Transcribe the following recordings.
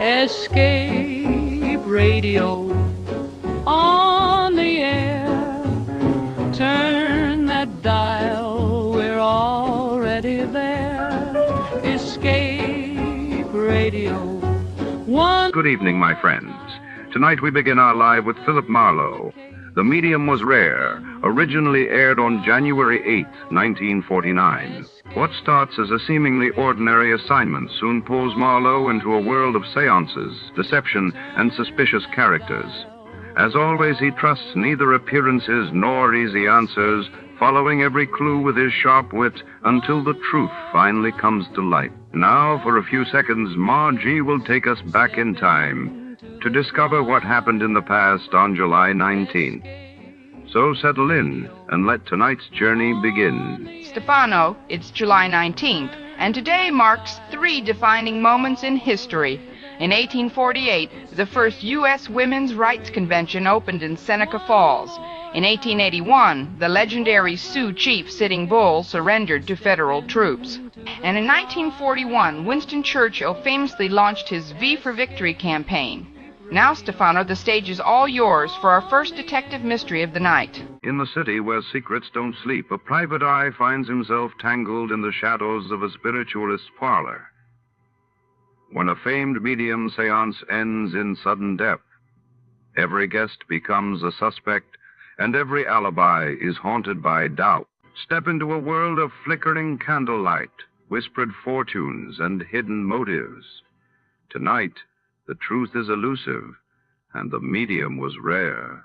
Escape radio on the air. Turn that dial, we're already there. Escape radio. Good evening, my friends. Tonight we begin our live with Philip Marlowe. The Medium Was Rare, originally aired on January 8, 1949. What starts as a seemingly ordinary assignment soon pulls Marlowe into a world of seances, deception, and suspicious characters. As always, he trusts neither appearances nor easy answers, following every clue with his sharp wit until the truth finally comes to light. Now, for a few seconds, Margie will take us back in time to discover what happened in the past on July 19th. So settle in and let tonight's journey begin. Stefano, it's July 19th, and today marks 3 defining moments in history. In 1848, the first U.S. Women's Rights Convention opened in Seneca Falls. In 1881, the legendary Sioux chief Sitting Bull surrendered to federal troops. And in 1941, Winston Churchill famously launched his V for Victory campaign. Now, Stefano, the stage is all yours for our first detective mystery of the night. In the city where secrets don't sleep, a private eye finds himself tangled in the shadows of a spiritualist's parlor. When a famed medium seance ends in sudden death, every guest becomes a suspect, and every alibi is haunted by doubt. Step into a world of flickering candlelight, whispered fortunes, and hidden motives. Tonight, the truth is elusive, and the medium was rare.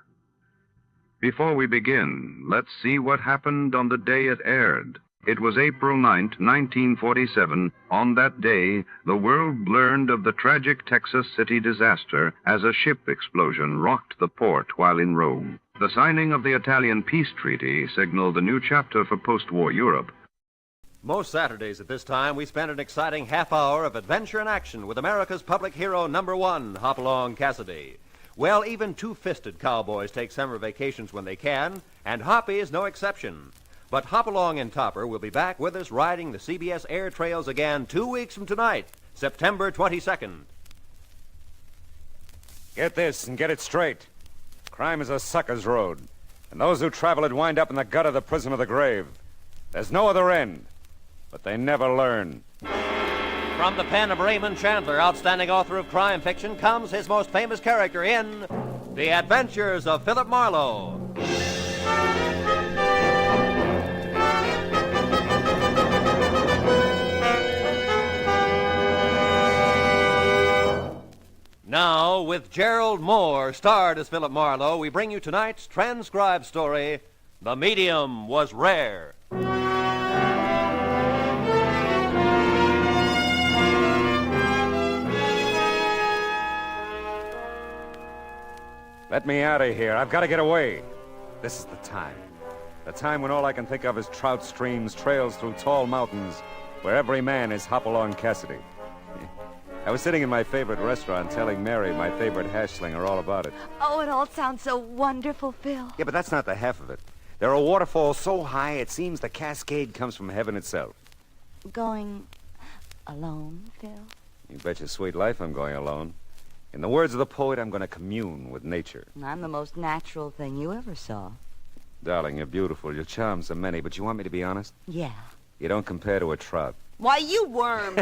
Before we begin, let's see what happened on the day it aired. It was April 9th, 1947. On that day, the world learned of the tragic Texas City disaster as a ship explosion rocked the port while en route. The signing of the Italian peace treaty signaled a new chapter for post-war Europe. Most Saturdays at this time, we spend an exciting half hour of adventure and action with America's public hero #1, Hopalong Cassidy. Well, even two-fisted cowboys take summer vacations when they can, and Hoppy is no exception. But Hopalong and Topper will be back with us riding the CBS air trails again 2 weeks from tonight, September 22nd. Get this and get it straight. Crime is a sucker's road, and those who travel it wind up in the gut of the prison of the grave. There's no other end. But they never learn. From the pen of Raymond Chandler, outstanding author of crime fiction, comes his most famous character in The Adventures of Philip Marlowe. Now, with Gerald Moore, starred as Philip Marlowe, we bring you tonight's transcribed story, The Medium Was Rare. Let me out of here. I've got to get away. This is the time. The time when all I can think of is trout streams, trails through tall mountains, where every man is Hopalong Cassidy. I was sitting in my favorite restaurant telling Mary, my favorite hash slinger, all about it. Oh, it all sounds so wonderful, Phil. Yeah, but that's not the half of it. There are waterfalls so high it seems the cascade comes from heaven itself. Going alone, Phil? You bet your sweet life I'm going alone. In the words of the poet, I'm going to commune with nature. I'm the most natural thing you ever saw. Darling, you're beautiful. Your charms are many, but you want me to be honest? Yeah. You don't compare to a trout. Why, you worm.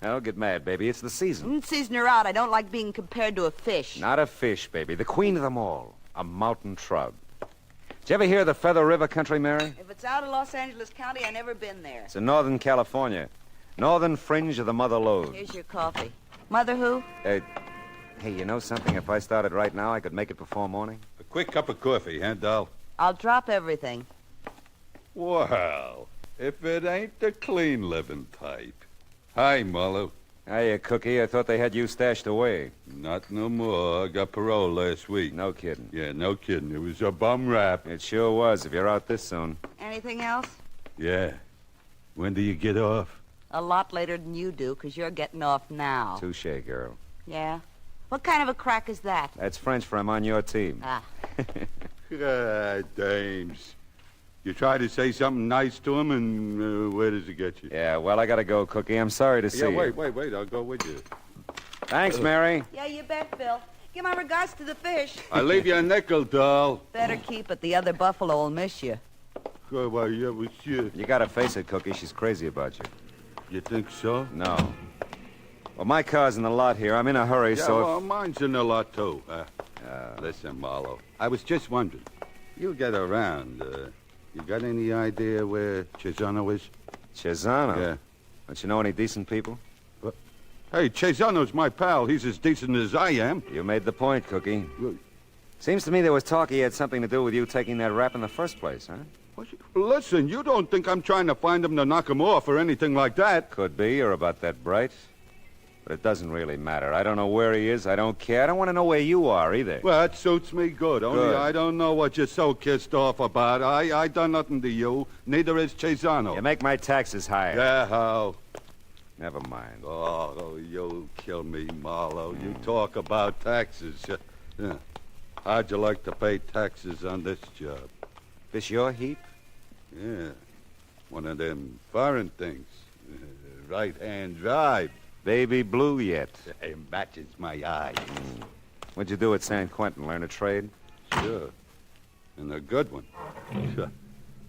Don't get mad, baby. It's the season. Season or out, I don't like being compared to a fish. Not a fish, baby. The queen of them all. A mountain trout. Did you ever hear the Feather River country, Mary? If it's out of Los Angeles County, I've never been there. It's in Northern California. Northern fringe of the Mother Lode. Here's your coffee. Mother who? Hey, you know something? If I started right now, I could make it before morning. A quick cup of coffee, huh, doll? I'll drop everything. Well, if it ain't the clean living type. Hi, Marlowe. Hiya, Cookie. I thought they had you stashed away. Not no more. I got parole last week. No kidding. Yeah, no kidding. It was a bum rap. It sure was, if you're out this soon. Anything else? Yeah. When do you get off? A lot later than you do, because you're getting off now. Touché, girl. Yeah? What kind of a crack is that? That's French for I'm on your team. Ah. Ah, dames. You try to say something nice to him, and where does it get you? Yeah, well, I gotta go, Cookie. I'm sorry to see Yeah, you. wait. I'll go with you. Thanks, Mary. Yeah, you bet, Phil. Give my regards to the fish. I'll leave you a nickel, doll. Better keep it. The other buffalo will miss you. Oh, well, yeah, well, shit. You gotta face it, Cookie. She's crazy about you. You think so? No. Well, my car's in the lot here. I'm in a hurry, Yeah, so well, mine's in the lot, too. Listen, Marlowe, I was just wondering. You get around. You got any idea where Cesano is? Cesano? Yeah. Don't you know any decent people? Hey, Cesano's my pal. He's as decent as I am. You made the point, Cookie. Well, Seems to me there was talk he had something to do with you taking that rap in the first place, huh? listen, you don't think I'm trying to find him to knock him off or anything like that? Could be. You're about that bright. But it doesn't really matter. I don't know where he is. I don't care. I don't want to know where you are, either. Well, that suits me good. Only Good. I don't know what you're so kissed off about. I done nothing to you. Neither is Cesano. You make my taxes higher. Yeah, how? Never mind. Oh, you'll kill me, Marlowe. You talk about taxes. Yeah. How'd you like to pay taxes on this job? This your heap? Yeah. One of them foreign things. Right-hand drive. Baby blue yet? It matches my eye. What'd you do at San Quentin? Learn a trade? Sure. And a good one. Sure.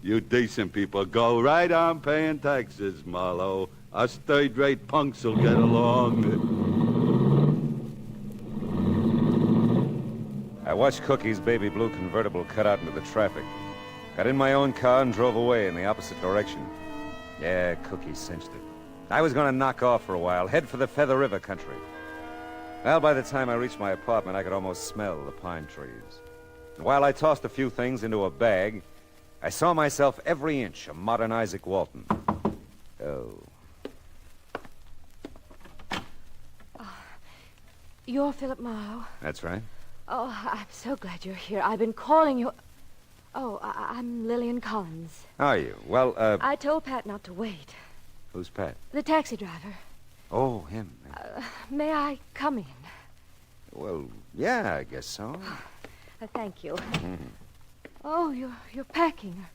You decent people go right on paying taxes, Marlowe. Us third-rate punks will get along. I watched Cookie's baby blue convertible cut out into the traffic. Got in my own car and drove away in the opposite direction. Yeah, Cookie cinched it. I was going to knock off for a while, head for the Feather River country. Well, by the time I reached my apartment, I could almost smell the pine trees. And while I tossed a few things into a bag, I saw myself every inch a modern Isaac Walton. Oh. You're Philip Marlowe. That's right. Oh, I'm so glad you're here. I've been calling you. Oh, I'm Lillian Collins. How are you? Well, I told Pat not to wait. who's Pat? The taxi driver. Oh, him. May I come in? Well, yeah, I guess so. Thank you. Oh, you're packing.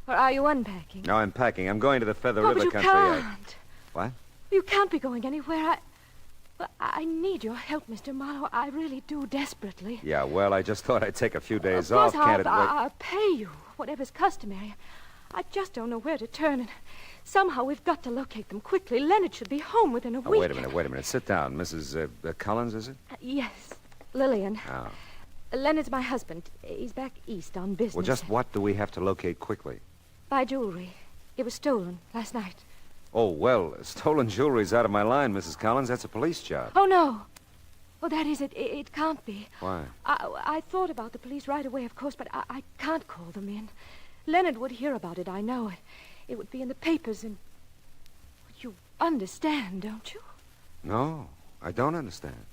Or are you unpacking? No, I'm packing. I'm going to the Feather Oh, River but you country. can't. What? You can't be going anywhere. I need your help, Mr. Marlowe. I really do desperately. Yeah, well, I just thought I'd take a few days Of off. course, Can't it wait? I'll pay you, whatever's customary. I just don't know where to turn, and somehow we've got to locate them quickly. Leonard should be home within a Oh, week. wait a minute. Sit down. Mrs. Collins, is it? Yes, Lillian. Oh. Leonard's my husband. He's back east on business. Well, just what do we have to locate quickly? Buy jewelry. It was stolen last night. Oh, well, stolen jewelry's out of my line, Mrs. Collins. That's a police job. Oh, no. Well, that is it. It can't be. Why? I thought about the police right away, of course, but I can't call them in. Leonard would hear about it, I know. It would be in the papers, and... You understand, don't you? No, I don't understand.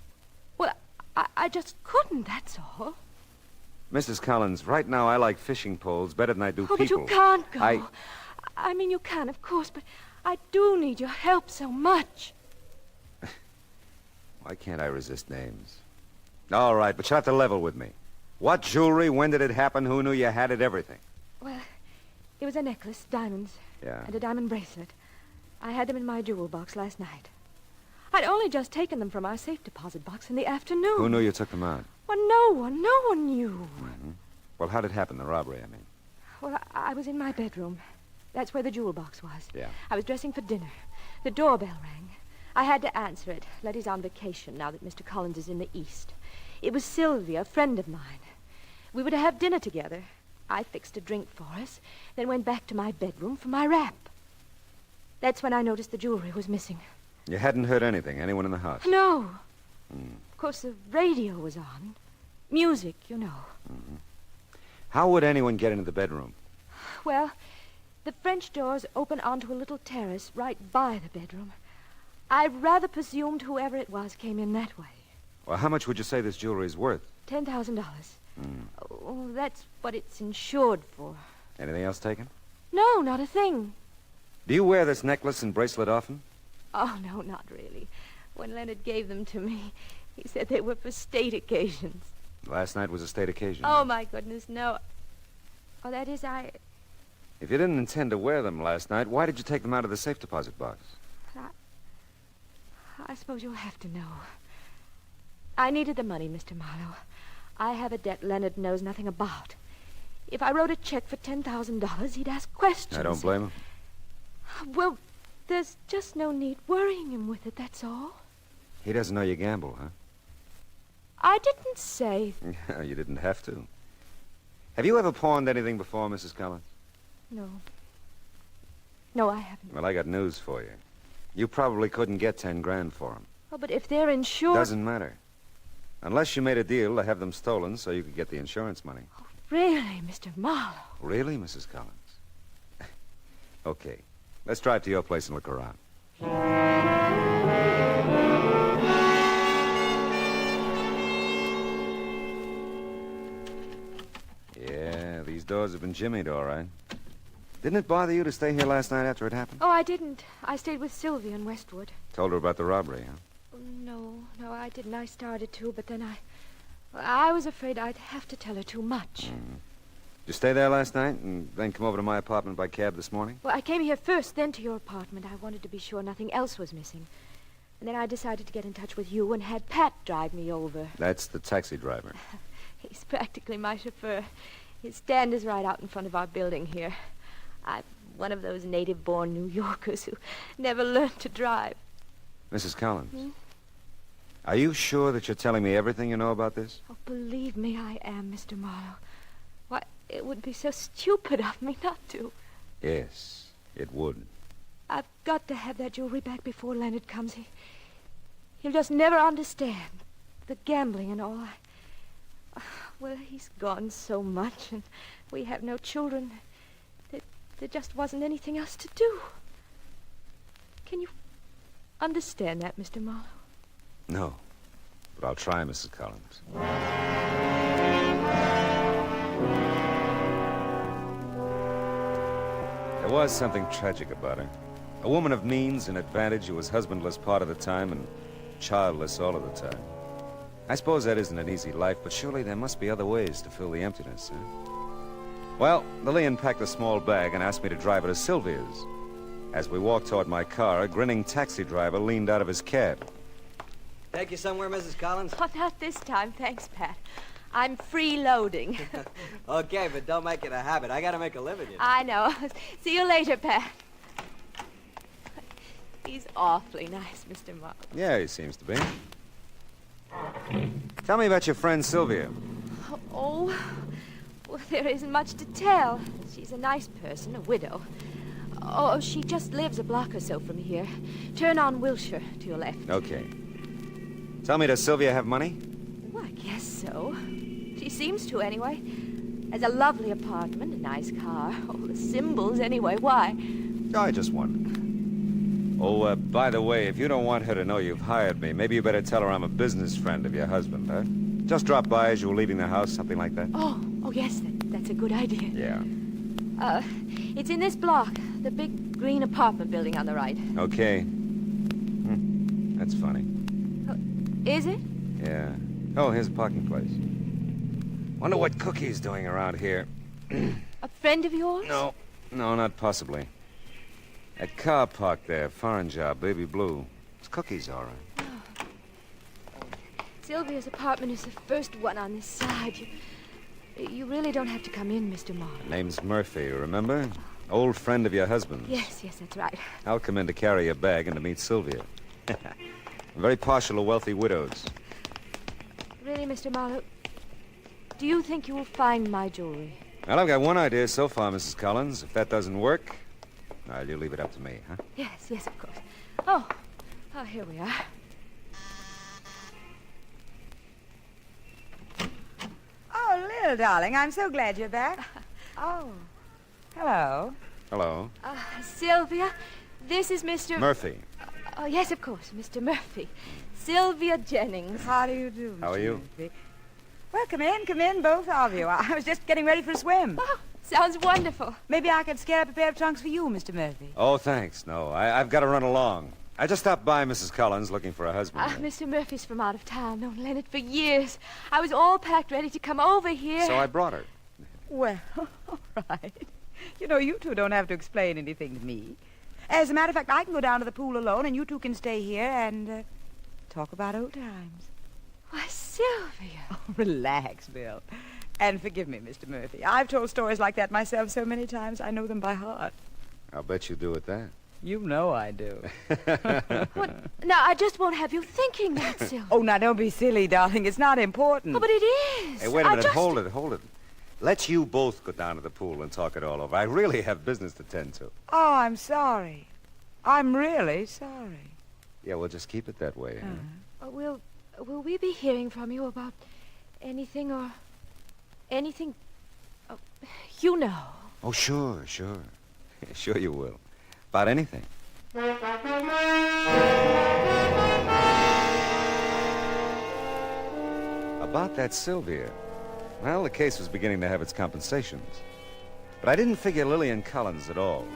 Well, I just couldn't, that's all. Mrs. Collins, right now I like fishing poles better than I do Oh, but people. you can't go. I mean, you can, of course, but I do need your help so much. Why can't I resist names? All right, but you'll have to level with me. What jewelry? When did it happen? Who knew you had it? Everything. Well, it was a necklace, diamonds, Yeah. and a diamond bracelet. I had them in my jewel box last night. I'd only just taken them from our safe deposit box in the afternoon. Who knew you took them out? Well, no one knew. Well, how did it happen, the robbery, I mean? Well, I was in my bedroom. That's where the jewel box was. Yeah. I was dressing for dinner. The doorbell rang. I had to answer it. Letty's on vacation now that Mr. Collins is in the East. It was Sylvia, a friend of mine. We were to have dinner together. I fixed a drink for us, then went back to my bedroom for my wrap. That's when I noticed the jewelry was missing. You hadn't heard anything? Anyone in the house? No. Of course, the radio was on. Music, you know. How would anyone get into the bedroom? Well, the French doors open onto a little terrace right by the bedroom. I rather presumed whoever it was came in that way. Well, how much would you say this jewelry is worth? $10,000. Oh, that's what it's insured for. Anything else taken? No, not a thing. Do you wear this necklace and bracelet often? Oh, no, not really. When Leonard gave them to me, he said they were for state occasions. Last night was a state occasion. Oh, my goodness, no. Oh, that is, If you didn't intend to wear them last night, why did you take them out of the safe deposit box? I suppose you'll have to know. I needed the money, Mr. Marlowe. I have a debt Leonard knows nothing about. If I wrote a check for $10,000, he'd ask questions. I don't blame him. Well, there's just no need worrying him with it, that's all. He doesn't know you gamble, huh? I didn't say... You didn't have to. Have you ever pawned anything before, Mrs. Collins? No. No, I haven't. Well, I got news for you. You probably couldn't get 10 grand for them. Oh, but if they're insured... Doesn't matter. Unless you made a deal to have them stolen so you could get the insurance money. Oh, really, Mr. Marlowe? Really, Mrs. Collins? Okay. Let's drive to your place and look around. Yeah, these doors have been jimmied, all right. Didn't it bother you to stay here last night after it happened? Oh, I didn't. I stayed with Sylvia in Westwood. Told her about the robbery, huh? No, I didn't. I started to, but then I was afraid I'd have to tell her too much. Did you stay there last night and then come over to my apartment by cab this morning? Well, I came here first, then to your apartment. I wanted to be sure nothing else was missing. And then I decided to get in touch with you and had Pat drive me over. That's the taxi driver. He's practically my chauffeur. His stand is right out in front of our building here. I'm one of those native-born New Yorkers who never learned to drive. Mrs. Collins, are you sure that you're telling me everything you know about this? Oh, believe me, I am, Mr. Marlowe. Why, it would be so stupid of me not to. Yes, it would. I've got to have that jewelry back before Leonard comes. He'll just never understand the gambling and all. Well, he's gone so much, and we have no children. There just wasn't anything else to do. Can you understand that, Mr. Marlowe? No, but I'll try, Mrs. Collins. There was something tragic about her. A woman of means and advantage who was husbandless part of the time and childless all of the time. I suppose that isn't an easy life, but surely there must be other ways to fill the emptiness, huh? Well, Lili unpacked a small bag and asked me to drive her to Sylvia's. As we walked toward my car, a grinning taxi driver leaned out of his cab. Take you somewhere, Mrs. Collins? Oh, not this time, thanks, Pat. I'm freeloading. Okay, but don't make it a habit. I gotta make a living, you know. I know. See you later, Pat. He's awfully nice, Mr. Marlowe. Yeah, he seems to be. Tell me about your friend Sylvia. Oh, well, there isn't much to tell. She's a nice person, a widow. Oh, she just lives a block or so from here. Turn on Wilshire to your left. Okay. Tell me, does Sylvia have money? Well, I guess so. She seems to, anyway. Has a lovely apartment, a nice car. Oh, the symbols, anyway. Why? I just wondered. Oh, by the way, if you don't want her to know you've hired me, maybe you better tell her I'm a business friend of your husband, huh? Just drop by as you were leaving the house, something like that. Oh, yes, that's a good idea. Yeah. It's in this block, the big green apartment building on the right. Okay. That's funny. Is it? Yeah. Oh, here's a parking place. Wonder what Cookie's doing around here. A friend of yours? No, not possibly. That car parked there, foreign job, baby blue. It's Cookie's, all right. Oh. Sylvia's apartment is the first one on this side. You really don't have to come in, Mr. Marlowe. Name's Murphy, remember? Old friend of your husband's. Yes, that's right. I'll come in to carry your bag and to meet Sylvia. I'm very partial to wealthy widows. Really, Mr. Marlowe, do you think you will find my jewelry? Well, I've got one idea so far, Mrs. Collins. If that doesn't work, well, you leave it up to me, huh? Yes, of course. Oh, here we are. Oh, Lil, darling, I'm so glad you're back. Oh, hello. Hello. Sylvia, this is Mr... Murphy. Oh, yes, of course, Mr. Murphy. Sylvia Jennings. How do you do, How are Mr. you? Murphy? Well, come in, both of you. I was just getting ready for a swim. Oh, sounds wonderful. Maybe I could scare up a pair of trunks for you, Mr. Murphy. Oh, thanks. No, I've got to run along. I just stopped by Mrs. Collins looking for a husband. Mr. Murphy's from out of town. Known Leonard for years. I was all packed ready to come over here. So I brought her. Well, all right. You know, you two don't have to explain anything to me. As a matter of fact, I can go down to the pool alone, and you two can stay here and talk about old times. Why, Sylvia. Oh, relax, Bill. And forgive me, Mr. Murphy. I've told stories like that myself so many times, I know them by heart. I'll bet you do at that. You know I do. What? Now, I just won't have you thinking that, Sylvia. Oh, now, don't be silly, darling. It's not important. Oh, but it is. Hey, wait a minute. Hold it. Let's you both go down to the pool and talk it all over. I really have business to tend to. Oh, I'm sorry. I'm really sorry. Yeah, we'll just keep it that way. Huh? Will we be hearing from you about anything or anything? Oh, you know. Oh, sure. Sure you will. About anything. About that Sylvia. Well, the case was beginning to have its compensations. But I didn't figure Lillian Collins at all.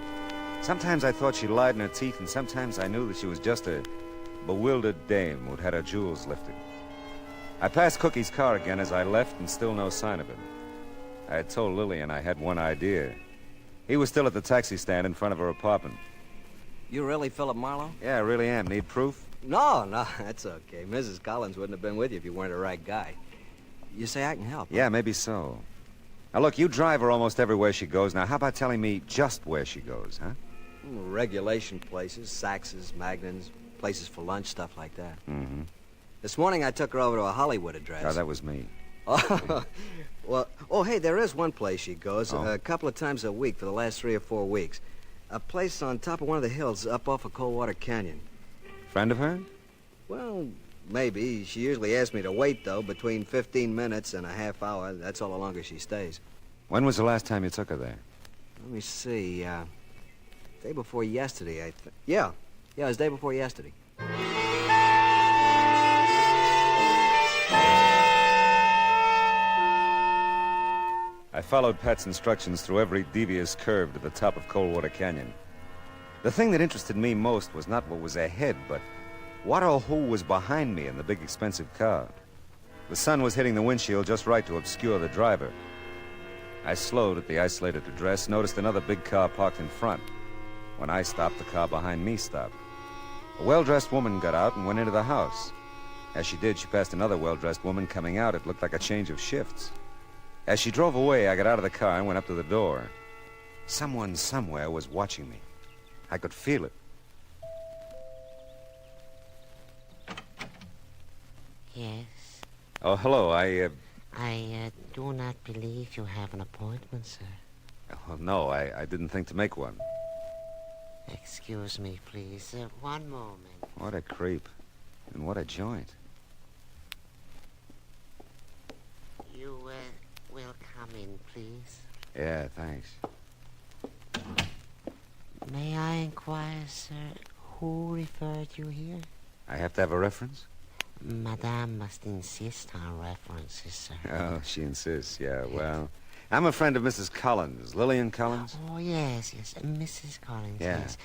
Sometimes I thought she lied in her teeth, and sometimes I knew that she was just a bewildered dame who'd had her jewels lifted. I passed Cookie's car again as I left, and still no sign of him. I had told Lillian I had one idea. He was still at the taxi stand in front of her apartment. You really Philip Marlowe? Yeah, I really am. Need proof? No, that's okay. Mrs. Collins wouldn't have been with you if you weren't the right guy. You say I can help? Huh? Yeah, maybe so. Now, look, you drive her almost everywhere she goes. Now, how about telling me just where she goes, huh? Regulation places, Sax's, Magnan's, places for lunch, stuff like that. Mm-hmm. This morning I took her over to a Hollywood address. Oh, that was me. Oh, well, hey, there is one place she goes Oh. a couple of times a week for the last 3 or 4 weeks. A place on top of one of the hills up off of Coldwater Canyon. Friend of hers? Well, maybe. She usually asks me to wait, though, between 15 minutes and a half hour. That's all the longer she stays. When was the last time you took her there? Let me see, day before yesterday, I think. Yeah, it was day before yesterday. I followed Pat's instructions through every devious curve to the top of Coldwater Canyon. The thing that interested me most was not what was ahead, but what or who was behind me in the big expensive car. The sun was hitting the windshield just right to obscure the driver. I slowed at the isolated address, noticed another big car parked in front. When I stopped, the car behind me stopped. A well-dressed woman got out and went into the house. As she did, she passed another well-dressed woman coming out. It looked like a change of shifts. As she drove away, I got out of the car and went up to the door. Someone somewhere was watching me. I could feel it. Yes? Oh, hello, I do not believe you have an appointment, sir. Oh, no, I didn't think to make one. Excuse me, please. One moment. What a creep. And what a joint. You, will come in, please. Yeah, thanks. May I inquire, sir, who referred you here? I have to have a reference? Madame must insist on references, sir. Oh, she insists, yeah, well... I'm a friend of Mrs. Collins. Lillian Collins? Oh, yes, Mrs. Collins, yeah. Yes.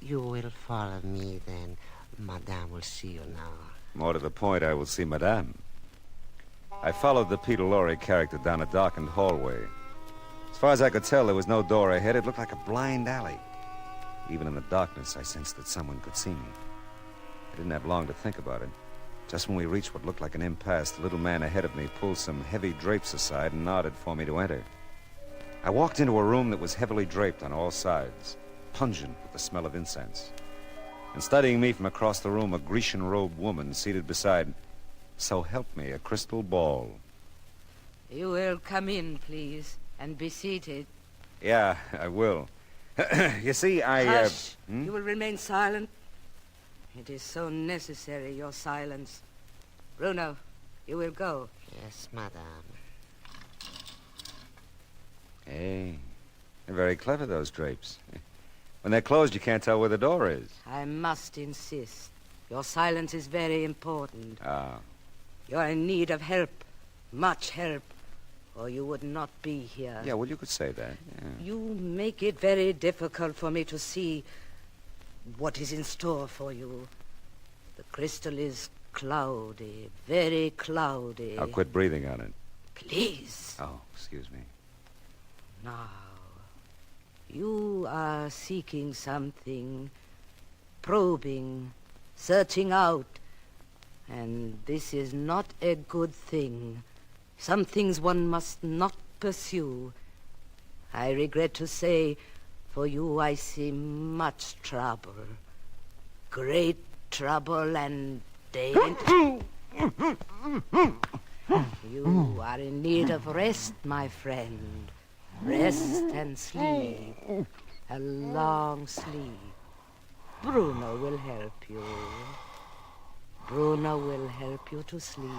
You will follow me, then. Madame will see you now. More to the point, I will see Madame. I followed the Peter Lorre character down a darkened hallway. As far as I could tell, there was no door ahead. It looked like a blind alley. Even in the darkness, I sensed that someone could see me. I didn't have long to think about it. Just when we reached what looked like an impasse, the little man ahead of me pulled some heavy drapes aside and nodded for me to enter. I walked into a room that was heavily draped on all sides, pungent with the smell of incense. And studying me from across the room, a Grecian-robed woman seated beside, so help me, a crystal ball. You will come in, please, and be seated. Yeah, I will. You see, Hush. You will remain silent. It is so necessary, your silence. Bruno, you will go. Yes, madame. Hey, they're very clever, those drapes. When they're closed, you can't tell where the door is. I must insist. Your silence is very important. Ah. You're in need of help. Much help. Or you would not be here. Yeah, well, you could say that. Yeah. You make it very difficult for me to see what is in store for you. The crystal is cloudy, very cloudy. I'll quit breathing on it. Please. Oh, excuse me. Now, You are seeking something, probing, searching out, and this is not a good thing. Some things one must not pursue. I regret to say, for you I see much trouble. Great trouble and danger. You are in need of rest, my friend. Rest and sleep. A long sleep. Bruno will help you. Bruno will help you to sleep.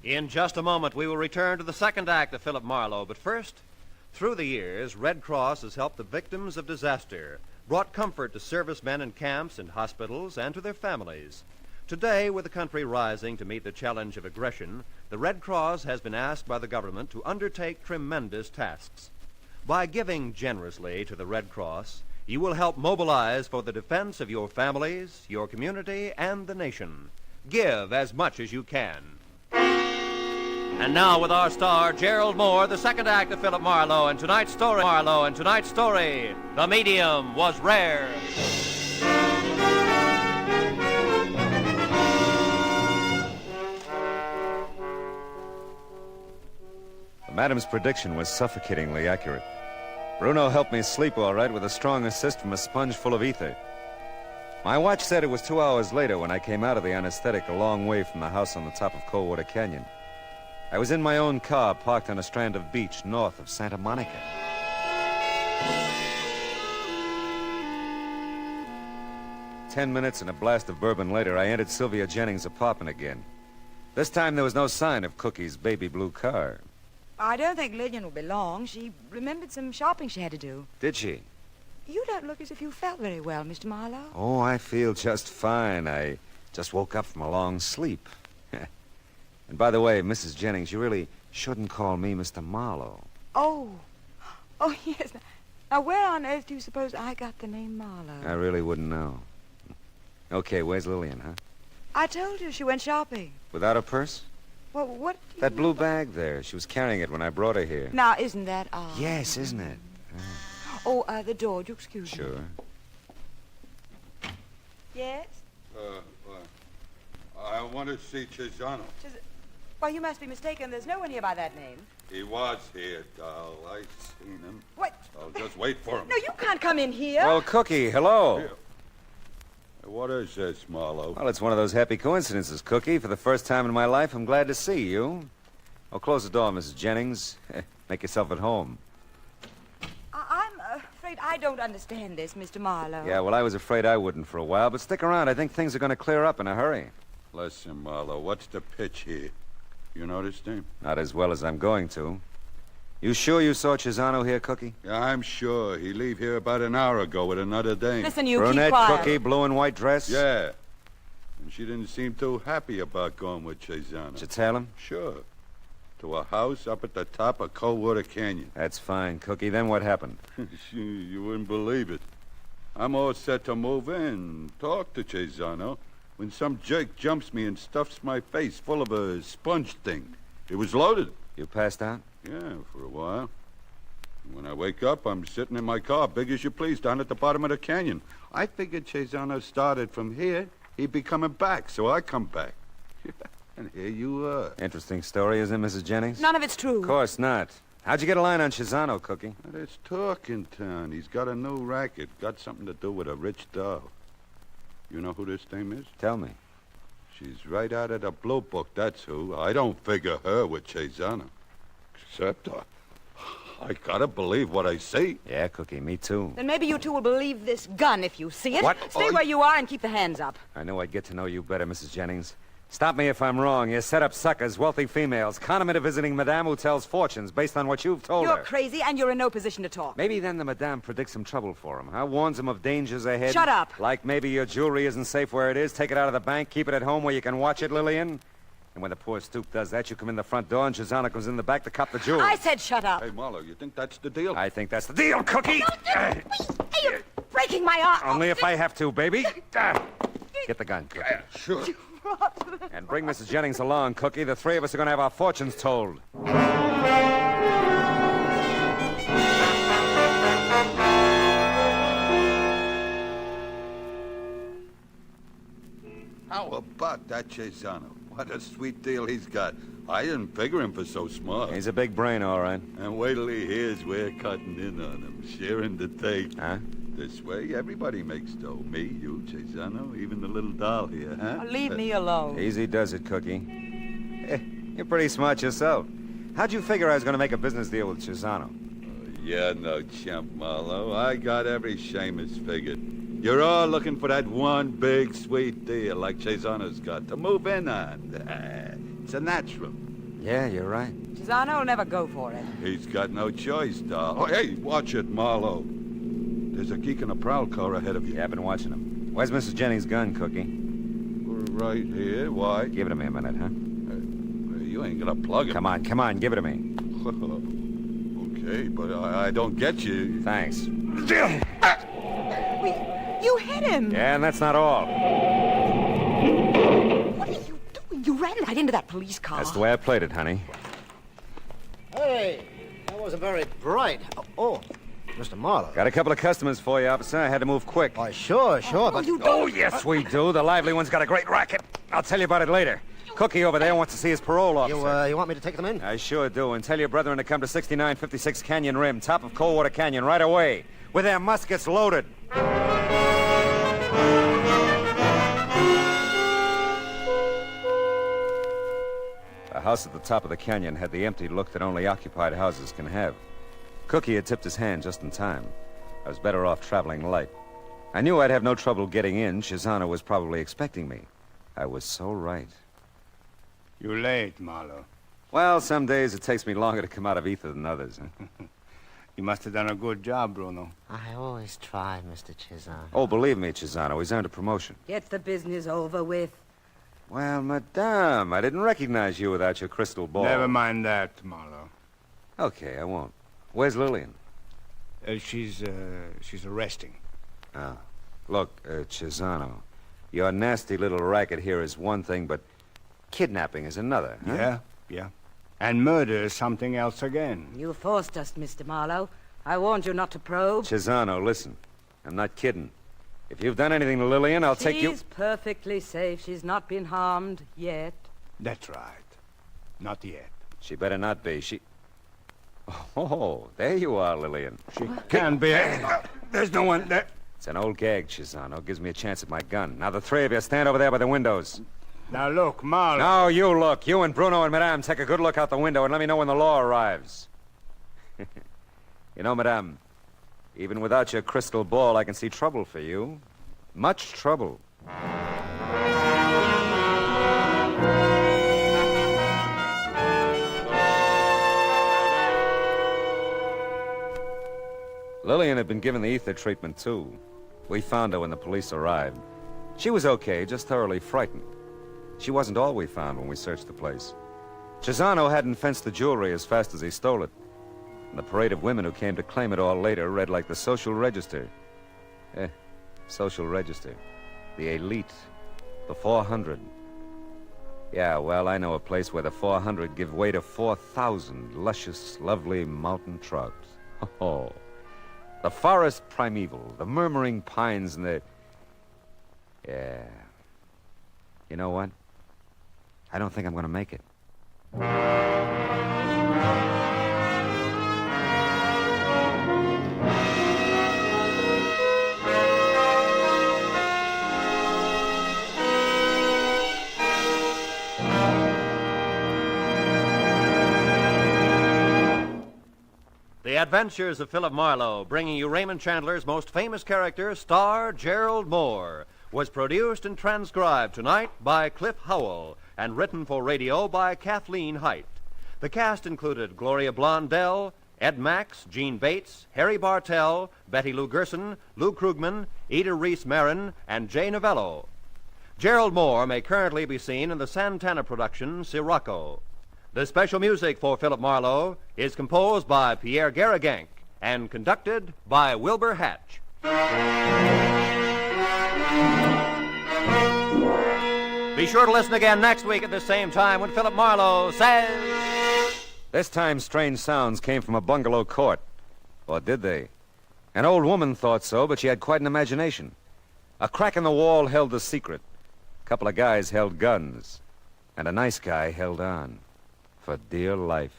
In just a moment, we will return to the second act of Philip Marlowe. But first, through the years, Red Cross has helped the victims of disaster, brought comfort to servicemen in camps and hospitals and to their families. Today, with the country rising to meet the challenge of aggression, the Red Cross has been asked by the government to undertake tremendous tasks. By giving generously to the Red Cross, you will help mobilize for the defense of your families, your community, and the nation. Give as much as you can. And now with our star, Gerald Moore, the second act of Philip Marlowe, and tonight's story, The Medium Was Rare. The madam's prediction was suffocatingly accurate. Bruno helped me sleep all right with a strong assist from a sponge full of ether. My watch said it was 2 hours later when I came out of the anesthetic a long way from the house on the top of Coldwater Canyon. I was in my own car, parked on a strand of beach north of Santa Monica. "10 minutes and a blast of bourbon later, I entered Sylvia Jennings' apartment again. This time there was no sign of Cookie's baby blue car. I don't think Lillian will be long. She remembered some shopping she had to do. Did she? You don't look as if you felt very well, Mr. Marlowe. Oh, I feel just fine. I just woke up from a long sleep. And by the way, Mrs. Jennings, you really shouldn't call me Mr. Marlowe. Oh, yes. Now, where on earth do you suppose I got the name Marlowe? I really wouldn't know. Okay, where's Lillian, huh? I told you she went shopping. Without her purse? Well, what... That blue bag there. She was carrying it when I brought her here. Now, isn't that odd? Yes, isn't it? Oh, the door. Do you excuse me? Sure. Yes? I want to see Chisano. Well, you must be mistaken. There's no one here by that name. He was here, doll. I seen him. What? I'll just wait for him. No, you can't come in here. Well, Cookie, hello. Here. What is this, Marlowe? Well, it's one of those happy coincidences, Cookie. For the first time in my life, I'm glad to see you. Oh, close the door, Mrs. Jennings. Make yourself at home. I'm afraid I don't understand this, Mr. Marlowe. Yeah, well, I was afraid I wouldn't for a while, but stick around. I think things are going to clear up in a hurry. Listen, Marlowe, what's the pitch here? You noticed him? Not as well as I'm going to. You sure you saw Chisano here, Cookie? Yeah, I'm sure. He leave here about an hour ago with another dame. Listen, you Brunette, keep quiet. Cookie, blue and white dress? Yeah. And she didn't seem too happy about going with Chisano. Did you tell him? Sure. To a house up at the top of Coldwater Canyon. That's fine, Cookie. Then what happened? You wouldn't believe it. I'm all set to move in, talk to Chisano, when some jerk jumps me and stuffs my face full of a sponge thing. It was loaded. You passed out? Yeah, for a while. And when I wake up, I'm sitting in my car, big as you please, down at the bottom of the canyon. I figured Chisano started from here. He'd be coming back, so I come back. And here you are. Interesting story, isn't it, Mrs. Jennings? None of it's true. Of course not. How'd you get a line on Chisano, Cookie? There's talk in town. He's got a new racket. Got something to do with a rich doll. You know who this dame is? Tell me. She's right out of the Blue Book, that's who. I don't figure her with Chisano. Except I gotta believe what I see. Yeah, Cookie, me too. Then maybe you two will believe this gun if you see it. What? Stay where you are and keep the hands up. I knew I'd get to know you better, Mrs. Jennings. Stop me if I'm wrong. You set up suckers, wealthy females, con them into visiting Madame who tells fortunes based on what you've told You're her. crazy and you're in no position to talk. Maybe then the Madame predicts some trouble for him, huh? Warns him of dangers ahead. Shut up. Like maybe your jewelry isn't safe where it is. Take it out of the bank. Keep it at home where you can watch it, Lillian. And when the poor stoop does that, you come in the front door and Chisano comes in the back to cop the jewels. I said shut up. Hey, Marlowe, you think that's the deal? I think that's the deal, Cookie! Hey, you're breaking my arm. Only if I have to, baby. Get the gun, Cookie. Sure. And bring Mrs. Jennings along, Cookie. The three of us are going to have our fortunes told. How about that Chisano? What a sweet deal he's got. I didn't figure him for so smart. He's a big brain, all right. And wait till he hears we're cutting in on him, sharing the take. Huh? This way, everybody makes dough. Me, you, Chisano, even the little doll here, huh? Leave me alone. Easy does it, Cookie. You're pretty smart yourself. How'd you figure I was going to make a business deal with Chisano? Yeah, no chump, Marlowe. I got every Seamus figured. You're all looking for that one big, sweet deal like Chisano's got to move in on. It's a natural. Yeah, you're right. Chisano will never go for it. He's got no choice, doll. Oh, hey, watch it, Marlowe. There's a geek in a prowl car ahead of you. Yeah, I've been watching him. Where's Mrs. Jennings' gun, Cookie? Right here. Why? Give it to me a minute, huh? You ain't gonna plug it. Come on, give it to me. Okay, but I don't get you. Thanks. You hit him. Yeah, and that's not all. What are you doing? You ran right into that police car. That's the way I played it, honey. Hey, that wasn't very bright. Oh, Mr. Marlowe. Got a couple of customers for you, officer. I had to move quick. Why, sure, but... You don't. Oh, yes, we do. The lively one's got a great racket. I'll tell you about it later. Cookie over there wants to see his parole officer. You want me to take them in? I sure do. And tell your brethren to come to 6956 Canyon Rim, top of Coldwater Canyon, right away, with their muskets loaded. The house at the top of the canyon had the empty look that only occupied houses can have. Cookie had tipped his hand just in time. I was better off traveling light. I knew I'd have no trouble getting in. Chisano was probably expecting me. I was so right. You're late, Marlowe. Well, some days it takes me longer to come out of ether than others. Huh? You must have done a good job, Bruno. I always try, Mr. Chisano. Oh, believe me, Chisano, he's earned a promotion. Get the business over with. Well, madame, I didn't recognize you without your crystal ball. Never mind that, Marlowe. Okay, I won't. Where's Lillian? She's arresting. Oh. Look, Chisano, your nasty little racket here is one thing, but kidnapping is another, huh? Yeah. And murder is something else again. You forced us, Mr. Marlowe. I warned you not to probe. Chisano, listen. I'm not kidding. If you've done anything to Lillian, I'll take you... She's perfectly safe. She's not been harmed yet. That's right. Not yet. She better not be. Oh, there you are, Lillian. She can't be... There's no one there. It's an old gag, Chisano. Gives me a chance at my gun. Now, the three of you stand over there by the windows. Now, look, Marlowe... No, you look. You and Bruno and Madame take a good look out the window and let me know when the law arrives. You know, Madame, even without your crystal ball, I can see trouble for you. Much trouble. Lillian had been given the ether treatment, too. We found her when the police arrived. She was okay, just thoroughly frightened. She wasn't all we found when we searched the place. Chisano hadn't fenced the jewelry as fast as he stole it. And the parade of women who came to claim it all later read like the social register. Social register. The elite. The 400. Yeah, well, I know a place where the 400 give way to 4,000 luscious, lovely mountain trout. Oh, the forest primeval, the murmuring pines and the... Yeah. You know what? I don't think I'm going to make it. The Adventures of Philip Marlowe, bringing you Raymond Chandler's most famous character, Star Gerald Moore, was produced and transcribed tonight by Cliff Howell and written for radio by Kathleen Height. The cast included Gloria Blondell, Ed Max, Gene Bates, Harry Bartell, Betty Lou Gerson, Lou Krugman, Ida Reese Marin, and Jay Novello. Gerald Moore may currently be seen in the Santana production, Sirocco. The special music for Philip Marlowe is composed by Pierre Garrigank and conducted by Wilbur Hatch. Be sure to listen again next week at the same time when Philip Marlowe says... This time, strange sounds came from a bungalow court. Or did they? An old woman thought so, but she had quite an imagination. A crack in the wall held the secret. A couple of guys held guns. And a nice guy held on. For dear life.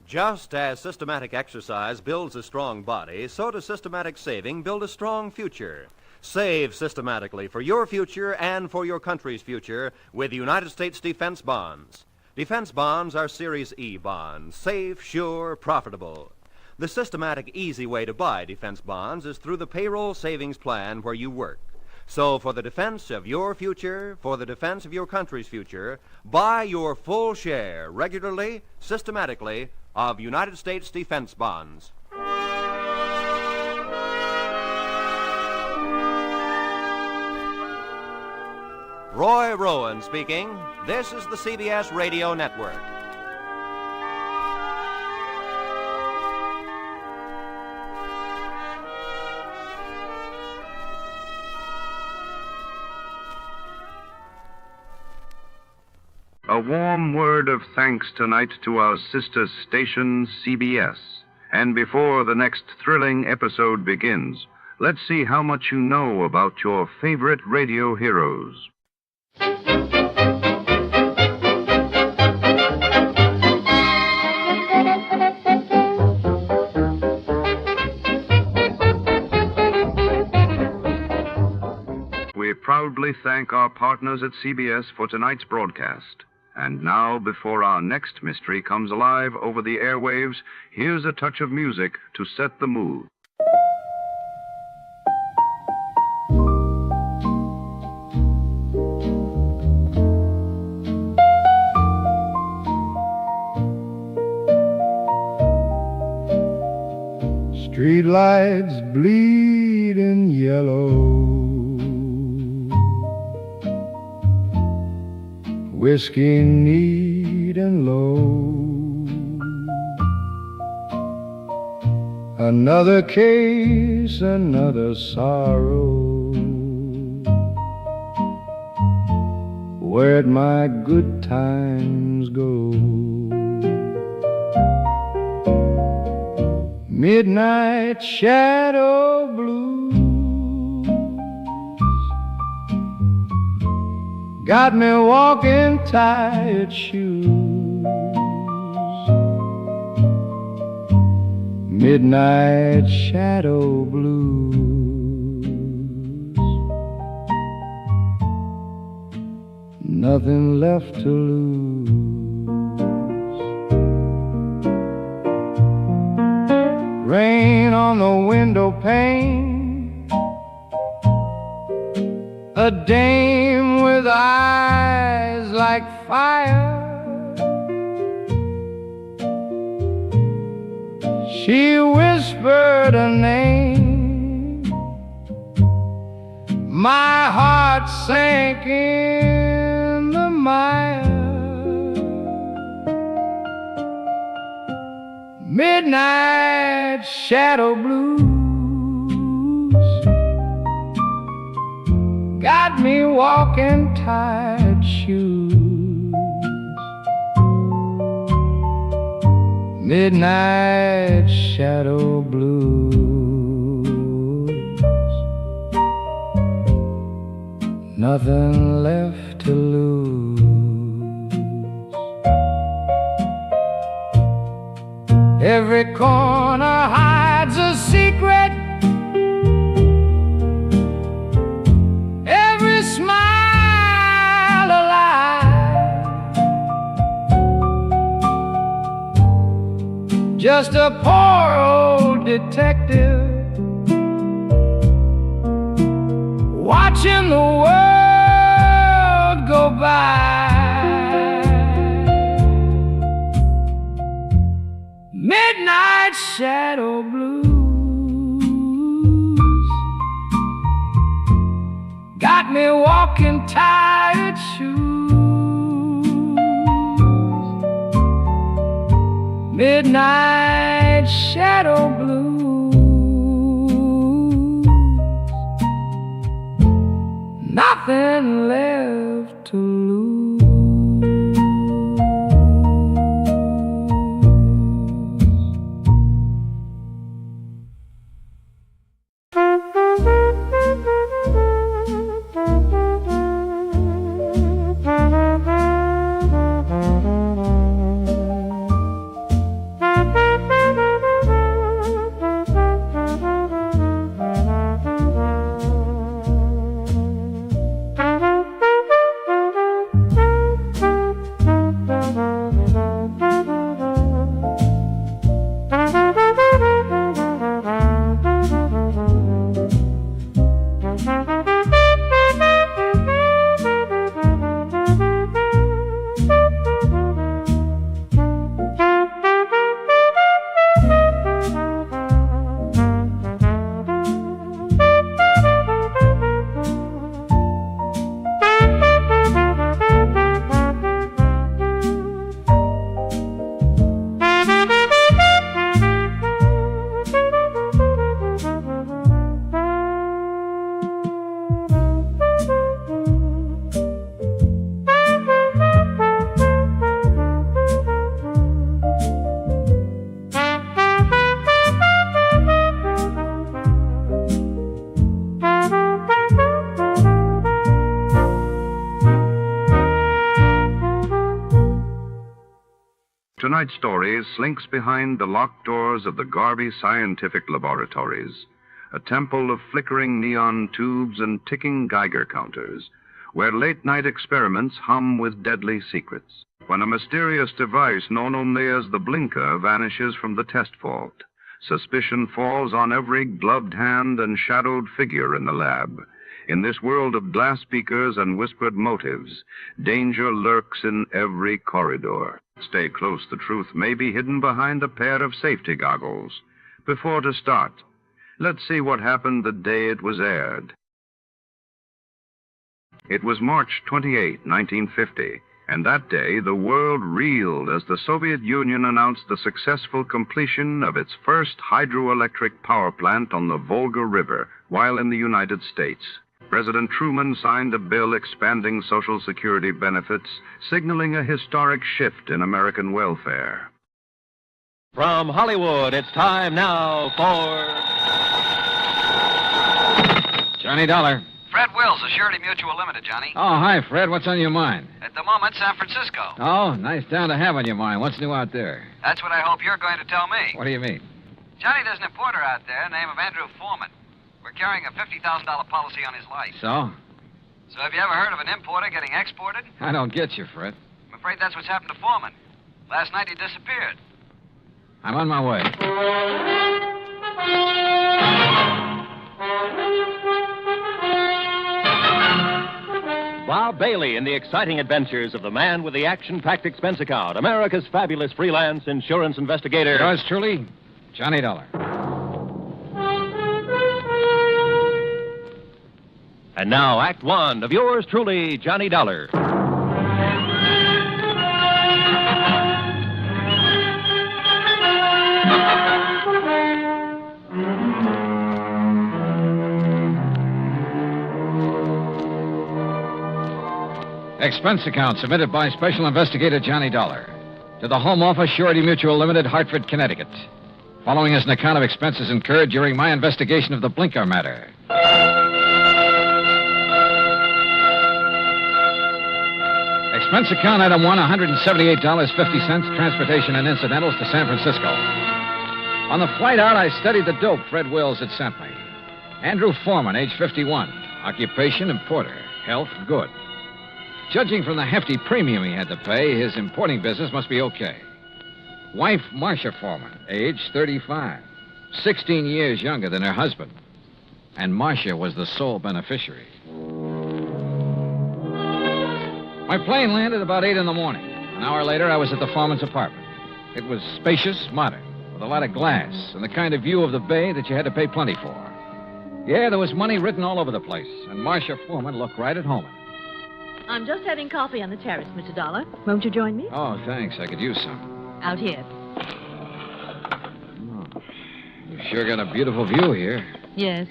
Just as systematic exercise builds a strong body, so does systematic saving build a strong future. Save systematically for your future and for your country's future with United States defense bonds. Defense bonds are Series E bonds, safe, sure, profitable. The systematic, easy way to buy defense bonds is through the payroll savings plan where you work. So for the defense of your future, for the defense of your country's future, buy your full share regularly, systematically, of United States defense bonds. Roy Rowan speaking. This is the CBS Radio Network. A warm word of thanks tonight to our sister station, CBS. And before the next thrilling episode begins, let's see how much you know about your favorite radio heroes. We proudly thank our partners at CBS for tonight's broadcast. And now, before our next mystery comes alive over the airwaves, here's a touch of music to set the mood. Street lights bleeding yellow, whiskey neat and low, another case, another sorrow. Where'd my good times go? Midnight shadow blues got me walking tired shoes. Midnight shadow blues. Nothing left to lose. Rain on the window pane, a dame with eyes like fire. She whispered a name, my heart sank in the mire. Midnight shadow blues got me walking tired shoes. Midnight shadow blues. Nothing left to lose. Every corner hides a secret. Every smile a lie. Just a poor old detective watching the world go by. walking tired shoes. Midnight shadow blues. Nothing left to lose. Tonight's story slinks behind the locked doors of the Garvey Scientific Laboratories, a temple of flickering neon tubes and ticking Geiger counters, where late-night experiments hum with deadly secrets. When a mysterious device known only as the blinker vanishes from the test vault, suspicion falls on every gloved hand and shadowed figure in the lab. In this world of glass beakers and whispered motives, danger lurks in every corridor. Stay close, the truth may be hidden behind a pair of safety goggles. Before to start, let's see what happened the day it was aired. It was March 28, 1950, and that day the world reeled as the Soviet Union announced the successful completion of its first hydroelectric power plant on the Volga River, while in the United States. President Truman signed a bill expanding Social Security benefits, signaling a historic shift in American welfare. From Hollywood, it's time now for Johnny Dollar. Fred Wills, Surety Mutual Limited, Johnny. Oh, hi, Fred. What's on your mind? At the moment, San Francisco. Oh, nice town to have on your mind. What's new out there? That's what I hope you're going to tell me. What do you mean? Johnny, there's an importer out there named Andrew Foreman. We're carrying a $50,000 policy on his life. So? So have you ever heard of an importer getting exported? I don't get you, Fred. I'm afraid that's what's happened to Foreman. Last night he disappeared. I'm on my way. Bob Bailey in the exciting adventures of the man with the action-packed expense account, America's fabulous freelance insurance investigator. Yours truly, Johnny Dollar. And now, Act One of yours truly, Johnny Dollar. Expense account submitted by Special Investigator Johnny Dollar to the Home Office, Surety Mutual Limited, Hartford, Connecticut. Following is an account of expenses incurred during my investigation of the Blinker matter. Expense account item 1, $178.50, transportation and incidentals to San Francisco. On the flight out, I studied the dope Fred Wills had sent me. Andrew Foreman, age 51. Occupation, importer. Health, good. Judging from the hefty premium he had to pay, his importing business must be okay. Wife, Marcia Foreman, age 35. 16 years younger than her husband. And Marcia was the sole beneficiary. My plane landed about 8 in the morning. An hour later, I was at the Foreman's apartment. It was spacious, modern, with a lot of glass, and the kind of view of the bay that you had to pay plenty for. Yeah, there was money written all over the place, and Marcia Foreman looked right at home. I'm just having coffee on the terrace, Mr. Dollar. Won't you join me? Oh, thanks. I could use some. Out here. Oh, you've sure got a beautiful view here. Yes.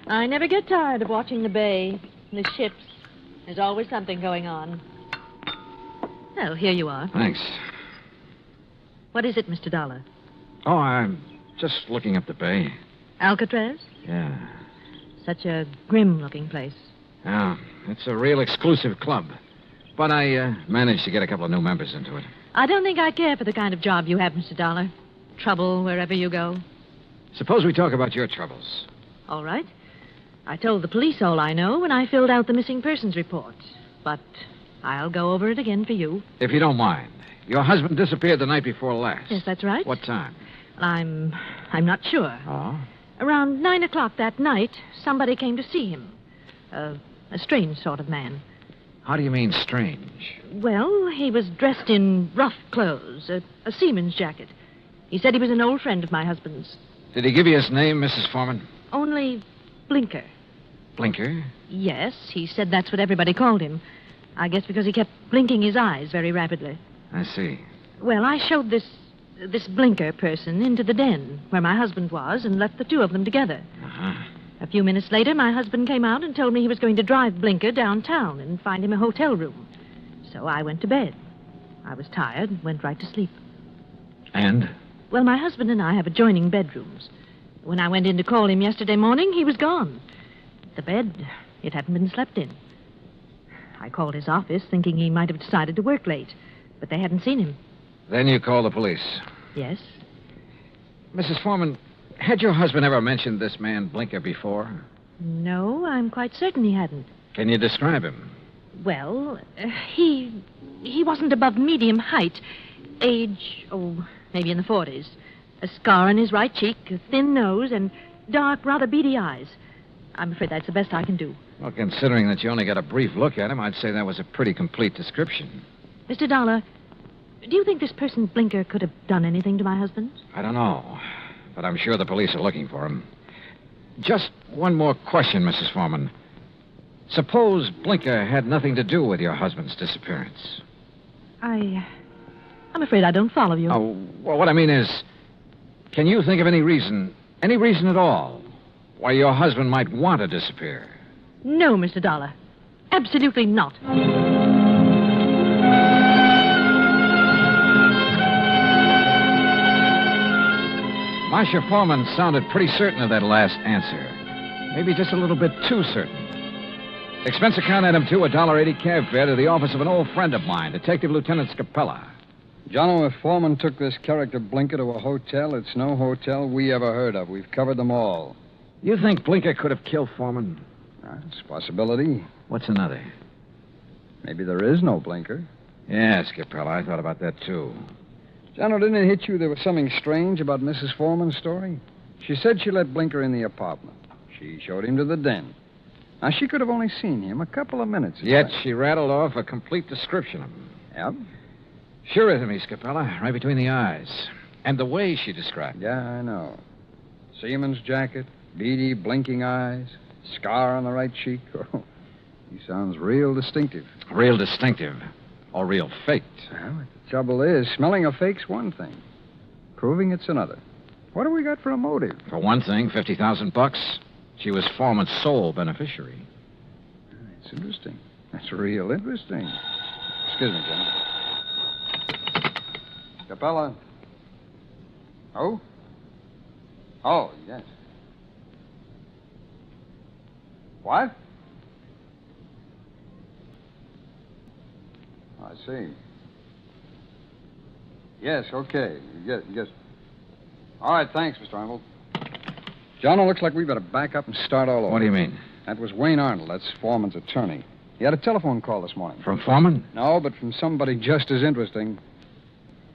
I never get tired of watching the bay, the ships. There's always something going on. Oh, here you are. Thanks. What is it, Mr. Dollar? Oh, I'm just looking up the bay. Alcatraz? Yeah. Such a grim-looking place. Yeah, it's a real exclusive club. But I managed to get a couple of new members into it. I don't think I care for the kind of job you have, Mr. Dollar. Trouble wherever you go. Suppose we talk about your troubles. All right. I told the police all I know when I filled out the missing persons report. But I'll go over it again for you. If you don't mind. Your husband disappeared the night before last. Yes, that's right. What time? I'm not sure. Oh? Around 9 o'clock that night, somebody came to see him. A strange sort of man. How do you mean strange? Well, he was dressed in rough clothes, a seaman's jacket. He said he was an old friend of my husband's. Did he give you his name, Mrs. Foreman? Only Blinker. Blinker? Yes, he said that's what everybody called him. I guess because he kept blinking his eyes very rapidly. I see. Well, I showed this Blinker person into the den where my husband was and left the two of them together. Uh-huh. A few minutes later, my husband came out and told me he was going to drive Blinker downtown and find him a hotel room. So I went to bed. I was tired and went right to sleep. And? Well, my husband and I have adjoining bedrooms. When I went in to call him yesterday morning, he was gone. The bed, it hadn't been slept in. I called his office thinking he might have decided to work late, but they hadn't seen him. Then you called the police. Yes. Mrs. Foreman, had your husband ever mentioned this man Blinker before? No, I'm quite certain he hadn't. Can you describe him? Well, he wasn't above medium height. Age, maybe in the 40s. A scar on his right cheek, a thin nose, and dark, rather beady eyes. I'm afraid that's the best I can do. Well, considering that you only got a brief look at him, I'd say that was a pretty complete description. Mr. Dollar, do you think this person Blinker could have done anything to my husband? I don't know, but I'm sure the police are looking for him. Just one more question, Mrs. Foreman. Suppose Blinker had nothing to do with your husband's disappearance. I'm afraid I don't follow you. Oh, well, what I mean is, can you think of any reason at all, why your husband might want to disappear? No, Mr. Dollar. Absolutely not. Marcia Foreman sounded pretty certain of that last answer. Maybe just a little bit too certain. Expense account item 2, $1.80 cab fare to the office of an old friend of mine, Detective Lieutenant Scapella. Jono, if Foreman took this character Blinker to a hotel, it's no hotel we ever heard of. We've covered them all. You think Blinker could have killed Foreman? It's a possibility. What's another? Maybe there is no Blinker. Yeah, Scapella, I thought about that, too. Jono, didn't it hit you there was something strange about Mrs. Foreman's story? She said she let Blinker in the apartment. She showed him to the den. Now, she could have only seen him a couple of minutes. Yet she rattled off a complete description of him. Yep. Sure is to me, Scapella, right between the eyes. And the way she described it. Yeah, I know. Seaman's jacket, beady, blinking eyes, scar on the right cheek. Oh, he sounds real distinctive. Real distinctive. Or real faked. Well, the trouble is, smelling a fake's one thing. Proving it's another. What do we got for a motive? For one thing, $50,000. She was Foreman's sole beneficiary. That's interesting. That's real interesting. Excuse me, Johnny. Capella. Oh? Oh, yes. What? I see. Yes, okay. Yes. All right, thanks, Mr. Arnold. John, it looks like we better back up and start all over. What do you mean? That was Wayne Arnold. That's Foreman's attorney. He had a telephone call this morning. From Foreman? No, but from somebody just as interesting.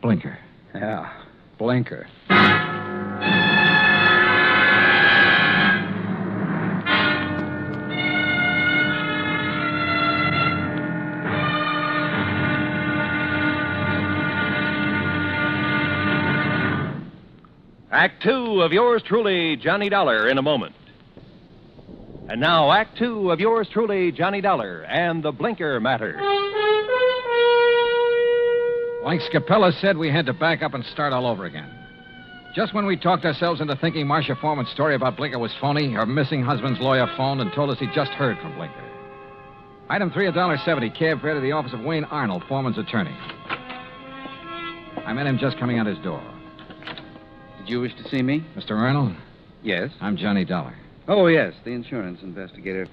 Blinker. Yeah, Blinker. Act 2 of yours truly, Johnny Dollar, in a moment. And now, Act Two of yours truly, Johnny Dollar, and the Blinker Matter. Like Scapella said, we had to back up and start all over again. Just when we talked ourselves into thinking Marcia Foreman's story about Blinker was phony, her missing husband's lawyer phoned and told us he'd just heard from Blinker. Item 3, $1.70, cab fare to the office of Wayne Arnold, Foreman's attorney. I met him just coming out his door. Did you wish to see me? Mr. Arnold? Yes. I'm Johnny Dollar. Oh, yes, the insurance investigator.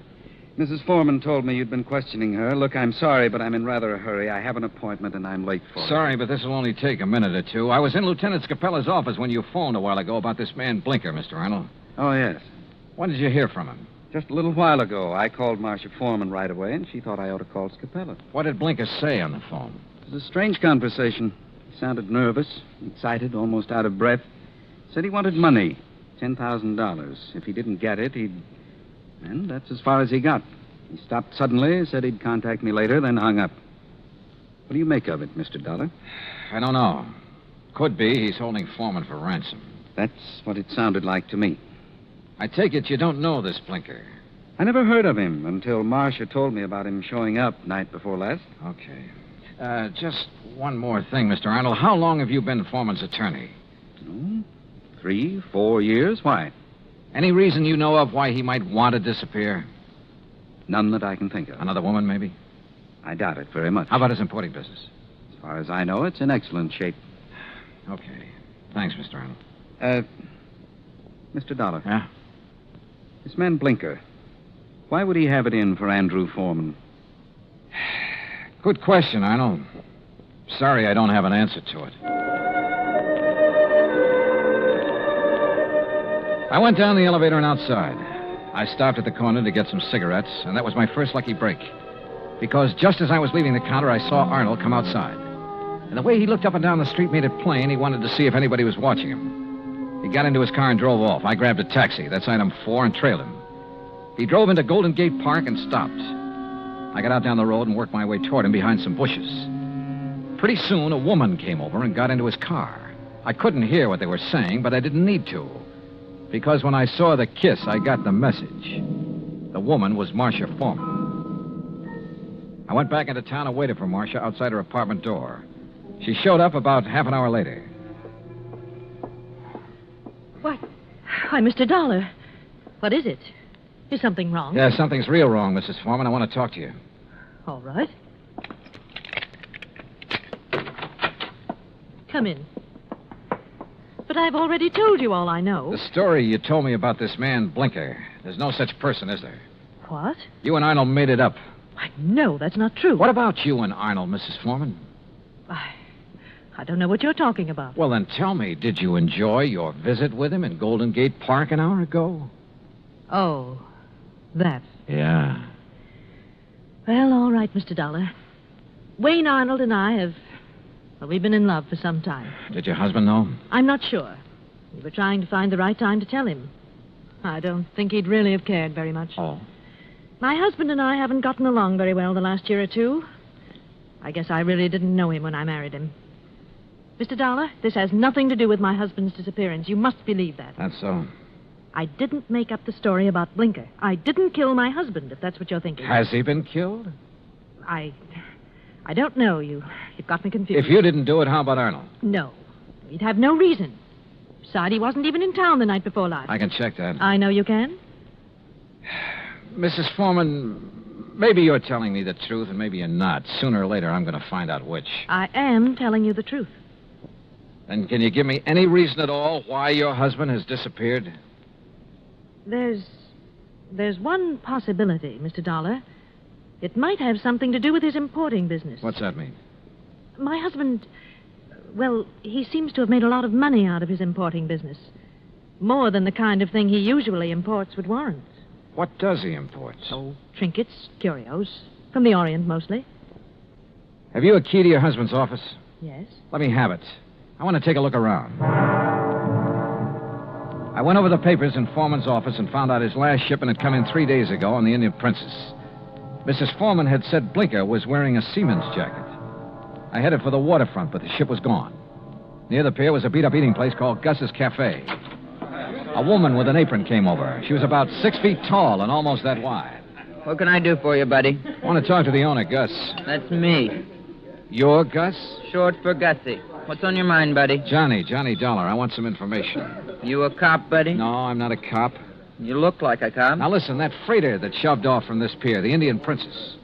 Mrs. Foreman told me you'd been questioning her. Look, I'm sorry, but I'm in rather a hurry. I have an appointment, and I'm late for it. Sorry, but this will only take a minute or two. I was in Lieutenant Scapella's office when you phoned a while ago about this man Blinker, Mr. Arnold. Oh, yes. When did you hear from him? Just a little while ago. I called Marcia Foreman right away, and she thought I ought to call Scapella. What did Blinker say on the phone? It was a strange conversation. He sounded nervous, excited, almost out of breath. Said he wanted money, $10,000. If he didn't get it, he'd... And that's as far as he got. He stopped suddenly, said he'd contact me later, then hung up. What do you make of it, Mr. Dollar? I don't know. Could be he's holding Foreman for ransom. That's what it sounded like to me. I take it you don't know this Blinker. I never heard of him until Marcia told me about him showing up night before last. Okay. Just one more thing, Mr. Arnold. How long have you been Foreman's attorney? 3, 4 years. Why? Any reason you know of why he might want to disappear? None that I can think of. Another woman, maybe? I doubt it very much. How about his importing business? As far as I know, it's in excellent shape. Okay. Thanks, Mr. Arnold. Mr. Dollar. Yeah? This man Blinker, why would he have it in for Andrew Foreman? Good question, Arnold. Sorry I don't have an answer to it. I went down the elevator and outside. I stopped at the corner to get some cigarettes, and that was my first lucky break. Because just as I was leaving the counter, I saw Arnold come outside. And the way he looked up and down the street made it plain he wanted to see if anybody was watching him. He got into his car and drove off. I grabbed a taxi, that's item 4, and trailed him. He drove into Golden Gate Park and stopped. I got out down the road and worked my way toward him behind some bushes. Pretty soon, a woman came over and got into his car. I couldn't hear what they were saying, but I didn't need to. Because when I saw the kiss, I got the message. The woman was Marcia Foreman. I went back into town and waited for Marcia outside her apartment door. She showed up about half an hour later. What? Why, Mr. Dollar. What is it? Is something wrong? Yeah, something's real wrong, Mrs. Foreman. I want to talk to you. All right. Come in. But I've already told you all I know. The story you told me about this man, Blinker, there's no such person, is there? What? You and Arnold made it up. No, that's not true. What about you and Arnold, Mrs. Foreman? I don't know what you're talking about. Well, then tell me, did you enjoy your visit with him in Golden Gate Park an hour ago? Oh, that. Yeah. Well, all right, Mr. Dollar. Wayne Arnold and I have... Well, we've been in love for some time. Did your husband know? I'm not sure. We were trying to find the right time to tell him. I don't think he'd really have cared very much. Oh. My husband and I haven't gotten along very well the last year or two. I guess I really didn't know him when I married him. Mr. Dollar, this has nothing to do with my husband's disappearance. You must believe that. That's so. I didn't make up the story about Blinker. I didn't kill my husband, if that's what you're thinking. Has he been killed? I don't know. You've got me confused. If you didn't do it, how about Arnold? No. He'd have no reason. Besides, he wasn't even in town the night before last. I can check that. I know you can. Mrs. Foreman, maybe you're telling me the truth and maybe you're not. Sooner or later, I'm going to find out which. I am telling you the truth. Then can you give me any reason at all why your husband has disappeared? There's one possibility, Mr. Dollar. It might have something to do with his importing business. What's that mean? My husband, well, he seems to have made a lot of money out of his importing business. More than the kind of thing he usually imports would warrant. What does he import? Oh, trinkets, curios. From the Orient, mostly. Have you a key to your husband's office? Yes. Let me have it. I want to take a look around. I went over the papers in Foreman's office and found out his last shipment had come in 3 days ago on the Indian Princess. Mrs. Foreman had said Blinker was wearing a seaman's jacket. I headed for the waterfront, but the ship was gone. Near the pier was a beat-up eating place called Gus's Cafe. A woman with an apron came over. She was about 6 feet tall and almost that wide. What can I do for you, buddy? I want to talk to the owner, Gus. That's me. You're Gus? Short for Gussie. What's on your mind, buddy? Johnny Dollar. I want some information. You a cop, buddy? No, I'm not a cop. You look like a cop. Now listen, that freighter that shoved off from this pier, the Indian Princess.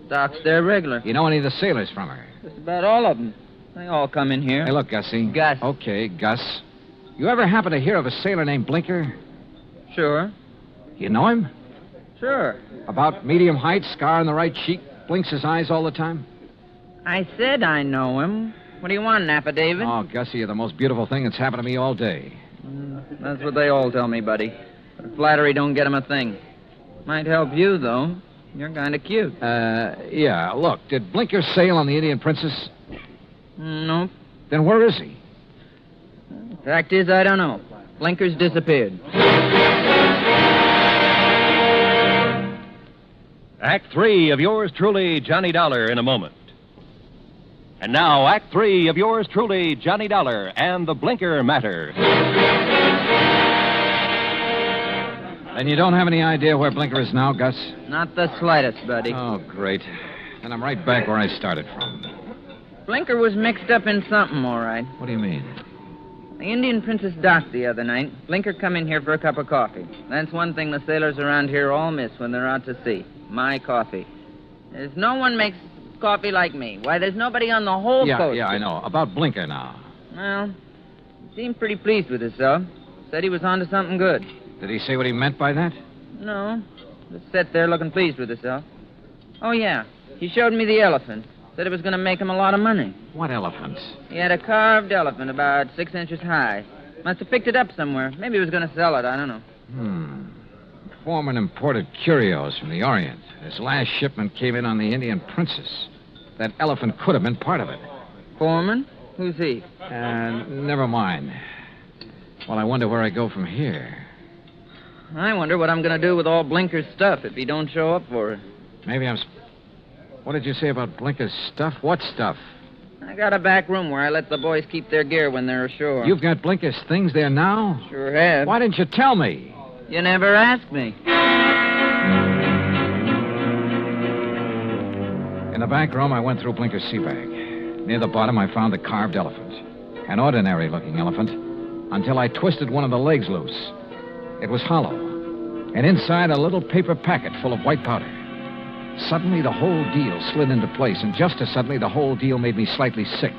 Docks there regular. You know any of the sailors from her? Just about all of them. They all come in here. Hey, look, Gussie. Gus. Okay, Gus. You ever happen to hear of a sailor named Blinker? Sure. You know him? Sure. About medium height, scar on the right cheek, blinks his eyes all the time? I said I know him. What do you want, an affidavit? Oh, Gussie, you're the most beautiful thing that's happened to me all day. That's what they all tell me, buddy. But flattery don't get 'em a thing. Might help you, though. You're kind of cute. Yeah. Look, did Blinker sail on the Indian Princess? Nope. Then where is he? Fact is, I don't know. Blinker's disappeared. Act 3 of yours truly, Johnny Dollar, in a moment. And now, Act 3 of yours truly, Johnny Dollar and the Blinker Matter. And you don't have any idea where Blinker is now, Gus? Not the slightest, buddy. Oh, great. Then I'm right back where I started from. Blinker was mixed up in something, all right. What do you mean? The Indian Princess docked the other night. Blinker come in here for a cup of coffee. That's one thing the sailors around here all miss when they're out to sea. My coffee. There's no one makes coffee like me. Why, there's nobody on the whole coast. Yeah, I know. About Blinker now. Well, he seemed pretty pleased with himself. Said he was onto something good. Did he say what he meant by that? No. Just sat there looking pleased with himself. Oh, yeah. He showed me the elephant. Said it was going to make him a lot of money. What elephant? He had a carved elephant about 6 inches high. Must have picked it up somewhere. Maybe he was going to sell it. I don't know. Foreman imported curios from the Orient. His last shipment came in on the Indian Princess. That elephant could have been part of it. Foreman? Who's he? Never mind. Well, I wonder where I go from here. I wonder what I'm going to do with all Blinker's stuff if he don't show up for it. Maybe I'm... What did you say about Blinker's stuff? What stuff? I got a back room where I let the boys keep their gear when they're ashore. You've got Blinker's things there now? Sure have. Why didn't you tell me? You never asked me. In the back room, I went through Blinker's sea bag. Near the bottom, I found the carved elephant. An ordinary-looking elephant, until I twisted one of the legs loose. It was hollow, and inside a little paper packet full of white powder. Suddenly, the whole deal slid into place, and just as suddenly, the whole deal made me slightly sick.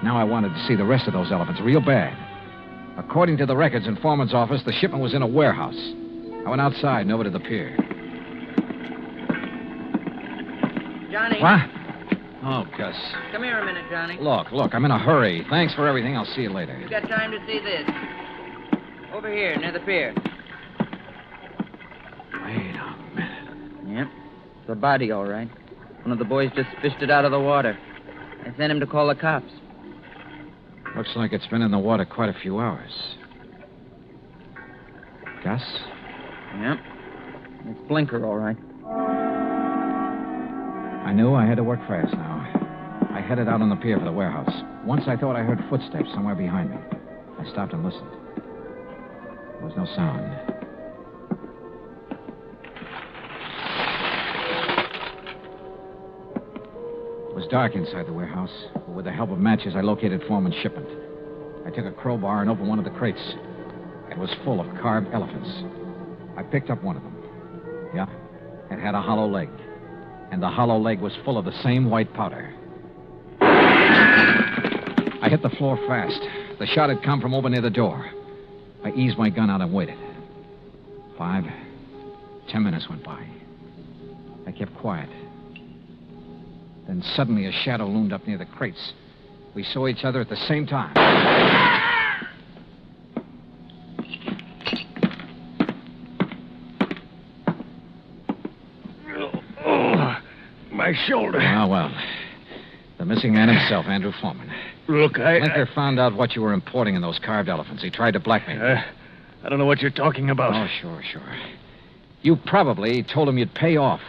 Now I wanted to see the rest of those elephants real bad. According to the records in Foreman's office, the shipment was in a warehouse. I went outside and over to the pier. Johnny. What? Oh, Gus. Come here a minute, Johnny. Look, I'm in a hurry. Thanks for everything. I'll see you later. You got time to see this? Over here, near the pier. Wait a minute. Yep. It's a body, all right. One of the boys just fished it out of the water. I sent him to call the cops. Looks like it's been in the water quite a few hours. Gus? Yep. It's Blinker, all right. I knew I had to work fast now. I headed out on the pier for the warehouse. Once I thought I heard footsteps somewhere behind me. I stopped and listened. There was no sound. It was dark inside the warehouse, but with the help of matches, I located Foreman's shipment. I took a crowbar and opened one of the crates. It was full of carved elephants. I picked up one of them. Yeah, it had a hollow leg. And the hollow leg was full of the same white powder. I hit the floor fast. The shot had come from over near the door. I eased my gun out and waited. 5, 10 minutes went by. I kept quiet. Then suddenly a shadow loomed up near the crates. We saw each other at the same time. My shoulder. Oh, well. The missing man himself, Andrew Foreman. Look, Blinker found out what you were importing in those carved elephants. He tried to blackmail you. I don't know what you're talking about. Oh, sure. You probably told him you'd pay off.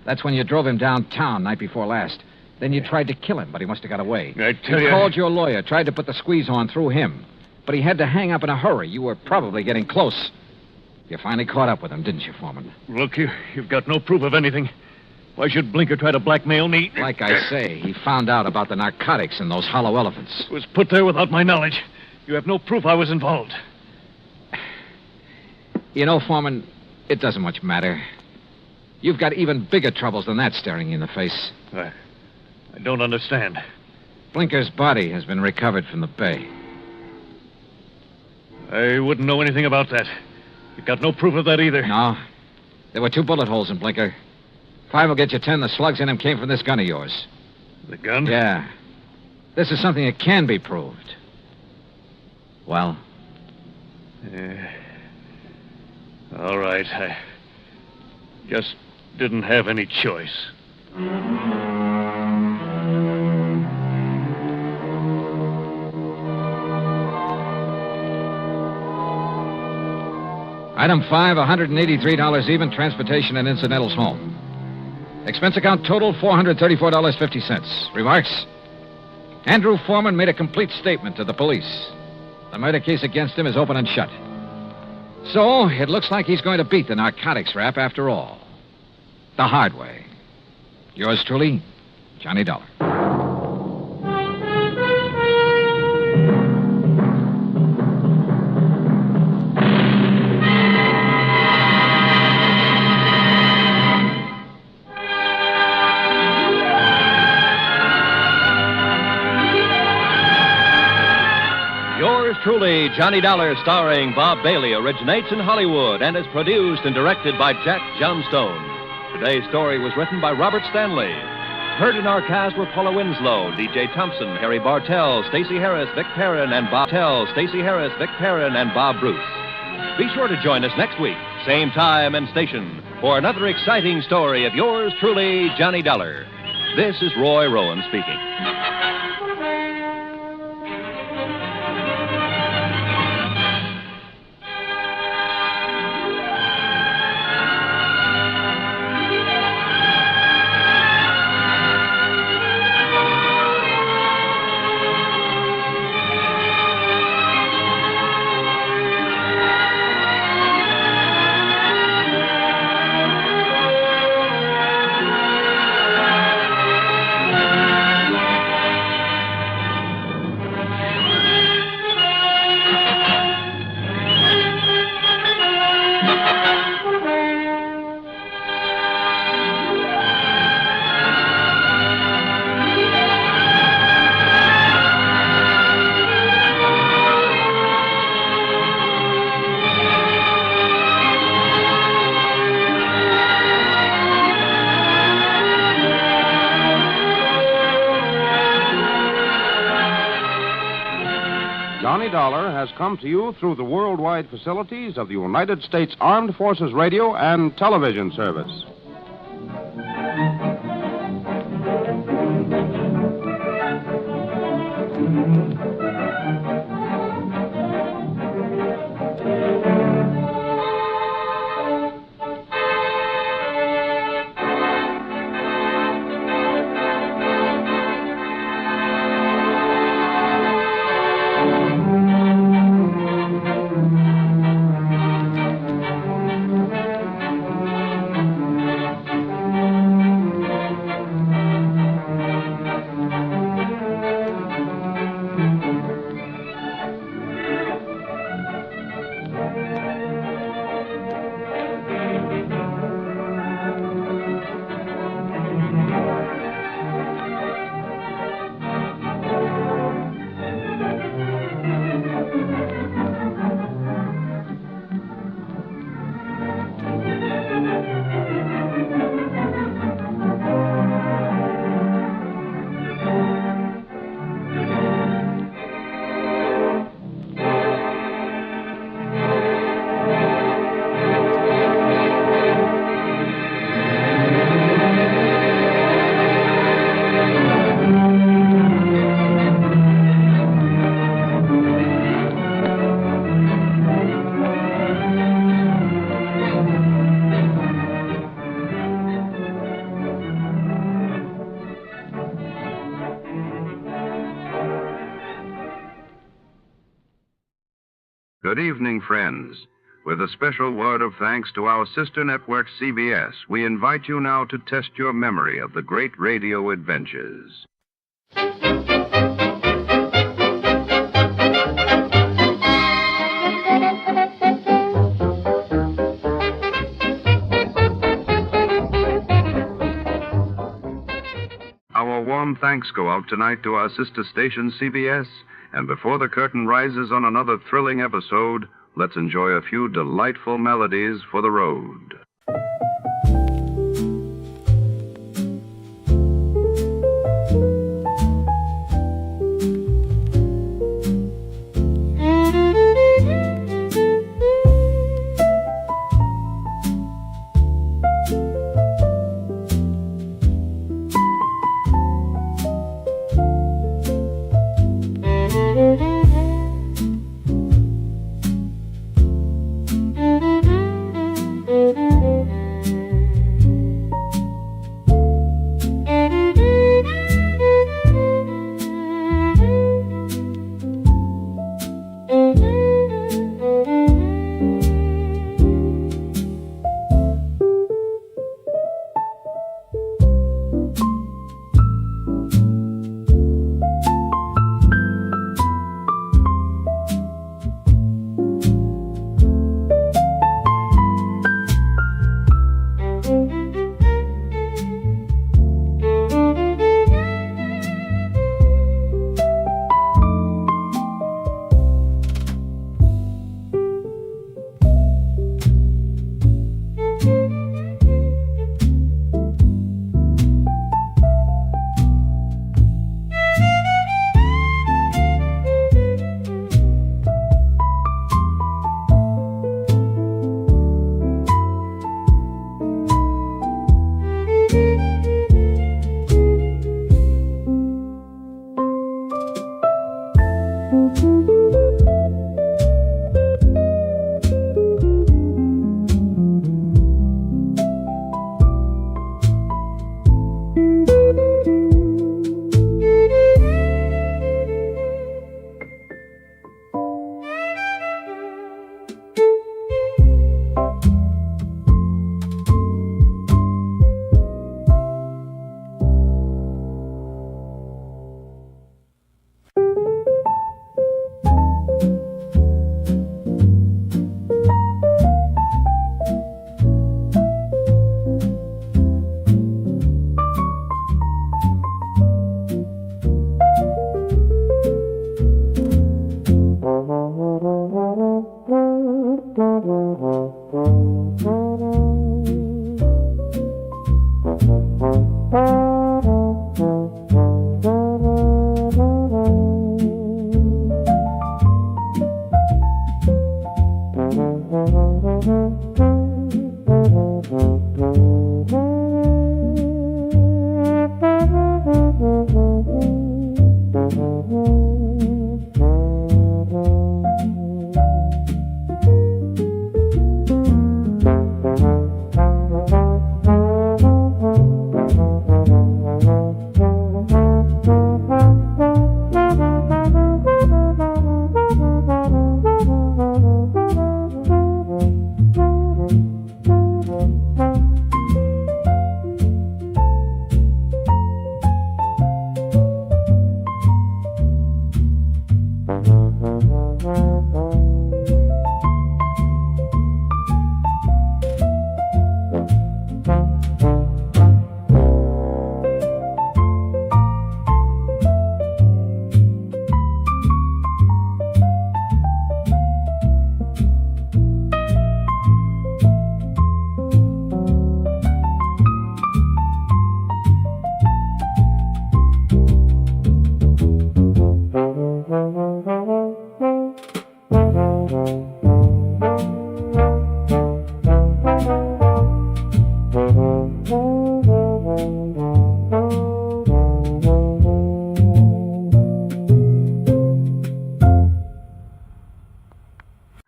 That's when you drove him downtown night before last. Then you tried to kill him, but he must have got away. I tell you you... called your lawyer, tried to put the squeeze on through him. but he had to hang up in a hurry. You were probably getting close. You finally caught up with him, didn't you, Foreman? Look, you've got no proof of anything. Why should Blinker try to blackmail me? Like I say, he found out about the narcotics in those hollow elephants. It was put there without my knowledge. You have no proof I was involved. You know, Foreman, it doesn't much matter. You've got even bigger troubles than that staring you in the face. I don't understand. Blinker's body has been recovered from the bay. I wouldn't know anything about that. You've got no proof of that either. No. There were 2 bullet holes in Blinker. 5 will get you 10. The slugs in him came from this gun of yours. The gun? Yeah. This is something that can be proved. Well? All right. I just didn't have any choice. Item 5, $183 even, transportation and incidentals home. Expense account total, $434.50. Remarks? Andrew Foreman made a complete statement to the police. The murder case against him is open and shut. So, it looks like he's going to beat the narcotics rap after all. The hard way. Yours truly, Johnny Dollar. Truly, Johnny Dollar, starring Bob Bailey, originates in Hollywood and is produced and directed by Jack Johnstone. Today's story was written by Robert Stanley. Heard in our cast were Paula Winslow, D.J. Thompson, Harry Bartell, Stacey Harris, Vic Perrin, and Bob Bruce. Be sure to join us next week, same time and station, for another exciting story of yours truly, Johnny Dollar. This is Roy Rowan speaking. Johnny Dollar has come to you through the worldwide facilities of the United States Armed Forces Radio and Television Service. Good evening, friends. With a special word of thanks to our sister network, CBS, we invite you now to test your memory of the great radio adventures. Our warm thanks go out tonight to our sister station, CBS. And before the curtain rises on another thrilling episode, let's enjoy a few delightful melodies for the road.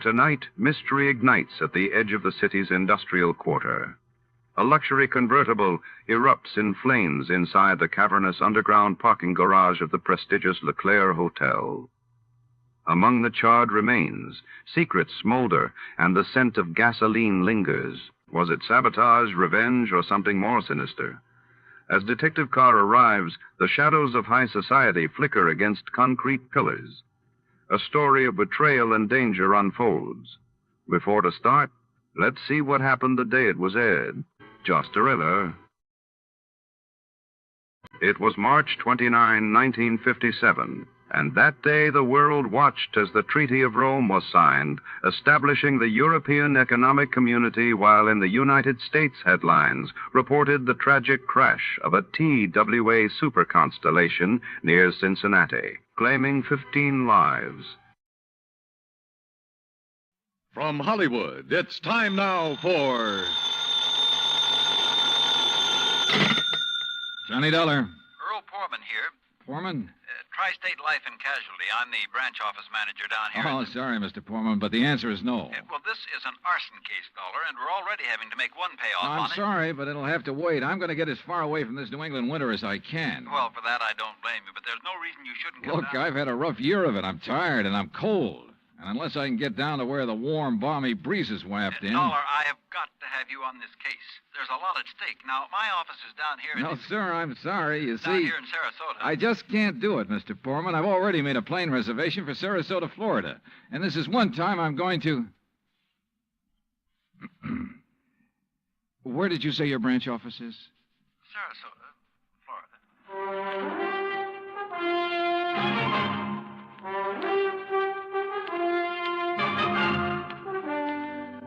Tonight, mystery ignites at the edge of the city's industrial quarter. A luxury convertible erupts in flames inside the cavernous underground parking garage of the prestigious LeClaire Hotel. Among the charred remains, secrets smolder, and the scent of gasoline lingers. Was it sabotage, revenge, or something more sinister? As Detective Carr arrives, the shadows of high society flicker against concrete pillars. A story of betrayal and danger unfolds. Before to start, let's see what happened the day it was aired. Just a thriller. It was March 29, 1957, and that day the world watched as the Treaty of Rome was signed, establishing the European Economic Community, while in the United States headlines reported the tragic crash of a TWA superconstellation near Cincinnati, claiming 15 lives. From Hollywood, it's time now for... Johnny Dollar. Earl Poorman here. Poorman? Tri-State Life and Casualty. I'm the branch office manager down here. Oh, sorry, Mr. Poorman, but the answer is no. Well, this is an arson case, Dollar, and we're already having to make one payoff on I'm sorry, but it'll have to wait. I'm going to get as far away from this New England winter as I can. Well, for that, I don't blame you, but there's no reason you shouldn't come Look, down. I've had a rough year of it. I'm tired, and I'm cold. And unless I can get down to where the warm, balmy breezes waft in... Dollar, I have got to have you on this case. There's a lot at stake. Now, my office is down here... No, sir, I'm sorry. You down see... here in Sarasota. I just can't do it, Mr. Poorman. I've already made a plane reservation for Sarasota, Florida. And this is one time I'm going to... Where did you say your branch office is? Sarasota, Florida.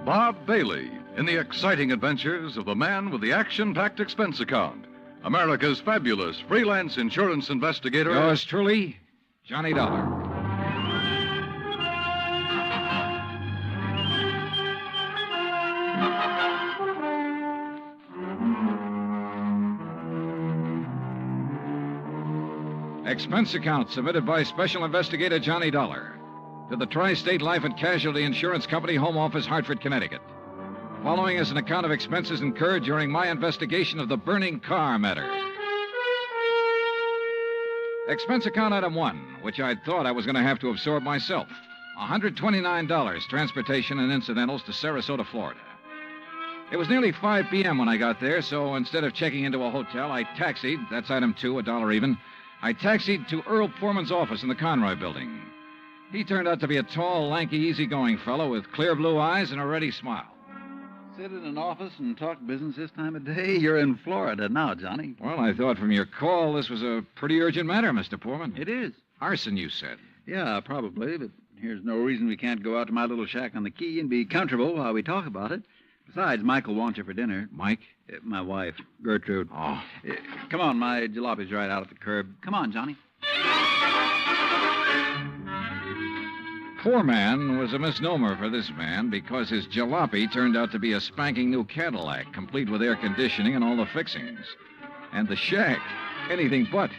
Bob Bailey in the exciting adventures of the man with the action-packed expense account. America's fabulous freelance insurance investigator. Yours truly, Johnny Dollar. Expense account submitted by Special Investigator Johnny Dollar to the Tri-State Life and Casualty Insurance Company, Home Office, Hartford, Connecticut. Following is an account of expenses incurred during my investigation of the burning Carr matter. Expense account item 1, which I'd thought I was going to have to absorb myself. $129, transportation and incidentals to Sarasota, Florida. It was nearly 5 p.m. when I got there, so instead of checking into a hotel, I taxied, that's item 2, $1 even. I taxied to Earl Poorman's office in the Conroy building. He turned out to be a tall, lanky, easygoing fellow with clear blue eyes and a ready smile. Sit in an office and talk business this time of day? You're in Florida now, Johnny. Well, I thought from your call this was a pretty urgent matter, Mr. Poorman. It is. Arson, you said. Yeah, probably, but here's no reason we can't go out to my little shack on the quay and be comfortable while we talk about it. Besides, Michael wants you for dinner. Mike? My wife, Gertrude. Oh. Come on, my jalopy's right out at the curb. Come on, Johnny. Poor man was a misnomer for this man because his jalopy turned out to be a spanking new Cadillac, complete with air conditioning and all the fixings. And the shack, anything but.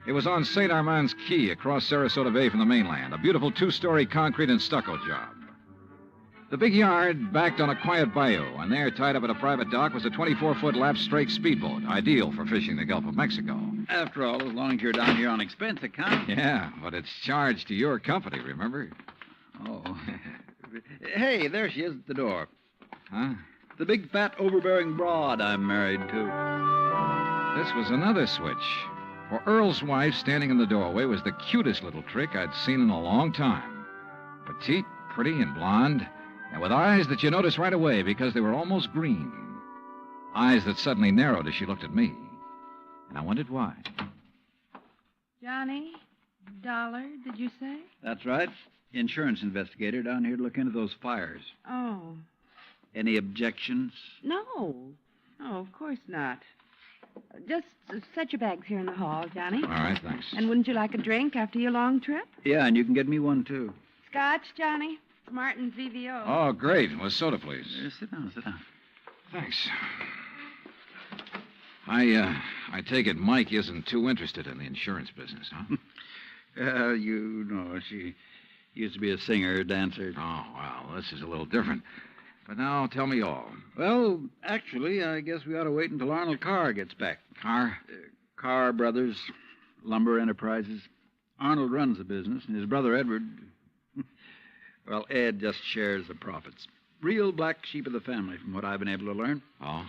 It was on St. Armand's Key across Sarasota Bay from the mainland, a beautiful 2-story concrete and stucco job. The big yard backed on a quiet bayou, and there, tied up at a private dock, was a 24-foot lap-strake speedboat, ideal for fishing the Gulf of Mexico. After all, as long as you're down here on expense account. Yeah, but it's charged to your company, remember? Oh. Hey, there she is at the door. Huh? The big, fat, overbearing broad I'm married to. This was another switch. For Earl's wife, standing in the doorway, was the cutest little trick I'd seen in a long time. Petite, pretty, and blonde, and with eyes that you noticed right away because they were almost green. Eyes that suddenly narrowed as she looked at me. And I wondered why. Johnny? Dollar, did you say? That's right. Insurance investigator down here to look into those fires. Oh. Any objections? No. Oh, of course not. Just set your bags here in the hall, Johnny. All right, thanks. And wouldn't you like a drink after your long trip? Yeah, and you can get me one, too. Scotch, Johnny? Martin's VVO. Oh, great. Well, soda, please. Sit down, sit down. Thanks. I take it Mike isn't too interested in the insurance business, huh? You know, she used to be a singer, dancer. Oh, well, this is a little different. But now, tell me all. Well, actually, I guess we ought to wait until Arnold Carr gets back. Carr? Carr Brothers, Lumber Enterprises. Arnold runs the business, and his brother Edward, Well, Ed just shares the profits. Real black sheep of the family, from what I've been able to learn. Oh?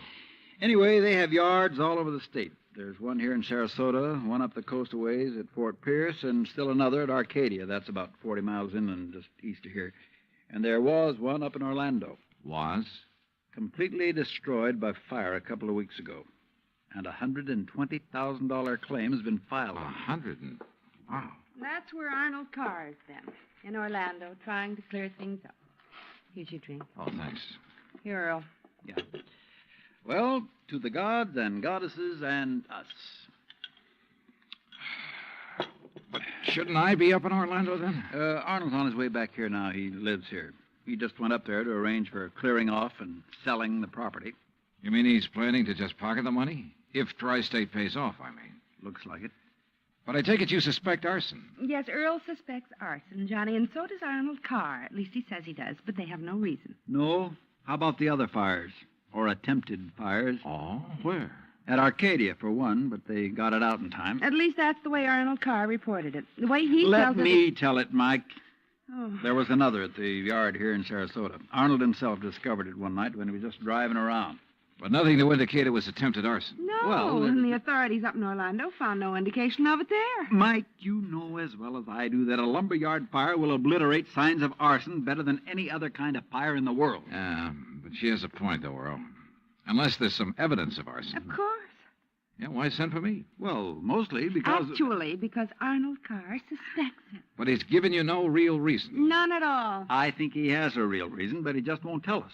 Anyway, they have yards all over the state. There's one here in Sarasota, one up the coast a ways at Fort Pierce, and still another at Arcadia. That's about 40 miles inland, just east of here. And there was one up in Orlando. Was? Completely destroyed by fire a couple of weeks ago. And a $120,000 claim has been filed. Wow. That's where Arnold Carr is then, in Orlando, trying to clear things up. Here's your drink. Oh, thanks. Here, Earl. Yeah. Well, to the gods and goddesses and us. But shouldn't I be up in Orlando then? Arnold's on his way back here now. He lives here. He just went up there to arrange for clearing off and selling the property. You mean he's planning to just pocket the money? If Tri-State pays off, I mean. Looks like it. But I take it you suspect arson. Yes, Earl suspects arson, Johnny, and so does Arnold Carr. At least he says he does, but they have no reason. No? How about the other fires? Or attempted fires? Oh, where? At Arcadia, for one, but they got it out in time. At least that's the way Arnold Carr reported it. The way he tells Let it... me tell it, Mike. Oh. There was another at the yard here in Sarasota. Arnold himself discovered it one night when he was just driving around. But nothing to indicate it was attempted arson. No, Well, and the authorities up in Orlando found no indication of it there. Mike, you know as well as I do that a lumberyard fire will obliterate signs of arson better than any other kind of fire in the world. Yeah, but she has a point, though, Earl. Unless there's some evidence of arson. Of course. Yeah, why send for me? Well, mostly because... Actually, because Arnold Carr suspects it. But he's given you no real reason. None at all. I think he has a real reason, but he just won't tell us.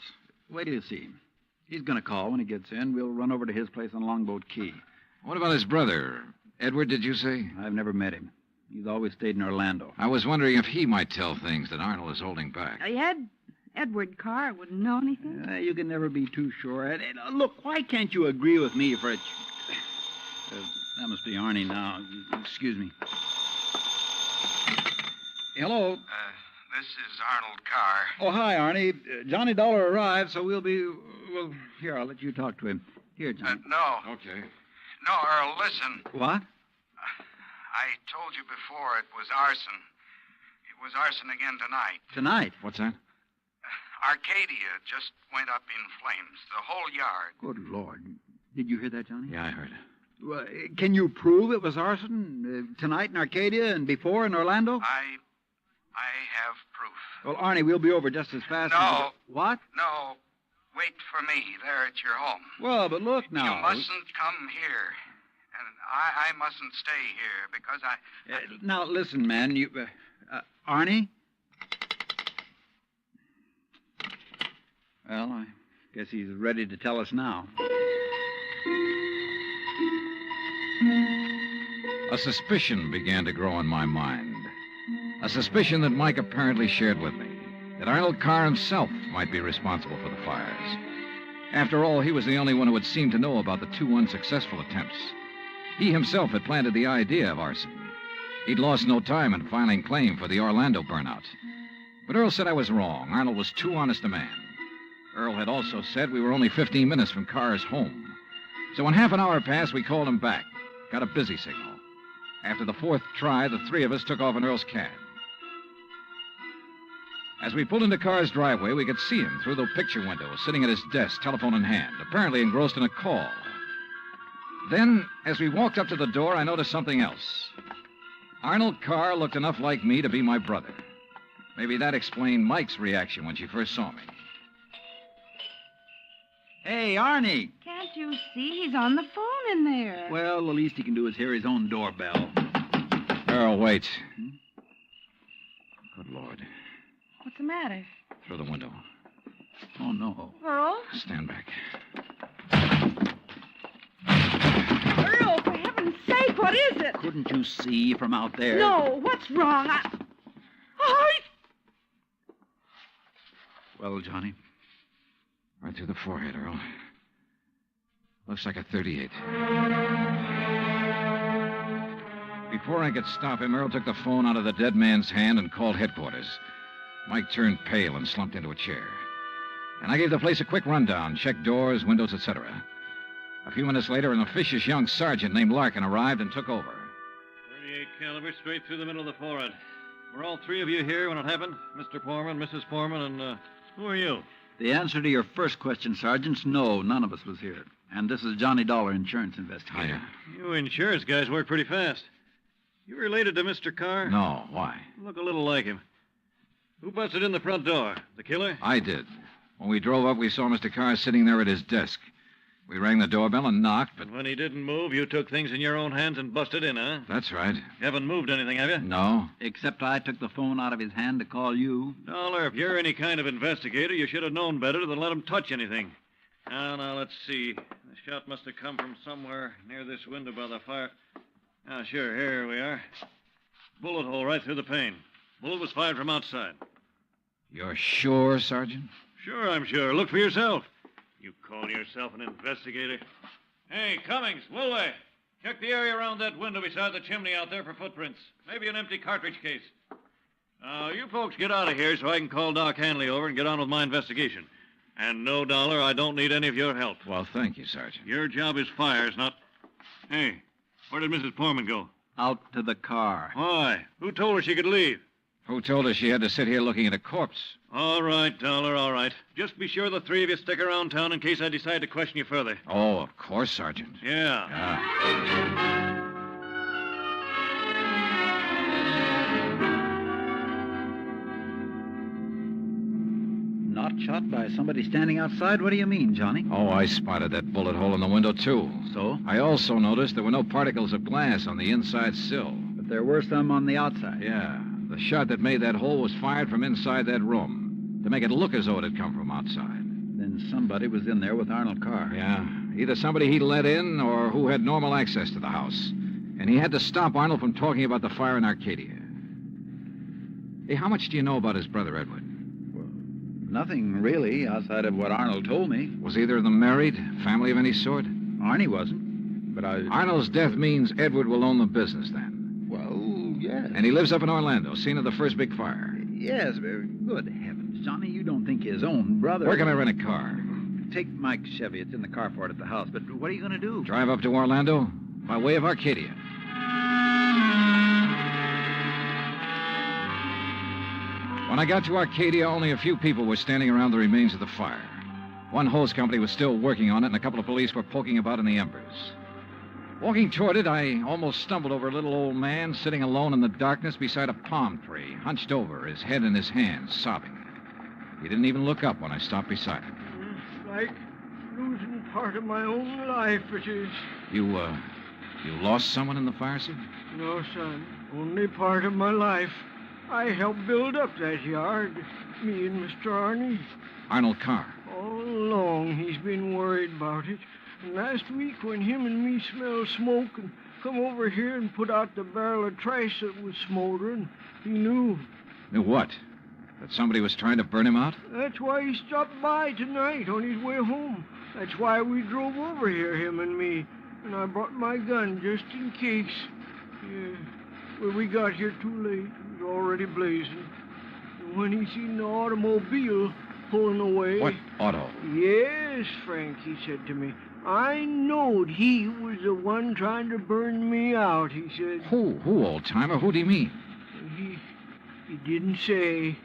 Wait till you see him. He's going to call when he gets in. We'll run over to his place on Longboat Key. What about his brother? Edward, did you say? I've never met him. He's always stayed in Orlando. I was wondering if he might tell things that Arnold is holding back. Edward Carr wouldn't know anything. You can never be too sure. Look, why can't you agree with me for a... that must be Arnie now. Excuse me. Hello. This is Arnold Carr. Oh, hi, Arnie. Johnny Dollar arrived, so we'll be... Well, here, I'll let you talk to him. Here, Johnny. No. Okay. No, Earl, listen. What? I told you before it was arson. It was arson again tonight. Tonight? What's that? Arcadia just went up in flames. The whole yard. Good Lord. Did you hear that, Johnny? Yeah, I heard it. Well, can you prove it was arson tonight in Arcadia and before in Orlando? I have proof. Well, Arnie, we'll be over just as fast as... What? No. Wait for me there at your home. Well, but look now. You mustn't come here. And I mustn't stay here because I... Now, listen, man. You... Arnie? Well, I guess he's ready to tell us now. A suspicion began to grow in my mind. A suspicion that Mike apparently shared with me. That Arnold Carr himself might be responsible for the fires. After all, he was the only one who had seemed to know about the two unsuccessful attempts. He himself had planted the idea of arson. He'd lost no time in filing claim for the Orlando burnout. But Earl said I was wrong. Arnold was too honest a man. Earl had also said we were only 15 minutes from Carr's home. So when half an hour passed, we called him back. Got a busy signal. After the fourth try, the three of us took off in Earl's cab. As we pulled into Carr's driveway, we could see him through the picture window, sitting at his desk, telephone in hand, apparently engrossed in a call. Then, as we walked up to the door, I noticed something else. Arnold Carr looked enough like me to be my brother. Maybe that explained Mike's reaction when she first saw me. Hey, Arnie. Can't you see? He's on the phone in there. Well, the least he can do is hear his own doorbell. Earl, wait. Good Lord. What's the matter? Through the window. Oh, no. Earl? Stand back. Earl, for heaven's sake, what is it? Couldn't you see from out there? No, what's wrong? Oh, Well, Johnny? Right through the forehead, Earl. Looks like a .38. Before I could stop him, Earl took the phone out of the dead man's hand and called headquarters. Mike turned pale and slumped into a chair. And I gave the place a quick rundown, checked doors, windows, etc. A few minutes later, an officious young sergeant named Larkin arrived and took over. 38 caliber straight through the middle of the forehead. Were all three of you here when it happened? Mr. Foreman, Mrs. Foreman, and who are you? The answer to your first question, Sergeant, no, none of us was here. And this is Johnny Dollar, insurance investigator. You insurance guys work pretty fast. You related to Mr. Carr? No, why? Look a little like him. Who busted in the front door? The killer? I did. When we drove up, we saw Mr. Carr sitting there at his desk. We rang the doorbell and knocked, but... And when he didn't move, you took things in your own hands and busted in, huh? That's right. You haven't moved anything, have you? No. Except I took the phone out of his hand to call you. Dollar, if you're any kind of investigator, you should have known better than let him touch anything. Now, let's see. The shot must have come from somewhere near this window by the fire. Sure, here we are. Bullet hole right through the pane. Bullet was fired from outside. You're sure, Sergeant? Sure, I'm sure. Look for yourself. You call yourself an investigator? Hey, Cummings, Woolway, check the area around that window beside the chimney out there for footprints. Maybe an empty cartridge case. You folks get out of here so I can call Doc Hanley over and get on with my investigation. And no, Dollar, I don't need any of your help. Well, thank you, Sergeant. Your job is fires, not... Hey, where did Mrs. Foreman go? Out to the car. Why? Who told her she could leave? Who told her she had to sit here looking at a corpse? All right, Dollar, all right. Just be sure the three of you stick around town in case I decide to question you further. Oh, of course, Sergeant. Yeah. Not shot by somebody standing outside? What do you mean, Johnny? Oh, I spotted that bullet hole in the window, too. So? I also noticed there were no particles of glass on the inside sill. But there were some on the outside. Yeah. The shot that made that hole was fired from inside that room to make it look as though it had come from outside. Then somebody was in there with Arnold Carr. Yeah. Either somebody he let in or who had normal access to the house. And he had to stop Arnold from talking about the fire in Arcadia. Hey, how much do you know about his brother, Edward? Well, nothing really, outside of what Arnold told me. Was either of them married? Family of any sort? Arnie wasn't. But Arnold's death means Edward will own the business then. Well, yes. And he lives up in Orlando, scene of the first big fire. Yes, very good heavens. Johnny, you don't think his own brother... Where can I rent a car? Take Mike's Chevy. It's in the carport at the house. But what are you going to do? Drive up to Orlando by way of Arcadia. When I got to Arcadia, only a few people were standing around the remains of the fire. One hose company was still working on it, and a couple of police were poking about in the embers. Walking toward it, I almost stumbled over a little old man sitting alone in the darkness beside a palm tree, hunched over, his head in his hands, sobbing. He didn't even look up when I stopped beside him. It's like losing part of my own life, it is. You lost someone in the fire, sir? No, son. Only part of my life. I helped build up that yard. Me and Mr. Arnie. Arnold Carr. All along, he's been worried about it. And last week, when him and me smelled smoke and come over here and put out the barrel of trash that was smoldering, he knew. Knew what? That somebody was trying to burn him out? That's why he stopped by tonight on his way home. That's why we drove over here, him and me. And I brought my gun just in case. Yeah. Well, we got here too late. It was already blazing. And when he seen the automobile pulling away... What auto? Yes, Frank, he said to me. I knowed he was the one trying to burn me out, he said. Who, old-timer? Who do you mean? He didn't say.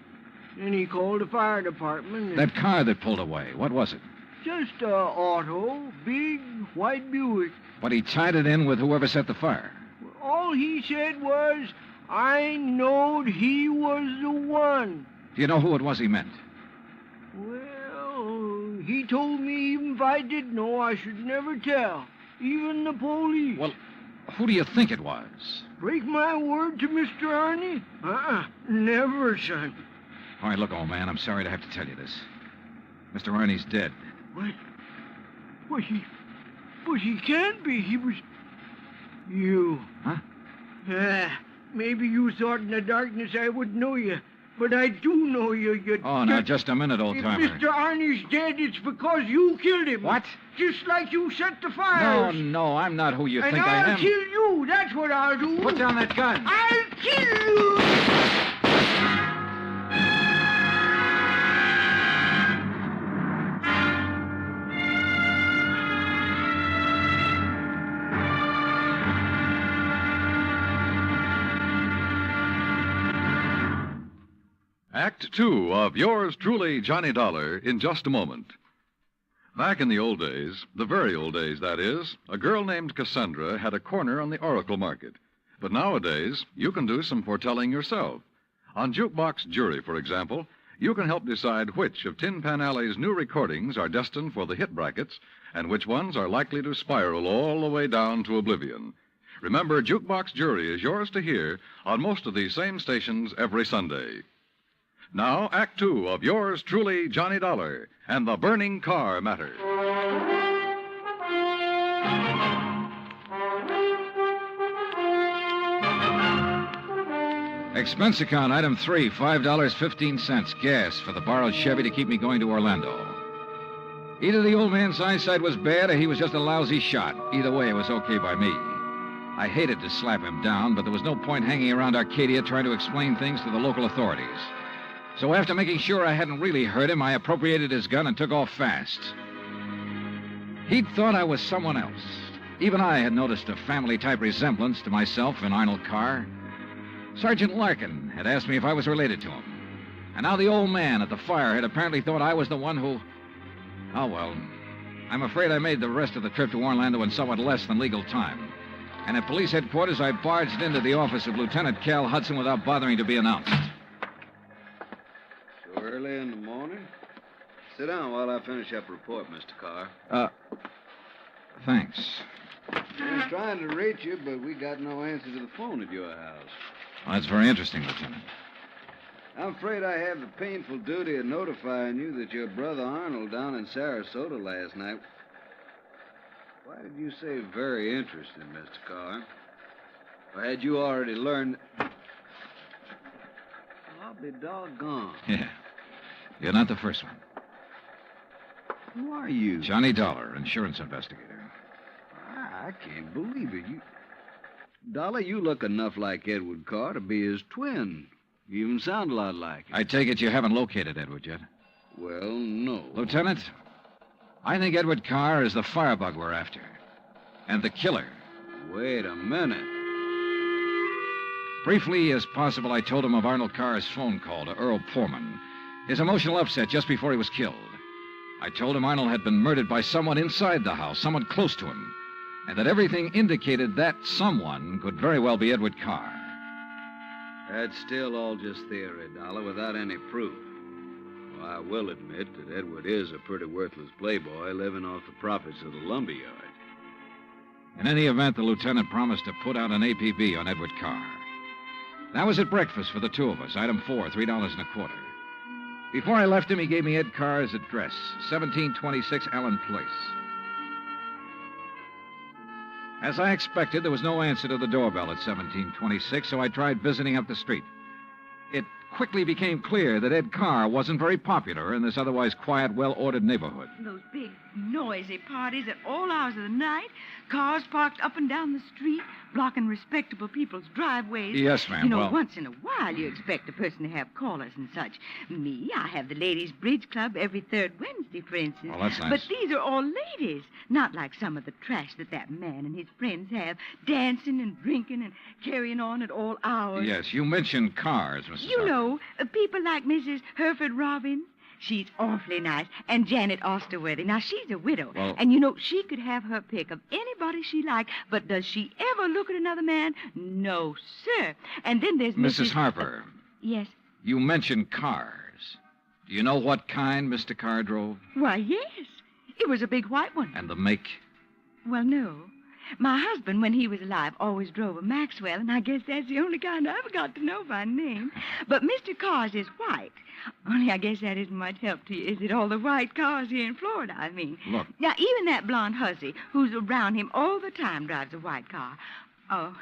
Then he called the fire department. That car that pulled away, what was it? Just a auto, big white Buick. But he tied it in with whoever set the fire. All he said was, I knowed he was the one. Do you know who it was he meant? Well, he told me even if I did know, I should never tell. Even the police. Well, who do you think it was? Break my word to Mr. Arnie? Never, son. All right, look, old man, I'm sorry to have to tell you this. Mr. Arnie's dead. What? But he can't be. He was... You. Huh? Maybe you thought in the darkness I would know you. But I do know you. Oh, now, just a minute, old-timer. If Mr. Arnie's dead, it's because you killed him. What? Just like you set the fires. No, I'm not who you think I am. And I'll kill you. That's what I'll do. Put down that gun. I'll kill you. Act Two of yours truly, Johnny Dollar, in just a moment. Back in the old days, the very old days, that is, a girl named Cassandra had a corner on the oracle market. But nowadays, you can do some foretelling yourself. On Jukebox Jury, for example, you can help decide which of Tin Pan Alley's new recordings are destined for the hit brackets and which ones are likely to spiral all the way down to oblivion. Remember, Jukebox Jury is yours to hear on most of these same stations every Sunday. Now, Act Two of yours truly, Johnny Dollar, and the Burning Carr Matter. Expense account, item 3, $5.15, gas for the borrowed Chevy to keep me going to Orlando. Either the old man's eyesight was bad or he was just a lousy shot. Either way, it was okay by me. I hated to slap him down, but there was no point hanging around Arcadia trying to explain things to the local authorities. So after making sure I hadn't really hurt him, I appropriated his gun and took off fast. He'd thought I was someone else. Even I had noticed a family-type resemblance to myself and Arnold Carr. Sergeant Larkin had asked me if I was related to him. And now the old man at the fire had apparently thought I was the one who... Oh, well, I'm afraid I made the rest of the trip to Orlando in somewhat less than legal time. And at police headquarters, I barged into the office of Lieutenant Cal Hudson without bothering to be announced. So early in the morning? Sit down while I finish up a report, Mr. Carr. Thanks. I was trying to reach you, but we got no answer to the phone at your house. Well, that's very interesting, Lieutenant. I'm afraid I have the painful duty of notifying you that your brother Arnold down in Sarasota last night... Why did you say very interesting, Mr. Carr? Or had you already learned... I'll be doggone. Yeah. You're not the first one. Who are you? Johnny Dollar, insurance investigator. I can't believe it. Dollar, you look enough like Edward Carr to be his twin. You even sound a lot like him. I take it you haven't located Edward yet? Well, no. Lieutenant, I think Edward Carr is the firebug we're after. And the killer. Wait a minute. Briefly as possible, I told him of Arnold Carr's phone call to Earl Poorman, his emotional upset just before he was killed. I told him Arnold had been murdered by someone inside the house, someone close to him, and that everything indicated that someone could very well be Edward Carr. That's still all just theory, Dollar, without any proof. Well, I will admit that Edward is a pretty worthless playboy living off the profits of the lumberyard. In any event, the lieutenant promised to put out an APB on Edward Carr. That was at breakfast for the two of us, item 4, $3.25. Before I left him, he gave me Ed Carr's address, 1726 Allen Place. As I expected, there was no answer to the doorbell at 1726, so I tried visiting up the street. It quickly became clear that Ed Carr wasn't very popular in this otherwise quiet, well-ordered neighborhood. Those big, noisy parties at all hours of the night, cars parked up and down the street, blocking respectable people's driveways. Yes, ma'am. You know, well... once in a while you expect a person to have callers and such. Me, I have the ladies' bridge club every third Wednesday, for instance. Oh, that's nice. But these are all ladies, not like some of the trash that man and his friends have, dancing and drinking and carrying on at all hours. Yes, you mentioned cars, Mrs. You Harper. know, people like Mrs. Hereford Robbins. She's awfully nice. And Janet Osterworthy. Now, she's a widow. Well... And, you know, she could have her pick of anybody she liked. But does she ever look at another man? No, sir. And then there's Mrs. Harper. Yes? You mentioned cars. Do you know what kind Mr. Carr drove? Why, yes. It was a big white one. And the make? Well, no. My husband, when he was alive, always drove a Maxwell, and I guess that's the only kind I ever got to know by name. But Mr. Carr's is white. Only I guess that isn't much help to you, is it? All the white cars here in Florida, I mean. Look. Now, even that blonde hussy who's around him all the time drives a white car. Oh,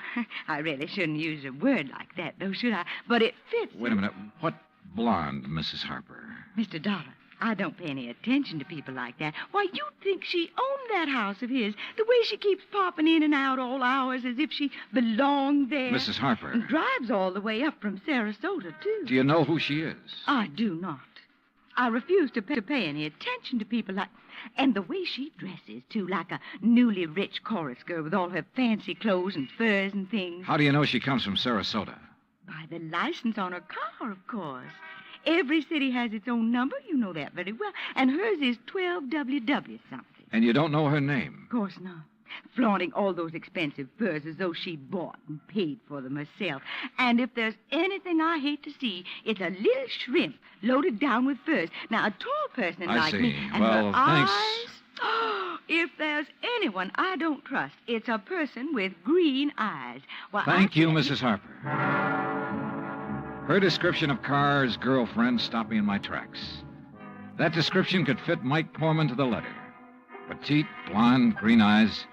I really shouldn't use a word like that, though, should I? But it fits. Wait a minute. What blonde, Mrs. Harper? Mr. Dollar, I don't pay any attention to people like that. Why, you'd think she owned that house of his, the way she keeps popping in and out all hours as if she belonged there. Mrs. Harper. And drives all the way up from Sarasota, too. Do you know who she is? I do not. I refuse to pay any attention to people like... And the way she dresses, too, like a newly rich chorus girl with all her fancy clothes and furs and things. How do you know she comes from Sarasota? By the license on her car, of course. Every city has its own number. You know that very well. And hers is 12WW something. And you don't know her name? Of course not. Flaunting all those expensive furs as though she bought and paid for them herself. And if there's anything I hate to see, it's a little shrimp loaded down with furs. Now, a tall person I like see. me and Well, her thanks. eyes... if there's anyone I don't trust, it's a person with green eyes. Well, Thank you, Mrs. Harper. Her description of Carr's girlfriend stopped me in my tracks. That description could fit Mike Poorman to the letter. Petite, blonde, green eyes,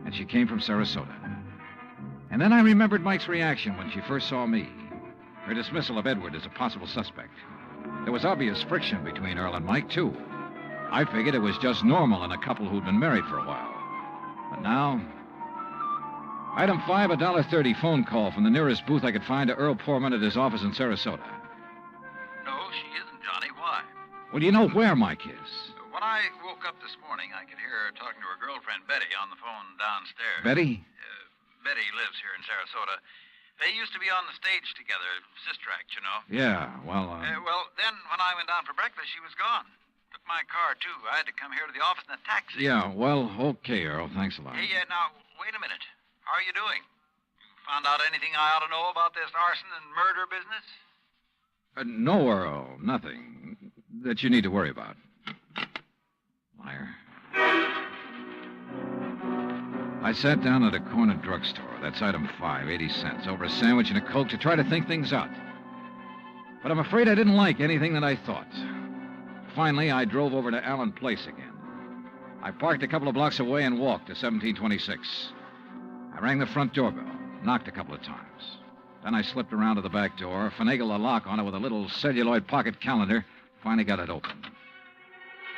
and she came from Sarasota. And then I remembered Mike's reaction when she first saw me. Her dismissal of Edward as a possible suspect. There was obvious friction between Earl and Mike, too. I figured it was just normal in a couple who'd been married for a while. But now... Item 5, a $1.30 phone call from the nearest booth I could find to Earl Poorman at his office in Sarasota. No, she isn't, Johnny. Why? Well, do you know where Mike is? When I woke up this morning, I could hear her talking to her girlfriend, Betty, on the phone downstairs. Betty? Betty lives here in Sarasota. They used to be on the stage together, sister act, you know. Yeah, well, Well, then when I went down for breakfast, she was gone. Took my car, too. I had to come here to the office in a taxi. Yeah, well, okay, Earl. Thanks a lot. Hey, now, wait a minute. How are you doing? You found out anything I ought to know about this arson and murder business? No, Earl. Nothing that you need to worry about. Liar. I sat down at a corner drugstore. That's item 5, 80 cents, over a sandwich and a Coke to try to think things out. But I'm afraid I didn't like anything that I thought. Finally, I drove over to Allen Place again. I parked a couple of blocks away and walked to 1726. I rang the front doorbell, knocked a couple of times. Then I slipped around to the back door, finagled a lock on it with a little celluloid pocket calendar, finally got it open.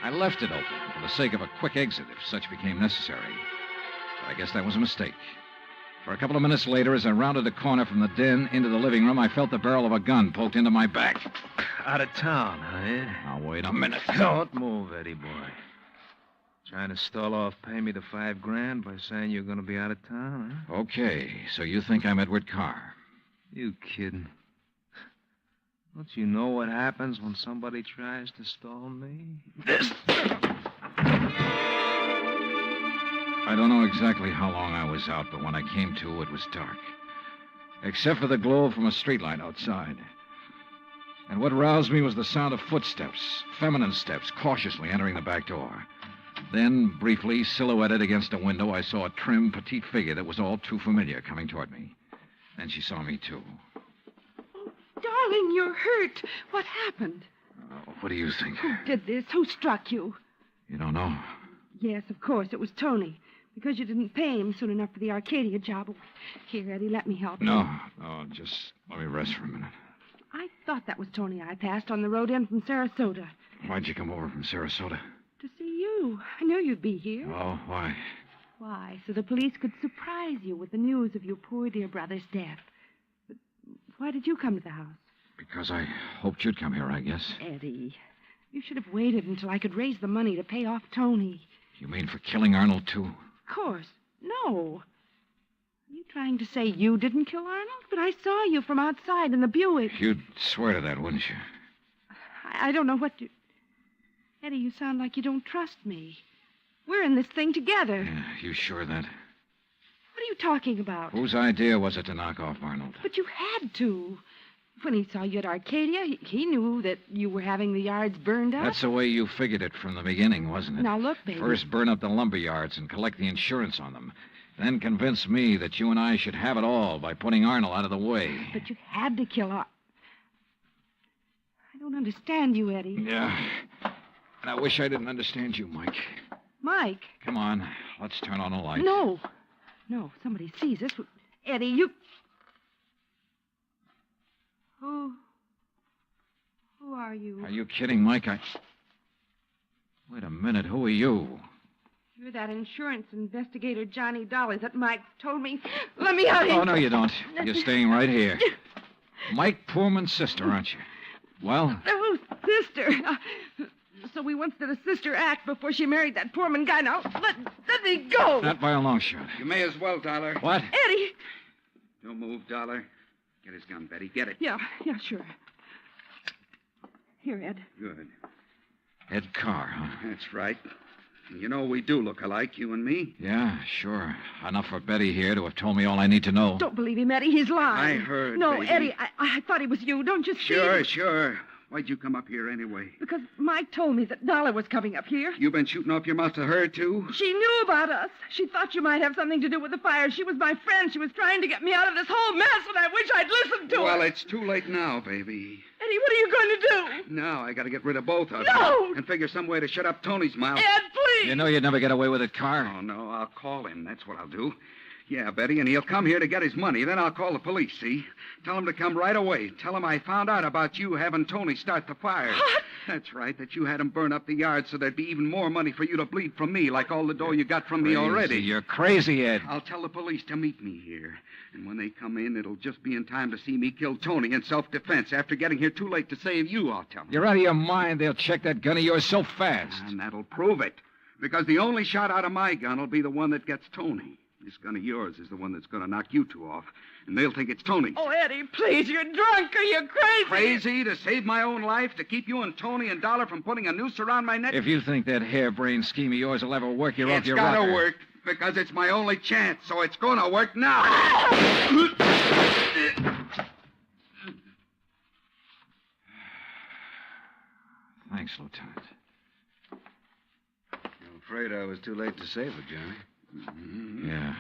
I left it open for the sake of a quick exit if such became necessary. But I guess that was a mistake. For a couple of minutes later, as I rounded a corner from the den into the living room, I felt the barrel of a gun poked into my back. Out of town, huh? Now, wait a minute. Don't move, Eddie boy. Trying to stall off pay me the $5,000 by saying you're going to be out of town, huh? Okay, so you think I'm Edward Carr? You kidding? Don't you know what happens when somebody tries to stall me? This. I don't know exactly how long I was out, but when I came to, it was dark. Except for the glow from a streetlight outside. And what roused me was the sound of footsteps, feminine steps, cautiously entering the back door. Then, briefly, silhouetted against a window, I saw a trim, petite figure that was all too familiar coming toward me. Then she saw me, too. Darling, you're hurt. What happened? What do you think? Who did this? Who struck you? You don't know? Yes, of course. It was Tony. Because you didn't pay him soon enough for the Arcadia job. Here, Eddie, let me help you. No, just let me rest for a minute. I thought that was Tony I passed on the road in from Sarasota. Why'd you come over from Sarasota? To see you. I knew you'd be here. Oh, why? Why, so the police could surprise you with the news of your poor dear brother's death. But why did you come to the house? Because I hoped you'd come here, I guess. Eddie, you should have waited until I could raise the money to pay off Tony. You mean for killing Arnold, too? Of course. No. Are you trying to say you didn't kill Arnold? But I saw you from outside in the Buick. You'd swear to that, wouldn't you? I don't know what to... Eddie, you sound like you don't trust me. We're in this thing together. Yeah, you sure of that? What are you talking about? Whose idea was it to knock off Arnold? But you had to. When he saw you at Arcadia, he knew that you were having the yards burned up. That's the way you figured it from the beginning, wasn't it? Now, look, baby. First burn up the lumber yards and collect the insurance on them. Then convince me that you and I should have it all by putting Arnold out of the way. But you had to kill Arnold. I don't understand you, Eddie. Yeah. And I wish I didn't understand you, Mike. Mike? Come on. Let's turn on a light. No. No, if somebody sees us. Eddie, you... Who are you? Are you kidding, Mike? Wait a minute. Who are you? You're that insurance investigator, Johnny Dollar, that Mike told me. Let me out of here. Oh, no, you don't. You're staying right here. Mike Poorman's sister, aren't you? Well? Oh, sister. So we once did a sister act before she married that Poorman guy. Now, let me go. Not by a long shot. You may as well, Dollar. What? Eddie. Don't move, Dollar. Get his gun, Betty. Get it. Yeah, sure. Here, Ed. Good. Ed Carr, huh? That's right. You know, we do look alike, you and me. Yeah, sure. Enough for Betty here to have told me all I need to know. Don't believe him, Eddie. He's lying. I heard, No, baby. Eddie, I thought it was you. Don't you see? Sure. Why'd you come up here anyway? Because Mike told me that Dollar was coming up here. You been shooting off your mouth to her, too? She knew about us. She thought you might have something to do with the fire. She was my friend. She was trying to get me out of this whole mess, and I wish I'd listened to her. Well, it's too late now, baby. Eddie, what are you going to do? Now I gotta get rid of both of No! them. And figure some way to shut up Tony's mouth. Ed, please! You know you'd never get away with it, Carr. Oh, no, I'll call him. That's what I'll do. Yeah, Betty, and he'll come here to get his money. Then I'll call the police, see? Tell him to come right away. Tell him I found out about you having Tony start the fire. What? That's right, that you had him burn up the yard so there'd be even more money for you to bleed from me, like all the dough you got from me already. You're crazy, Ed. I'll tell the police to meet me here. And when they come in, it'll just be in time to see me kill Tony in self-defense. After getting here too late to save you, I'll tell them. You're out of your mind. They'll check that gun of yours so fast. And that'll prove it. Because the only shot out of my gun will be the one that gets Tony. This gun of yours is the one that's going to knock you two off. And they'll think it's Tony's. Oh, Eddie, please, you're drunk or you're crazy. Crazy to save my own life, to keep you and Tony and Dollar from putting a noose around my neck? If you think that harebrained scheme of yours will ever work, you're off your rocker. It's gotta work, because it's my only chance, so it's gonna work now. Thanks, Lieutenant. I'm afraid I was too late to save her, Johnny. Yeah.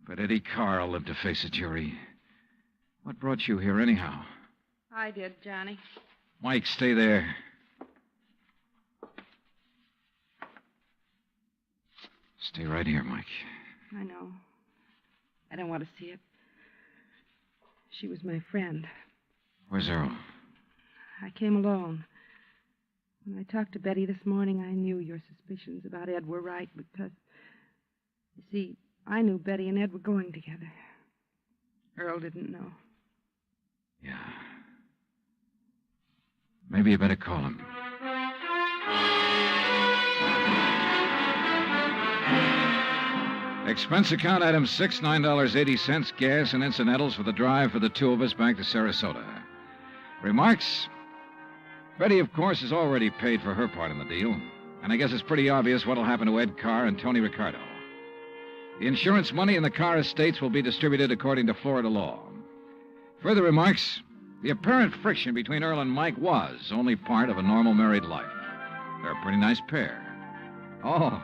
But Eddie Carr will live to face a jury. What brought you here, anyhow? I did, Johnny. Mike, stay there. Stay right here, Mike. I know. I don't want to see it. She was my friend. Where's Earl? I came alone. When I talked to Betty this morning, I knew your suspicions about Ed were right because, you see, I knew Betty and Ed were going together. Earl didn't know. Yeah. Maybe you better call him. Expense account item 6, $9.80, gas and incidentals for the drive for the two of us back to Sarasota. Remarks? Betty, of course, has already paid for her part in the deal, and I guess it's pretty obvious what'll happen to Ed Carr and Tony Ricardo. The insurance money in the Carr estates will be distributed according to Florida law. Further remarks? The apparent friction between Earl and Mike was only part of a normal married life. They're a pretty nice pair. Oh,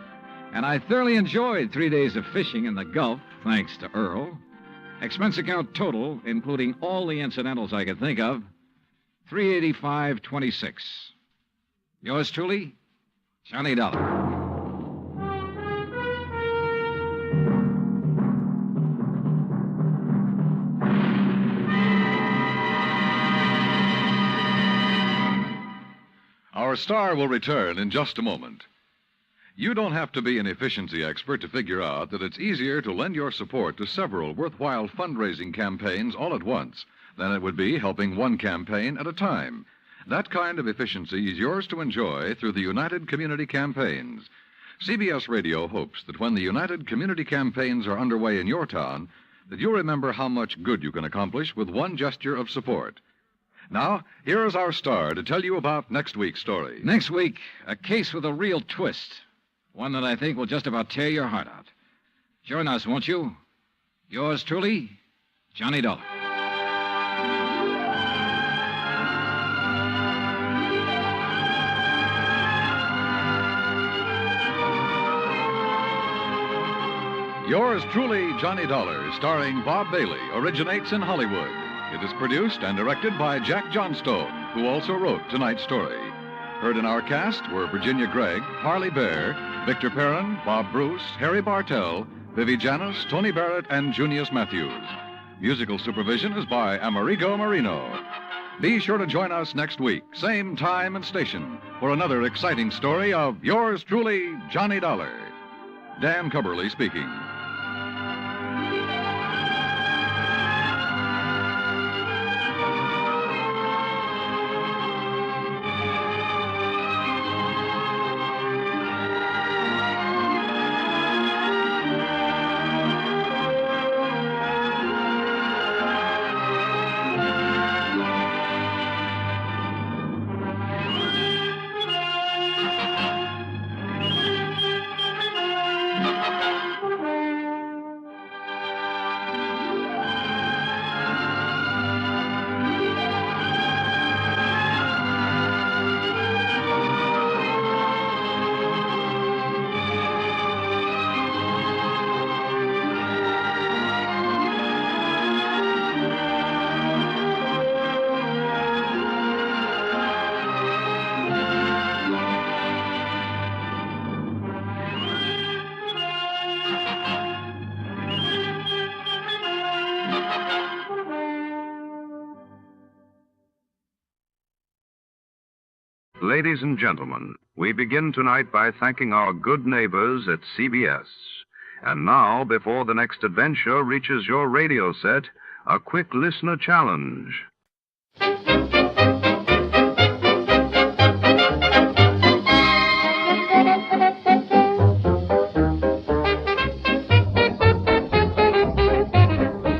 and I thoroughly enjoyed 3 days of fishing in the Gulf, thanks to Earl. Expense account total, including all the incidentals I could think of, $385.26. Yours truly, Johnny Dollar. Our star will return in just a moment. You don't have to be an efficiency expert to figure out that it's easier to lend your support to several worthwhile fundraising campaigns all at once than it would be helping one campaign at a time. That kind of efficiency is yours to enjoy through the United Community Campaigns. CBS Radio hopes that when the United Community Campaigns are underway in your town, that you'll remember how much good you can accomplish with one gesture of support. Now, here is our star to tell you about next week's story. Next week, a case with a real twist. One that I think will just about tear your heart out. Join us, won't you? Yours truly, Johnny Dollar. Yours truly, Johnny Dollar, starring Bob Bailey, originates in Hollywood. It is produced and directed by Jack Johnstone, who also wrote tonight's story. Heard in our cast were Virginia Gregg, Harley Bear, Victor Perrin, Bob Bruce, Harry Bartell, Vivi Janis, Tony Barrett, and Junius Matthews. Musical supervision is by Amerigo Marino. Be sure to join us next week, same time and station, for another exciting story of yours truly, Johnny Dollar. Dan Cubberly speaking. Ladies and gentlemen, we begin tonight by thanking our good neighbors at CBS. And now, before the next adventure reaches your radio set, a quick listener challenge.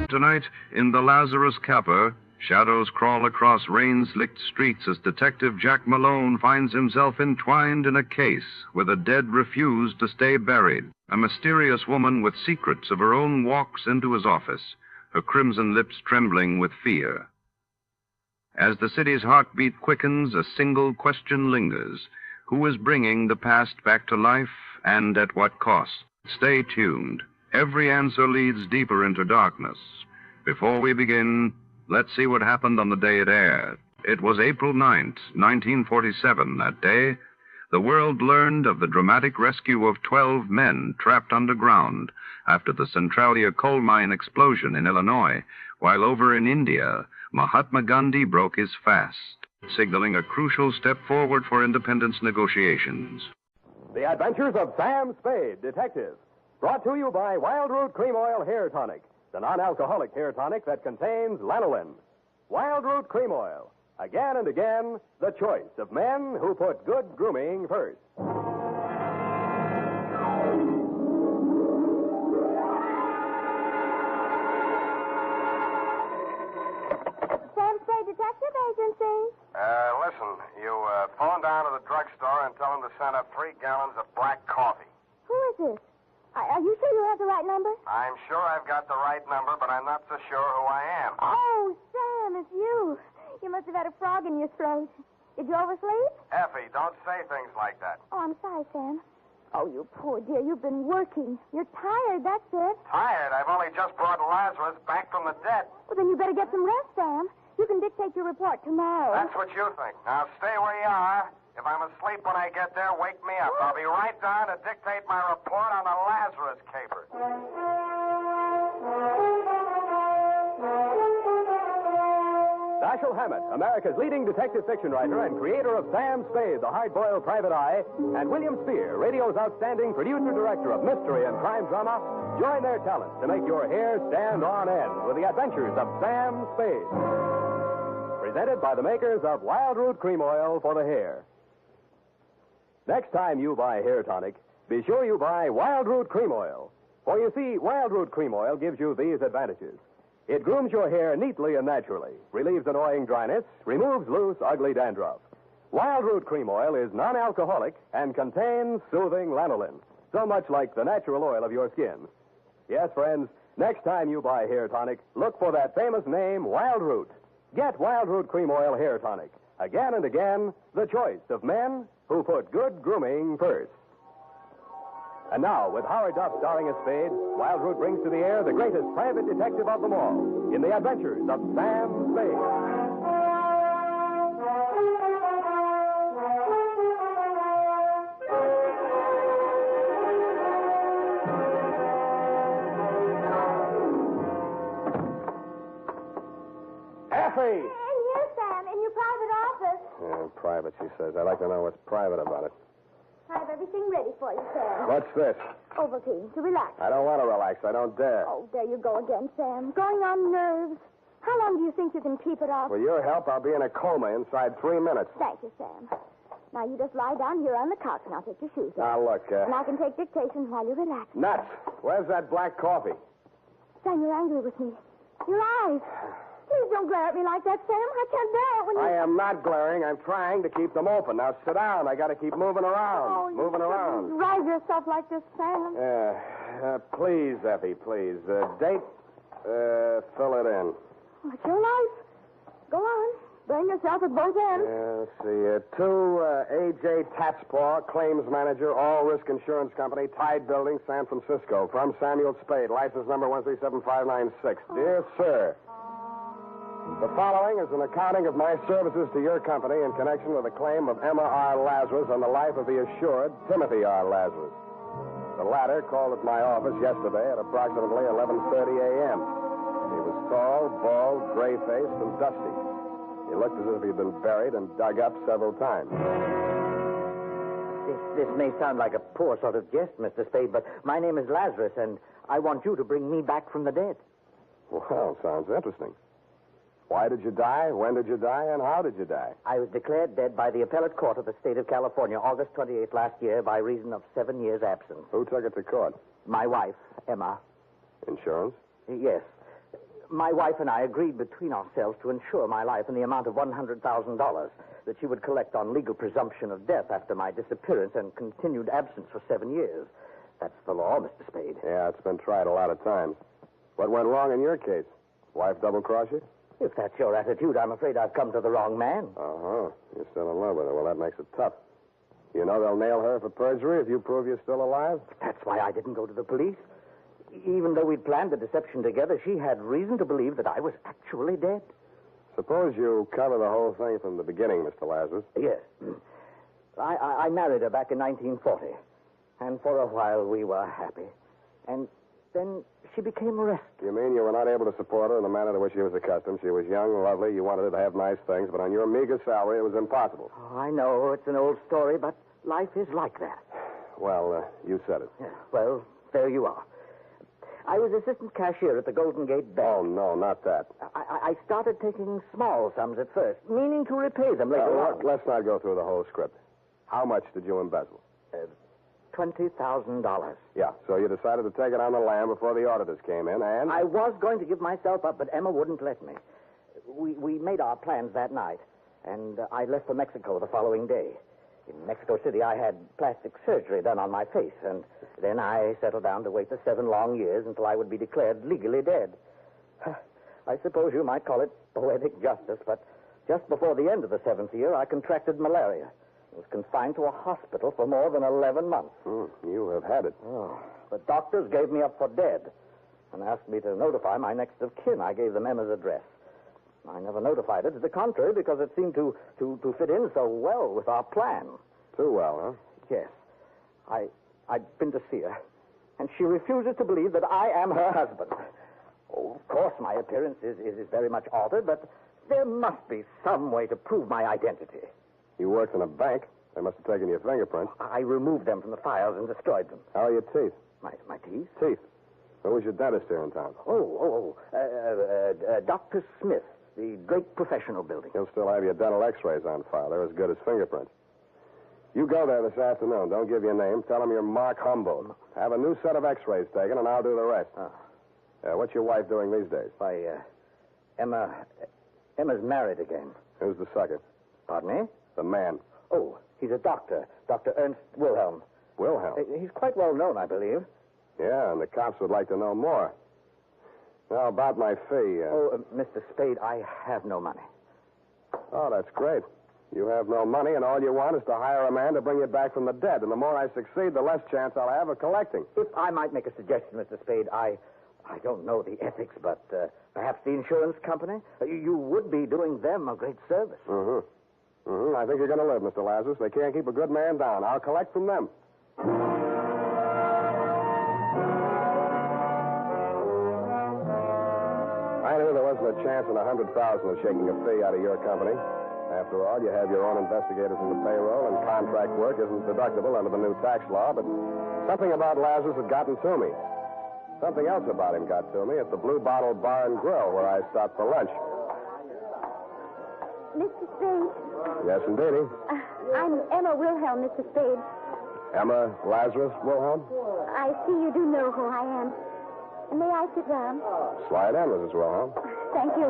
Tonight, in The Lazarus Caper, shadows crawl across rain-slicked streets as Detective Jack Malone finds himself entwined in a case where the dead refuse to stay buried. A mysterious woman with secrets of her own walks into his office, her crimson lips trembling with fear. As the city's heartbeat quickens, a single question lingers. Who is bringing the past back to life, and at what cost? Stay tuned. Every answer leads deeper into darkness. Before we begin, let's see what happened on the day it aired. It was April 9th, 1947. That day, the world learned of the dramatic rescue of 12 men trapped underground after the Centralia coal mine explosion in Illinois, while over in India, Mahatma Gandhi broke his fast, signaling a crucial step forward for independence negotiations. The Adventures of Sam Spade, Detective. Brought to you by Wild Root Cream Oil Hair Tonic, the non-alcoholic hair tonic that contains lanolin. Wild Root Cream Oil. Again and again, the choice of men who put good grooming first. Sam Spade Detective Agency. Listen, you phone down to the drugstore and tell them to send up 3 gallons of black coffee. Who is this? Are you sure you have the right number? I'm sure I've got the right number, but I'm not so sure who I am. Oh, Sam, it's you. You must have had a frog in your throat. Did you oversleep? Effie, don't say things like that. Oh, I'm sorry, Sam. Oh, you poor dear. You've been working. You're tired, that's it. Tired? I've only just brought Lazarus back from the dead. Well, then you better get some rest, Sam. You can dictate your report tomorrow. That's what you think. Now, stay where you are. If I'm asleep when I get there, wake me up. I'll be right down to dictate my report on the Lazarus Caper. Dashiell Hammett, America's leading detective fiction writer and creator of Sam Spade, the hard-boiled private eye, and William Spear, radio's outstanding producer-director of mystery and crime drama, join their talents to make your hair stand on end with the adventures of Sam Spade. Presented by the makers of Wild Root Cream Oil for the hair. Next time you buy hair tonic, be sure you buy Wild Root Cream Oil. For you see, Wild Root Cream Oil gives you these advantages. It grooms your hair neatly and naturally, relieves annoying dryness, removes loose, ugly dandruff. Wild Root Cream Oil is non-alcoholic and contains soothing lanolin, so much like the natural oil of your skin. Yes, friends, next time you buy hair tonic, look for that famous name, Wild Root. Get Wild Root Cream Oil Hair Tonic. Again and again, the choice of men who put good grooming first. And now, with Howard Duff starring as Spade, Wild Root brings to the air the greatest private detective of them all in the adventures of Sam Spade. In here, Sam, in your private office. Yeah, private, she says. I'd like to know what's private about it. I have everything ready for you, Sam. What's this? Ovaltine, to relax. I don't want to relax. I don't dare. Oh, there you go again, Sam. Going on nerves. How long do you think you can keep it up? With your help, I'll be in a coma inside 3 minutes. Thank you, Sam. Now, you just lie down here on the couch, and I'll take your shoes off. Now, look, And I can take dictation while you relax. Nuts. Where's that black coffee? Sam, you're angry with me. Your eyes. Please don't glare at me like that, Sam. I can't bear it when you... I am not glaring. I'm trying to keep them open. Now, sit down. I got to keep moving around. Moving around. Rise yourself like this, Sam. Please, Effie, please. Date, fill it in. What's your life? Go on. Burn yourself at both ends. Let's see. To A.J. Tatspaw, claims manager, All Risk Insurance Company, Tide Building, San Francisco. From Samuel Spade, license number 137596. Dear Sir, the following is an accounting of my services to your company in connection with the claim of Emma R. Lazarus on the life of the assured Timothy R. Lazarus. The latter called at my office yesterday at approximately 11:30 a.m. He was tall, bald, gray-faced, and dusty. He looked as if he'd been buried and dug up several times. This may sound like a poor sort of jest, Mr. Spade, but my name is Lazarus, and I want you to bring me back from the dead. Well, sounds interesting. Why did you die? When did you die? And how did you die? I was declared dead by the appellate court of the state of California August 28th last year by reason of 7 years' absence. Who took it to court? My wife, Emma. Insurance? Yes. My wife and I agreed between ourselves to insure my life in the amount of $100,000 that she would collect on legal presumption of death after my disappearance and continued absence for 7 years. That's the law, Mr. Spade. Yeah, it's been tried a lot of times. What went wrong in your case? Wife double-cross you? If that's your attitude, I'm afraid I've come to the wrong man. Uh-huh. You're still in love with her. Well, that makes it tough. You know they'll nail her for perjury if you prove you're still alive? That's why I didn't go to the police. Even though we'd planned the deception together, she had reason to believe that I was actually dead. Suppose you cover the whole thing from the beginning, Mr. Lazarus. Yes. I married her back in 1940. And for a while we were happy. And then she became arrested. You mean you were not able to support her in the manner to which she was accustomed? She was young, lovely, you wanted her to have nice things, but on your meager salary, it was impossible. Oh, I know, it's an old story, but life is like that. Well, you said it. Yeah, well, there you are. I was assistant cashier at the Golden Gate Bank. Oh, no, not that. I started taking small sums at first, meaning to repay them later on. Let's not go through the whole script. How much did you embezzle? $20,000. Yeah, so you decided to take it on the lam before the auditors came in, and... I was going to give myself up, but Emma wouldn't let me. We made our plans that night, and I left for Mexico the following day. In Mexico City, I had plastic surgery done on my face, and then I settled down to wait the 7 long years until I would be declared legally dead. I suppose you might call it poetic justice, but just before the end of the 7th year, I contracted malaria. I was confined to a hospital for more than 11 months. You have had it. Oh, the doctors gave me up for dead and asked me to notify my next of kin. I gave them Emma's address. I never notified her to the contrary because it seemed to fit in so well with our plan. Too well, huh? Yes. I'd been to see her, and she refuses to believe that I am her husband. Oh, of course, my appearance is very much altered, but there must be some way to prove my identity. You worked in a bank. They must have taken your fingerprints. I removed them from the files and destroyed them. How are your teeth? My teeth? Teeth. Who was your dentist here in town? Dr. Smith, the Drake Professional Building. He'll still have your dental x-rays on file. They're as good as fingerprints. You go there this afternoon. Don't give your name. Tell them you're Mark Humboldt. Have a new set of x-rays taken, and I'll do the rest. What's your wife doing these days? Emma's married again. Who's the sucker? Pardon me? The man. Oh, he's a doctor. Dr. Ernst Wilhelm. Wilhelm? He's quite well known, I believe. Yeah, and the cops would like to know more. Now, about my fee. Mr. Spade, I have no money. Oh, that's great. You have no money, and all you want is to hire a man to bring you back from the dead. And the more I succeed, the less chance I'll have of collecting. If I might make a suggestion, Mr. Spade, I don't know the ethics, but perhaps the insurance company? You would be doing them a great service. I think you're going to live, Mr. Lazarus. They can't keep a good man down. I'll collect from them. I knew there wasn't a chance in 100,000 of shaking a fee out of your company. After all, you have your own investigators in the payroll, and contract work isn't deductible under the new tax law, but something about Lazarus had gotten to me. Something else about him got to me at the Blue Bottle Bar and Grill, where I stopped for lunch. Mr. Spade? Yes, indeedy. I'm Emma Wilhelm, Mr. Spade. Emma Lazarus Wilhelm? I see you do know who I am. May I sit down? Slide in, Mrs. Wilhelm. Thank you.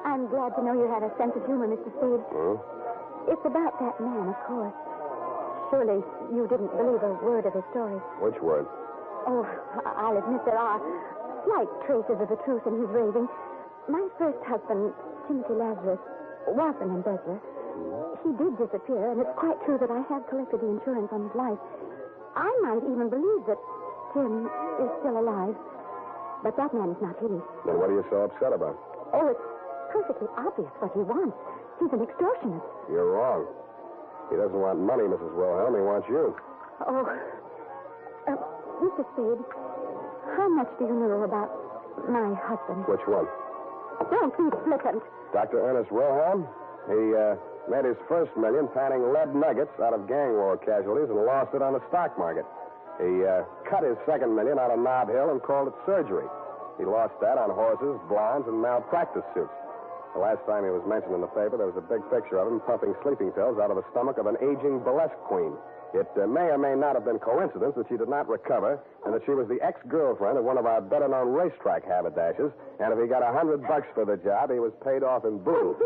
I'm glad to know you have a sense of humor, Mr. Spade. It's about that man, of course. Surely you didn't believe a word of his story. Which word? Oh, I'll admit there are slight traces of the truth in his raving. My first husband, Timothy Lazarus, was an embezzler. He did disappear, and it's quite true that I have collected the insurance on his life. I might even believe that Tim is still alive. But that man is not he. Then what are you so upset about? Oh, it's perfectly obvious what he wants. He's an extortionist. You're wrong. He doesn't want money, Mrs. Wilhelm. He wants you. Oh, Mr. Spade, how much do you know about my husband? Which one? Don't be flippant. Dr. Ernest Wilhelm, he made his first million panning lead nuggets out of gang war casualties and lost it on the stock market. He cut his second million out of Nob Hill and called it surgery. He lost that on horses, blondes, and malpractice suits. The last time he was mentioned in the paper, there was a big picture of him puffing sleeping pills out of the stomach of an aging burlesque queen. It may or may not have been coincidence that she did not recover and that she was the ex-girlfriend of one of our better-known racetrack haberdashers, and if he got $100 for the job, he was paid off in blue.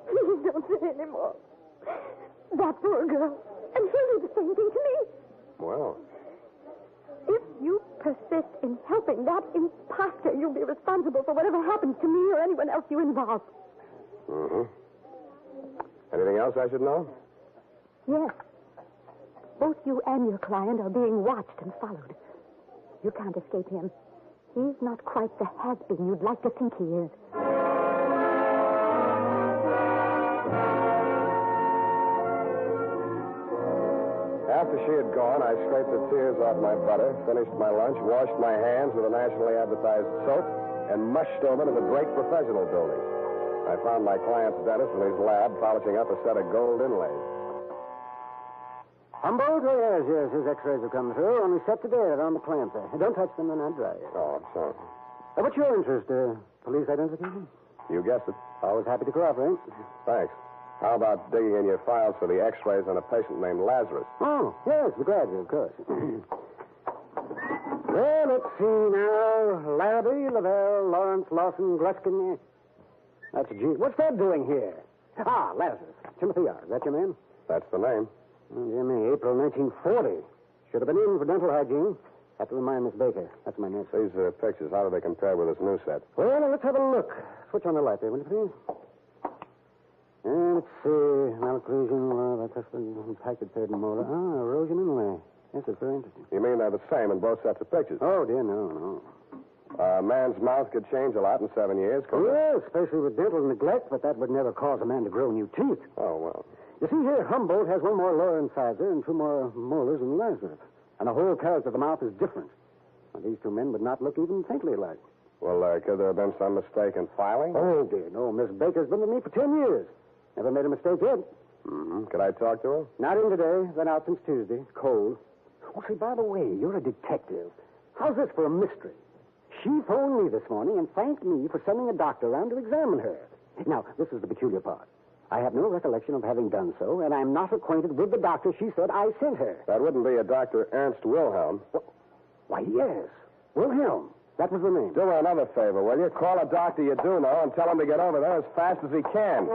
Please don't say any more. That poor girl. And she'll do the same thing to me. Well, if you persist in helping that imposter, you'll be responsible for whatever happens to me or anyone else you involve. Mm-hmm. Anything else I should know? Yes. Both you and your client are being watched and followed. You can't escape him. He's not quite the has-been you'd like to think he is. After she had gone, I scraped the tears off my butter, finished my lunch, washed my hands with a nationally advertised soap, and mushed over to the Drake Professional Building. I found my client's dentist in his lab polishing up a set of gold inlays. Humboldt? Oh, yes. His x-rays have come through. Only set today around the clamp there. Don't touch them, they're not dry yet. Oh, I'm sorry. What's your interest? Police identification? You guessed it. Always happy to cooperate. Thanks. How about digging in your files for the x-rays on a patient named Lazarus? Oh, yes, the graduate, of course. Well, let's see now. Larrabee, Lavelle, Lawrence, Lawson, Gluskin. That's a G. What's that doing here? Ah, Lazarus. Timothy R. Is that your man? That's the name. Oh, dear me, April 1940. Should have been in for dental hygiene. Have to remind Miss Baker. That's my nurse. These pictures, how do they compare with this new set? Well, now, let's have a look. Switch on the light there, will you please? And let's see. Malocclusion, impacted third molar. Ah, erosion inlay. Yes, it's very interesting. You mean they're the same in both sets of pictures? Oh, dear, no. A man's mouth could change a lot in 7 years, couldn't it? Yes, especially with dental neglect, but that would never cause a man to grow new teeth. Oh, well. You see here, Humboldt has one more lower incisor and 2 more molars than Lazarus. And the whole character of the mouth is different. Now, these 2 men would not look even faintly alike. Well, could there have been some mistake in filing? Oh, dear, no. Miss Baker's been with me for 10 years. Never made a mistake yet. Mm-hmm. Could I talk to her? Not in today. Been out since Tuesday. It's cold. Oh, say, by the way, you're a detective. How's this for a mystery? She phoned me this morning and thanked me for sending a doctor around to examine her. Now, this is the peculiar part. I have no recollection of having done so, and I'm not acquainted with the doctor she said I sent her. That wouldn't be a Dr. Ernst Wilhelm. Why, yes. Wilhelm. That was the name. Do her another favor, will you? Call a doctor you do know and tell him to get over there as fast as he can.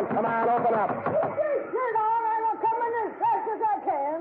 Come on, open up. Keep your shirt on. I will come in as fast as I can.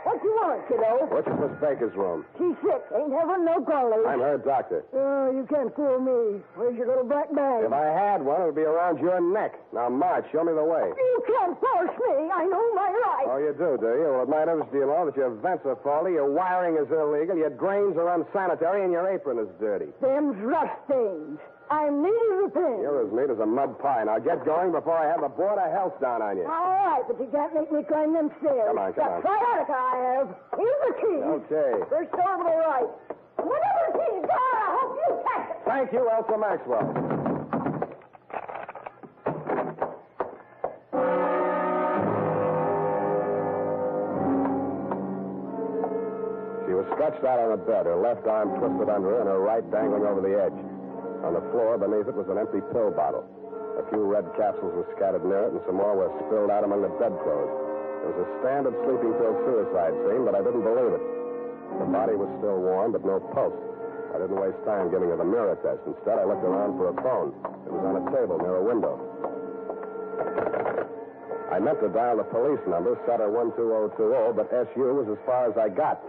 What you want, kiddo? Which is Miss Baker's room? She's sick. Ain't having no callers. I'm her doctor. Oh, you can't fool me. Where's your little black bag? If I had one, it would be around your neck. Now, march. Show me the way. You can't force me. I know my rights. Oh, you do you? Well, it might interest you know that your vents are faulty, your wiring is illegal, your drains are unsanitary, and your apron is dirty. Them's rust stains. I'm needing repairs. You're as neat as a mud pie. Now, get going before I have the Board of Health down on you. All right, but you can't make me climb them stairs. Come on. That's sciatica I have. Here's the key. Okay. First door to the right. Whatever the key's got, I hope you catch it. Thank you, Elsa Maxwell. She was stretched out on a bed, her left arm twisted under her and her right dangling over the edge. On the floor beneath it was an empty pill bottle. A few red capsules were scattered near it, and some more were spilled out among the bedclothes. It was a standard sleeping pill suicide scene, but I didn't believe it. The body was still warm, but no pulse. I didn't waste time giving her the mirror test. Instead, I looked around for a phone. It was on a table near a window. I meant to dial the police number, Sutter 12020, but SU was as far as I got.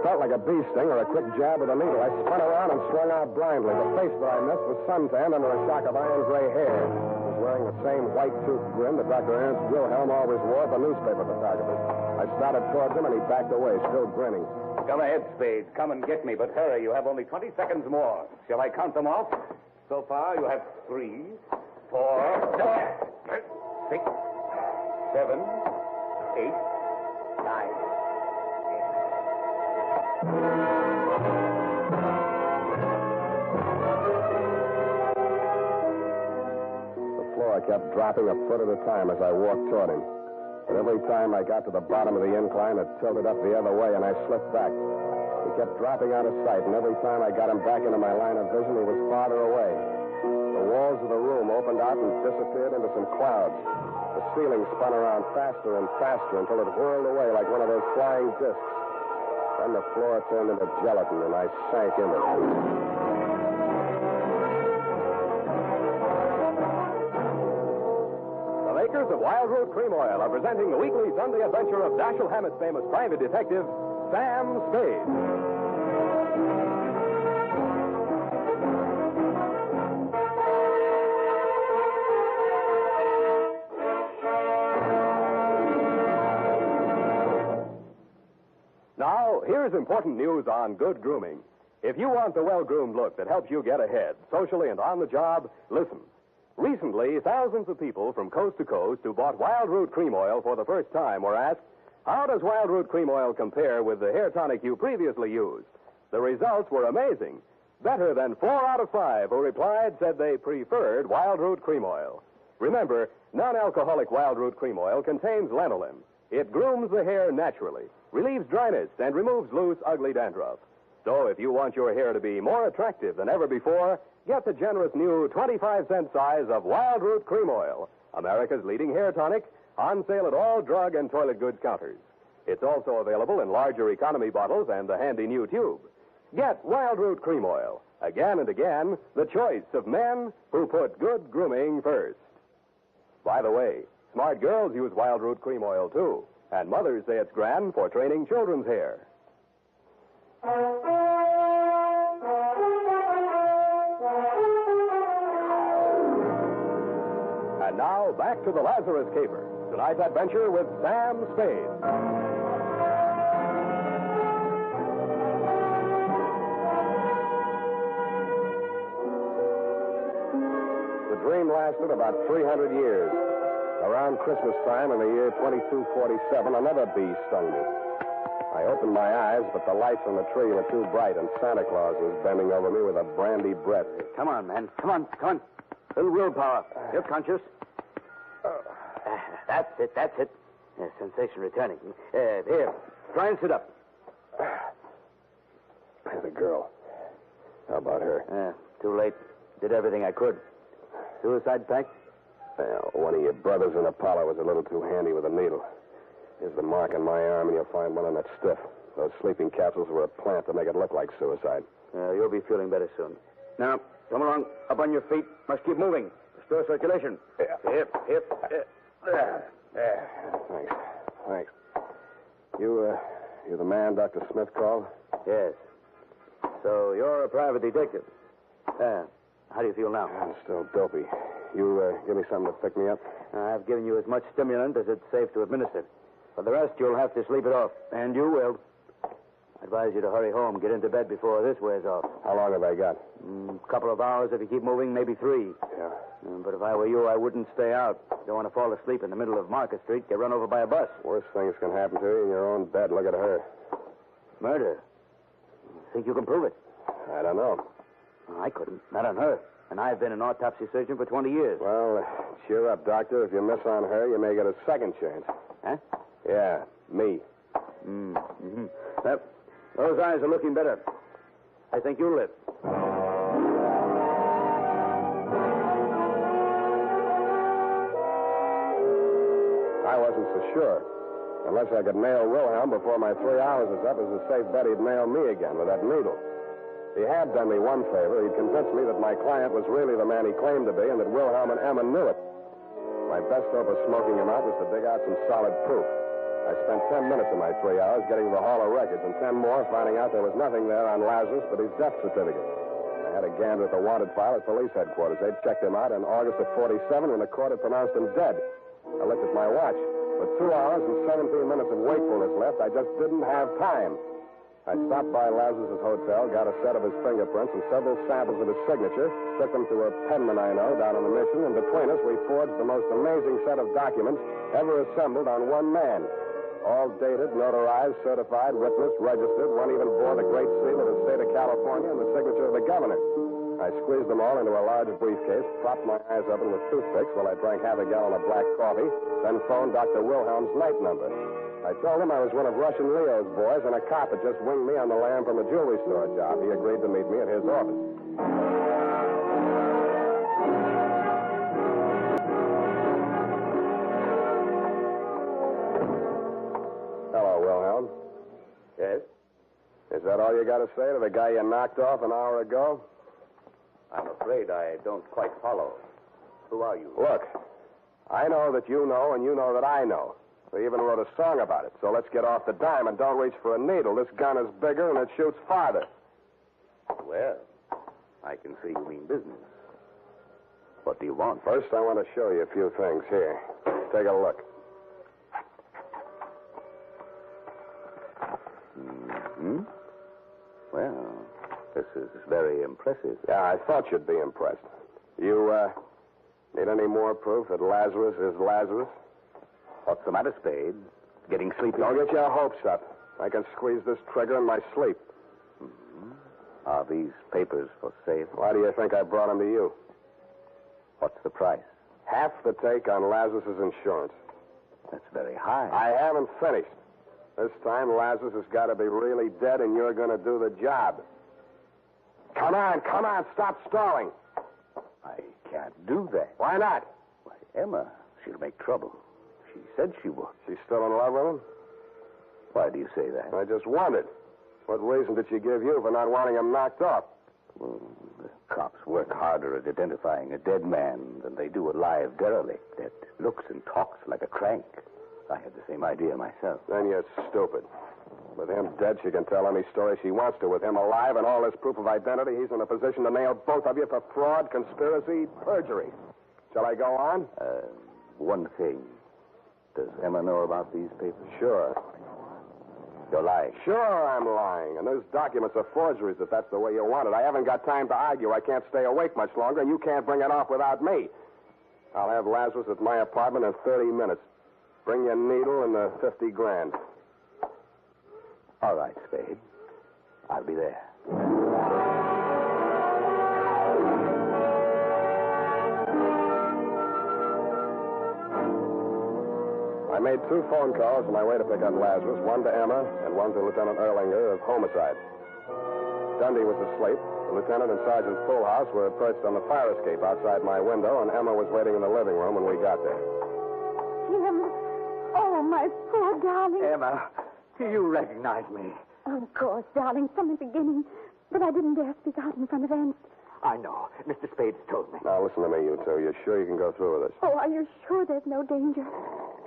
Felt like a bee sting or a quick jab with a needle. I spun around and swung out blindly. The face that I missed was suntanned under a shock of iron gray hair. He was wearing the same white-toothed grin that Dr. Ernst Wilhelm always wore for newspaper photographers. I started towards him, and he backed away, still grinning. Come ahead, Spade. Come and get me, but hurry. You have only 20 seconds more. Shall I count them off? So far, you have 3, 4, 6, 7, 8, 9. The floor kept dropping a foot at a time as I walked toward him. And every time I got to the bottom of the incline, it tilted up the other way, and I slipped back. He kept dropping out of sight, and every time I got him back into my line of vision, he was farther away. The walls of the room opened out and disappeared into some clouds. The ceiling spun around faster and faster until it whirled away like one of those flying discs. Then the floor turned into gelatin, and I sank into it. The makers of Wild Root Cream Oil are presenting the weekly Sunday adventure of Dashiell Hammett's famous private detective, Sam Spade. Now, here's important news on good grooming. If you want the well-groomed look that helps you get ahead, socially and on the job, listen. Recently, thousands of people from coast to coast who bought Wild Root Cream Oil for the first time were asked, how does Wild Root Cream Oil compare with the hair tonic you previously used? The results were amazing. Better than 4 out of 5 who replied said they preferred Wild Root Cream Oil. Remember, non-alcoholic Wild Root Cream Oil contains lanolin. It grooms the hair naturally, relieves dryness, and removes loose, ugly dandruff. So if you want your hair to be more attractive than ever before, get the generous new 25-cent size of Wild Root Cream Oil, America's leading hair tonic, on sale at all drug and toilet goods counters. It's also available in larger economy bottles and the handy new tube. Get Wild Root Cream Oil. Again and again, the choice of men who put good grooming first. By the way, smart girls use Wild Root Cream Oil, too. And mothers say it's grand for training children's hair. And now, back to the Lazarus Caper. Tonight's adventure with Sam Spade. The dream lasted about 300 years. Around Christmas time in the year 2247, another bee stung me. I opened my eyes, but the lights on the tree were too bright, and Santa Claus was bending over me with a brandy breath. Come on, man. Come on. A little willpower. You're conscious. That's it. Yeah, sensation returning. Here, try and sit up. The girl. How about her? Too late. Did everything I could. Suicide pact? Well, one of your brothers in Apollo was a little too handy with a needle. Here's the mark on my arm, and you'll find one on that stiff. Those sleeping capsules were a plant to make it look like suicide. You'll be feeling better soon. Now, come along. Up on your feet. Must keep moving. Restore circulation. Hip. There. Thanks. You're the man Dr. Smith called? Yes. So you're a private detective. How do you feel now? I'm still dopey. You give me something to pick me up? I've given you as much stimulant as it's safe to administer. For the rest, you'll have to sleep it off. And you will. I advise you to hurry home. Get into bed before this wears off. How long have I got? A couple of hours if you keep moving, maybe 3. Yeah. But if I were you, I wouldn't stay out. Don't want to fall asleep in the middle of Market Street, get run over by a bus. Worst things can happen to you in your own bed. Look at her. Murder? Think you can prove it? I don't know. I couldn't. Not on her. And I've been an autopsy surgeon for 20 years. Well, cheer up, Doctor. If you miss on her, you may get a second chance. Huh? Yeah, me. Mm-hmm. Well, those eyes are looking better. I think you'll live. I wasn't so sure. Unless I could nail Wilhelm before my 3 hours is up, it's a safe bet he'd nail me again with that needle. He had done me one favor. He'd convinced me that my client was really the man he claimed to be and that Wilhelm and Emma knew it. My best hope of smoking him out was to dig out some solid proof. I spent 10 minutes of my 3 hours getting to the Hall of Records and 10 more finding out there was nothing there on Lazarus but his death certificate. I had a gander at the wanted file at police headquarters. They'd checked him out in August of 47 when the court had pronounced him dead. I looked at my watch. With 2 hours and 17 minutes of wakefulness left, I just didn't have time. I stopped by Lazarus' hotel, got a set of his fingerprints and several samples of his signature, took them to a penman I know down on the Mission, and between us we forged the most amazing set of documents ever assembled on one man. All dated, notarized, certified, witnessed, registered. One even bore the great seal of the state of California and the signature of the governor. I squeezed them all into a large briefcase, propped my eyes open with toothpicks while I drank half a gallon of black coffee, then phoned Dr. Wilhelm's night number. I told him I was one of Russian Leo's boys, and a cop had just winged me on the lam from a jewelry store job. He agreed to meet me at his office. Hello, Wilhelm. Yes? Is that all you got to say to the guy you knocked off an hour ago? I'm afraid I don't quite follow. Who are you? Look, I know that you know, and you know that I know. We even wrote a song about it, so let's get off the dime and don't reach for a needle. This gun is bigger and it shoots farther. Well, I can see you mean business. What do you want? First, I want to show you a few things. Here, take a look. Mm-hmm. Well, this is very impressive. Yeah, I thought you'd be impressed. You, need any more proof that Lazarus is Lazarus? What's the matter, Spade? Getting sleepy? Don't get your hopes up. I can squeeze this trigger in my sleep. Mm-hmm. Are these papers for sale? Why do you think I brought them to you? What's the price? Half the take on Lazarus' insurance. That's very high. I haven't finished. This time, Lazarus has got to be really dead, and you're going to do the job. Come on, stop stalling. I can't do that. Why not? Why, Emma, she'll make trouble. She said she would. She's still in love with him? Why do you say that? I just wondered. What reason did she give you for not wanting him knocked off? Well, the cops work harder at identifying a dead man than they do a live derelict that looks and talks like a crank. I had the same idea myself. Then you're stupid. With him dead, she can tell any story she wants to. With him alive and all this proof of identity, he's in a position to nail both of you for fraud, conspiracy, perjury. Shall I go on? One thing. Does Emma know about these papers? Sure. You're lying. Sure, I'm lying. And those documents are forgeries if that's the way you want it. I haven't got time to argue. I can't stay awake much longer, and you can't bring it off without me. I'll have Lazarus at my apartment in 30 minutes. Bring your needle and the 50 grand. All right, Spade. I'll be there. I made 2 phone calls on my way to pick up Lazarus, one to Emma and one to Lieutenant Erlinger of Homicide. Dundee was asleep. The lieutenant and Sergeant Fullhouse were perched on the fire escape outside my window, and Emma was waiting in the living room when we got there. Jim. Oh, my poor darling. Emma, you recognize me. Of course, darling, from the beginning. But I didn't dare speak out in front of Ernst. I know. Mr. Spade's told me. Now, listen to me, you two. You're sure you can go through with this? Oh, are you sure there's no danger?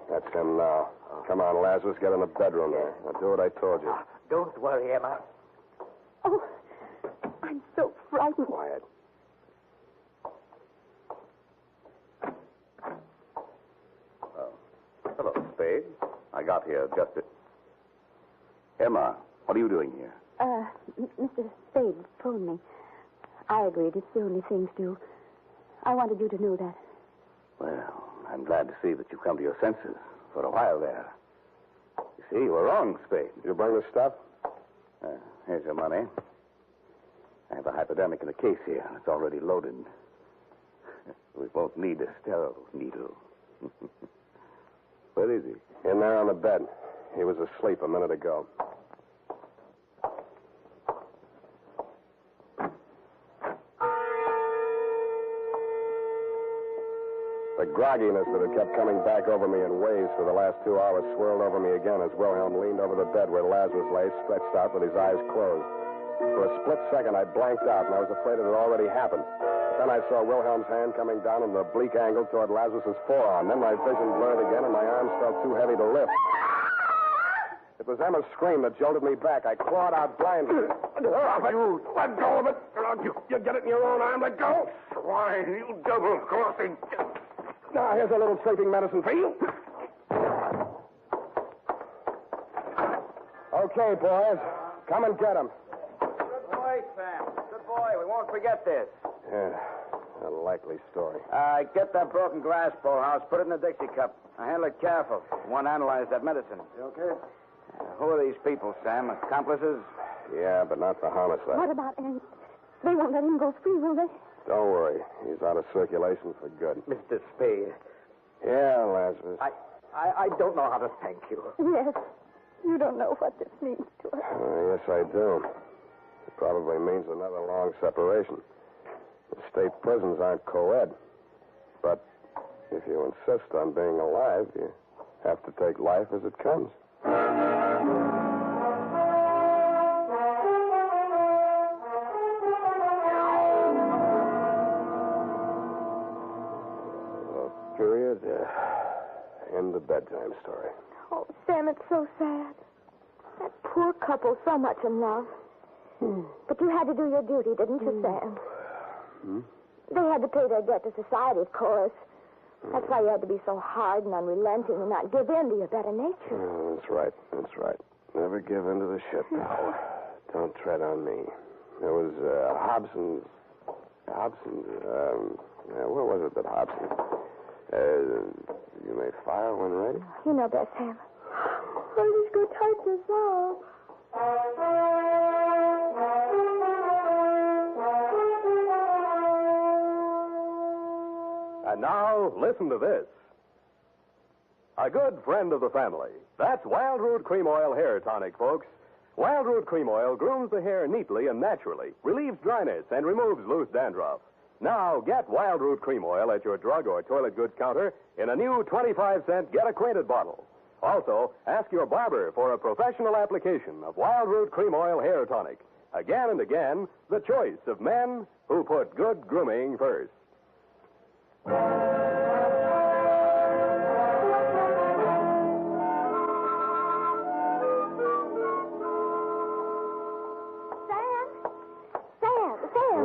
That's him now. Come on, Lazarus. Get in the bedroom there. Now, do what I told you. Don't worry, Emma. Oh, I'm so frightened. Quiet. Hello, Spade. I got here just at... Emma, what are you doing here? Mr. Spade phoned me. I agreed. It's the only thing to do. I wanted you to know that. Well, I'm glad to see that you've come to your senses for a while there. You see, you were wrong, Spade. Did you bring the stuff? Here's your money. I have a hypodermic in the case here. It's already loaded. We won't need a sterile needle. Where is he? In there on the bed. He was asleep a minute ago. The grogginess that had kept coming back over me in waves for the last 2 hours swirled over me again as Wilhelm leaned over the bed where Lazarus lay, stretched out with his eyes closed. For a split second, I blanked out, and I was afraid it had already happened. But then I saw Wilhelm's hand coming down in an oblique angle toward Lazarus's forearm. Then my vision blurred again, and my arms felt too heavy to lift. It was Emma's scream that jolted me back. I clawed out blindly. You Let go of it. You get it in your own arm. Let go. swine, you double-crossing... Now, here's a little sleeping medicine for you. Okay, boys. Come and get him. Good boy, Sam. Good boy. We won't forget this. Yeah, a likely story. Get that broken glass, Bullhouse. Put it in the Dixie cup. Now, handle it careful. We want to analyze that medicine. You okay? Who are these people, Sam? Accomplices? Yeah, but not for homicide. What about Ant? They won't let him go free, will they? Don't worry. He's out of circulation for good. Mr. Spade. Yeah, Lazarus. I don't know how to thank you. Yes. You don't know what this means to us. Yes, I do. It probably means another long separation. The state prisons aren't co-ed. But if you insist on being alive, you have to take life as it comes. Period. End the bedtime story. Oh, Sam, it's so sad. That poor couple, so much in love. But you had to do your duty, didn't you, Sam? They had to pay their debt to society, of course. That's why you had to be so hard and unrelenting and not give in to your better nature. Oh, that's right. That's right. Never give in to the ship. Don't tread on me. There was Hobson's... where was it that Hobson... you may fire when ready? You know best, Sam. I'll just go type this up. And now, listen to this. A good friend of the family. That's Wild Root Cream Oil Hair Tonic, folks. Wild Root Cream Oil grooms the hair neatly and naturally, relieves dryness, and removes loose dandruff. Now, get Wild Root Cream Oil at your drug or toilet goods counter in a new 25-cent Get Acquainted bottle. Also, ask your barber for a professional application of Wild Root Cream Oil Hair Tonic. Again and again, the choice of men who put good grooming first. Sam,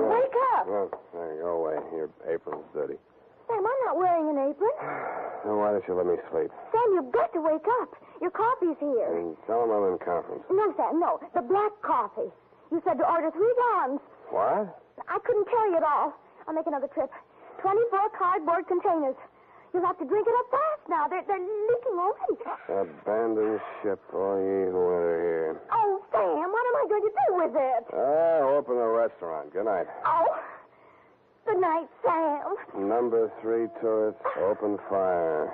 wake up. Well, there, go away. Your apron's dirty. Sam, I'm not wearing an apron. Then why don't you let me sleep? Sam, you've got to wake up. Your coffee's here. And tell them I'm in conference. No, Sam, no. The black coffee. You said to order 3 gallons. What? I couldn't carry it all. I'll make another trip. 24 cardboard containers. You'll have to drink it up fast now. They're leaking already. Abandon ship, all ye who enter here. Oh, Sam, what am I going to do with it? Open the restaurant. Good night. Oh, good night, Sam. Number 3 turrets, open fire.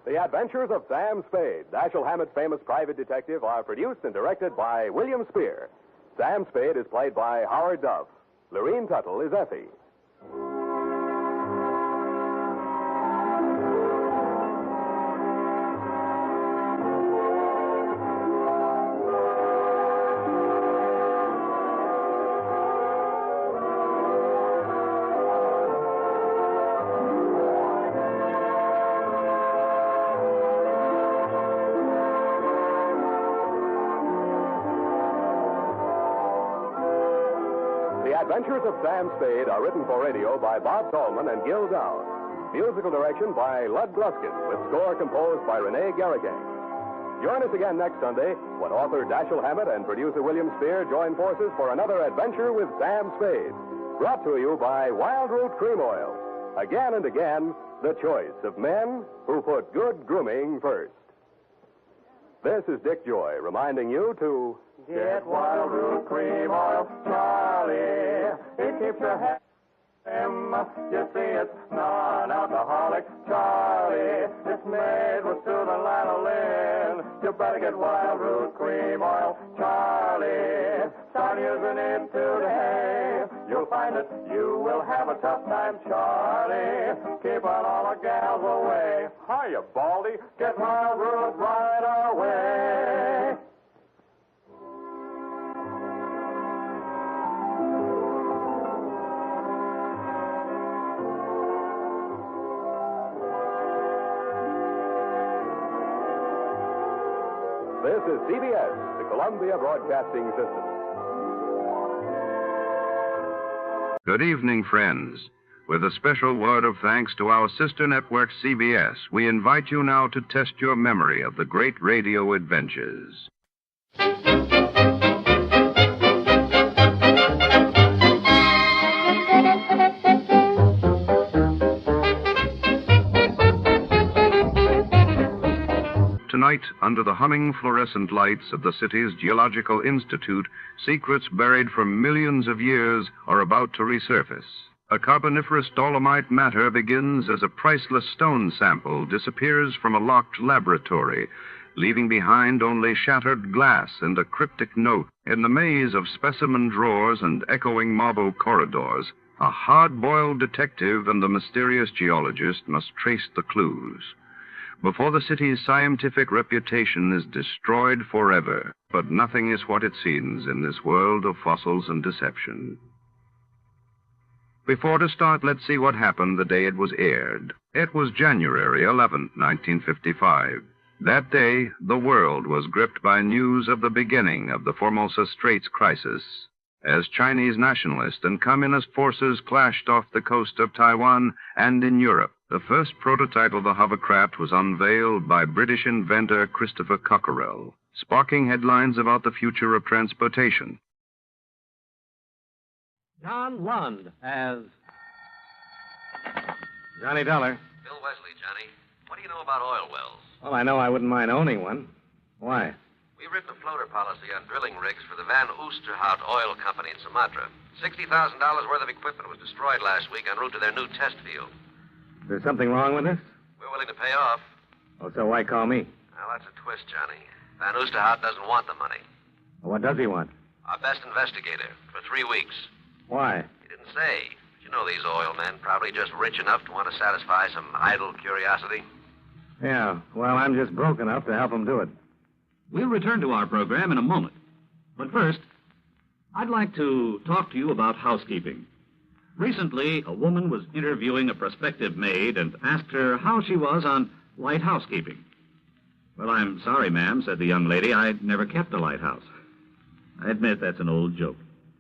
The Adventures of Sam Spade, Dashiell Hammett's famous private detective, are produced and directed by William Spear. Sam Spade is played by Howard Duff. Lorene Tuttle is Effie. Adventures of Sam Spade are written for radio by Bob Tallman and Gil Dowd. Musical direction by Lud Gluskin, with score composed by Renee Garrigang. Join us again next Sunday when author Dashiell Hammett and producer William Spear join forces for another adventure with Sam Spade. Brought to you by Wild Root Cream Oil. Again and again, the choice of men who put good grooming first. This is Dick Joy reminding you to get Wild Root Cream Oil, Charlie. It keeps your hair trim. You see, it's non-alcoholic, Charlie. It's made with soothing lanolin. You better get Wild Root Cream Oil, Charlie. Start using it today. You'll find that you will have a tough time, Charlie. Keep on all the gals away. Hiya, Baldy. Get Wild Root right away. This is CBS, the Columbia Broadcasting System. Good evening, friends. With a special word of thanks to our sister network, CBS, we invite you now to test your memory of the great radio adventures. Tonight, under the humming fluorescent lights of the city's Geological Institute, secrets buried for millions of years are about to resurface. A Carboniferous Dolomite matter begins as a priceless stone sample disappears from a locked laboratory, leaving behind only shattered glass and a cryptic note. In the maze of specimen drawers and echoing marble corridors, a hard-boiled detective and the mysterious geologist must trace the clues. Before the city's scientific reputation is destroyed forever, but nothing is what it seems in this world of fossils and deception. Before to start, let's see what happened the day it was aired. It was January 11, 1955. That day, the world was gripped by news of the beginning of the Formosa Straits crisis, as Chinese nationalist and communist forces clashed off the coast of Taiwan and in Europe. The first prototype of the hovercraft was unveiled by British inventor Christopher Cockerell, sparking headlines about the future of transportation. John Lund as Johnny Dollar. Bill Wesley, Johnny. What do you know about oil wells? Well, I know I wouldn't mind owning one. Why? We've written a floater policy on drilling rigs for the Van Oosterhout Oil Company in Sumatra. $60,000 worth of equipment was destroyed last week en route to their new test field. Is there something wrong with this? We're willing to pay off. Oh, so why call me? Well, that's a twist, Johnny. Van Oosterhout doesn't want the money. Well, what does he want? Our best investigator for 3 weeks. Why? He didn't say. But you know these oil men, probably just rich enough to want to satisfy some idle curiosity. Yeah, well, I'm just broke enough to help him do it. We'll return to our program in a moment. But first, I'd like to talk to you about housekeeping. Recently, a woman was interviewing a prospective maid and asked her how she was on light housekeeping. Well, I'm sorry, ma'am, said the young lady. I never kept a lighthouse. I admit that's an old joke,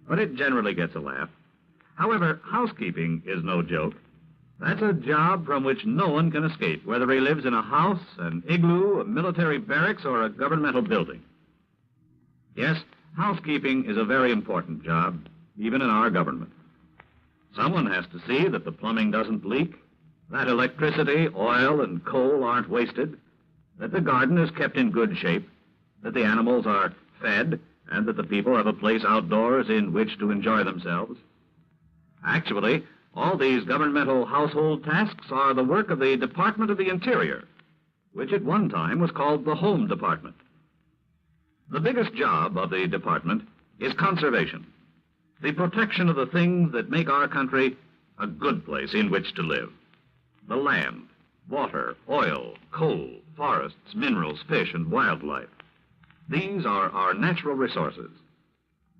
but it generally gets a laugh. However, housekeeping is no joke. That's a job from which no one can escape, whether he lives in a house, an igloo, a military barracks, or a governmental building. Yes, housekeeping is a very important job, even in our government. Someone has to see that the plumbing doesn't leak, that electricity, oil, and coal aren't wasted, that the garden is kept in good shape, that the animals are fed, and that the people have a place outdoors in which to enjoy themselves. Actually, all these governmental household tasks are the work of the Department of the Interior, which at one time was called the Home Department. The biggest job of the department is conservation, the protection of the things that make our country a good place in which to live. The land, water, oil, coal, forests, minerals, fish, and wildlife. These are our natural resources.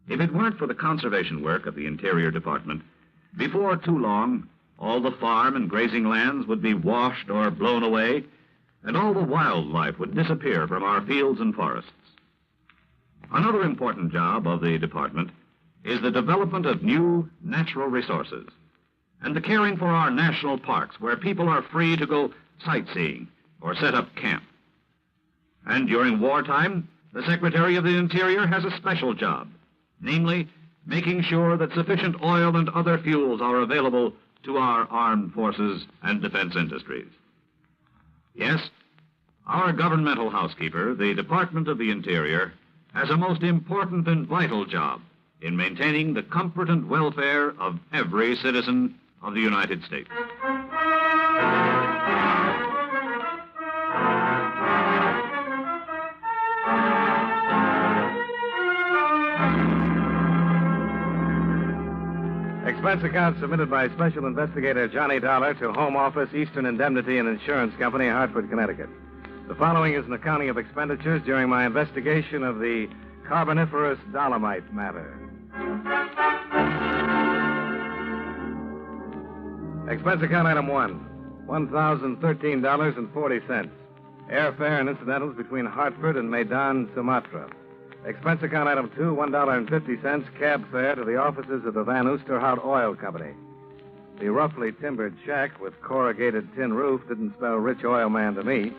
If it weren't for the conservation work of the Interior Department, before too long, all the farm and grazing lands would be washed or blown away, and all the wildlife would disappear from our fields and forests. Another important job of the department is the development of new natural resources and the caring for our national parks where people are free to go sightseeing or set up camp. And during wartime, the Secretary of the Interior has a special job, namely, making sure that sufficient oil and other fuels are available to our armed forces and defense industries. Yes, our governmental housekeeper, the Department of the Interior, has a most important and vital job in maintaining the comfort and welfare of every citizen of the United States. Expense account submitted by Special Investigator Johnny Dollar to Home Office, Eastern Indemnity and Insurance Company, Hartford, Connecticut. The following is an accounting of expenditures during my investigation of the Carboniferous Dolomite matter. Expense account item 1, $1,013.40. Airfare and incidentals between Hartford and Medan, Sumatra. Expense account item 2, $1.50, cab fare to the offices of the Van Oosterhout Oil Company. The roughly timbered shack with corrugated tin roof didn't spell rich oil man to me,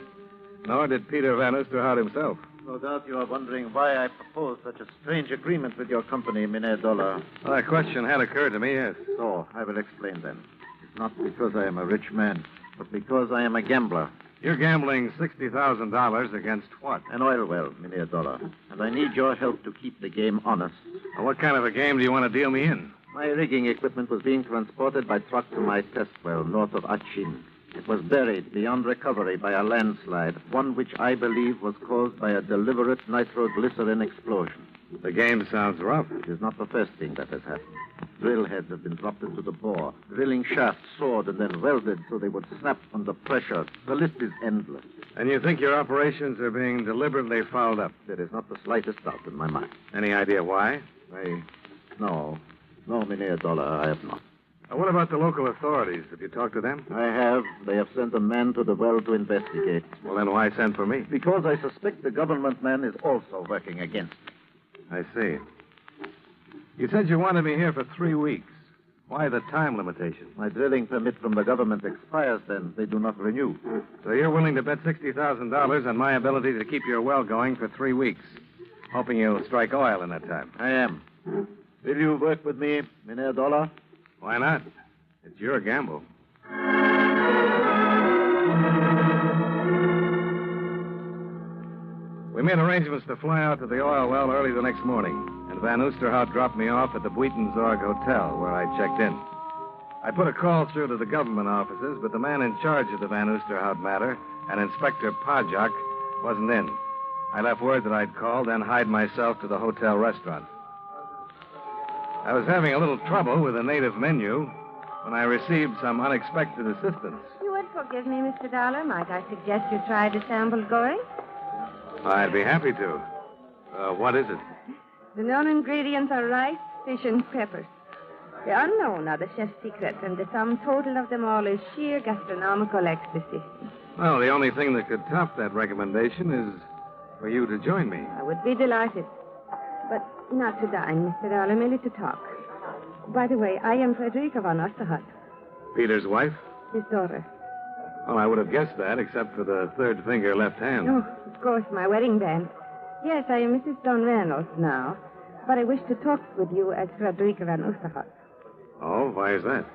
nor did Peter Van Oosterhout himself. No doubt you are wondering why I proposed such a strange agreement with your company, Mynheer Dolar. Well, that question had occurred to me, yes. So, I will explain then. It's not because I am a rich man, but because I am a gambler. You're gambling $60,000 against what? An oil well, Mynheer Dolar. And I need your help to keep the game honest. Well, what kind of a game do you want to deal me in? My rigging equipment was being transported by truck to my test well north of Achin. It was buried beyond recovery by a landslide, one which I believe was caused by a deliberate nitroglycerin explosion. The game sounds rough. It is not the first thing that has happened. Drill heads have been dropped into the bore, drilling shafts sawed and then welded so they would snap under pressure. The list is endless. And you think your operations are being deliberately fouled up? There is not the slightest doubt in my mind. Any idea why? No, Mynheer Dolar, I have not. What about the local authorities? Have you talked to them? I have. They have sent a man to the well to investigate. Well, then why send for me? Because I suspect the government man is also working against me. I see. You said you wanted me here for 3 weeks. Why the time limitation? My drilling permit from the government expires then. They do not renew. So you're willing to bet $60,000 on my ability to keep your well going for 3 weeks, hoping you'll strike oil in that time? I am. Will you work with me, Mynheer Dolar? Why not? It's your gamble. We made arrangements to fly out to the oil well early the next morning, and Van Oosterhout dropped me off at the Buitenzorg Hotel, where I checked in. I put a call through to the government offices, but the man in charge of the Van Oosterhout matter, an Inspector Pajak, wasn't in. I left word that I'd call, then hied myself to the hotel restaurant. I was having a little trouble with the native menu when I received some unexpected assistance. You would forgive me, Mr. Dollar. Might I suggest you try the sample going? I'd be happy to. What is it? The known ingredients are rice, fish, and peppers. The unknown are the chef's secrets, and the sum total of them all is sheer gastronomical ecstasy. Well, the only thing that could top that recommendation is for you to join me. I would be delighted. But not to dine, Mr. Dollar, merely to talk. By the way, I am Frederica von Osterhout. Peter's wife? His daughter. Well, I would have guessed that, except for the third finger left hand. Oh, of course, my wedding band. Yes, I am Mrs. Don Reynolds now, but I wish to talk with you as Frederica von Osterhout. Oh, why is that?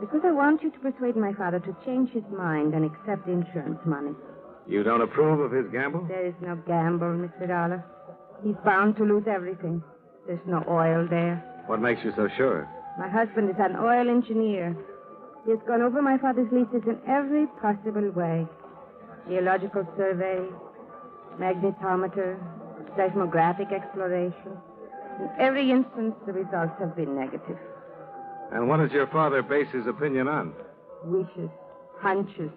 Because I want you to persuade my father to change his mind and accept the insurance money. You don't approve of his gamble? There is no gamble, Mr. Dollar. He's bound to lose everything. There's no oil there. What makes you so sure? My husband is an oil engineer. He has gone over my father's leases in every possible way. Geological survey, magnetometer, seismographic exploration. In every instance, the results have been negative. And what does your father base his opinion on? Wishes, hunches,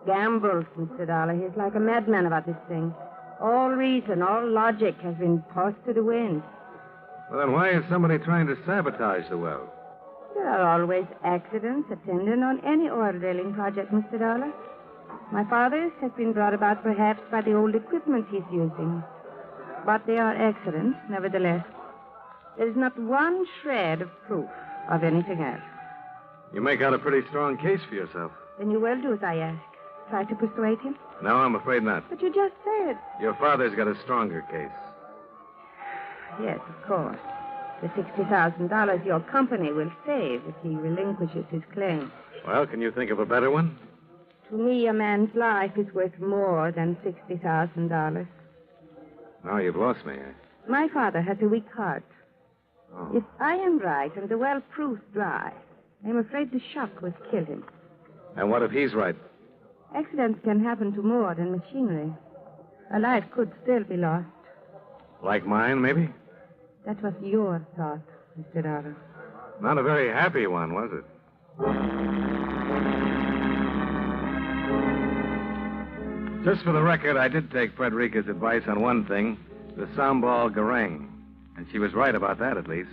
gambles, Mr. Dollar. He's like a madman about this thing. All reason, all logic has been tossed to the wind. Well, then why is somebody trying to sabotage the well? There are always accidents attendant on any oil drilling project, Mr. Dollar. My father's has been brought about perhaps by the old equipment he's using. But they are accidents, nevertheless. There is not one shred of proof of anything else. You make out a pretty strong case for yourself. Then you will do as I ask. Try to persuade him? No, I'm afraid not. But you just said. Your father's got a stronger case. Yes, of course. The $60,000 your company will save if he relinquishes his claim. Well, can you think of a better one? To me, a man's life is worth more than $60,000. Now you've lost me. My father has a weak heart. Oh. If I am right and the well proves dry, I'm afraid the shock will kill him. And what if he's right? Accidents can happen to more than machinery. A life could still be lost. Like mine, maybe? That was your thought, Mr. Dollar. Not a very happy one, was it? Just for the record, I did take Frederica's advice on one thing, the sambal goreng. And she was right about that, at least.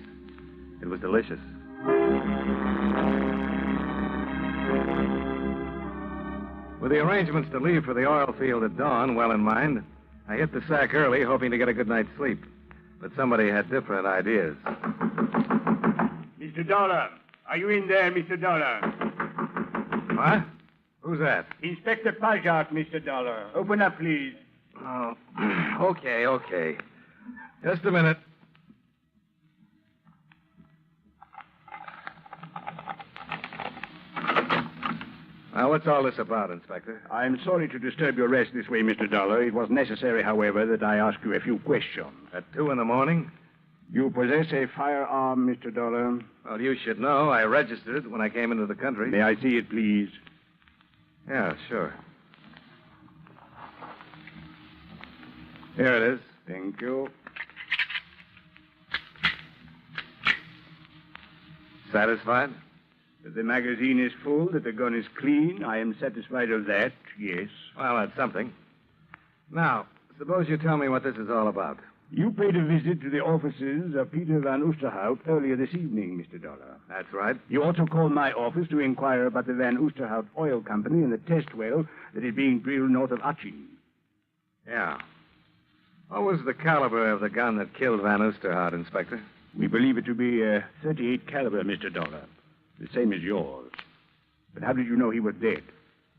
It was delicious. With the arrangements to leave for the oil field at dawn well in mind, I hit the sack early, hoping to get a good night's sleep. But somebody had different ideas. Mr. Dollar, are you in there, Mr. Dollar? What? Who's that? Inspector Pajak, Mr. Dollar. Open up, please. Oh, okay. Just a minute. Now, what's all this about, Inspector? I'm sorry to disturb your rest this way, Mr. Dollar. It was necessary, however, that I ask you a few questions. At 2 a.m? You possess a firearm, Mr. Dollar? Well, you should know. I registered it when I came into the country. May I see it, please? Yeah, sure. Here it is. Thank you. Satisfied? That the magazine is full, that the gun is clean, I am satisfied of that, yes. Well, that's something. Now, suppose you tell me what this is all about. You paid a visit to the offices of Peter Van Oosterhout earlier this evening, Mr. Dollar. That's right. You also called my office to inquire about the Van Oosterhout Oil Company and the test well that is being drilled north of Achin. Yeah. What was the caliber of the gun that killed Van Oosterhout, Inspector? We believe it to be a .38 caliber, Mr. Dollar. The same as yours. But how did you know he was dead?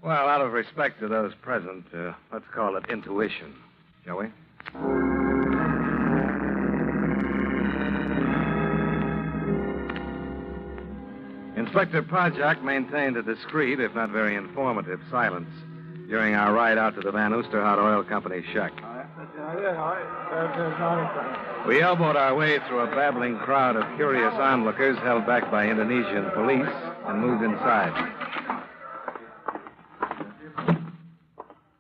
Well, out of respect to those present, let's call it intuition, shall we? Inspector Pajak maintained a discreet, if not very informative, silence during our ride out to the Van Oosterhout Oil Company shack. We elbowed our way through a babbling crowd of curious onlookers held back by Indonesian police and moved inside.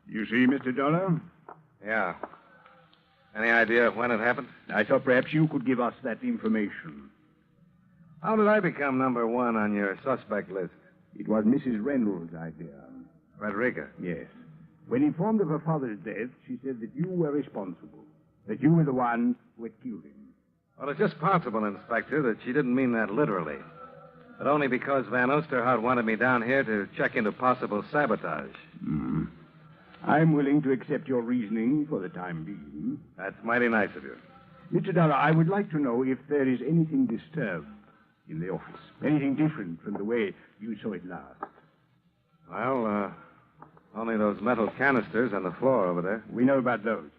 You see, Mr. Dollar? Yeah. Any idea when it happened? I thought perhaps you could give us that information. How did I become number 1 on your suspect list? It was Mrs. Reynolds' idea. Frederica? Yes. When informed of her father's death, she said that you were responsible. That you were the one who had killed him. Well, it's just possible, Inspector, that she didn't mean that literally. But only because Van Oosterhout wanted me down here to check into possible sabotage. I'm willing to accept your reasoning for the time being. That's mighty nice of you. Mr. Dollar, I would like to know if there is anything disturbed in the office. Anything different from the way you saw it last. Well, only those metal canisters on the floor over there. We know about those.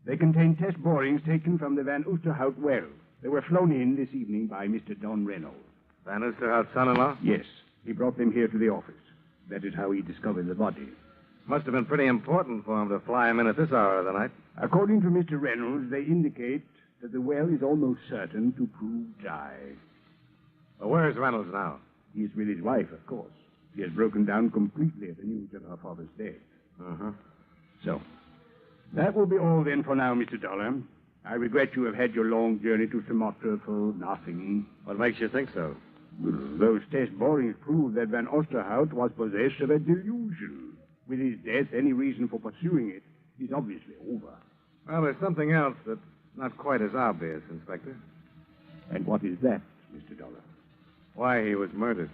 They contain test borings taken from the Van Oosterhout well. They were flown in this evening by Mr. Don Reynolds. Van Oosterhout's son-in-law? Yes. He brought them here to the office. That is how he discovered the body. Must have been pretty important for him to fly him in at this hour of the night. According to Mr. Reynolds, they indicate that the well is almost certain to prove dry. Well, where is Reynolds now? He is with his wife, of course. She has broken down completely at the news of her father's death. So, that will be all then for now, Mr. Dollar. I regret you have had your long journey to Sumatra for nothing. What makes you think so? Those test borings prove that Van Oosterhout was possessed of a delusion. With his death, any reason for pursuing it is obviously over. Well, there's something else that's not quite as obvious, Inspector. And what is that, Mr. Dollar? Why he was murdered.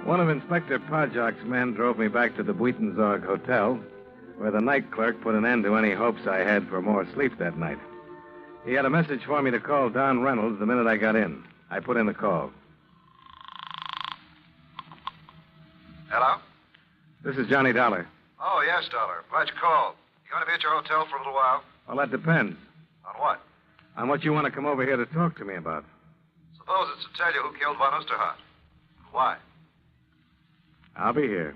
One of Inspector Pajak's men drove me back to the Buitenzorg Hotel, where the night clerk put an end to any hopes I had for more sleep that night. He had a message for me to call Don Reynolds the minute I got in. I put in the call. Hello? This is Johnny Dollar. Oh, yes, Dollar. Glad you called. You going to be at your hotel for a little while? Well, that depends. On what? On what you want to come over here to talk to me about. Suppose it's to tell you who killed Van Oosterhout. Why? I'll be here.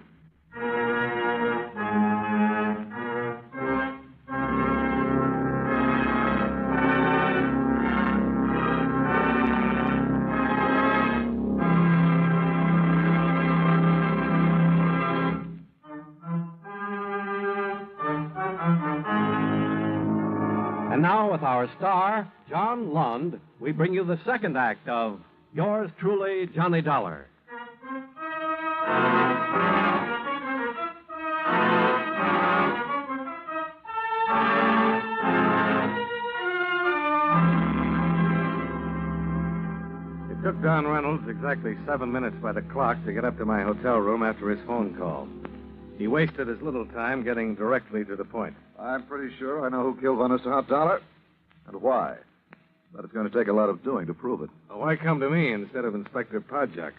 And now, with our star, John Lund, we bring you the second act of Yours Truly, Johnny Dollar. It took Don Reynolds exactly 7 minutes by the clock to get up to my hotel room after his phone call. He wasted as little time getting directly to the point. I'm pretty sure I know who killed Van Oosterhout, Dollar, and why. But it's going to take a lot of doing to prove it. Well, why come to me instead of Inspector Podjak?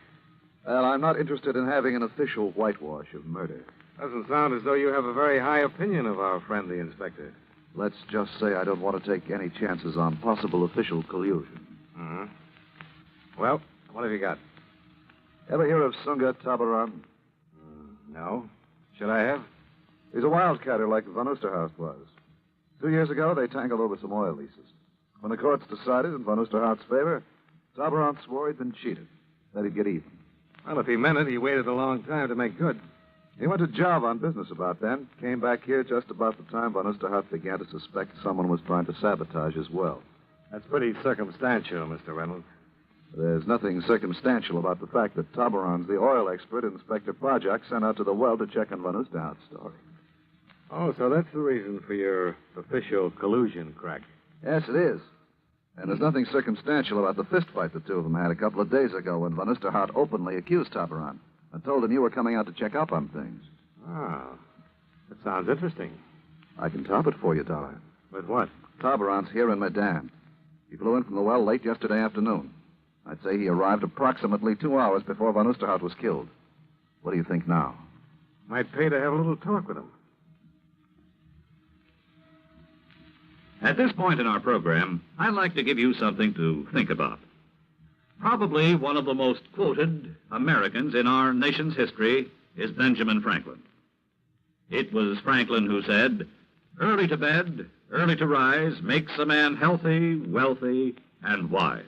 Well, I'm not interested in having an official whitewash of murder. Doesn't sound as though you have a very high opinion of our friend, the inspector. Let's just say I don't want to take any chances on possible official collusion. Uh-huh. Well, what have you got? Ever hear of Sunga Tabaran? No. Should I have? He's a wildcatter like Van Oosterhout was. 2 years ago, they tangled over some oil leases. When the courts decided in Van Oosterhout's favor, Tabaran swore he'd been cheated, that he'd get even. Well, if he meant it, he waited a long time to make good. He went to Java on business about then, came back here just about the time Van Oosterhout began to suspect someone was trying to sabotage his well. That's pretty circumstantial, Mr. Reynolds. There's nothing circumstantial about the fact that Tabaran's the oil expert Inspector Podjak sent out to the well to check on Van Oosterhout's story. Oh, so that's the reason for your official collusion crack. Yes, it is. And there's nothing circumstantial about the fistfight the two of them had a couple of days ago when Van Oosterhout openly accused Tabaran and told him you were coming out to check up on things. Oh, that sounds interesting. I can top it for you, Dollar. With what? Tabaran's here in Medan. He flew in from the well late yesterday afternoon. I'd say he arrived approximately 2 hours before Van Oosterhout was killed. What do you think now? Might pay to have a little talk with him. At this point in our program, I'd like to give you something to think about. Probably one of the most quoted Americans in our nation's history is Benjamin Franklin. It was Franklin who said, "Early to bed, early to rise makes a man healthy, wealthy, and wise."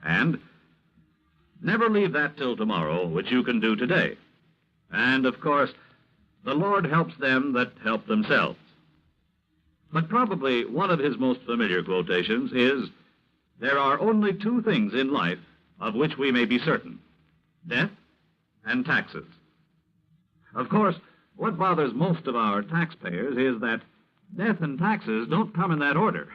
And never leave that till tomorrow, which you can do today. And, of course, the Lord helps them that help themselves. But probably one of his most familiar quotations is, "There are only two things in life of which we may be certain, death and taxes." Of course, what bothers most of our taxpayers is that death and taxes don't come in that order.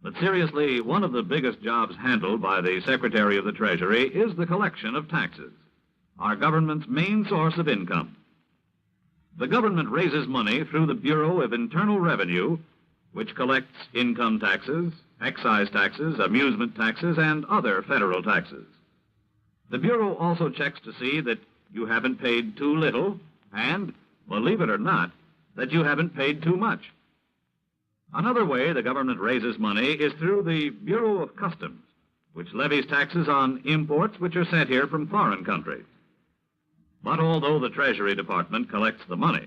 But seriously, one of the biggest jobs handled by the Secretary of the Treasury is the collection of taxes, our government's main source of income. The government raises money through the Bureau of Internal Revenue, which collects income taxes, excise taxes, amusement taxes, and other federal taxes. The Bureau also checks to see that you haven't paid too little and, believe it or not, that you haven't paid too much. Another way the government raises money is through the Bureau of Customs, which levies taxes on imports which are sent here from foreign countries. But although the Treasury Department collects the money,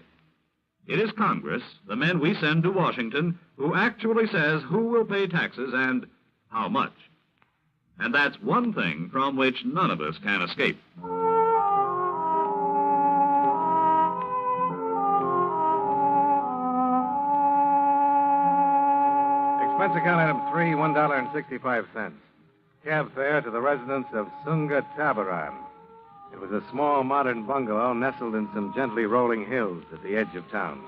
it is Congress, the men we send to Washington, who actually says who will pay taxes and how much. And that's one thing from which none of us can escape. Expense account item 3, $1.65. Cab fare to the residence of Sunga Tabaran. It was a small modern bungalow nestled in some gently rolling hills at the edge of town.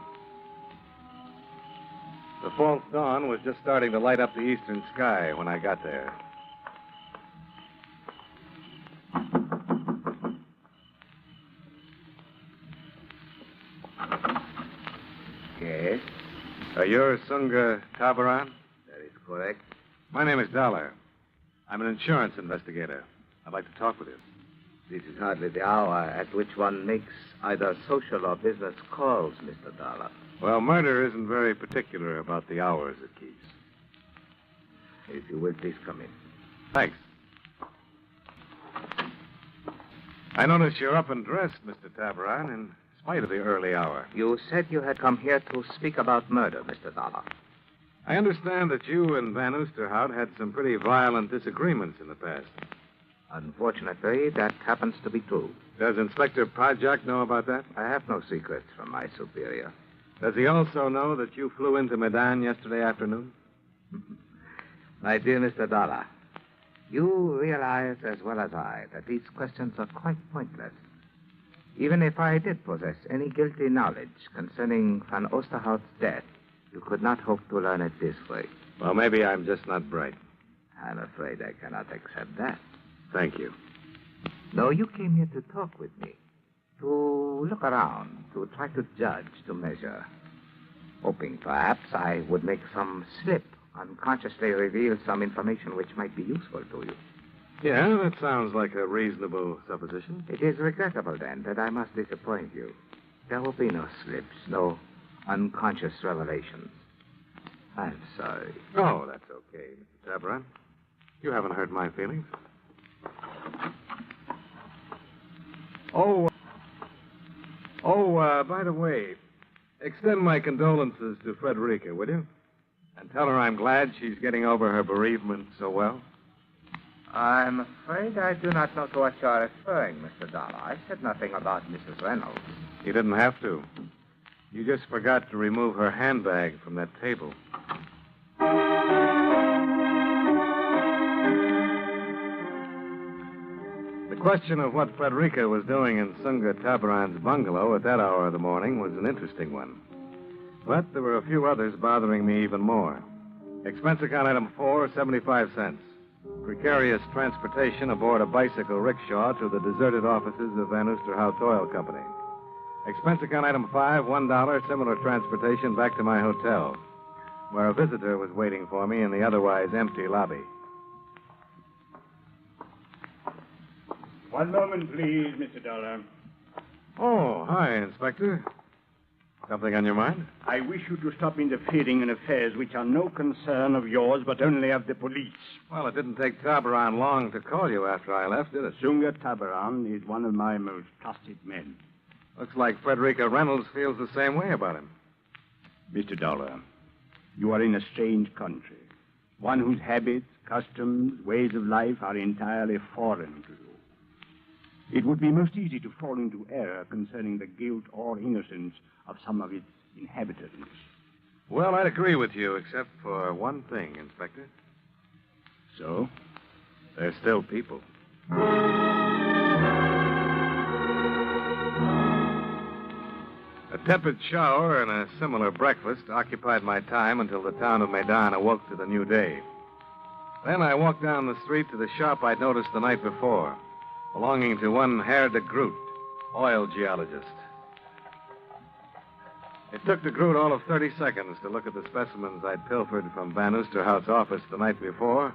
The false dawn was just starting to light up the eastern sky when I got there. Yes? Are you Sunga Tabaran? That is correct. My name is Dollar. I'm an insurance investigator. I'd like to talk with you. This is hardly the hour at which one makes either social or business calls, Mr. Dollar. Well, murder isn't very particular about the hours it keeps. If you will, please come in. Thanks. I notice you're up and dressed, Mr. Tabaran, in spite of the early hour. You said you had come here to speak about murder, Mr. Dollar. I understand that you and Van Oosterhout had some pretty violent disagreements in the past. Unfortunately, that happens to be true. Does Inspector Podjak know about that? I have no secrets from my superior. Does he also know that you flew into Medan yesterday afternoon? My dear Mr. Dollar, you realize as well as I that these questions are quite pointless. Even if I did possess any guilty knowledge concerning Van Oosterhout's death, you could not hope to learn it this way. Well, maybe I'm just not bright. I'm afraid I cannot accept that. Thank you. No, you came here to talk with me. To look around, to try to judge, to measure. Hoping perhaps I would make some slip, unconsciously reveal some information which might be useful to you. Yeah, that sounds like a reasonable supposition. It is regrettable, then, that I must disappoint you. There will be no slips, no unconscious revelations. I'm sorry. Oh, that's okay, Mr. Tabaran. You haven't hurt my feelings. By the way, extend my condolences to Frederica, will you? And tell her I'm glad she's getting over her bereavement so well. I'm afraid I do not know to what you are referring, Mr. Dollar. I said nothing about Mrs. Reynolds. You didn't have to. You just forgot to remove her handbag from that table. The question of what Frederica was doing in Sunga Tabaran's bungalow at that hour of the morning was an interesting one. But there were a few others bothering me even more. Expense account item 4, 75 cents. Precarious transportation aboard a bicycle rickshaw to the deserted offices of Van Oosterhout Oil Company. Expense account item 5, $1, similar transportation back to my hotel, where a visitor was waiting for me in the otherwise empty lobby. One moment, please, Mr. Dollar. Oh, hi, Inspector. Something on your mind? I wish you to stop interfering in affairs which are no concern of yours, but only of the police. Well, it didn't take Tabaran long to call you after I left, did it? Sunga Tabaran is one of my most trusted men. Looks like Frederica Reynolds feels the same way about him. Mr. Dollar, you are in a strange country. One whose habits, customs, ways of life are entirely foreign to you. It would be most easy to fall into error concerning the guilt or innocence of some of its inhabitants. Well, I'd agree with you, except for one thing, Inspector. So? They're still people. A tepid shower and a similar breakfast occupied my time until the town of Medan awoke to the new day. Then I walked down the street to the shop I'd noticed the night before, belonging to one Herr de Groot, oil geologist. It took de Groot all of 30 seconds to look at the specimens I'd pilfered from Van Oosterhout's office the night before,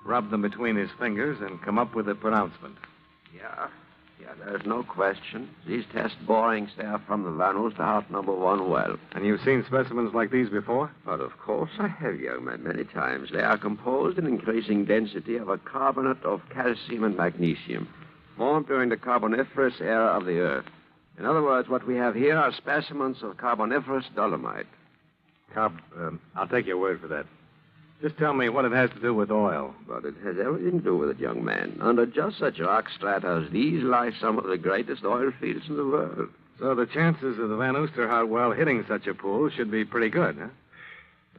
rub them between his fingers, and come up with a pronouncement. Yeah, there's no question. These test borings, they are from the Van Oosterhout number 1 well. And you've seen specimens like these before? But of course I have, young man, many times. They are composed in increasing density of a carbonate of calcium and magnesium, formed during the Carboniferous era of the Earth. In other words, what we have here are specimens of Carboniferous Dolomite. I'll take your word for that. Just tell me what it has to do with oil. But it has everything to do with it, young man. Under just such rock strata as these lie some of the greatest oil fields in the world. So the chances of the Van Oosterhout well hitting such a pool should be pretty good, huh?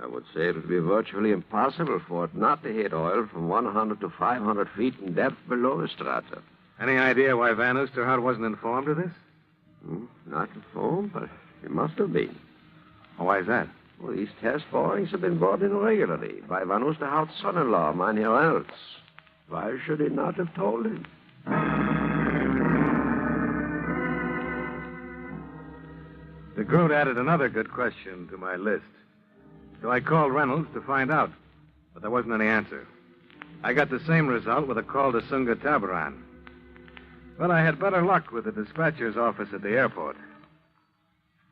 I would say it would be virtually impossible for it not to hit oil from 100 to 500 feet in depth below the strata. Any idea why Van Oosterhout wasn't informed of this? Not informed, but he must have been. Why is that? Well, these test borings have been brought in regularly by Van Oosterhout's son-in-law, Mynheer Reynolds. Why should he not have told him? De Groot added another good question to my list. So I called Reynolds to find out, but there wasn't any answer. I got the same result with a call to Sunga Tabaran. But I had better luck with the dispatcher's office at the airport.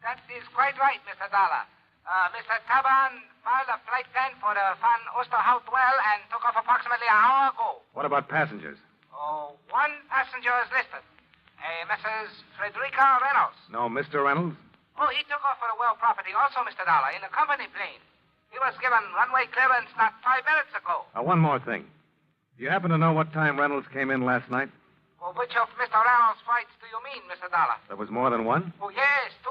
That is quite right, Mr. Dollar. Mr. Tabaran filed a flight 10 for the Van Oosterhout well and took off approximately an hour ago. What about passengers? One passenger is listed. Mrs. Frederica Reynolds. No, Mr. Reynolds? Oh, he took off for the well property also, Mr. Dollar, in a company plane. He was given runway clearance not 5 minutes ago. One more thing. Do you happen to know what time Reynolds came in last night? Well, which of Mr. Reynolds' flights do you mean, Mr. Dollar? There was more than one? Oh, yes, 2.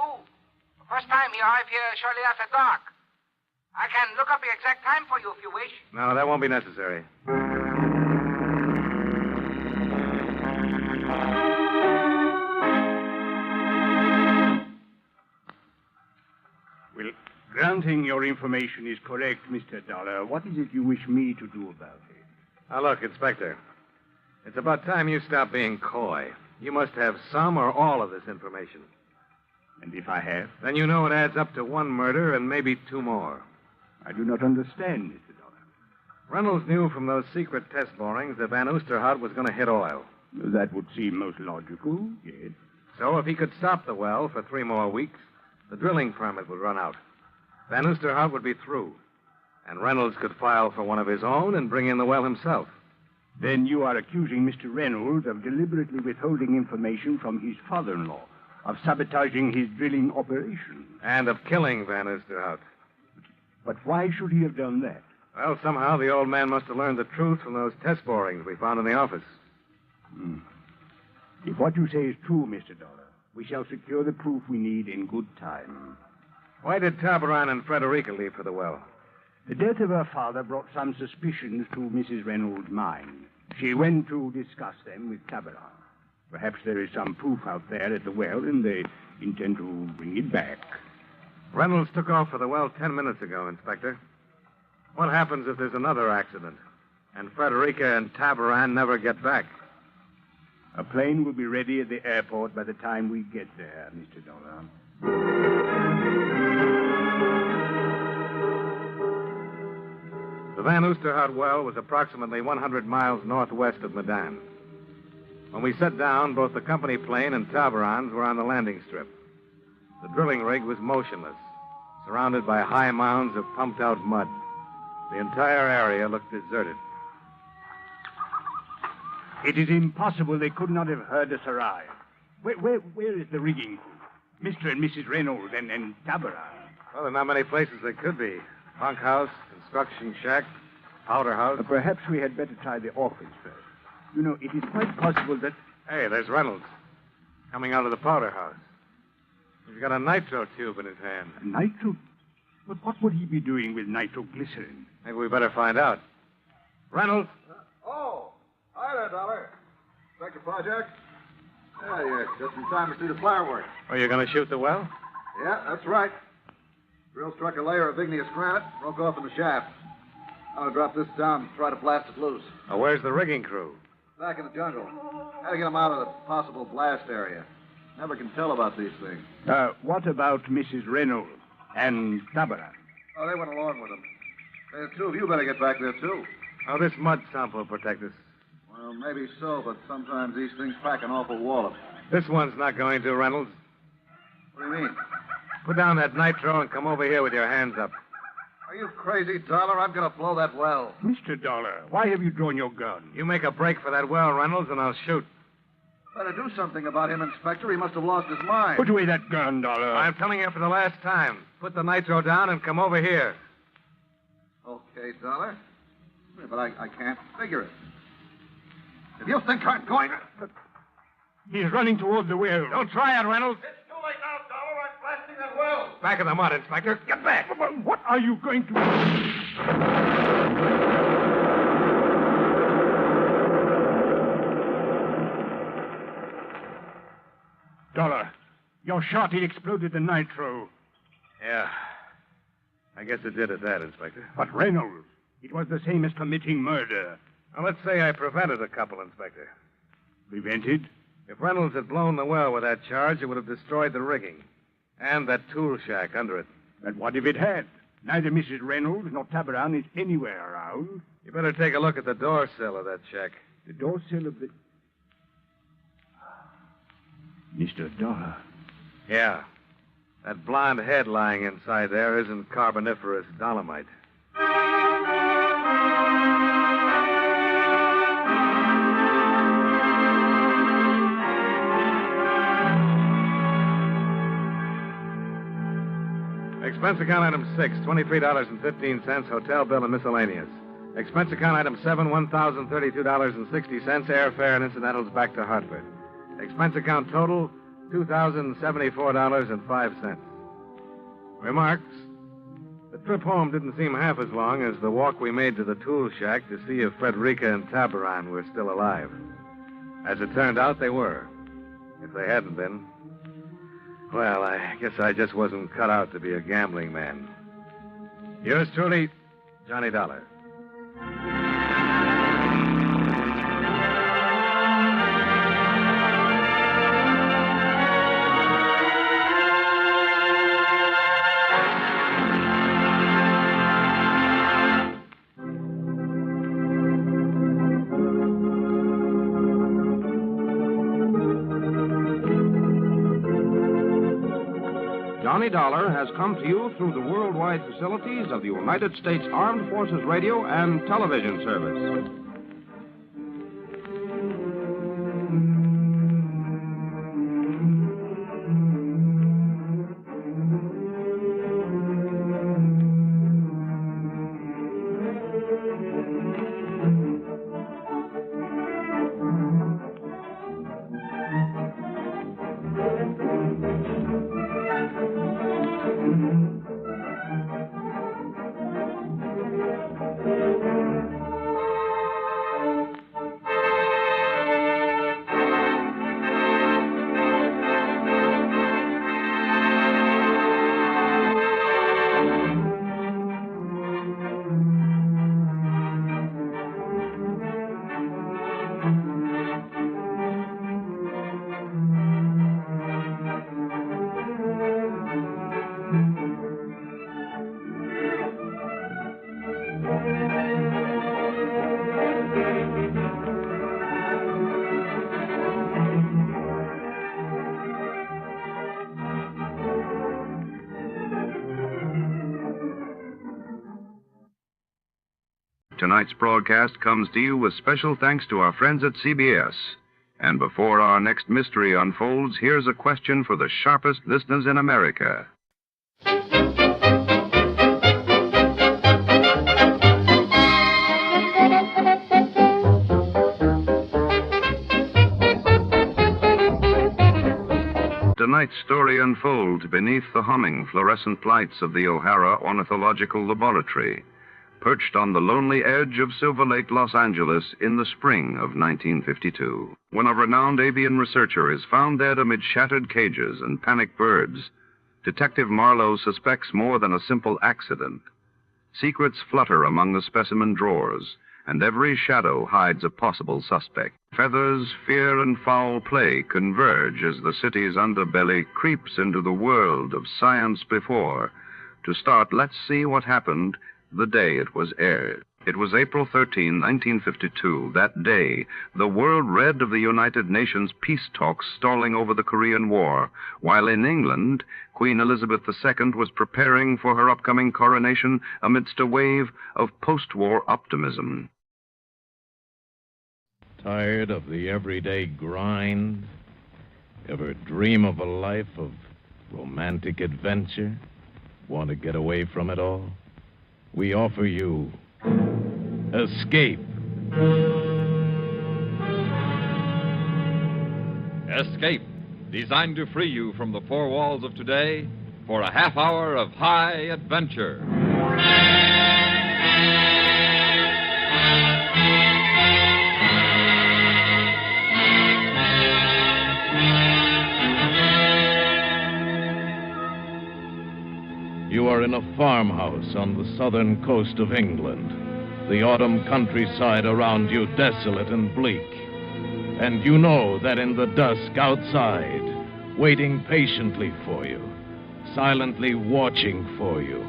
The first time he arrived here shortly after dark. I can look up the exact time for you if you wish. No, that won't be necessary. Well, granting your information is correct, Mr. Dollar, what is it you wish me to do about it? Now, look, Inspector. It's about time you stopped being coy. You must have some or all of this information. And if I have? Then you know it adds up to one murder and maybe two more. I do not understand, Mr. Dollar. Reynolds knew from those secret test borings that Van Oosterhout was going to hit oil. That would seem most logical, yes. So if he could stop the well for 3 more weeks, the drilling permit would run out. Van Oosterhout would be through. And Reynolds could file for one of his own and bring in the well himself. Then you are accusing Mr. Reynolds of deliberately withholding information from his father-in-law, of sabotaging his drilling operation. And of killing Van Oosterhout. But why should he have done that? Well, somehow the old man must have learned the truth from those test borings we found in the office. If what you say is true, Mr. Dollar, we shall secure the proof we need in good time. Why did Tabaran and Frederica leave for the well? The death of her father brought some suspicions to Mrs. Reynolds' mind. She went to discuss them with Tabaran. Perhaps there is some proof out there at the well, and they intend to bring it back. Reynolds took off for the well 10 minutes ago, Inspector. What happens if there's another accident, and Frederica and Tabaran never get back? A plane will be ready at the airport by the time we get there, Mr. Dollar. The Van Oosterhout well was approximately 100 miles northwest of Medan. When we set down, both the company plane and Tabaran's were on the landing strip. The drilling rig was motionless, surrounded by high mounds of pumped-out mud. The entire area looked deserted. It is impossible they could not have heard us arrive. Where is the rigging crew? Mr. and Mrs. Reynolds and Tabaran. Well, there are not many places they could be. Bunkhouse, construction shack, powder house. Perhaps we had better try the office first. You know, it is quite possible that... Hey, there's Reynolds. Coming out of the powder house. He's got a nitro tube in his hand. Nitro? But what would he be doing with nitroglycerin? Maybe we better find out. Reynolds? Hi there, Dollar. Inspector Project? Yeah, you're just in time to see the fireworks. Are you going to shoot the well? Yeah, that's right. Drill struck a layer of igneous granite, broke off in the shaft. I'm going to drop this down and try to blast it loose. Oh, where's the rigging crew? Back in the jungle. Had to get them out of the possible blast area. Never can tell about these things. What about Mrs. Reynolds and Tabaran? Oh, they went along with them. The two of you better get back there, too. Oh, this mud sample will protect us. Well, maybe so, but sometimes these things pack an awful wallop. This one's not going to, Reynolds. What do you mean? Put down that nitro and come over here with your hands up. Are you crazy, Dollar? I'm going to blow that well. Mr. Dollar, why have you drawn your gun? You make a break for that well, Reynolds, and I'll shoot. Better do something about him, Inspector. He must have lost his mind. Put away that gun, Dollar. I'm telling you for the last time. Put the nitro down and come over here. Okay, Dollar. Yeah, but I can't figure it. If you think I'm going to... He's running toward the well. Don't try it, Reynolds. It's too late now, Dollar. I'm blasting that well. Back in the mud, Inspector. Get back. What are you going to... Dollar, your shot, it exploded the nitro. Yeah. I guess it did at that, Inspector. But Reynolds, it was the same as committing murder. Well, let's say I prevented a couple, Inspector. Prevented? If Reynolds had blown the well with that charge, it would have destroyed the rigging. And that tool shack under it. But what if it had? Neither Mrs. Reynolds nor Tabaran is anywhere around. You better take a look at the door sill of that shack. The door sill of the... Mr. Dollar. Yeah. That blonde head lying inside there isn't Carboniferous Dolomite. Expense account item 6, $23.15, hotel bill and miscellaneous. Expense account item 7, $1,032.60, airfare and incidentals back to Hartford. Expense account total, $2,074.05. Remarks. The trip home didn't seem half as long as the walk we made to the tool shack to see if Frederica and Tabaran were still alive. As it turned out, they were. If they hadn't been, well, I guess I just wasn't cut out to be a gambling man. Yours truly, Johnny Dollar. Johnny Dollar has come to you through the worldwide facilities of the United States Armed Forces Radio and Television Service. Tonight's broadcast comes to you with special thanks to our friends at CBS. And before our next mystery unfolds, here's a question for the sharpest listeners in America. Tonight's story unfolds beneath the humming fluorescent lights of the O'Hara Ornithological Laboratory, perched on the lonely edge of Silver Lake, Los Angeles, in the spring of 1952. When a renowned avian researcher is found dead amid shattered cages and panicked birds, Detective Marlowe suspects more than a simple accident. Secrets flutter among the specimen drawers, and every shadow hides a possible suspect. Feathers, fear, and foul play converge as the city's underbelly creeps into the world of science before. To start, let's see what happened the day it was aired. It was April 13, 1952. That day, the world read of the United Nations peace talks stalling over the Korean War, while in England, Queen Elizabeth II was preparing for her upcoming coronation amidst a wave of post-war optimism. Tired of the everyday grind? Ever dream of a life of romantic adventure? Want to get away from it all? We offer you Escape. Escape, designed to free you from the four walls of today for a half hour of high adventure. You are in a farmhouse on the southern coast of England, the autumn countryside around you desolate and bleak. And you know that in the dusk outside, waiting patiently for you, silently watching for you,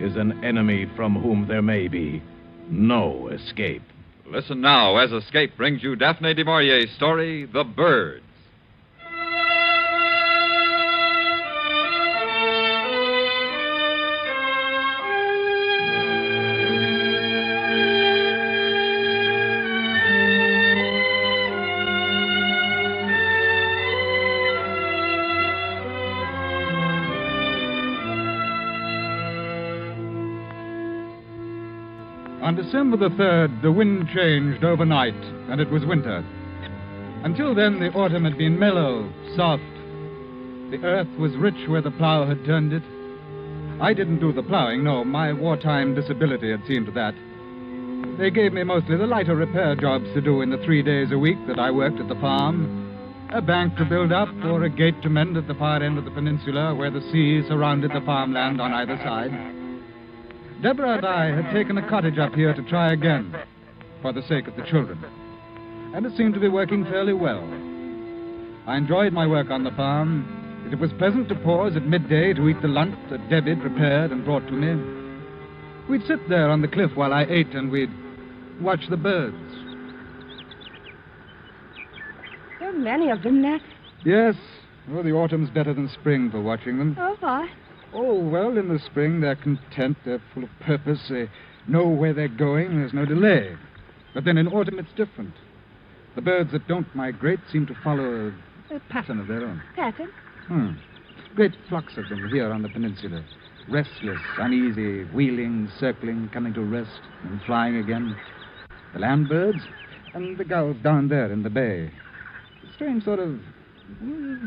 is an enemy from whom there may be no escape. Listen now as Escape brings you Daphne du Maurier's story, The Birds. On December the 3rd, the wind changed overnight, and it was winter. Until then, the autumn had been mellow, soft. The earth was rich where the plow had turned it. I didn't do the plowing, no. My wartime disability had seen to that. They gave me mostly the lighter repair jobs to do in the 3 days a week that I worked at the farm. A bank to build up or a gate to mend at the far end of the peninsula where the sea surrounded the farmland on either side. Deborah and I had taken a cottage up here to try again, for the sake of the children. And it seemed to be working fairly well. I enjoyed my work on the farm. It was pleasant to pause at midday to eat the lunch that Debbie prepared and brought to me. We'd sit there on the cliff while I ate, and we'd watch the birds. There are many of them, Nat. Yes, Oh, the autumn's better than spring for watching them. Oh, why? Oh, well, in the spring they're content, they're full of purpose, they know where they're going, there's no delay. But then in autumn it's different. The birds that don't migrate seem to follow a pattern of their own. Pattern? Great flocks of them here on the peninsula. Restless, uneasy, wheeling, circling, coming to rest, and flying again. The land birds and the gulls down there in the bay. A strange sort of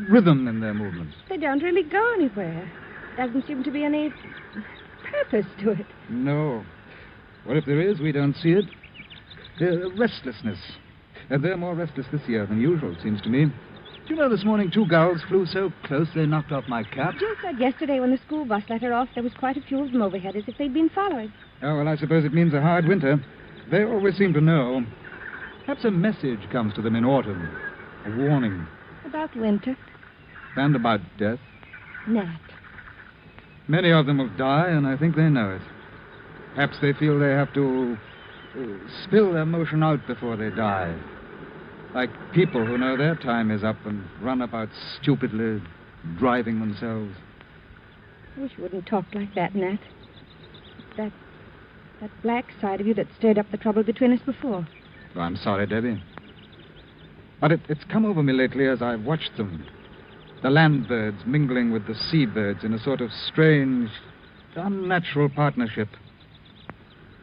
rhythm in their movements. They don't really go anywhere. Doesn't seem to be any purpose to it. No. Or if there is, we don't see it. Restlessness. And they're more restless this year than usual, it seems to me. Do you know this morning 2 gulls flew so close they knocked off my cap? Jill said yesterday when the school bus let her off, there was quite a few of them overhead as if they'd been following. Oh, well, I suppose it means a hard winter. They always seem to know. Perhaps a message comes to them in autumn. A warning. About winter. And about death. Nat. Many of them will die, and I think they know it. Perhaps they feel they have to spill their emotion out before they die. Like people who know their time is up and run about stupidly, driving themselves. I wish you wouldn't talk like that, Nat. That black side of you that stirred up the trouble between us before. Oh, I'm sorry, Debbie. But it's come over me lately as I've watched them. The land birds mingling with the sea birds in a sort of strange, unnatural partnership.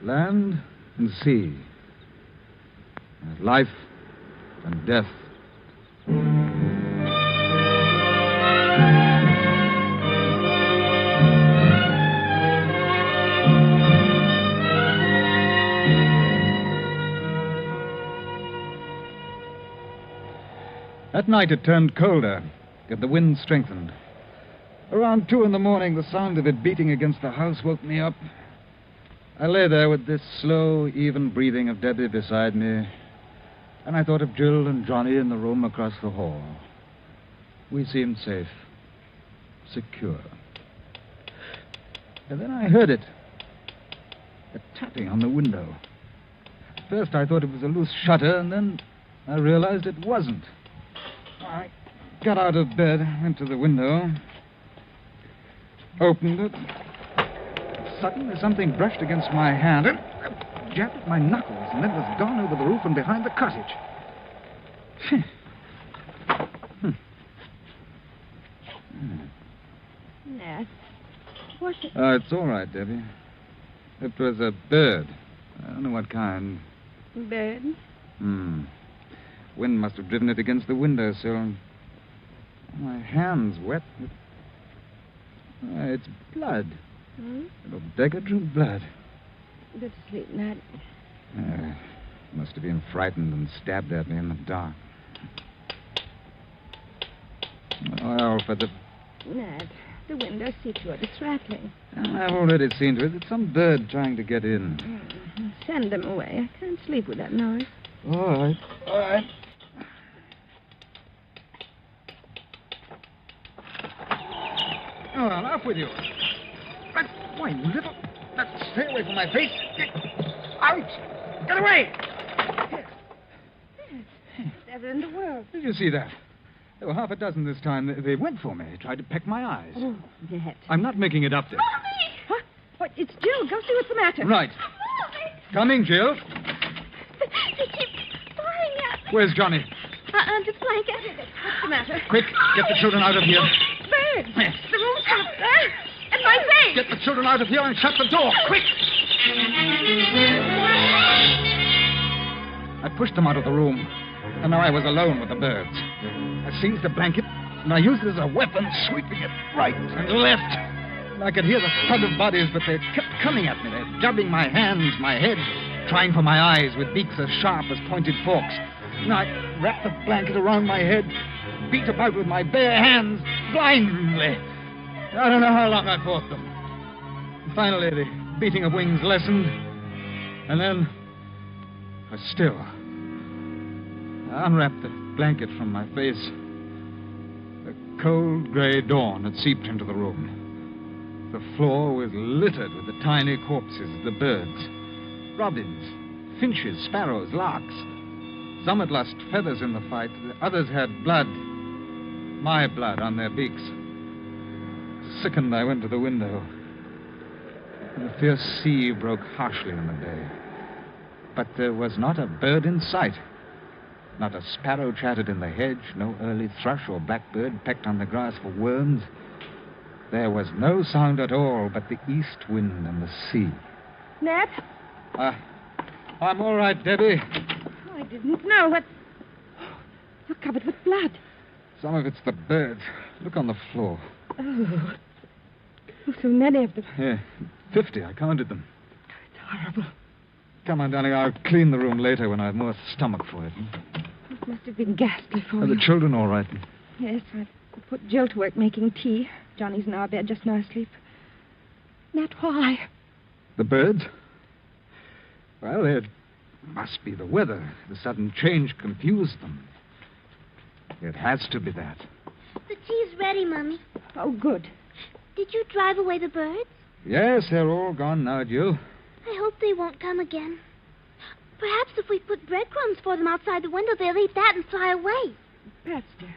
Land and sea. Life and death. At night it turned colder, and the wind strengthened. Around 2 in the morning, the sound of it beating against the house woke me up. I lay there with this slow, even breathing of Debbie beside me, and I thought of Jill and Johnny in the room across the hall. We seemed safe, secure. And then I heard it, a tapping on the window. At first I thought it was a loose shutter, and then I realized it wasn't. I got out of bed, went to the window, opened it. Suddenly something brushed against my hand and jabbed at my knuckles, and then was gone over the roof and behind the cottage. Nat, what's it? It's all right, Debbie. It was a bird. I don't know what kind. Bird? Wind must have driven it against the windowsill. My hand's wet. It's blood. Little beggar drew blood. Go to sleep, Nat. Must have been frightened and stabbed at me in the dark. Well, for the... Nat, the window seat to it. It's rattling. I've already seen to it. It's some bird trying to get in. Send them away. I can't sleep with that noise. All right. All right. Oh, well, off with you. Why, little... Stay away from my face. Out! Get away! Never in the world. Did you see that? There were half a dozen this time. They went for me, tried to peck my eyes. Oh, Nat. I'm not making it up there. Mommy! What? What? It's Jill. Go see what's the matter. Right. Mommy! Coming, Jill. They keep firing at me. Where's Johnny? Under the blanket. What's the matter? Quick, get the children out of here. Birds. The room's full of birds. And my face. Get the children out of here and shut the door. Quick! I pushed them out of the room, and now I was alone with the birds. I seized the blanket, and I used it as a weapon, sweeping it right and left. And I could hear the thud of bodies, but they kept coming at me. They're jabbing my hands, my head, trying for my eyes with beaks as sharp as pointed forks. And I wrapped the blanket around my head, beat about with my bare hands, blindly. I don't know how long I fought them. Finally, the beating of wings lessened, and then I was still. I unwrapped the blanket from my face. The cold gray dawn had seeped into the room. The floor was littered with the tiny corpses of the birds. Robins, finches, sparrows, larks. Some had lost feathers in the fight. The others had blood. My blood on their beaks. Sickened, I went to the window. And the fierce sea broke harshly in the bay. But there was not a bird in sight. Not a sparrow chattered in the hedge, no early thrush or blackbird pecked on the grass for worms. There was no sound at all but the east wind and the sea. Nat? I'm all right, Debbie. Oh, I didn't know what... You're covered with blood. Some of it's the birds. Look on the floor. Oh, so many of them. Yeah, 50. I counted them. It's horrible. Come on, darling. I'll clean the room later when I have more stomach for it. It must have been ghastly for Are you. the children all right? Yes, I put Jill to work making tea. Johnny's in our bed just now asleep. Nat, why? The birds? Well, it must be the weather. The sudden change confused them. It has to be that. The tea's ready, Mummy. Oh, good. Did you drive away the birds? Yes, they're all gone now, Jill. I hope they won't come again. Perhaps if we put breadcrumbs for them outside the window, they'll eat that and fly away. Perhaps, dear.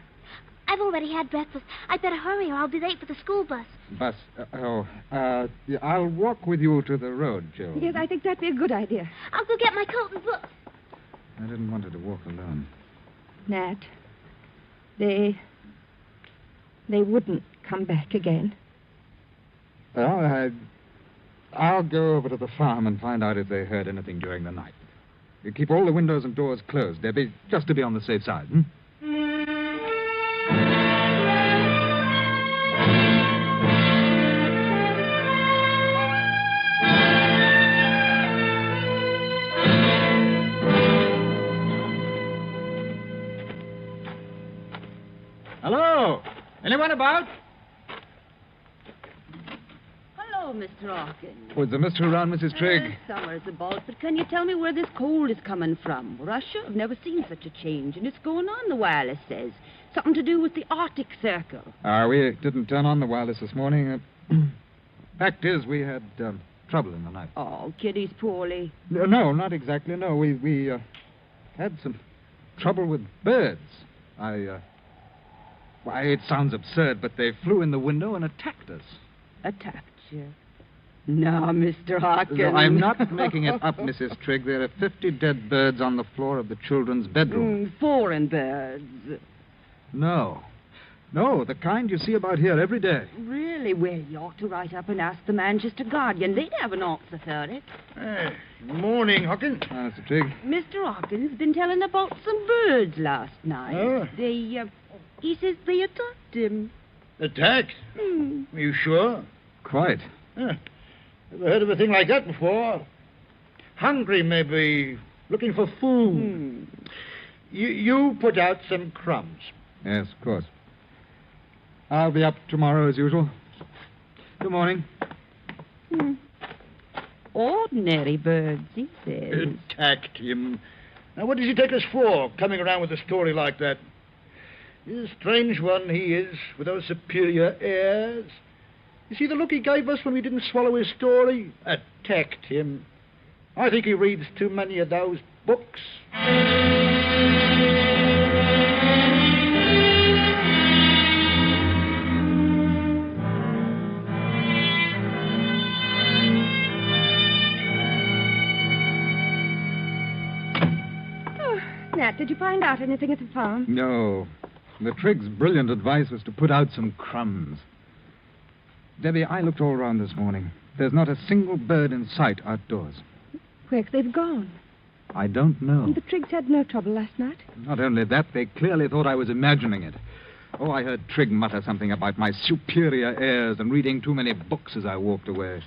I've already had breakfast. I'd better hurry or I'll be late for the school bus. Bus? I'll walk with you to the road, Jill. Yes, I think that'd be a good idea. I'll go get my coat and books. I didn't want her to walk alone. Nat, they wouldn't come back again. Well, I'll go over to the farm and find out if they heard anything during the night. You keep all the windows and doors closed, Debbie, just to be on the safe side, hmm? Hello? Anyone about? Hello, Mr. Hawkins. Was the mister around, Mrs. Trigg? Summer's about, but can you tell me where this cold is coming from? Russia? I've never seen such a change, and it's going on, the wireless says. Something to do with the Arctic Circle. We didn't turn on the wireless this morning. Fact is, we had trouble in the night. Oh, Kitty's poorly. No, not exactly, no. We had some trouble with birds. Why, it sounds absurd, but they flew in the window and attacked us. Attacked you? No, Mr. Hawkins. No, I'm not making it up, Mrs. Trigg. There are 50 dead birds on the floor of the children's bedroom. Foreign birds. No, the kind you see about here every day. Really? Well, you ought to write up and ask the Manchester Guardian. They'd have an answer for it. Hey, morning, Hawkins. Mr. Trigg. Mr. Hawkins been telling about some birds last night. Oh? He says they attacked him. Attacked? Are you sure? Quite. Never heard of a thing like that before. Hungry, maybe. Looking for food. You put out some crumbs. Yes, of course. I'll be up tomorrow as usual. Good morning. Ordinary birds, he says. Attacked him. Now, what does he take us for, coming around with a story like that? He's a strange one, he is, with those superior airs. You see the look he gave us when we didn't swallow his story? Attacked him. I think he reads too many of those books. Nat, did you find out anything at the farm? No. The Triggs' brilliant advice was to put out some crumbs. Debbie, I looked all around this morning. There's not a single bird in sight outdoors. Where's they've gone? I don't know. And the Triggs had no trouble last night? Not only that, they clearly thought I was imagining it. Oh, I heard Trigg mutter something about my superior airs and reading too many books as I walked away.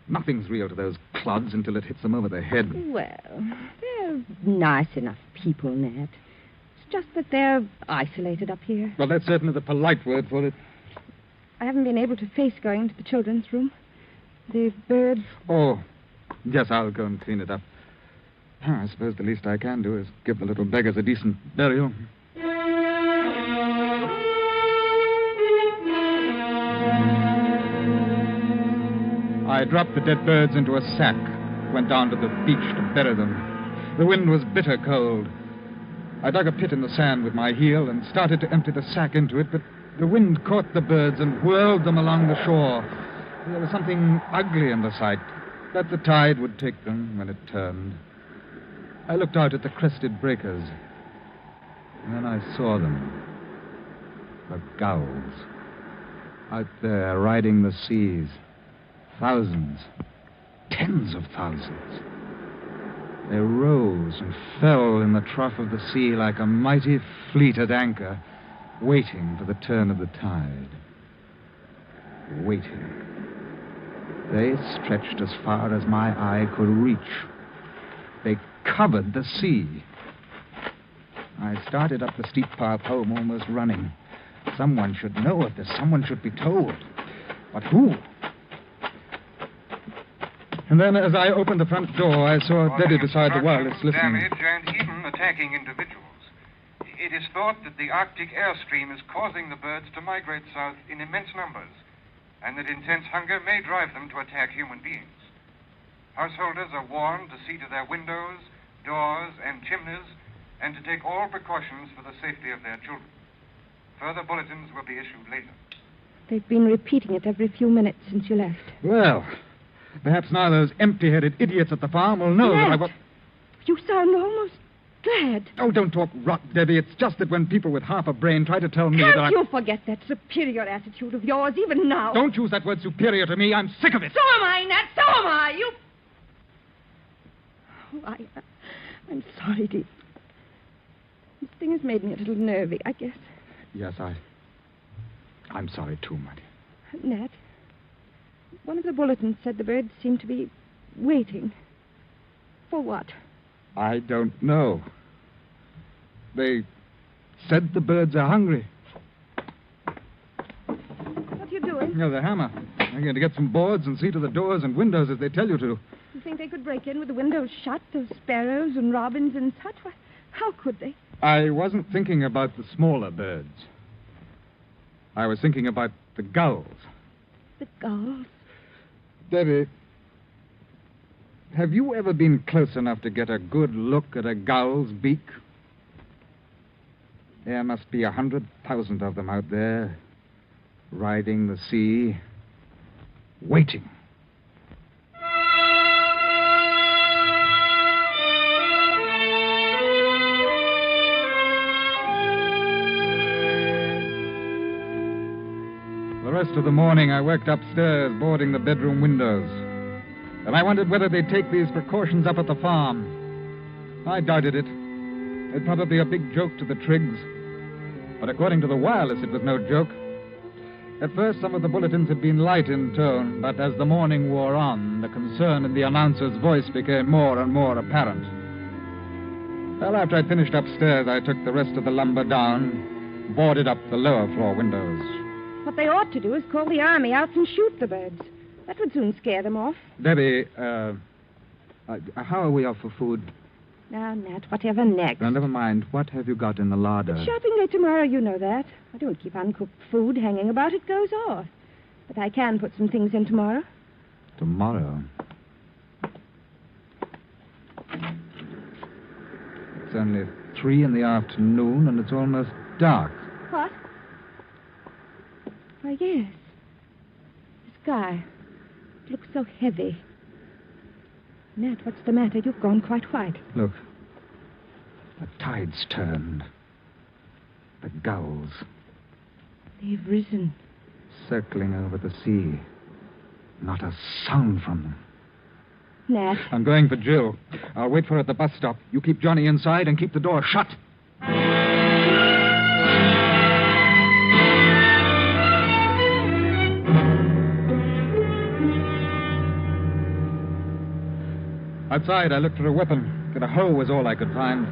Nothing's real to those clods until it hits them over the head. Well, they're nice enough people, Nat. It's just that they're isolated up here. Well, that's certainly the polite word for it. I haven't been able to face going into the children's room. The birds... Oh, yes, I'll go and clean it up. I suppose the least I can do is give the little beggars a decent burial. I dropped the dead birds into a sack, went down to the beach to bury them. The wind was bitter cold. I dug a pit in the sand with my heel and started to empty the sack into it, but the wind caught the birds and whirled them along the shore. There was something ugly in the sight, but the tide would take them when it turned. I looked out at the crested breakers, and then I saw them. The gulls. Out there, riding the seas. Thousands. Tens of thousands. They rose and fell in the trough of the sea like a mighty fleet at anchor, waiting for the turn of the tide. Waiting. They stretched as far as my eye could reach. They covered the sea. I started up the steep path home, almost running. Someone should know of this. Someone should be told. But who? And then, as I opened the front door, I saw Debbie beside the wireless listening. Damage and even attacking individuals. It is thought that the Arctic airstream is causing the birds to migrate south in immense numbers, and that intense hunger may drive them to attack human beings. Householders are warned to see to their windows, doors, and chimneys, and to take all precautions for the safety of their children. Further bulletins will be issued later. They've been repeating it every few minutes since you left. Well, perhaps now those empty-headed idiots at the farm will know that I was... You sound almost glad. Oh, don't talk rot, Debbie. It's just that when people with half a brain try to tell me Can't that I... you forget that superior attitude of yours, even now? Don't use that word superior to me. I'm sick of it. So am I, Nat. So am I. You... Oh, I'm sorry, dear. This thing has made me a little nervy, I guess. Yes, I'm sorry too, Mattie. Nat, one of the bulletins said the birds seemed to be waiting. For what? I don't know. They said the birds are hungry. What are you doing? No, the hammer. I'm going to get some boards and see to the doors and windows as they tell you to. You think they could break in with the windows shut, those sparrows and robins and such? Why, how could they? I wasn't thinking about the smaller birds. I was thinking about the gulls. The gulls? Debbie, have you ever been close enough to get a good look at a gull's beak? There must be 100,000 of them out there, riding the sea, waiting. The rest of the morning, I worked upstairs, boarding the bedroom windows. And I wondered whether they'd take these precautions up at the farm. I doubted it. It'd probably be a big joke to the Triggs. But according to the wireless, it was no joke. At first, some of the bulletins had been light in tone, but as the morning wore on, the concern in the announcer's voice became more and more apparent. Well, after I'd finished upstairs, I took the rest of the lumber down, boarded up the lower floor windows. What they ought to do is call the army out and shoot the birds. That would soon scare them off. Debbie, how are we off for food? Now, Nat, whatever next. Now, never mind. What have you got in the larder? Shopping day tomorrow, you know that. I don't keep uncooked food hanging about. It goes off. But I can put some things in tomorrow. Tomorrow? It's only 3 in the afternoon, and it's almost dark. What? Why, yes. The sky. It looks so heavy. Nat, what's the matter? You've gone quite white. Look. The tide's turned. The gulls. They've risen. Circling over the sea. Not a sound from them. Nat. I'm going for Jill. I'll wait for her at the bus stop. You keep Johnny inside and keep the door shut. Outside, I looked for a weapon, but a hoe was all I could find.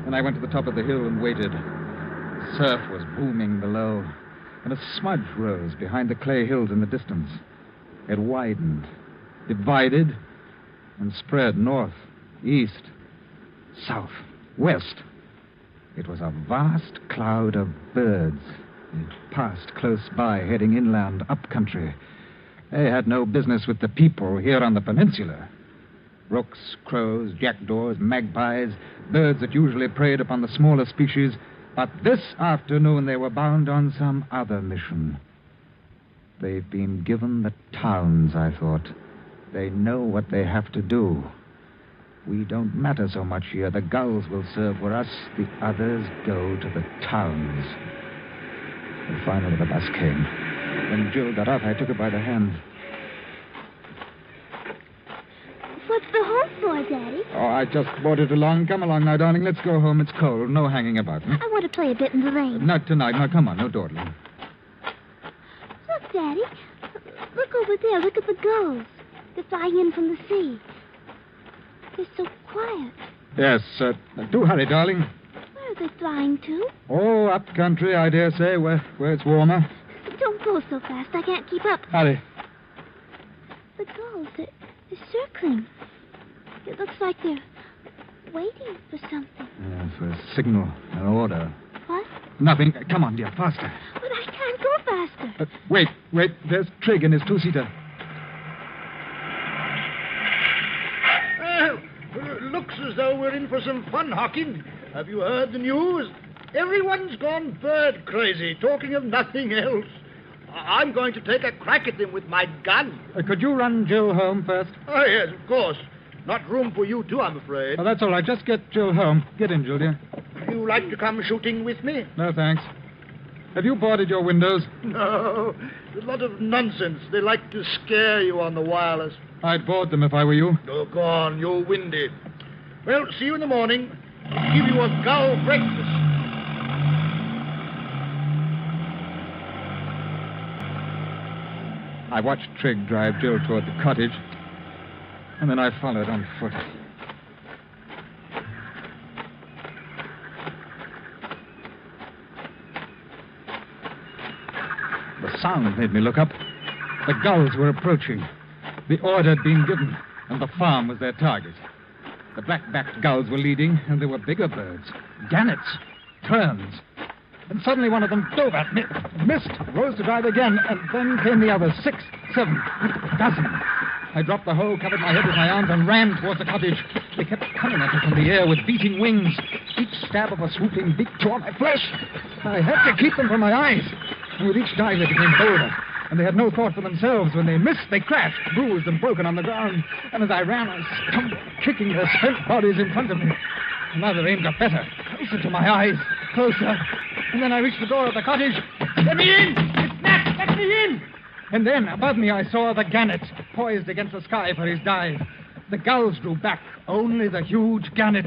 Then I went to the top of the hill and waited. The surf was booming below, and a smudge rose behind the clay hills in the distance. It widened, divided, and spread north, east, south, west. It was a vast cloud of birds. It passed close by, heading inland, up country. They had no business with the people here on the peninsula. Rooks, crows, jackdaws, magpies, birds that usually preyed upon the smaller species, but this afternoon they were bound on some other mission. They've been given the towns, I thought. They know what they have to do. We don't matter so much here. The gulls will serve for us. The others go to the towns. And finally the bus came. When Jill got up, I took her by the hand. What's the horse for, Daddy? Oh, I just brought it along. Come along now, darling. Let's go home. It's cold. No hanging about. I want to play a bit in the rain. Not tonight. Now, come on. No dawdling. Look, Daddy. Look over there. Look at the gulls. They're flying in from the sea. They're so quiet. Yes, do hurry, darling. Where are they flying to? Oh, up country, I dare say, where it's warmer. Don't go so fast. I can't keep up. Hurry. The gulls, they're circling. It looks like they're waiting for something. Yeah, for a signal, an order. What? Nothing. Come on, dear, faster. But I can't go faster. Wait. There's Trigg in his two-seater. Looks as though we're in for some fun, Hawking. Have you heard the news? Everyone's gone bird crazy, talking of nothing else. I'm going to take a crack at them with my gun. Could you run Jill home first? Oh, yes, of course. Not room for you two, I'm afraid. Oh, that's all right. Just get Jill home. Get in, Jill, dear. You like to come shooting with me? No, thanks. Have you boarded your windows? No. A lot of nonsense. They like to scare you on the wireless. I'd board them if I were you. Oh, go on. You're windy. Well, see you in the morning. I'll give you a gull breakfast. I watched Trigg drive Jill toward the cottage, and then I followed on foot. The sound made me look up. The gulls were approaching. The order had been given, and the farm was their target. The black-backed gulls were leading, and there were bigger birds. Gannets, terns. And suddenly one of them dove at me, missed, rose to dive again, and then came the others, 6, 7, a dozen. I dropped the hoe, covered my head with my arms, and ran towards the cottage. They kept coming at me from the air with beating wings. Each stab of a swooping beak tore my flesh. I had to keep them from my eyes. And with each dive they became bolder. And they had no thought for themselves. When they missed, they crashed, bruised and broken on the ground. And as I ran, I stumbled, kicking their spent bodies in front of me. Another aim got better, closer to my eyes, closer. And then I reached the door of the cottage. Let me in! It's Nat! Let me in! And then, above me, I saw the gannet, poised against the sky for his dive. The gulls drew back, only the huge gannet.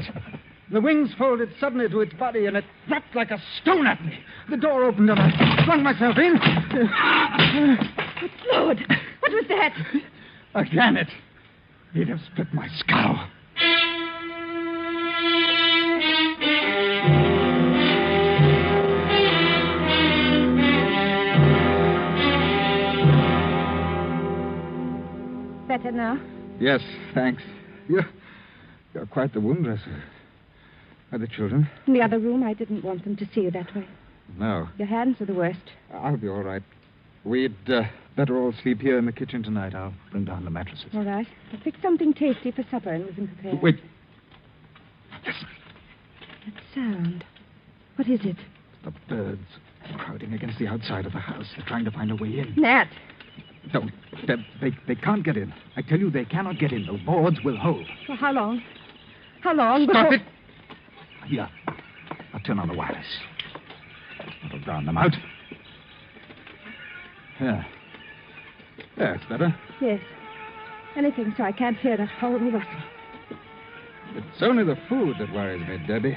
The wings folded suddenly to its body, and it dropped like a stone at me. The door opened, and I flung myself in. Good Lord! What was that? A gannet. He'd have split my skull. Better now? Yes, thanks. You're quite the wound dresser. Are the children? In the other room. I didn't want them to see you that way. No. Your hands are the worst. I'll be all right. We'd better all sleep here in the kitchen tonight. I'll bring down the mattresses. All right. I fixed something tasty for supper and wasn't prepared. Wait. Listen. That sound. What is it? The birds crowding against the outside of the house. They're trying to find a way in. Nat. No, they can't get in. I tell you, they cannot get in. The boards will hold. For how long? How long? Stop it! Here. I'll turn on the wireless. That'll drown them out. There. There, it's better. Yes. Anything so I can't hear that horrible rustle. It's only the food that worries me, Debbie.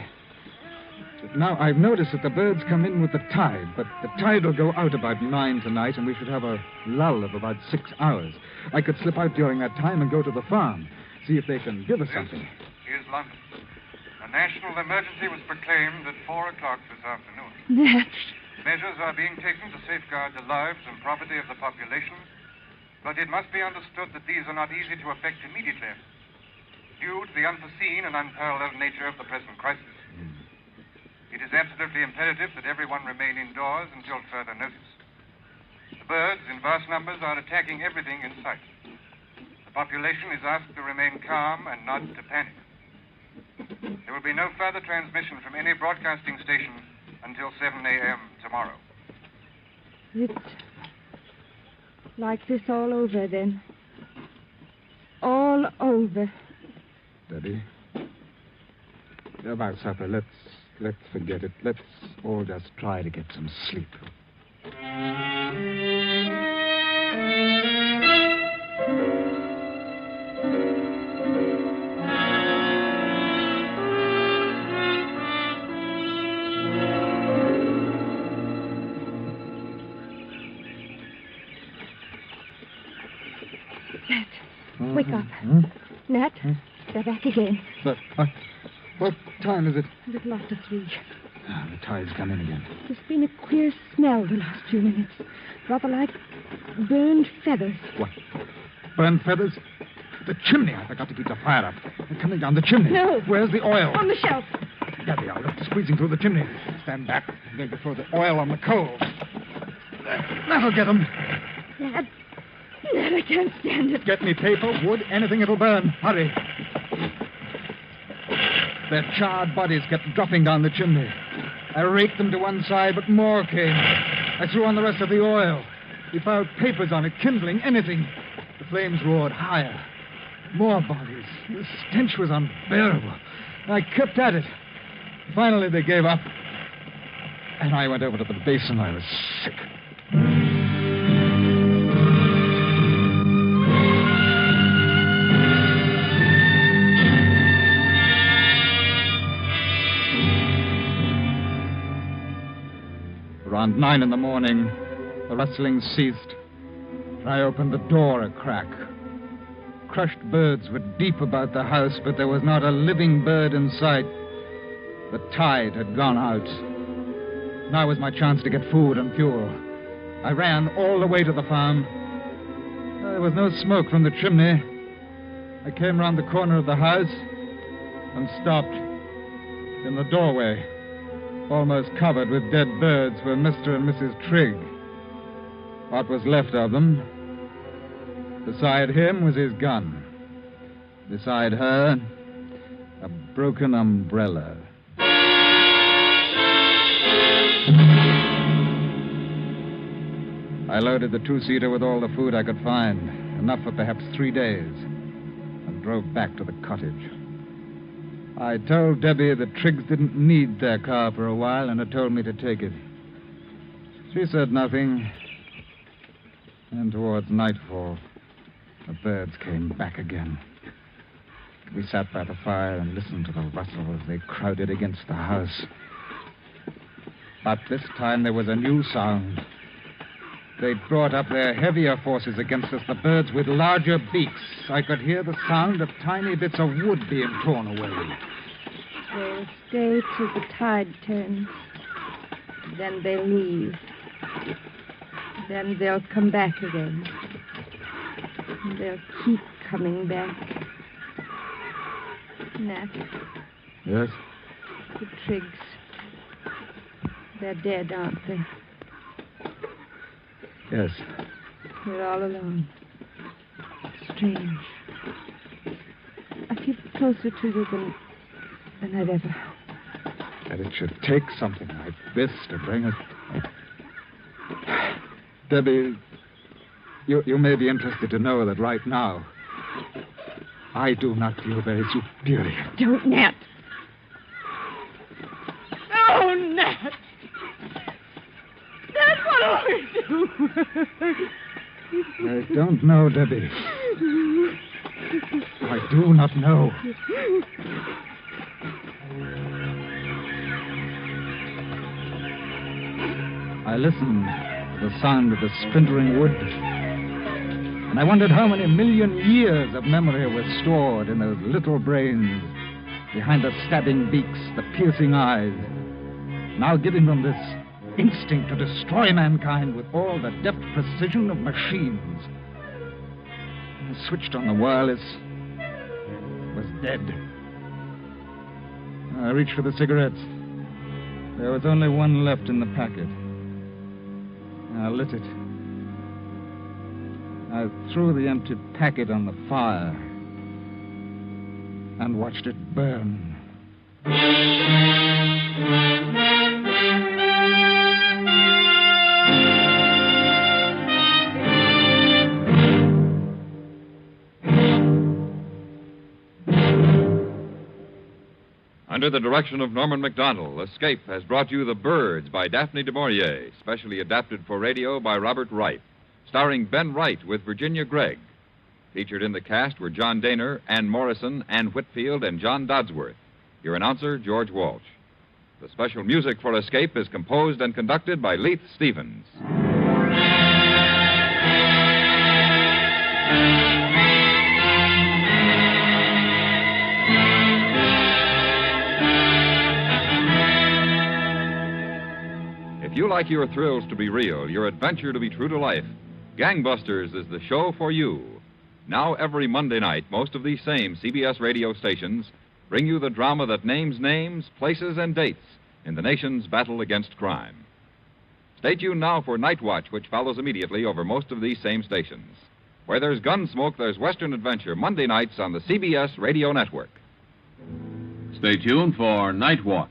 Now, I've noticed that the birds come in with the tide, but the tide will go out about 9 tonight, and we should have a lull of about 6 hours. I could slip out during that time and go to the farm, see if they can give us something. Here's London. A national emergency was proclaimed at 4 o'clock this afternoon. Nat. Measures are being taken to safeguard the lives and property of the population, but it must be understood that these are not easy to effect immediately, due to the unforeseen and unparalleled nature of the present crisis. It is absolutely imperative that everyone remain indoors until further notice. The birds, in vast numbers, are attacking everything in sight. The population is asked to remain calm and not to panic. There will be no further transmission from any broadcasting station until 7 a.m. tomorrow. It's like this all over, then. All over. Debbie, about supper, let's forget it. Let's all just try to get some sleep. Wake up. Nat, they're back again. But what time is it? A little after 3. The tide's come in again. There's been a queer smell the last few minutes. Rather like burned feathers. What? Burned feathers? The chimney. I forgot to keep the fire up. They're coming down the chimney. No. Where's the oil? On the shelf. Debbie, I'll lift squeezing through the chimney. Stand back. Then throw the oil on the coals. That'll get them. Nat, I can't stand it. Get me paper, wood, anything it'll burn. Hurry. Their charred bodies kept dropping down the chimney. I raked them to one side, but more came. I threw on the rest of the oil. We piled papers on it, kindling, anything. The flames roared higher. More bodies. The stench was unbearable. I kept at it. Finally, they gave up. And I went over to the basin. I was sick. Around 9 in the morning, the rustling ceased. I opened the door a crack. Crushed birds were deep about the house, but there was not a living bird in sight. The tide had gone out. Now was my chance to get food and fuel. I ran all the way to the farm. There was no smoke from the chimney. I came round the corner of the house and stopped. In the doorway, almost covered with dead birds, were Mr. and Mrs. Trigg. What was left of them. Beside him was his gun. Beside her, a broken umbrella. I loaded the two-seater with all the food I could find, enough for perhaps 3 days, and drove back to the cottage. I told Debbie the Triggs didn't need their car for a while and had told me to take it. She said nothing, and towards nightfall, the birds came back again. We sat by the fire and listened to the rustle as they crowded against the house. But this time there was a new sound. They'd brought up their heavier forces against us, the birds with larger beaks. I could hear the sound of tiny bits of wood being torn away. They'll stay till the tide turns. Then they'll leave. Then they'll come back again. And they'll keep coming back. Nat. Yes? The Triggs. They're dead, aren't they? Yes. We're all alone. Strange. I feel closer to you than I've ever. That it should take something like this to bring us. Debbie, you may be interested to know that right now, I do not feel very superior. Don't, Nat. Oh, Nat. Nat, what do we do? I don't know, Debbie. I do not know. I listened to the sound of the splintering wood, and I wondered how many million years of memory were stored in those little brains, behind the stabbing beaks, the piercing eyes, now giving them this instinct to destroy mankind with all the deft precision of machines. I switched on the wireless. It was dead. I reached for the cigarettes. There was only one left in the packet. I lit it. I threw the empty packet on the fire and watched it burn. Under the direction of Norman MacDonald, Escape has brought you The Birds by Daphne du Maurier, specially adapted for radio by Robert Wright, starring Ben Wright with Virginia Gregg. Featured in the cast were John Daner, Ann Morrison, Ann Whitfield, and John Dodsworth. Your announcer, George Walsh. The special music for Escape is composed and conducted by Leith Stevens. If you like your thrills to be real, your adventure to be true to life, Gangbusters is the show for you. Now, every Monday night, most of these same CBS radio stations bring you the drama that names names, places, and dates in the nation's battle against crime. Stay tuned now for Night Watch, which follows immediately over most of these same stations. Where there's Gunsmoke, there's Western Adventure, Monday nights on the CBS Radio Network. Stay tuned for Night Watch.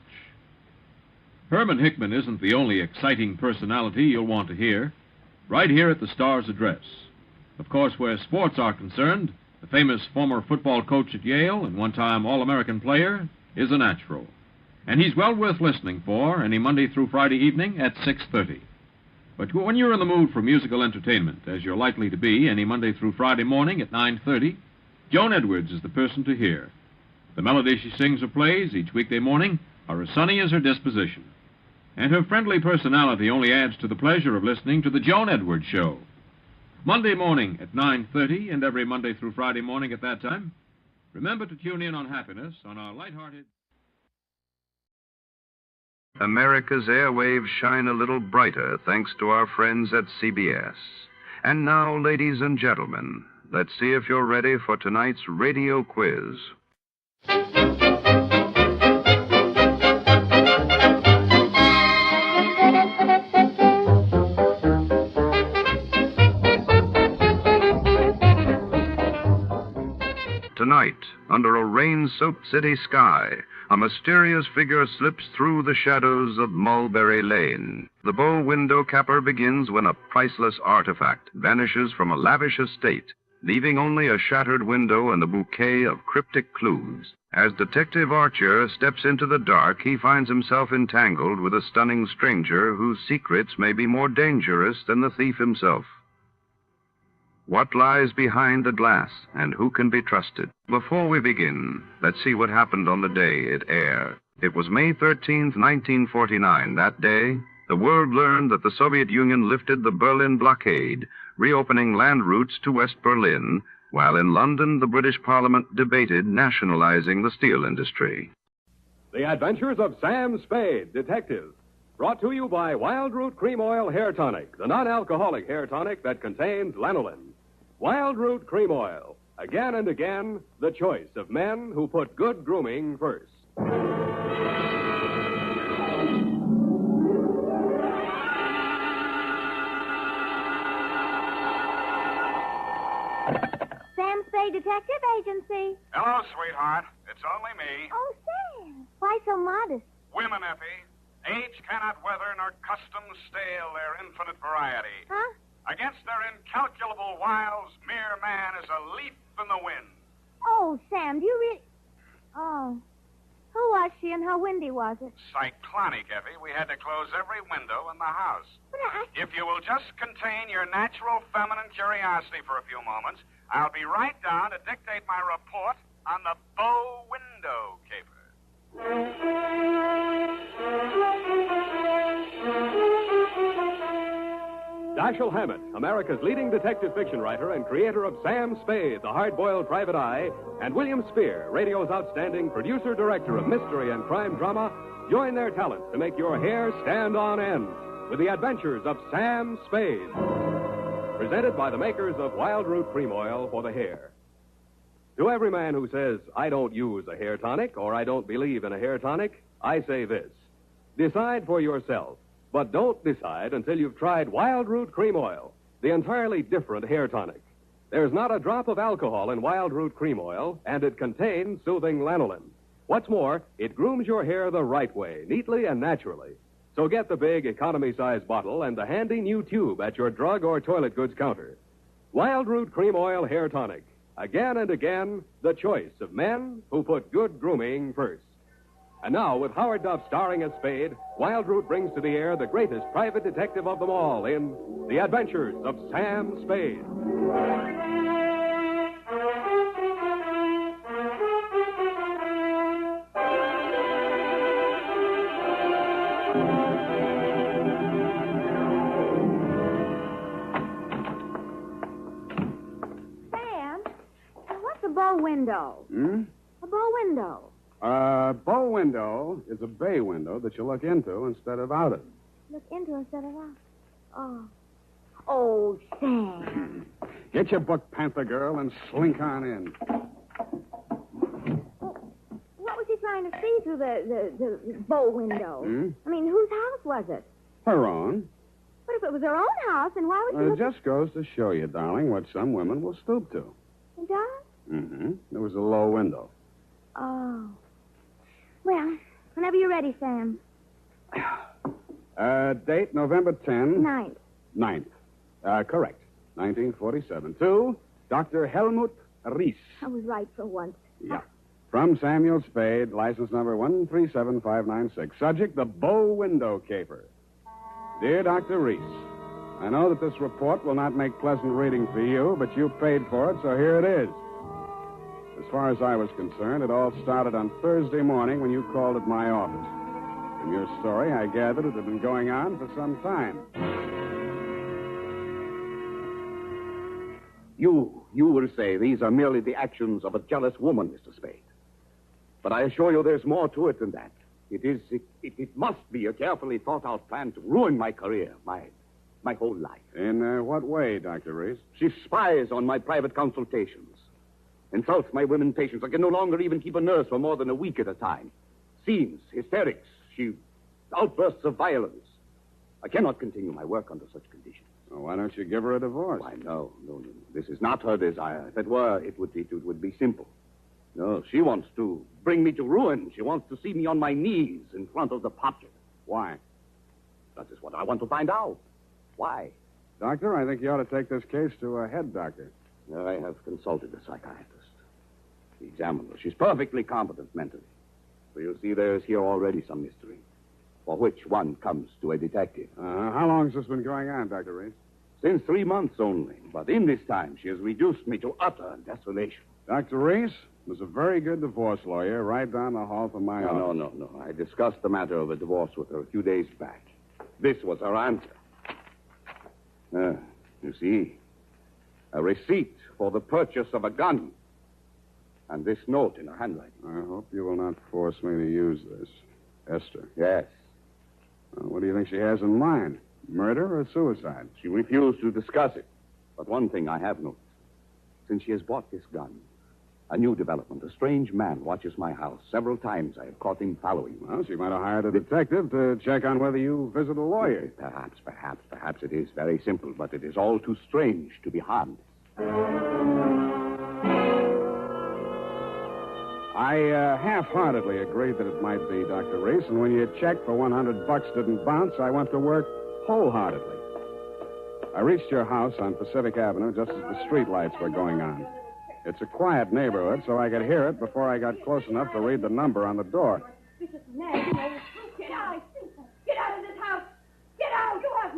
Herman Hickman isn't the only exciting personality you'll want to hear. Right here at the Star's Address. Of course, where sports are concerned, the famous former football coach at Yale and one-time All-American player is a natural. And he's well worth listening for any Monday through Friday evening at 6:30. But when you're in the mood for musical entertainment, as you're likely to be any Monday through Friday morning at 9:30, Joan Edwards is the person to hear. The melody she sings or plays each weekday morning are as sunny as her disposition. And her friendly personality only adds to the pleasure of listening to the Joan Edwards Show. Monday morning at 9:30 and every Monday through Friday morning at that time. Remember to tune in on Happiness on our lighthearted... America's airwaves shine a little brighter thanks to our friends at CBS. And now, ladies and gentlemen, let's see if you're ready for tonight's radio quiz. Tonight, under a rain-soaked city sky, a mysterious figure slips through the shadows of Mulberry Lane. The bow window capper begins when a priceless artifact vanishes from a lavish estate, leaving only a shattered window and a bouquet of cryptic clues. As Detective Archer steps into the dark, he finds himself entangled with a stunning stranger whose secrets may be more dangerous than the thief himself. What lies behind the glass, and who can be trusted? Before we begin, let's see what happened on the day it aired. It was May 13th, 1949. That day, the world learned that the Soviet Union lifted the Berlin blockade, reopening land routes to West Berlin, while in London, the British Parliament debated nationalizing the steel industry. The Adventures of Sam Spade, Detective. Brought to you by Wild Root Cream Oil Hair Tonic, the non-alcoholic hair tonic that contains lanolin. Wild Root Cream Oil. Again and again, the choice of men who put good grooming first. Sam Spade Detective Agency. Hello, sweetheart. It's only me. Oh, Sam. Why so modest? Women, Effie. Age cannot weather nor custom stale their infinite variety. Huh? Against their incalculable wiles, mere man is a leaf in the wind. Oh, Sam, do you really... Oh. Who was she and how windy was it? Cyclonic, Effie. We had to close every window in the house. But If you will just contain your natural feminine curiosity for a few moments, I'll be right down to dictate my report on the bow window caper. Dashiell Hammett, America's leading detective fiction writer and creator of Sam Spade, the hard-boiled private eye, and William Spear, radio's outstanding producer-director of mystery and crime drama, join their talents to make your hair stand on end with the adventures of Sam Spade. Presented by the makers of Wild Root Cream Oil for the hair. To every man who says, I don't use a hair tonic or I don't believe in a hair tonic, I say this. Decide for yourself. But don't decide until you've tried Wild Root Cream Oil, the entirely different hair tonic. There's not a drop of alcohol in Wild Root Cream Oil, and it contains soothing lanolin. What's more, it grooms your hair the right way, neatly and naturally. So get the big economy-size bottle and the handy new tube at your drug or toilet goods counter. Wild Root Cream Oil Hair Tonic. Again and again, the choice of men who put good grooming first. And now, with Howard Duff starring as Spade, Wild Root brings to the air the greatest private detective of them all in The Adventures of Sam Spade. Sam, what's a bow window? A bow window. A bow window is a bay window that you look into instead of out of. Look into instead of out. Oh. Oh, Sam. Get your book, Panther Girl, and slink on in. What was he trying to see through the bow window? I mean, whose house was it? Her own. But if it was her own house, then why would she It just goes to show you, darling, what some women will stoop to. It does? Mm-hmm. There was a low window. Oh. Well, whenever you're ready, Sam. Date November 10. 9th. 9th. Correct. 1947. To Dr. Helmut Ries. I was right for once. Yeah. From Samuel Spade, license number 137596. Subject, the bow window caper. Dear Dr. Ries, I know that this report will not make pleasant reading for you, but you paid for it, so here it is. As far as I was concerned, it all started on Thursday morning when you called at my office. From your story, I gathered it had been going on for some time. You will say these are merely the actions of a jealous woman, Mr. Spade. But I assure you there's more to it than that. It must be a carefully thought-out plan to ruin my career, my whole life. In what way, Dr. Reese? She spies on my private consultations, insults my women patients. I can no longer even keep a nurse for more than a week at a time. Scenes, hysterics, outbursts of violence. I cannot continue my work under such conditions. Well, why don't you give her a divorce? Why, no. This is not her desire. If it were, it would be simple. No, she wants to bring me to ruin. She wants to see me on my knees in front of the public. Why? That is what I want to find out. Why? Doctor, I think you ought to take this case to a head doctor. I have consulted a psychiatrist. He examined her. She's perfectly competent mentally. So you see there is here already some mystery, for which one comes to a detective. How long has this been going on, Dr. Reese? Since 3 months only. But in this time, she has reduced me to utter desolation. Dr. Reese was a very good divorce lawyer right down the hall from my office. No. I discussed the matter of a divorce with her a few days back. This was her answer. You see, a receipt for the purchase of a gun. And this note in her handwriting. I hope you will not force me to use this. Esther. Yes. What do you think she has in mind? Murder or suicide? She refused to discuss it. But one thing I have noticed. Since she has bought this gun, a new development. A strange man watches my house. Several times I have caught him following me. Well, she might have hired a detective to check on whether you visit a lawyer. Perhaps it is very simple, but it is all too strange to be harmless. I half-heartedly agreed that it might be, Dr. Reese, and when your check for $100 didn't bounce, I went to work wholeheartedly. I reached your house on Pacific Avenue just as the street lights were going on. It's a quiet neighborhood, so I could hear it before I got close enough to read the number on the door. Get out! Get out of this house! Get out! Go out!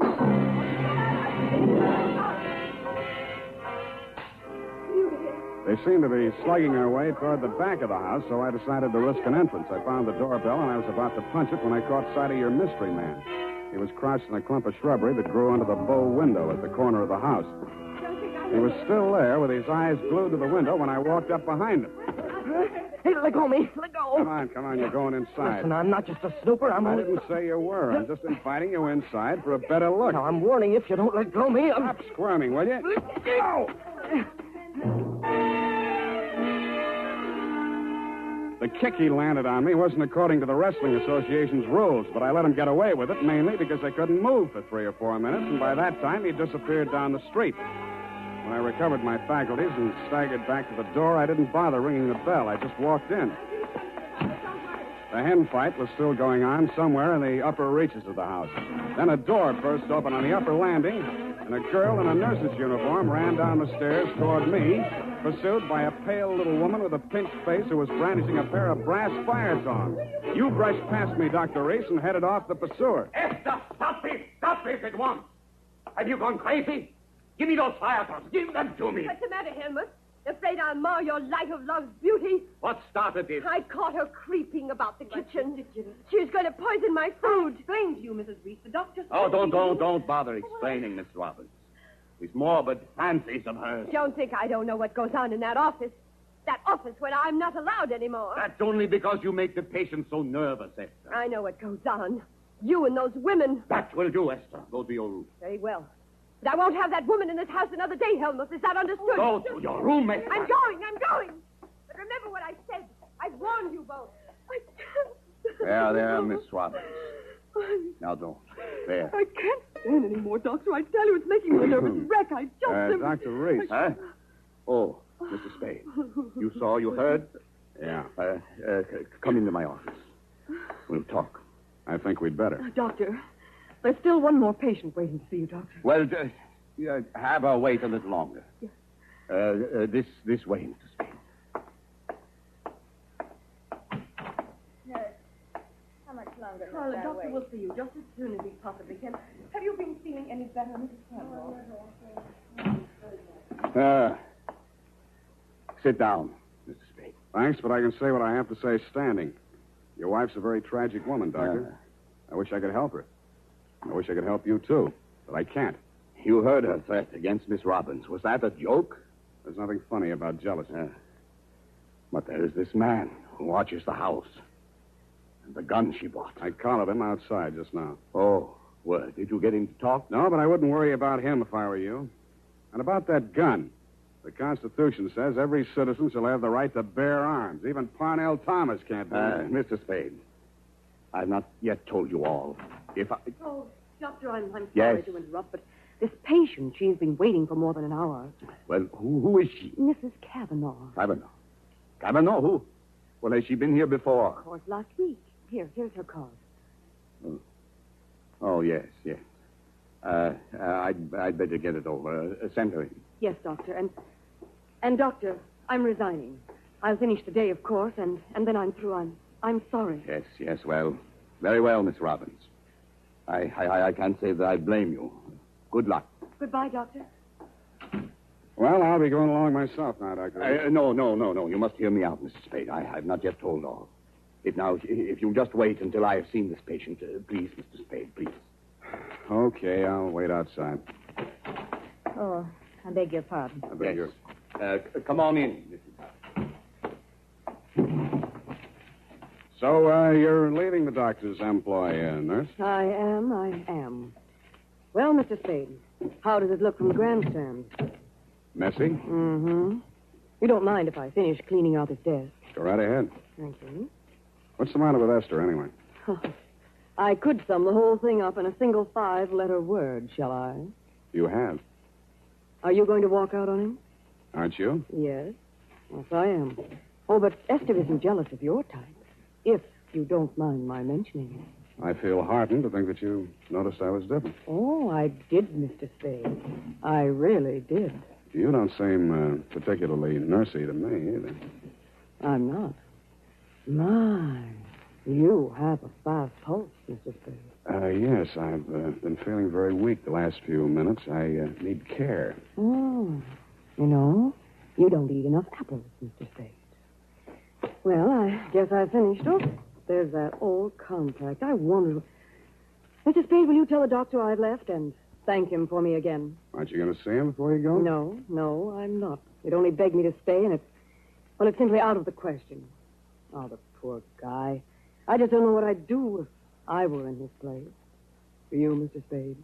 They seemed to be slugging their way toward the back of the house, so I decided to risk an entrance. I found the doorbell, and I was about to punch it when I caught sight of your mystery man. He was crouched in a clump of shrubbery that grew under the bow window at the corner of the house. He was still there with his eyes glued to the window when I walked up behind him. Hey, let go of me. Let go. Come on, you're going inside. Listen, I'm not just a snooper. I didn't say you were. I'm just inviting you inside for a better look. Now, I'm warning you, if you don't let go of me, Stop squirming, will you? Ow! The kick he landed on me wasn't according to the Wrestling Association's rules, but I let him get away with it mainly because I couldn't move for 3 or 4 minutes, and by that time he disappeared down the street. When I recovered my faculties and staggered back to the door, I didn't bother ringing the bell. I just walked in. The hen fight was still going on somewhere in the upper reaches of the house. Then a door burst open on the upper landing, and a girl in a nurse's uniform ran down the stairs toward me, pursued by a pale little woman with a pinched face who was brandishing a pair of brass fire tongs. You brushed past me, Dr. Reese, and headed off the pursuer. Esther, stop this! Stop this at once! Have you gone crazy? Give me those fire tongs. Give them to me. What's the matter, Helmut? Afraid I'll mar your light of love's beauty? What started this? I caught her creeping about the kitchen. She's going to poison my food. Explain to you, Mrs. Reese. The doctor... Oh, don't bother explaining, Miss Robbins. These morbid fancies of hers. Don't think I don't know what goes on in that office. That office where I'm not allowed anymore. That's only because you make the patient so nervous, Esther. I know what goes on. You and those women. That will do, Esther. Go to your room. Very well. But I won't have that woman in this house another day, Helmut. Is that understood? Go to your room, Esther. I'm going. But remember what I said. I've warned you both. I can't. There, Miss Robbins. Now don't. There. I can't stand anymore, Doctor. I tell you, it's making me a nervous wreck. I just... Dr. Reese. Huh? Oh, Mr. Spade. You saw, you heard? Yeah. Come into my office. We'll talk. I think we'd better. Doctor, there's still one more patient waiting to see you, Doctor. Well, have her wait a little longer. Yes. This way, Mr. Spade. How much longer? Well, the doctor will see you just as soon as he possibly can. Have you been feeling any better, Mrs. Campbell? Sit down, Mr. Spade. Thanks, but I can say what I have to say standing. Your wife's a very tragic woman, Doctor. I wish I could help her. I wish I could help you, too, but I can't. You heard her threat against Miss Robbins. Was that a joke? There's nothing funny about jealousy. But there is this man who watches the house. And the gun she bought. I collared him outside just now. Oh, well, did you get him to talk? No, but I wouldn't worry about him if I were you. And about that gun. The Constitution says every citizen shall have the right to bear arms. Even Parnell Thomas can't do that. Mr. Spade, I've not yet told you all. If I... Oh, Doctor, I'm sorry Yes? to interrupt, but this patient, she's been waiting for more than an hour. Well, who is she? Mrs. Kavanaugh. Kavanaugh? Who? Well, has she been here before? Of course, last week. Here's her card. Oh, yes. I'd better get it over. Send her in. Yes, Doctor. And Doctor, I'm resigning. I'll finish today, of course, and then I'm through. I'm sorry. Yes, well. Very well, Miss Robbins. I can't say that I blame you. Good luck. Goodbye, Doctor. Well, I'll be going along myself now, Doctor. No. You must hear me out, Mr. Spade. I've not yet told all. If you'll just wait until I have seen this patient, please, Mr. Spade, please. Okay, I'll wait outside. Oh, I beg your pardon. I beg yours. Come on in, Mrs. So, you're leaving the doctor's employ, nurse? I am. Well, Mr. Spade, how does it look from the grandstand? Messy? Mm-hmm. You don't mind if I finish cleaning out his desk? Go right ahead. Thank you. What's the matter with Esther, anyway? I could sum the whole thing up in a single 5-letter word, shall I? You have. Are you going to walk out on him? Aren't you? Yes, I am. Oh, but Esther isn't jealous of your type, if you don't mind my mentioning it. I feel heartened to think that you noticed I was different. Oh, I did, Mr. Spade. I really did. You don't seem particularly nursey to me, either. I'm not. My, you have a fast pulse, Mr. Spade. Yes, I've been feeling very weak the last few minutes. I need care. Oh, you don't eat enough apples, Mr. Spade. Well, I guess I finished. Oh, there's that old contract. I wonder... Mr. Spade, will you tell the doctor I've left and thank him for me again? Aren't you going to see him before you go? No, I'm not. He'd only begged me to stay, and it's simply out of the question. Oh, the poor guy. I just don't know what I'd do if I were in his place. For you, Mr. Spade.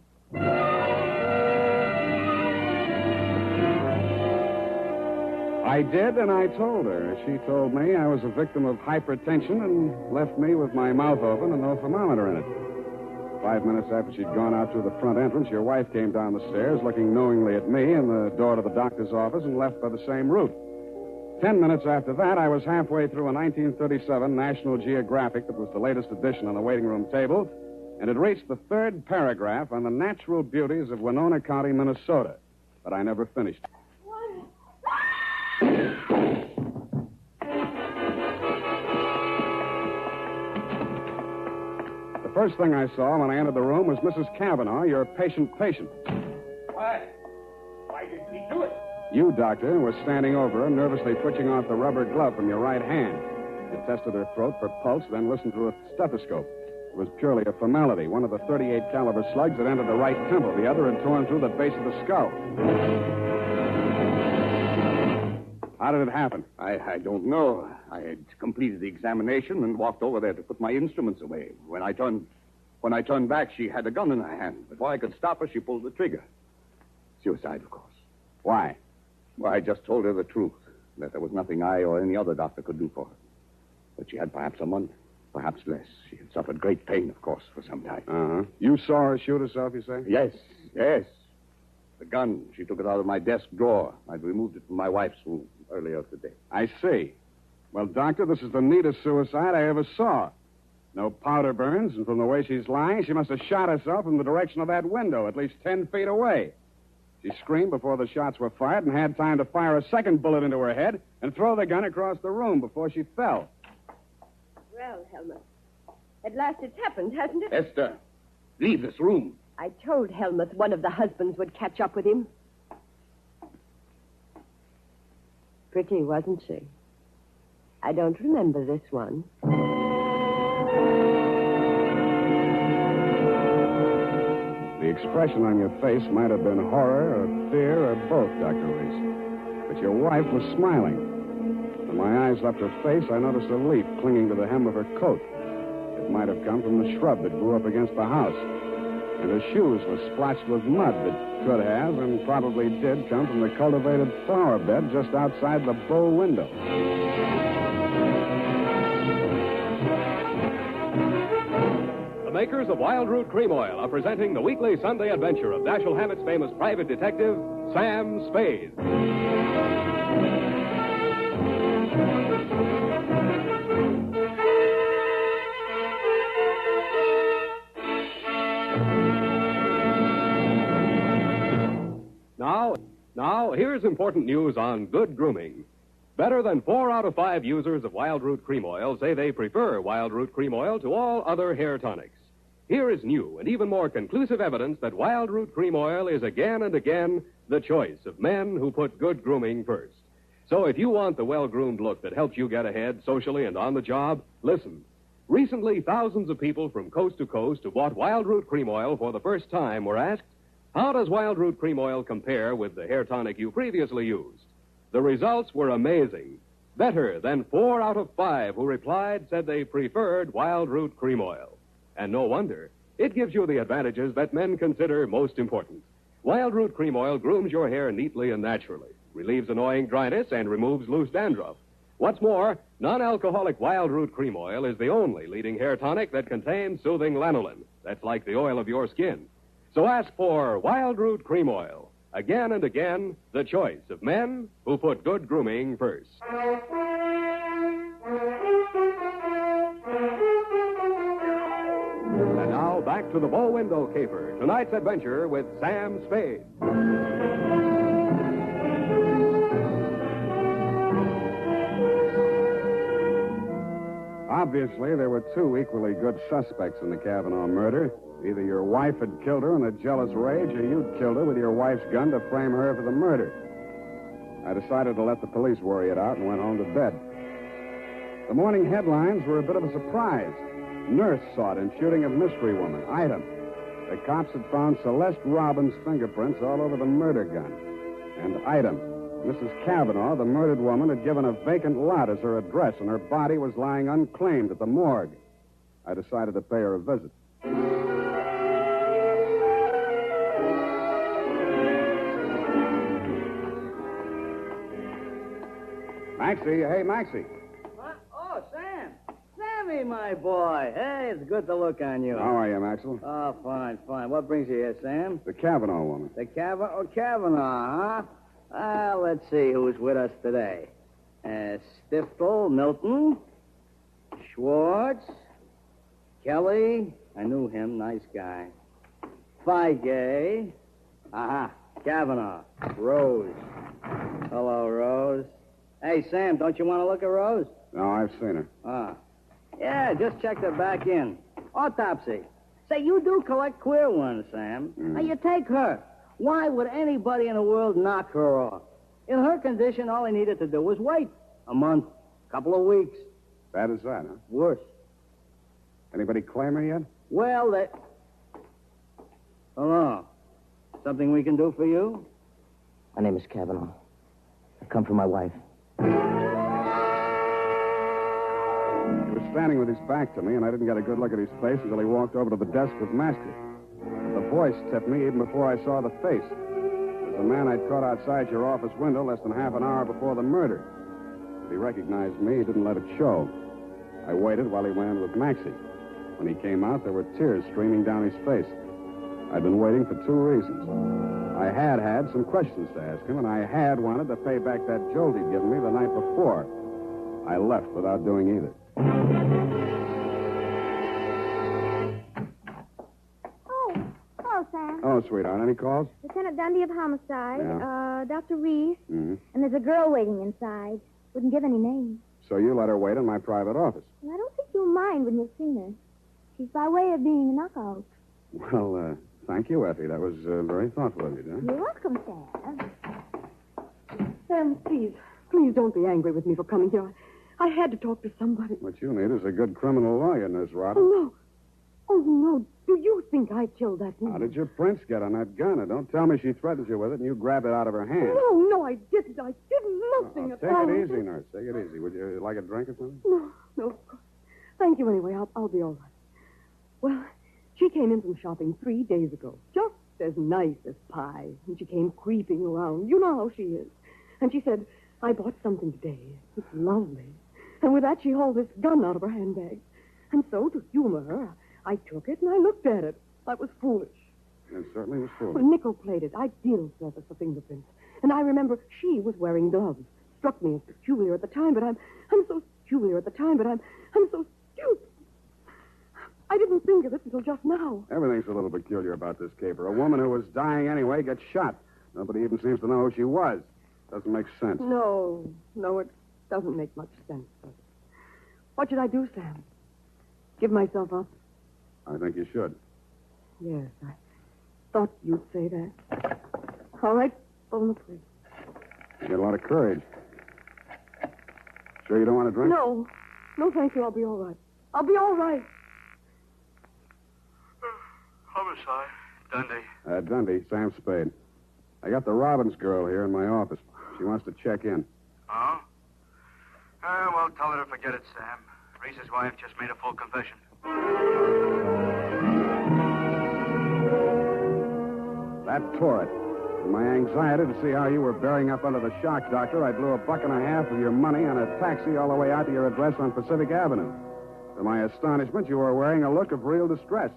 I did, and I told her. She told me I was a victim of hypertension and left me with my mouth open and no thermometer in it. 5 minutes after she'd gone out through the front entrance, your wife came down the stairs looking knowingly at me and the door to the doctor's office and left by the same route. 10 minutes after that, I was halfway through a 1937 National Geographic that was the latest edition on the waiting room table, and it reached the third paragraph on the natural beauties of Winona County, Minnesota. But I never finished. The first thing I saw when I entered the room was Mrs. Cavanaugh, your patient. Why? Why didn't he do it? You, Doctor, were standing over her, nervously twitching off the rubber glove from your right hand. You tested her throat for pulse, then listened to a stethoscope. It was purely a formality. One of the .38 caliber slugs had entered the right temple. The other had torn through the base of the skull. How did it happen? I don't know. I had completed the examination and walked over there to put my instruments away. When I turned back, she had a gun in her hand. Before I could stop her, she pulled the trigger. Suicide, of course. Why? Well, I just told her the truth, that there was nothing I or any other doctor could do for her. But she had perhaps a month, perhaps less. She had suffered great pain, of course, for some time. Uh-huh. You saw her shoot herself, you say? Yes. The gun, she took it out of my desk drawer. I'd removed it from my wife's room earlier today. I see. Well, Doctor, this is the neatest suicide I ever saw. No powder burns, and from the way she's lying, she must have shot herself from the direction of that window, at least 10 feet away. She screamed before the shots were fired and had time to fire a second bullet into her head and throw the gun across the room before she fell. Well, Helmut, at last it's happened, hasn't it? Esther, leave this room. I told Helmut one of the husbands would catch up with him. Pretty, wasn't she? I don't remember this one. The expression on your face might have been horror or fear or both, Dr. Reese. But your wife was smiling. When my eyes left her face, I noticed a leaf clinging to the hem of her coat. It might have come from the shrub that grew up against the house. And her shoes were splotched with mud that could have and probably did come from the cultivated flower bed just outside the bow window. The makers of Wild Root Cream Oil are presenting the weekly Sunday adventure of Dashiell Hammett's famous private detective, Sam Spade. Now, here's important news on good grooming. Better than 4 out of 5 users of Wild Root Cream Oil say they prefer Wild Root Cream Oil to all other hair tonics. Here is new and even more conclusive evidence that Wild Root Cream Oil is again and again the choice of men who put good grooming first. So if you want the well-groomed look that helps you get ahead socially and on the job, listen. Recently, thousands of people from coast to coast who bought Wild Root Cream Oil for the first time were asked, how does Wild Root Cream Oil compare with the hair tonic you previously used? The results were amazing. Better than 4 out of 5 who replied said they preferred Wild Root Cream Oil. And no wonder. It gives you the advantages that men consider most important. Wild Root Cream Oil grooms your hair neatly and naturally, relieves annoying dryness, and removes loose dandruff. What's more, non-alcoholic Wild Root Cream Oil is the only leading hair tonic that contains soothing lanolin. That's like the oil of your skin. So ask for Wild Root Cream Oil. Again and again, the choice of men who put good grooming first. And now, back to the bow window caper. Tonight's adventure with Sam Spade. Obviously, there were 2 equally good suspects in the Cavanaugh murder. Either your wife had killed her in a jealous rage, or you'd killed her with your wife's gun to frame her for the murder. I decided to let the police worry it out and went home to bed. The morning headlines were a bit of a surprise. Nurse sought in shooting of mystery woman. Item. The cops had found Celeste Robbins' fingerprints all over the murder gun. And item. Mrs. Cavanaugh, the murdered woman, had given a vacant lot as her address, and her body was lying unclaimed at the morgue. I decided to pay her a visit. Maxie, hey, Maxie. What? Oh, Sam. Sammy, my boy. Hey, it's good to look on you. How are you, Maxwell? Oh, fine, fine. What brings you here, Sam? The Cavanaugh woman. The Cavanaugh, huh? Let's see who's with us today. Stiftel, Milton, Schwartz, Kelly. I knew him. Nice guy. Feige. Aha. Kavanaugh. Rose. Hello, Rose. Hey, Sam, don't you want to look at Rose? No, I've seen her. Ah. Yeah, just checked her back in. Autopsy. Say, you do collect queer ones, Sam. Now, you take her. Why would anybody in the world knock her off? In her condition, all he needed to do was wait. A month. Couple of weeks. Bad as that, huh? Worse. Anybody claim her yet? Well, they... Hello. Something we can do for you? My name is Kavanaugh. I come for my wife. He was standing with his back to me, and I didn't get a good look at his face until he walked over to the desk with Master. But the voice tipped me even before I saw the face. It was the man I'd caught outside your office window less than half an hour before the murder. If he recognized me, he didn't let it show. I waited while he went in with Maxie. When he came out, there were tears streaming down his face. I'd been waiting for two reasons. I had some questions to ask him, and I had wanted to pay back that jolt he'd given me the night before. I left without doing either. Oh, hello, Sam. Oh, sweetheart, any calls? Lieutenant Dundee of Homicide, Yeah. Dr. Reese, Mm-hmm. and there's a girl waiting inside. Wouldn't give any names. So you let her wait in my private office. And I don't think you'll mind when you've seen her. She's by way of being a knockout. Well, thank you, Effie. That was very thoughtful of you, dear. You're welcome, Sam. Sam, please don't be angry with me for coming here. I had to talk to somebody. What you need is a good criminal lawyer, Nurse Rodder. Oh, no. Do you think I killed that woman? How did your prince get on that gun? And don't tell me she threatened you with it and you grabbed it out of her hand. No, I didn't. I did nothing at all. Take it easy, Nurse. Take it easy. Would you like a drink or something? No, of course. Thank you anyway. I'll be all right. Well, she came in from shopping 3 days ago. Just as nice as pie. And she came creeping around. You know how she is. And she said, I bought something today. It's lovely. And with that, she hauled this gun out of her handbag. And so, to humor her, I took it and I looked at it. That was foolish. It certainly was foolish. Well, nickel-plated, ideal surface for fingerprints. And I remember she was wearing gloves. Struck me as peculiar at the time, but I'm so peculiar at the time, but I'm so stupid. I didn't think of it until just now. Everything's a little peculiar about this caper. A woman who was dying anyway gets shot. Nobody even seems to know who she was. Doesn't make sense. No, it doesn't make much sense, does it? What should I do, Sam? Give myself up? I think you should. Yes, I thought you'd say that. All right, phone the police. You got a lot of courage. Sure you don't want a drink? No, thank you. I'll be all right. I'll be all right. Homicide. Dundee. Dundee, Sam Spade. I got the Robbins girl here in my office. She wants to check in. Oh? Well, tell her to forget it, Sam. Reese's wife just made a full confession. That tore it. In my anxiety to see how you were bearing up under the shock, Doctor, I blew $1.50 of your money on a taxi all the way out to your address on Pacific Avenue. To my astonishment, you were wearing a look of real distress.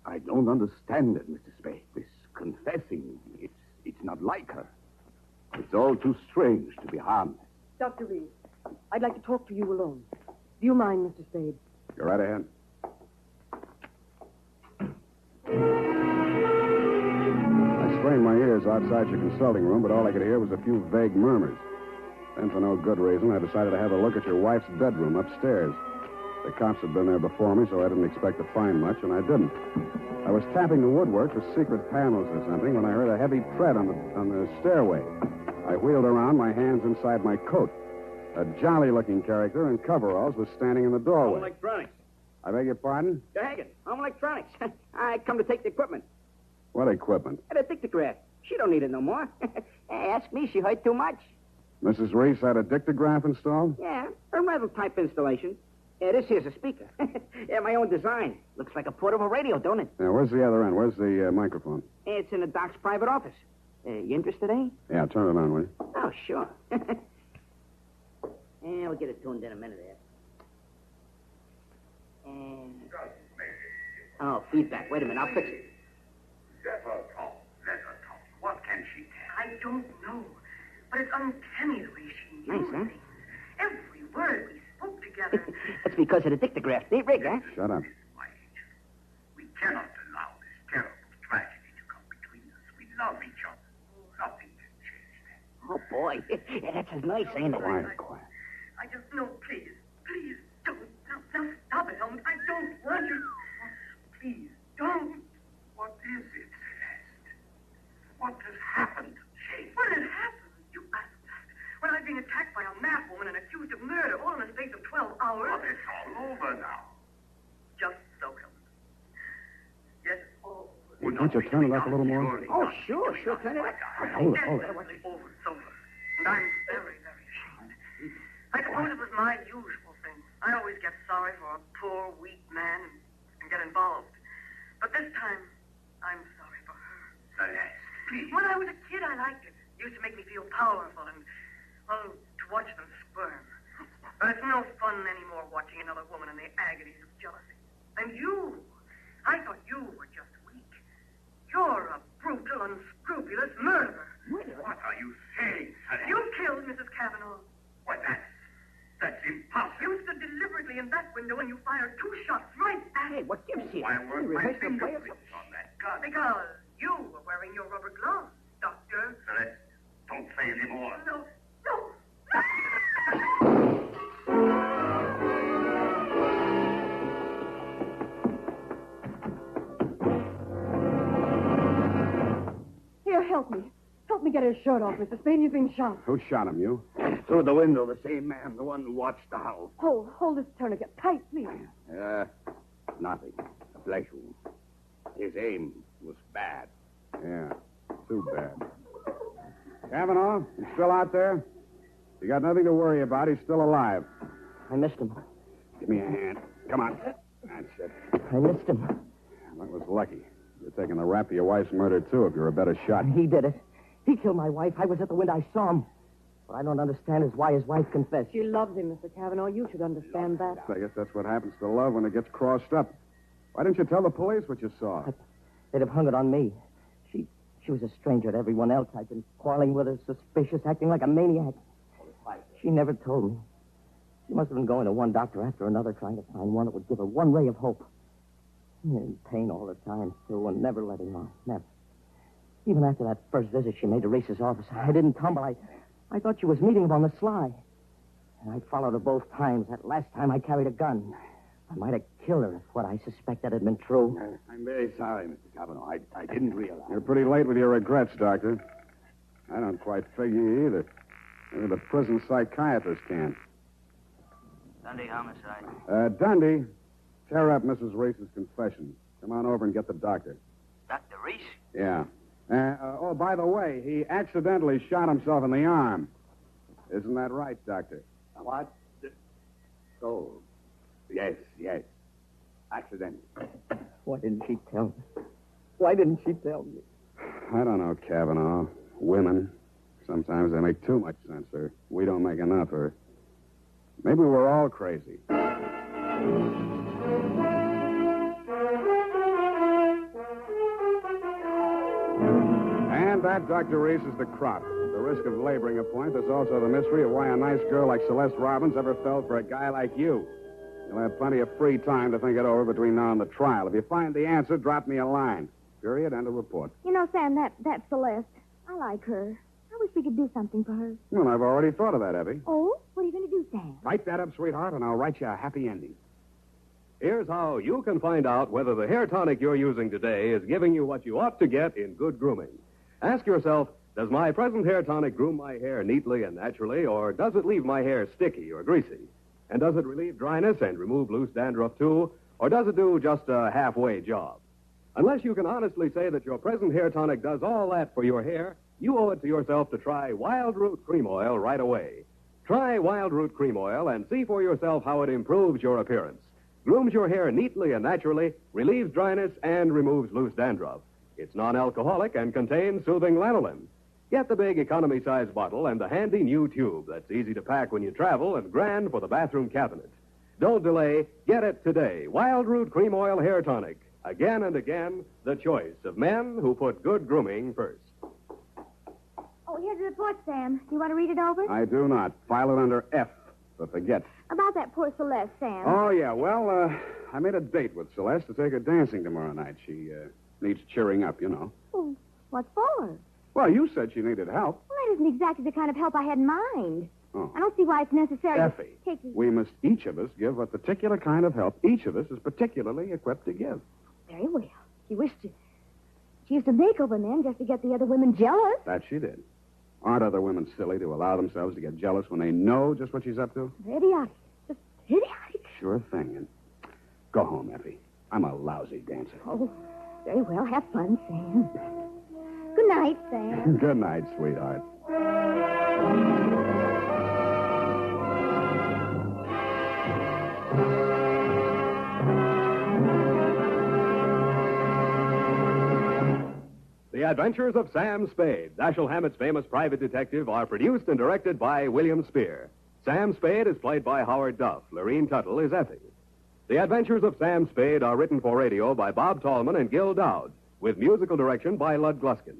I don't understand it, Mr. Spade. This confessing, it's not like her. It's all too strange to be harmless. Dr. Reed, I'd like to talk to you alone. Do you mind, Mr. Spade? Go right ahead. I strained my ears outside your consulting room, but all I could hear was a few vague murmurs. Then, for no good reason, I decided to have a look at your wife's bedroom upstairs. The cops had been there before me, so I didn't expect to find much, and I didn't. I was tapping the woodwork for secret panels or something when I heard a heavy tread on the stairway. I wheeled around, my hands inside my coat. A jolly-looking character in coveralls was standing in the doorway. Home Electronics. I beg your pardon? You're Hagen. Home Electronics. I come to take the equipment. What equipment? And a dictograph. She don't need it no more. Ask me, she heard too much. Mrs. Reese had a dictograph installed? Yeah, a rental-type installation. This here's a speaker. My own design. Looks like a portable radio, don't it? Yeah, where's the other end? Where's the microphone? It's in the doc's private office. You interested, eh? Yeah, turn it on, will you? Oh, sure. We'll get it tuned in a minute there. Oh, feedback. Wait a minute, I'll fix it. Let her talk. What can she tell? I don't know. But it's uncanny the way she Nice, huh? word we spoke together. That's because of the dictograph. They rig, huh? Shut up. We cannot allow this terrible tragedy to come between us. We love each other. Nothing can change that. Oh, boy. That's as nice, ain't it? Quiet. I just know, please, don't. Now, stop it, Helmut. I don't want you. Please, don't. What is it, Celeste? What has happened to Jane? What has happened? You asked that. When I've been attacked by a mad woman and accused of murder, all in the space of 12 hours. Well, it's all over now. Just so, Helmut. Yes, it's all over. Well, can't you turn it up a little more? Oh, sure, turn it up. Hold it. Definitely over, it's over. And I'm very, very ashamed. I suppose it was my usual thing. I always get sorry for a poor, weak man and get involved. But this time, I'm sorry for her. Celeste, please. When I was a kid, I liked it. It used to make me feel powerful and, well, to watch them squirm. But it's no fun anymore watching another woman in the agonies of jealousy. And you, I thought you were just weak. You're a brutal, unscrupulous murderer. What are you saying, Celeste? You killed Mrs. Cavanaugh. What, that's impossible. You stood deliberately in that window and you fired 2 shots right at Hey, what gives you? Why weren't my fingerprints on that gun? Because you were wearing your rubber gloves, Doctor. Celeste, don't say any more. No. Here, help me. Help me get his shirt off, Mr. Spade. He's been shot. Who shot him, you? Through the window, the same man, the one who watched the house. Hold this tourniquet tight, please. Nothing. A flesh wound. His aim was bad. Yeah, too bad. Cavanaugh, you still out there? You got nothing to worry about. He's still alive. I missed him. Give me a hand. Come on. That's it. I missed him. That was lucky. You're taking the rap for your wife's murder, too, if you're a better shot. He did it. He killed my wife. I was at the window. I saw him. What I don't understand is why his wife confessed. She loves him, Mr. Cavanaugh. You should understand that. I guess that's what happens to love when it gets crossed up. Why didn't you tell the police what you saw? They'd have hung it on me. She was a stranger to everyone else. I'd been quarreling with her, suspicious, acting like a maniac. She never told me. She must have been going to one doctor after another, trying to find one that would give her one ray of hope. In pain all the time, too, and never letting on. Never. Even after that first visit she made to Reese's office, I didn't tumble. I thought she was meeting him on the sly. And I followed her both times. That last time I carried a gun. I might have killed her if what I suspected had been true. I'm very sorry, Mr. Cavanaugh. I didn't realize. You're pretty late with your regrets, Doctor. I don't quite figure either. Maybe the prison psychiatrist can. Dundee homicide. Dundee, tear up Mrs. Reese's confession. Come on over and get the doctor. Dr. Reese? Yeah. By the way, he accidentally shot himself in the arm. Isn't that right, Doctor? What? Oh, yes. Accident. Why didn't she tell me? Why didn't she tell me? I don't know, Cavanaugh. Women. Sometimes they make too much sense, or we don't make enough, or maybe we're all crazy. And that, Dr. Reese, is the crop. The risk of laboring a point. There's also the mystery of why a nice girl like Celeste Robbins ever fell for a guy like you. You'll have plenty of free time to think it over between now and the trial. If you find the answer, drop me a line. Period. End of report. You know, Sam, that's Celeste. I like her. I wish we could do something for her. Well, I've already thought of that, Evie. Oh? What are you going to do, Sam? Write that up, sweetheart, and I'll write you a happy ending. Here's how you can find out whether the hair tonic you're using today is giving you what you ought to get in good grooming. Ask yourself, does my present hair tonic groom my hair neatly and naturally, or does it leave my hair sticky or greasy? And does it relieve dryness and remove loose dandruff, too, or does it do just a halfway job? Unless you can honestly say that your present hair tonic does all that for your hair, you owe it to yourself to try Wild Root Cream Oil right away. Try Wild Root Cream Oil and see for yourself how it improves your appearance, grooms your hair neatly and naturally, relieves dryness, and removes loose dandruff. It's non-alcoholic and contains soothing lanolin. Get the big economy-size bottle and the handy new tube that's easy to pack when you travel and grand for the bathroom cabinet. Don't delay. Get it today. Wild Root Cream Oil Hair Tonic. Again and again, the choice of men who put good grooming first. Oh, here's the report, Sam. Do you want to read it over? I do not. File it under F. But forget. About that poor Celeste, Sam. Oh, yeah. Well, I made a date with Celeste to take her dancing tomorrow night. She needs cheering up, you know. Well, what for? Well, you said she needed help. Well, that isn't exactly the kind of help I had in mind. Oh. I don't see why it's necessary Effie, to take... we must each of us give a particular kind of help each of us is particularly equipped to give. Very well. She used to make over men just to get the other women jealous. That she did. Aren't other women silly to allow themselves to get jealous when they know just what she's up to? Idiotic. Just idiotic. Sure thing. And go home, Effie. I'm a lousy dancer. Oh, very well. Have fun, Sam. Good night, Sam. Good night, sweetheart. The Adventures of Sam Spade, Dashiell Hammett's famous private detective, are produced and directed by William Spear. Sam Spade is played by Howard Duff. Lorene Tuttle is Effie. The Adventures of Sam Spade are written for radio by Bob Tallman and Gil Dowd, with musical direction by Lud Gluskin.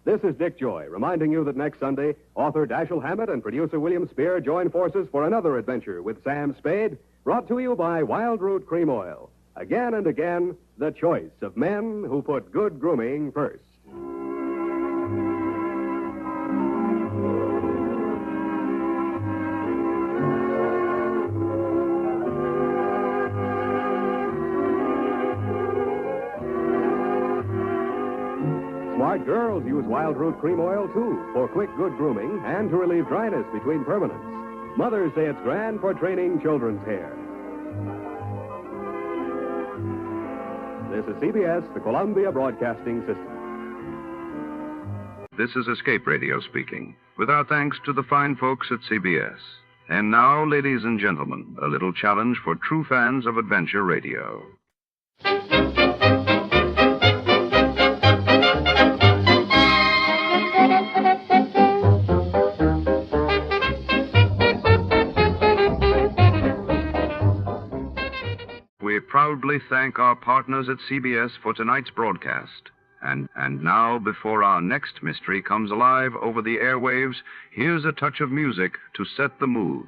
This is Dick Joy, reminding you that next Sunday, author Dashiell Hammett and producer William Spear join forces for another adventure with Sam Spade, brought to you by Wild Root Cream Oil. Again and again, the choice of men who put good grooming first. Smart girls use Wild Root Cream Oil, too, for quick, good grooming and to relieve dryness between permanents. Mothers say it's grand for training children's hair. This is CBS, the Columbia Broadcasting System. This is Escape Radio speaking, with our thanks to the fine folks at CBS. And now, ladies and gentlemen, a little challenge for true fans of adventure radio. We proudly thank our partners at CBS for tonight's broadcast. And now, before our next mystery comes alive over the airwaves, here's a touch of music to set the mood.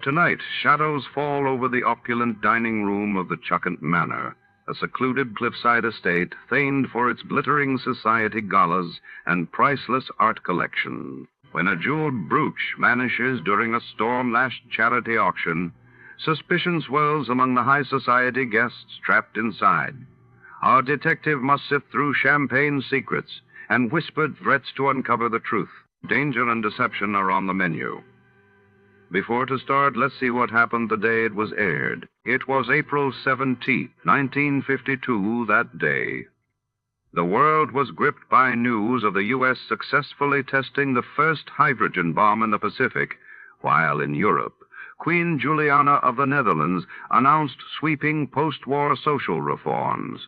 Tonight, shadows fall over the opulent dining room of the Chuckanut Manor, a secluded cliffside estate famed for its glittering society galas and priceless art collection. When a jeweled brooch vanishes during a storm-lashed charity auction, suspicion swells among the high society guests trapped inside. Our detective must sift through champagne secrets and whispered threats to uncover the truth. Danger and deception are on the menu. Before to start, let's see what happened the day it was aired. It was April 17th, 1952, that day. The world was gripped by news of the U.S. successfully testing the first hydrogen bomb in the Pacific, while in Europe, Queen Juliana of the Netherlands announced sweeping post-war social reforms.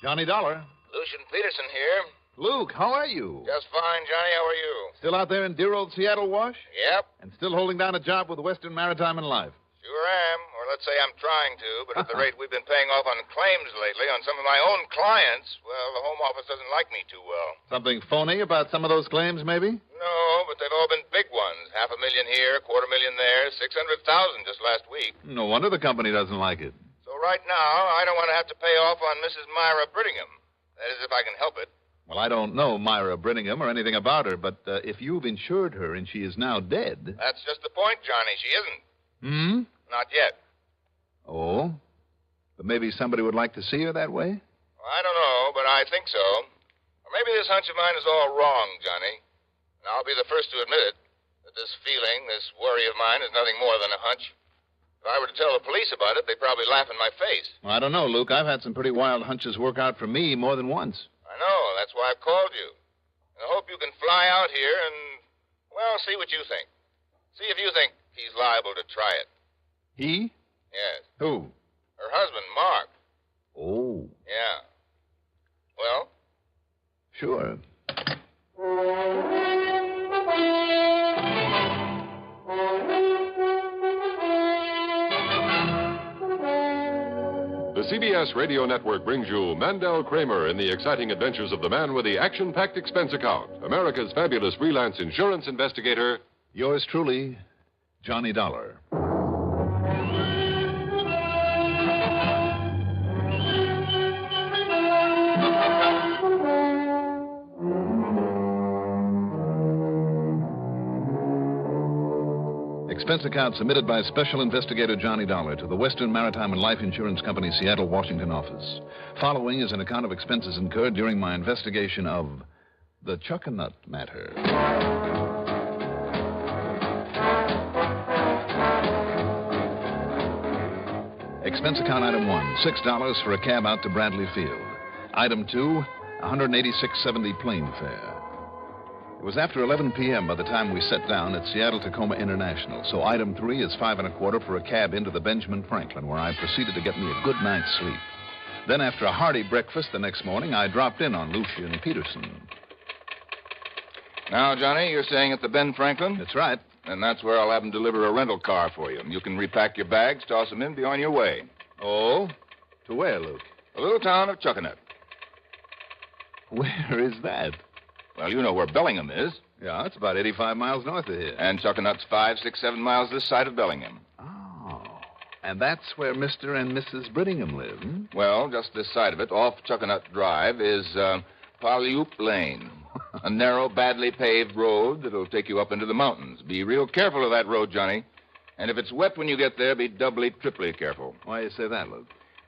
Johnny Dollar. Lucian Peterson here. Luke, how are you? Just fine, Johnny. How are you? Still out there in dear old Seattle, Wash? Yep. And still holding down a job with Western Maritime and Life? Sure am. Or let's say I'm trying to, but at the rate we've been paying off on claims lately on some of my own clients, well, the Home Office doesn't like me too well. Something phony about some of those claims, maybe? No, but they've all been big ones. $500,000 here, $250,000 there, $600,000 just last week. No wonder the company doesn't like it. So right now, I don't want to have to pay off on Mrs. Myra Brittingham. That is, if I can help it. Well, I don't know Myra Brittingham or anything about her, but if you've insured her and she is now dead... That's just the point, Johnny. She isn't. Hmm? Not yet. Oh? But maybe somebody would like to see her that way? Well, I don't know, but I think so. Or maybe this hunch of mine is all wrong, Johnny. And I'll be the first to admit it, that this feeling, this worry of mine is nothing more than a hunch. If I were to tell the police about it, they'd probably laugh in my face. Well, I don't know, Luke. I've had some pretty wild hunches work out for me more than once. I know. That's why I've called you. I hope you can fly out here and, well, see what you think. See if you think he's liable to try it. He? Yes. Who? Her husband, Mark. Oh. Yeah. Well? Sure. The CBS Radio Network brings you Mandel Kramer in the exciting adventures of the man with the action-packed expense account, America's fabulous freelance insurance investigator. Yours truly, Johnny Dollar. Expense account submitted by Special Investigator Johnny Dollar to the Western Maritime and Life Insurance Company, Seattle, Washington office. Following is an account of expenses incurred during my investigation of the Chuckanut Matter. Expense account item 1, $6 for a cab out to Bradley Field. Item 2, $186.70 plane fare. It was after 11 p.m. by the time we sat down at Seattle-Tacoma International, so item 3 is $5.25 for a cab into the Benjamin Franklin, where I proceeded to get me a good night's sleep. Then, after a hearty breakfast the next morning, I dropped in on Lucian Peterson. Now, Johnny, you're staying at the Ben Franklin? That's right. And that's where I'll have them deliver a rental car for you. You can repack your bags, toss them in, be on your way. Oh? To where, Luke? The little town of Chuckanut. Where is that? Well, you know where Bellingham is. Yeah, it's about 85 miles north of here. And Chuckanut's 5, 6, 7 miles this side of Bellingham. Oh. And that's where Mr. and Mrs. Brittingham live, hmm? Well, just this side of it, off Chuckanut Drive, is Paleoop Lane. A narrow, badly paved road that'll take you up into the mountains. Be real careful of that road, Johnny. And if it's wet when you get there, be doubly, triply careful. Why do you say that, Luke?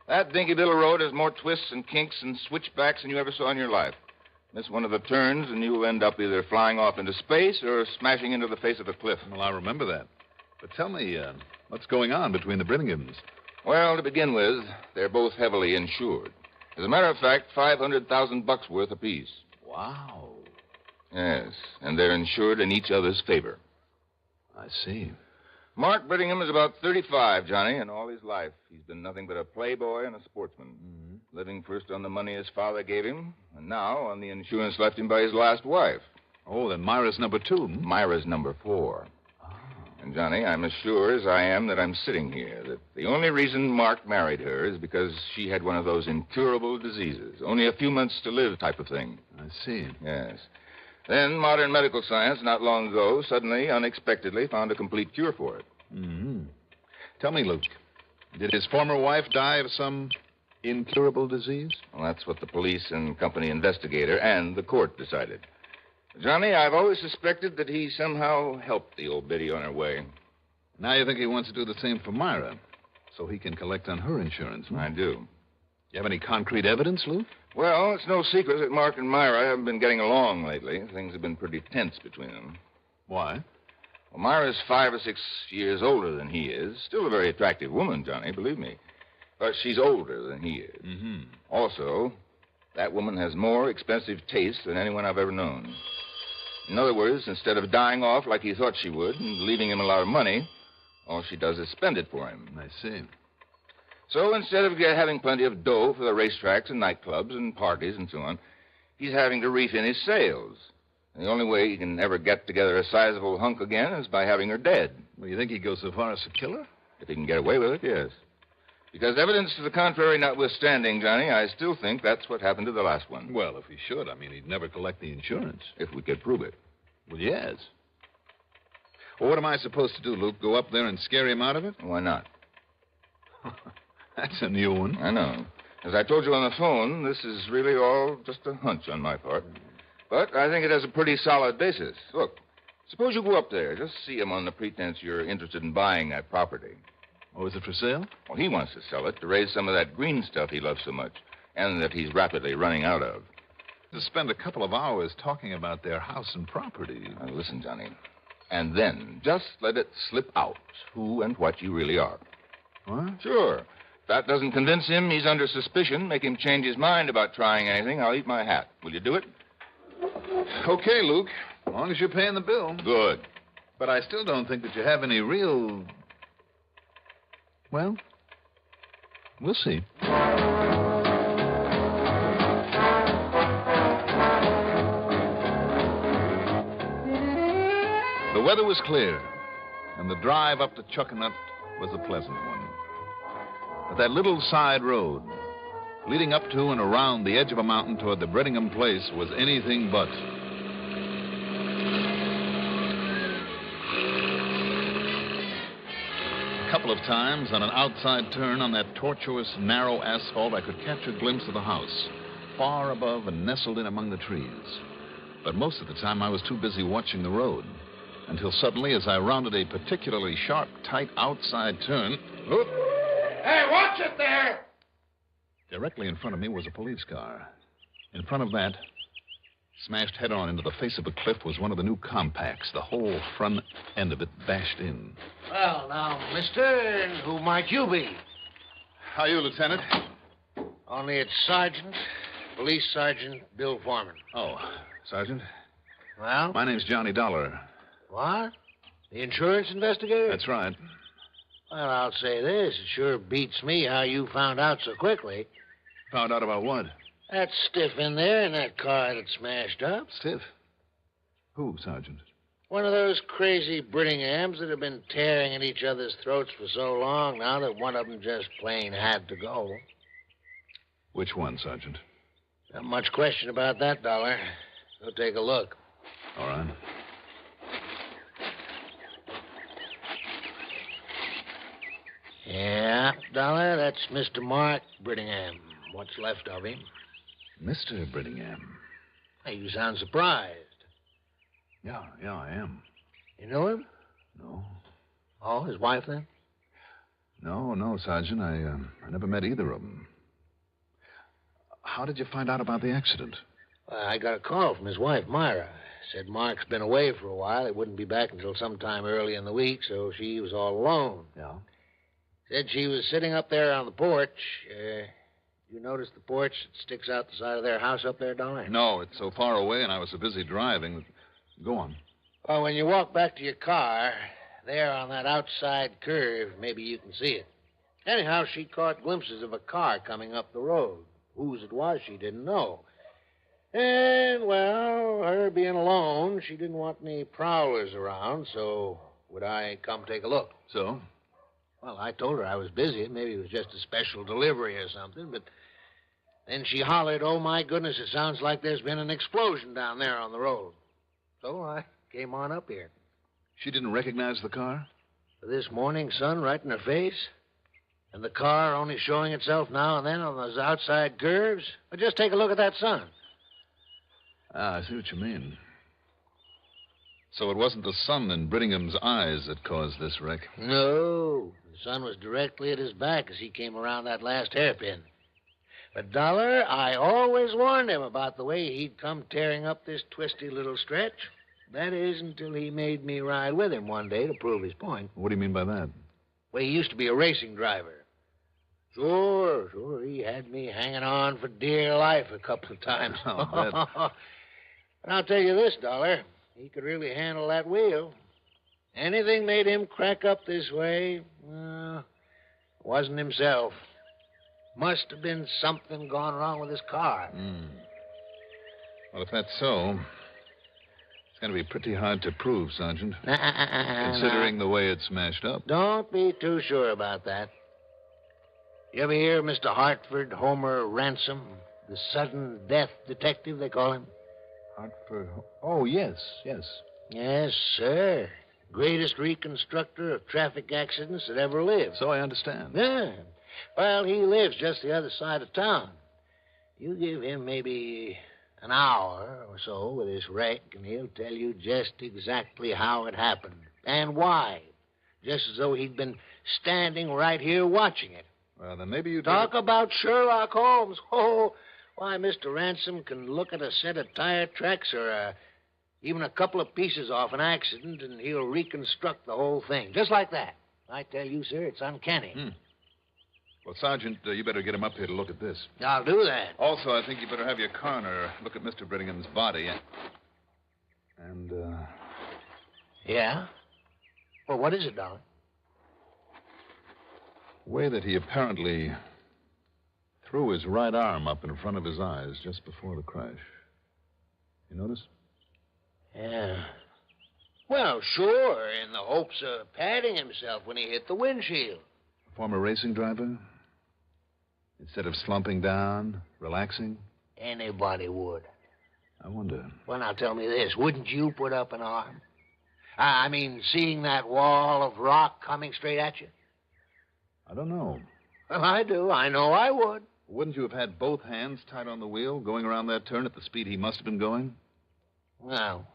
That dinky little road has more twists and kinks and switchbacks than you ever saw in your life. Miss one of the turns, and you'll end up either flying off into space or smashing into the face of a cliff. Well, I remember that. But tell me, what's going on between the Brittinghams? Well, to begin with, they're both heavily insured. As a matter of fact, $500,000 worth apiece. Wow. Yes, and they're insured in each other's favor. I see. Mark Brittingham is about 35, Johnny, and all his life he's been nothing but a playboy and a sportsman. Mm-hmm. Living first on the money his father gave him, and now on the insurance left him by his last wife. Oh, then Myra's number 2. Hmm? Myra's number 4. Oh. And, Johnny, I'm as sure as I am that I'm sitting here that the only reason Mark married her is because she had one of those incurable diseases. Only a few months to live type of thing. I see. Yes. Then modern medical science, not long ago, suddenly, unexpectedly, found a complete cure for it. Mm-hmm. Tell me, Luke, did his former wife die of some incurable disease? Well, that's what the police and company investigator and the court decided. Johnny, I've always suspected that he somehow helped the old biddy on her way. Now you think he wants to do the same for Myra, so he can collect on her insurance, huh? I do. You have any concrete evidence, Luke? Well, it's no secret that Mark and Myra haven't been getting along lately. Things have been pretty tense between them. Why? Well, Myra's 5 or 6 years older than he is. Still a very attractive woman, Johnny, believe me. But she's older than he is. Mm-hmm. Also, that woman has more expensive taste than anyone I've ever known. In other words, instead of dying off like he thought she would and leaving him a lot of money, all she does is spend it for him. I see. So instead of having plenty of dough for the racetracks and nightclubs and parties and so on, he's having to reef in his sales. And the only way he can ever get together a sizable hunk again is by having her dead. Well, you think he'd go so far as to kill her? If he can get away with it, yes. Because evidence to the contrary notwithstanding, Johnny, I still think that's what happened to the last one. Well, if he should, he'd never collect the insurance. If we could prove it. Well, yes. Well, what am I supposed to do, Luke? Go up there and scare him out of it? Why not? That's a new one. I know. As I told you on the phone, this is really all just a hunch on my part. But I think it has a pretty solid basis. Look, suppose you go up there. Just see him on the pretense you're interested in buying that property. Oh, is it for sale? Well, he wants to sell it to raise some of that green stuff he loves so much and that he's rapidly running out of. To spend a couple of hours talking about their house and property. Now, listen, Johnny. And then just let it slip out who and what you really are. What? Sure. If that doesn't convince him he's under suspicion, make him change his mind about trying anything, I'll eat my hat. Will you do it? Okay, Luke. As long as you're paying the bill. Good. But I still don't think that you have any real... Well, we'll see. The weather was clear, and the drive up to Chuckanut was a pleasant one. But that little side road, leading up to and around the edge of a mountain toward the Brettingham place, was anything but. A couple of times, on an outside turn on that tortuous, narrow asphalt, I could catch a glimpse of the house, far above and nestled in among the trees. But most of the time, I was too busy watching the road. Until suddenly, as I rounded a particularly sharp, tight outside turn... Whoop! Hey, watch it there! Directly in front of me was a police car. In front of that, smashed head-on into the face of a cliff, was one of the new compacts, the whole front end of it bashed in. Well, now, mister, who might you be? How are you, Lieutenant? Only it's Sergeant, Police Sergeant Bill Foreman. Oh, Sergeant? Well? My name's Johnny Dollar. What? The insurance investigator? That's right. Well, I'll say this. It sure beats me how you found out so quickly. Found out about what? That stiff in there in that car that smashed up. Stiff? Who, Sergeant? One of those crazy Brittinghams that have been tearing at each other's throats for so long now that one of them just plain had to go. Which one, Sergeant? Not much question about that, Dollar. Go take a look. All right. Yeah, Dollar, that's Mr. Mark Brittingham. What's left of him. Mr. Brittingham? Hey, you sound surprised. Yeah, I am. You know him? No. Oh, his wife, then? No, Sergeant. I never met either of them. How did you find out about the accident? I got a call from his wife, Myra. Said Mark's been away for a while. He wouldn't be back until sometime early in the week, so she was all alone. Yeah? Said she was sitting up there on the porch. You notice the porch that sticks out the side of their house up there, Dollar? No, it's so far away, and I was so busy driving. Go on. Well, when you walk back to your car, there on that outside curve, maybe you can see it. Anyhow, she caught glimpses of a car coming up the road. Whose it was, she didn't know. And, well, her being alone, she didn't want any prowlers around, so would I come take a look? So? Well, I told her I was busy. Maybe it was just a special delivery or something, but then she hollered, "Oh, my goodness, it sounds like there's been an explosion down there on the road." So I came on up here. She didn't recognize the car? This morning sun right in her face, and the car only showing itself now and then on those outside curves. But just take a look at that sun. Ah, I see what you mean. So it wasn't the sun in Brittingham's eyes that caused this wreck? No. The sun was directly at his back as he came around that last hairpin. But, Dollar, I always warned him about the way he'd come tearing up this twisty little stretch. That is, until he made me ride with him one day to prove his point. What do you mean by that? Well, he used to be a racing driver. Sure. He had me hanging on for dear life a couple of times. I'll bet. But I'll tell you this, Dollar. He could really handle that wheel. Anything made him crack up this way, wasn't himself. Must have been something gone wrong with his car. Well, if that's so, it's going to be pretty hard to prove, Sergeant. Considering the way it's smashed up. Don't be too sure about that. You ever hear of Mr. Hartford Homer Ransom, the sudden death detective, they call him? Hartford? Oh, yes. Yes, sir. Greatest reconstructor of traffic accidents that ever lived. So I understand. Yeah. Well, he lives just the other side of town. You give him maybe an hour or so with this wreck, and he'll tell you just exactly how it happened and why. Just as though he'd been standing right here watching it. Well, then maybe you talk about Sherlock Holmes. Oh, why, Mr. Ransom can look at a set of tire tracks or even a couple of pieces off an accident, and he'll reconstruct the whole thing. Just like that. I tell you, sir, it's uncanny. Well, Sergeant, you better get him up here to look at this. I'll do that. Also, I think you better have your coroner look at Mr. Brittingham's body. And, Yeah? Well, what is it, Dollar? The way that he apparently threw his right arm up in front of his eyes just before the crash. You notice? Yeah. Well, sure, in the hopes of patting himself when he hit the windshield. Former racing driver? Instead of slumping down, relaxing? Anybody would. I wonder. Well, now tell me this. Wouldn't you put up an arm? I mean, seeing that wall of rock coming straight at you? I don't know. Well, I do. I know I would. Wouldn't you have had both hands tight on the wheel, going around that turn at the speed he must have been going? Well,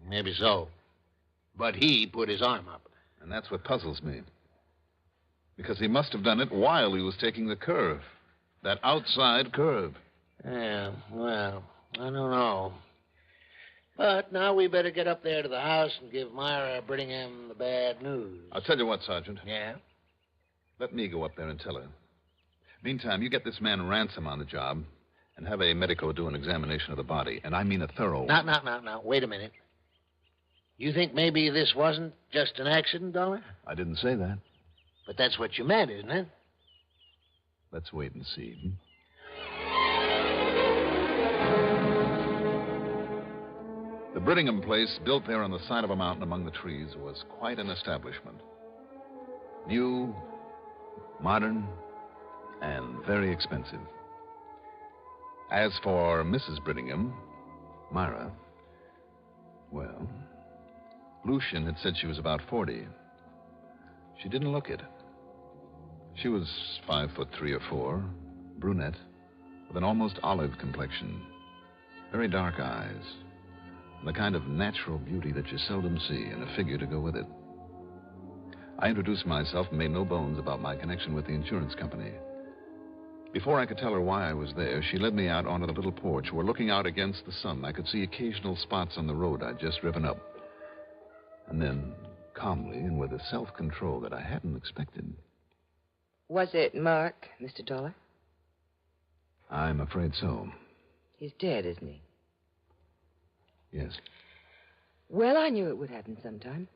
maybe so. But he put his arm up. And that's what puzzles me. Because he must have done it while he was taking the curve. That outside curve. Yeah, well, I don't know. But now we better get up there to the house and give Myra Brittingham the bad news. I'll tell you what, Sergeant. Yeah? Let me go up there and tell her. Meantime, you get this man Ransom on the job and have a medico do an examination of the body. And I mean a thorough one. Now. Wait a minute. You think maybe this wasn't just an accident, Dollar? I didn't say that. But that's what you meant, isn't it? Let's wait and see. The Brittingham place, built there on the side of a mountain among the trees, was quite an establishment. New, modern, and very expensive. As for Mrs. Brittingham, Myra, well, Lucian had said she was about 40. She didn't look it. She was 5'3" or 4", brunette, with an almost olive complexion, very dark eyes, and the kind of natural beauty that you seldom see in a figure to go with it. I introduced myself and made no bones about my connection with the insurance company. Before I could tell her why I was there, she led me out onto the little porch where, looking out against the sun, I could see occasional spots on the road I'd just driven up. And then, calmly and with a self-control that I hadn't expected. Was it Mark, Mr. Dollar? I'm afraid so. He's dead, isn't he? Yes. Well, I knew it would happen sometime.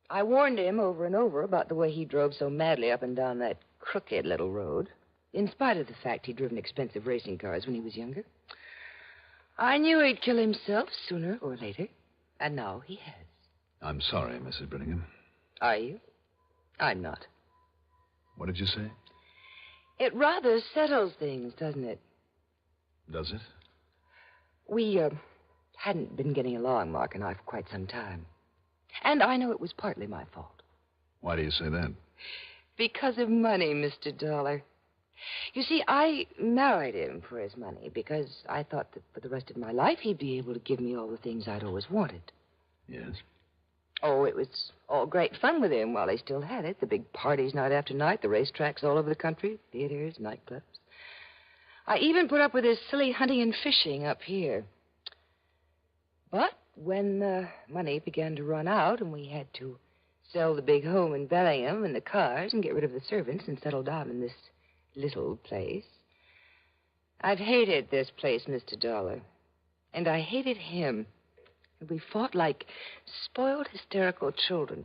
I warned him over and over about the way he drove so madly up and down that crooked little road, in spite of the fact he'd driven expensive racing cars when he was younger. I knew he'd kill himself sooner or later, and now he has. I'm sorry, Mrs. Brittingham. Are you? I'm not. What did you say? It rather settles things, doesn't it? Does it? We hadn't been getting along, Mark and I, for quite some time. And I know it was partly my fault. Why do you say that? Because of money, Mr. Dollar. You see, I married him for his money because I thought that for the rest of my life he'd be able to give me all the things I'd always wanted. Yes? Oh, it was all great fun with him while he still had it. The big parties night after night, the racetracks all over the country, theaters, nightclubs. I even put up with his silly hunting and fishing up here. But when the money began to run out and we had to sell the big home in Bellingham and the cars and get rid of the servants and settle down in this little place, I've hated this place, Mr. Dollar. And I hated him. And we fought like spoiled, hysterical children.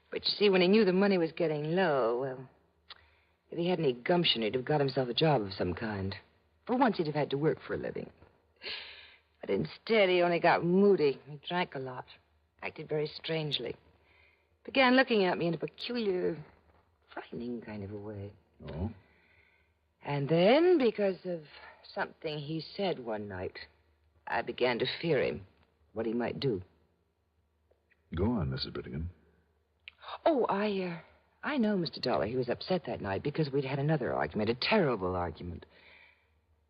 But you see, when he knew the money was getting low, well, if he had any gumption, he'd have got himself a job of some kind. For once, he'd have had to work for a living. But instead, he only got moody. He drank a lot, acted very strangely. Began looking at me in a peculiar, frightening kind of a way. Oh? And then, because of something he said one night, I began to fear him, what he might do. Go on, Mrs. Brittingham. Oh, I know, Mr. Dollar. He was upset that night because we'd had another argument, a terrible argument.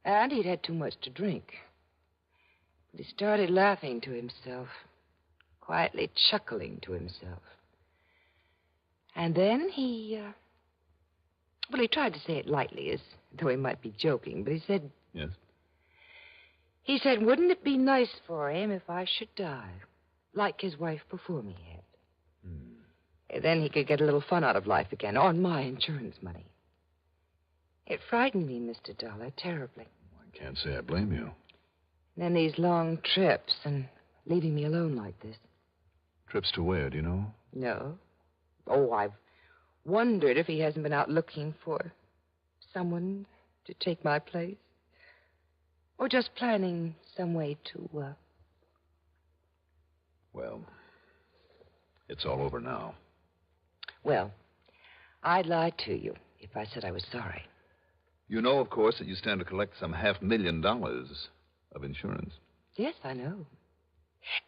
And he'd had too much to drink. But he started laughing to himself, quietly chuckling to himself. And then he tried to say it lightly, as though he might be joking, but he said... Yes? He said, wouldn't it be nice for him if I should die, like his wife before me had? Then he could get a little fun out of life again, on my insurance money. It frightened me, Mr. Dollar, terribly. I can't say I blame you. And then these long trips and leaving me alone like this. Trips to where, do you know? No. Oh, I've wondered if he hasn't been out looking for someone to take my place. Or just planning some way to, Well, it's all over now. Well, I'd lie to you if I said I was sorry. You know, of course, that you stand to collect some $500,000 of insurance. Yes, I know.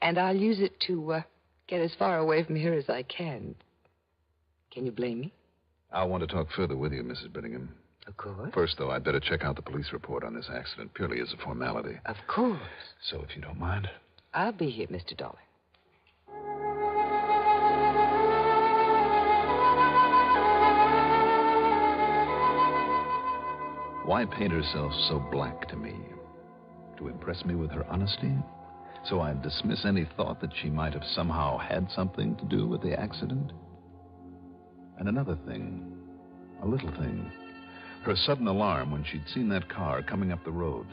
And I'll use it to get as far away from here as I can. Can you blame me? I want to talk further with you, Mrs. Brittingham. Of course. First, though, I'd better check out the police report on this accident, purely as a formality. Of course. So, if you don't mind. I'll be here, Mr. Dollar. Why paint herself so black to me? To impress me with her honesty? So I'd dismiss any thought that she might have somehow had something to do with the accident? And another thing, a little thing. Her sudden alarm when she'd seen that car coming up the road,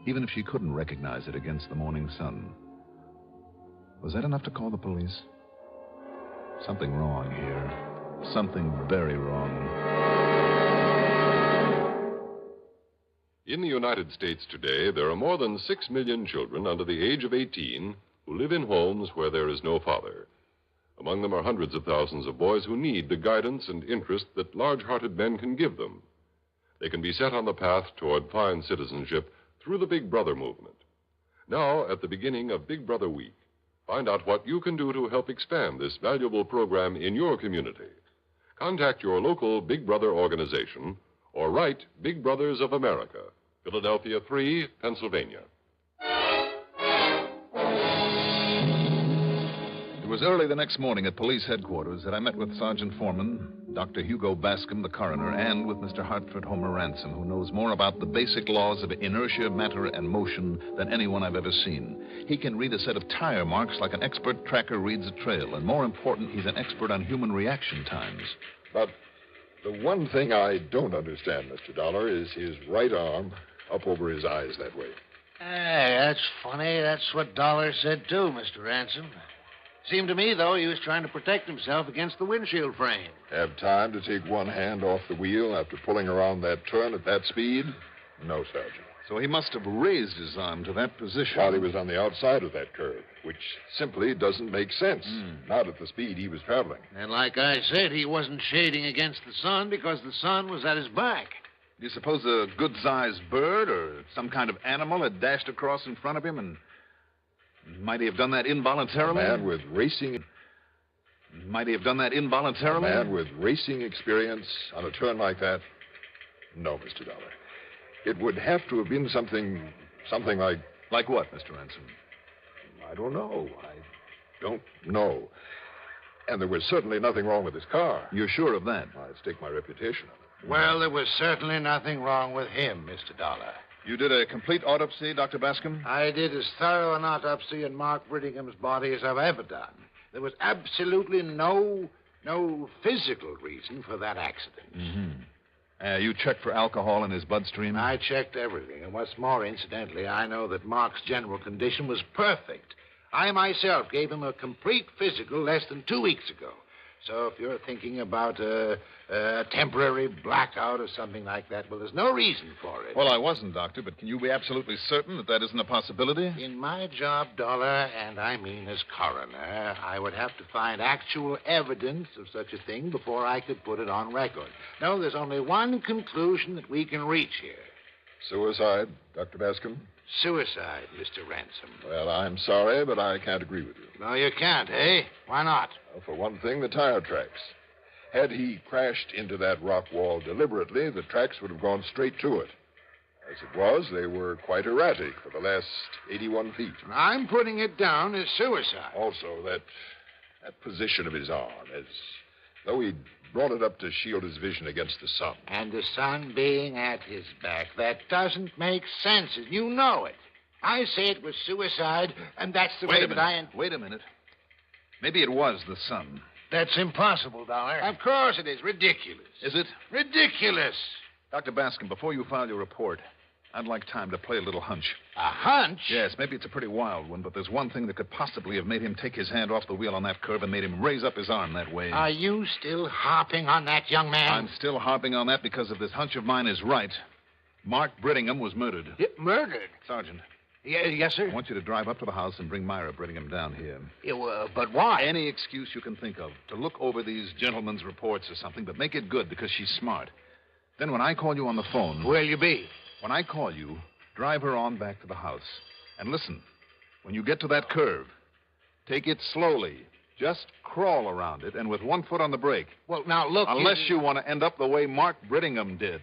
even if she couldn't recognize it against the morning sun. Was that enough to call the police? Something wrong here. Something very wrong. In the United States today, there are more than 6 million children under the age of 18 who live in homes where there is no father. Among them are hundreds of thousands of boys who need the guidance and interest that large-hearted men can give them. They can be set on the path toward fine citizenship through the Big Brother movement. Now, at the beginning of Big Brother Week, find out what you can do to help expand this valuable program in your community. Contact your local Big Brother organization or write Big Brothers of America, Philadelphia 3, Pennsylvania. It was early the next morning at police headquarters that I met with Sergeant Foreman, Dr. Hugo Bascom, the coroner, and with Mr. Hartford Homer Ransom, who knows more about the basic laws of inertia, matter, and motion than anyone I've ever seen. He can read a set of tire marks like an expert tracker reads a trail, and more important, he's an expert on human reaction times. But the one thing I don't understand, Mr. Dollar, is his right arm up over his eyes that way. Hey, that's funny. That's what Dollar said, too, Mr. Ransom. Seemed to me, though, he was trying to protect himself against the windshield frame. Have time to take one hand off the wheel after pulling around that turn at that speed? No, Sergeant. So he must have raised his arm to that position. While he was on the outside of that curve, which simply doesn't make sense. Not at the speed he was traveling. And like I said, he wasn't shading against the sun because the sun was at his back. Do you suppose a good-sized bird or some kind of animal had dashed across in front of him and Might he have done that involuntarily? A man with racing... Might he have done that involuntarily? A man with racing experience on a turn like that? No, Mr. Dollar. It would have to have been something like... Like what, Mr. Ransom? I don't know. I don't know. And there was certainly nothing wrong with his car. You're sure of that? I'd stake my reputation on it. Well, there was certainly nothing wrong with him, Mr. Dollar. You did a complete autopsy, Dr. Bascom? I did as thorough an autopsy in Mark Brittingham's body as I've ever done. There was absolutely no physical reason for that accident. Mm-hmm. You checked for alcohol in his bloodstream? I checked everything. And what's more, incidentally, I know that Mark's general condition was perfect. I myself gave him a complete physical less than 2 weeks ago. So if you're thinking about a temporary blackout or something like that, well, there's no reason for it. Well, I wasn't, Doctor, but can you be absolutely certain that that isn't a possibility? In my job, Dollar, and I mean as coroner, I would have to find actual evidence of such a thing before I could put it on record. No, there's only one conclusion that we can reach here. Suicide, Dr. Bascom? Suicide, Mr. Ransom. Well, I'm sorry, but I can't agree with you. No, you can't, eh? Why not? Well, for one thing, the tire tracks. Had he crashed into that rock wall deliberately, the tracks would have gone straight to it. As it was, they were quite erratic for the last 81 feet. I'm putting it down as suicide. Also, that position of his arm, as though he'd brought it up to shield his vision against the sun. And the sun being at his back. That doesn't make sense, and you know it. I say it was suicide, and that's the way that I... Wait a minute. Maybe it was the sun. That's impossible, Dollar. Of course it is. Ridiculous. Is it? Ridiculous. Dr. Bascom, before you file your report, I'd like time to play a little hunch. A hunch? Yes, maybe it's a pretty wild one, but there's one thing that could possibly have made him take his hand off the wheel on that curve and made him raise up his arm that way. Are you still harping on that, young man? I'm still harping on that because if this hunch of mine is right, Mark Brittingham was murdered. Murdered? Sergeant. Yes, sir? I want you to drive up to the house and bring Myra Brittingham down here. But why? Any excuse you can think of to look over these gentlemen's reports or something, but make it good because she's smart. Then when I call you on the phone... Where'll you be? When I call you, drive her on back to the house. And listen, when you get to that curve, take it slowly. Just crawl around it and with 1 foot on the brake. Well, now, look... Unless you want to end up the way Mark Brittingham did.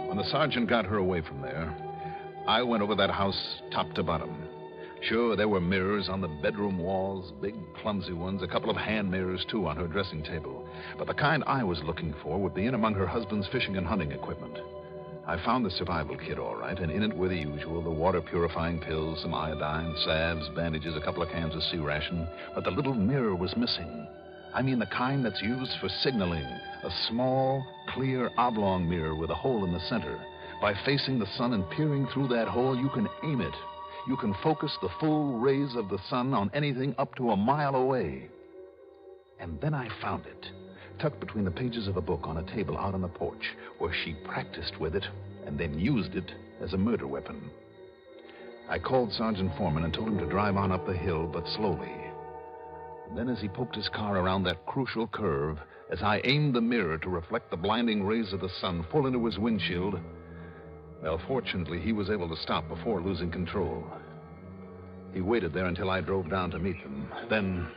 When the sergeant got her away from there, I went over that house top to bottom. Sure, there were mirrors on the bedroom walls, big, clumsy ones, a couple of hand mirrors, too, on her dressing table. But the kind I was looking for would be in among her husband's fishing and hunting equipment. I found the survival kit, all right, and in it were the usual, the water-purifying pills, some iodine, salves, bandages, a couple of cans of sea ration. But the little mirror was missing. I mean the kind that's used for signaling. A small, clear, oblong mirror with a hole in the center. By facing the sun and peering through that hole, you can aim it. You can focus the full rays of the sun on anything up to a mile away. And then I found it, tucked between the pages of a book on a table out on the porch, where she practiced with it and then used it as a murder weapon. I called Sergeant Foreman and told him to drive on up the hill, but slowly. And then as he poked his car around that crucial curve, as I aimed the mirror to reflect the blinding rays of the sun full into his windshield, well, fortunately, he was able to stop before losing control. He waited there until I drove down to meet them. Then...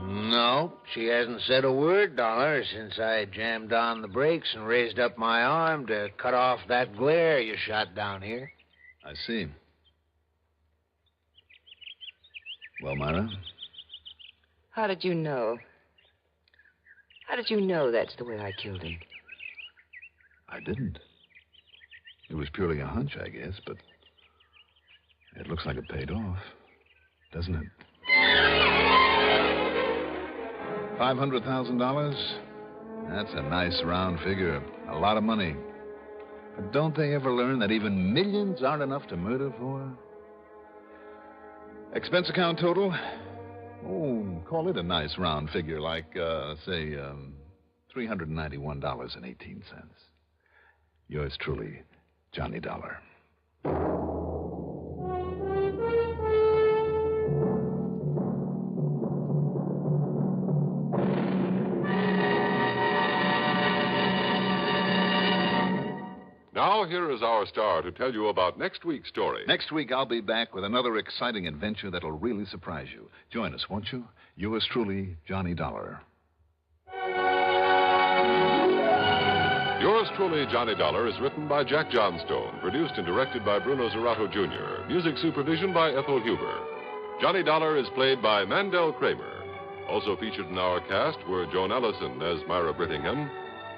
No, she hasn't said a word, Dollar, since I jammed on the brakes and raised up my arm to cut off that glare you shot down here. I see. Well, Myra? How did you know? How did you know that's the way I killed him? I didn't. It was purely a hunch, I guess, but it looks like it paid off, doesn't it? $500,000? That's a nice round figure. A lot of money. But don't they ever learn that even millions aren't enough to murder for? Expense account total? Oh, call it a nice round figure, like, say, $391.18. Yours truly, Johnny Dollar. Now, here is our star to tell you about next week's story. Next week, I'll be back with another exciting adventure that'll really surprise you. Join us, won't you? Yours truly, Johnny Dollar. Yours truly, Johnny Dollar, is written by Jack Johnstone, produced and directed by Bruno Zerato, Jr., music supervision by Ethel Huber. Johnny Dollar is played by Mandel Kramer. Also featured in our cast were Joan Ellison as Myra Brittingham,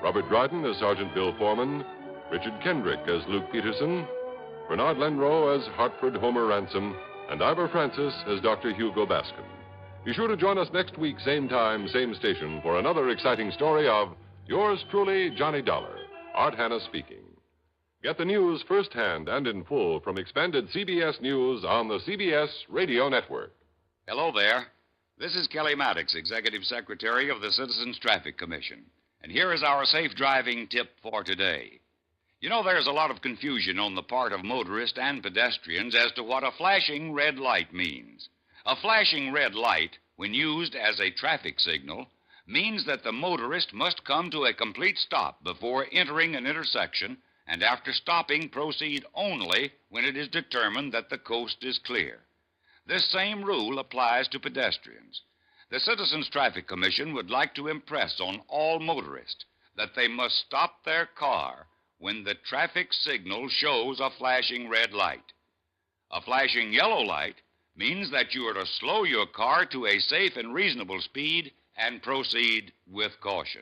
Robert Dryden as Sergeant Bill Foreman, Richard Kendrick as Luke Peterson, Bernard Lenrow as Hartford Homer Ransom, and Ivor Francis as Dr. Hugo Bascom. Be sure to join us next week, same time, same station, for another exciting story of Yours truly, Johnny Dollar. Art Hanna speaking. Get the news firsthand and in full from expanded CBS News on the CBS Radio Network. Hello there. This is Kelly Maddox, Executive Secretary of the Citizens Traffic Commission. And here is our safe driving tip for today. You know, there's a lot of confusion on the part of motorists and pedestrians as to what a flashing red light means. A flashing red light, when used as a traffic signal, means that the motorist must come to a complete stop before entering an intersection, and after stopping, proceed only when it is determined that the coast is clear. This same rule applies to pedestrians. The Citizens Traffic Commission would like to impress on all motorists that they must stop their car when the traffic signal shows a flashing red light. A flashing yellow light means that you are to slow your car to a safe and reasonable speed and proceed with caution.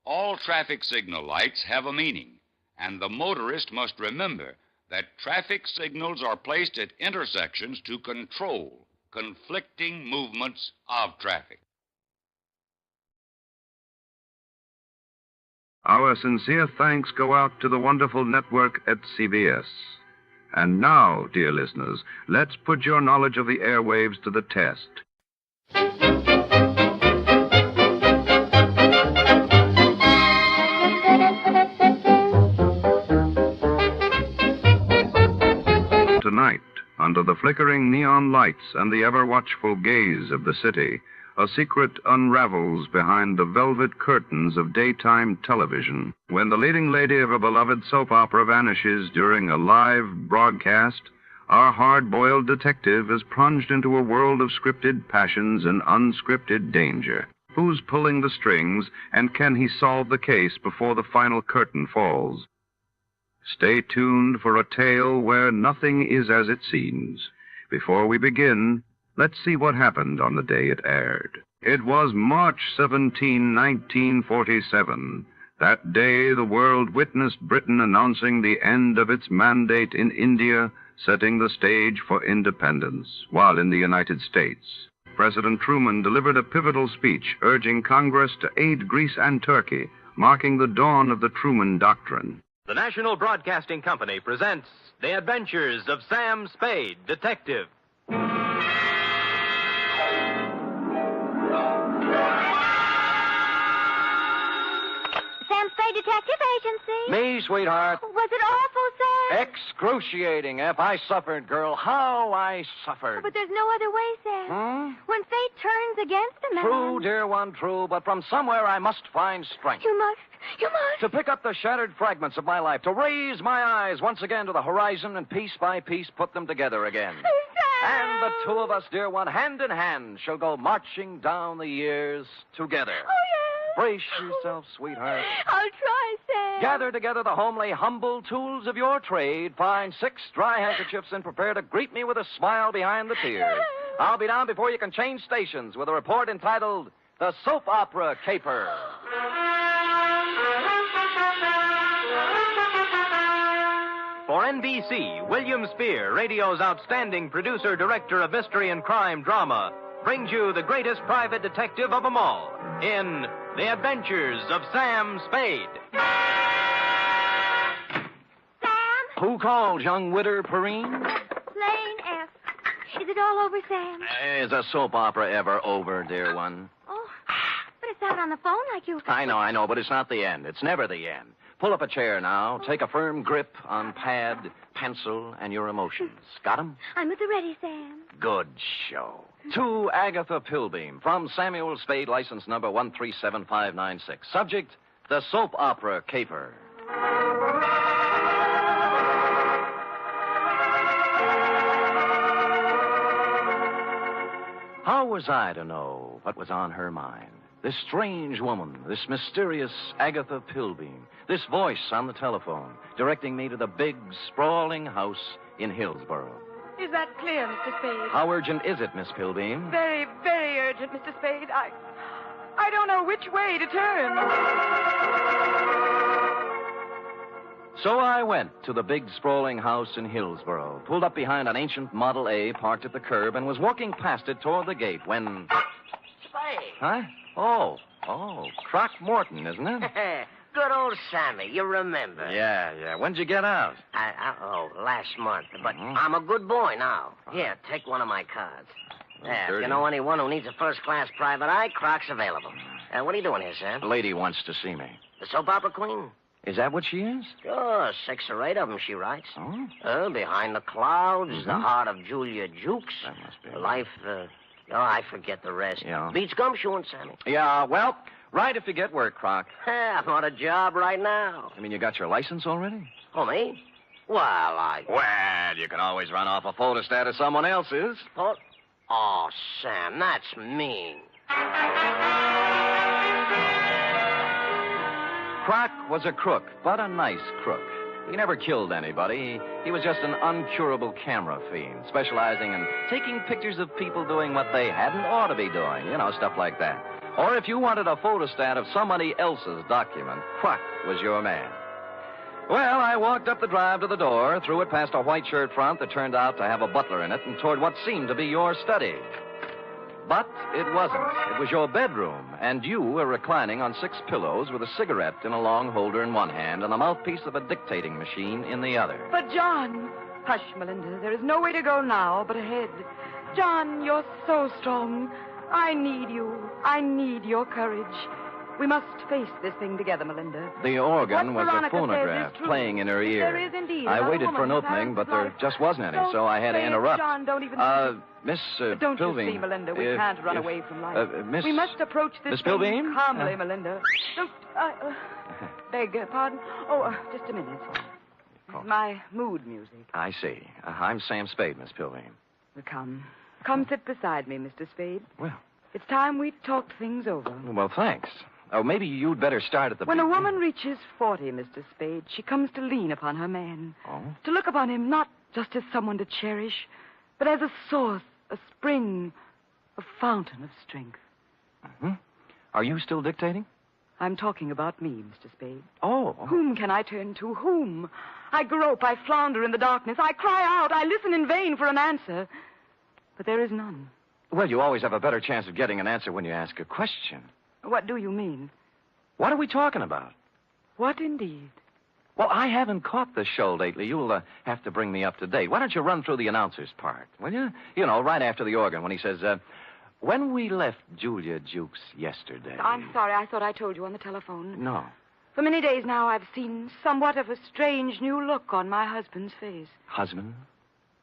All traffic signal lights have a meaning, and the motorist must remember that traffic signals are placed at intersections to control conflicting movements of traffic. Our sincere thanks go out to the wonderful network at CBS. And now, dear listeners, let's put your knowledge of the airwaves to the test. Tonight, under the flickering neon lights and the ever-watchful gaze of the city, a secret unravels behind the velvet curtains of daytime television. When the leading lady of a beloved soap opera vanishes during a live broadcast, our hard-boiled detective is plunged into a world of scripted passions and unscripted danger. Who's pulling the strings, and can he solve the case before the final curtain falls? Stay tuned for a tale where nothing is as it seems. Before we begin, let's see what happened on the day it aired. It was March 17, 1947. That day, the world witnessed Britain announcing the end of its mandate in India, setting the stage for independence, while in the United States, President Truman delivered a pivotal speech urging Congress to aid Greece and Turkey, marking the dawn of the Truman Doctrine. The National Broadcasting Company presents The Adventures of Sam Spade, Detective. Sam Spade Detective Agency. Me, sweetheart. Was it awful, Sam? Excruciating, Ep. I suffered, girl. How I suffered. But there's no other way, Sam. When fate turns against a man. True, dear one, true. But from somewhere I must find strength. You must. To pick up the shattered fragments of my life, to raise my eyes once again to the horizon and piece by piece put them together again. And the two of us, dear one, hand in hand, shall go marching down the years together. Oh, yes. Brace yourself, sweetheart. I'll try, Sam. Gather together the homely, humble tools of your trade. Find 6 dry handkerchiefs and prepare to greet me with a smile behind the tears. I'll be down before you can change stations with a report entitled The Soap Opera Caper. For NBC, William Spear, radio's outstanding producer-director of mystery and crime drama, brings you the greatest private detective of them all in The Adventures of Sam Spade. Sam? Who called, young widder Perrine? Lane F. Is it all over, Sam? Is a soap opera ever over, dear one? Oh, but it sounded on the phone like you... I know, but it's not the end. It's never the end. Pull up a chair now. Take a firm grip on pad, pencil, and your emotions. Got 'em? I'm at the ready, Sam. Good show. To Agatha Pilbeam, from Samuel Spade, license number 137596. Subject, the soap opera caper. was I to know what was on her mind? This strange woman, this mysterious Agatha Pilbeam, this voice on the telephone, directing me to the big, sprawling house in Hillsborough. Is that clear, Mr. Spade? How urgent is it, Miss Pilbeam? Very, very urgent, Mr. Spade. I don't know which way to turn. So I went to the big, sprawling house in Hillsborough, pulled up behind an ancient Model A parked at the curb, and was walking past it toward the gate when... Spade. Huh? Oh, Croc Morton, isn't it? Good old Sammy, you remember. Yeah. When'd you get out? Last month. But I'm a good boy now. Here, take one of my cards. If you know anyone who needs a first-class private eye, Croc's available. What are you doing here, Sam? A lady wants to see me. The soap opera queen? Is that what she is? Sure, 6 or 8 of them, she writes. Oh? Behind the Clouds, The Heart of Julia Jukes. That must be. Life, I forget the rest. Yeah. Beats gumshoeing, Sammy. Yeah, well, right if you get work, Croc. I'm on a job right now. I mean, you got your license already? Oh, me? Well, you can always run off a photostat of someone else's. Oh, Sam, that's mean. Croc was a crook, but a nice crook. He never killed anybody. He was just an uncurable camera fiend, specializing in taking pictures of people doing what they hadn't ought to be doing. You know, stuff like that. Or if you wanted a photostat of somebody else's document, Croc was your man. Well, I walked up the drive to the door, threw it past a white shirt front that turned out to have a butler in it, and toward what seemed to be your study. But it wasn't. It was your bedroom, and you were reclining on 6 pillows with a cigarette in a long holder in one hand and a mouthpiece of a dictating machine in the other. But, John... Hush, Melinda. There is no way to go now but ahead. John, you're so strong. I need you. I need your courage. We must face this thing together, Melinda. The organ was Veronica a phonograph says is true. playing in her ear. There is indeed. I Another waited for an woman who opening, has but there life. just wasn't any, Don't so I had to say it, interrupt. John, don't even... Miss Don't you Pilbeam. see, Melinda? We can't run away from life. Miss... We must approach this Miss thing Pilbeam? calmly, Melinda. Don't... beg pardon? Just a minute. My mood music. I see. I'm Sam Spade, Miss Pilbeam. Come sit beside me, Mr. Spade. Well. It's time we talked things over. Well, thanks. Oh, maybe you'd better start at the When beginning. a woman reaches 40, Mr. Spade, she comes to lean upon her man. Oh? To look upon him not just as someone to cherish, but as a source, a spring, a fountain of strength. Mm-hmm. Are you still dictating? I'm talking about me, Mr. Spade. Oh. Whom can I turn to? Whom? I grope, I flounder in the darkness. I cry out, I listen in vain for an answer. But there is none. Well, you always have a better chance of getting an answer when you ask a question. What do you mean? What are we talking about? What indeed? Well, I haven't caught the show lately. You'll have to bring me up to date. Why don't you run through the announcer's part, will you? You know, right after the organ when he says, when we left Julia Jukes yesterday... I'm sorry. I thought I told you on the telephone. No. For many days now, I've seen somewhat of a strange new look on my husband's face. Husband?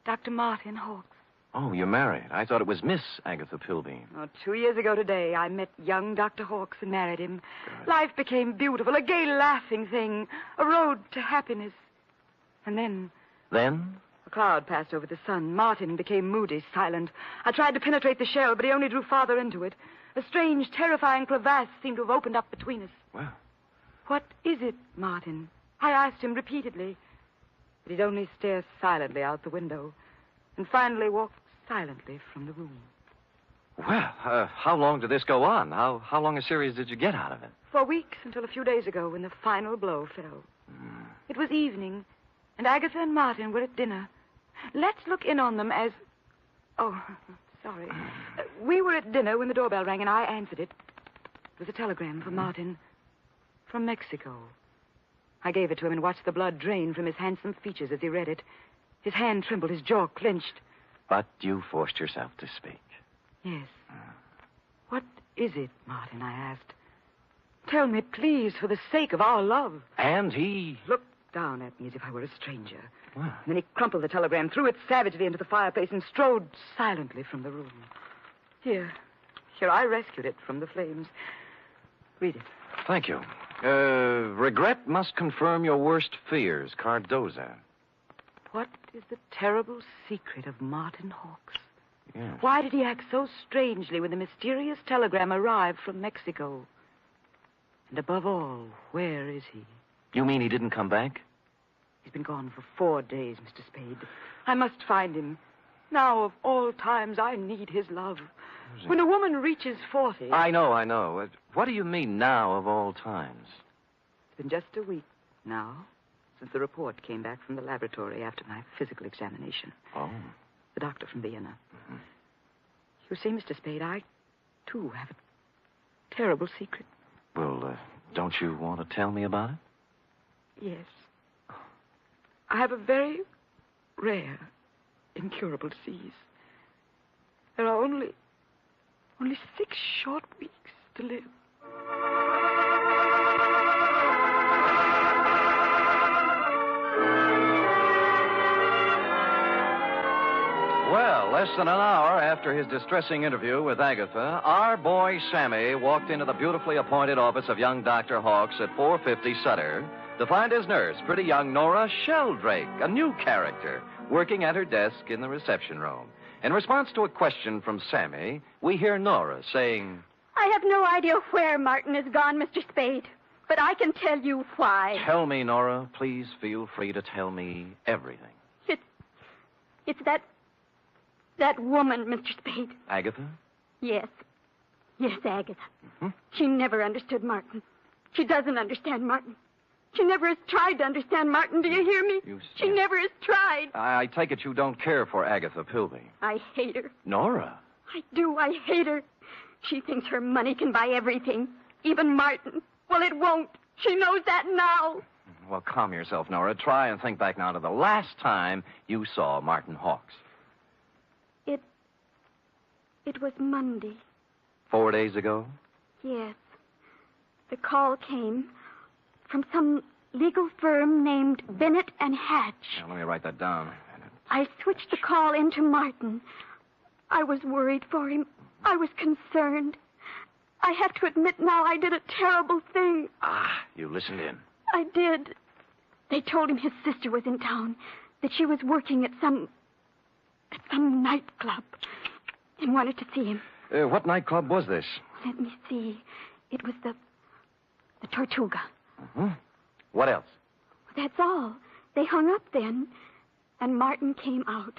Dr. Martin Hawkes. Oh, you're married. I thought it was Miss Agatha Pilbeam. 2 years ago today, I met young Dr. Hawkes and married him. Good. Life became beautiful, a gay, laughing thing, a road to happiness. And then... Then? A cloud passed over the sun. Martin became moody, silent. I tried to penetrate the shell, but he only drew farther into it. A strange, terrifying crevasse seemed to have opened up between us. Well... What is it, Martin? I asked him repeatedly. But he'd only stare silently out the window. And finally walked silently from the room. Well, how long did this go on? How long a series did you get out of it? For weeks, until a few days ago when the final blow fell. It was evening, and Agatha and Martin were at dinner. Let's look in on them as... Oh, sorry. We were at dinner when the doorbell rang, and I answered it. It was a telegram from Martin. From Mexico. I gave it to him and watched the blood drain from his handsome features as he read it. His hand trembled, his jaw clenched. But you forced yourself to speak. Yes. What is it, Martin, I asked. Tell me, please, for the sake of our love. And he... Looked down at me as if I were a stranger. What? And then he crumpled the telegram, threw it savagely into the fireplace, and strode silently from the room. Here, I rescued it from the flames. Read it. Thank you. Regret must confirm your worst fears, Cardoza. What is the terrible secret of Martin Hawkes? Yes. Why did he act so strangely when the mysterious telegram arrived from Mexico? And above all, where is he? You mean he didn't come back? He's been gone for 4 days, Mr. Spade. I must find him. Now, of all times, I need his love. When a woman reaches 40... I know. What do you mean, now of all times? It's been just a week now since the report came back from the laboratory after my physical examination. Oh. The doctor from Vienna. Mm-hmm. You see, Mr. Spade, I, too, have a terrible secret. Well, don't you want to tell me about it? Yes. I have a very rare, incurable disease. There are only 6 short weeks to live. Well, less than an hour after his distressing interview with Agatha, our boy Sammy walked into the beautifully appointed office of young Dr. Hawkes at 450 Sutter to find his nurse, pretty young Nora Sheldrake, a new character, working at her desk in the reception room. In response to a question from Sammy, we hear Nora saying, I have no idea where Martin has gone, Mr. Spade, but I can tell you why. Tell me, Nora. Please feel free to tell me everything. It's that woman, Mr. Spade. Agatha? Yes, Agatha. Mm-hmm. She never understood Martin. She doesn't understand Martin. She never has tried to understand Martin. Do you hear me? She never has tried. I take it you don't care for Agatha Pilby. I hate her. Nora? I do. I hate her. She thinks her money can buy everything, even Martin. Well, it won't. She knows that now. Well, calm yourself, Nora. Try and think back now to the last time you saw Martin Hawkes. It was Monday. 4 days ago? Yes. The call came from some legal firm named Bennett and Hatch. Now, let me write that down. I switched the call into Martin. I was worried for him. I was concerned. I have to admit now I did a terrible thing. You listened in. I did. They told him his sister was in town, that she was working at some nightclub, and wanted to see him. What nightclub was this? Let me see. It was the Tortuga. Mm-hmm. What else? That's all. They hung up then, and Martin came out.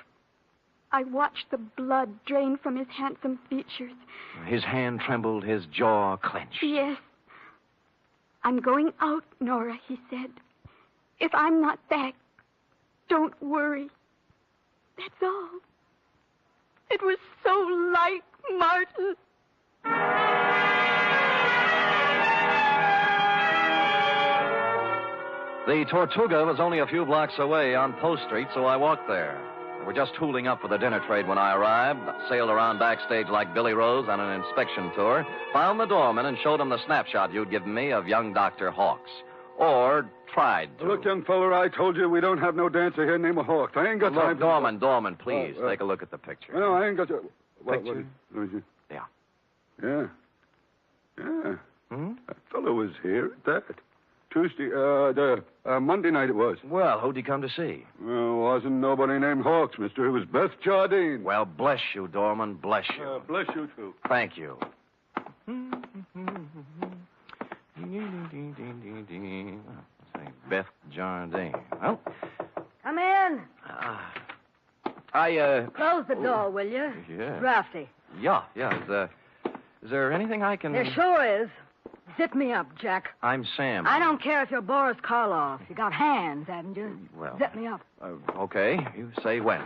I watched the blood drain from his handsome features. His hand trembled, his jaw clenched. Yes. I'm going out, Nora, he said. If I'm not back, don't worry. That's all. It was so like Martin. The Tortuga was only a few blocks away on Post Street, so I walked there. We were just tooling up for the dinner trade when I arrived, sailed around backstage like Billy Rose on an inspection tour, found the doorman and showed him the snapshot you'd given me of young Dr. Hawkes. Or tried to. Look, young feller, I told you we don't have no dancer here named Hawkes. I ain't got time for... Doorman, please, take a look at the picture. No, I ain't got to... Picture? What is it? Yeah. Yeah. Hmm? That fellow was here at that. Tuesday, Monday night it was. Well, who'd he come to see? Well, wasn't nobody named Hawkes, mister. It was Beth Jardine. Well, bless you, Doorman, bless you. Bless you, too. Thank you. Beth Jardine. Well, come in. Close the door, will you? Yeah. Drafty. Yeah. Is there anything I can... There sure is. Zip me up, Jack. I'm Sam. I don't care if you're Boris Karloff. You got hands, haven't you? Well... Zip me up. Okay. You say when.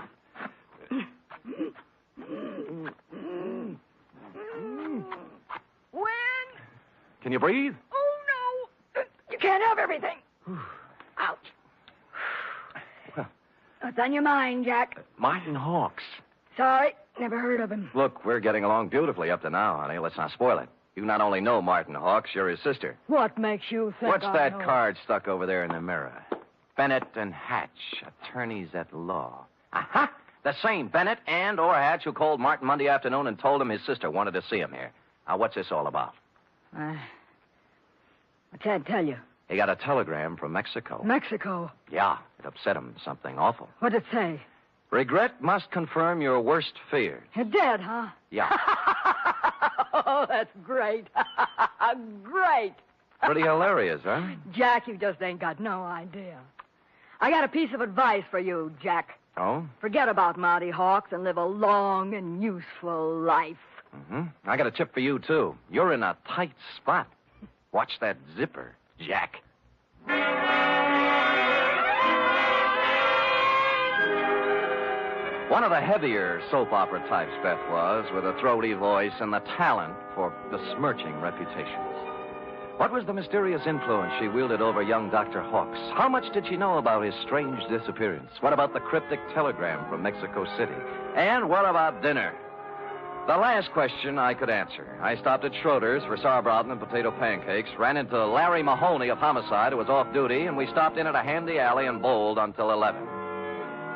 When? Can you breathe? Oh, no. You can't have everything. Ouch. Well... What's on your mind, Jack? Martin Hawkes. Sorry. Never heard of him. Look, we're getting along beautifully up to now, honey. Let's not spoil it. You not only know Martin Hawkes, you're his sister. What makes you think What's I that know? card stuck over there in the mirror? Bennett and Hatch, attorneys at law. Aha! The same Bennett and or Hatch who called Martin Monday afternoon and told him his sister wanted to see him here. Now, what's this all about? I can't tell you. He got a telegram from Mexico. Mexico? Yeah, it upset him. Something awful. What'd it say? Regret must confirm your worst fear. Dead, huh? Yeah. Oh, that's great. Great. Pretty hilarious, huh? Jack, you just ain't got no idea. I got a piece of advice for you, Jack. Oh? Forget about Monty Hawks and live a long and useful life. Mm-hmm. I got a tip for you, too. You're in a tight spot. Watch that zipper, Jack. One of the heavier soap opera types, Beth was, with a throaty voice and the talent for besmirching reputations. What was the mysterious influence she wielded over young Dr. Hawks? How much did she know about his strange disappearance? What about the cryptic telegram from Mexico City? And what about dinner? The last question I could answer. I stopped at Schroeder's for sauerbraten and potato pancakes, ran into Larry Mahoney of Homicide, who was off duty, and we stopped in at a handy alley and bowled until 11.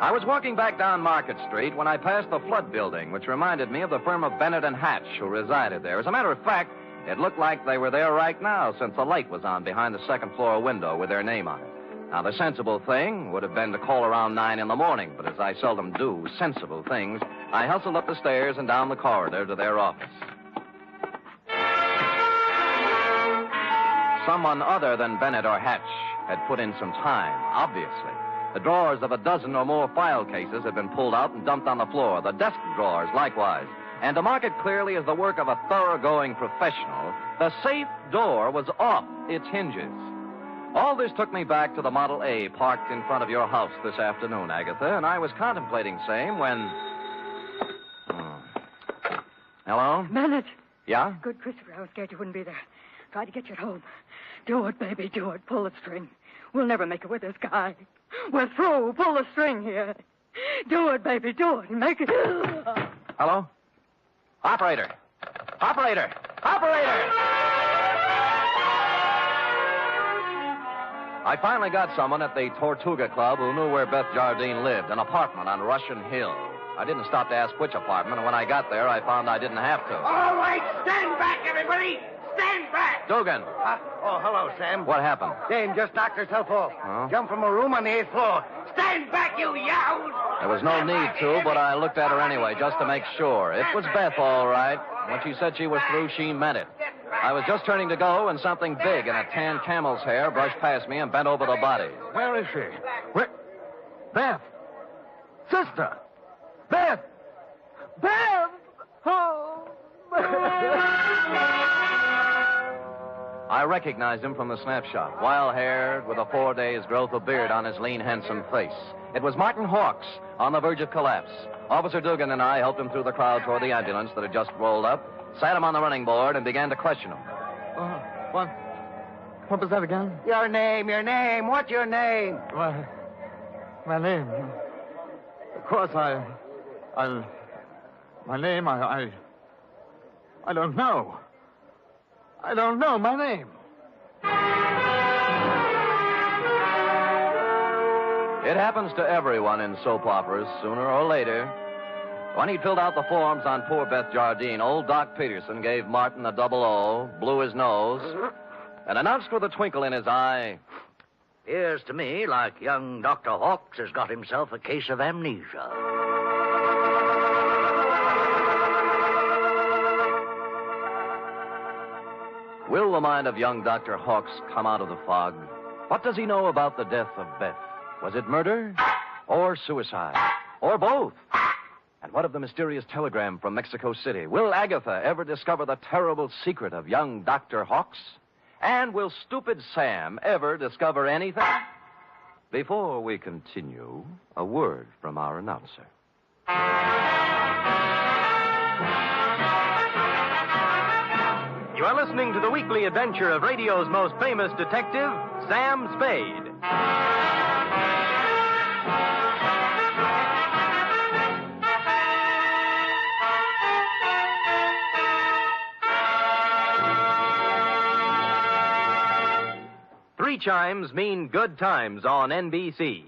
I was walking back down Market Street when I passed the Flood Building, which reminded me of the firm of Bennett and Hatch, who resided there. As a matter of fact, it looked like they were there right now, since the light was on behind the second-floor window with their name on it. Now, the sensible thing would have been to call around 9 in the morning, but as I seldom do sensible things, I hustled up the stairs and down the corridor to their office. Someone other than Bennett or Hatch had put in some time, obviously. The drawers of a dozen or more file cases had been pulled out and dumped on the floor. The desk drawers, likewise. And to mark it clearly as the work of a thoroughgoing professional, the safe door was off its hinges. All this took me back to the Model A parked in front of your house this afternoon, Agatha, and I was contemplating same when... Hello? Bennett. Yeah? Good, Christopher. I was scared you wouldn't be there. Tried to get you at home. Do it, baby, do it. Pull the string. We'll never make it with this guy. We're through. Pull the string here. Do it, baby, do it. Make it... Hello? Operator! Operator! Operator! I finally got someone at the Tortuga Club who knew where Beth Jardine lived, an apartment on Russian Hill. I didn't stop to ask which apartment, and when I got there, I found I didn't have to. All right, stand back, everybody! Stand back! Dugan! Oh, hello, Sam. What happened? Dame just knocked herself off. Huh? Jumped from a room on the 8th floor. Stand back, you yahoos! There was no need to, but I looked at her anyway, just to make sure. It was Beth, all right. When she said she was through, she meant it. I was just turning to go, and something big in a tan camel's hair brushed past me and bent over the body. Where is she? Where? Beth! Sister! Beth! Beth! Oh! I recognized him from the snapshot. Wild-haired, with a 4 days' growth of beard on his lean, handsome face. It was Martin Hawks, on the verge of collapse. Officer Dugan and I helped him through the crowd toward the ambulance that had just rolled up, sat him on the running board, and began to question him. What was that again? Your name. What's your name? My name. Of course, my name, I don't know. I don't know my name. It happens to everyone in soap operas, sooner or later. When he filled out the forms on poor Beth Jardine, old Doc Peterson gave Martin a double O, blew his nose, and announced with a twinkle in his eye, "Appears to me like young Dr. Hawks has got himself a case of amnesia." Will the mind of young Dr. Hawks come out of the fog? What does he know about the death of Beth? Was it murder or suicide or both? And what of the mysterious telegram from Mexico City? Will Agatha ever discover the terrible secret of young Dr. Hawks? And will stupid Sam ever discover anything? Before we continue, a word from our announcer. You are listening to the weekly adventure of radio's most famous detective, Sam Spade. Three chimes mean good times on NBC.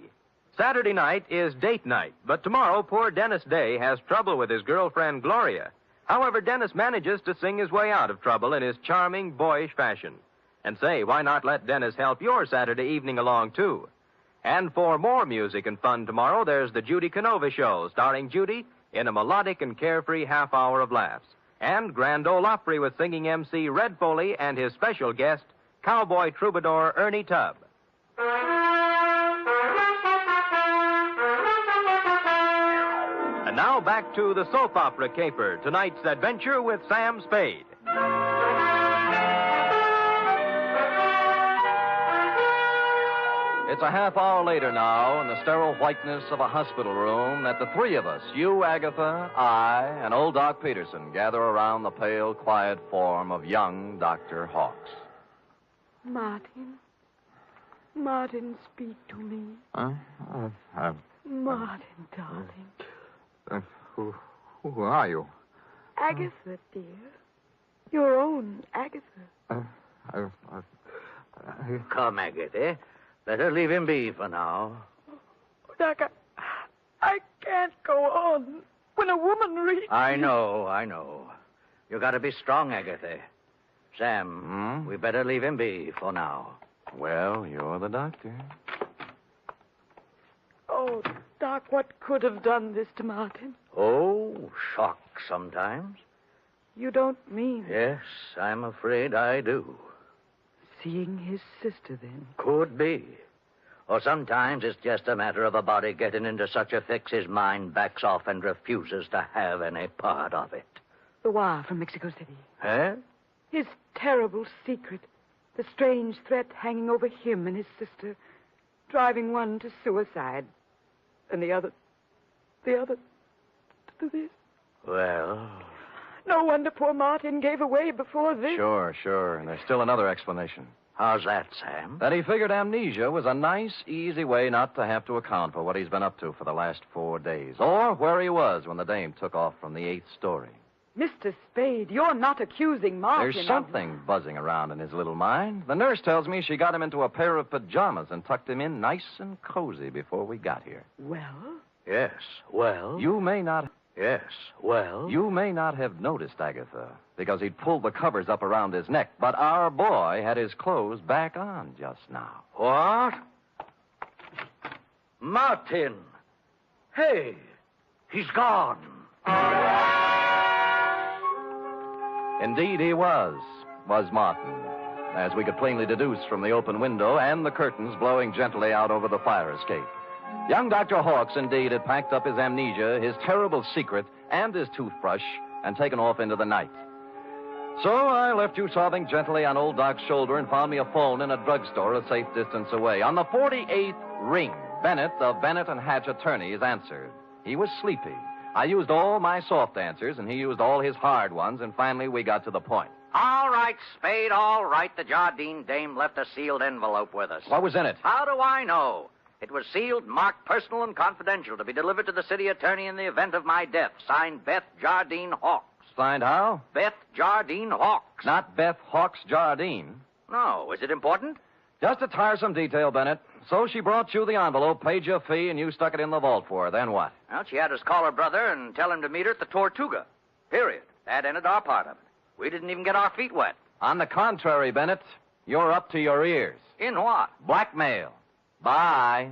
Saturday night is date night, but tomorrow poor Dennis Day has trouble with his girlfriend Gloria. However, Dennis manages to sing his way out of trouble in his charming, boyish fashion. And say, why not let Dennis help your Saturday evening along, too? And for more music and fun tomorrow, there's the Judy Canova Show, starring Judy in a melodic and carefree half hour of laughs. And Grand Ole Opry with singing MC Red Foley and his special guest, cowboy troubadour Ernie Tubb. And now back to the soap opera caper, tonight's adventure with Sam Spade. It's a half hour later now, in the sterile whiteness of a hospital room, that the three of us, you, Agatha, I, and old Doc Peterson, gather around the pale, quiet form of young Dr. Hawks. Martin. Martin, speak to me. Martin, darling. Who are you? Agatha, dear. Your own Agatha. Come, Agatha. Better leave him be for now. Doc, I can't go on. When a woman reads... I know. You gotta be strong, Agatha. Sam, we better leave him be for now. Well, you're the doctor. Oh, Doc, what could have done this to Martin? Oh, shock sometimes. You don't mean... Yes, I'm afraid I do. Seeing his sister, then? Could be. Or sometimes it's just a matter of a body getting into such a fix his mind backs off and refuses to have any part of it. The wire from Mexico City. Eh? His terrible secret. The strange threat hanging over him and his sister. Driving one to suicide. And the other to do this. Well... No wonder poor Martin gave away before this. Sure. And there's still another explanation. How's that, Sam? That he figured amnesia was a nice, easy way not to have to account for what he's been up to for the last 4 days. Or where he was when the dame took off from the 8th story. Mr. Spade, you're not accusing Martin. There's something buzzing around in his little mind. The nurse tells me she got him into a pair of pajamas and tucked him in nice and cozy before we got here. Well? Yes, well... You may not have noticed, Agatha, because he'd pulled the covers up around his neck, but our boy had his clothes back on just now. What? Martin! Hey, he's gone. Indeed he was Martin, as we could plainly deduce from the open window and the curtains blowing gently out over the fire escape. Young Dr. Hawks, indeed, had packed up his amnesia, his terrible secret, and his toothbrush, and taken off into the night. So I left you sobbing gently on old Doc's shoulder and found me a phone in a drugstore a safe distance away. On the 48th ring, Bennett of Bennett and Hatch attorneys answered. He was sleepy. I used all my soft answers, and he used all his hard ones, and finally we got to the point. All right, Spade, all right. The Jardine dame left a sealed envelope with us. What was in it? How do I know? It was sealed, marked personal and confidential, to be delivered to the city attorney in the event of my death. Signed, Beth Jardine Hawks. Signed how? Beth Jardine Hawks. Not Beth Hawks Jardine. No. Is it important? Just a tiresome detail, Bennett. So she brought you the envelope, paid you a fee, and you stuck it in the vault for her. Then what? Well, she had us call her brother and tell him to meet her at the Tortuga. Period. That ended our part of it. We didn't even get our feet wet. On the contrary, Bennett, you're up to your ears. In what? Blackmail. Bye.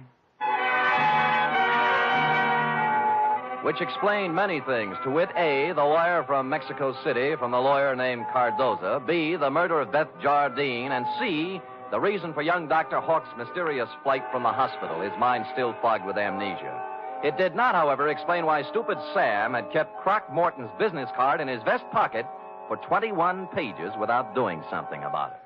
Which explained many things. To wit, A, the wire from Mexico City from a lawyer named Cardoza. B, the murder of Beth Jardine. And C, the reason for young Dr. Hawks' mysterious flight from the hospital, his mind still fogged with amnesia. It did not, however, explain why stupid Sam had kept Croc Morton's business card in his vest pocket for 21 pages without doing something about it.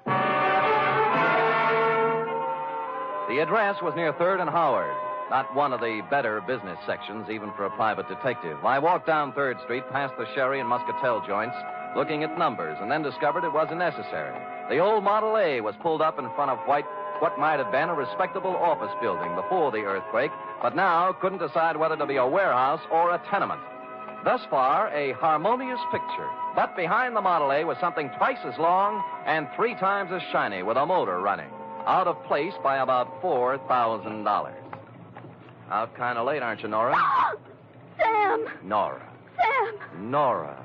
The address was near 3rd and Howard, not one of the better business sections, even for a private detective. I walked down 3rd Street, past the sherry and muscatel joints, looking at numbers, and then discovered it wasn't necessary. The old Model A was pulled up in front of what might have been a respectable office building before the earthquake, but now couldn't decide whether to be a warehouse or a tenement. Thus far, a harmonious picture. But behind the Model A was something twice as long and 3 times as shiny, with a motor running. Out of place by about $4,000. Out kind of late, aren't you, Nora? Sam! Nora. Sam! Nora.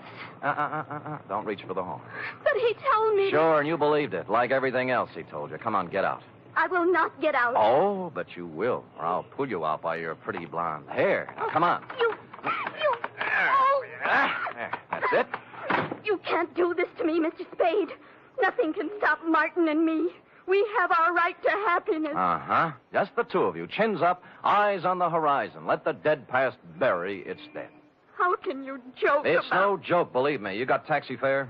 Don't reach for the horn. But he told me... Sure, and you believed it, like everything else he told you. Come on, get out. I will not get out. Oh, but you will, or I'll pull you out by your pretty blonde hair. Now, come on. There, that's it. You can't do this to me, Mr. Spade. Nothing can stop Martin and me. We have our right to happiness. Uh-huh. Just the two of you. Chins up, eyes on the horizon. Let the dead past bury its dead. How can you joke It's about... no joke, believe me. You got taxi fare?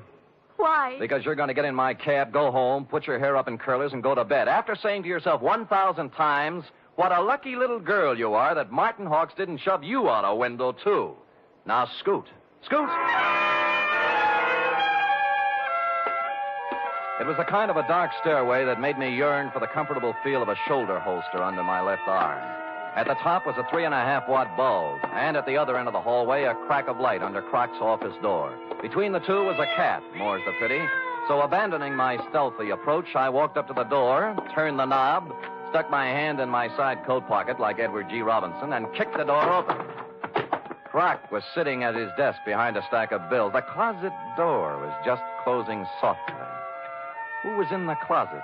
Why? Because you're going to get in my cab, go home, put your hair up in curlers, and go to bed. After saying to yourself 1,000 times, what a lucky little girl you are that Martin Hawks didn't shove you out a window, too. Now, scoot. Scoot! It was a kind of a dark stairway that made me yearn for the comfortable feel of a shoulder holster under my left arm. At the top was a 3.5-watt bulb, and at the other end of the hallway, a crack of light under Croc's office door. Between the two was a cat, more's the pity. So abandoning my stealthy approach, I walked up to the door, turned the knob, stuck my hand in my side coat pocket like Edward G. Robinson, and kicked the door open. Croc was sitting at his desk behind a stack of bills. The closet door was just closing softly. Who was in the closet?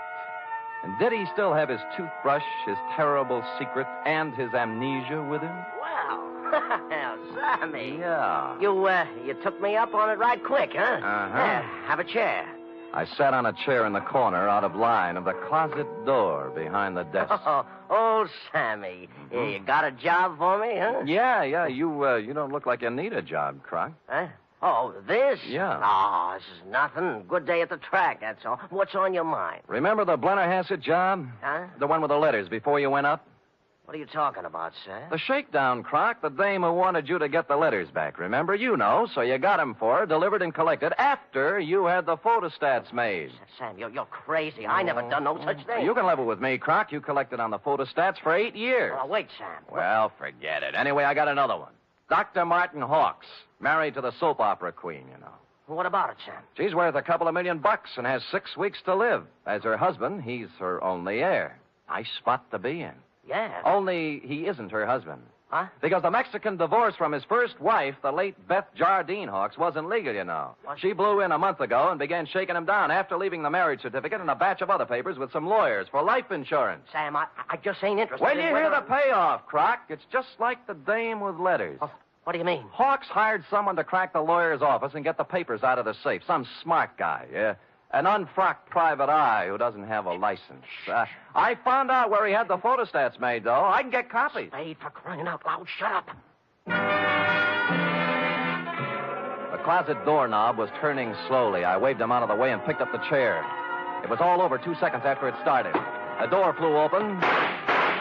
And did he still have his toothbrush, his terrible secret, and his amnesia with him? Well, Sammy. Yeah. You took me up on it right quick, huh? Uh-huh. Yeah, have a chair. I sat on a chair in the corner out of line of the closet door behind the desk. Oh, Sammy. Yeah, you got a job for me, huh? Yeah. You don't look like you need a job, Croc. Huh? Oh, this? Yeah. Oh, this is nothing. Good day at the track, that's all. What's on your mind? Remember the Blennerhassett job? Huh? The one with the letters before you went up? What are you talking about, sir? The shakedown, Croc. The dame who wanted you to get the letters back. Remember? You know, so you got 'em for her, delivered and collected after you had the photostats made. Sam, you're crazy. I never done no such thing. You can level with me, Croc. You collected on the photostats for 8 years. Oh, wait, Sam. Well, forget it. Anyway, I got another one. Dr. Martin Hawks, married to the soap opera queen, you know. What about it, Sam? She's worth a couple of $1 million and has 6 weeks to live. As her husband, he's her only heir. Nice spot to be in. Yeah. Only he isn't her husband. Huh? Because the Mexican divorce from his first wife, the late Beth Jardine Hawks, wasn't legal, you know. What? She blew in a month ago and began shaking him down after leaving the marriage certificate and a batch of other papers with some lawyers for life insurance. Sam, I just ain't interested When in you whether... hear the payoff, Croc, it's just like the dame with letters. Oh, what do you mean? Hawks hired someone to crack the lawyer's office and get the papers out of the safe. Some smart guy, yeah. An unfrocked private eye who doesn't have a license. I found out where he had the photostats made, though. I can get copies. Spade, for crying out loud, shut up. The closet doorknob was turning slowly. I waved him out of the way and picked up the chair. It was all over 2 seconds after it started. A door flew open.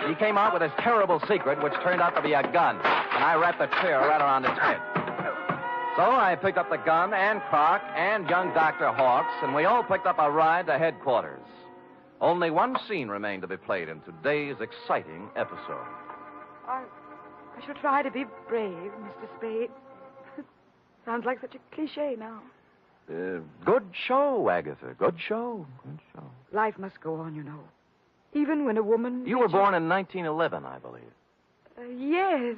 He came out with his terrible secret, which turned out to be a gun. And I wrapped the chair right around his head. So I picked up the gun and Croc and young Dr. Hawks, and we all picked up a ride to headquarters. Only one scene remained to be played in today's exciting episode. I shall try to be brave, Mr. Spade. Sounds like such a cliche now. Good show, Agatha. Good show. Good show. Life must go on, you know. Even when a woman... You were born in 1911, I believe. Yes.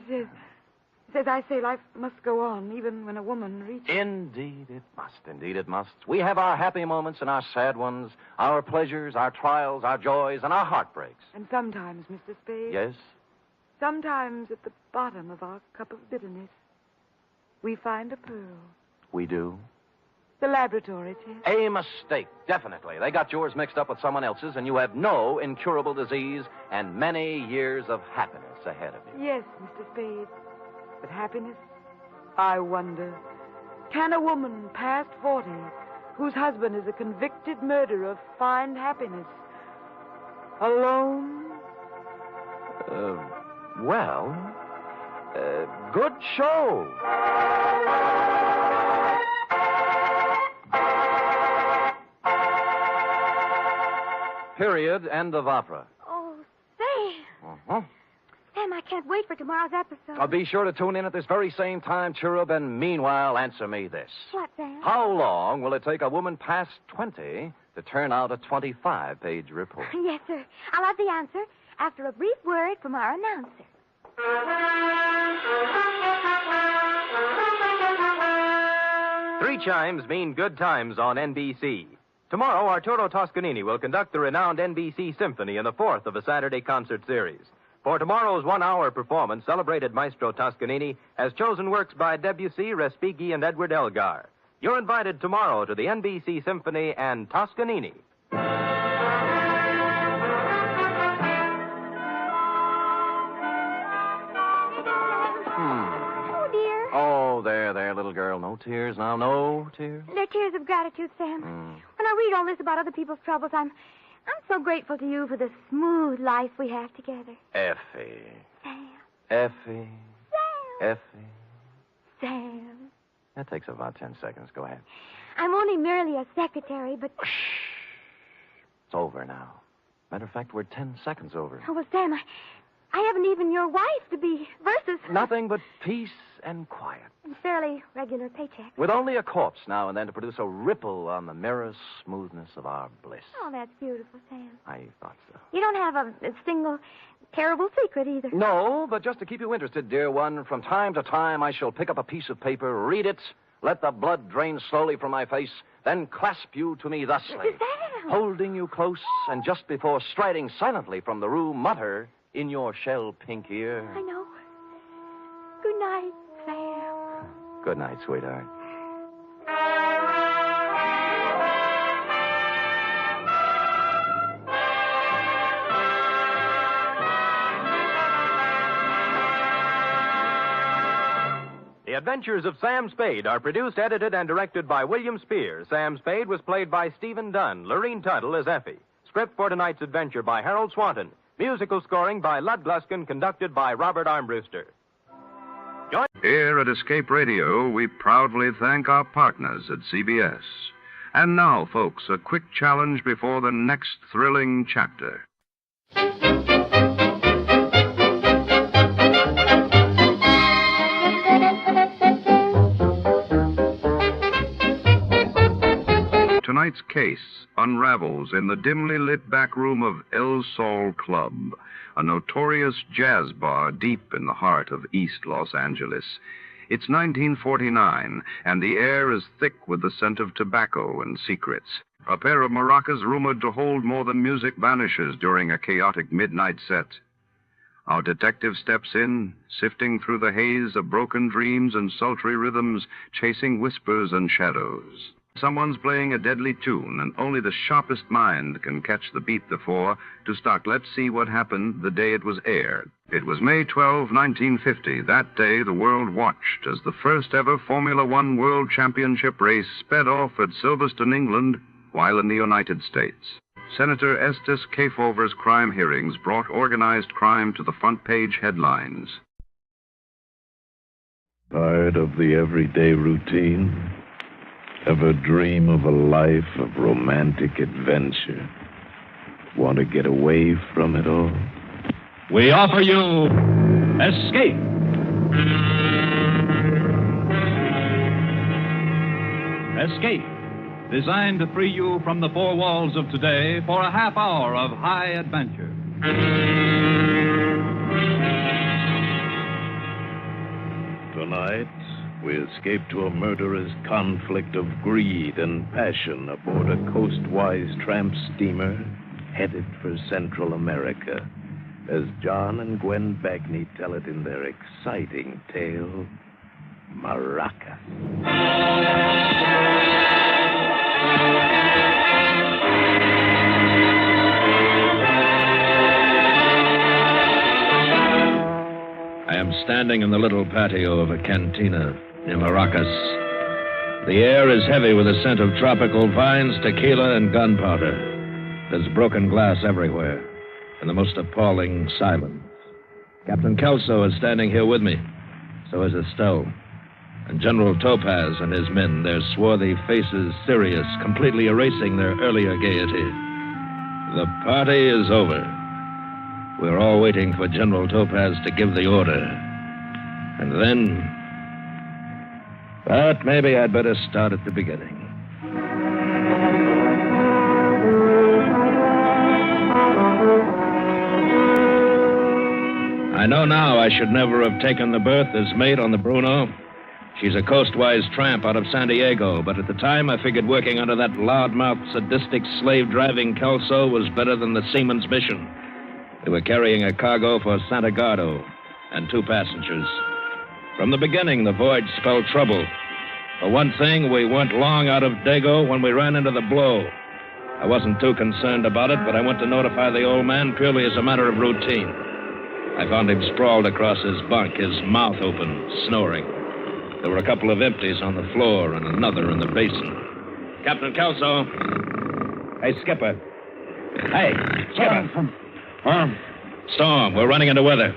As I say, life must go on, even when a woman reaches... Indeed it must. Indeed it must. We have our happy moments and our sad ones, our pleasures, our trials, our joys, and our heartbreaks. And sometimes, Mr. Spade... Yes? Sometimes at the bottom of our cup of bitterness, we find a pearl. We do? The laboratory test. A mistake, definitely. They got yours mixed up with someone else's, and you have no incurable disease and many years of happiness ahead of you. Yes, Mr. Spade. But happiness? I wonder. Can a woman past 40, whose husband is a convicted murderer, find happiness? Alone? Good show. Period. End of opera. Oh, say. Uh-huh. Sam, I can't wait for tomorrow's episode. Be sure to tune in at this very same time, Cherub, and meanwhile, answer me this. What, Sam? How long will it take a woman past 20 to turn out a 25-page report? Yes, sir. I'll have the answer after a brief word from our announcer. 3 chimes mean good times on NBC. Tomorrow, Arturo Toscanini will conduct the renowned NBC Symphony in the fourth of a Saturday concert series. For tomorrow's one-hour performance, celebrated Maestro Toscanini has chosen works by Debussy, Respighi, and Edward Elgar. You're invited tomorrow to the NBC Symphony and Toscanini. Oh, dear. Oh, there, little girl. No tears now. No tears. They're tears of gratitude, Sam. When I read all this about other people's troubles, I'm so grateful to you for the smooth life we have together. Effie. Sam. Effie. Sam. Effie. Sam. That takes about 10 seconds. Go ahead. I'm only merely a secretary, but... It's over now. Matter of fact, we're 10 seconds over. Oh, well, Sam, I haven't even your wife to be versus... Nothing but peace and quiet. And fairly regular paycheck. With only a corpse now and then to produce a ripple on the mirror smoothness of our bliss. Oh, that's beautiful, Sam. I thought so. You don't have a single terrible secret either. No, but just to keep you interested, dear one, from time to time I shall pick up a piece of paper, read it, let the blood drain slowly from my face, then clasp you to me thusly. Sam! Holding you close, and just before striding silently from the room, mutter in your shell-pink ear. I know. Good night, Sam. Good night, sweetheart. The Adventures of Sam Spade are produced, edited, and directed by William Spear. Sam Spade was played by Stephen Dunn. Lorene Tuttle as Effie. Script for tonight's adventure by Harold Swanton. Musical scoring by Lud Gluskin, conducted by Robert Armbruster. Here at Escape Radio, we proudly thank our partners at CBS. And now, folks, a quick challenge before the next thrilling chapter. Tonight's case unravels in the dimly lit back room of El Sol Club, a notorious jazz bar deep in the heart of East Los Angeles. It's 1949, and the air is thick with the scent of tobacco and secrets. A pair of maracas rumored to hold more than music vanishes during a chaotic midnight set. Our detective steps in, sifting through the haze of broken dreams and sultry rhythms, chasing whispers and shadows. Someone's playing a deadly tune, and only the sharpest mind can catch the beat before to start Let's See What Happened the day it was aired. It was May 12, 1950. That day, the world watched as the first ever Formula One World Championship race sped off at Silverstone, England, while in the United States. Senator Estes Kefauver's crime hearings brought organized crime to the front page headlines. Tired of the everyday routine? Ever dream of a life of romantic adventure? Want to get away from it all? We offer you Escape. Escape, designed to free you from the four walls of today for a half hour of high adventure. Tonight, we escape to a murderous conflict of greed and passion aboard a coastwise tramp steamer headed for Central America, as John and Gwen Bagney tell it in their exciting tale, Maracas. I am standing in the little patio of a cantina near Maracas. The air is heavy with the scent of tropical vines, tequila, and gunpowder. There's broken glass everywhere, and the most appalling silence. Captain Kelso is standing here with me. So is Estelle. And General Topaz and his men, their swarthy faces serious, completely erasing their earlier gaiety. The party is over. We're all waiting for General Topaz to give the order. And then... But maybe I'd better start at the beginning. I know now I should never have taken the berth as mate on the Bruno. She's a coastwise tramp out of San Diego, but at the time I figured working under that loudmouth, sadistic, slave-driving Kelso was better than the seaman's mission. They were carrying a cargo for Santa Gardo and 2 passengers. From the beginning, the voyage spelled trouble. For one thing, we weren't long out of Dago when we ran into the blow. I wasn't too concerned about it, but I went to notify the old man purely as a matter of routine. I found him sprawled across his bunk, his mouth open, snoring. There were a couple of empties on the floor and another in the basin. Captain Kelso. Hey, Skipper. Hey, Skipper. Storm. We're running into weather.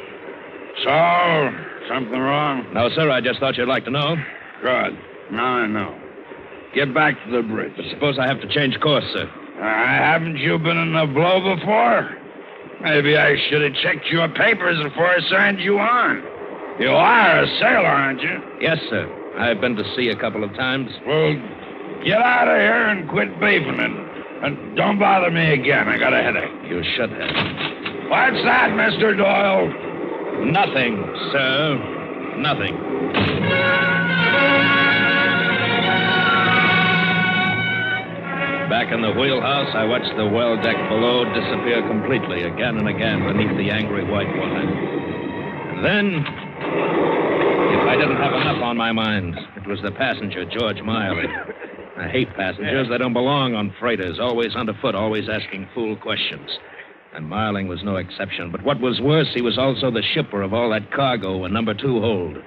So, something wrong? No, sir. I just thought you'd like to know. Good. Now I know. Get back to the bridge. But suppose I have to change course, sir. Haven't you been in a blow before? Maybe I should have checked your papers before I signed you on. You are a sailor, aren't you? Yes, sir. I've been to sea a couple of times. Well, get out of here and quit beefing it. And don't bother me again. I got a headache. You should have. What's that, Mr. Doyle? Nothing, sir. Nothing. Back in the wheelhouse, I watched the well deck below disappear completely again and again beneath the angry white water. And then, if I didn't have enough on my mind, it was the passenger, George Miley. I hate passengers. They don't belong on freighters, always underfoot, always asking fool questions. And Marling was no exception. But what was worse, he was also the shipper of all that cargo in number 2 hold.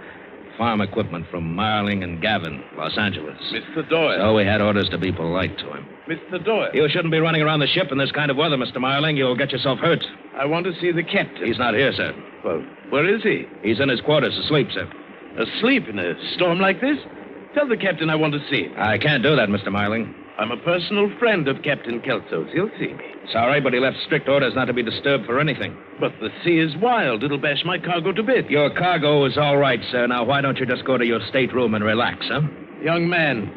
Farm equipment from Marling and Gavin, Los Angeles. Mr. Doyle. So we had orders to be polite to him. Mr. Doyle. You shouldn't be running around the ship in this kind of weather, Mr. Marling. You'll get yourself hurt. I want to see the captain. He's not here, sir. Well, where is he? He's in his quarters asleep, sir. Asleep in a storm like this? Tell the captain I want to see him. I can't do that, Mr. Marling. I'm a personal friend of Captain Kelso's. He'll see me. Sorry, but he left strict orders not to be disturbed for anything. But the sea is wild. It'll bash my cargo to bits. Your cargo is all right, sir. Now, why don't you just go to your stateroom and relax, huh? Young man,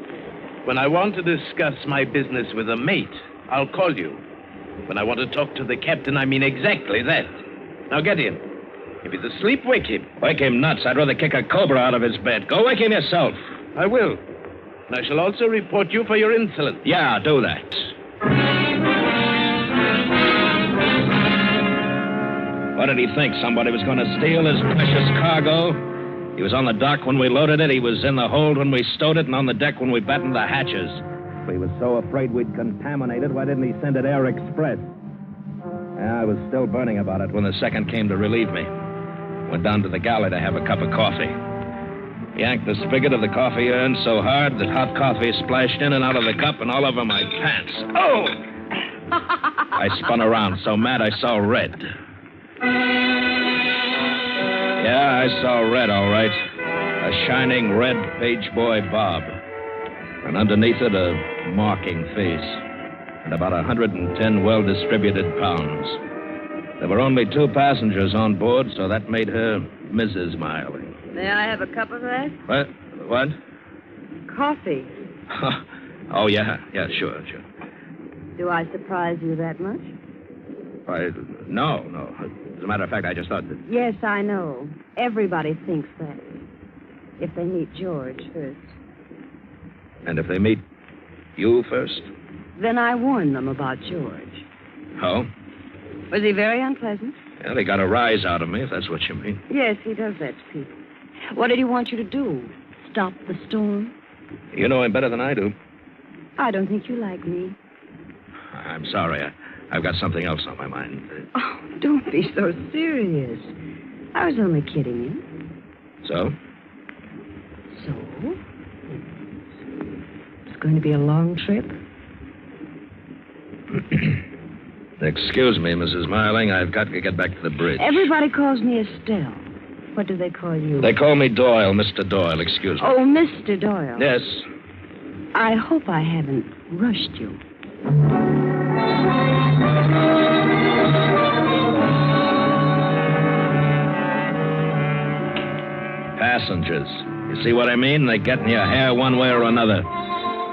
when I want to discuss my business with a mate, I'll call you. When I want to talk to the captain, I mean exactly that. Now get in. If he's asleep, wake him. Wake him nuts. I'd rather kick a cobra out of his bed. Go wake him yourself. I will. And I shall also report you for your insolence. Yeah, do that. What did he think? Somebody was going to steal his precious cargo? He was on the dock when we loaded it. He was in the hold when we stowed it and on the deck when we battened the hatches. If he was so afraid we'd contaminate it, why didn't he send it air express? I was still burning about it when the second came to relieve me. Went down to the galley to have a cup of coffee. Yanked the spigot of the coffee urn so hard that hot coffee splashed in and out of the cup and all over my pants. Oh! I spun around so mad I saw red. Yeah, I saw red, all right. A shining red page boy bob. And underneath it, a mocking face. And about 110 well-distributed pounds. There were only 2 passengers on board, so that made her Mrs. Miley. May I have a cup of that? What? Coffee. Oh, yeah, sure. Do I surprise you that much? No. As a matter of fact, I just thought that... Yes, I know. Everybody thinks that. If they meet George first. And if they meet you first? Then I warn them about George. Oh? Was he very unpleasant? Yeah, they got a rise out of me, if that's what you mean. Yes, he does that to people. What did he want you to do? Stop the storm? You know him better than I do. I don't think you like me. I'm sorry. I've got something else on my mind. Oh, don't be so serious. I was only kidding you. So? So? It's going to be a long trip? Excuse me, Mrs. Marling. I've got to get back to the bridge. Everybody calls me Estelle. What do they call you? They call me Doyle, Mr. Doyle. Excuse me. Oh, Mr. Doyle. Yes. I hope I haven't rushed you. Passengers. You see what I mean? They get in your hair one way or another.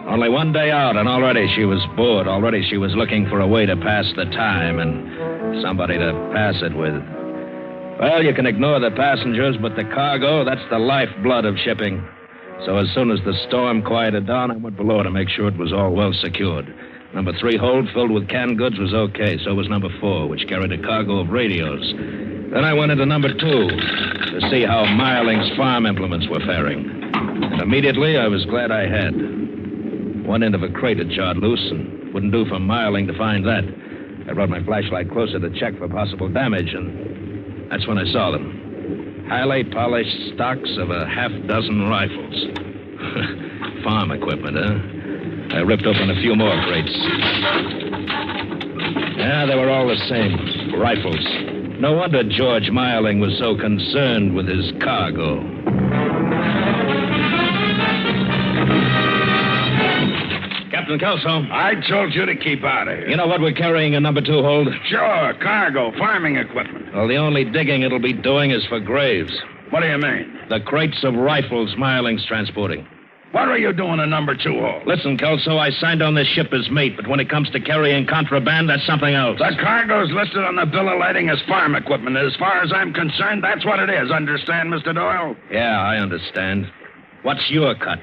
Only one day out, and already she was bored. Already she was looking for a way to pass the time and somebody to pass it with. Well, you can ignore the passengers, but the cargo, that's the lifeblood of shipping. So as soon as the storm quieted down, I went below to make sure it was all well secured. Number 3 hold filled with canned goods was okay. So was number 4, which carried a cargo of radios. Then I went into number 2 to see how Meierling's farm implements were faring. And immediately I was glad I had. One end of a crate had jarred loose, and wouldn't do for Meierling to find that. I brought my flashlight closer to check for possible damage, and that's when I saw them. Highly polished stocks of a half-dozen rifles. Farm equipment, huh? I ripped open a few more crates. Yeah, they were all the same. Rifles. No wonder George Meierling was so concerned with his cargo. Captain Kelso. I told you to keep out of here. You know what we're carrying in number 2 hold? Sure, cargo, farming equipment. Well, the only digging it'll be doing is for graves. What do you mean? The crates of rifles Meierling's transporting. What are you doing in number 2 hold? Listen, Kelso, I signed on this ship as mate, but when it comes to carrying contraband, that's something else. The cargo's listed on the bill of lading as farm equipment. As far as I'm concerned, that's what it is. Understand, Mr. Doyle? Yeah, I understand. What's your cut?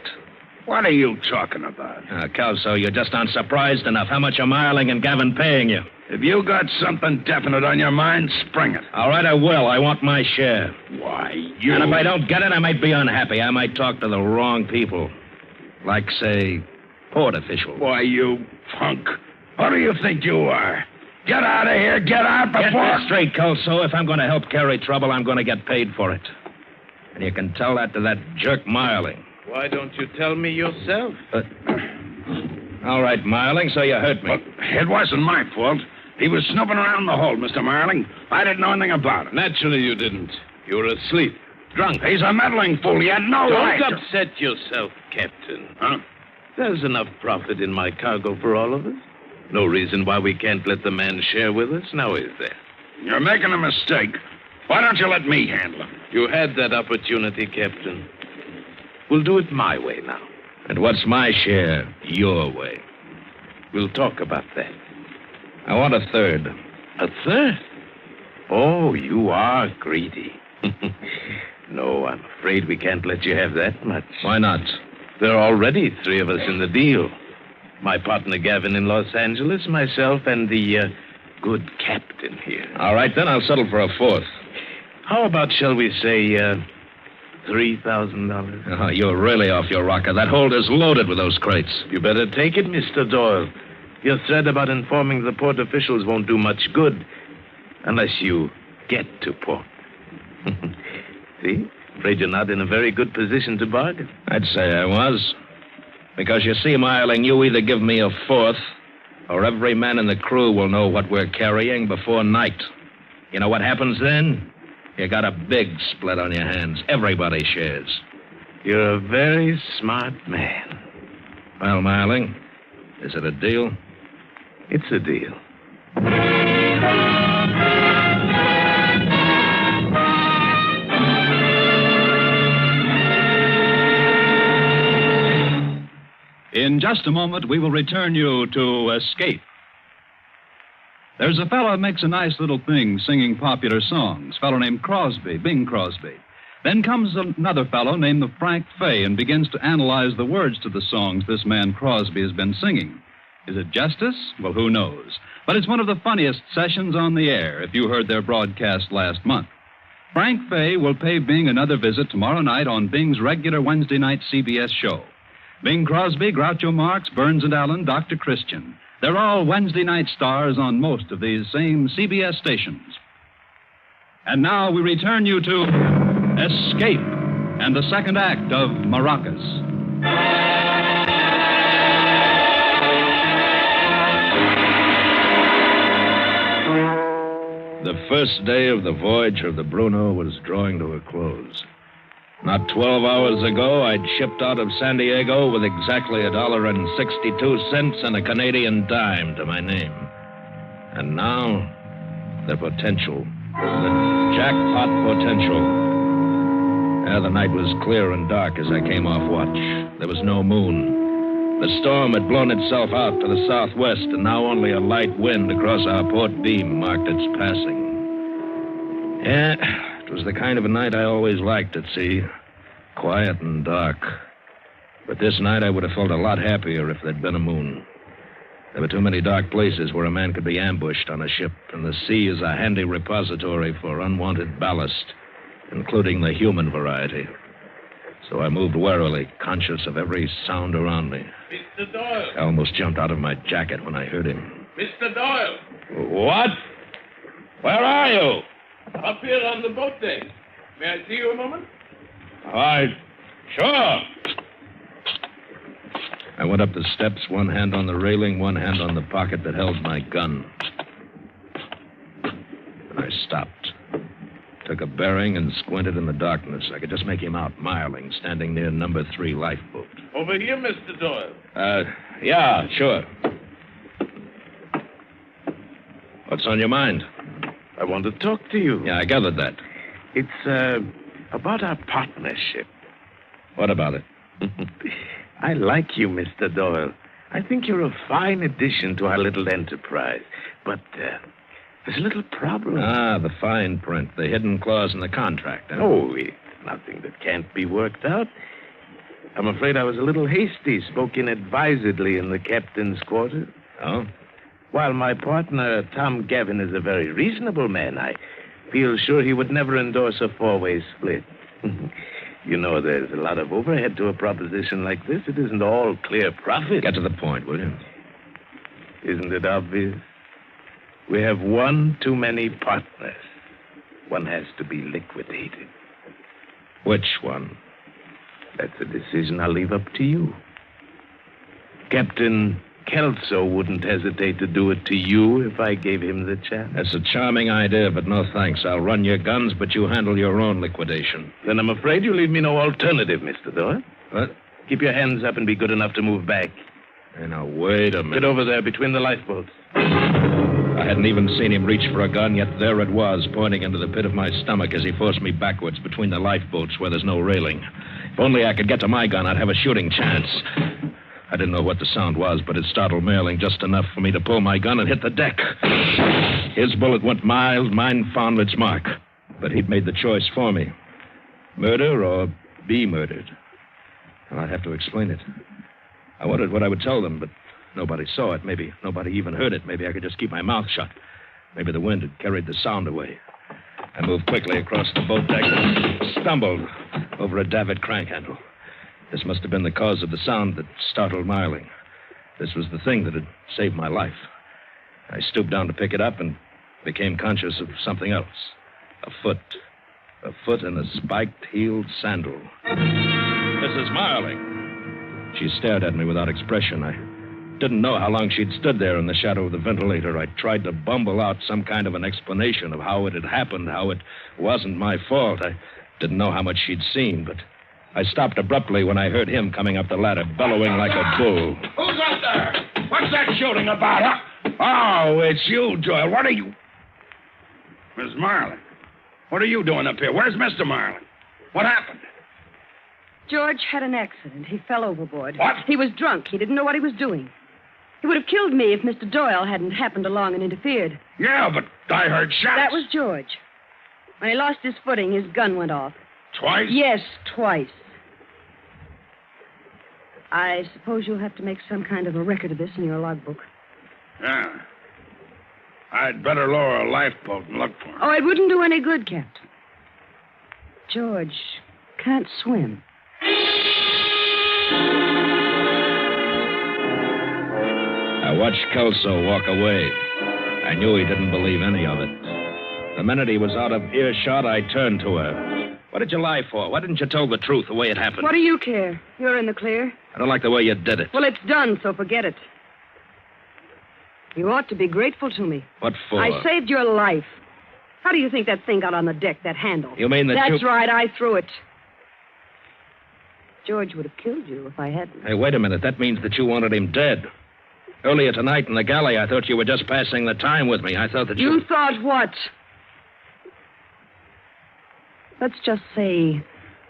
What are you talking about? Kelso, you're just unsurprised enough. How much are Meierling and Gavin paying you? If you got something definite on your mind, spring it. All right, I will. I want my share. Why, you... And if I don't get it, I might be unhappy. I might talk to the wrong people. Like, say, port officials. Why, you punk. What do you think you are? Get out of here. Get out before... Get me straight, Kelso. If I'm going to help carry trouble, I'm going to get paid for it. And you can tell that to that jerk Meierling. Why don't you tell me yourself? All right, Meierling, so you hurt me. Well, it wasn't my fault. He was snooping around the hold, Mr. Meierling. I didn't know anything about it. Naturally you didn't. You were asleep. Drunk. He's a meddling fool. He had no right. Don't upset yourself, Captain. Huh? There's enough profit in my cargo for all of us. No reason why we can't let the man share with us, now is there? You're making a mistake. Why don't you let me handle him? You had that opportunity, Captain. We'll do it my way now. And what's my share your way? We'll talk about that. I want a third. A third? Oh, you are greedy. No, I'm afraid we can't let you have that much. Why not? There are already 3 of us in the deal. My partner Gavin in Los Angeles, myself, and the good captain here. All right, then I'll settle for a 4th. How about, shall we say, $3,000? Oh, you're really off your rocker. That hold is loaded with those crates. You better take it, Mr. Doyle. Your threat about informing the port officials won't do much good unless you get to port. See? Afraid you're not in a very good position to bargain. I'd say I was. Because you see, Meierling, you either give me a 4th, or every man in the crew will know what we're carrying before night. You know what happens then? You got a big split on your hands. Everybody shares. You're a very smart man. Well, Meierling, is it a deal? It's a deal. In just a moment, we will return you to Escape. There's a fellow makes a nice little thing singing popular songs, a fellow named Crosby, Bing Crosby. Then comes another fellow named the Frank Fay and begins to analyze the words to the songs this man Crosby has been singing. Is it justice? Well, who knows? But it's one of the funniest sessions on the air, if you heard their broadcast last month. Frank Fay will pay Bing another visit tomorrow night on Bing's regular Wednesday night CBS show. Bing Crosby, Groucho Marx, Burns and Allen, Dr. Christian. They're all Wednesday night stars on most of these same CBS stations. And now we return you to Escape and the second act of Maracas. The first day of the voyage of the Bruno was drawing to a close. Not 12 hours ago, I'd shipped out of San Diego with exactly $1.62 and a Canadian dime to my name. And now, the potential. The jackpot potential. The night was clear and dark as I came off watch. There was no moon. The storm had blown itself out to the southwest, and now only a light wind across our port beam marked its passing. Yeah, it was the kind of a night I always liked at sea. Quiet and dark. But this night I would have felt a lot happier if there'd been a moon. There were too many dark places where a man could be ambushed on a ship, and the sea is a handy repository for unwanted ballast, including the human variety. So I moved warily, conscious of every sound around me. Mr. Doyle! I almost jumped out of my jacket when I heard him. Mr. Doyle! What? Where are you? Up here on the boat deck. May I see you a moment? Sure. I went up the steps, one hand on the railing, one hand on the pocket that held my gun. I stopped, took a bearing, and squinted in the darkness. I could just make him out, Marling, standing near number 3 lifeboat. Over here, Mr. Doyle. Yeah, sure. What's on your mind? I want to talk to you. Yeah, I gathered that. It's, about our partnership. What about it? I like you, Mr. Doyle. I think you're a fine addition to our little enterprise. But, there's a little problem. Ah, the fine print, the hidden clause in the contract. Huh? Oh, it's nothing that can't be worked out. I'm afraid I was a little hasty, spoke inadvisedly in the captain's quarters. Oh? While my partner, Tom Gavin, is a very reasonable man, I feel sure he would never endorse a 4-way split. You know, there's a lot of overhead to a proposition like this. It isn't all clear profit. Get to the point, will you? Isn't it obvious? We have one too many partners. One has to be liquidated. Which one? That's a decision I'll leave up to you. Captain Kelso wouldn't hesitate to do it to you if I gave him the chance. That's a charming idea, but no thanks. I'll run your guns, but you handle your own liquidation. Then I'm afraid you leave me no alternative, Mr. Doyle. What? Keep your hands up and be good enough to move back. Hey, now, wait a minute. Get over there between the lifeboats. I hadn't even seen him reach for a gun, yet there it was, pointing into the pit of my stomach as he forced me backwards between the lifeboats where there's no railing. If only I could get to my gun, I'd have a shooting chance. I didn't know what the sound was, but it startled Marling just enough for me to pull my gun and hit the deck. His bullet went mild, mine found its mark. But he'd made the choice for me. Murder or be murdered. Well, I'd have to explain it. I wondered what I would tell them, but nobody saw it. Maybe nobody even heard it. Maybe I could just keep my mouth shut. Maybe the wind had carried the sound away. I moved quickly across the boat deck and stumbled over a davit crank handle. This must have been the cause of the sound that startled Marling. This was the thing that had saved my life. I stooped down to pick it up and became conscious of something else. A foot. A foot in a spiked-heeled sandal. Mrs. Marling. She stared at me without expression. I didn't know how long she'd stood there in the shadow of the ventilator. I tried to bumble out some kind of an explanation of how it had happened, how it wasn't my fault. I didn't know how much she'd seen, but I stopped abruptly when I heard him coming up the ladder, bellowing like a bull. Who's up there? What's that shooting about, huh? Oh, it's you, Doyle. What are you... Miss Marling, what are you doing up here? Where's Mr. Marling? What happened? George had an accident. He fell overboard. What? He was drunk. He didn't know what he was doing. He would have killed me if Mr. Doyle hadn't happened along and interfered. Yeah, but I heard shots. That was George. When he lost his footing, his gun went off. Twice? Yes, twice. I suppose you'll have to make some kind of a record of this in your logbook. Yeah. I'd better lower a lifeboat and look for him. Oh, it wouldn't do any good, Captain. George can't swim. I watched Kelso walk away. I knew he didn't believe any of it. The minute he was out of earshot, I turned to her. What did you lie for? Why didn't you tell the truth the way it happened? What do you care? You're in the clear. I don't like the way you did it. Well, it's done, so forget it. You ought to be grateful to me. What for? I saved your life. How do you think that thing got on the deck, that handle? You mean that That's right, I threw it. George would have killed you if I hadn't. Hey, wait a minute. That means that you wanted him dead. Earlier tonight in the galley, I thought you were just passing the time with me. I thought that You thought what? Let's just say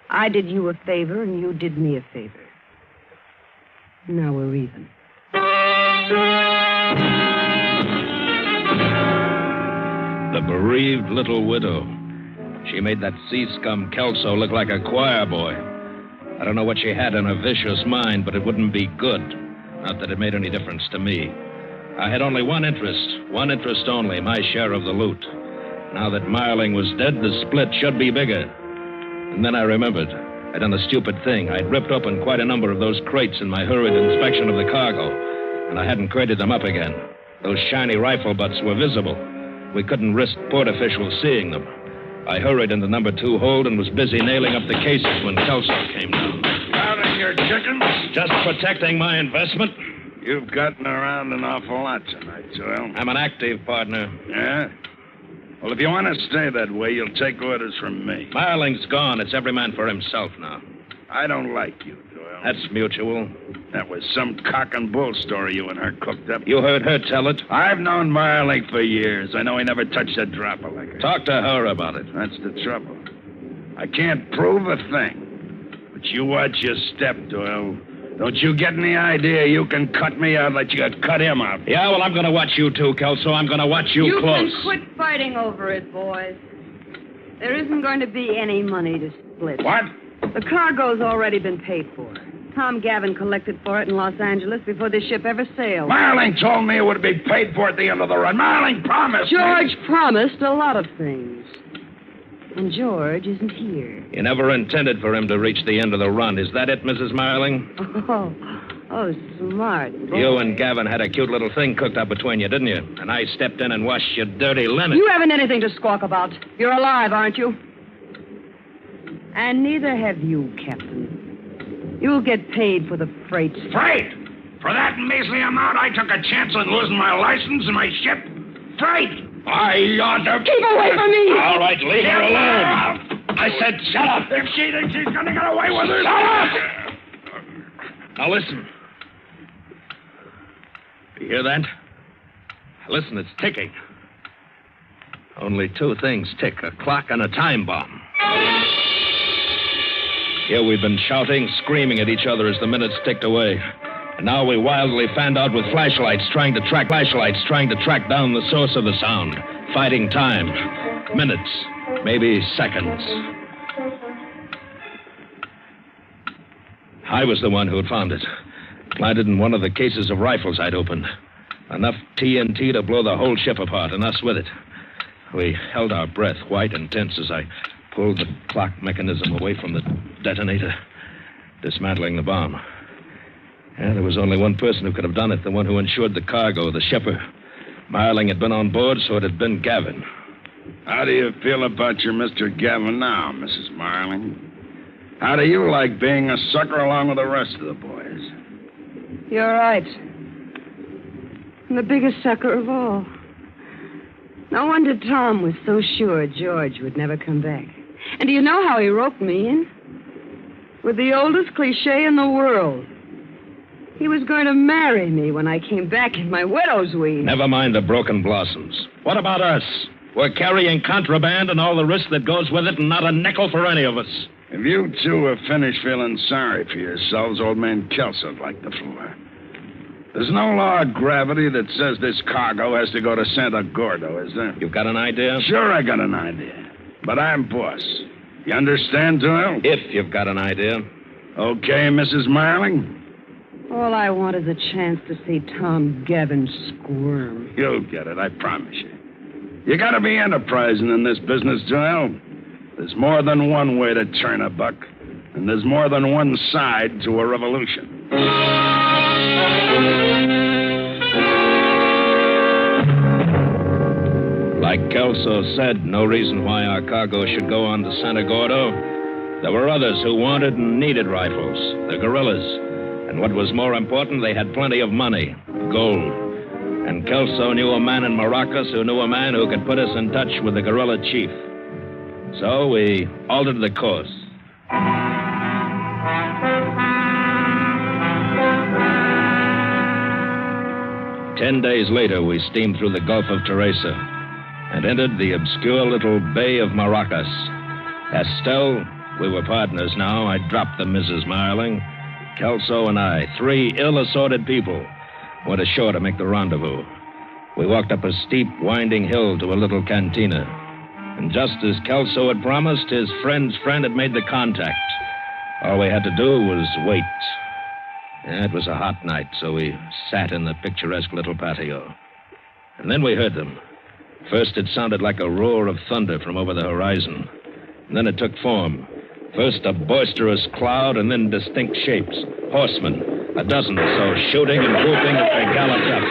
I did you a favor and you did me a favor. Now we're even. The bereaved little widow. She made that sea scum Kelso look like a choir boy. I don't know what she had in her vicious mind, but it wouldn't be good. Not that it made any difference to me. I had only one interest only, my share of the loot. Now that Marling was dead, the split should be bigger. And then I remembered. I'd done a stupid thing. I'd ripped open quite a number of those crates in my hurried inspection of the cargo, and I hadn't crated them up again. Those shiny rifle butts were visible. We couldn't risk port officials seeing them. I hurried into number 2 hold and was busy nailing up the cases when Kelso came down. Counting your chickens? Just protecting my investment. You've gotten around an awful lot tonight, Joel. I'm an active partner. Yeah? Well, if you want to stay that way, you'll take orders from me. Marling's gone. It's every man for himself now. I don't like you, Joel. That's mutual. That was some cock and bull story you and her cooked up. You heard her tell it? I've known Marling for years. I know he never touched a drop of liquor. Talk to her about it. That's the trouble. I can't prove a thing. But you watch your step, Doyle. Don't you get any idea you can cut me out like you cut him out? Yeah, well, I'm going to watch you too, Kelso. I'm going to watch you close. You can quit fighting over it, boys. There isn't going to be any money to split. What? The cargo's already been paid for. Tom Gavin collected for it in Los Angeles before this ship ever sailed. Marling told me it would be paid for at the end of the run. Marling promised George promised a lot of things. And George isn't here. You never intended for him to reach the end of the run. Is that it, Mrs. Marling? Oh, smart boy. You and Gavin had a cute little thing cooked up between you, didn't you? And I stepped in and washed your dirty linen. You haven't anything to squawk about. You're alive, aren't you? And neither have you, Captain. You'll get paid for the freight. Freight? For that measly amount, I took a chance on losing my license and my ship? Freight? I ought to... Keep away from me! All right, leave her alone. I said shut up. If she thinks she's going to get away with it... Shut up! Now listen. You hear that? Listen, it's ticking. Only 2 things tick, a clock and a time bomb. Here we've been shouting, screaming at each other as the minutes ticked away. And now we wildly fanned out with flashlights, trying to track down the source of the sound. Fighting time. Minutes, maybe seconds. I was the one who had found it. Planted in one of the cases of rifles I'd opened. Enough TNT to blow the whole ship apart, and us with it. We held our breath, white and tense, as I pulled the clock mechanism away from the detonator, dismantling the bomb. Yeah, there was only one person who could have done it, the one who insured the cargo, the shipper. Marling had been on board, so it had been Gavin. How do you feel about your Mr. Gavin now, Mrs. Marling? How do you like being a sucker along with the rest of the boys? You're right. I'm the biggest sucker of all. No wonder Tom was so sure George would never come back. And do you know how he roped me in? With the oldest cliche in the world. He was going to marry me when I came back in my widow's weed. Never mind the broken blossoms. What about us? We're carrying contraband and all the risk that goes with it, and not a nickel for any of us. If you two have finished feeling sorry for yourselves, old man Kelso'd like the floor. There's no law of gravity that says this cargo has to go to Santa Gordo, is there? You've got an idea? Sure, I got an idea. But I'm boss. You understand, Doyle? If you've got an idea. Okay, Mrs. Marling? All I want is a chance to see Tom Gavin squirm. You'll get it, I promise you. You gotta be enterprising in this business, Doyle. There's more than one way to turn a buck, and there's more than one side to a revolution. Like Kelso said, no reason why our cargo should go on to Santa Gordo. There were others who wanted and needed rifles, the guerrillas. And what was more important, they had plenty of money, gold. And Kelso knew a man in Maracas who knew a man who could put us in touch with the guerrilla chief. So we altered the course. 10 days later, we steamed through the Gulf of Teresa and entered the obscure little Bay of Maracas. Estelle, we were partners now. I dropped the Mrs. Marling. Kelso and I, 3 ill-assorted people, went ashore to make the rendezvous. We walked up a steep, winding hill to a little cantina. And just as Kelso had promised, his friend's friend had made the contact. All we had to do was wait. Yeah, it was a hot night, so we sat in the picturesque little patio. And then we heard them. First, it sounded like a roar of thunder from over the horizon. And then it took form. First, a boisterous cloud, and then distinct shapes. Horsemen, a dozen or so, shooting and whooping as they galloped up.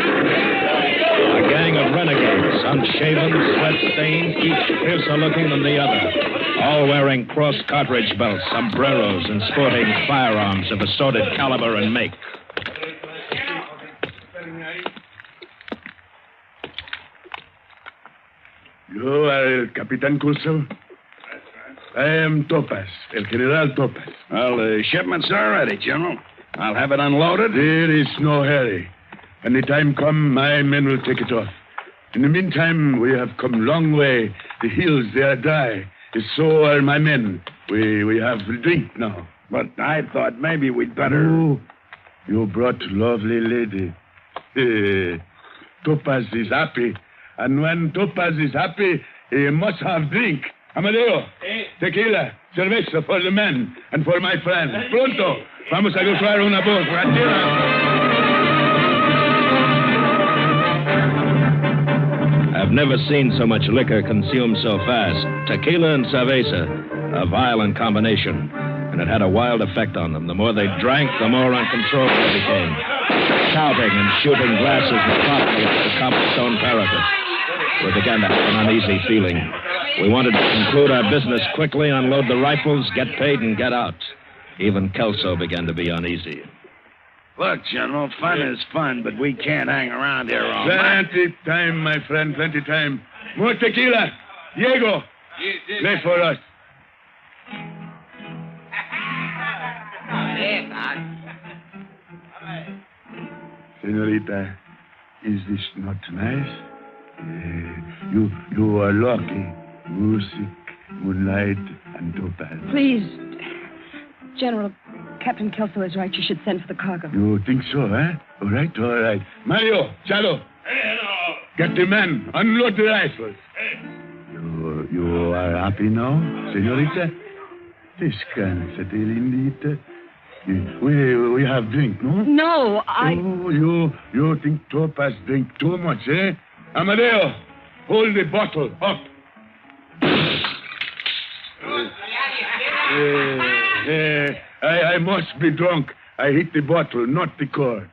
A gang of renegades, unshaven, sweat-stained, each fiercer looking than the other. All wearing crossed cartridge belts, sombreros, and sporting firearms of assorted caliber and make. You are El Capitan Curso? I am Topaz, El General Topaz. Well, the shipment's all ready, General. I'll have it unloaded. There is no hurry. When the time comes, my men will take it off. In the meantime, we have come a long way. The hills, they are dry. So are my men. We have drink now. But I thought maybe we'd better... Oh, you brought lovely lady. Topaz is happy. And when Topaz is happy, he must have drink. Amadeo, tequila, cerveza for the men and for my friend. Pronto. Vamos a comprar una borrachera. I've never seen so much liquor consumed so fast. Tequila and cerveza, a violent combination. And it had a wild effect on them. The more they drank, the more uncontrollable they became. Shouting and shooting glasses and coffee at the cobblestone parapet. We began to have an uneasy feeling. We wanted to conclude our business quickly, unload the rifles, get paid, and get out. Even Kelso began to be uneasy. Look, General, fun is fun, but we can't hang around here all night. Plenty time, my friend, plenty time. More tequila. Diego, play for us. Senorita, is this not nice? You are lucky. Music, moonlight, and topaz. Please, General, Captain Kelso is right. You should send for the cargo. You think so, eh? All right, all right. Mario, Chalo, get the men. Unload the rifles. You are happy now, senorita? Descansate, lindita. We have drink, no? No, Oh, you think Topaz drink too much, eh? Amadeo, hold the bottle up. I must be drunk. I hit the bottle, not the cork.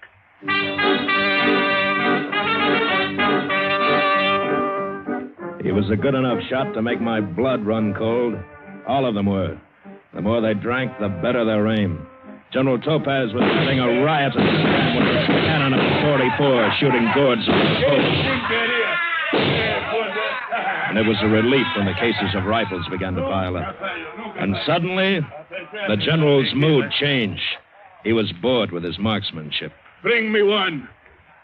He was a good enough shot to make my blood run cold. All of them were. The more they drank, the better their aim. General Topaz was having a riot at the time with his cannon of 44 shooting gourds of smoke. And it was a relief when the cases of rifles began to pile up. And suddenly, the general's mood changed. He was bored with his marksmanship. Bring me one.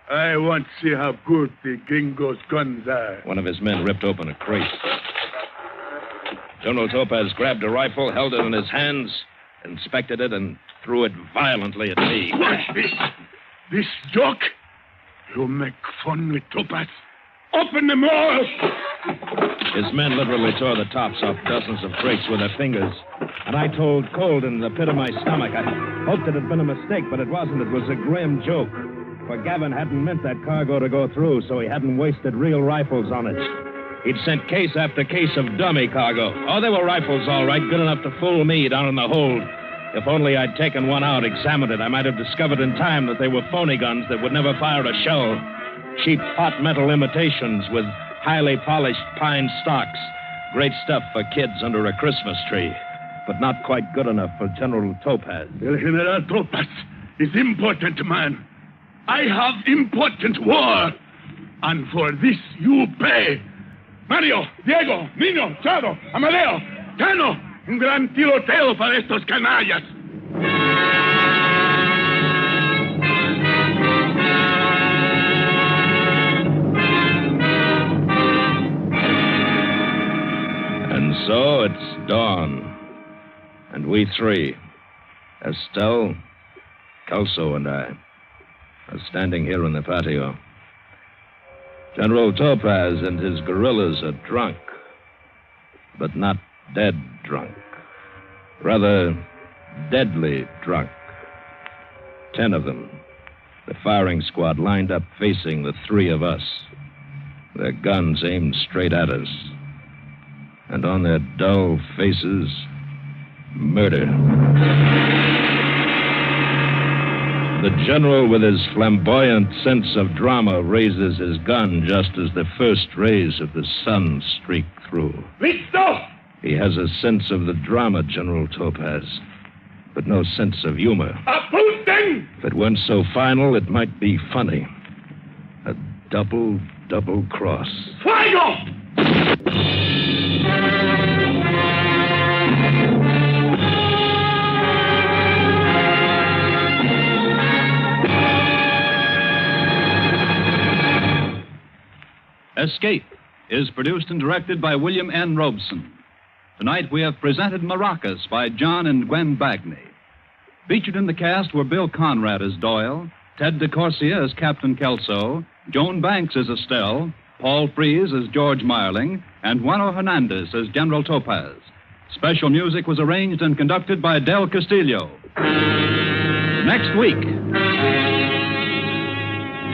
I want to see how good the gringo's guns are. One of his men ripped open a crate. General Topaz grabbed a rifle, held it in his hands, inspected it, and threw it violently at me. What's this? This joke? You make fun with Topaz? Open them all! His men literally tore the tops off dozens of crates with their fingers. And I told cold in the pit of my stomach. I hoped it had been a mistake, but it wasn't. It was a grim joke. For Gavin hadn't meant that cargo to go through, so he hadn't wasted real rifles on it. He'd sent case after case of dummy cargo. Oh, they were rifles, all right, good enough to fool me down in the hold. If only I'd taken one out, examined it, I might have discovered in time that they were phony guns that would never fire a shell. Cheap hot metal imitations with highly polished pine stocks. Great stuff for kids under a Christmas tree, but not quite good enough for General Topaz. El General Topaz is important man. I have important war. And for this you pay. Mario, Diego, Nino, Charo, Amadeo, Cano, un gran tiroteo para estos canallas. And so it's dawn. And we three, Estelle, Kelso, and I, are standing here in the patio. General Topaz and his guerrillas are drunk, but not dead drunk. Rather, deadly drunk. 10 of them. The firing squad lined up facing the 3 of us. Their guns aimed straight at us. And on their dull faces, murder. The general, with his flamboyant sense of drama, raises his gun just as the first rays of the sun streak through. Listo! He has a sense of the drama, General Topaz, but no sense of humor. Apunten! If it weren't so final, it might be funny. A double cross. Fuego! Escape is produced and directed by William N. Robeson. Tonight we have presented Maracas by John and Gwen Bagney. Featured in the cast were Bill Conrad as Doyle, Ted DeCorsia as Captain Kelso, Joan Banks as Estelle, Paul Frees as George Marling, and Juano Hernandez as General Topaz. Special music was arranged and conducted by Del Castillo. Next week.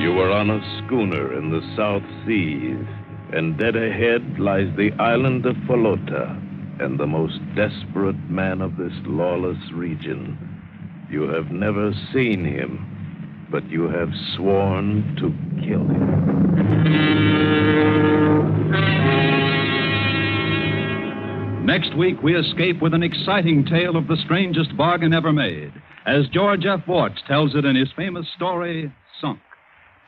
You are on a schooner in the South Seas, and dead ahead lies the island of Falota, and the most desperate man of this lawless region. You have never seen him, but you have sworn to kill him. Next week, we escape with an exciting tale of the strangest bargain ever made, as George F. Warts tells it in his famous story, Sunk.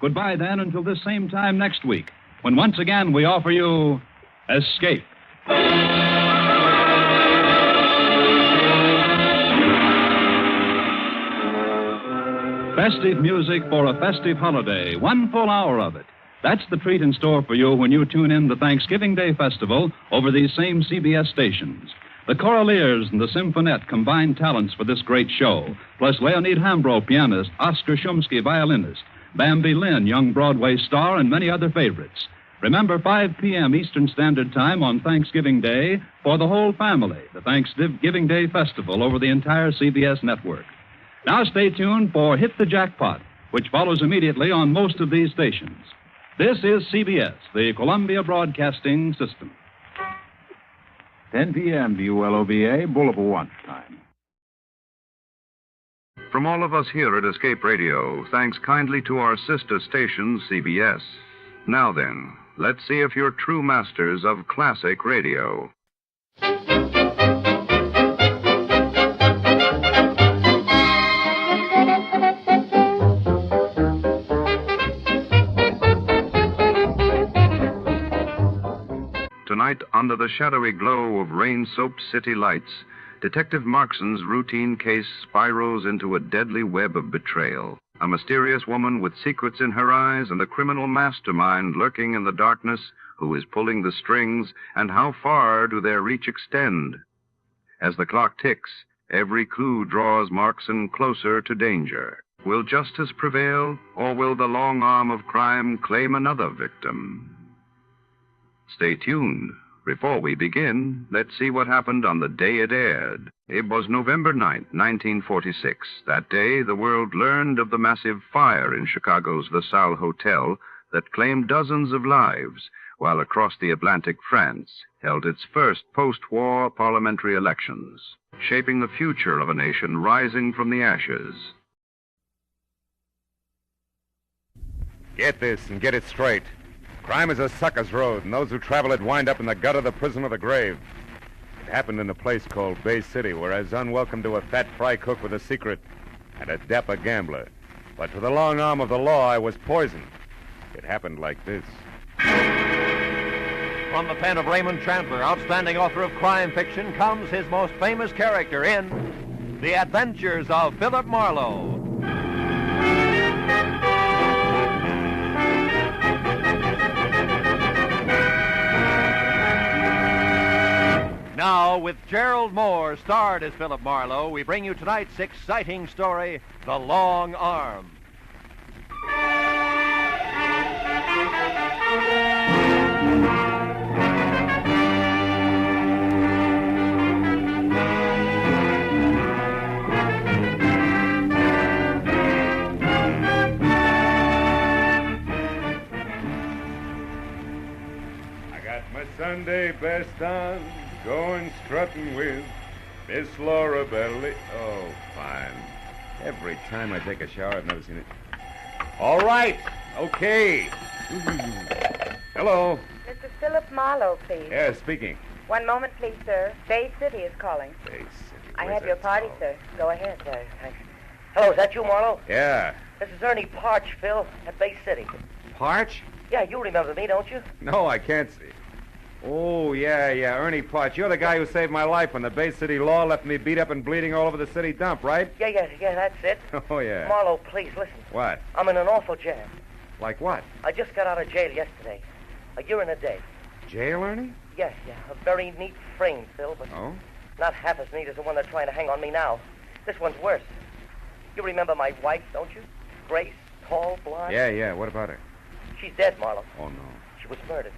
Goodbye, then, until this same time next week, when once again we offer you Escape. Festive music for a festive holiday, 1 full hour of it. That's the treat in store for you when you tune in the Thanksgiving Day Festival over these same CBS stations. The Choraliers and the Symphonette combined talents for this great show, plus Leonid Hambro, pianist, Oscar Shumsky, violinist, Bambi Lynn, young Broadway star, and many other favorites. Remember, 5 p.m. Eastern Standard Time on Thanksgiving Day for the whole family, the Thanksgiving Day Festival over the entire CBS network. Now stay tuned for Hit the Jackpot, which follows immediately on most of these stations. This is CBS, the Columbia Broadcasting System. 10 p.m. WLOBA, Boulevard Watch Time. From all of us here at Escape Radio, thanks kindly to our sister station, CBS. Now then, let's see if you're true masters of classic radio. Tonight, under the shadowy glow of rain-soaked city lights, Detective Markson's routine case spirals into a deadly web of betrayal. A mysterious woman with secrets in her eyes and a criminal mastermind lurking in the darkness who is pulling the strings, and how far do their reach extend? As the clock ticks, every clue draws Markson closer to danger. Will justice prevail, or will the long arm of crime claim another victim? Stay tuned. Before we begin, let's see what happened on the day it aired. It was November 9th, 1946. That day, the world learned of the massive fire in Chicago's LaSalle Hotel that claimed dozens of lives, while across the Atlantic, France held its first post-war parliamentary elections, shaping the future of a nation rising from the ashes. Get this and get it straight. Crime is a sucker's road, and those who travel it wind up in the gut of the prison of the grave. It happened in a place called Bay City, where I was unwelcome to a fat fry cook with a secret and a dapper gambler. But to the long arm of the law, I was poisoned. It happened like this. From the pen of Raymond Chandler, outstanding author of crime fiction, comes his most famous character in The Adventures of Philip Marlowe. Now, with Gerald Moore starred as Philip Marlowe, we bring you tonight's exciting story, The Long Arm. Sunday best on, going strutting with Miss Laura Belly. Oh, fine. Every time I take a shower, I've never seen it. All right. Okay. Hello. Mr. Philip Marlowe, please. Yeah, speaking. One moment, please, sir. Bay City is calling. Bay City. I Where's have your that party, town? sir. Go ahead. Thanks. Hello, is that you, Marlowe? Yeah. This is Ernie Parch, Phil, at Bay City. Parch? Yeah, you remember me, don't you? No, I can't see. Oh, yeah, Ernie Parch. You're the guy who saved my life when the Bay City law left me beat up and bleeding all over the city dump, right? Yeah, that's it. Oh, yeah. Marlowe, please, listen. What? I'm in an awful jam. Like what? I just got out of jail yesterday. A year and a day. Jail, Ernie? Yeah. A very neat frame, Phil, but Oh? not half as neat as the one they're trying to hang on me now. This one's worse. You remember my wife, don't you? Grace, tall, blonde. Yeah. What about her? She's dead, Marlowe. Oh, no. She was murdered.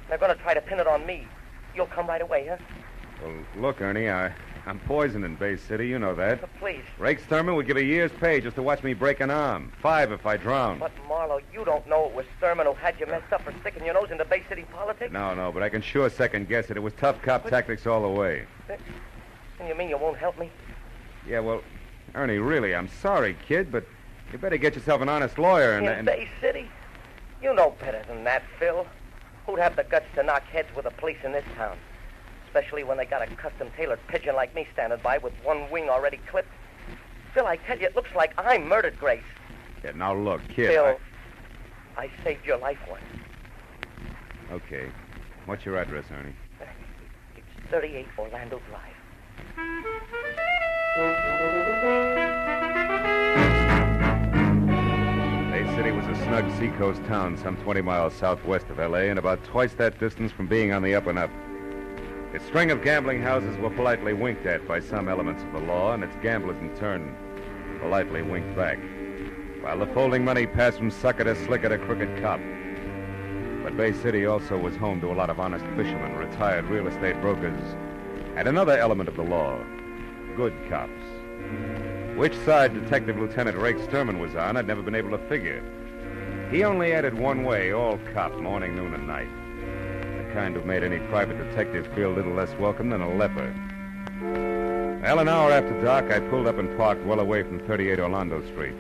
They're going to try to pin it on me. You'll come right away, huh? Well, look, Ernie, I'm poisoned in Bay City. You know that. Please. Rake Thurman would give a year's pay just to watch me break an arm. 5 if I drown. But, Marlowe, you don't know it was Thurman who had you messed up for sticking your nose into Bay City politics? No, but I can sure second guess it. It was tough cop tactics all the way. And you mean you won't help me? Yeah, well, Ernie, really, I'm sorry, kid, but you better get yourself an honest lawyer In Bay City? You know better than that, Phil. Who'd have the guts to knock heads with the police in this town? Especially when they got a custom-tailored pigeon like me standing by with one wing already clipped. Phil, I tell you, it looks like I murdered Grace. Yeah, now look, kid. Phil, I saved your life once. Okay. What's your address, Ernie? It's 38 Orlando Drive. Bay City was a snug seacoast town some 20 miles southwest of L.A. and about twice that distance from being on the up and up. Its string of gambling houses were politely winked at by some elements of the law, and its gamblers, in turn, politely winked back, while the folding money passed from sucker to slicker to crooked cop. But Bay City also was home to a lot of honest fishermen, retired real estate brokers, and another element of the law, good cops. Which side Detective Lieutenant Rake Sturman was on, I'd never been able to figure. He only added one way, all cop, morning, noon, and night. The kind who made any private detective feel a little less welcome than a leper. Well, an hour after dark, I pulled up and parked well away from 38 Orlando Street.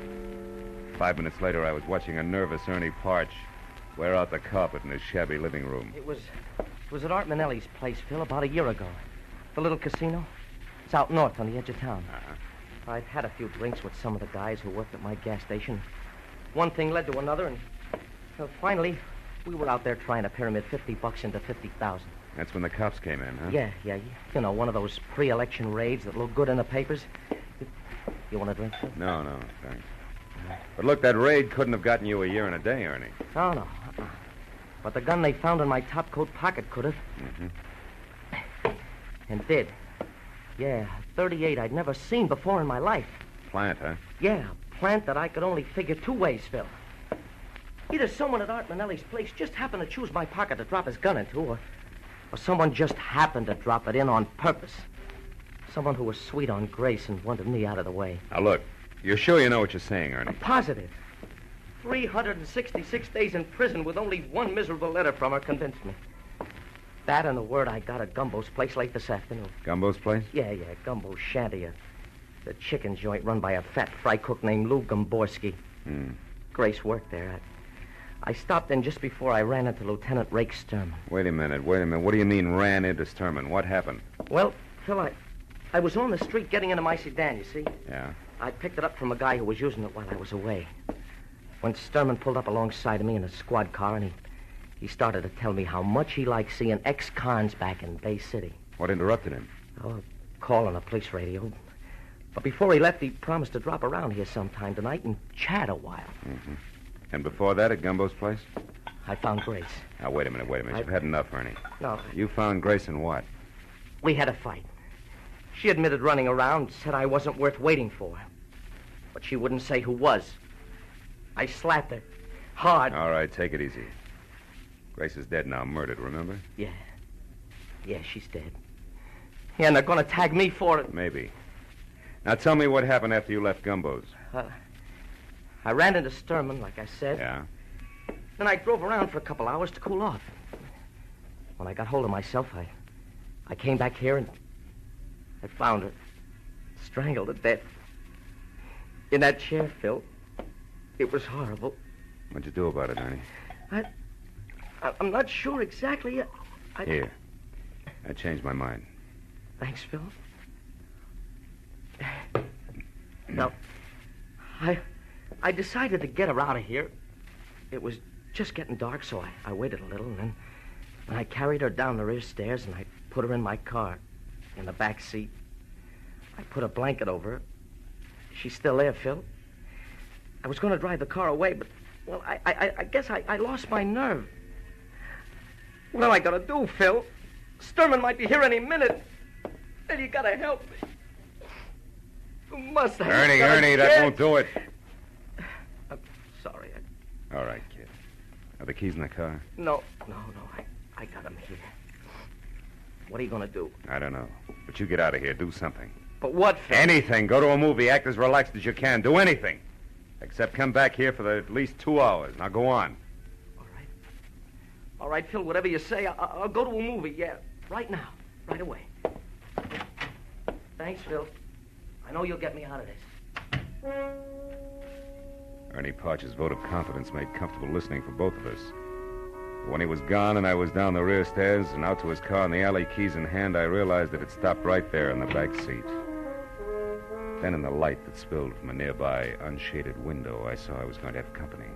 5 minutes later, I was watching a nervous Ernie Parch wear out the carpet in his shabby living room. It was at Art Manelli's place, Phil, about a year ago. The little casino. It's out north on the edge of town. I'd had a few drinks with some of the guys who worked at my gas station. One thing led to another, and finally, we were out there trying to pyramid $50 into 50,000. That's when the cops came in, huh? Yeah. You know, one of those pre-election raids that look good in the papers. You want a drink, Phil? No, thanks. But look, that raid couldn't have gotten you a year and a day, Ernie. Oh, no. But the gun they found in my top coat pocket could have. Mm-hmm. And did. Yeah, 38 I'd never seen before in my life. Plant, huh? Yeah, a plant that I could only figure two ways, Phil. Either someone at Art Manelli's place just happened to choose my pocket to drop his gun into, or someone just happened to drop it in on purpose. Someone who was sweet on Grace and wanted me out of the way. Now, look, you're sure you know what you're saying, Ernie? Positive. 366 days in prison with only one miserable letter from her convinced me. That and the word I got at Gumbo's place late this afternoon. Gumbo's place? Yeah, Gumbo's shanty. The chicken joint run by a fat fry cook named Lou Gomborski. Grace worked there. I stopped in just before I ran into Lieutenant Rake Sturman. Wait a minute. What do you mean ran into Sturman? What happened? Well, Phil, I was on the street getting into my sedan, you see? Yeah. I picked it up from a guy who was using it while I was away. When Sturman pulled up alongside of me in a squad car, and he started to tell me how much he liked seeing ex-cons back in Bay City. What interrupted him? Oh, a call on the police radio. But before he left, he promised to drop around here sometime tonight and chat a while. Mm-hmm. And before that, at Gumbo's place? I found Grace. Now, wait a minute. You've had enough, Ernie. No. You found Grace in what? We had a fight. She admitted running around, said I wasn't worth waiting for. But she wouldn't say who was. I slapped her. Hard. All right, take it easy. Grace is dead now, murdered, remember? Yeah. Yeah, she's dead. Yeah, and they're going to tag me for it. Maybe. Now, tell me what happened after you left Gumbo's. I ran into Sturman, like I said. Yeah? Then I drove around for a couple hours to cool off. When I got hold of myself, I came back here and I found her strangled to death. In that chair, Phil. It was horrible. What'd you do about it, Ernie? I'm not sure exactly. Here. I changed my mind. Thanks, Phil. Now, I decided to get her out of here. It was just getting dark, so I waited a little, and then I carried her down the rear stairs, and I put her in my car, in the back seat. I put a blanket over her. She's still there, Phil. I was going to drive the car away, but, well, I guess I lost my nerve. What am I going to do, Phil? Sturman might be here any minute. And you got to help me. You must have. Ernie, that won't do it. I'm sorry. All right, kid. Are the keys in the car? No. I got them here. What are you going to do? I don't know. But you get out of here. Do something. But what, Phil? Anything. Go to a movie. Act as relaxed as you can. Do anything. Except come back here for at least 2 hours. Now go on. All right, Phil, whatever you say, I'll go to a movie, yeah. Right now. Right away. Thanks, Phil. I know you'll get me out of this. Ernie Parch's vote of confidence made comfortable listening for both of us. But when he was gone and I was down the rear stairs and out to his car in the alley, keys in hand, I realized that it stopped right there in the back seat. Then in the light that spilled from a nearby unshaded window, I saw I was going to have company.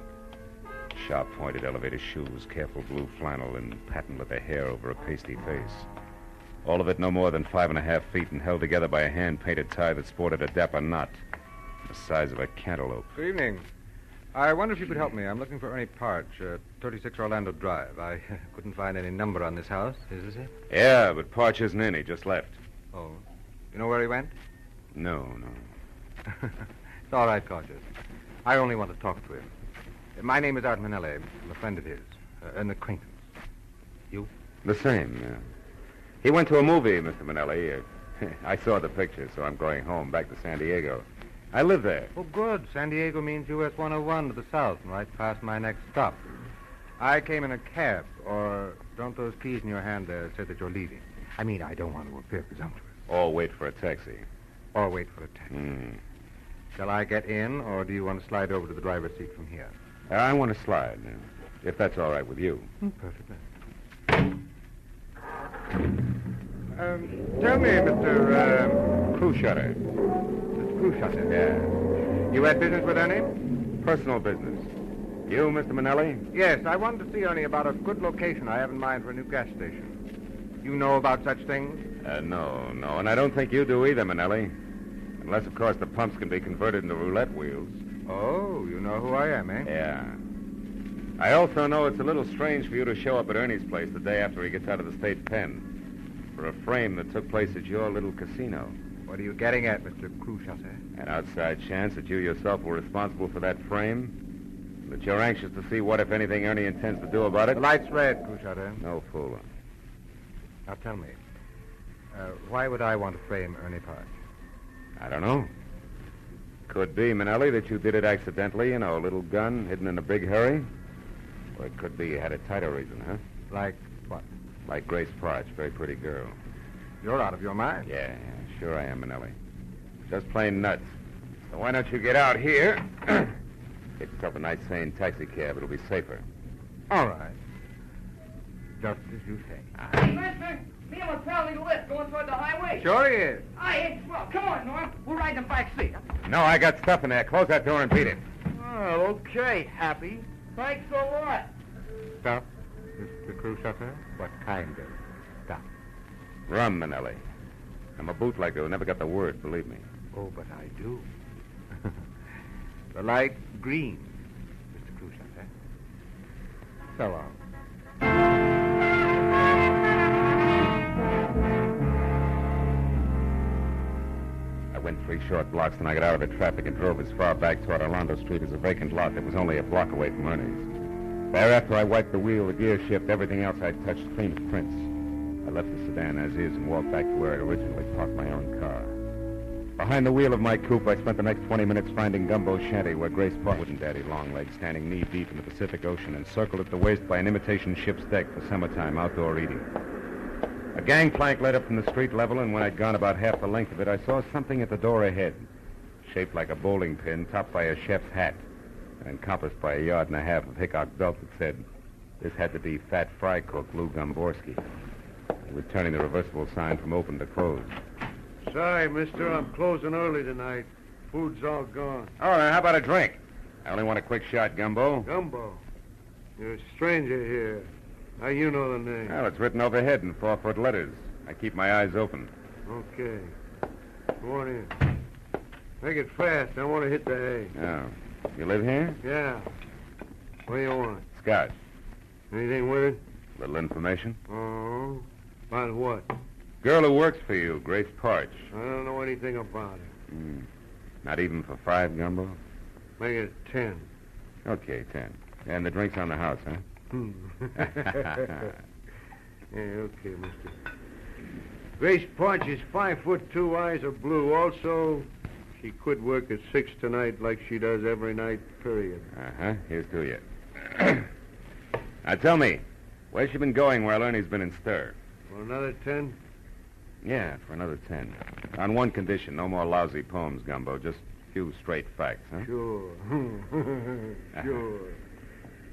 Sharp-pointed elevator shoes, careful blue flannel, and patent leather hair over a pasty face. All of it no more than 5.5 feet and held together by a hand-painted tie that sported a dapper knot the size of a cantaloupe. Good evening. I wonder if you could help me. I'm looking for Ernie Parch, 36 Orlando Drive. I couldn't find any number on this house. Is this it? Yeah, but Parch isn't in. He just left. Oh. You know where he went? No. It's all right, Cautious. I only want to talk to him. My name is Art Manelli. I'm a friend of his. An acquaintance. You? The same, yeah. He went to a movie, Mr. Manelli. I saw the picture, so I'm going home, back to San Diego. I live there. Oh, good. San Diego means US 101 to the south, and right past my next stop. I came in a cab, or don't those keys in your hand there say that you're leaving? I mean, I don't want to appear presumptuous. Or wait for a taxi. Or wait for a taxi. Shall I get in, or do you want to slide over to the driver's seat from here? I want to slide, if that's all right with you. Perfectly. Tell me, Mr. Cruishutter. Mr. Cruishutter? Yeah. You had business with Ernie? Personal business. You, Mr. Manelli? Yes, I wanted to see Ernie about a good location I have in mind for a new gas station. You know about such things? No, and I don't think you do either, Manelli. Unless, of course, the pumps can be converted into roulette wheels. Oh, you know who I am, eh? Yeah. I also know it's a little strange for you to show up at Ernie's place the day after he gets out of the state pen for a frame that took place at your little casino. What are you getting at, Mr. Cruishutter? An outside chance that you yourself were responsible for that frame? That you're anxious to see what, if anything, Ernie intends to do about it? The light's red, Cruishutter. No fooling. Now tell me, why would I want to frame Ernie Parch? I don't know. Could be, Manelli, that you did it accidentally, a little gun hidden in a big hurry. Or it could be you had a tighter reason, huh? Like what? Like Grace Parch, very pretty girl. You're out of your mind. Yeah, sure I am, Manelli. Just plain nuts. So why don't you get out here? Get yourself a nice, sane taxi cab. It'll be safer. All right. Just as you say. Hey, mister, me and my pal need a lift going toward the highway. Sure he is. Aye, well, come on, Norm. We'll ride in the back seat. No, I got stuff in there. Close that door and beat it. Oh, okay, Happy. Thanks a lot. Stuff, Mr. Cruishutter? What kind of stuff? Rum, Manelli. I'm a bootlegger who never got the word, believe me. Oh, but I do. The light green, Mr. Cruishutter. So long. I went 3 short blocks, then I got out of the traffic and drove as far back toward Orlando Street as a vacant lot that was only a block away from Ernie's. Thereafter, I wiped the wheel, the gear shift, everything else I'd touched clean as prints. I left the sedan as is and walked back to where I'd originally parked my own car. Behind the wheel of my coupe, I spent the next 20 minutes finding Gumbo's shanty, where Grace Park and Daddy Longlegs, standing knee-deep in the Pacific Ocean, encircled at the waist by an imitation ship's deck for summertime outdoor eating. A gangplank led up from the street level, and when I'd gone about half the length of it, I saw something at the door ahead, shaped like a bowling pin, topped by a chef's hat, and encompassed by a yard and a half of Hickok belt that said, this had to be Fat Fry Cook Lou Gomborski. He was turning the reversible sign from open to closed. Sorry, mister, I'm closing early tonight. Food's all gone. Oh, then how about a drink? I only want a quick shot, Gumbo. Gumbo? You're a stranger here. How you know the name? Well, it's written overhead in 4-foot letters. I keep my eyes open. Okay. Go on in. Make it fast. I want to hit the hay. Oh. You live here? Yeah. What do you want? Scotch. Anything with it? Little information. Oh. About what? Girl who works for you, Grace Parch. I don't know anything about it. Not even for 5, Gumbo? Make it 10. Okay, 10. And the drink's on the house, huh? Yeah, okay, mister. Grace Parch is 5'2", eyes are blue. Also, she could work at 6 tonight like she does every night, period. Uh-huh. Here's to you. Now, tell me, where's she been going while Ernie's been in stir? For another 10? Yeah, for another 10. On one condition, no more lousy poems, Gumbo. Just a few straight facts, huh? Sure. Sure.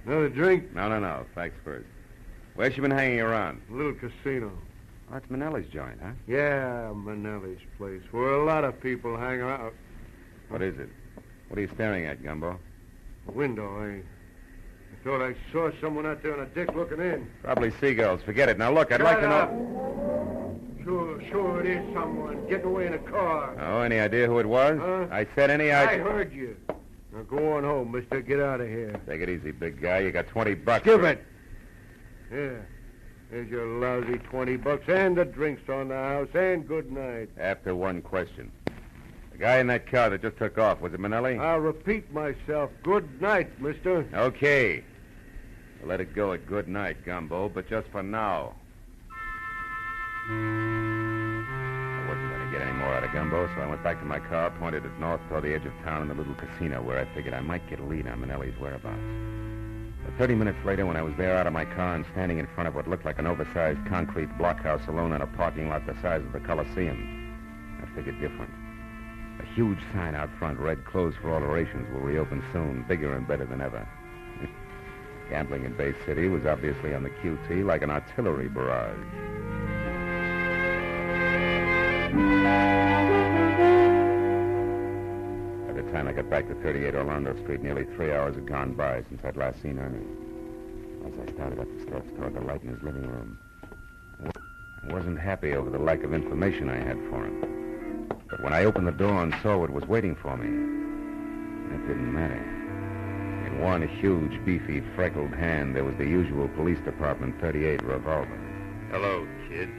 Another drink? No. Facts first. Where's she been hanging around? A little casino. Oh, that's Manelli's joint, huh? Yeah, Manelli's place, where a lot of people hang out. What is it? What are you staring at, Gumbo? A window. I thought I saw someone out there on a deck looking in. Probably seagulls. Forget it. Now, look, I'd like to know... Sure, it is someone getting away in a car. Oh, any idea who it was? Huh? I said any idea... I heard you. Now, go on home, mister. Get out of here. Take it easy, big guy. You got $20. Give it. Yeah. Here's your lousy $20 and the drinks on the house, and good night. After one question. The guy in that car that just took off, was it Manelli? I'll repeat myself. Good night, mister. Okay. We'll let it go at good night, Gumbo, but just for now. I wasn't going to get any more out of Gumbo, so I went back to my car, pointed it north toward the edge of town in the little casino where I figured I might get a lead on Manelli's whereabouts. But 30 minutes later, when I was there out of my car and standing in front of what looked like an oversized concrete blockhouse alone in a parking lot the size of the Coliseum, I figured different. A huge sign out front read, "Closed for alterations, will reopen soon, bigger and better than ever." Gambling in Bay City was obviously on the QT like an artillery barrage. By the time I got back to 38 Orlando Street, nearly 3 hours had gone by since I'd last seen Ernie. As I started up the steps toward the light in his living room, I wasn't happy over the lack of information I had for him. But when I opened the door and saw what was waiting for me, it didn't matter. In one huge, beefy, freckled hand, there was the usual police department .38 revolver. Hello, kid.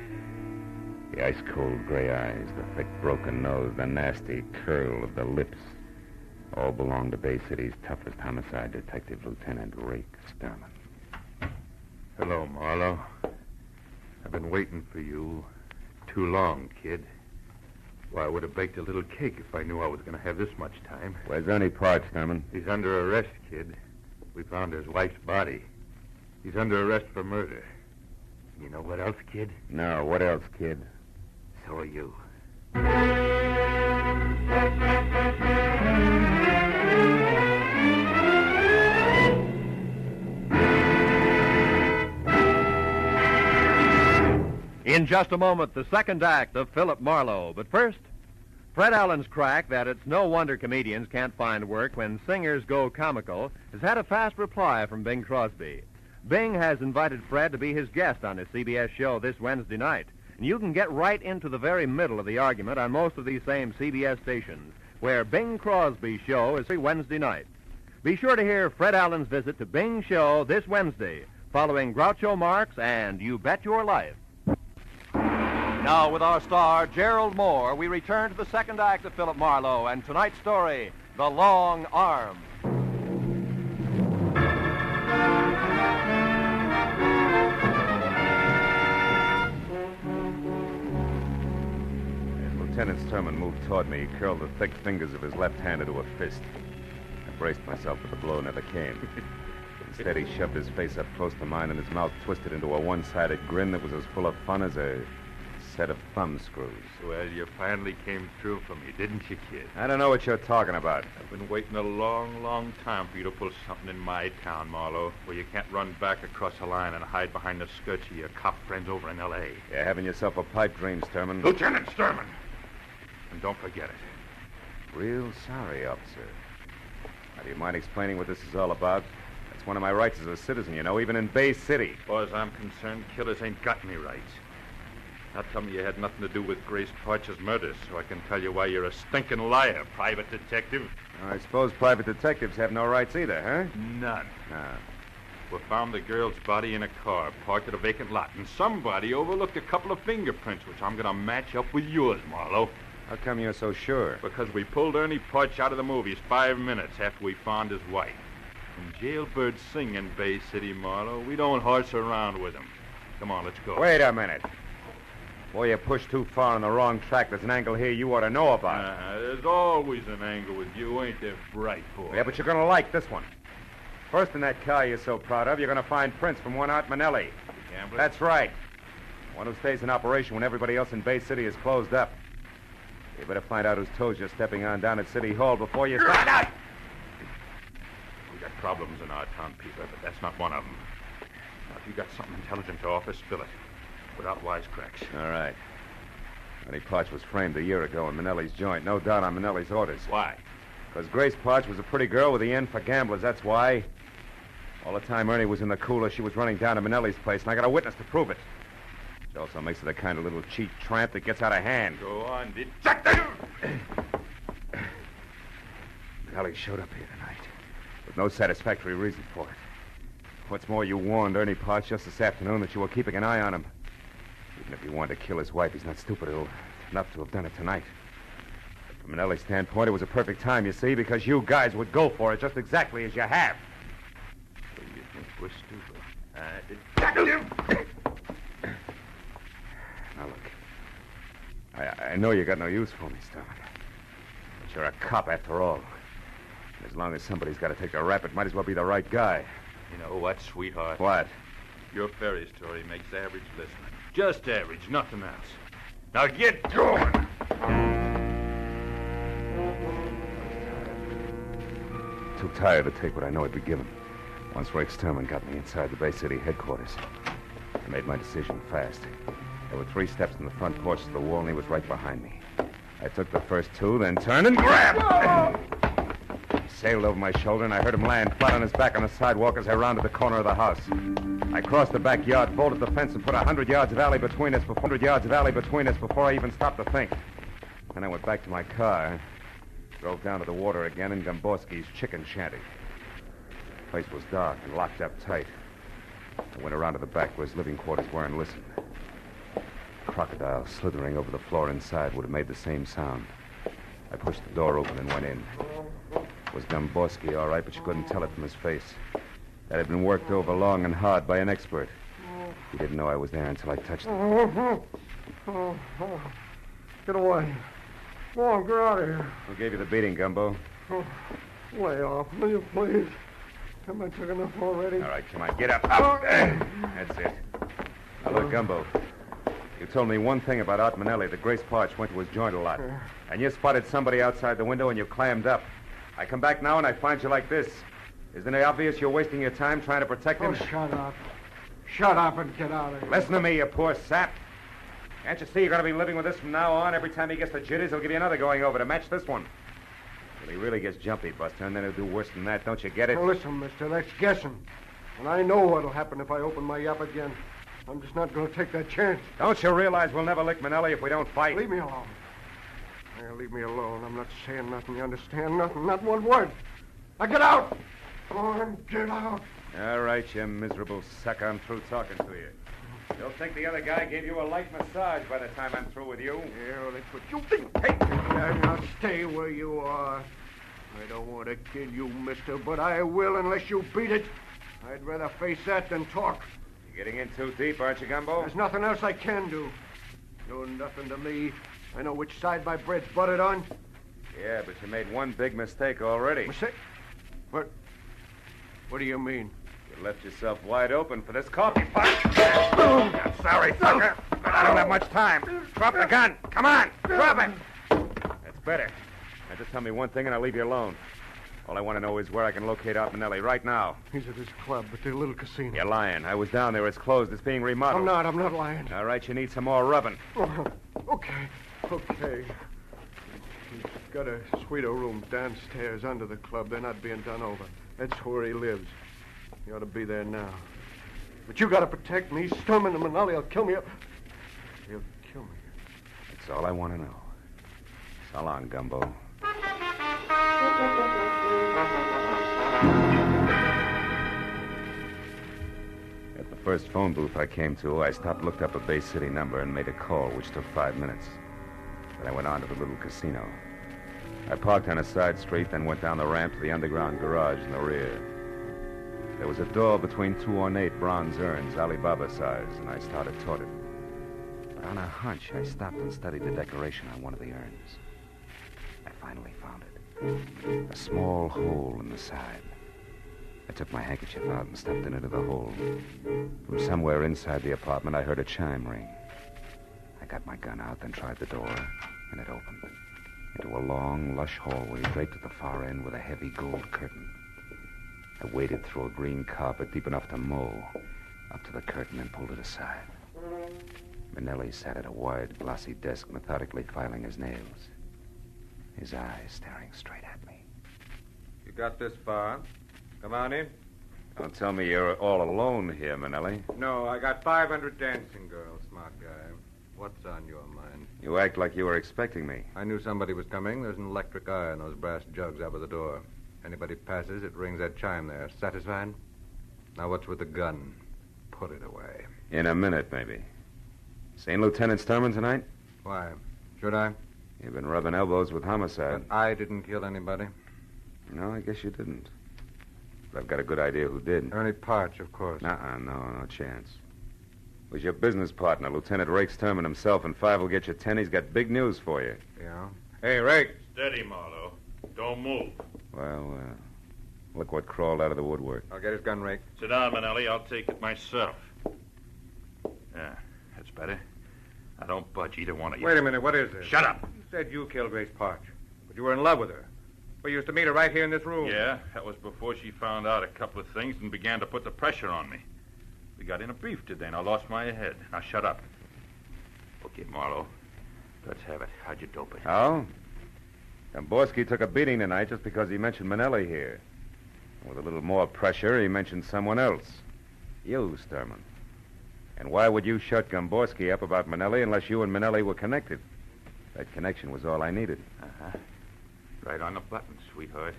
The ice-cold gray eyes, the thick, broken nose, the nasty curl of the lips, all belonged to Bay City's toughest homicide detective, Lieutenant Rake Sterman. Hello, Marlowe. I've been waiting for you too long, kid. Why, I would have baked a little cake if I knew I was going to have this much time. Where's Ernie Parch, Sterman? He's under arrest, kid. We found his wife's body. He's under arrest for murder. You know what else, kid? No, what else, kid? So are you. In just a moment, the second act of Philip Marlowe. But first, Fred Allen's crack that it's no wonder comedians can't find work when singers go comical has had a fast reply from Bing Crosby. Bing has invited Fred to be his guest on his CBS show this Wednesday night. And you can get right into the very middle of the argument on most of these same CBS stations, where Bing Crosby's show is every Wednesday night. Be sure to hear Fred Allen's visit to Bing's show this Wednesday, following Groucho Marx and You Bet Your Life. Now, with our star, Gerald Moore, we return to the second act of Philip Marlowe and tonight's story, The Long Arm. Lieutenant Sturman moved toward me, he curled the thick fingers of his left hand into a fist. I braced myself, but the blow never came. Instead, he shoved his face up close to mine, and his mouth twisted into a one-sided grin that was as full of fun as a set of thumb screws. Well, you finally came through for me, didn't you, kid? I don't know what you're talking about. I've been waiting a long, long time for you to pull something in my town, Marlowe, where you can't run back across the line and hide behind the skirts of your cop friends over in L.A. You're having yourself a pipe dream, Sturman. Lieutenant Sturman! And don't forget it. Real sorry, officer. Now, do you mind explaining what this is all about? That's one of my rights as a citizen, you know, even in Bay City. As far as I'm concerned, killers ain't got any rights. Now tell me you had nothing to do with Grace Parch's murder, so I can tell you why you're a stinking liar, private detective. I suppose private detectives have no rights either, huh? None. No. We found the girl's body in a car parked at a vacant lot, and somebody overlooked a couple of fingerprints, which I'm going to match up with yours, Marlowe. How come you're so sure? Because we pulled Ernie Parch out of the movies 5 minutes after we found his wife. When jailbirds sing in Bay City, Marlowe, we don't horse around with them. Come on, let's go. Wait a minute. Boy, you pushed too far on the wrong track. There's an angle here you ought to know about. There's always an angle with you, ain't there, bright boy? Yeah, but you're going to like this one. First, in that car you're so proud of, you're going to find prints from one Art Manelli. The gambler? That's right. One who stays in operation when everybody else in Bay City is closed up. You better find out whose toes you're stepping on down at City Hall before you start out. We got problems in our town, Peter, but that's not one of them. Now, if you got something intelligent to offer, spill it. Without wisecracks. All right. Ernie Parch was framed a year ago in Manelli's joint. No doubt on Manelli's orders. Why? Because Grace Parch was a pretty girl with the end for gamblers. That's why. All the time Ernie was in the cooler, she was running down to Manelli's place, and I got a witness to prove it. She also makes it the kind of little cheat tramp that gets out of hand. Go on, did... Manelli showed up here tonight with no satisfactory reason for it. What's more, you warned Ernie Parch just this afternoon that you were keeping an eye on him. Even if he wanted to kill his wife, he's not stupid enough to have done it tonight. But from Manelli's standpoint, it was a perfect time, you see, because you guys would go for it just exactly as you have. So you think we're stupid? Now, look. I know you got no use for me, Stone. But you're a cop after all. And as long as somebody's got to take the rap, it might as well be the right guy. You know what, sweetheart? What? Your fairy story makes average listening. Just average, nothing else. Now get going! Too tired to take what I know I'd be given. Once Rick Sturman got me inside the Bay City headquarters, I made my decision fast. There were 3 steps in the front porch to the wall, and he was right behind me. I took the first 2, then turned and grabbed. He sailed over my shoulder, and I heard him land flat on his back on the sidewalk as I rounded the corner of the house. I crossed the backyard, bolted the fence, and put 100 yards of alley between us before I even stopped to think. Then I went back to my car, drove down to the water again in Gomborski's chicken shanty. The place was dark and locked up tight. I went around to the back where his living quarters were and listened. A crocodile slithering over the floor inside would have made the same sound. I pushed the door open and went in. It was Gomborski, all right, but you couldn't tell it from his face. That had been worked over long and hard by an expert. He didn't know I was there until I touched him. Get away. Come on, get out of here. Who gave you the beating, Gumbo? Lay off, will you, please? Haven't I took enough already? All right, come on, get up. Up. That's it. Now, look, Gumbo. You told me one thing about Art Manelli, that Grace Parch went to his joint a lot. And you spotted somebody outside the window and you clammed up. I come back now and I find you like this. Isn't it obvious you're wasting your time trying to protect him? Oh, shut up. Shut up and get out of here. Listen to me, you poor sap. Can't you see you're going to be living with this from now on? Every time he gets the jitters, he'll give you another going over to match this one. Till he really gets jumpy, Buster, and then he'll do worse than that. Don't you get it? Now, listen, mister, that's guessing. And I know what'll happen if I open my yap again. I'm just not going to take that chance. Don't you realize we'll never lick Manelli if we don't fight? Leave me alone. Leave me alone. I'm not saying nothing. You understand? Nothing. Not one word. Now get out. Go on, get out. All right, you miserable sucker. I'm through talking to you. You'll think the other guy gave you a light massage by the time I'm through with you. Yeah, that's what you think. Hey, now stay where you are. I don't want to kill you, mister, but I will unless you beat it. I'd rather face that than talk. You're getting in too deep, aren't you, Gumbo? There's nothing else I can do. You're nothing to me, I know which side my bread's buttered on. Yeah, but you made one big mistake already. Mistake? What do you mean? You left yourself wide open for this coffee pot. I'm sorry, sucker, but I don't have much time. Drop the gun. Come on, drop it. That's better. Now just tell me one thing and I'll leave you alone. All I want to know is where I can locate Art Manelli right now. He's at his club, at the little casino. You're lying. I was down there. It's closed. It's being remodeled. I'm not lying. All right, you need some more rubbing. Oh, okay. He's got a suite room downstairs under the club. They're not being done over. That's where he lives. He ought to be there now. But you got to protect me. Sturman and Manelli will kill me. He'll kill me. That's all I want to know. So long, Gumbo. At the first phone booth I came to, I stopped, looked up a Bay City number, and made a call, which took 5 minutes. Then I went on to the little casino. I parked on a side street, then went down the ramp to the underground garage in the rear. There was a door between two ornate bronze urns, Alibaba size, and I started toward it. But on a hunch, I stopped and studied the decoration on one of the urns. I finally found it. A small hole in the side. I took my handkerchief out and stuffed it into the hole. From somewhere inside the apartment, I heard a chime ring. I got my gun out, then tried the door, and it opened. Into a long, lush hallway draped at the far end with a heavy gold curtain. I waded through a green carpet deep enough to mow, up to the curtain and pulled it aside. Manelli sat at a wide, glossy desk, methodically filing his nails. His eyes staring straight at me. You got this far. Come on in. Don't tell me you're all alone here, Manelli. No, I got 500 dancing girls, smart guy. What's on your mind? You act like you were expecting me. I knew somebody was coming. There's an electric eye on those brass jugs over the door. Anybody passes, it rings that chime there. Satisfied? Now what's with the gun? Put it away. In a minute, maybe. Seen Lieutenant Sturman tonight? Why? Should I? You've been rubbing elbows with homicide. But I didn't kill anybody. No, I guess you didn't. But I've got a good idea who did. Ernie Parch, of course. No chance. It was your business partner, Lieutenant Rake Sturman himself, and 5 will get you 10. He's got big news for you. Yeah? Hey, Rake. Steady, Marlowe. Don't move. Well, look what crawled out of the woodwork. I'll get his gun, Rake. Sit down, Manelli. I'll take it myself. Yeah, that's better. Now, don't budge, either one of you. Wait a minute. What is this? Shut up. You said you killed Grace Parch, but you were in love with her. We used to meet her right here in this room. Yeah, that was before she found out a couple of things and began to put the pressure on me. We got in a beef today, and I lost my head. Now, shut up. Okay, Marlowe. Let's have it. How'd you dope it? Oh? Domborski took a beating tonight just because he mentioned Manelli here. With a little more pressure, he mentioned someone else. You, Sturman. And why would you shut Gomborski up about Manelli unless you and Manelli were connected? That connection was all I needed. Uh-huh. Right on the button, sweetheart.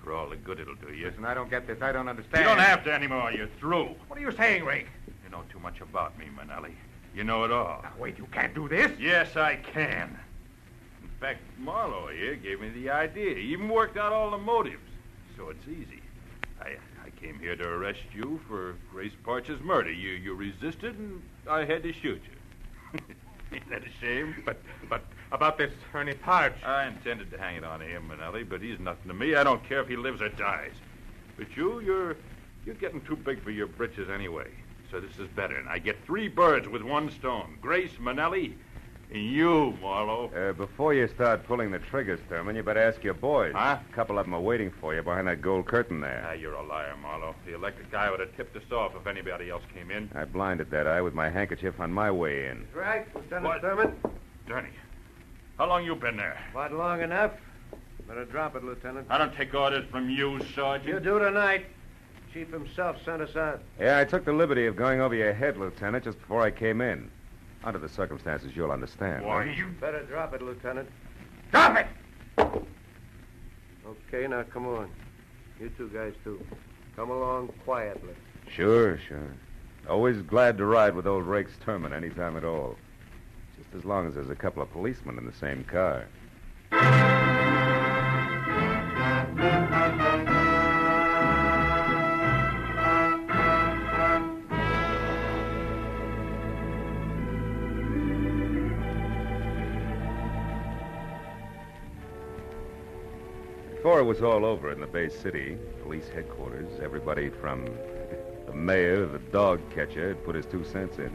For all the good it'll do you. Listen, I don't get this. I don't understand. You don't have to anymore. You're through. What are you saying, Rake? You know too much about me, Manelli. You know it all. Now, wait, you can't do this? Yes, I can. In fact, Marlowe here gave me the idea. He even worked out all the motives. So it's easy. I came here to arrest you for Grace Parch's murder. You resisted, and I had to shoot you. Ain't that a shame? But about this Ernie Parch. I intended to hang it on him, Manelli, but he's nothing to me. I don't care if he lives or dies. But you're getting too big for your britches anyway. So this is better, and I get 3 birds with 1 stone. Grace, Manelli, and you, Marlowe. Before you start pulling the trigger, Sturman, you better ask your boys. Huh? A couple of them are waiting for you behind that gold curtain there. Ah, you're a liar, Marlowe. The electric guy would have tipped us off if anybody else came in. I blinded that eye with my handkerchief on my way in. That's right, Lieutenant What? Sturman. Dirty. How long you been there? Not long enough. Better drop it, Lieutenant. I don't take orders from you, Sergeant. You do tonight. Chief himself sent us out. Yeah, I took the liberty of going over your head, Lieutenant, just before I came in. Under the circumstances, you'll understand. Why, right? you... Better drop it, Lieutenant. Drop it! Okay, now come on. You 2 guys, too. Come along quietly. Sure. Always glad to ride with old Rake Sturman any time at all. Just as long as there's a couple of policemen in the same car. uproar was all over in the Bay City. Police headquarters, everybody from the mayor to the dog catcher had put his 2 cents in.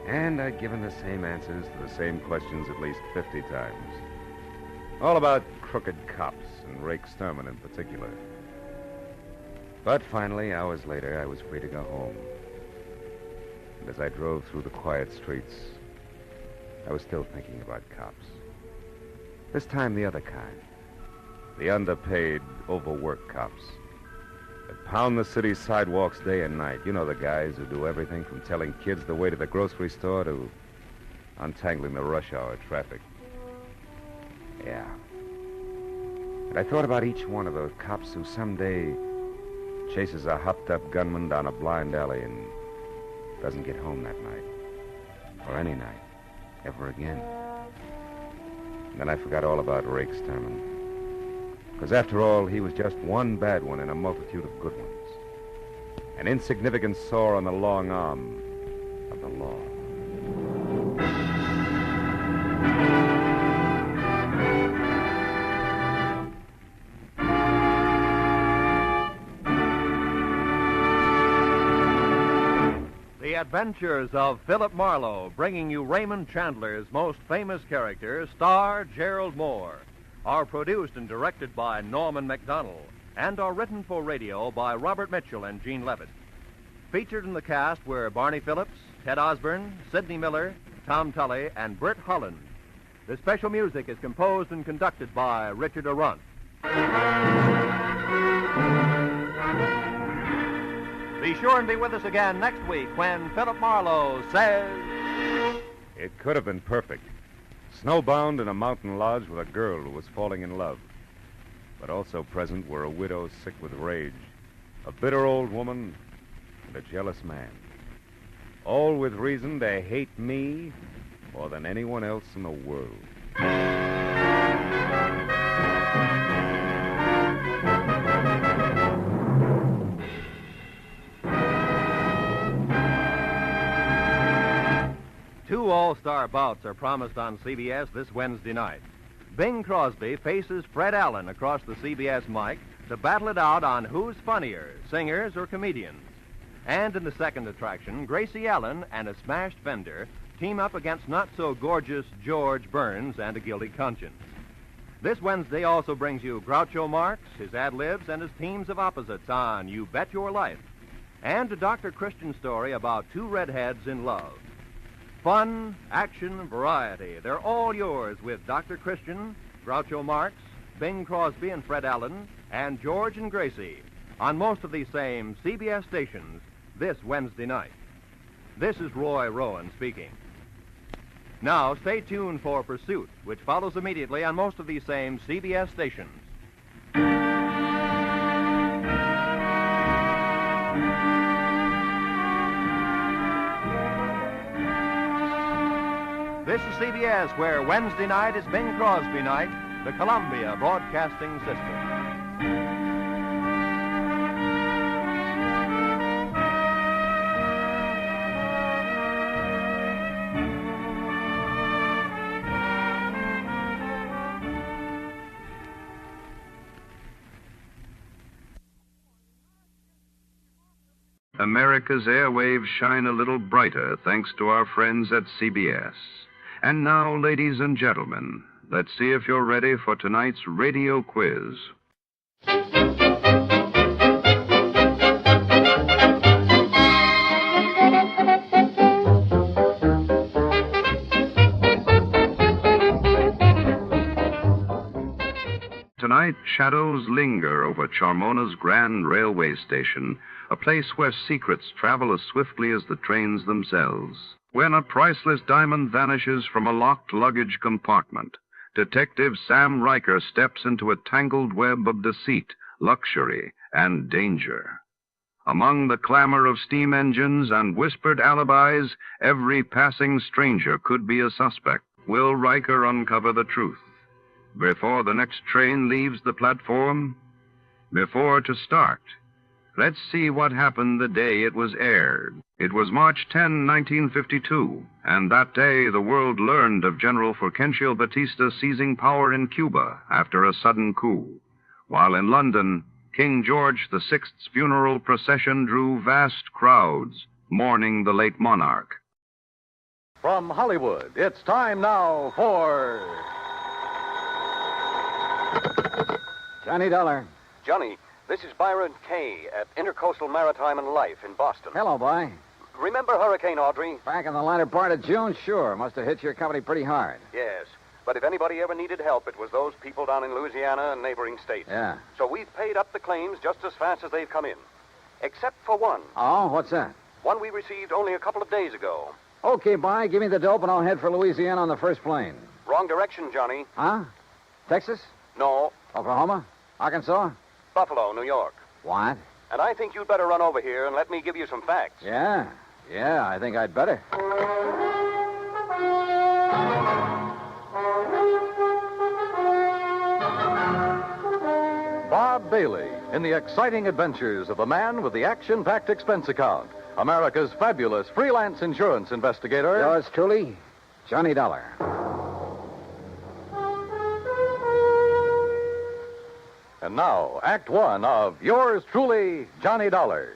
And I'd given the same answers to the same questions at least 50 times. All about crooked cops, and Rake Sturman in particular. But finally, hours later, I was free to go home. And as I drove through the quiet streets, I was still thinking about cops. This time the other kind. The underpaid, overworked cops that pound the city's sidewalks day and night. You know the guys who do everything from telling kids the way to the grocery store to untangling the rush hour traffic. Yeah. And I thought about each one of those cops who someday chases a hopped-up gunman down a blind alley and doesn't get home that night. Or any night. Ever again. And then I forgot all about Rake Sturman. Because after all, he was just one bad one in a multitude of good ones. An insignificant sore on the long arm of the law. The Adventures of Philip Marlowe, bringing you Raymond Chandler's most famous character, star Gerald Moore, are produced and directed by Norman MacDonald and are written for radio by Robert Mitchell and Gene Levitt. Featured in the cast were Barney Phillips, Ted Osborne, Sidney Miller, Tom Tully, and Bert Holland. The special music is composed and conducted by Richard Arant. Be sure and be with us again next week when Philip Marlowe says... It could have been perfect. Snowbound in a mountain lodge with a girl who was falling in love. But also present were a widow sick with rage, a bitter old woman, and a jealous man. All with reason to hate me more than anyone else in the world. Two all-star bouts are promised on CBS this Wednesday night. Bing Crosby faces Fred Allen across the CBS mic to battle it out on who's funnier, singers or comedians. And in the second attraction, Gracie Allen and a smashed fender team up against not-so-gorgeous George Burns and a guilty conscience. This Wednesday also brings you Groucho Marx, his ad-libs, and his teams of opposites on You Bet Your Life, and a Dr. Christian story about two redheads in love. Fun, action, variety, they're all yours with Dr. Christian, Groucho Marx, Bing Crosby and Fred Allen, and George and Gracie on most of these same CBS stations this Wednesday night. This is Roy Rowan speaking. Now, stay tuned for Pursuit, which follows immediately on most of these same CBS stations. This is CBS, where Wednesday night is Bing Crosby night, the Columbia Broadcasting System. America's airwaves shine a little brighter thanks to our friends at CBS. And now, ladies and gentlemen, let's see if you're ready for tonight's radio quiz. Tonight, shadows linger over Charmona's Grand Railway Station, a place where secrets travel as swiftly as the trains themselves. When a priceless diamond vanishes from a locked luggage compartment, Detective Sam Riker steps into a tangled web of deceit, luxury, and danger. Among the clamor of steam engines and whispered alibis, every passing stranger could be a suspect. Will Riker uncover the truth? Before the next train leaves the platform? Before to start, let's see what happened the day it was aired. It was March 10, 1952, and that day the world learned of General Fulgencio Batista seizing power in Cuba after a sudden coup. while in London, King George VI's funeral procession drew vast crowds mourning the late monarch. From Hollywood, it's time now for... Johnny Dollar. Johnny, this is Byron Kay at Intercoastal Maritime and Life in Boston. Hello, boy. Remember Hurricane Audrey? Back in the latter part of June, sure. Must have hit your company pretty hard. Yes. But if anybody ever needed help, it was those people down in Louisiana and neighboring states. Yeah. So we've paid up the claims just as fast as they've come in. Except for one. Oh, what's that? One we received only a couple of days ago. Okay, bye. Give me the dope and I'll head for Louisiana on the first plane. Wrong direction, Johnny. Huh? Texas? No. Oklahoma? Arkansas? Buffalo, New York. What? And I think you'd better run over here and let me give you some facts. Yeah, I think I'd better. Bob Bailey in the exciting adventures of the man with the action-packed expense account. America's fabulous freelance insurance investigator. Yours truly, Johnny Dollar. And now, Act One of yours truly, Johnny Dollar.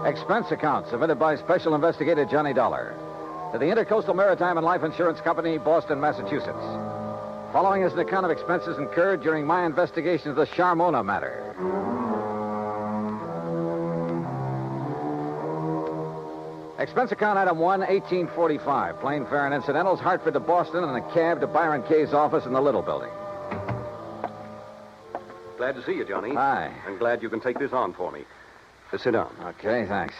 Expense account submitted by Special Investigator Johnny Dollar to the Intercoastal Maritime and Life Insurance Company, Boston, Massachusetts. Following is an account of expenses incurred during my investigation of the Charmona Matter. Expense account item 1, 1845. Plane fare and incidentals, Hartford to Boston, and a cab to Byron Kay's office in the Little Building. Glad to see you, Johnny. Hi. I'm glad you can take this on for me. Sit down. Okay, thanks.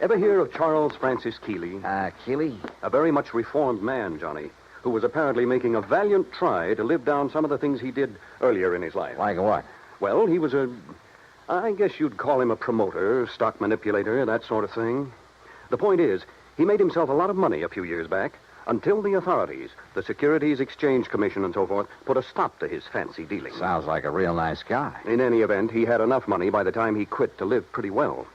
Ever hear of Charles Francis Keeley? Keeley? A very much reformed man, Johnny, who was apparently making a valiant try to live down some of the things he did earlier in his life. Like what? Well, he was I guess you'd call him a promoter, stock manipulator, that sort of thing. The point is, he made himself a lot of money a few years back until the authorities, the Securities Exchange Commission and so forth, put a stop to his fancy dealing. Sounds like a real nice guy. In any event, he had enough money by the time he quit to live pretty well.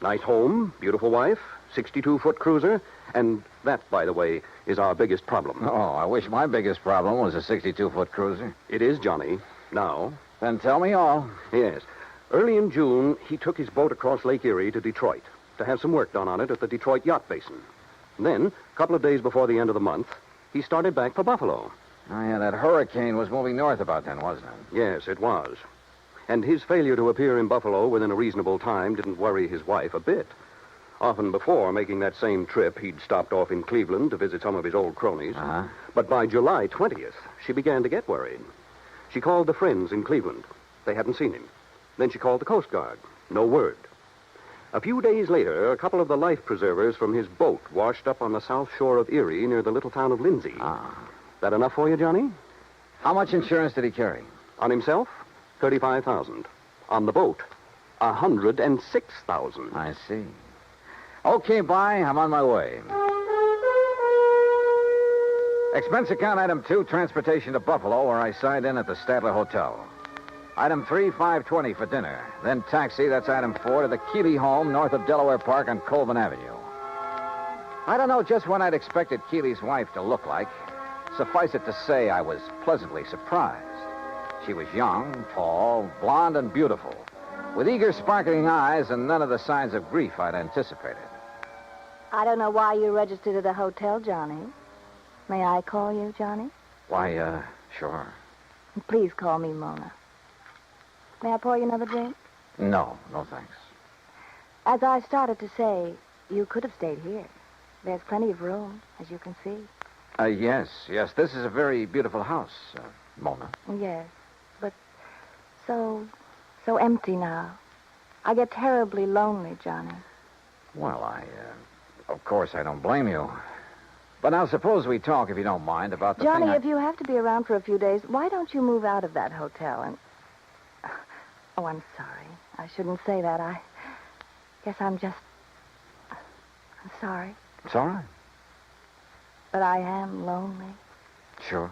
Nice home, beautiful wife, 62-foot cruiser, and that, by the way, is our biggest problem. Oh, I wish my biggest problem was a 62-foot cruiser. It is, Johnny. Now. Then tell me all. Yes. Early in June, he took his boat across Lake Erie to Detroit to have some work done on it at the Detroit Yacht Basin. Then, a couple of days before the end of the month, he started back for Buffalo. Oh, yeah, that hurricane was moving north about then, wasn't it? Yes, it was. And his failure to appear in Buffalo within a reasonable time didn't worry his wife a bit. Often before making that same trip, he'd stopped off in Cleveland to visit some of his old cronies. Uh-huh. But by July 20th, she began to get worried. She called the friends in Cleveland. They hadn't seen him. Then she called the Coast Guard. No word. A few days later, a couple of the life preservers from his boat washed up on the south shore of Erie near the little town of Lindsay. That enough for you, Johnny? How much insurance did he carry? On himself, $35,000. On the boat, $106,000. I see. Okay, bye. I'm on my way. Expense account item 2, transportation to Buffalo, where I signed in at the Statler Hotel. Item 3, $5.20 for dinner. Then taxi, that's item 4, to the Keeley home north of Delaware Park on Colvin Avenue. I don't know just what I'd expected Keeley's wife to look like. Suffice it to say, I was pleasantly surprised. She was young, tall, blonde, and beautiful, with eager, sparkling eyes and none of the signs of grief I'd anticipated. I don't know why you registered at the hotel, Johnny. May I call you, Johnny? Why, sure. Please call me Mona. May I pour you another drink? No, thanks. As I started to say, you could have stayed here. There's plenty of room, as you can see. Yes. This is a very beautiful house, Mona. Yes, but so empty now. I get terribly lonely, Johnny. Well, of course, I don't blame you. But now suppose we talk, if you don't mind, about the Johnny, thing if you have to be around for a few days, why don't you move out of that hotel and... Oh, I'm sorry. I shouldn't say that. I guess I'm sorry. It's all right. But I am lonely. Sure.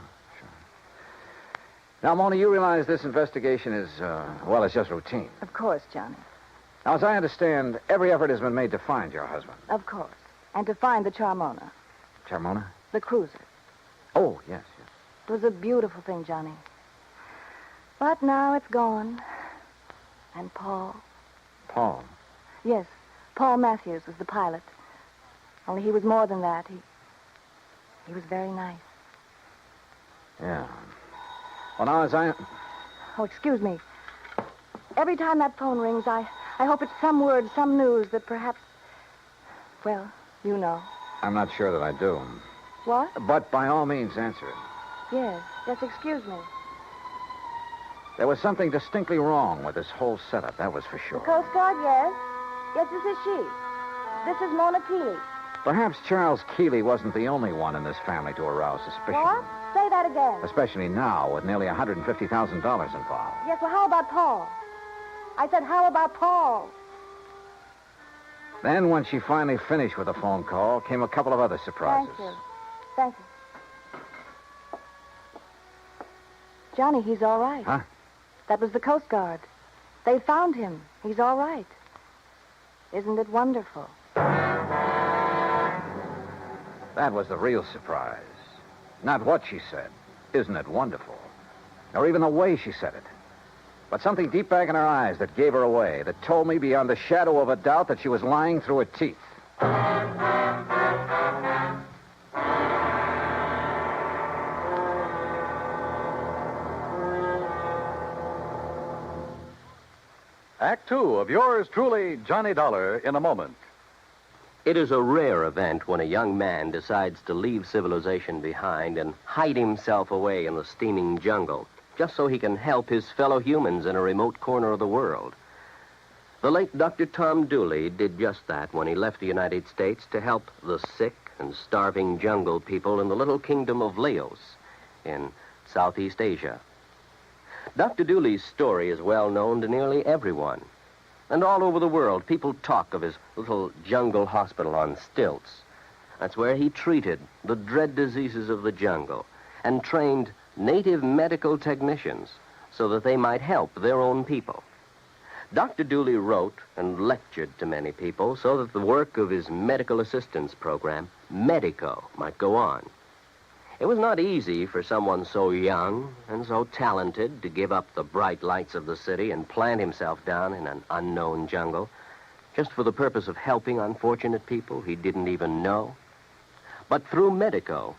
Now, Mona, you realize this investigation is, it's just routine. Of course, Johnny. Now, as I understand, every effort has been made to find your husband. Of course. And to find the Charmona. Charmona? The cruiser. Oh, yes. It was a beautiful thing, Johnny. But now it's gone. And Paul. Paul? Yes, Paul Matthews was the pilot. Only he was more than that. He was very nice. Yeah. Well, now, as I... Oh, excuse me. Every time that phone rings, I hope it's some word, some news that perhaps... Well, you know. I'm not sure that I do. What? But by all means, answer it. Yes, excuse me. There was something distinctly wrong with this whole setup, that was for sure. The Coast Guard, yes. Yes, this is she. This is Mona Keeley. Perhaps Charles Keeley wasn't the only one in this family to arouse suspicion. What? Say that again. Especially now, with nearly $150,000 involved. Yes, well, how about Paul? I said, how about Paul? Then, when she finally finished with the phone call, came a couple of other surprises. Thank you. Johnny, he's all right. Huh? That was the Coast Guard. They found him. He's all right. Isn't it wonderful? That was the real surprise. Not what she said. Isn't it wonderful? Or even the way she said it. But something deep back in her eyes that gave her away, that told me beyond the shadow of a doubt that she was lying through her teeth. Act two of yours truly, Johnny Dollar, in a moment. It is a rare event when a young man decides to leave civilization behind and hide himself away in the steaming jungle, just so he can help his fellow humans in a remote corner of the world. The late Dr. Tom Dooley did just that when he left the United States to help the sick and starving jungle people in the little kingdom of Laos in Southeast Asia. Dr. Dooley's story is well known to nearly everyone. And all over the world, people talk of his little jungle hospital on stilts. That's where he treated the dread diseases of the jungle and trained native medical technicians so that they might help their own people. Dr. Dooley wrote and lectured to many people so that the work of his medical assistance program, Medico, might go on. It was not easy for someone so young and so talented to give up the bright lights of the city and plant himself down in an unknown jungle just for the purpose of helping unfortunate people he didn't even know. But through Medico,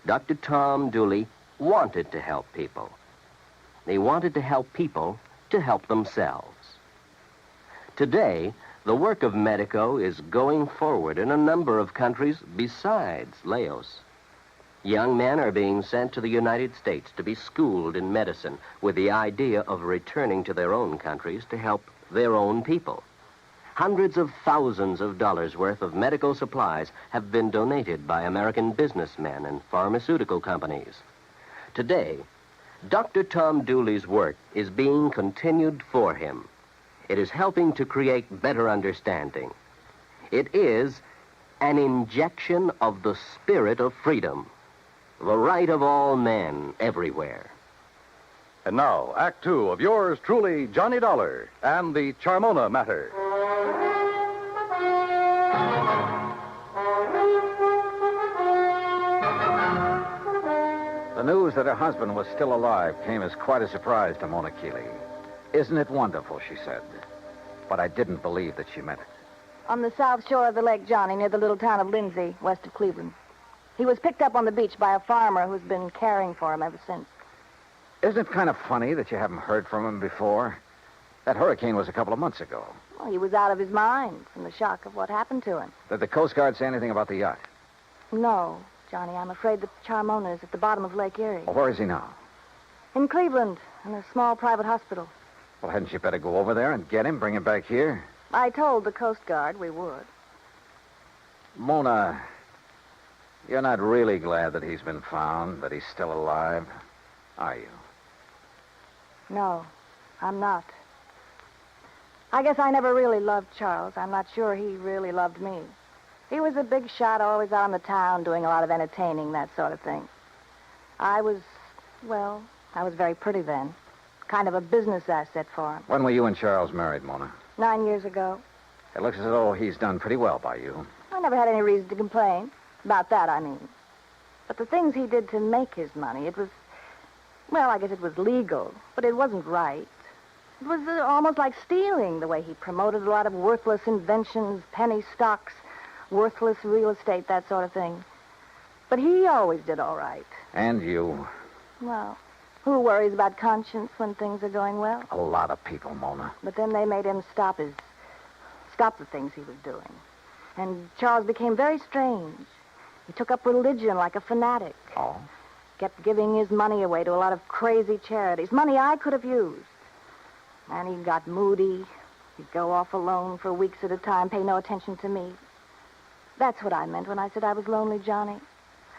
Dr. Tom Dooley wanted to help people. He wanted to help people to help themselves. Today, the work of Medico is going forward in a number of countries besides Laos. Young men are being sent to the United States to be schooled in medicine with the idea of returning to their own countries to help their own people. Hundreds of thousands of dollars worth of medical supplies have been donated by American businessmen and pharmaceutical companies. Today, Dr. Tom Dooley's work is being continued for him. It is helping to create better understanding. It is an injection of the spirit of freedom. The right of all men everywhere. And now, Act two of yours truly, Johnny Dollar, and the Charmona Matter. The news that her husband was still alive came as quite a surprise to Mona Keeley. Isn't it wonderful, she said. But I didn't believe that she meant it. On the south shore of the lake, Johnny, near the little town of Lindsay, west of Cleveland. He was picked up on the beach by a farmer who's been caring for him ever since. Isn't it kind of funny that you haven't heard from him before? That hurricane was a couple of months ago. Well, he was out of his mind from the shock of what happened to him. Did the Coast Guard say anything about the yacht? No, Johnny, I'm afraid the Charmona is at the bottom of Lake Erie. Well, where is he now? In Cleveland, in a small private hospital. Well, hadn't you better go over there and get him, bring him back here? I told the Coast Guard we would. Mona, you're not really glad that he's been found, that he's still alive, are you? No, I'm not. I guess I never really loved Charles. I'm not sure he really loved me. He was a big shot, always out in the town, doing a lot of entertaining, that sort of thing. I was, well, I was very pretty then. Kind of a business asset for him. When were you and Charles married, Mona? 9 years ago. It looks as though he's done pretty well by you. I never had any reason to complain. About that, I mean. But the things he did to make his money, it was... Well, I guess it was legal, but it wasn't right. It was almost like stealing, the way he promoted a lot of worthless inventions, penny stocks, worthless real estate, that sort of thing. But he always did all right. And you. Well, who worries about conscience when things are going well? A lot of people, Mona. But then they made him stop the things he was doing. And Charles became very strange. He took up religion like a fanatic. Oh? Kept giving his money away to a lot of crazy charities, money I could have used. And he got moody. He'd go off alone for weeks at a time, pay no attention to me. That's what I meant when I said I was lonely, Johnny.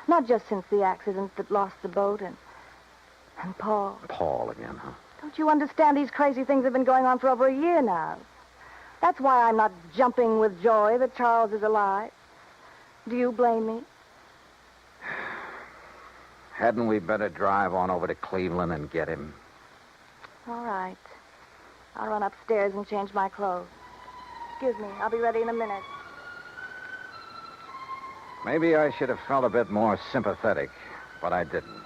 Not just since the accident that lost the boat and Paul. Paul again, huh? Don't you understand? These crazy things have been going on for over a year now. That's why I'm not jumping with joy that Charles is alive. Do you blame me? Hadn't we better drive on over to Cleveland and get him? All right. I'll run upstairs and change my clothes. Excuse me. I'll be ready in a minute. Maybe I should have felt a bit more sympathetic, but I didn't.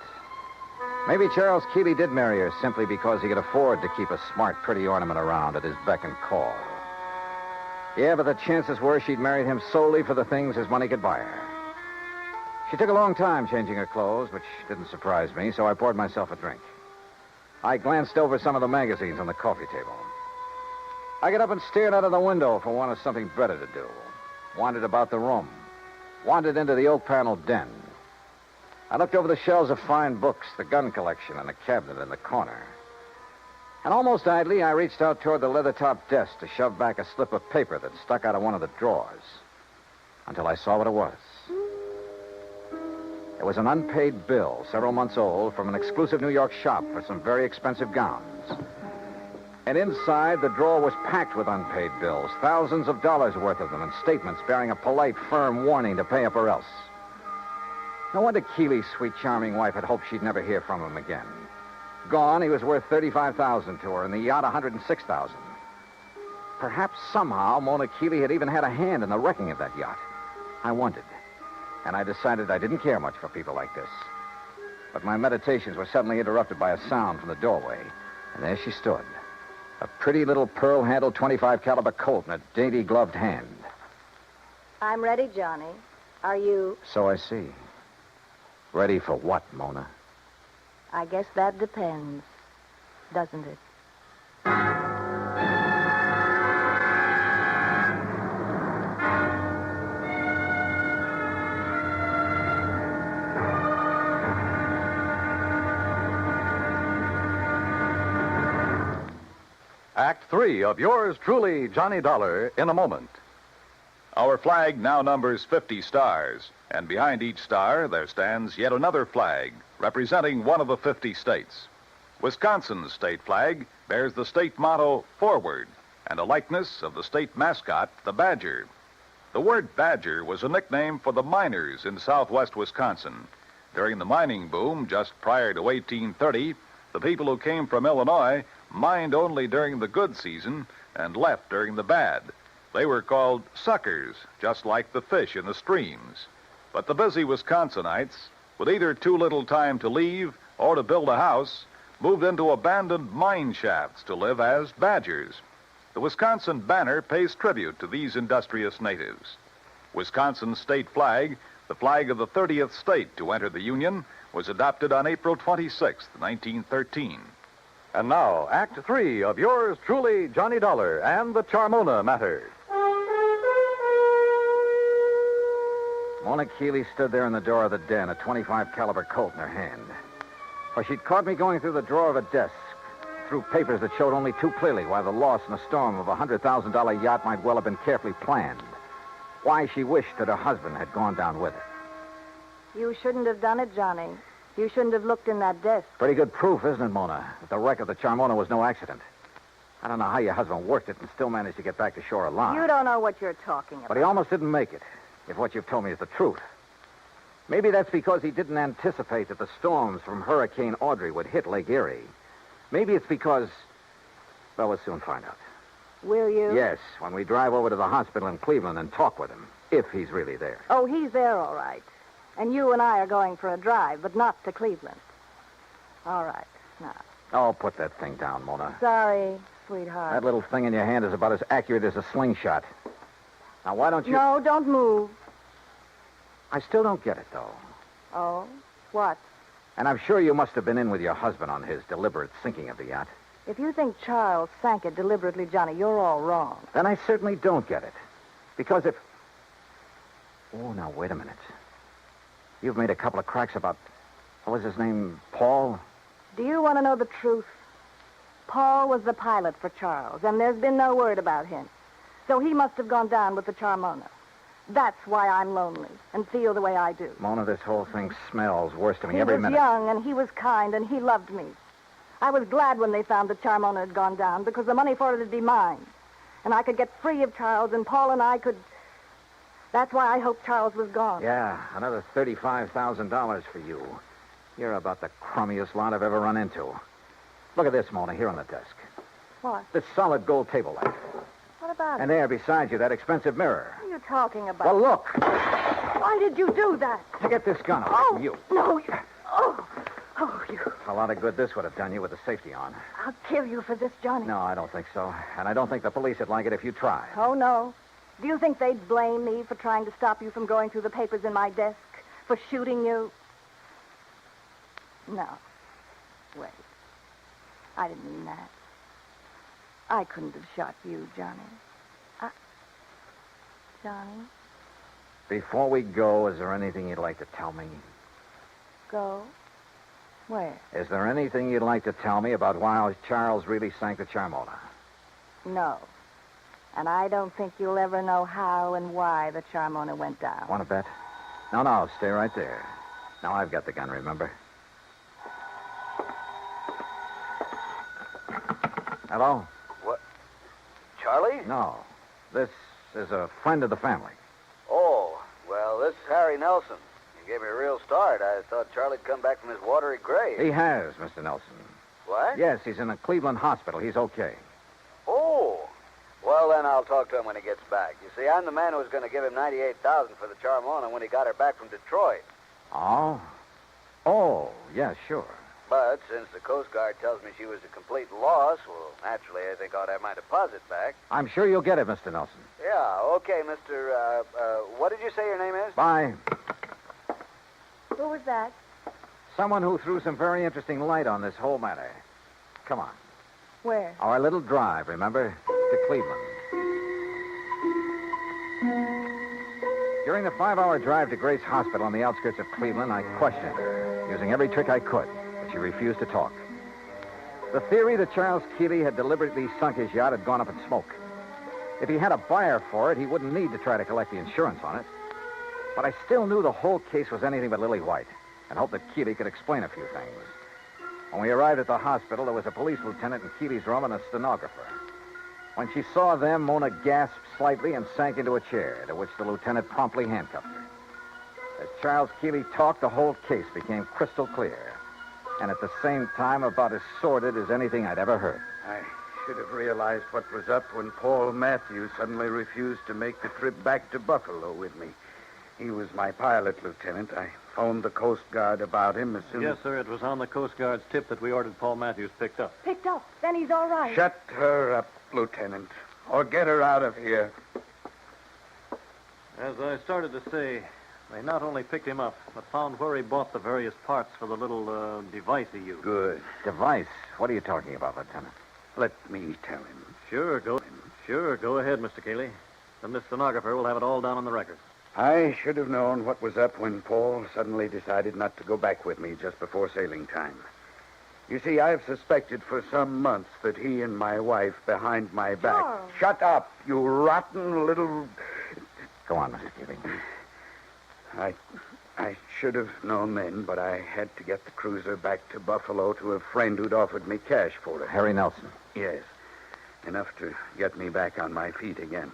Maybe Charles Keeley did marry her simply because he could afford to keep a smart, pretty ornament around at his beck and call. Yeah, but the chances were she'd married him solely for the things his money could buy her. She took a long time changing her clothes, which didn't surprise me, so I poured myself a drink. I glanced over some of the magazines on the coffee table. I got up and stared out of the window for want of something better to do. Wandered about the room. Wandered into the oak-paneled den. I looked over the shelves of fine books, the gun collection, and the cabinet in the corner. And almost idly, I reached out toward the leather-topped desk to shove back a slip of paper that stuck out of one of the drawers. Until I saw what it was. It was an unpaid bill, several months old, from an exclusive New York shop for some very expensive gowns. And inside, the drawer was packed with unpaid bills, thousands of dollars worth of them, and statements bearing a polite, firm warning to pay up or else. No wonder Keeley's sweet, charming wife had hoped she'd never hear from him again. Gone, he was worth $35,000 to her, and the yacht $106,000. Perhaps somehow Mona Keeley had even had a hand in the wrecking of that yacht. I wondered, and I decided I didn't care much for people like this. But my meditations were suddenly interrupted by a sound from the doorway, and there she stood, a pretty little pearl-handled .25 caliber Colt in a dainty gloved hand. I'm ready, Johnny. Are you? So I see. Ready for what, Mona? I guess that depends, doesn't it? Act 3 of yours truly, Johnny Dollar, in a moment. Our flag now numbers 50 stars, and behind each star there stands yet another flag representing one of the 50 states. Wisconsin's state flag bears the state motto, Forward, and a likeness of the state mascot, the badger. The word badger was a nickname for the miners in southwest Wisconsin. During the mining boom just prior to 1830, the people who came from Illinois mined only during the good season and left during the bad. They were called suckers, just like the fish in the streams. But the busy Wisconsinites, with either too little time to leave or to build a house, moved into abandoned mine shafts to live as badgers. The Wisconsin banner pays tribute to these industrious natives. Wisconsin's state flag, the flag of the 30th state to enter the Union, was adopted on April 26, 1913. And now, Act 3 of yours truly, Johnny Dollar and the Charmona Matter. Mona Keeley stood there in the door of the den, a .25 caliber Colt in her hand. For she'd caught me going through the drawer of a desk, through papers that showed only too clearly why the loss in a storm of a $100,000 yacht might well have been carefully planned. Why she wished that her husband had gone down with her. You shouldn't have done it, Johnny. You shouldn't have looked in that desk. Pretty good proof, isn't it, Mona, that the wreck of the Charmona was no accident. I don't know how your husband worked it and still managed to get back to shore alive. You don't know what you're talking about. But he almost didn't make it, if what you've told me is the truth. Maybe that's because he didn't anticipate that the storms from Hurricane Audrey would hit Lake Erie. Maybe it's because... Well, we'll soon find out. Will you? Yes, when we drive over to the hospital in Cleveland and talk with him, if he's really there. Oh, he's there, all right. And you and I are going for a drive, but not to Cleveland. All right, now. Oh, put that thing down, Mona. Sorry, sweetheart. That little thing in your hand is about as accurate as a slingshot. Now, why don't you... No, don't move. I still don't get it, though. Oh? What? And I'm sure you must have been in with your husband on his deliberate sinking of the yacht. If you think Charles sank it deliberately, Johnny, you're all wrong. Then I certainly don't get it. Because if... Oh, now, wait a minute. You've made a couple of cracks about... What was his name? Paul? Do you want to know the truth? Paul was the pilot for Charles, and there's been no word about him. So he must have gone down with the Charmona. That's why I'm lonely and feel the way I do. Mona, this whole thing smells worse to me every minute. He was young, and he was kind, and he loved me. I was glad when they found that Charmona had gone down, because the money for it would be mine. And I could get free of Charles, and Paul and I could... That's why I hoped Charles was gone. Yeah, another $35,000 for you. You're about the crummiest lot I've ever run into. Look at this, Mona, here on the desk. What? This solid gold table lamp. What about And it? there, beside you, that expensive mirror. What are you talking about? Well, look. Why did you do that? To get this gun away from you. No, you... Oh, you... A lot of good this would have done you with the safety on. I'll kill you for this, Johnny. No, I don't think so. And I don't think the police would like it if you tried. Oh, no. Do you think they'd blame me for trying to stop you from going through the papers in my desk? For shooting you? No. Wait. I didn't mean that. I couldn't have shot you, Johnny. Johnny? Before we go, is there anything you'd like to tell me? Go? Where? Is there anything you'd like to tell me about why Charles really sank the Charmona? No. And I don't think you'll ever know how and why the Charmona went down. Want to bet? No, stay right there. Now I've got the gun, remember? Hello? What? Charlie? No. This is a friend of the family. Oh, well, this is Harry Nelson. You gave me a real start. I thought Charlie'd come back from his watery grave. He has, Mr. Nelson. What? Yes, he's in a Cleveland hospital. He's okay. Oh. Well, then I'll talk to him when he gets back. You see, I'm the man who was going to give him $98,000 for the Charmona when he got her back from Detroit. Oh? Oh, yeah, sure. But since the Coast Guard tells me she was a complete loss, well, naturally, I think I ought to have my deposit back. I'm sure you'll get it, Mr. Nelson. Yeah, okay, Mr. What did you say your name is? Bye. Who was that? Someone who threw some very interesting light on this whole matter. Come on. Where? Our little drive, remember? To Cleveland. During the 5-hour drive to Grace Hospital on the outskirts of Cleveland, I questioned her, using every trick I could, but she refused to talk. The theory that Charles Keeley had deliberately sunk his yacht had gone up in smoke. If he had a buyer for it, he wouldn't need to try to collect the insurance on it. But I still knew the whole case was anything but lily white, and hoped that Keeley could explain a few things. When we arrived at the hospital, there was a police lieutenant in Keeley's room and a stenographer. When she saw them, Mona gasped slightly and sank into a chair, to which the lieutenant promptly handcuffed her. As Charles Keeley talked, the whole case became crystal clear, and at the same time about as sordid as anything I'd ever heard. I should have realized what was up when Paul Matthews suddenly refused to make the trip back to Buffalo with me. He was my pilot, Lieutenant. I phoned the Coast Guard about him as soon as... Yes, sir. It was on the Coast Guard's tip that we ordered Paul Matthews picked up. Picked up. Then he's all right. Shut her up, Lieutenant, or get her out of here. As I started to say, they not only picked him up, but found where he bought the various parts for the little device he used. Good. Device? What are you talking about, Lieutenant? Let me tell him. Sure, go ahead, Mr. Cayley. Then this stenographer will have it all down on the record. I should have known what was up when Paul suddenly decided not to go back with me just before sailing time. You see, I've suspected for some months that he and my wife behind my back... Charles. Shut up, you rotten little... Go on, Mr. Keeley. I should have known then, but I had to get the cruiser back to Buffalo to a friend who'd offered me cash for it. Harry Nelson. Yes. Enough to get me back on my feet again.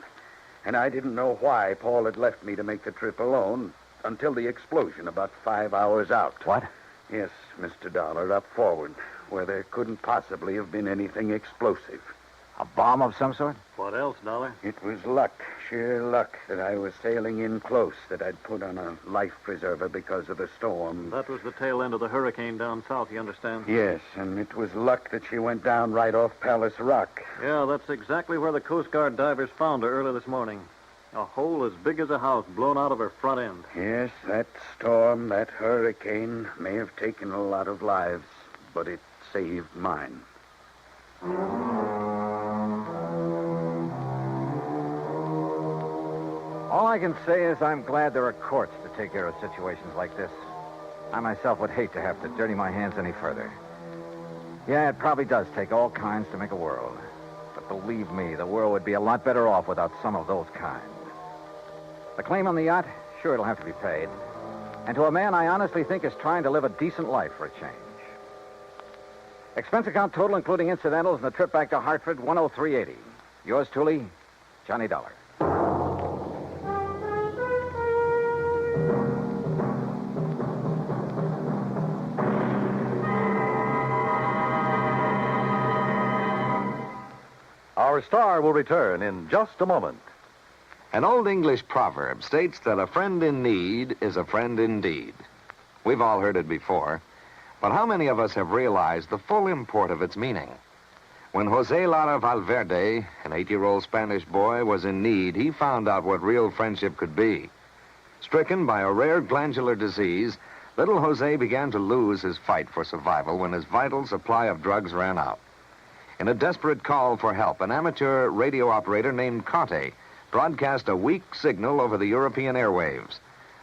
And I didn't know why Paul had left me to make the trip alone, until the explosion about 5 hours out. What? Yes, Mr. Dollar, up forward, where there couldn't possibly have been anything explosive. A bomb of some sort? What else, Dollar? It was luck, sheer luck, that I was sailing in close, that I'd put on a life preserver because of the storm. That was the tail end of the hurricane down south, you understand? Yes, and it was luck that she went down right off Palace Rock. Yeah, that's exactly where the Coast Guard divers found her early this morning. A hole as big as a house blown out of her front end. Yes, that storm, that hurricane may have taken a lot of lives, but it saved mine. All I can say is I'm glad there are courts to take care of situations like this. I myself would hate to have to dirty my hands any further. Yeah, it probably does take all kinds to make a world. But believe me, the world would be a lot better off without some of those kinds. The claim on the yacht, sure, it'll have to be paid. And to a man I honestly think is trying to live a decent life for a change. Expense account total, including incidentals, and the trip back to Hartford, $103.80. Yours truly, Johnny Dollar. Our star will return in just a moment. An old English proverb states that a friend in need is a friend indeed. We've all heard it before, but how many of us have realized the full import of its meaning? When Jose Lara Valverde, an 8-year-old Spanish boy, was in need, he found out what real friendship could be. Stricken by a rare glandular disease, little Jose began to lose his fight for survival when his vital supply of drugs ran out. In a desperate call for help, an amateur radio operator named Conte broadcast a weak signal over the European airwaves.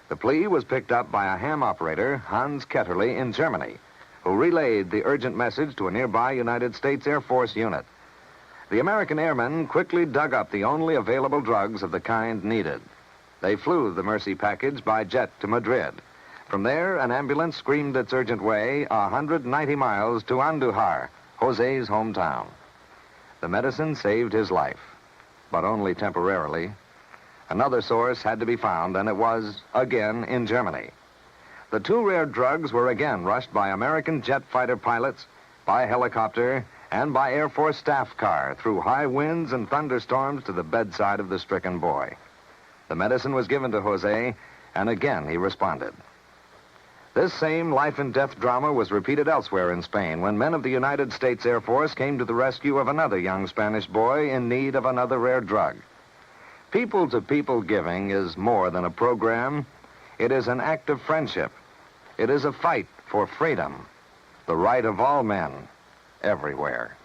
The plea was picked up by a ham operator, Hans Ketterle, in Germany, who relayed the urgent message to a nearby United States Air Force unit. The American airmen quickly dug up the only available drugs of the kind needed. They flew the Mercy package by jet to Madrid. From there, an ambulance screamed its urgent way 190 miles to Andujar, Jose's hometown. The medicine saved his life, but only temporarily. Another source had to be found, and it was, again, in Germany. The two rare drugs were again rushed by American jet fighter pilots, by helicopter, and by Air Force staff car through high winds and thunderstorms to the bedside of the stricken boy. The medicine was given to Jose, and again he responded. This same life-and-death drama was repeated elsewhere in Spain when men of the United States Air Force came to the rescue of another young Spanish boy in need of another rare drug. People-to-people giving is more than a program. It is an act of friendship. It is a fight for freedom, the right of all men, everywhere.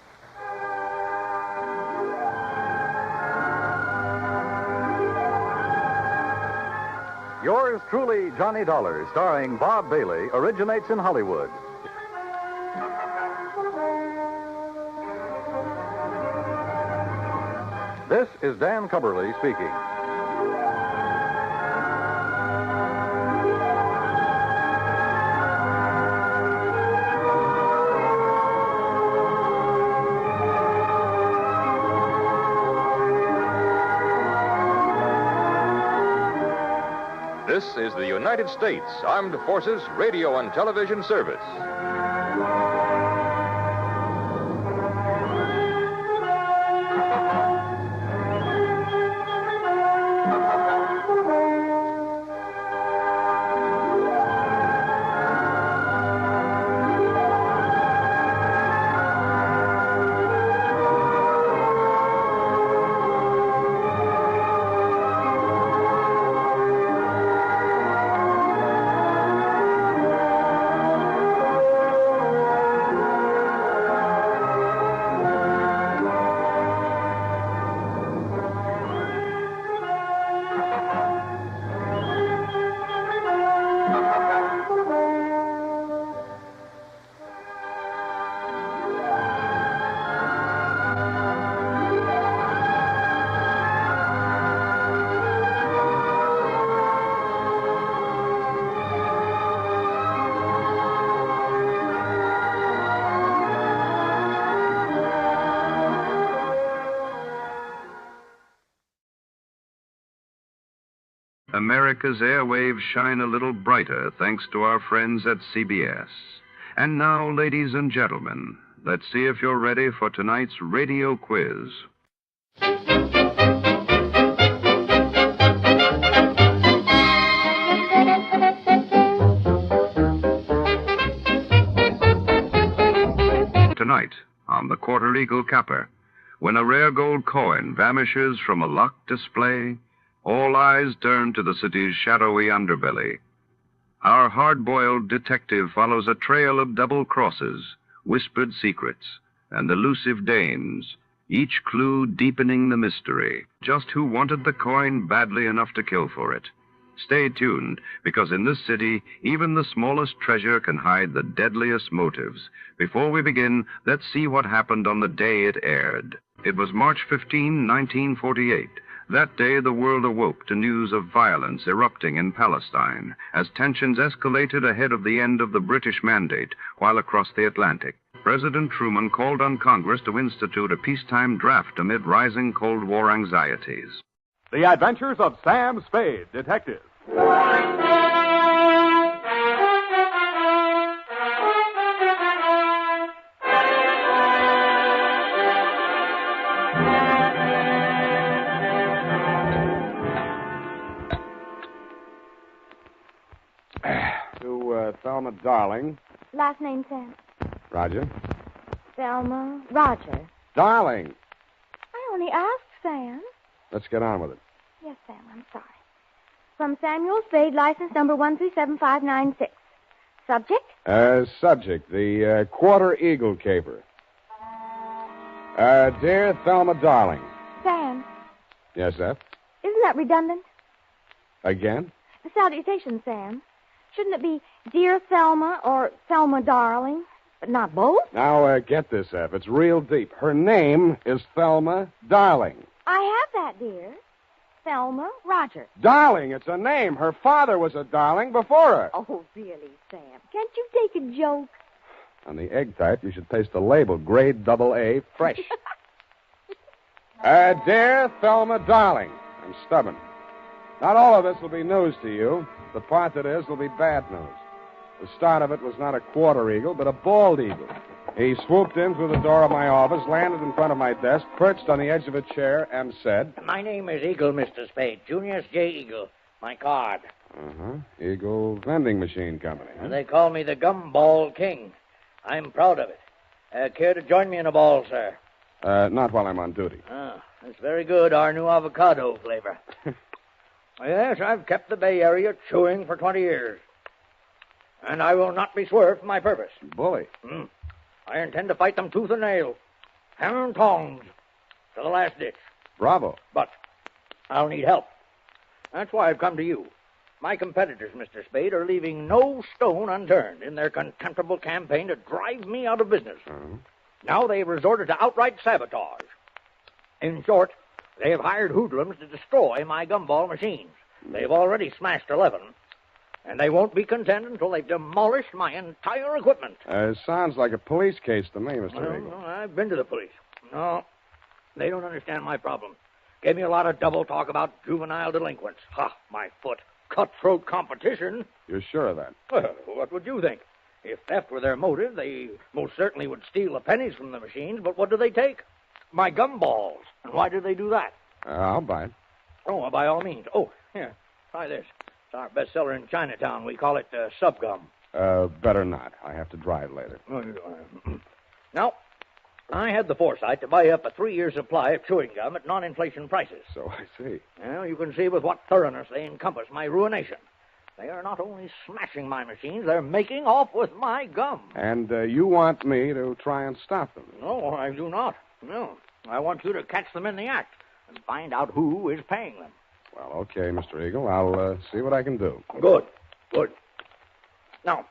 Yours truly, Johnny Dollar, starring Bob Bailey, originates in Hollywood. This is Dan Cubberly speaking. This is the United States Armed Forces Radio and Television Service. America's airwaves shine a little brighter thanks to our friends at CBS. And now, ladies and gentlemen, let's see if you're ready for tonight's radio quiz. Tonight, on the Quarter-Eagle Caper, when a rare gold coin vanishes from a locked display, all eyes turn to the city's shadowy underbelly. Our hard-boiled detective follows a trail of double crosses, whispered secrets, and elusive dames, each clue deepening the mystery. Just who wanted the coin badly enough to kill for it? Stay tuned, because in this city, even the smallest treasure can hide the deadliest motives. Before we begin, let's see what happened on the day it aired. It was March 15, 1948. That day, the world awoke to news of violence erupting in Palestine as tensions escalated ahead of the end of the British Mandate while across the Atlantic. President Truman called on Congress to institute a peacetime draft amid rising Cold War anxieties. The Adventures of Sam Spade, Detective. To Thelma Darling. Last name, Sam. Roger. Thelma Roger. Darling! I only asked, Sam. Let's get on with it. Yes, Sam, I'm sorry. From Samuel Spade, license number 1375596. Subject? Subject, the Quarter-Eagle Caper. Dear Thelma Darling. Sam, Yes, Seth? isn't that redundant? Again? The salutation, Sam. Shouldn't it be Dear Thelma or Thelma Darling? But not both? Now, get this, F. It's real deep. Her name is Thelma Darling. I have that, dear. Thelma Roger. Darling, it's a name. Her father was a darling before her. Oh, really, Sam? Can't you take a joke? On the egg type, you should paste the label, grade AA, fresh. Dear Thelma Darling, I'm stubborn. Not all of this will be news to you. The part that is will be bad news. The start of it was not a quarter eagle, but a bald eagle. He swooped in through the door of my office, landed in front of my desk, perched on the edge of a chair, and said... My name is Eagle, Mr. Spade. Junius J. Eagle. My card. Eagle Vending Machine Company. And they call me the Gumball King. I'm proud of it. Care to join me in a ball, sir? Not while I'm on duty. Ah, that's very good. Our new avocado flavor. Yes, I've kept the Bay Area chewing for 20 years. And I will not be swerved from my purpose. Bully. I intend to fight them tooth and nail. Hammer and tongs. To the last ditch. Bravo. But I'll need help. That's why I've come to you. My competitors, Mr. Spade, are leaving no stone unturned in their contemptible campaign to drive me out of business. Now they've resorted to outright sabotage. In short, they have hired hoodlums to destroy my gumball machines. They've already smashed 11, and they won't be content until they've demolished my entire equipment. Sounds like a police case to me, Mr. Eagle. Well, I've been to the police. No, they don't understand my problem. Gave me a lot of double talk about juvenile delinquents. Ha, my foot. Cutthroat competition. You're sure of that? Well, what would you think? If theft were their motive, they most certainly would steal the pennies from the machines, but what do they take? My gumballs. And why do they do that? I'll buy it. Oh, well, by all means. Oh, here, try this. It's our bestseller in Chinatown. We call it Subgum. Better not. I have to drive later. Now, I had the foresight to buy up a 3-year supply of chewing gum at non-inflation prices. So I see. Well, you can see with what thoroughness they encompass my ruination. They are not only smashing my machines, they're making off with my gum. And you want me to try and stop them? No, I do not. No. I want you to catch them in the act and find out who is paying them. Well, okay, Mr. Eagle. I'll see what I can do. Good. Now,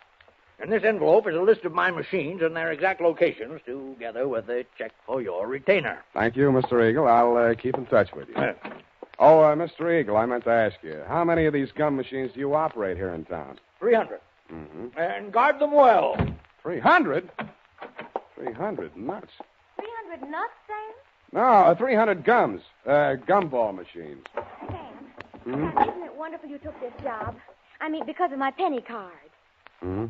in this envelope is a list of my machines and their exact locations, together with a check for your retainer. Thank you, Mr. Eagle. I'll keep in touch with you. Mr. Eagle, I meant to ask you, how many of these gum machines do you operate here in town? 300. And guard them well. 300? 300 nuts. 300 nuts, Sam? No, 300 gums. Gumball machines. Sam, isn't it wonderful you took this job. I mean, because of my penny card. Hmm?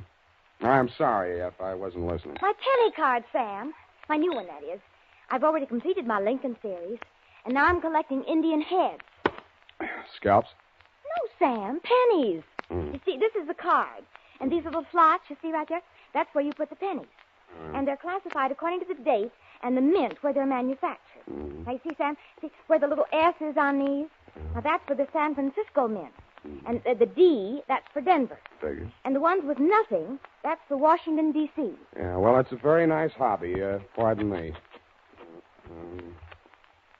I'm sorry if I wasn't listening. My penny card, Sam. My new one, that is. I've already completed my Lincoln series, and now I'm collecting Indian heads. Scalps? No, Sam, pennies. Mm. You see, this is the card, and these little slots you see right there, that's where you put the pennies. And they're classified according to the date and the mint where they're manufactured. Now, you see, Sam, see where the little S is on these? Now, that's for the San Francisco mint. And the D, that's for Denver. Figures. And the ones with nothing, that's for Washington, D.C. Yeah, well, it's a very nice hobby. Pardon me.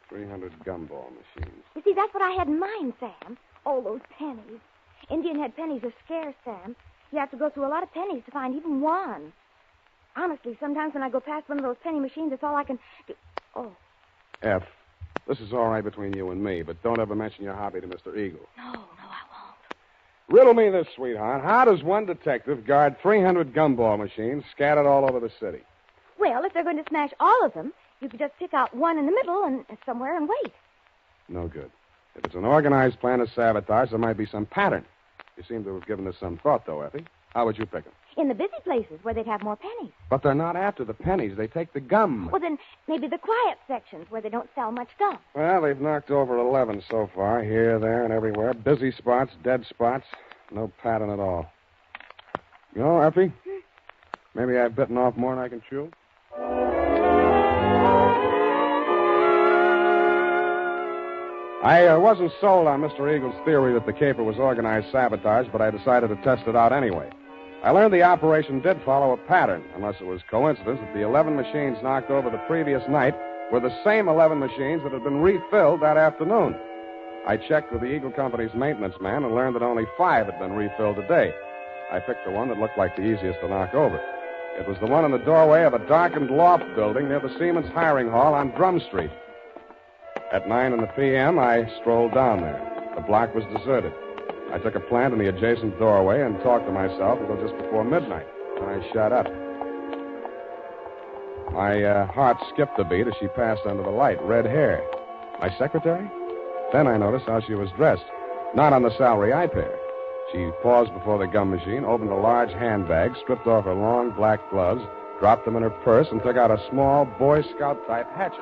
300 gumball machines. You see, that's what I had in mind, Sam. Oh, those pennies. Indian head pennies are scarce, Sam. You have to go through a lot of pennies to find even one. Honestly, sometimes when I go past one of those penny machines, that's all I can do. Oh. F, this is all right between you and me, but don't ever mention your hobby to Mr. Eagle. No, I won't. Riddle me this, sweetheart. How does one detective guard 300 gumball machines scattered all over the city? Well, if they're going to smash all of them, you could just pick out one in the middle and somewhere and wait. No good. If it's an organized plan of sabotage, there might be some pattern. You seem to have given this some thought, though, Effie. How would you pick them? In the busy places where they'd have more pennies. But they're not after the pennies. They take the gum. Well, then maybe the quiet sections where they don't sell much gum. Well, they've knocked over 11 so far, here, there, and everywhere. Busy spots, dead spots. No pattern at all. You know, Effie, maybe I've bitten off more than I can chew. I wasn't sold on Mr. Eagle's theory that the caper was organized sabotage, but I decided to test it out anyway. I learned the operation did follow a pattern, unless it was coincidence that the 11 machines knocked over the previous night were the same 11 machines that had been refilled that afternoon. I checked with the Eagle Company's maintenance man and learned that only 5 had been refilled today. I picked the one that looked like the easiest to knock over. It was the one in the doorway of a darkened loft building near the Siemens Hiring Hall on Drum Street. At 9 p.m., I strolled down there. The block was deserted. I took a plant in the adjacent doorway and talked to myself until just before midnight. Then I shut up. My heart skipped a beat as she passed under the light. Red hair. My secretary? Then I noticed how she was dressed. Not on the salary I paid her. She paused before the gum machine, opened a large handbag, stripped off her long black gloves, dropped them in her purse, and took out a small Boy Scout-type hatchet.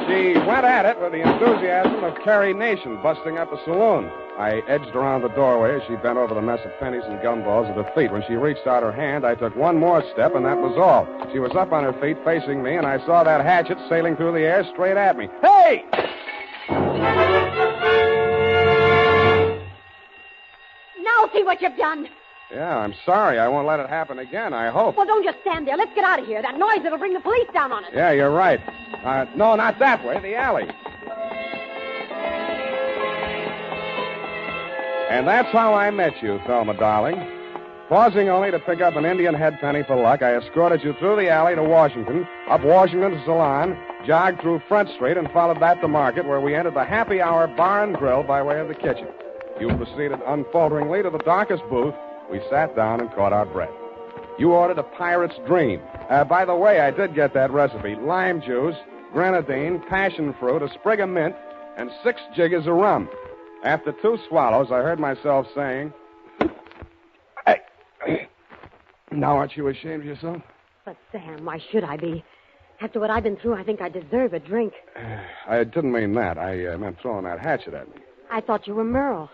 She went at it with the enthusiasm of Carrie Nation busting up a saloon. I edged around the doorway as she bent over the mess of pennies and gumballs at her feet. When she reached out her hand, I took one more step, and that was all. She was up on her feet facing me, and I saw that hatchet sailing through the air straight at me. Hey! Now see what you've done. Yeah, I'm sorry. I won't let it happen again, I hope. Well, don't just stand there. Let's get out of here. That noise, it'll bring the police down on us. Yeah, you're right. No, not that way. The alley. And that's how I met you, Thelma, darling. Pausing only to pick up an Indian head penny for luck, I escorted you through the alley to Washington, up Washington to Salon, jogged through Front Street, and followed that to Market, where we entered the Happy Hour Bar and Grill by way of the kitchen. You proceeded unfalteringly to the darkest booth. We sat down and caught our breath. You ordered a pirate's dream. By the way, I did get that recipe. Lime juice, grenadine, passion fruit, a sprig of mint, and 6 jiggers of rum. After 2 swallows, I heard myself saying, "Hey, now aren't you ashamed of yourself?" But, Sam, why should I be? After what I've been through, I think I deserve a drink. I didn't mean that. I meant throwing that hatchet at me. I thought you were Merle.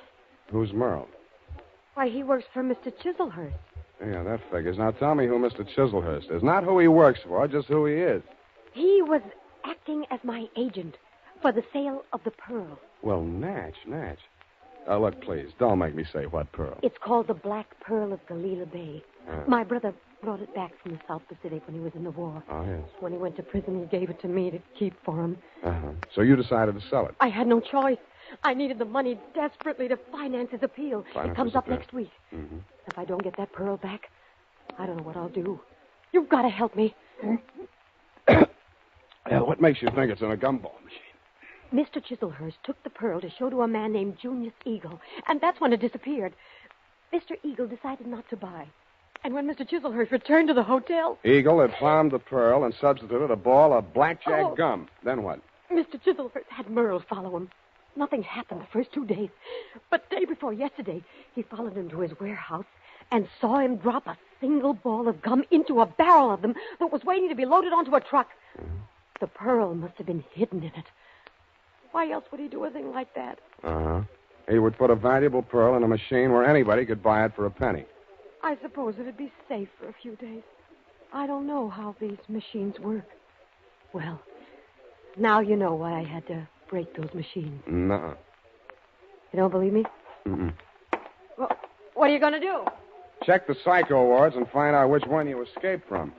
Who's Merle? Why, he works for Mr. Chiselhurst. Yeah, that figures. Now tell me who Mr. Chiselhurst is. Not who he works for, just who he is. He was acting as my agent for the sale of the pearl. Well, Natch. Look, please, don't make me say what pearl. It's called the Black Pearl of Galila Bay. My brother brought it back from the South Pacific when he was in the war. Oh, yes. When he went to prison, he gave it to me to keep for him. So you decided to sell it? I had no choice. I needed the money desperately to finance his appeal. It comes up next week. Mm-hmm. If I don't get that pearl back, I don't know what I'll do. You've got to help me. What makes you think it's in a gumball machine? Mr. Chiselhurst took the pearl to show to a man named Junius Eagle, and that's when it disappeared. Mr. Eagle decided not to buy. And when Mr. Chiselhurst returned to the hotel... Eagle had palmed the pearl and substituted a ball of blackjack Oh. gum. Then what? Mr. Chiselhurst had Merle follow him. Nothing happened the first 2 days. But day before yesterday, he followed him to his warehouse and saw him drop a single ball of gum into a barrel of them that was waiting to be loaded onto a truck. The pearl must have been hidden in it. Why else would he do a thing like that? Uh-huh. He would put a valuable pearl in a machine where anybody could buy it for a penny. I suppose it'd be safe for a few days. I don't know how these machines work. Well, now you know why I had to break those machines. Nuh-uh. You don't believe me? Mm-mm. Well, what are you going to do? Check the psycho wards and find out which one you escaped from.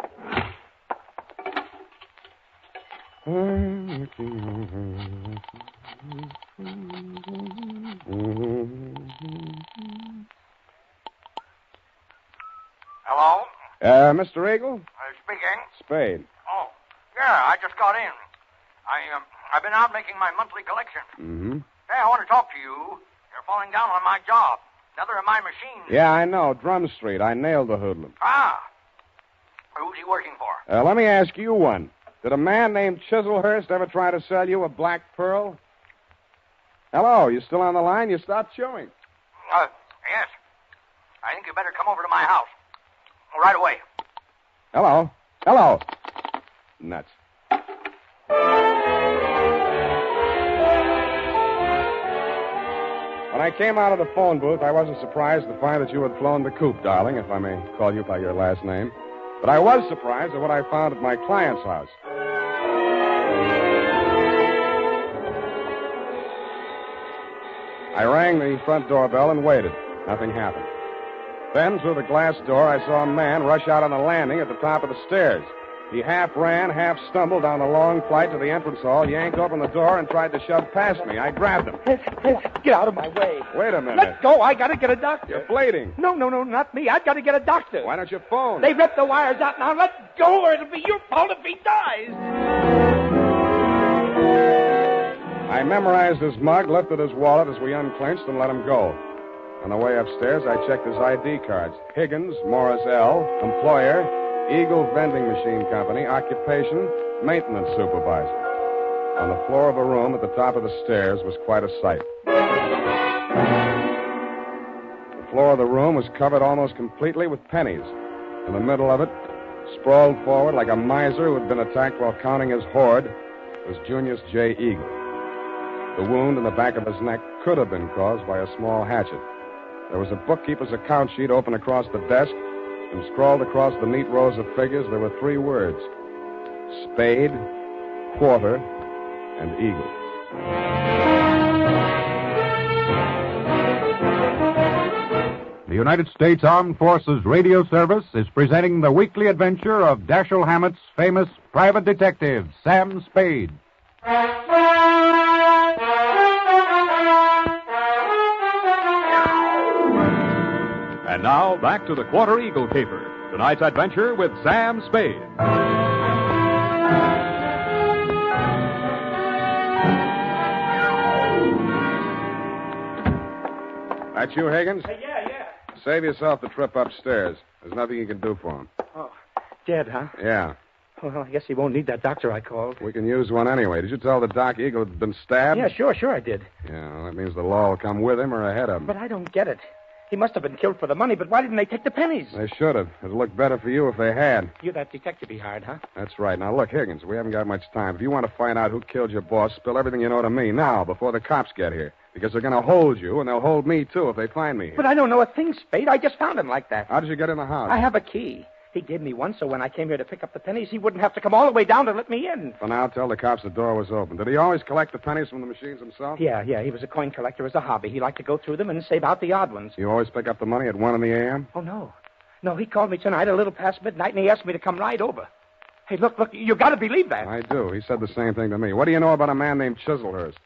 Hello? Mr. Eagle? Speaking. Spade. Oh, yeah, I just got in. I've been out making my monthly collection. Mm-hmm. Hey, I want to talk to you. You're falling down on my job. Another of my machines. Yeah, I know. Drum Street. I nailed the hoodlum. Ah. Who's he working for? Let me ask you one. Did a man named Chiselhurst ever try to sell you a black pearl? Hello, you still on the line? You stopped chewing. Yes. I think you better come over to my house. Right away. Hello. Hello. Nuts. When I came out of the phone booth, I wasn't surprised to find that you had flown the coop, darling, if I may call you by your last name. But I was surprised at what I found at my client's house. I rang the front doorbell and waited. Nothing happened. Then, through the glass door, I saw a man rush out on the landing at the top of the stairs. He half ran, half stumbled down the long flight to the entrance hall, yanked open the door, and tried to shove past me. I grabbed him. Get out of my way. Wait a minute. Let go. I got to get a doctor. You're bleeding. No, not me. I've got to get a doctor. Why don't you phone? They ripped the wires out now. Let go, or it'll be your fault if he dies. I memorized his mug, lifted his wallet as we unclinched, and let him go. On the way upstairs, I checked his ID cards. Higgins, Morris L., employer, Eagle Vending Machine Company, occupation, maintenance supervisor. On the floor of a room at the top of the stairs was quite a sight. The floor of the room was covered almost completely with pennies. In the middle of it, sprawled forward like a miser who had been attacked while counting his hoard, was Junius J. Eagle. The wound in the back of his neck could have been caused by a small hatchet. There was a bookkeeper's account sheet open across the desk, and scrawled across the neat rows of figures there were 3 words: Spade, Quarter, and Eagle. The United States Armed Forces Radio Service is presenting the weekly adventure of Dashiell Hammett's famous private detective, Sam Spade. And now, back to the Quarter-Eagle Caper. Tonight's adventure with Sam Spade. That you, Higgins? Yeah. Save yourself the trip upstairs. There's nothing you can do for him. Oh, dead, huh? Yeah. Well, I guess he won't need that doctor I called. We can use one anyway. Did you tell the doc Eagle had been stabbed? Yeah, sure I did. Yeah, well, that means the law will come with him or ahead of him. But I don't get it. He must have been killed for the money, but why didn't they take the pennies? They should have. It'd look better for you if they had. You're that detective he hired, huh? That's right. Now, look, Higgins, we haven't got much time. If you want to find out who killed your boss, spill everything you know to me now, before the cops get here. Because they're going to hold you, and they'll hold me, too, if they find me here. But I don't know a thing, Spade. I just found him like that. How did you get in the house? I have a key. He gave me one, so when I came here to pick up the pennies, he wouldn't have to come all the way down to let me in. For now, tell the cops the door was open. Did he always collect the pennies from the machines himself? Yeah. He was a coin collector as a hobby. He liked to go through them and save out the odd ones. You always pick up the money at 1 a.m.? Oh, no. No, he called me tonight a little past midnight, and he asked me to come right over. Hey, look, you got to believe that. I do. He said the same thing to me. What do you know about a man named Chiselhurst?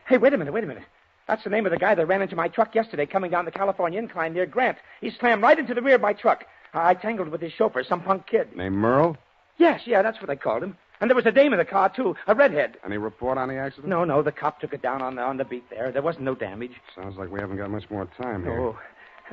Hey, wait a minute. That's the name of the guy that ran into my truck yesterday coming down the California incline near Grant. He slammed right into the rear of my truck. I tangled with his chauffeur, some punk kid. Named Merle? Yes, that's what they called him. And there was a dame in the car, too, a redhead. Any report on the accident? No, the cop took it down on the beat there. There wasn't no damage. Sounds like we haven't got much more time here. Oh,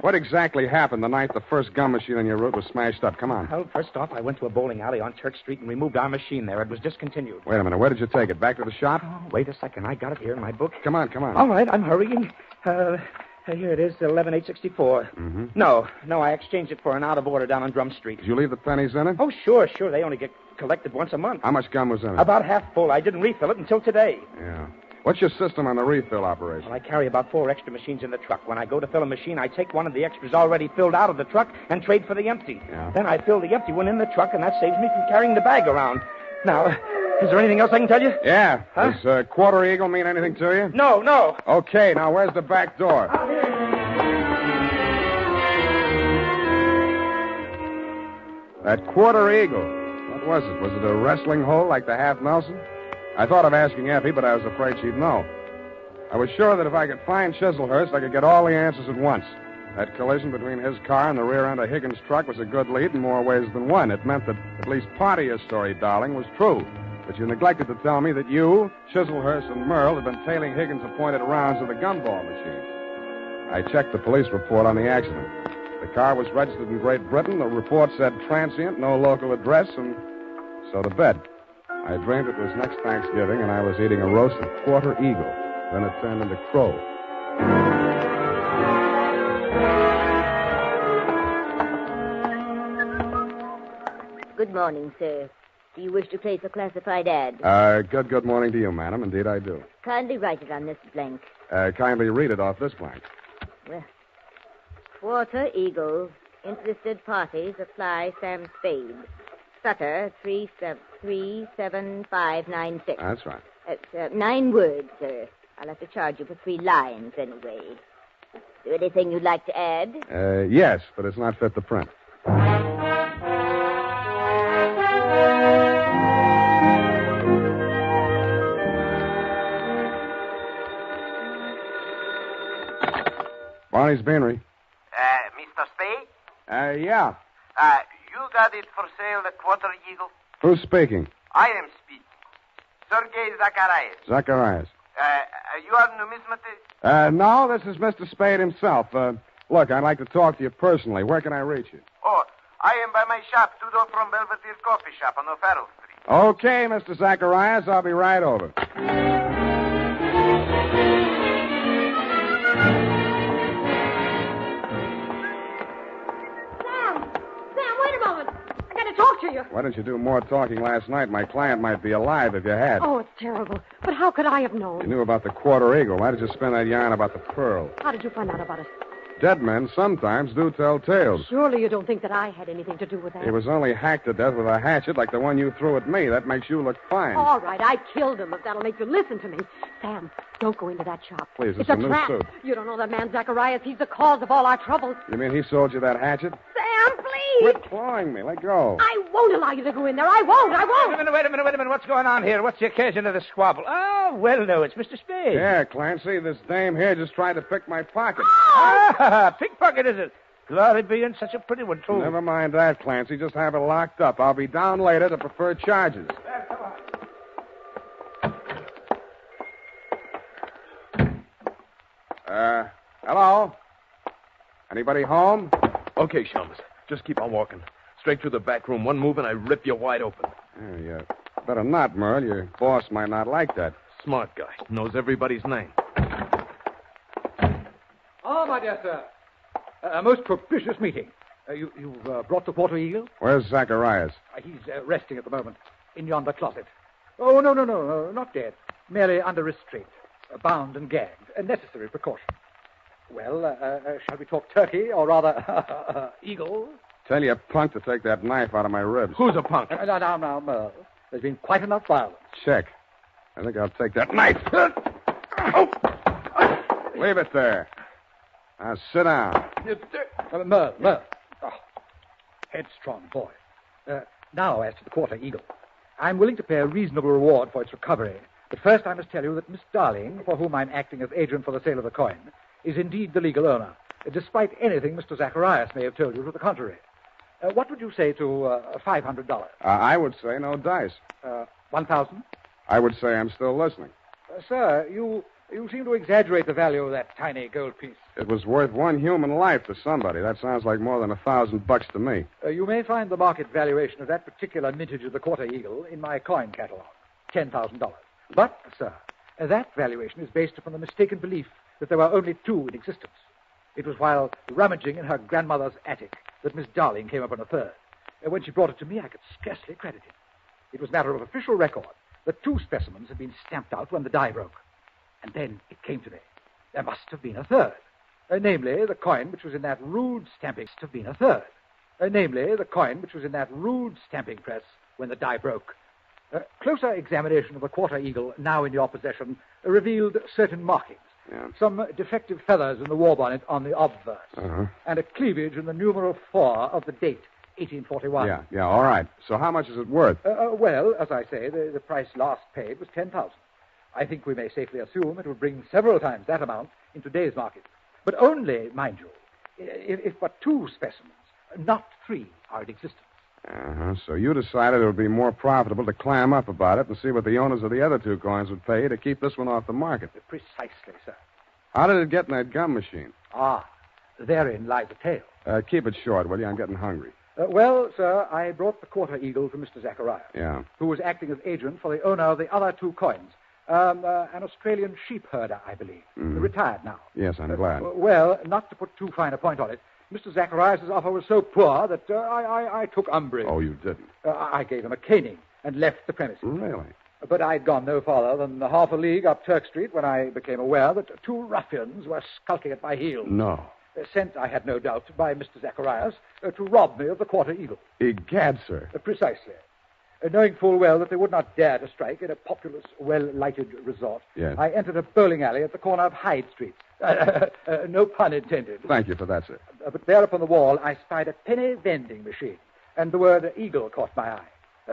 What exactly happened the night the first gum machine on your route was smashed up? Come on. Well, first off, I went to a bowling alley on Church Street and removed our machine there. It was discontinued. Wait a minute. Where did you take it? Back to the shop? Oh, wait a second. I got it here in my book. Come on, come on. All right, I'm hurrying. Here it is, 11864. Mm-hmm. No, I exchanged it for an out of order down on Drum Street. Did you leave the pennies in it? Oh, sure. They only get collected once a month. How much gum was in it? About half full. I didn't refill it until today. Yeah. What's your system on the refill operation? Well, I carry about 4 extra machines in the truck. When I go to fill a machine, I take one of the extras already filled out of the truck and trade for the empty. Yeah. Then I fill the empty one in the truck, and that saves me from carrying the bag around. Now, is there anything else I can tell you? Yeah. Huh? Does Quarter-Eagle mean anything to you? No. Okay, now where's the back door? That Quarter-Eagle. What was it? Was it a wrestling hole like the Half Nelson? I thought of asking Effie, but I was afraid she'd know. I was sure that if I could find Chislehurst, I could get all the answers at once. That collision between his car and the rear end of Higgins' truck was a good lead in more ways than one. It meant that at least part of your story, darling, was true. But you neglected to tell me that you, Chislehurst, and Merle had been tailing Higgins' appointed rounds of the gumball machine. I checked the police report on the accident. The car was registered in Great Britain. The report said transient, no local address, and so to bed. I dreamed it was next Thanksgiving, and I was eating a roasted Quarter-Eagle. Then it turned into crow. Good morning, sir. Do you wish to place a classified ad? Good morning to you, madam. Indeed, I do. Kindly write it on this blank. Kindly read it off this blank. Well, Quarter-Eagle. Interested parties apply Sam Spade. Sutter, 37596. That's right. It's 9 words, sir. I'll have to charge you for 3 lines anyway. Is there anything you'd like to add? Yes, but it's not fit to print. Barney's Beanery. Mr. Spade? Yeah. You got it for sale, the Quarter-Eagle? Who's speaking? I am speaking. Sergei Zacharias. Zacharias. You are numismatist? No, this is Mr. Spade himself. Look, I'd like to talk to you personally. Where can I reach you? Oh, I am by my shop, 2 doors from Belvedere Coffee Shop on O'Farrell Street. Okay, Mr. Zacharias, I'll be right over. Talk to you. Why didn't you do more talking last night? My client might be alive if you had. Oh, it's terrible. But how could I have You known? knew about the Quarter-Eagle. Why did you spin that yarn about the pearl? How did you find out about it? Dead men sometimes do tell tales. Surely you don't think that I had anything to do with that. He was only hacked to death with a hatchet like the one you threw at me. That makes you look fine. All right, I killed him, if that'll make you listen to me. Sam, don't go into that shop. Please, it's a a new trap. suit. You don't know that man Zacharias. He's the cause of all our troubles. You mean he sold you that hatchet? Sam, please! Quit clawing me. Let go. I won't allow you to go in there. I won't. Wait a minute. What's going on here? What's the occasion of the squabble? Oh, well, no, it's Mr. Spade. Yeah, Clancy, this dame here just tried to pick my pocket. Ah, pickpocket, is it? Glory be, and such a pretty one, too. Never mind that, Clancy. Just have it locked up. I'll be down later to prefer charges. Hello? Anybody home? Okay, Chalmers. Just keep on walking. Straight through the back room. One move and I rip you wide open. Yeah, better not, Merle. Your boss might not like that. Smart guy. Knows everybody's name. Ah, my dear sir. A most propitious meeting. You've brought the Quarter-Eagle? Where's Zacharias? He's resting at the moment in yonder closet. Oh, no, not dead. Merely under restraint. Bound and gagged. A necessary precaution. Well, shall we talk turkey, or rather, eagle? Tell your punk to take that knife out of my ribs. Who's a punk? Now, Merle. There's been quite enough violence. Check. I think I'll take that knife. Leave it there. Now, sit down. Merle. Oh, headstrong boy. Now, as to the Quarter-Eagle. I'm willing to pay a reasonable reward for its recovery. But first I must tell you that Miss Darling, for whom I'm acting as agent for the sale of the coin, is indeed the legal owner, despite anything Mr. Zacharias may have told you to the contrary. What would you say to $500? I would say no dice. 1,000? I would say I'm still listening. Sir, you You seem to exaggerate the value of that tiny gold piece. It was worth one human life to somebody. That sounds like more than $1,000 to me. You may find the market valuation of that particular mintage of the Quarter-Eagle in my coin catalog, $10,000. But, sir, that valuation is based upon the mistaken belief that there were only two in existence. It was while rummaging in her grandmother's attic that Miss Darling came upon a third. When she brought it to me, I could scarcely credit it. It was matter of official record that two specimens had been stamped out when the die broke. And then it came to me. There must have been a third. Namely, the coin which was in that rude stamping must have been a third. Namely, the coin which was in that rude stamping press when the die broke. Closer examination of the Quarter-Eagle, now in your possession, revealed certain markings. Yeah. Some defective feathers in the war bonnet on the obverse. Uh-huh. And a cleavage in the numeral 4 of the date, 1841. Yeah, all right. So how much is it worth? Well, as I say, the price last paid was $10,000. I think we may safely assume it will bring several times that amount in today's market. But only, mind you, if but two specimens, not three, are in existence. Uh-huh. So you decided it would be more profitable to clam up about it and see what the owners of the other two coins would pay to keep this one off the market. Precisely, sir. How did it get in that gum machine? Therein lies the tale. Keep it short, will you? I'm getting hungry. Well, sir, I brought the Quarter-Eagle to Mr. Zachariah. Yeah. Who was acting as agent for the owner of the other two coins. An Australian sheep herder, I believe. Retired now. Yes, I'm glad. Well, not to put too fine a point on it, Mr. Zacharias' offer was so poor that I took umbrage. Oh, you didn't? I gave him a caning and left the premises. Really? But I'd gone no farther than half a league up Turk Street when I became aware that two ruffians were skulking at my heels. No. Sent, I had no doubt, by Mr. Zacharias to rob me of the Quarter-Eagle. Egad, sir. Precisely. Knowing full well that they would not dare to strike in a populous, well-lighted resort, yes. I entered a bowling alley at the corner of Hyde Street. No pun intended. Thank you for that, sir. But there upon the wall, I spied a penny vending machine, and the word eagle caught my eye.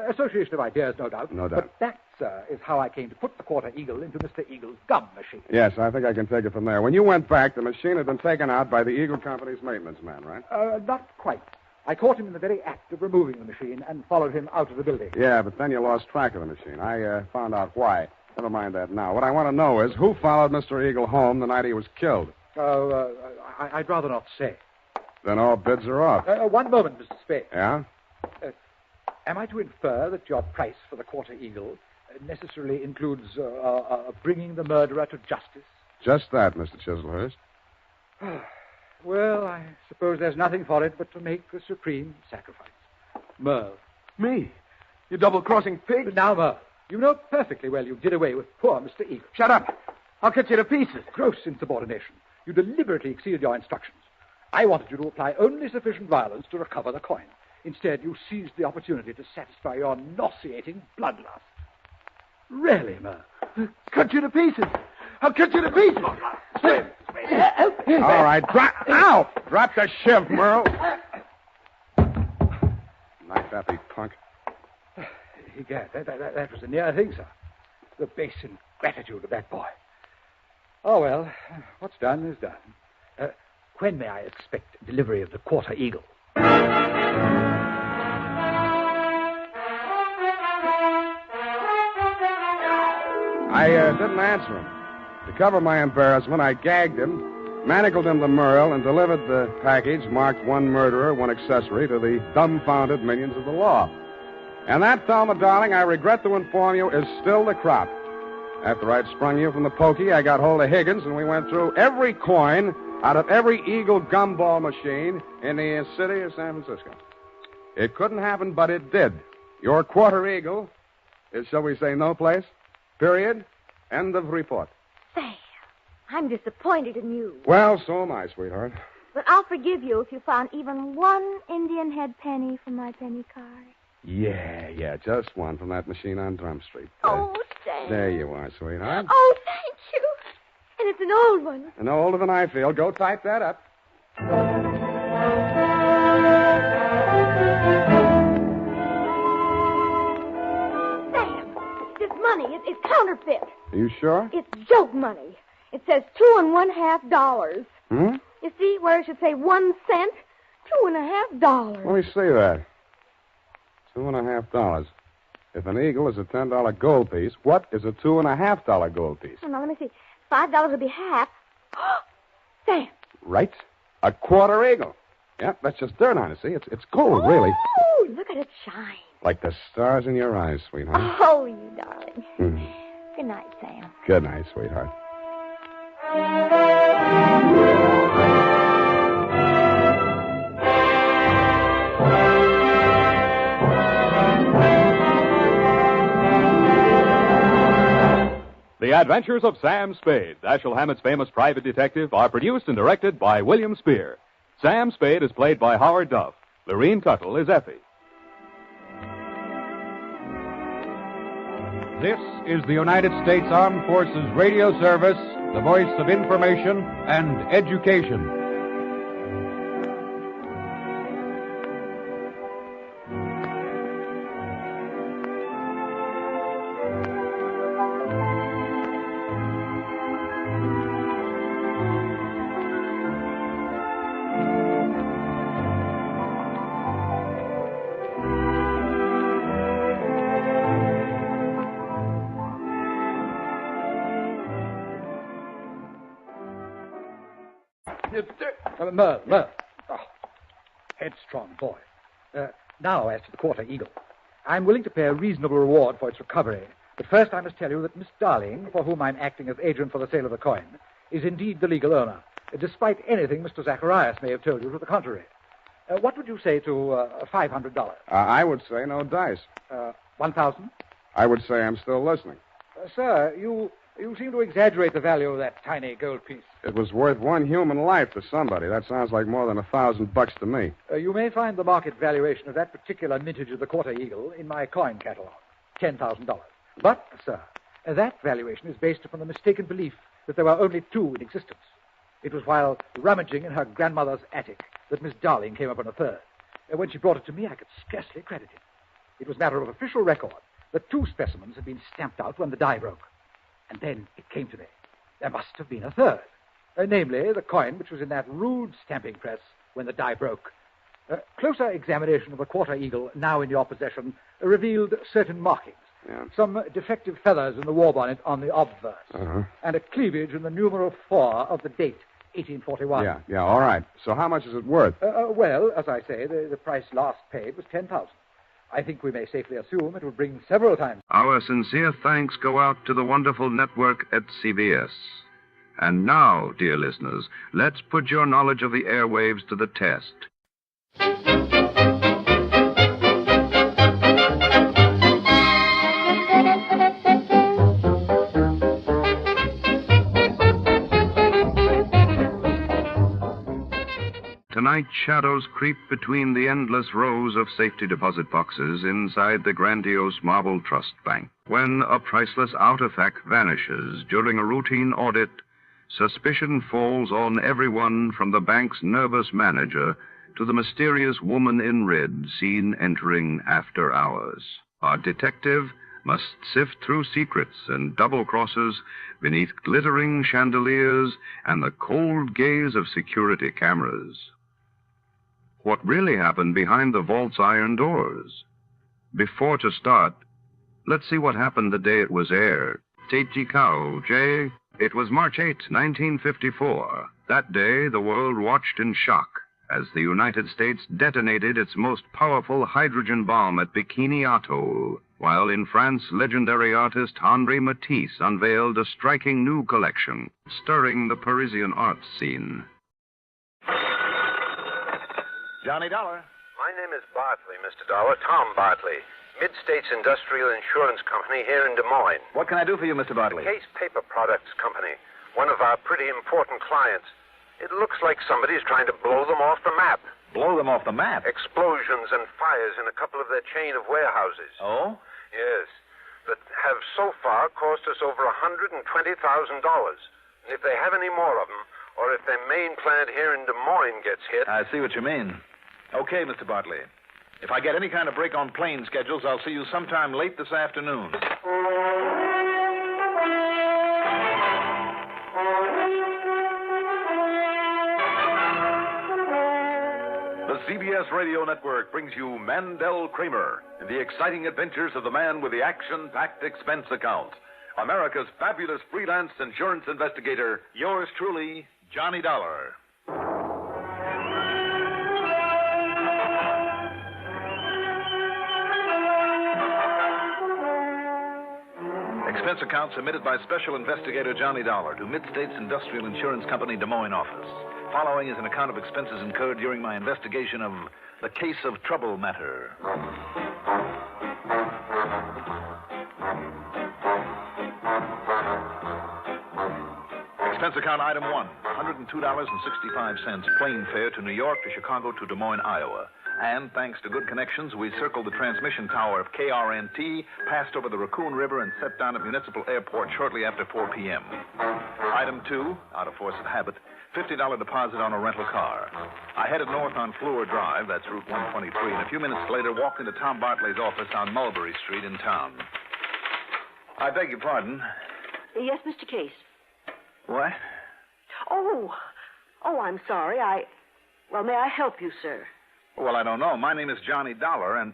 Association of ideas, no doubt. No doubt. But that, sir, is how I came to put the Quarter-Eagle into Mr. Eagle's gum machine. Yes, I think I can take it from there. When you went back, the machine had been taken out by the Eagle Company's maintenance man, right? Not quite. I caught him in the very act of removing the machine and followed him out of the building. Yeah, but then you lost track of the machine. I found out why. Never mind that now. What I want to know is who followed Mr. Eagle home the night he was killed? I'd rather not say. Then all bids are off. One moment, Mr. Spade. Yeah? Am I to infer that your price for the Quarter-Eagle necessarily includes bringing the murderer to justice? Just that, Mr. Chislehurst. Well, I suppose there's nothing for it but to make the supreme sacrifice. Merle. Me? You double-crossing pig? Now, Merle, you know perfectly well you did away with poor Mr. Eagle. Shut up. I'll cut you to pieces. Gross insubordination. You deliberately exceeded your instructions. I wanted you to apply only sufficient violence to recover the coin. Instead, you seized the opportunity to satisfy your nauseating bloodlust. Really, Merle? Cut you to pieces. I'll cut you to pieces. All right, drop the shiv, Merle. Knock that, you punk. Egad, that was a near thing, sir. The base ingratitude of that boy. Oh, well, what's done is done. When may I expect delivery of the Quarter-Eagle? I didn't answer him. To cover my embarrassment, I gagged him, manacled him to Merle, and delivered the package marked one murderer, one accessory to the dumbfounded minions of the law. And that, Thelma, darling, I regret to inform you, is still the crop. After I'd sprung you from the pokey, I got hold of Higgins, and we went through every coin out of every Eagle gumball machine in the city of San Francisco. It couldn't happen, but it did. Your Quarter-Eagle is, shall we say, no place. Period. End of report. Sam, I'm disappointed in you. Well, so am I, sweetheart. But I'll forgive you if you found even one Indian head penny from my penny card. Yeah, just one from that machine on Drum Street. Oh, Sam. There you are, sweetheart. Oh, thank you. And it's an old one. No older than I feel. Go type that up. Sam, this money is counterfeit. Are you sure? It's joke money. It says $2.50. You see where it should say 1 cent? $2.50. Let me see that. $2.50. If an eagle is a $10 gold piece, what is a $2.50 gold piece? Oh, now, let me see. $5 will be half. Sam. Right? A quarter-eagle. Yeah, that's just dirt on it, see? It's gold, really. Oh, look at it shine. Like the stars in your eyes, sweetheart. Oh, you darling. Good night, Sam. Good night, sweetheart. The Adventures of Sam Spade, Dashiell Hammett's famous private detective, are produced and directed by William Spear. Sam Spade is played by Howard Duff. Lorene Tuttle is Effie. This is the United States Armed Forces Radio Service, the voice of information and education. Merle. Oh, headstrong boy. Now, as to the Quarter-Eagle. I'm willing to pay a reasonable reward for its recovery. But first I must tell you that Miss Darling, for whom I'm acting as agent for the sale of the coin, is indeed the legal owner, despite anything Mr. Zacharias may have told you to the contrary. What would you say to $500? I would say no dice. 1,000? I would say I'm still listening. Sir, you seem to exaggerate the value of that tiny gold piece. It was worth one human life to somebody. That sounds like more than $1,000 to me. You may find the market valuation of that particular mintage of the Quarter-Eagle in my coin catalog, $10,000. But, sir, that valuation is based upon the mistaken belief that there were only two in existence. It was while rummaging in her grandmother's attic that Miss Darling came upon a third. When she brought it to me, I could scarcely credit it. It was matter of official record that two specimens had been stamped out when the die broke. And then it came to me. There must have been a third. Namely, the coin which was in that rude stamping press when the die broke. Closer examination of the Quarter-Eagle, now in your possession, revealed certain markings. Yeah. Some defective feathers in the war bonnet on the obverse. And a cleavage in the numeral 4 of the date, 1841. Yeah, all right. So how much is it worth? Well, as I say, the price last paid was $10,000. I think we may safely assume it will bring several times. Our sincere thanks go out to the wonderful network at CBS. And now, dear listeners, let's put your knowledge of the airwaves to the test. Tonight, shadows creep between the endless rows of safety deposit boxes inside the grandiose Marble Trust Bank. When a priceless artifact vanishes during a routine audit, suspicion falls on everyone from the bank's nervous manager to the mysterious woman in red seen entering after hours. Our detective must sift through secrets and double crosses beneath glittering chandeliers and the cold gaze of security cameras. What really happened behind the vault's iron doors? Before to start, let's see what happened the day it was aired. Teji Kao, Jay. It was March 8, 1954. That day, the world watched in shock as the United States detonated its most powerful hydrogen bomb at Bikini Atoll, while in France, legendary artist Henri Matisse unveiled a striking new collection, stirring the Parisian arts scene. Johnny Dollar. My name is Bartley, Mr. Dollar. Tom Bartley. Mid-States Industrial Insurance Company here in Des Moines. What can I do for you, Mr. Bartley? Case Paper Products Company. One of our pretty important clients. It looks like somebody's trying to blow them off the map. Blow them off the map? Explosions and fires in a couple of their chain of warehouses. Oh? Yes. That have so far cost us over $120,000. And if they have any more of them, or if their main plant here in Des Moines gets hit... I see what you mean. Okay, Mr. Bartley. If I get any kind of break on plane schedules, I'll see you sometime late this afternoon. The CBS Radio Network brings you Mandel Kramer and the exciting adventures of the man with the action-packed expense account. America's fabulous freelance insurance investigator, yours truly, Johnny Dollar. Expense account submitted by Special Investigator Johnny Dollar to Mid-States Industrial Insurance Company, Des Moines office. Following is an account of expenses incurred during my investigation of the Case of Trouble Matter. Expense account item 1, $102.65, plane fare to New York to Chicago to Des Moines, Iowa. And thanks to good connections, we circled the transmission tower of KRNT, passed over the Raccoon River, and set down at Municipal Airport shortly after 4 p.m. Item 2, out of force of habit, $50 deposit on a rental car. I headed north on Fleur Drive, that's Route 123, and a few minutes later walked into Tom Bartley's office on Mulberry Street in town. I beg your pardon. Yes, Mr. Case. What? Oh, I'm sorry. Well, may I help you, sir? Well, I don't know. My name is Johnny Dollar, and...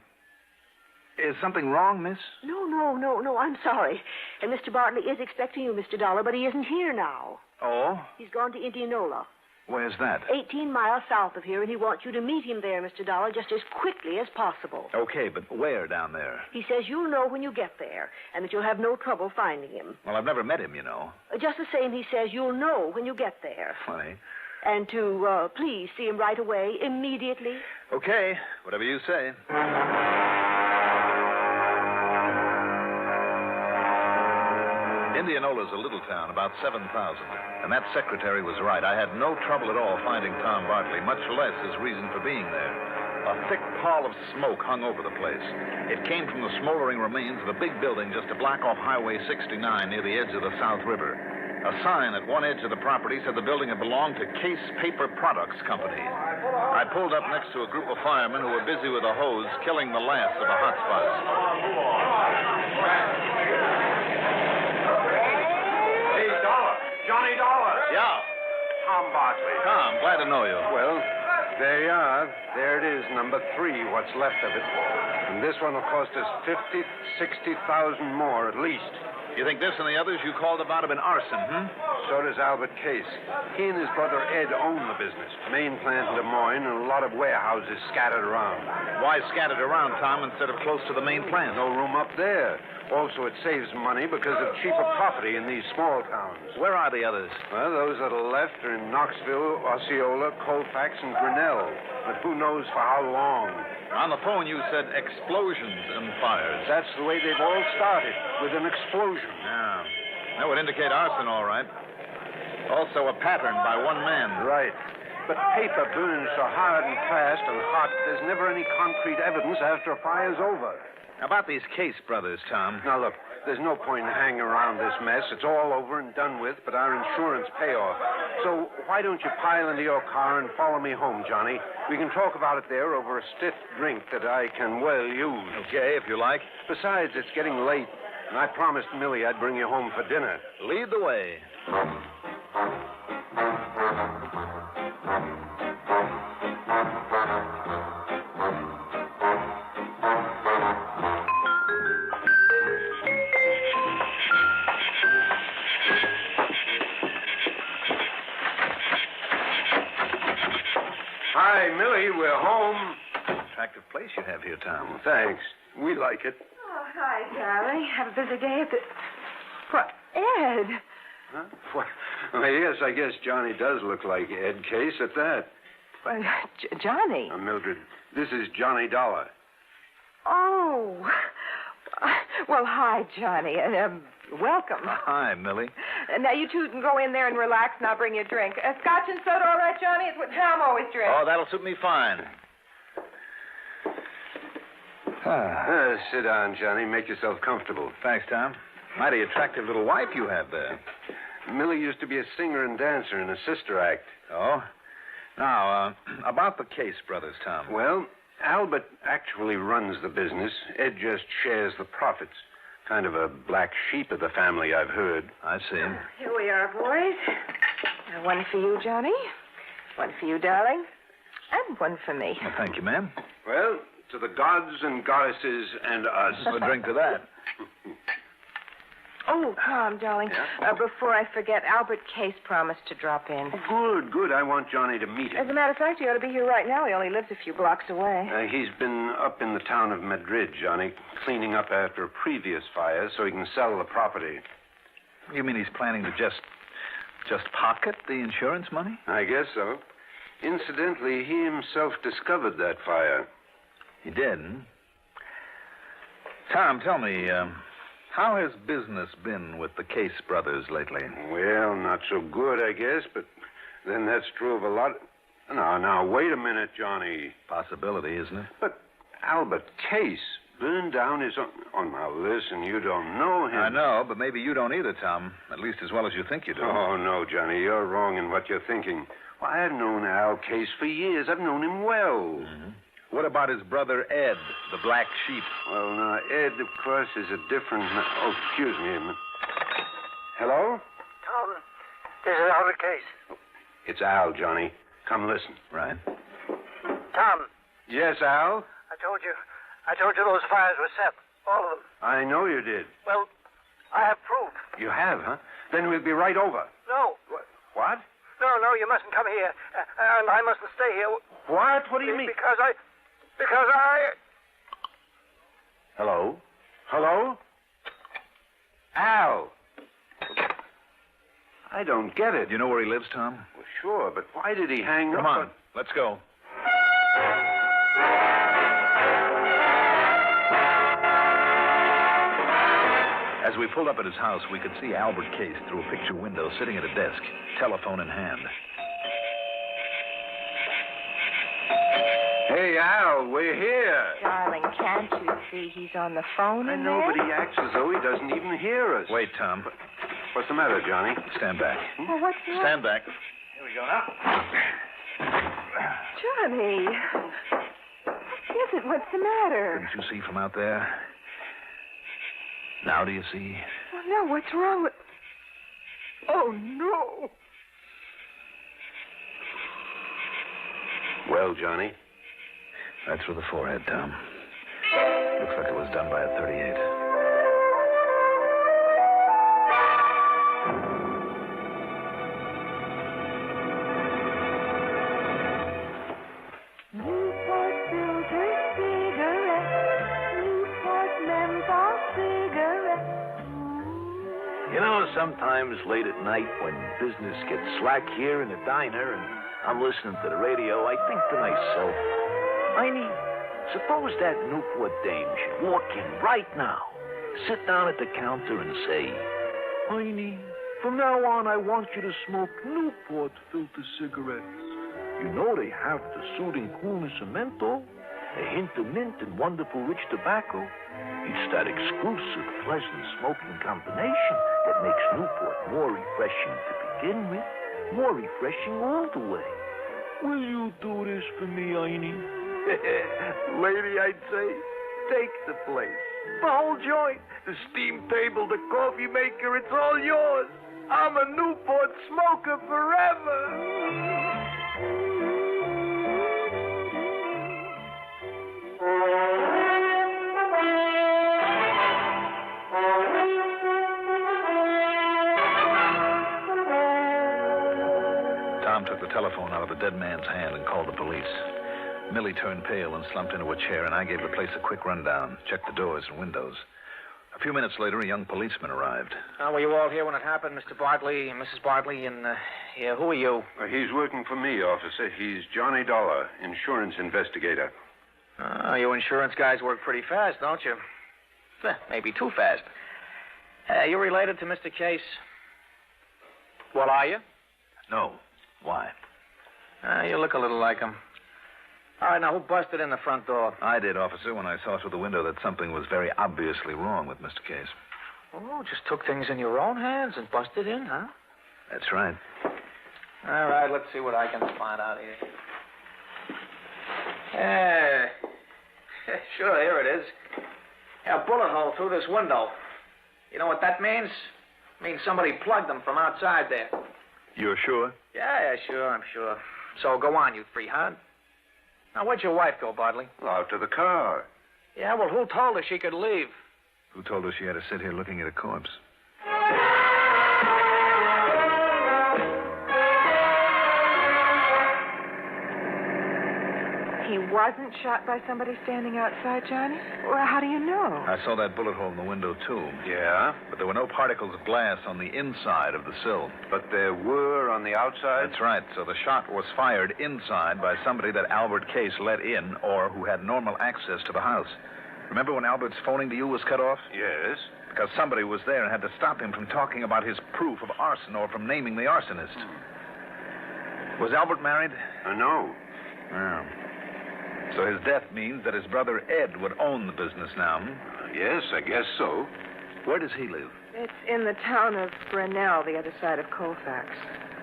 Is something wrong, miss? No, I'm sorry. And Mr. Bartley is expecting you, Mr. Dollar, but he isn't here now. Oh? He's gone to Indianola. Where's that? 18 miles south of here, and he wants you to meet him there, Mr. Dollar, just as quickly as possible. Okay, but where down there? He says you'll know when you get there, and that you'll have no trouble finding him. Well, I've never met him, you know. Just the same, he says you'll know when you get there. Funny. And to, please see him right away, immediately. Okay, whatever you say. Indianola's a little town, about 7,000. And that secretary was right. I had no trouble at all finding Tom Bartley, much less his reason for being there. A thick pall of smoke hung over the place. It came from the smoldering remains of a big building just to block off Highway 69 near the edge of the South River. A sign at one edge of the property said the building had belonged to Case Paper Products Company. I pulled up next to a group of firemen who were busy with a hose killing the last of the hot spots. Hey, Dollar. Johnny Dollar. Yeah. Tom Bartley. Tom, glad to know you. Well, there you are. There it is, number 3, what's left of it. And this one will cost us $50,000, $60,000 more at least. You think this and the others you called about have been arson, So does Albert Case. He and his brother Ed own the business. Main plant in Des Moines and a lot of warehouses scattered around. Why scattered around, Tom, instead of close to the main plant? No room up there. Also, it saves money because of cheaper property in these small towns. Where are the others? Well, those that are left are in Knoxville, Osceola, Colfax, and Grinnell. But who knows for how long? On the phone, you said explosions and fires. That's the way they've all started, with an explosion. Yeah. That would indicate arson, all right. Also a pattern by one man. Right. But paper burns so hard and fast and hot, there's never any concrete evidence after a fire's over. About these Case brothers, Tom. Now, look, there's no point in hanging around this mess. It's all over and done with, but our insurance payoff. So why don't you pile into your car and follow me home, Johnny? We can talk about it there over a stiff drink that I can well use. Okay, if you like. Besides, it's getting late, and I promised Millie I'd bring you home for dinner. Lead the way. Hi, Millie, we're home. Attractive place you have here, Tom. Thanks. We like it. Oh, hi, darling. Have a busy day at the... What, Ed? Huh? Well, yes, I guess Johnny does look like Ed Case at that. Well, Johnny. Mildred, this is Johnny Dollar. Oh. Well, hi, Johnny. Welcome. Hi, Millie. Now, you two can go in there and relax, and I'll bring you a drink. Scotch and soda, all right, Johnny? It's what Tom always drinks. Oh, that'll suit me fine. Sit down, Johnny. Make yourself comfortable. Thanks, Tom. Mighty attractive little wife you have there. Millie used to be a singer and dancer in a sister act. Oh? Now, about the Case brothers, Tom. Well, Albert actually runs the business. Ed just shares the profits. Kind of a black sheep of the family, I've heard. I see. Here we are, boys. One for you, Johnny. One for you, darling. And one for me. Well, thank you, ma'am. Well, to the gods and goddesses and us. A drink to that. Oh, Tom, darling. Yeah? Before I forget, Albert Case promised to drop in. Oh, good. I want Johnny to meet As him. a matter of fact, he ought to be here right now. He only lives a few blocks away. He's been up in the town of Madrid, Johnny, cleaning up after a previous fire so he can sell the property. You mean he's planning to just pocket the insurance money? I guess so. Incidentally, he himself discovered that fire. He did, Tom, tell me, how has business been with the Case brothers lately? Well, not so good, I guess, but then that's true of a lot. Now, wait a minute, Johnny. Possibility, isn't it? But Albert Case burned down his own... Oh, now, listen, you don't know him. I know, but maybe you don't either, Tom. At least as well as you think you do. Oh, no, Johnny, you're wrong in what you're thinking. Well, I've known Al Case for years. I've known him well. Mm-hmm. What about his brother Ed, the black sheep? Well, now, Ed, of course, is a different... Oh, excuse me a minute. Hello? Tom, this is Albert Case. It's Al, Johnny. Come listen. Right. Tom. Yes, Al? I told you those fires were set. All of them. I know you did. Well, I have proof. You have, huh? Then we'll be right over. No. What? No, you mustn't come here. And I mustn't stay here. What? What do you mean? Because I... Hello? Hello? Al! I don't get it. Do you know where he lives, Tom? Well, sure, but why did he hang up? Come on, let's go. As we pulled up at his house, we could see Albert Case through a picture window sitting at a desk, telephone in hand. Hey, Al, we're here. Darling, can't you see he's on the phone I in know, there? but he acts as though he doesn't even hear us. Wait, Tom. What's the matter, Johnny? Stand back. Well, what's that? Stand back. Here we go now. Johnny. What is it? What's the matter? Couldn't you see from out there? Now do you see? Oh, no, what's wrong with... Oh, no. Well, Johnny? Right through the forehead, Tom. Looks like it was done by a .38. Newport filter cigarette. Newport menthol cigarette. You know, sometimes late at night when business gets slack here in the diner and I'm listening to the radio, I think to myself, Heine, suppose that Newport dame should walk in right now, sit down at the counter and say, Heine, from now on I want you to smoke Newport filter cigarettes. You know they have the soothing coolness of menthol, a hint of mint and wonderful rich tobacco. It's that exclusive, pleasant smoking combination that makes Newport more refreshing to begin with, more refreshing all the way. Will you do this for me, Heine? Lady, I'd say, take the place. The whole joint. The steam table, the coffee maker, it's all yours. I'm a Newport smoker forever. Tom took the telephone out of the dead man's hand and called the police. Millie turned pale and slumped into a chair, and I gave the place a quick rundown, checked the doors and windows. A few minutes later, a young policeman arrived. Were you all here when it happened, Mr. Bartley and Mrs. Bartley? And, who are you? He's working for me, officer. He's Johnny Dollar, insurance investigator. You insurance guys work pretty fast, don't you? Maybe too fast. You related to Mr. Case? Well, are you? No. Why? You look a little like him. All right, now, who busted in the front door? I did, officer, when I saw through the window that something was very obviously wrong with Mr. Case. Oh, just took things in your own hands and busted in, huh? That's right. All right, let's see what I can find out here. Sure, here it is. A bullet hole through this window. You know what that means? It means somebody plugged them from outside there. You're sure? Yeah, sure, I'm sure. So go on, you three-hound. Now, where'd your wife go, Bartley? Out to the car. Yeah, well, who told her she could leave? Who told her she had to sit here looking at a corpse? he wasn't shot by somebody standing outside, Johnny? Well, how do you know? I saw that bullet hole in the window, too. Yeah? But there were no particles of glass on the inside of the sill. But there were on the outside? That's right. So the shot was fired inside by somebody that Albert Case let in or who had normal access to the house. Remember when Albert's phoning to you was cut off? Yes. Because somebody was there and had to stop him from talking about his proof of arson or from naming the arsonist. Was Albert married? No. Oh. So his death means that his brother Ed would own the business now. Yes, I guess so. Where does he live? It's in the town of Grinnell, the other side of Colfax.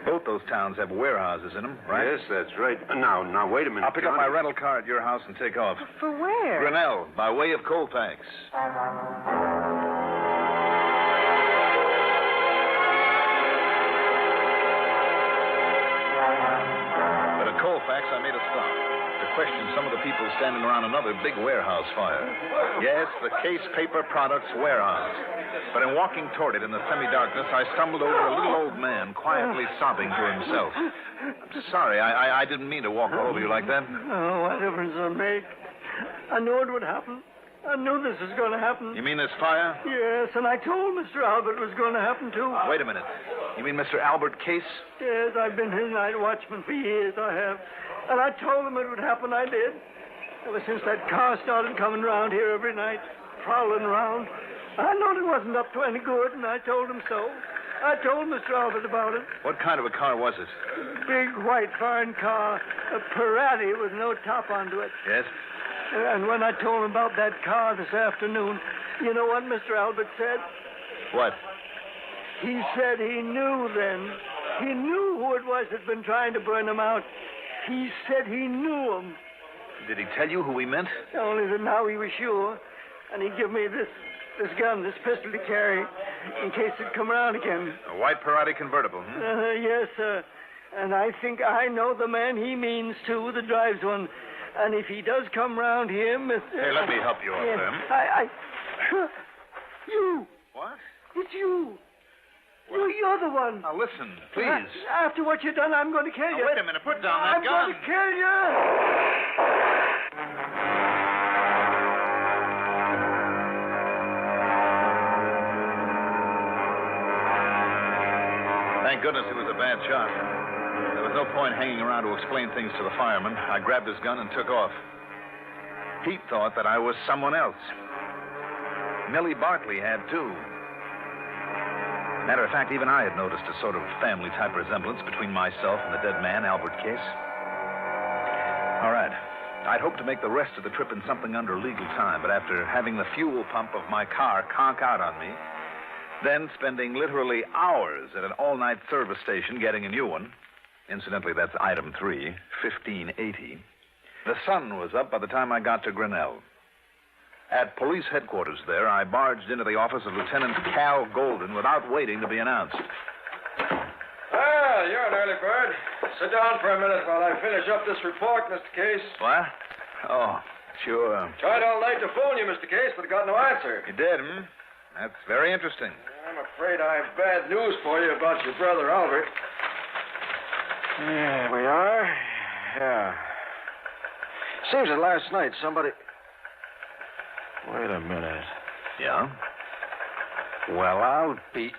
Both those towns have warehouses in them, right? Yes, that's right. Now, wait a minute. I'll pick up my rental car at your house and take off. For where? Grinnell, by way of Colfax. But at Colfax, I made a stop to question some of the people standing around another big warehouse fire. Yes, the Case Paper Products warehouse. But in walking toward it in the semi-darkness, I stumbled over a little old man quietly sobbing to himself. I'm sorry, I didn't mean to walk all over you like that. Oh, what difference does it make? I knew it would happen. I knew this was going to happen. You mean this fire? Yes, and I told Mr. Albert it was going to happen, too. Wait a minute. You mean Mr. Albert Case? Yes, I've been his night watchman for years, I have. And I told him it would happen, I did. Ever since that car started coming round here every night, prowling around, I knowed it wasn't up to any good, and I told him so. I told Mr. Albert about it. What kind of a car was it? Big, white, foreign car, a Parati with no top onto it. Yes? And when I told him about that car this afternoon, you know what Mr. Albert said? What? He said he knew then. He knew who it was that'd been trying to burn him out. He said he knew him. Did he tell you who he meant? Only that now he was sure. And he give me this gun, this pistol to carry, in case it'd come around again. A white Parati convertible, Yes, sir. And I think I know the man he means, too, that drives one. And if he does come round here, Mr... Hey, let me help you up, Sam. You. What? It's you. You're the one. Now, listen, please. After what you've done, I'm going to kill you. Wait a minute. Put down that gun. I'm going to kill you. Thank goodness it was a bad shot. There was no point hanging around to explain things to the fireman. I grabbed his gun and took off. Pete thought that I was someone else. Millie Bartley had, too. Matter of fact, even I had noticed a sort of family-type resemblance between myself and the dead man, Albert Case. All right. I'd hoped to make the rest of the trip in something under legal time, but after having the fuel pump of my car conk out on me, then spending literally hours at an all-night service station getting a new one, incidentally, that's item 3, 1580, the sun was up by the time I got to Grinnell. At police headquarters there, I barged into the office of Lieutenant Cal Golden without waiting to be announced. Well, you're an early bird. Sit down for a minute while I finish up this report, Mr. Case. What? Oh, sure. Tried all night to phone you, Mr. Case, but got no answer. You did, hmm? That's very interesting. I'm afraid I have bad news for you about your brother, Albert. Here we are. Yeah. Seems that last night somebody... Wait a minute. Yeah? Well, I'll be...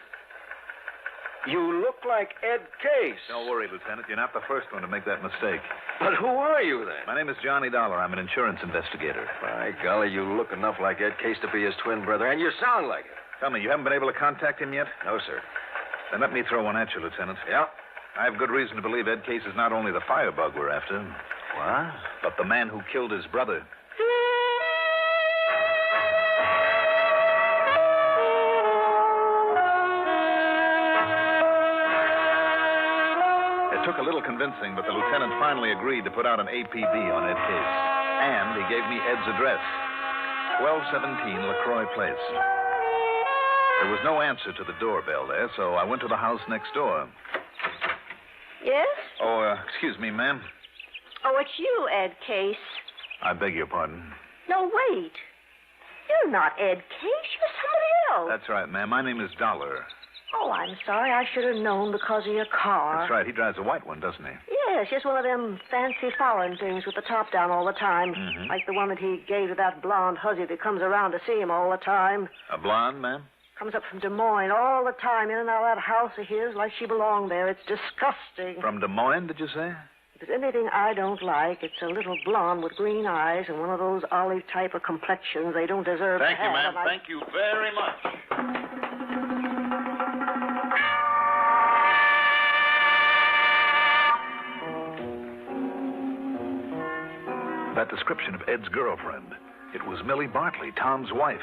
You look like Ed Case. Don't worry, Lieutenant. You're not the first one to make that mistake. But who are you, then? My name is Johnny Dollar. I'm an insurance investigator. By golly, you look enough like Ed Case to be his twin brother, and you sound like it. Tell me, you haven't been able to contact him yet? No, sir. Then let me throw one at you, Lieutenant. Yeah? I have good reason to believe Ed Case is not only the firebug we're after. What? But the man who killed his brother. It took a little convincing, but the lieutenant finally agreed to put out an APB on Ed Case. And he gave me Ed's address, 1217 LaCroix Place. There was no answer to the doorbell there, so I went to the house next door. Yes? Oh, excuse me, ma'am. Oh, it's you, Ed Case. I beg your pardon. No, wait. You're not Ed Case. You're somebody else. That's right, ma'am. My name is Dollar. Oh, I'm sorry. I should have known because of your car. That's right. He drives a white one, doesn't he? Yes. Yes, just one of them fancy foreign things with the top down all the time. Mhm. Like the one that he gave to that blonde hussy that comes around to see him all the time. A blonde, ma'am? Comes up from Des Moines all the time, in and out of that house of his like she belonged there. It's disgusting. From Des Moines, did you say? If there's anything I don't like, it's a little blonde with green eyes and one of those olive type of complexions they don't deserve Thank to you, have. ma'am. and I- Thank you very much. That description of Ed's girlfriend. It was Millie Bartley, Tom's wife.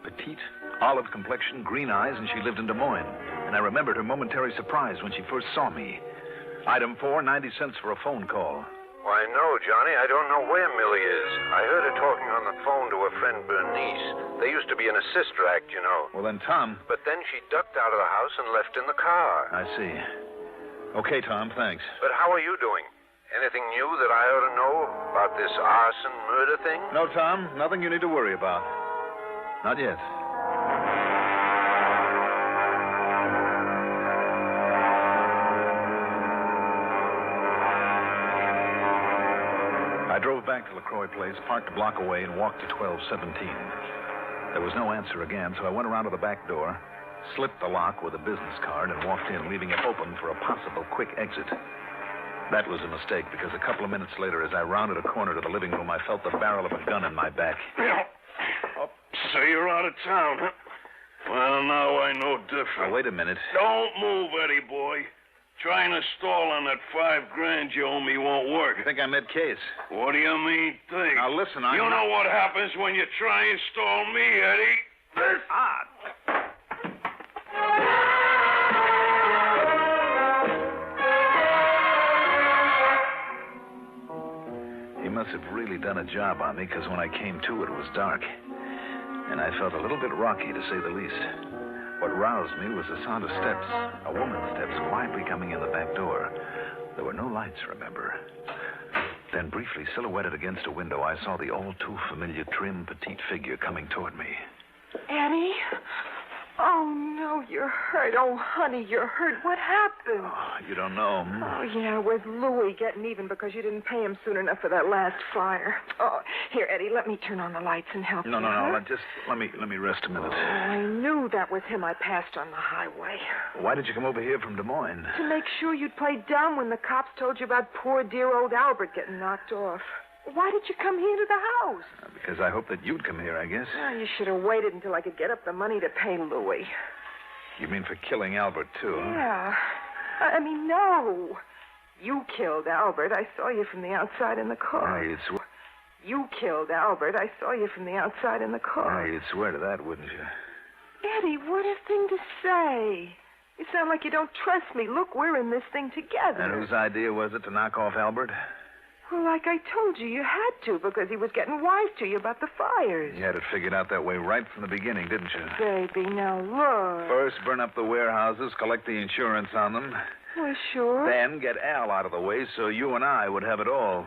Petite, olive complexion, green eyes, and she lived in Des Moines. And I remembered her momentary surprise when she first saw me. Item 4, 90 cents for a phone call. Why, no, Johnny. I don't know where Millie is. I heard her talking on the phone to her friend Bernice. They used to be in a sister act, you know. Well, then, Tom. But then she ducked out of the house and left in the car. I see. Okay, Tom, thanks. But how are you doing? Anything new that I ought to know about this arson murder thing? No, Tom, nothing you need to worry about. Not yet. I drove back to LaCroix Place, parked a block away, and walked to 1217. There was no answer again, so I went around to the back door, slipped the lock with a business card, and walked in, leaving it open for a possible quick exit. That was a mistake, because a couple of minutes later, as I rounded a corner to the living room, I felt the barrel of a gun in my back. Oh, so you're out of town, huh? Well, now I know different. Now, wait a minute. Don't move, Eddie boy. Trying to stall on that $5,000 you owe me won't work. You think I'm mid-case? What do you mean, think? Now, listen, You know what happens when you try and stall me, Eddie? He must have really done a job on me, because when I came to, it was dark. And I felt a little bit rocky, to say the least. What roused me was the sound of steps, a woman's steps, quietly coming in the back door. There were no lights, remember. Then, briefly silhouetted against a window, I saw the all-too-familiar trim, petite figure coming toward me. Eddie? Oh, no, you're hurt. Oh, honey, you're hurt. What happened? You don't know. Oh, yeah, with Louie getting even because you didn't pay him soon enough for that last fire. Oh, here, Eddie, let me turn on the lights and help you. No. huh? Just let me rest a minute. Oh, I knew that was him I passed on the highway. Why did you come over here from Des Moines? To make sure you'd play dumb when the cops told you about poor dear old Albert getting knocked off. Why did you come here to the house? Because I hoped that you'd come here, I guess. Well, you should have waited until I could get up the money to pay Louie. You mean for killing Albert, too, huh? Yeah. I mean, no. You killed Albert. I saw you from the outside in the car. You'd swear. You killed Albert. I saw you from the outside in the car. You'd swear to that, wouldn't you? Eddie, what a thing to say. You sound like you don't trust me. Look, we're in this thing together. And whose idea was it to knock off Albert? Well, like I told you, you had to because he was getting wise to you about the fires. You had it figured out that way right from the beginning, didn't you? Baby, now look. First, burn up the warehouses, collect the insurance on them. Well, sure. Then get Al out of the way so you and I would have it all.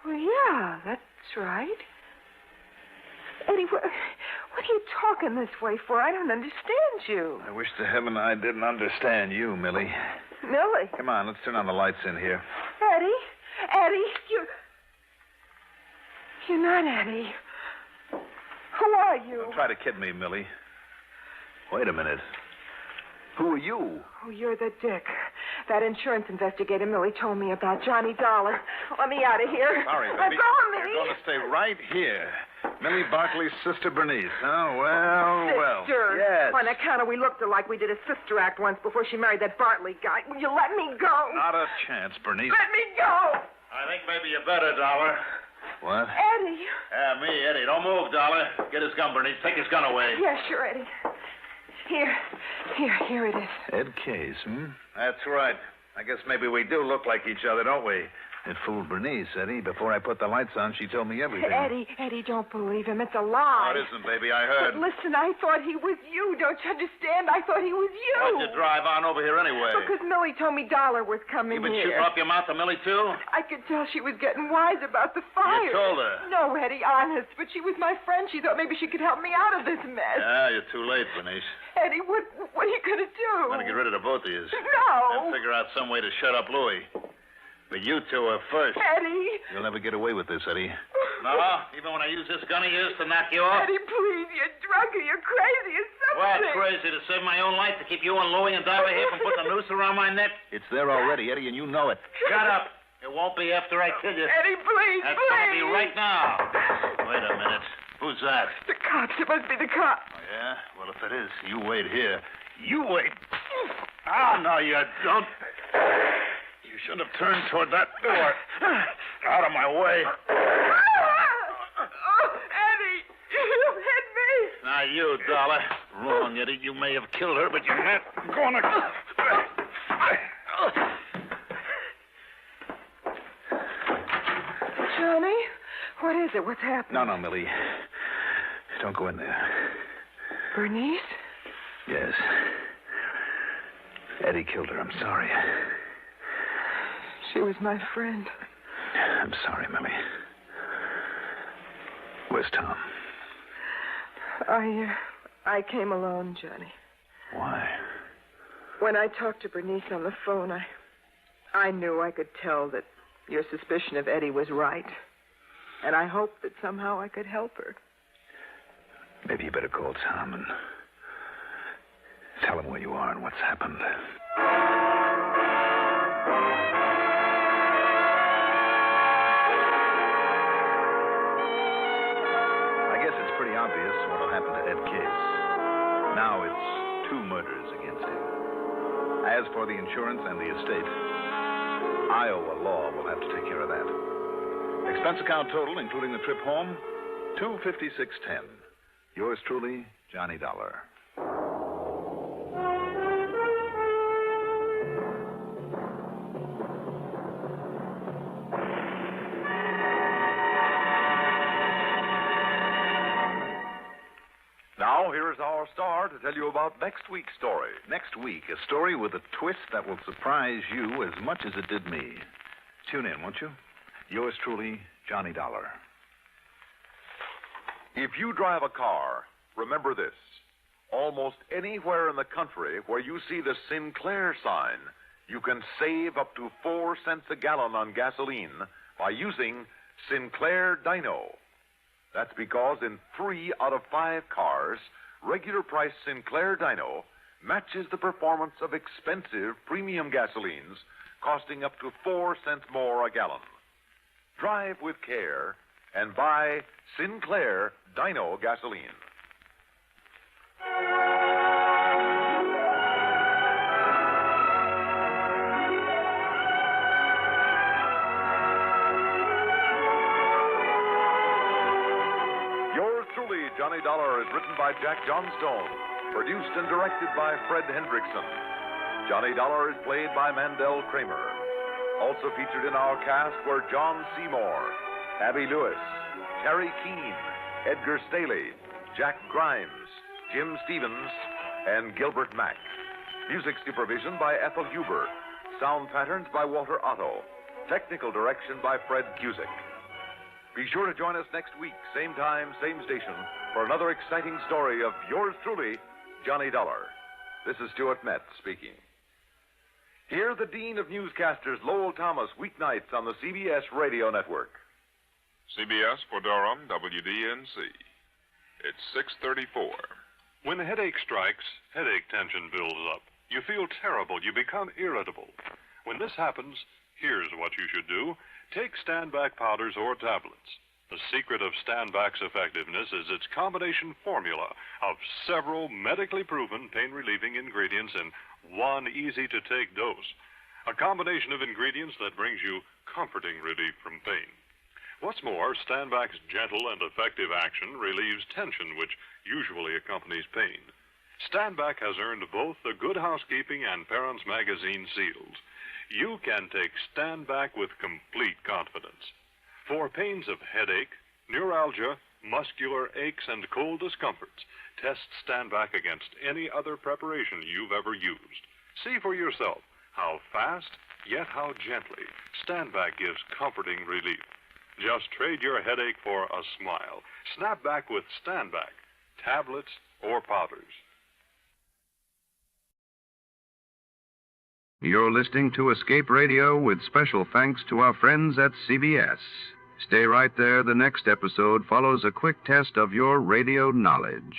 Well, yeah, that's right. Eddie, what are you talking this way for? I don't understand you. I wish to heaven I didn't understand you, Millie. Millie? Come on, let's turn on the lights in here. Eddie, you're not Eddie. Who are you? Don't try to kid me, Millie. Wait a minute. Who are you? Oh, you're the dick. That insurance investigator Millie told me about, Johnny Dollar. Let me out of here. Sorry, baby. I'm going, Millie. You're going to stay right here. Millie Bartley's sister Bernice. Oh, well. Sister. Yes. On account of we looked alike, we did a sister act once before she married that Bartley guy. Will you let me go? Not a chance, Bernice. Let me go. I think maybe you better, Dollar. What? Eddie. Yeah, me, Eddie. Don't move, Dollar. Get his gun, Bernice. Take his gun away. Yeah, sure, Eddie. Here it is. Ed Case, hmm? That's right. I guess maybe we do look like each other, don't we? It fooled Bernice, Eddie. Before I put the lights on, she told me everything. Eddie, don't believe him. It's a lie. No, it isn't, baby. I heard. But listen, I thought he was you. Don't you understand? I thought he was you. Why'd you drive on over here anyway? Because Millie told me Dollar was coming You been here. shooting up your mouth to Millie, too? I could tell she was getting wise about the fire. You told her. No, Eddie, honest. But she was my friend. She thought maybe she could help me out of this mess. Yeah, you're too late, Bernice. Eddie, what are you going to do? I'm going to get rid of the both of you. No. And figure out some way to shut up Louie. But you two are first. Eddie! You'll never get away with this, Eddie. No, even when I use this gun of yours to knock you off? Eddie, please, you're drunk or you're crazy or Well, something. crazy to save my own life to keep you and Louie and Dollar here from putting a noose around my neck? It's there already, Eddie, and you know it. Shut up. It won't be after I kill you. Eddie, please, That's please. going to be right now. Wait a minute. Who's that? The cops. It must be the cops. Oh, yeah? Well, if it is, you wait here. You wait. Ah, no, you don't. You should have turned toward that door. Out of my way. Oh, Eddie, you hit me. Now, you, Dollar. Wrong, Eddie. You may have killed her, but you're not going to... Johnny, what is it? What's happening? No, Millie. Don't go in there. Bernice? Yes. Eddie killed her. I'm sorry. She was my friend. I'm sorry, Millie. Where's Tom? I came alone, Johnny. Why? When I talked to Bernice on the phone, I knew I could tell that your suspicion of Eddie was right. And I hoped that somehow I could help her. Maybe you better call Tom and tell him where you are and what's happened. I guess it's pretty obvious what'll happen to Ed Case. Now it's 2 murders against him. As for the insurance and the estate, Iowa law will have to take care of that. Expense account total, including the trip home, $256.10. Yours truly, Johnny Dollar. Now, here is our star to tell you about next week's story. Next week, a story with a twist that will surprise you as much as it did me. Tune in, won't you? Yours truly, Johnny Dollar. If you drive a car, remember this. Almost anywhere in the country where you see the Sinclair sign, you can save up to 4 cents a gallon on gasoline by using Sinclair Dino. That's because in 3 out of 5 cars, regular price Sinclair Dino matches the performance of expensive premium gasolines costing up to 4 cents more a gallon. Drive with care and buy Sinclair Dino gasoline. Yours truly, Johnny Dollar, is written by Jack Johnstone, produced and directed by Fred Hendrickson. Johnny Dollar is played by Mandel Kramer. Also featured in our cast were John Seymour, Abby Lewis, Terry Keane, Edgar Staley, Jack Grimes, Jim Stevens, and Gilbert Mack. Music supervision by Ethel Huber. Sound patterns by Walter Otto. Technical direction by Fred Cusick. Be sure to join us next week, same time, same station, for another exciting story of yours truly, Johnny Dollar. This is Stuart Metz speaking. Hear the Dean of Newscasters, Lowell Thomas, weeknights on the CBS Radio Network. CBS for Durham, WDNC. It's 6:34. When a headache strikes, headache tension builds up. You feel terrible. You become irritable. When this happens, here's what you should do. Take Stand-Back powders or tablets. The secret of Stand-Back's effectiveness is its combination formula of several medically proven pain-relieving ingredients in one easy-to-take dose. A combination of ingredients that brings you comforting relief from pain. What's more, Stand-Back's gentle and effective action relieves tension, which usually accompanies pain. Stand-Back has earned both the Good Housekeeping and Parents Magazine seals. You can take Stand-Back with complete confidence. For pains of headache, neuralgia, muscular aches, and cold discomforts, test Stand-Back against any other preparation you've ever used. See for yourself how fast, yet how gently, Stand-Back gives comforting relief. Just trade your headache for a smile. Snap back with Stand-Back, tablets or powders. You're listening to Escape Radio with special thanks to our friends at CBS. Stay right there. The next episode follows a quick test of your radio knowledge.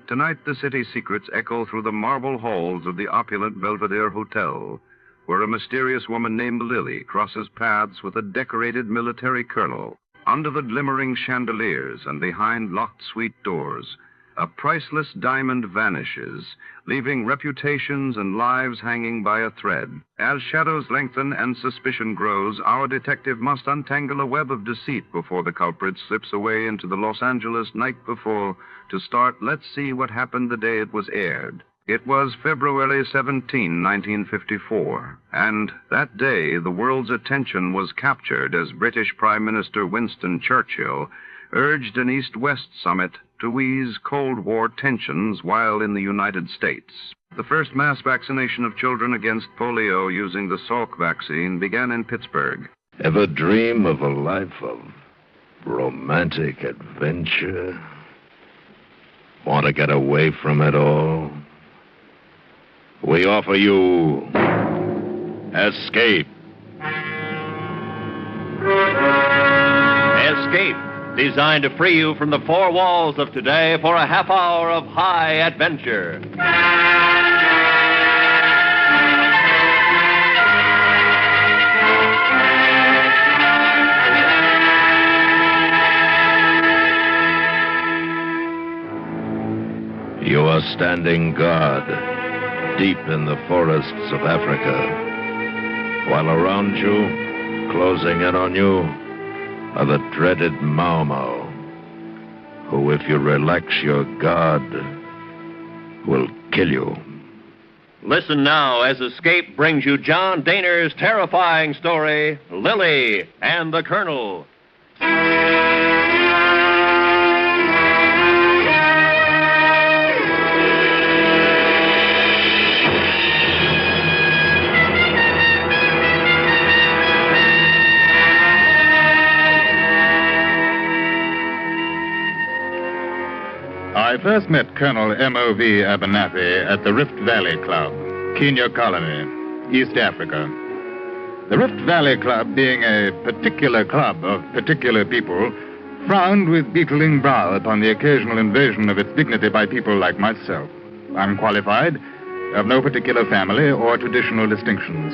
Tonight, the city secrets echo through the marble halls of the opulent Belvedere Hotel, where a mysterious woman named Lili crosses paths with a decorated military colonel. Under the glimmering chandeliers and behind locked suite doors, a priceless diamond vanishes, leaving reputations and lives hanging by a thread. As shadows lengthen and suspicion grows, our detective must untangle a web of deceit before the culprit slips away into the Los Angeles night before to start Let's See What Happened the Day it was aired. It was February 17, 1954, and that day the world's attention was captured as British Prime Minister Winston Churchill urged an East-West summit to ease Cold War tensions while in the United States. The first mass vaccination of children against polio using the Salk vaccine began in Pittsburgh. Ever dream of a life of romantic adventure? Want to get away from it all? We offer you Escape. Escape, designed to free you from the four walls of today for a half hour of high adventure. You are standing guard deep in the forests of Africa, while around you, closing in on you, are the dreaded Mau, who, if you relax your guard, will kill you. Listen now as Escape brings you John Dehner's terrifying story, Lili and the Colonel. I first met Colonel M.O.V. Abernathy at the Rift Valley Club, Kenya Colony, East Africa. The Rift Valley Club, being a particular club of particular people, frowned with beetling brow upon the occasional invasion of its dignity by people like myself, unqualified, of no particular family or traditional distinctions.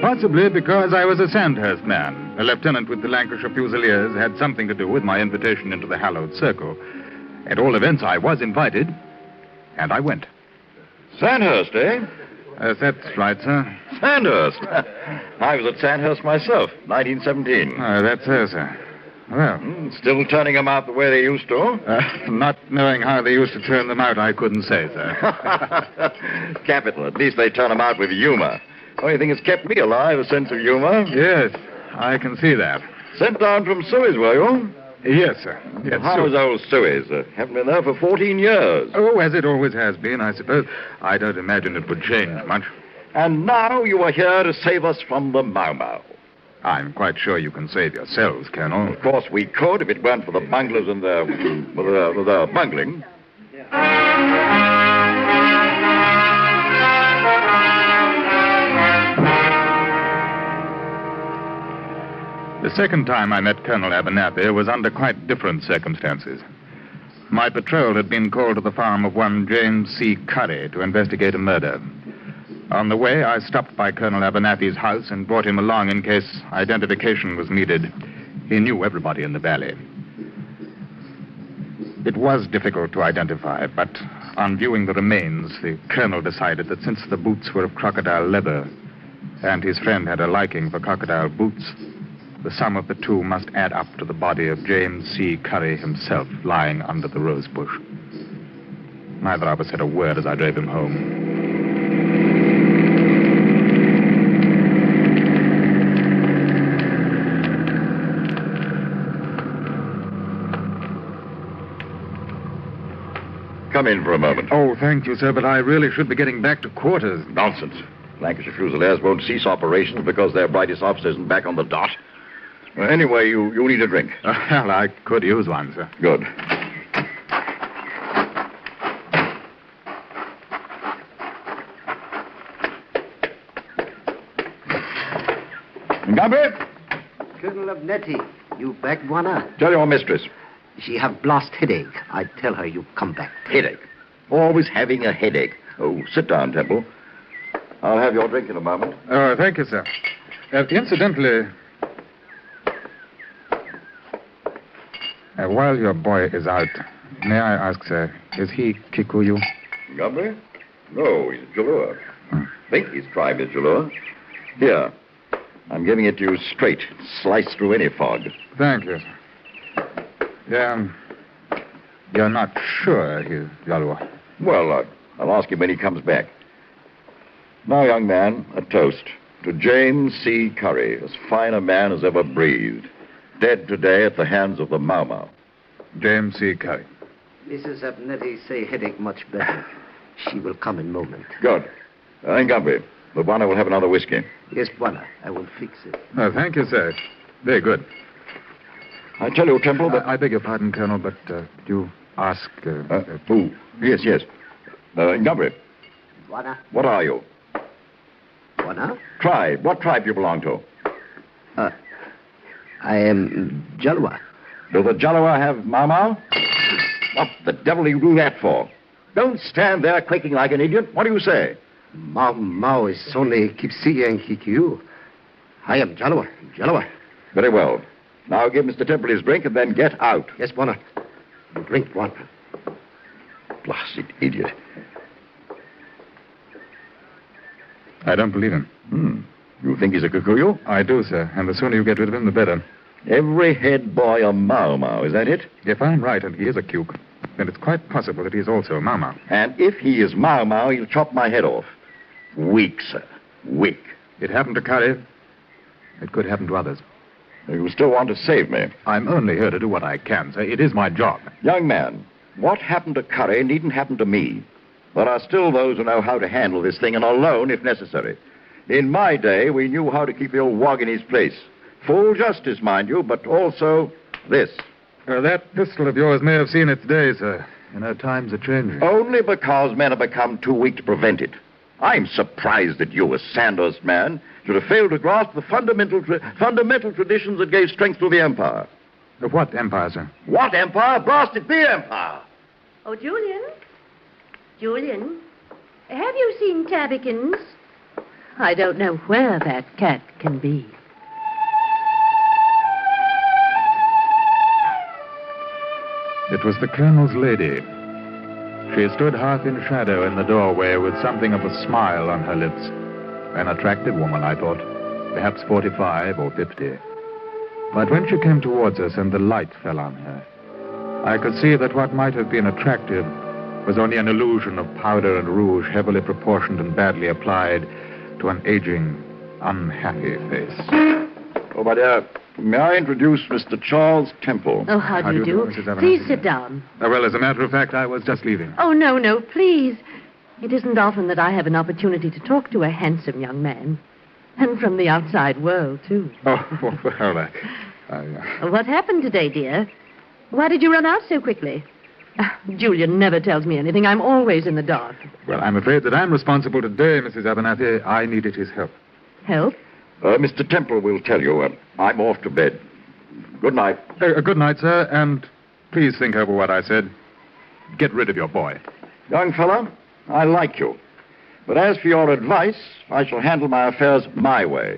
Possibly because I was a Sandhurst man, a lieutenant with the Lancashire Fusiliers had something to do with my invitation into the hallowed circle. At all events, I was invited, and I went. Sandhurst, eh? That's right, sir. Sandhurst? I was at Sandhurst myself, 1917. That's so, sir. Well... Still turning them out the way they used to? Not knowing how they used to turn them out, I couldn't say, sir. Capital. At least they turn them out with humor. Only thing that's kept me alive, a sense of humor. Yes, I can see that. Sent down from Suez, were you? Yes, sir. Yes, How was old Suez? Haven't been there for 14 years. Oh, as it always has been, I suppose. I don't imagine it would change much. And now you are here to save us from the Mau. I'm quite sure you can save yourselves, Colonel. Of course we could if it weren't for the bunglers and their bungling. The second time I met Colonel Abernathy was under quite different circumstances. My patrol had been called to the farm of one James C. Curry to investigate a murder. On the way, I stopped by Colonel Abernathy's house and brought him along in case identification was needed. He knew everybody in the valley. It was difficult to identify, but on viewing the remains, the colonel decided that since the boots were of crocodile leather and his friend had a liking for crocodile boots, the sum of the two must add up to the body of James C. Curry himself lying under the rose bush. Neither of us said a word as I drove him home. Come in for a moment. Oh, thank you, sir, but I really should be getting back to quarters. Nonsense. Lancashire Fusiliers won't cease operations because their brightest officer isn't back on the dot. Anyway, you need a drink. Well, I could use one, sir. Good. Ngambri? Colonel of Nettie, you back, Buana? Tell your mistress. She have blast headache. I tell her you come back. Headache. Always having a headache. Oh, sit down, Temple. I'll have your drink in a moment. Oh, thank you, sir. Incidentally, while your boy is out, may I ask, sir, is he Kikuyu? Ngambri? No, he's Jalua. Think his tribe is Jalua. Here, I'm giving it to you straight, sliced through any fog. Thank you, sir. You're not sure he's Jalua? Well, I'll ask him when he comes back. Now, young man, a toast to James C. Curry, as fine a man as ever breathed. Dead today at the hands of the Mau Mau. James C. Curry. Mrs. Abnetti say headache much better. She will come in moment. Good. Ngambri, the Buana will have another whiskey. Yes, Buana. I will fix it. Oh, thank you, sir. Very good. I tell you, Temple, that... I beg your pardon, Colonel, but you ask... who? Yes. Ngambri. Buana. What are you? Buana? Tribe. What tribe do you belong to? I am Jalwa. Do the Jalwa have Mau Mau? What the devil do you do that for? Don't stand there quaking like an idiot. What do you say? Mau Mau is only Kipsi and Kikiu. I am Jalwa. Very well. Now give Mr. Temple his drink and then get out. Yes, Buana. Drink one. Blasted idiot. I don't believe him. You think he's a Kikuyu? I do, sir. And the sooner you get rid of him, the better. Every head boy a Mau Mau, is that it? If I'm right and he is a Cuke, then it's quite possible that he's also a Mau Mau. And if he is Mau Mau, he'll chop my head off. Weak, sir. Weak. It happened to Curry. It could happen to others. You still want to save me? I'm only here to do what I can, sir. It is my job. Young man, what happened to Curry needn't happen to me. There are still those who know how to handle this thing and alone if necessary. In my day, we knew how to keep the old wog in his place. Full justice, mind you, but also this. That pistol of yours may have seen its day, sir. You know, times are changing. Only because men have become too weak to prevent it. I'm surprised that you, a Sandhurst man, should have failed to grasp the fundamental traditions that gave strength to the empire. What empire, sir? What empire? Blast it, the empire! Oh, Julian, have you seen Tabbykins? I don't know where that cat can be. It was the Colonel's lady. She stood half in shadow in the doorway with something of a smile on her lips. An attractive woman, I thought. Perhaps 45 or 50. But when she came towards us and the light fell on her, I could see that what might have been attractive was only an illusion of powder and rouge heavily proportioned and badly applied to an aging, unhappy face. Oh, my dear, may I introduce Mr. Charles Temple? Oh, how do you do? Mrs. Evans? Please sit down. Well, as a matter of fact, I was just leaving. Oh, no, please. It isn't often that I have an opportunity to talk to a handsome young man. And from the outside world, too. Oh, well, What happened today, dear? Why did you run out so quickly? Julian never tells me anything. I'm always in the dark. Well, I'm afraid that I'm responsible today, Mrs. Abernathy. I needed his help. Help? Mr. Temple will tell you. I'm off to bed. Good night. Good night, sir, and please think over what I said. Get rid of your boy. Young fella, I like you. But as for your advice, I shall handle my affairs my way.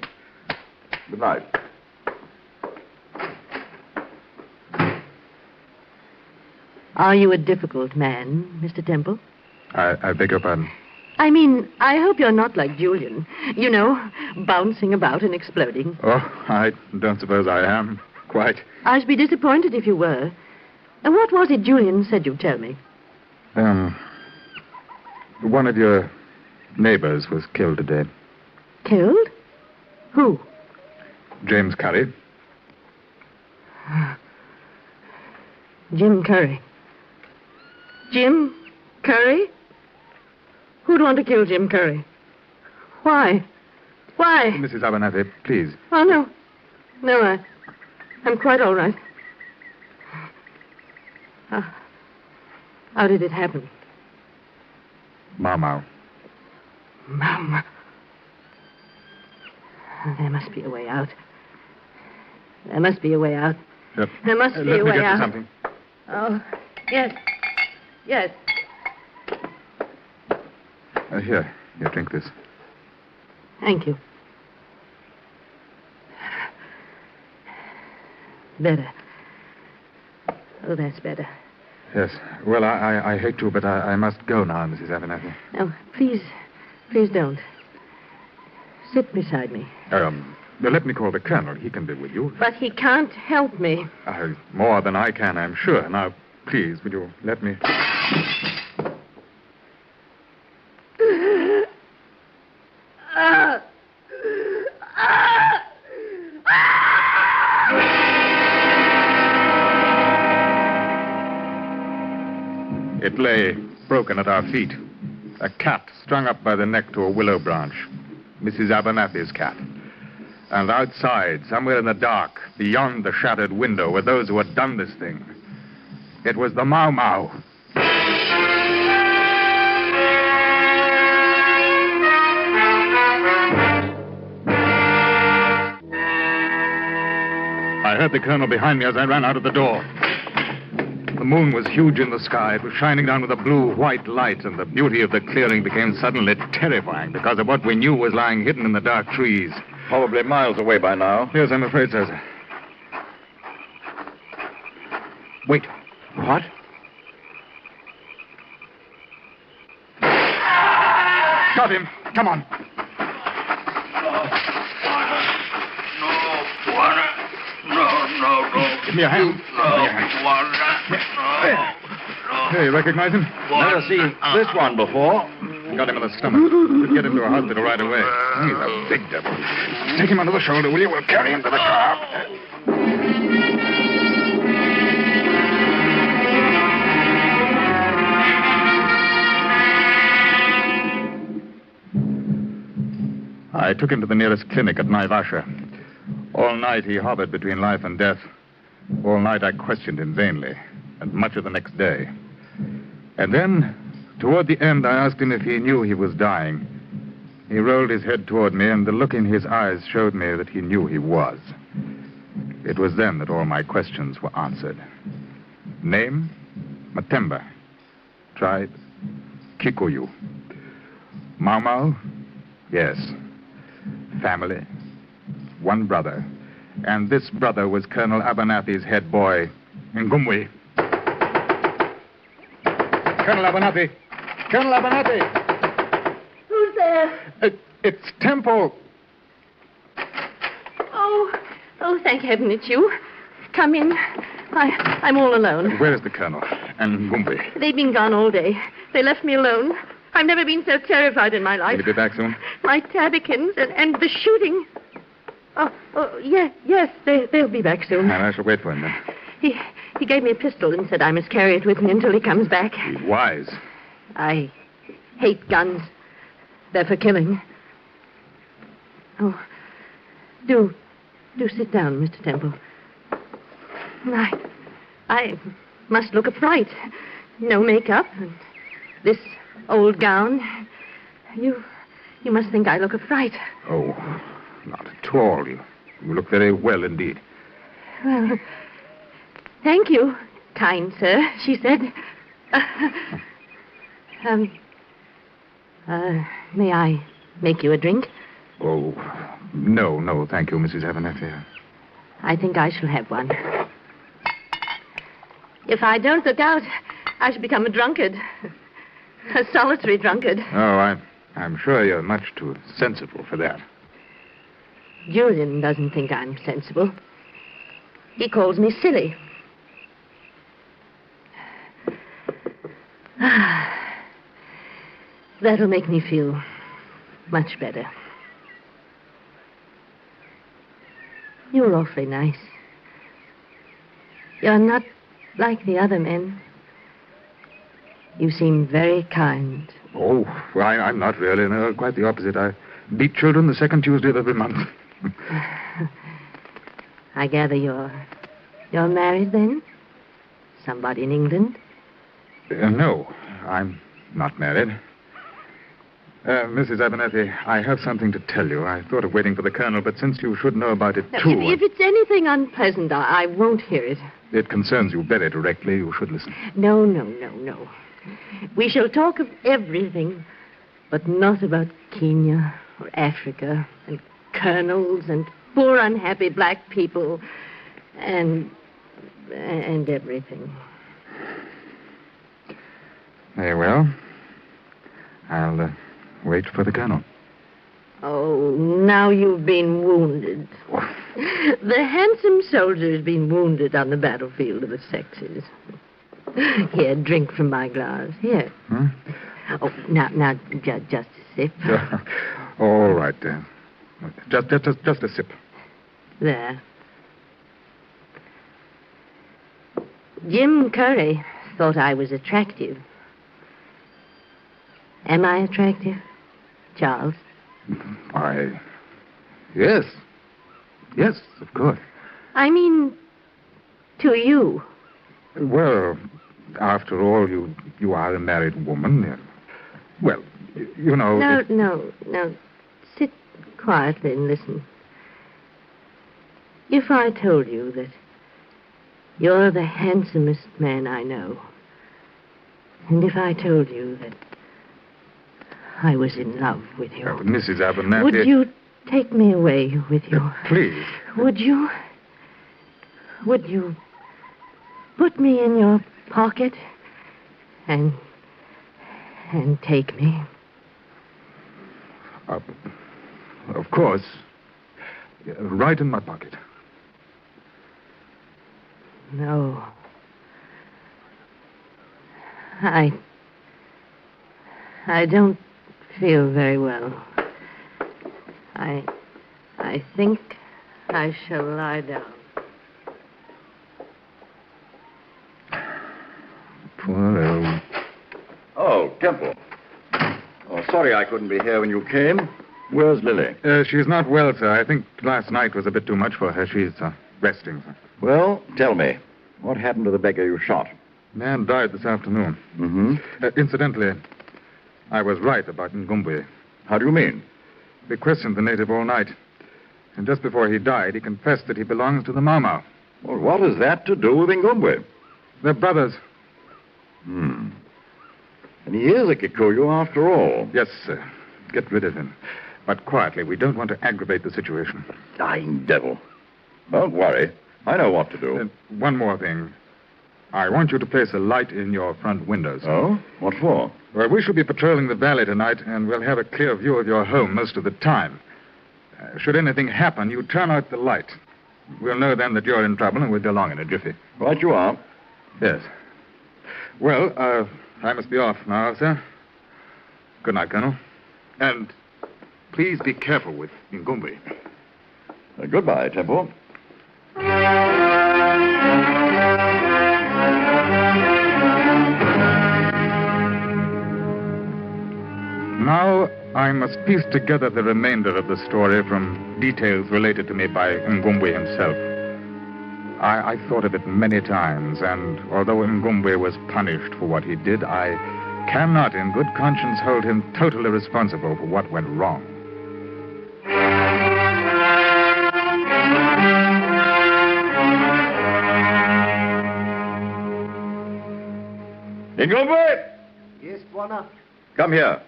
Good night. Are you a difficult man, Mr. Temple? I beg your pardon. I mean, I hope you're not like Julian. You know, bouncing about and exploding. Oh, I don't suppose I am. Quite. I should be disappointed if you were. And what was it Julian said you'd tell me? One of your neighbors was killed today. Killed? Who? James Curry. Jim Curry. Jim Curry? Who'd want to kill Jim Curry? Why? Why? Mrs. Abernathy, please. Oh, no. No, I'm quite all right. How did it happen? Mau. Mama. There must be a way out. There must be a way out. Yep. There must be a way Let me get out. you something. Oh, yes. Yes. Here, drink this. Thank you. Better. Oh, that's better. Yes. Well, I hate to, but I must go now, Mrs. Abernathy. No, please don't. Sit beside me. Let me call the colonel. He can be with you. But he can't help me. More than I can, I'm sure. Now, please, will you let me... It lay broken at our feet. A cat strung up by the neck to a willow branch. Mrs. Abernathy's cat. And outside, somewhere in the dark, beyond the shattered window, were those who had done this thing. It was the Mau Mau. I heard the colonel behind me as I ran out of the door. The moon was huge in the sky. It was shining down with a blue-white light, and the beauty of the clearing became suddenly terrifying because of what we knew was lying hidden in the dark trees. Probably miles away by now. Yes, I'm afraid so, sir. Wait. What? Got him. Come on. No. Give me a hand. Hey, you recognize him? Never seen this one before. Got him in the stomach. We'll get him to a hospital right away. He's a big devil. Take him under the shoulder, will you? We'll carry him to the car. I took him to the nearest clinic at Naivasha. All night he hovered between life and death. All night I questioned him vainly, and much of the next day. And then, toward the end, I asked him if he knew he was dying. He rolled his head toward me, and the look in his eyes showed me that he knew he was. It was then that all my questions were answered. Name? Matemba. Tribe? Kikuyu. Mau Mau? Yes. Family? One brother. And this brother was Colonel Abernathy's head boy, Ngumwi. Colonel Abernathy! Colonel Abernathy! Who's there? It's Temple. Oh, thank heaven it's you. Come in. I'm all alone. Where is the Colonel and Ngumwi? They've been gone all day. They left me alone. I've never been so terrified in my life. Will he be back soon? My Tabikins and the shooting. Yes, they'll be back soon. And I shall wait for him then. He gave me a pistol and said I must carry it with me until he comes back. He's wise. I hate guns. They're for killing. Oh, do sit down, Mr. Temple. I must look a fright. No makeup, and this old gown. You must think I look a fright. Oh, not at all. You look very well indeed. Well, thank you, kind sir, she said. May I make you a drink? Oh, no, thank you, Mrs. Abernathy. I think I shall have one. If I don't look out, I shall become a drunkard. A solitary drunkard. Oh, I'm sure you're much too sensible for that. Julian doesn't think I'm sensible. He calls me silly. That'll make me feel much better. You're awfully nice. You're not like the other men. You seem very kind. Oh, well, I'm not really. No, quite the opposite. I Beat children the second Tuesday of every month. I gather you're married then? Somebody in England? No, I'm not married. Mrs. Abernethy, I have something to tell you. I thought of waiting for the Colonel, but since you should know about it, too... If it's anything unpleasant, I won't hear it. It concerns you very directly. You should listen. No. We shall talk of everything, but not about Kenya or Africa and colonels and poor unhappy black people and everything. Very well. I'll wait for the Colonel. Oh, now you've been wounded. The handsome soldier's been wounded on the battlefield of the sexes. Here, drink from my glass. Here. Hmm? Oh, now, just a sip. All right. Just a sip. There. Jim Curry thought I was attractive. Am I attractive, Charles? Yes. Yes, of course. I mean, to you. Well, after all, you are a married woman. Well, you know... No. Sit quietly and listen. If I told you that you're the handsomest man I know, and if I told you that I was in love with you... Mrs. Abernathy... Would you take me away with you? Please. Would you put me in your pocket and take me? Of course. Right in my pocket. No. I don't feel very well. I think I shall lie down. Poor old... Oh, Temple. Oh, sorry I couldn't be here when you came. Where's Lili? She's not well, sir. I think last night was a bit too much for her. She's resting, sir. Well, tell me, what happened to the beggar you shot? Man died this afternoon. Mm-hmm. Incidentally, I was right about Ngumbe. How do you mean? We questioned the native all night. And just before he died, he confessed that he belongs to the Mau. Well, what has that to do with Ngumbe? They're brothers. And he is a Kikuyu after all. Yes, sir. Get rid of him. But quietly, we don't want to aggravate the situation. Dying devil. Don't worry. I know what to do. One more thing. I want you to place a light in your front windows. Oh? What for? Well, we shall be patrolling the valley tonight, and we'll have a clear view of your home most of the time. Should anything happen, you turn out the light. We'll know then that you're in trouble, and we'll be along in a jiffy. Right you are. Yes. Well, I must be off now, sir. Good night, Colonel. And please be careful with Ngumbe. Goodbye, Temple. Now, I must piece together the remainder of the story from details related to me by Ngumbe himself. I thought of it many times, and although Ngumbe was punished for what he did, I cannot in good conscience hold him totally responsible for what went wrong. Ngumbe! Yes, Bwana. Come here.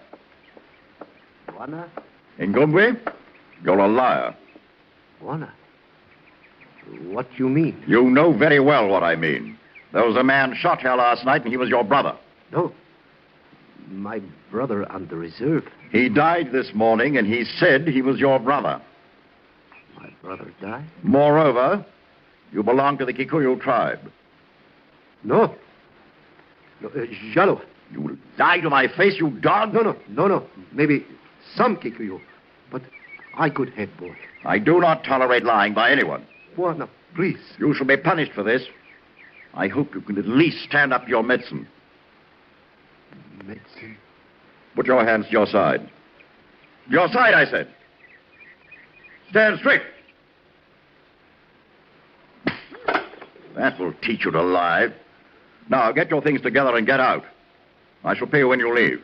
Bwana? Ngumbe, you're a liar. Bwana? What do you mean? You know very well what I mean. There was a man shot here last night, and he was your brother. No. My brother on the reserve. He died this morning, and he said he was your brother. My brother died? Moreover, you belong to the Kikuyu tribe. No. Jalo. You lie to my face, you dog. No. Maybe some Kikuyu. But I could have both. I do not tolerate lying by anyone. Bwana, please. You shall be punished for this. I hope you can at least stand up to your medicine. Medicine? Put your hands to your side. Your side, I said. Stand straight. That will teach you to lie. Now, get your things together and get out. I shall pay you when you leave.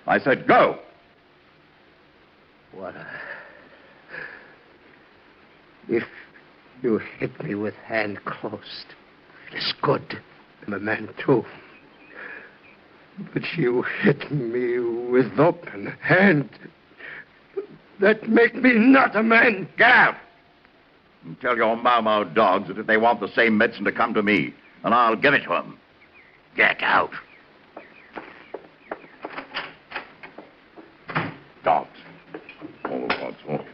I said go. What? If you hit me with hand closed, it's good. I'm a man, too. But you hit me with open hand. That make me not a man. Get out. And tell your Mau dogs that if they want the same medicine to come to me, and I'll give it to them. Get out. Dogs.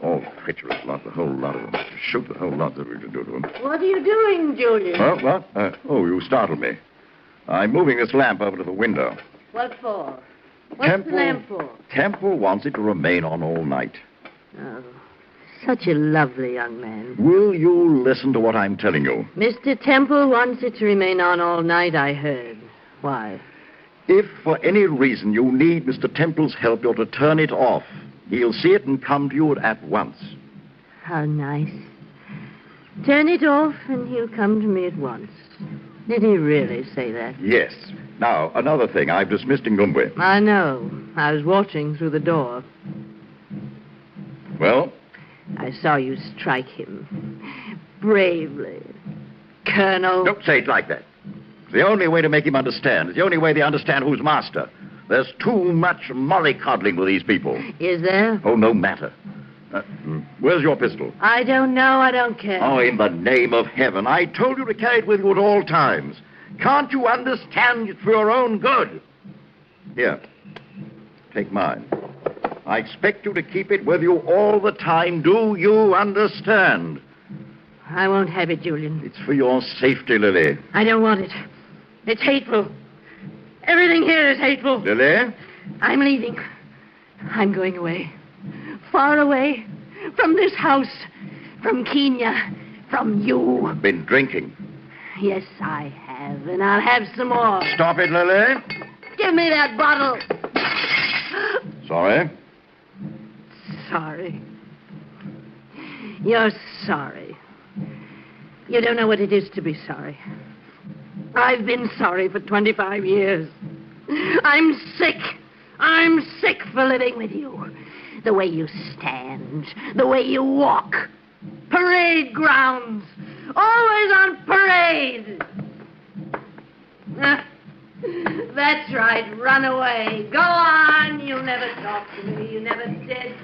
All treacherous lot, the whole lot of them. To shoot the whole lot that we should do to them. What are you doing, Julian? What? You startled me. I'm moving this lamp over to the window. What for? What's the lamp for? Temple wants it to remain on all night. Oh, such a lovely young man. Will you listen to what I'm telling you? Mr. Temple wants it to remain on all night, I heard. Why? If for any reason you need Mr. Temple's help, you're to turn it off. He'll see it and come to you at once. How nice. Turn it off and he'll come to me at once. Did he really say that? Yes. Now, another thing. I've dismissed Ngumwe. I know. I was watching through the door. Well? I saw you strike him. Bravely. Colonel. Don't say it like that. It's the only way to make him understand. It's the only way they understand who's master. There's too much mollycoddling with these people. Is there? Oh, no matter. Where's your pistol? I don't know. I don't care. Oh, in the name of heaven. I told you to carry it with you at all times. Can't you understand it for your own good? Here. Take mine. I expect you to keep it with you all the time. Do you understand? I won't have it, Julian. It's for your safety, Lili. I don't want it. It's hateful. Everything here is hateful. Lili? I'm leaving. I'm going away. Far away. From this house. From Kenya. From you. I've been drinking. Yes, I have. And I'll have some more. Stop it, Lili. Give me that bottle. Sorry? Sorry. You're sorry. You don't know what it is to be sorry. I've been sorry for 25 years. I'm sick. I'm sick for living with you. The way you stand. The way you walk. Parade grounds. Always on parade. That's right. Run away. Go on. You never talked to me. You never did.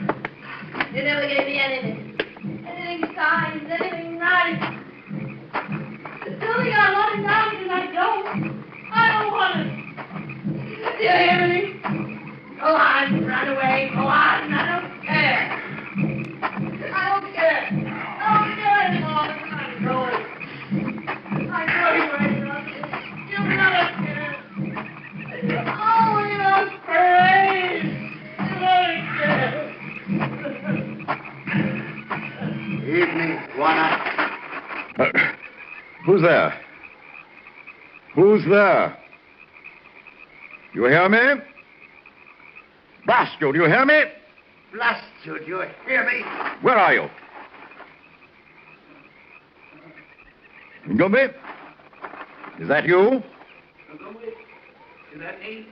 You never gave me anything. Anything kind. Anything nice. The building I want it now because I don't want it. Do you hear me? Go on. Run away. Go on. I don't care. I don't care. I don't care anymore. I'm going. I'm going. You never care. Oh, you're afraid. You never care. Evening, Juana. Who's there? Who's there? You hear me? Blast you, do you hear me? Blast you, do you hear me? Where are you? Ngumbi? Is that you? Is that me?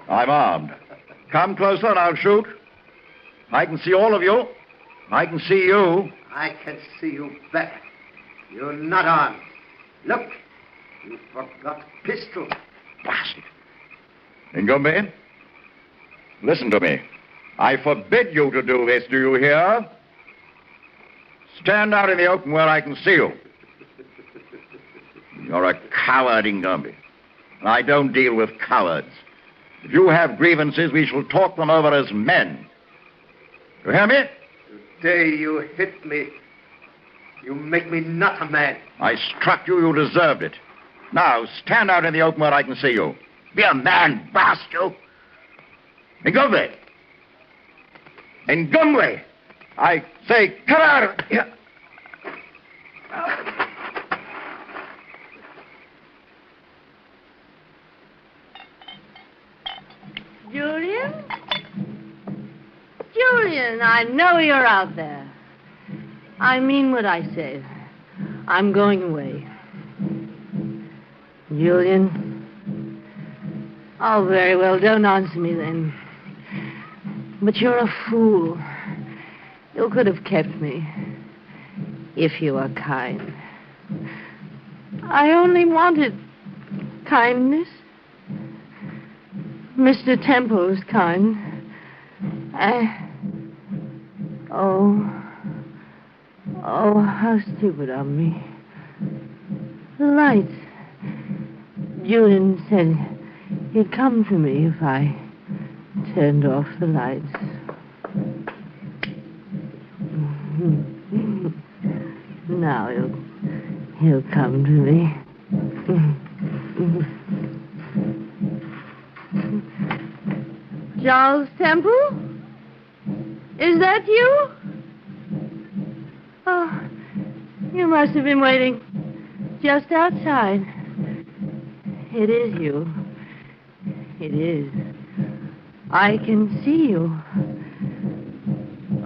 I'm armed. Come closer and I'll shoot. I can see all of you. I can see you. I can see you better. You're not armed. Look, you forgot pistol. Blast it. Ngumbi, listen to me. I forbid you to do this, do you hear? Stand out in the open where I can see you. You're a coward, Ngumbi. I don't deal with cowards. If you have grievances, we shall talk them over as men. You hear me? The day you hit me, you make me not a man. I struck you, you deserved it. Now, stand out in the open where I can see you. Be a man, blast you. Ngumbi. Ngumbi. I say, come out of here. Julian? Julian, I know you're out there. I mean what I say. I'm going away. Julian. Oh, very well. Don't answer me then. But you're a fool. You could have kept me. If you were kind. I only wanted kindness. Mr. Temple's kind. Oh, how stupid of me. The lights. Julian said he'd come for me if I turned off the lights. Now he'll come to me. Charles Temple? Is that you? Oh, you must have been waiting just outside. It is you. It is. I can see you.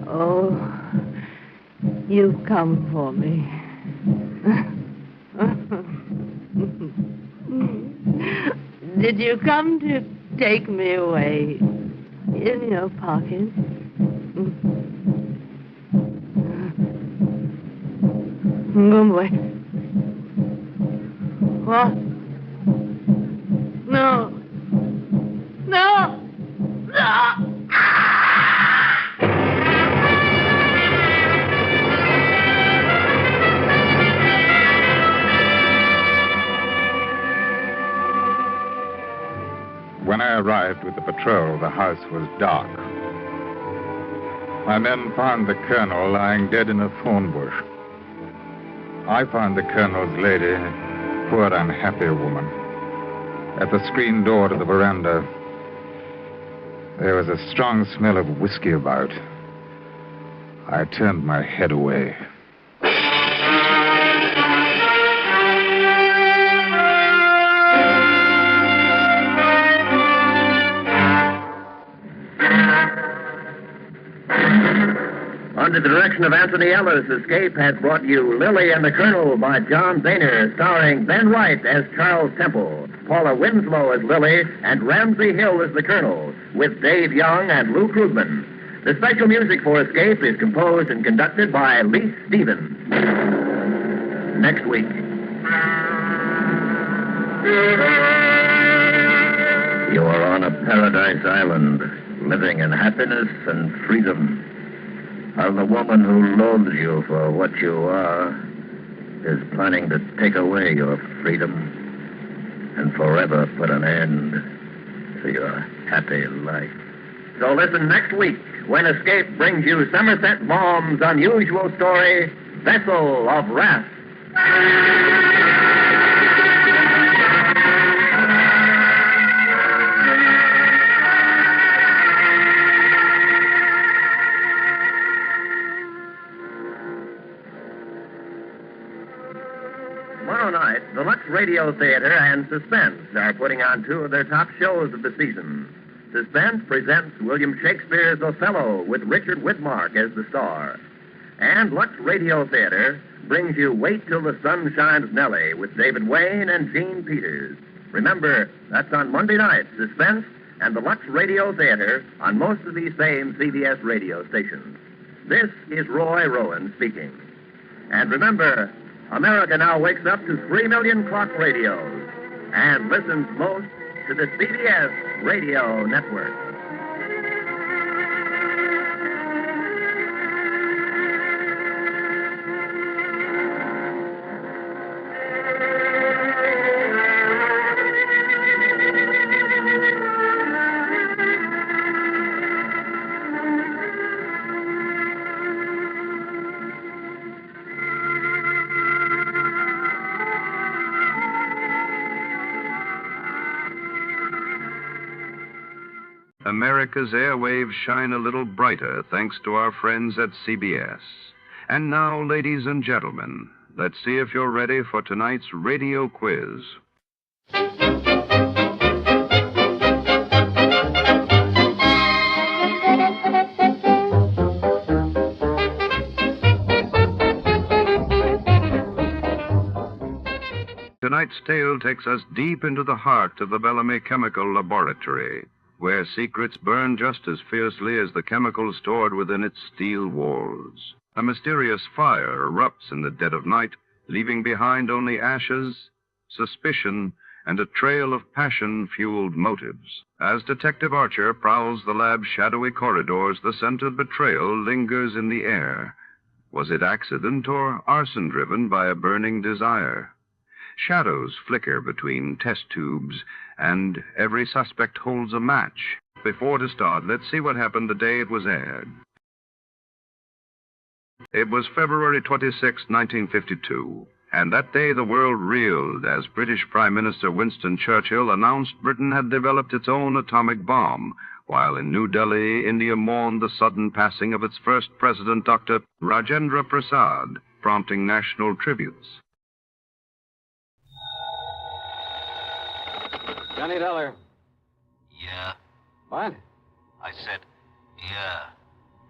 Oh, you've come for me. Did you come to take me away in your pocket? Go away. What? No. No. No. When I arrived with the patrol, the house was dark. My men found the colonel lying dead in a thorn bush. I found the colonel's lady, poor unhappy woman, at the screen door to the veranda. There was a strong smell of whiskey about. I turned my head away. Under the direction of Anthony Ellis, Escape has brought you Lili and the Colonel by John Daner, starring Ben Wright as Charles Temple, Paula Winslow as Lili, and Ramsey Hill as the Colonel, with Dave Young and Lou Krugman. The special music for Escape is composed and conducted by Lee Stevens. Next week. You are on a paradise island, living in happiness and freedom. While the woman who loathes you for what you are is planning to take away your freedom and forever put an end to your happy life. So listen next week when Escape brings you Somerset Maugham's unusual story, Vessel of Wrath. Tomorrow night, the Lux Radio Theater and Suspense are putting on two of their top shows of the season. Suspense presents William Shakespeare's Othello with Richard Widmark as the star. And Lux Radio Theater brings you Wait Till the Sun Shines Nellie with David Wayne and Gene Peters. Remember, that's on Monday night, Suspense and the Lux Radio Theater on most of these same CBS radio stations. This is Roy Rowan speaking. And remember, America now wakes up to 3 million clock radios and listens most to the CBS radio network. America's airwaves shine a little brighter thanks to our friends at CBS. And now, ladies and gentlemen, let's see if you're ready for tonight's radio quiz. Tonight's tale takes us deep into the heart of the Bellamy Chemical Laboratory, where secrets burn just as fiercely as the chemicals stored within its steel walls. A mysterious fire erupts in the dead of night, leaving behind only ashes, suspicion, and a trail of passion-fueled motives. As Detective Archer prowls the lab's shadowy corridors, the scent of betrayal lingers in the air. Was it accident or arson driven by a burning desire? Shadows flicker between test tubes, and every suspect holds a match. Before to start, let's see what happened the day it was aired. It was February 26, 1952, and that day the world reeled as British Prime Minister Winston Churchill announced Britain had developed its own atomic bomb, while in New Delhi, India mourned the sudden passing of its first president, Dr. Rajendra Prasad, prompting national tributes. Johnny Dollar. Yeah. What? I said, yeah.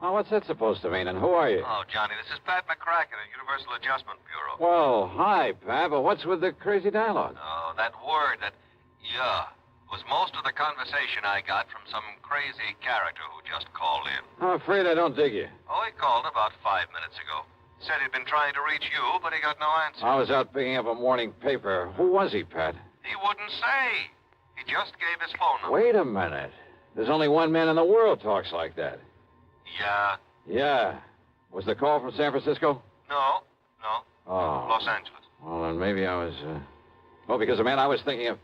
Oh, what's that supposed to mean, and who are you? Oh, Johnny, this is Pat McCracken at Universal Adjustment Bureau. Well, hi, Pat, but what's with the crazy dialogue? Oh, that word, that yeah, was most of the conversation I got from some crazy character who just called in. I'm afraid I don't dig you. Oh, he called about 5 minutes ago. Said he'd been trying to reach you, but he got no answer. I was out picking up a morning paper. Who was he, Pat? He wouldn't say. He just gave his phone number. Wait a minute. There's only one man in the world talks like that. Yeah. Yeah. Was the call from San Francisco? No. Oh. Los Angeles. Well, then maybe I was, because the man I was thinking of...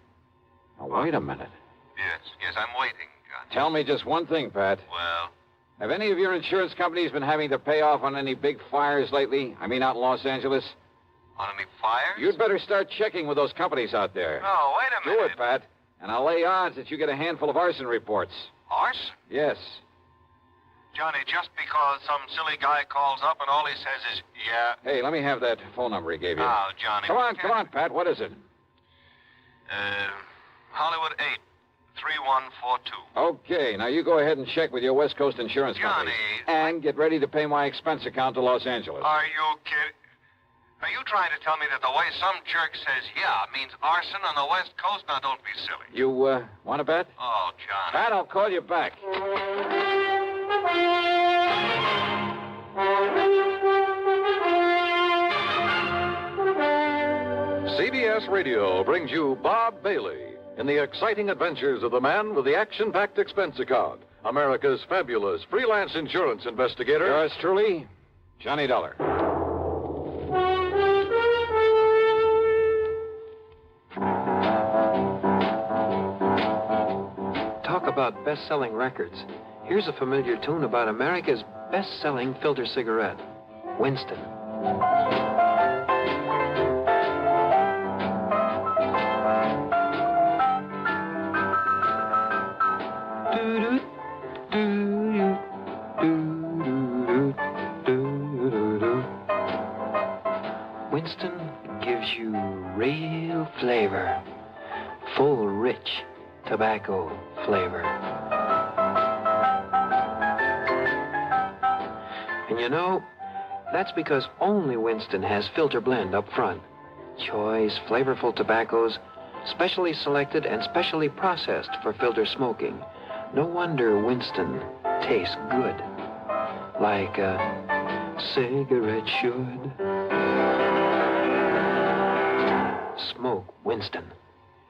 Now, wait a minute. Yes, I'm waiting, Johnny. Tell me just one thing, Pat. Well? Have any of your insurance companies been having to pay off on any big fires lately? I mean, out in Los Angeles? On any fires? You'd better start checking with those companies out there. No, wait a minute. Do it, Pat. And I'll lay odds that you get a handful of arson reports. Arson? Yes. Johnny, just because some silly guy calls up and all he says is, yeah. Hey, let me have that phone number he gave you. Now, Johnny. Come on, Pat. What is it? Hollywood 8, 3142. Okay, now you go ahead and check with your West Coast insurance company. And get ready to pay my expense account to Los Angeles. Are you kidding? Are you trying to tell me that the way some jerk says yeah means arson on the West Coast? Now, don't be silly. You, want to bet? Oh, Johnny. Pat, I'll call you back. CBS Radio brings you Bob Bailey in the exciting adventures of the man with the action-packed expense account, America's fabulous freelance insurance investigator. Yours truly, Johnny Dollar. Talk about best-selling records. Here's a familiar tune about America's best-selling filter cigarette, Winston. Winston gives you real flavor, full, rich tobacco flavor. And you know, that's because only Winston has filter blend up front. Choice, flavorful tobaccos, specially selected and specially processed for filter smoking. No wonder Winston tastes good, like a cigarette should. Smoke Winston.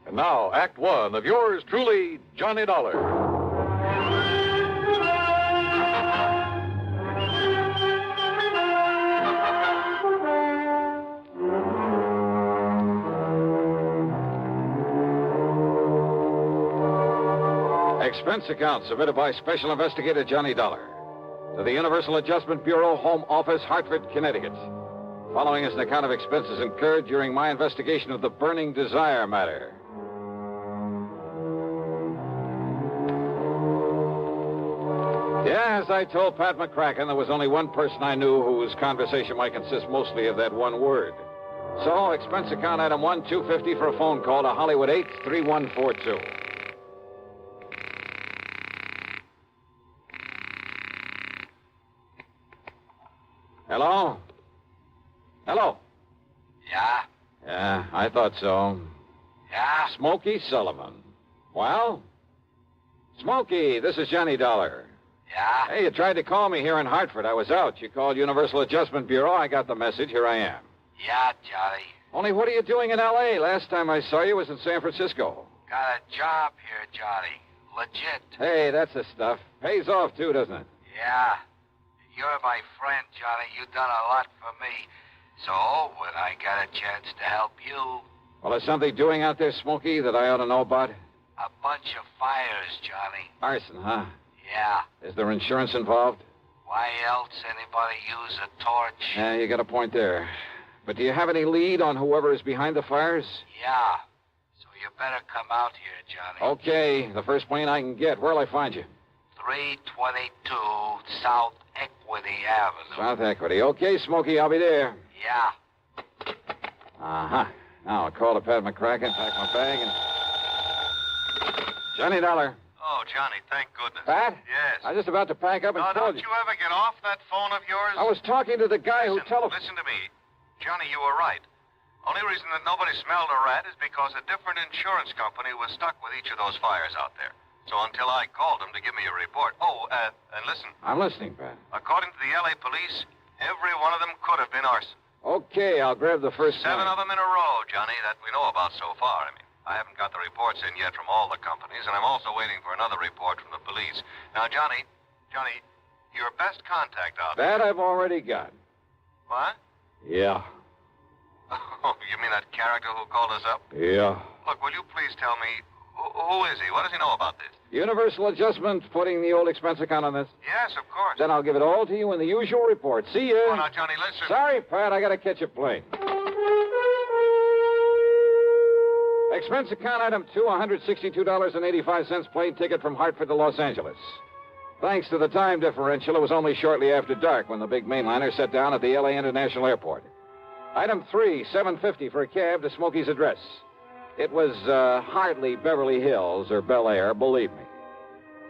And now, Act One of yours truly, Johnny Dollar. Expense account submitted by Special Investigator Johnny Dollar to the Universal Adjustment Bureau, Home Office, Hartford, Connecticut. Following is an account of expenses incurred during my investigation of the Burning Desire matter. Yeah, as I told Pat McCracken, there was only one person I knew whose conversation might consist mostly of that one word. So, expense account item 1, $250 for a phone call to Hollywood 8, 3142. Hello? Hello? Yeah? Yeah, I thought so. Yeah? Smokey Sullivan. Well? Smokey, this is Johnny Dollar. Yeah? Hey, you tried to call me here in Hartford. I was out. You called Universal Adjustment Bureau. I got the message. Here I am. Yeah, Johnny. Only what are you doing in L.A.? Last time I saw you was in San Francisco. Got a job here, Johnny. Legit. Hey, that's the stuff. Pays off, too, doesn't it? Yeah. You're my friend, Johnny. You've done a lot for me. So, when I got a chance to help you... Well, is something doing out there, Smokey, that I ought to know about? A bunch of fires, Johnny. Arson, huh? Yeah. Is there insurance involved? Why else anybody use a torch? Yeah, you got a point there. But do you have any lead on whoever is behind the fires? Yeah. So you better come out here, Johnny. Okay, the first plane I can get. Where'll I find you? 322 South Equity Avenue. South Equity. Okay, Smokey, I'll be there. Yeah. Uh-huh. Now I'll call to Pat McCracken, pack my bag, and... Johnny Dollar. Oh, Johnny, thank goodness. Pat? Yes. I was just about to pack up and call Don't you ever get off that phone of yours? I was talking to the guy who Listen to me. Johnny, you were right. Only reason that nobody smelled a rat is because a different insurance company was stuck with each of those fires out there. So until I called them to give me a report... Oh, and listen. I'm listening, Pat. According to the L.A. police, every one of them could have been arson. Okay, I'll grab the first 7 plane. of them in a row, Johnny, that we know about so far. I mean, I haven't got the reports in yet from all the companies, and I'm also waiting for another report from the police. Now, Johnny, your best contact out there... That I've already got. What? Yeah. Oh, you mean that character who called us up? Yeah. Look, will you please tell me, who is he? What does he know about this? Universal Adjustment putting the old expense account on this? Yes, of course. Then I'll give it all to you in the usual report. See ya. Oh, now, Johnny, listen. Sorry, Pat, I gotta catch a plane. Expense account item 2, $162.85 plane ticket from Hartford to Los Angeles. Thanks to the time differential, it was only shortly after dark when the big mainliner set down at the L.A. International Airport. Item 3, $7.50 for a cab to Smokey's address. It was hardly Beverly Hills or Bel Air, believe me.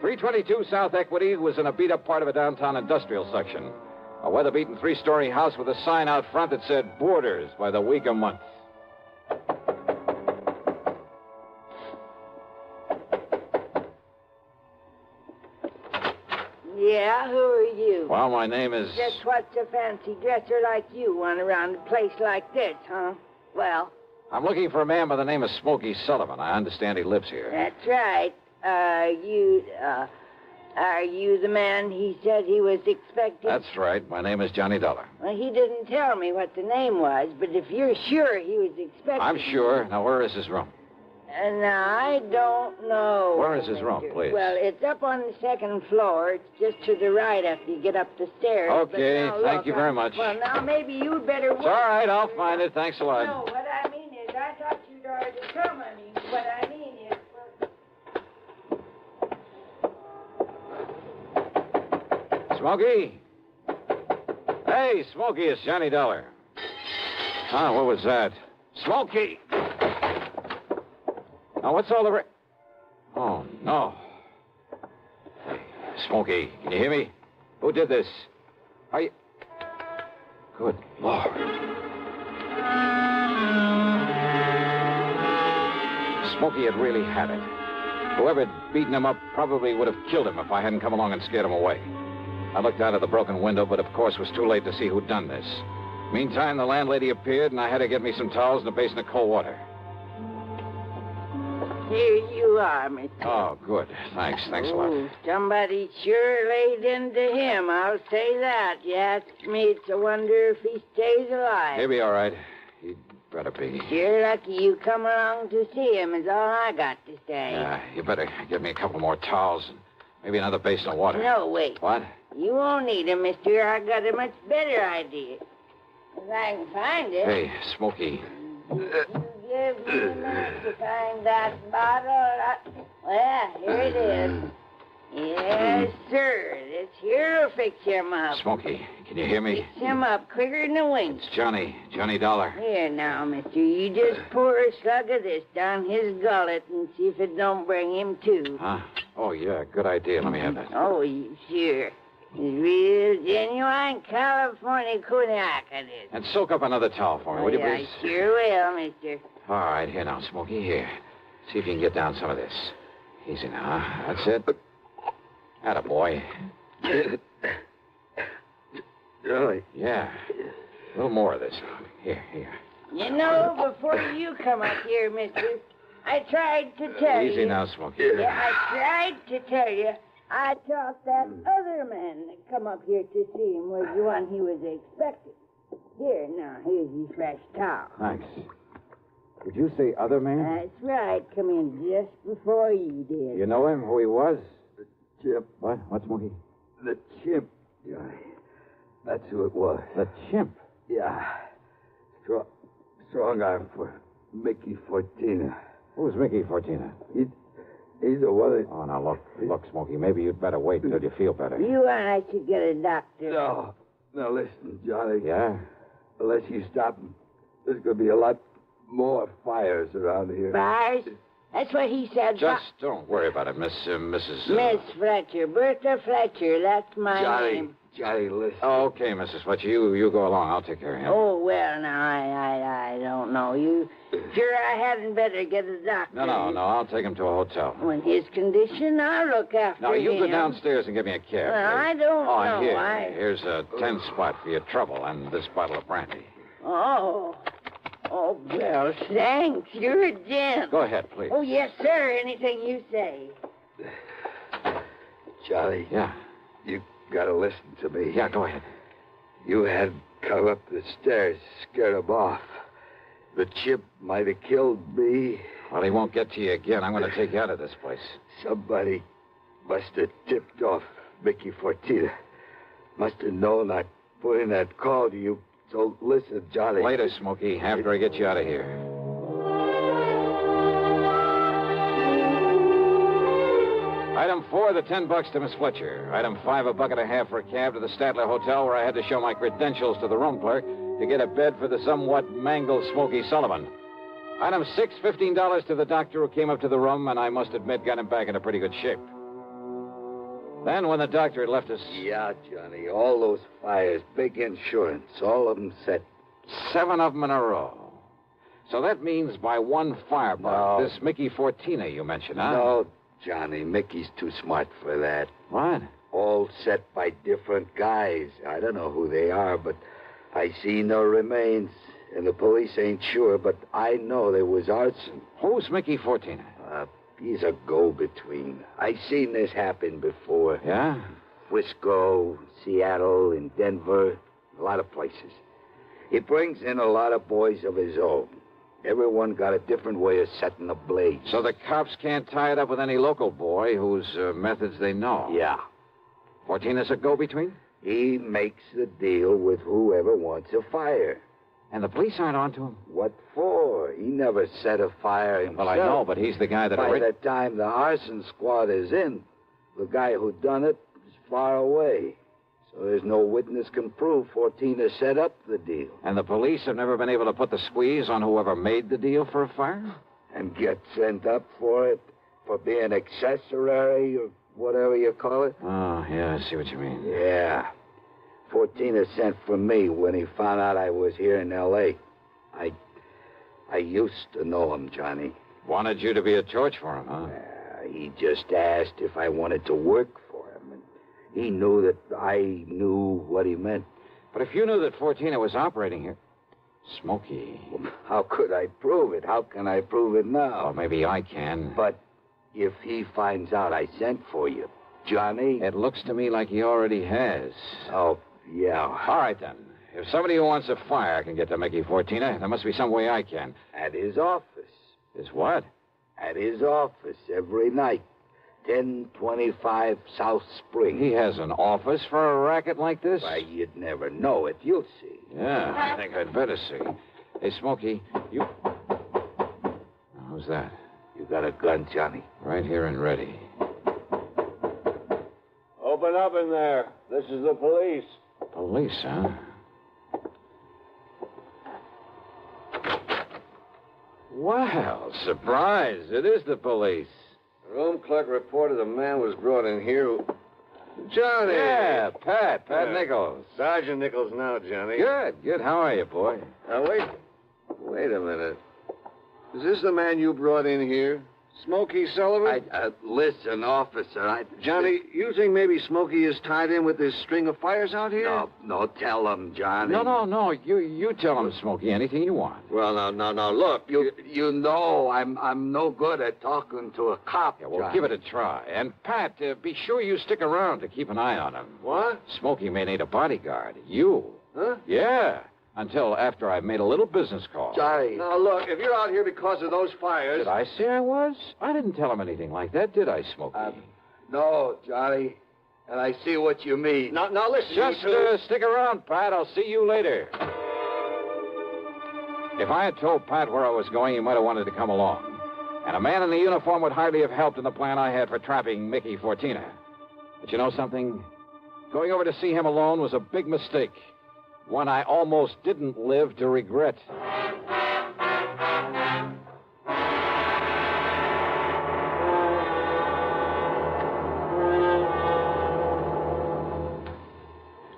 322 South Equity was in a beat-up part of a downtown industrial section. A weather-beaten 3-story house with a sign out front that said Boarders by the week or month. Yeah, who are you? Well, my name is... Just what's a fancy dresser like you want around a place like this, huh? Well? I'm looking for a man by the name of Smokey Sullivan. I understand he lives here. That's right. Are you the man he said he was expecting? That's right. My name is Johnny Dollar. Well, he didn't tell me what the name was, but if you're sure he was expecting... I'm sure. Now, where is his room? Now, I don't know. Where is his room, please? Well, it's up on the second floor. It's just to the right after you get up the stairs. Okay, But now, thank look, you very much. Well, now, maybe you'd better... It's all right, I'll find it. Thanks a lot. No, what I mean is, I thought you'd already come. I mean, what I mean is... Smokey? Hey, Smokey, it's Johnny Dollar. Ah, what was that? Smokey! Now, what's all the... Oh, no. Hey, Smokey, can you hear me? Who did this? Are you... Good Lord. Smokey had really had it. Whoever had beaten him up probably would have killed him if I hadn't come along and scared him away. I looked out of the broken window, but of course it was too late to see who'd done this. Meantime, the landlady appeared, and I had to get me some towels and a basin of cold water. Here you are, Mr. Oh, good. Thanks a lot. Somebody sure laid into him, I'll say that. You ask me, it's a wonder if he stays alive. He'll be all right. He'd better be. You're lucky you come along to see him, is all I got to say. Yeah, you better get me a couple more towels and maybe another basin of water. No, wait. What? You won't need him, mister. I got a much better idea. If I can find it. Hey, Smokey. Give me a minute to find that bottle. Well, here it is. Yes, sir. This here'll fix him up. Smokey, can you hear me? Fix him up quicker than a wink. It's Johnny Dollar. Here now, mister. You just pour a slug of this down his gullet and see if it don't bring him to. Huh? Oh, yeah, good idea. Let me have that. Oh, sure. Real genuine California cognac it is. And soak up another towel for me, will you, I please? sure will, mister. All right, here now, Smokey, here. See if you can get down some of this. Easy now, huh? That's it. Attaboy. Really? Yeah. A little more of this. Here. You know, before you come up here, mister, I tried to tell you. Easy now, Smokey. Yeah, I tried to tell you. I thought that other man that come up here to see him was the one he was expecting. Here, now, here's your fresh towel. Thanks. Did you say other man? That's right. Come in just before you did. You know him, who he was? The chimp. What? What, Smokey? The chimp, Johnny. That's who it was. The chimp? Yeah. Strong arm for Mickey Fortina. Who's Mickey Fortina? He's the one that... Oh, now, look, Smokey, maybe you'd better wait until you feel better. You and I should get a doctor. No. Now, listen, Johnny. Yeah? Unless you stop him, there's going to be a lot more fires around here. Fires? That's what he said. Just don't worry about it, Mrs. Miss Fletcher. Bertha Fletcher. That's my name. Johnny, listen. Oh, okay, Mrs. Fletcher. You go along. I'll take care of him. Oh, well, now, I don't know. You sure I hadn't better get a doctor? No. I'll take him to a hotel. In his condition, I'll look after him. Now, you go downstairs and give me a cab. Well, I don't know. Here's a 10 spot for your trouble and this bottle of brandy. Oh, well, thanks. You're a gent. Go ahead, please. Oh, yes, sir. Anything you say. Johnny. Yeah? You gotta listen to me. Yeah, go ahead. You had come up the stairs, scared him off. The chimp might have killed me. Well, he won't get to you again. I'm going to take you out of this place. Somebody must have tipped off Mickey Fortina. Must have known I'd put in that call to you. So listen, Johnny. Later, Smokey, after I get you out of here. Item 4, the $10 to Miss Fletcher. Item 5, a bucket and a half for a cab to the Statler Hotel, where I had to show my credentials to the room clerk to get a bed for the somewhat mangled Smokey Sullivan. Item 6, $15 to the doctor who came up to the room, and I must admit got him back in a pretty good shape. Then, when the doctor had left us... Yeah, Johnny, all those fires, big insurance, all of them set. 7 of them in a row. So that means by one firebug, this Mickey Fortina you mentioned, huh? No, Johnny, Mickey's too smart for that. What? All set by different guys. I don't know who they are, but I see no remains. And the police ain't sure, but I know there was arson. Who's Mickey Fortina? He's a go-between. I seen this happen before. Yeah? Frisco, Seattle, and Denver, a lot of places. He brings in a lot of boys of his own. Everyone got a different way of setting a blaze. So the cops can't tie it up with any local boy whose methods they know? Yeah. Fortina's a go-between? He makes the deal with whoever wants a fire. And the police aren't on to him? What for? He never set a fire himself. Well, I know, but he's the guy that... By the time the arson squad is in, the guy who done it is far away. So there's no witness can prove Fortina set up the deal. And the police have never been able to put the squeeze on whoever made the deal for a fire? And get sent up for it? For being accessory or whatever you call it? Oh, yeah, I see what you mean. Yeah. Fortina sent for me when he found out I was here in L.A. I used to know him, Johnny. Wanted you to be a torch for him, huh? He just asked if I wanted to work for him. And he knew that I knew what he meant. But if you knew that Fortina was operating here... Smokey... Well, how could I prove it? How can I prove it now? Well, maybe I can. But if he finds out I sent for you, Johnny... It looks to me like he already has. Oh, yeah. All right, then. If somebody who wants a fire can get to Mickey Fortina, there must be some way I can. At his office. His what? At his office every night. 1025 South Spring. He has an office for a racket like this? Why, you'd never know it. You'll see. Yeah, I think I'd better see. Hey, Smokey, you... Who's that? You got a gun, Johnny? Right here and ready. Open up in there. This is the police. Police, huh? Well, surprise. It is the police. The room clerk reported a man was brought in here who... Johnny. Yeah, Pat Yeah. Nichols. Sergeant Nichols now, Johnny. Good. How are you, boy? Now, wait a minute. Is this the man you brought in here? Smokey Sullivan? Listen, officer, Johnny, you think maybe Smokey is tied in with this string of fires out here? No, tell him, Johnny. No. You tell him, Smokey, anything you want. Well, no. Look, you know I'm no good at talking to a cop. Yeah, well, Johnny. give it a try. And, Pat, be sure you stick around to keep an eye on him. What? Smokey may need a bodyguard. You. Huh? Yeah. Until after I've made a little business call. Johnny. Now, look, if you're out here because of those fires... Did I say I was? I didn't tell him anything like that, did I, Smokey? No, Johnny. And I see what you mean. Now listen, Just you two... stick around, Pat. I'll see you later. If I had told Pat where I was going, he might have wanted to come along. And a man in the uniform would hardly have helped in the plan I had for trapping Mickey Fortina. But you know something? Going over to see him alone was a big mistake. One I almost didn't live to regret.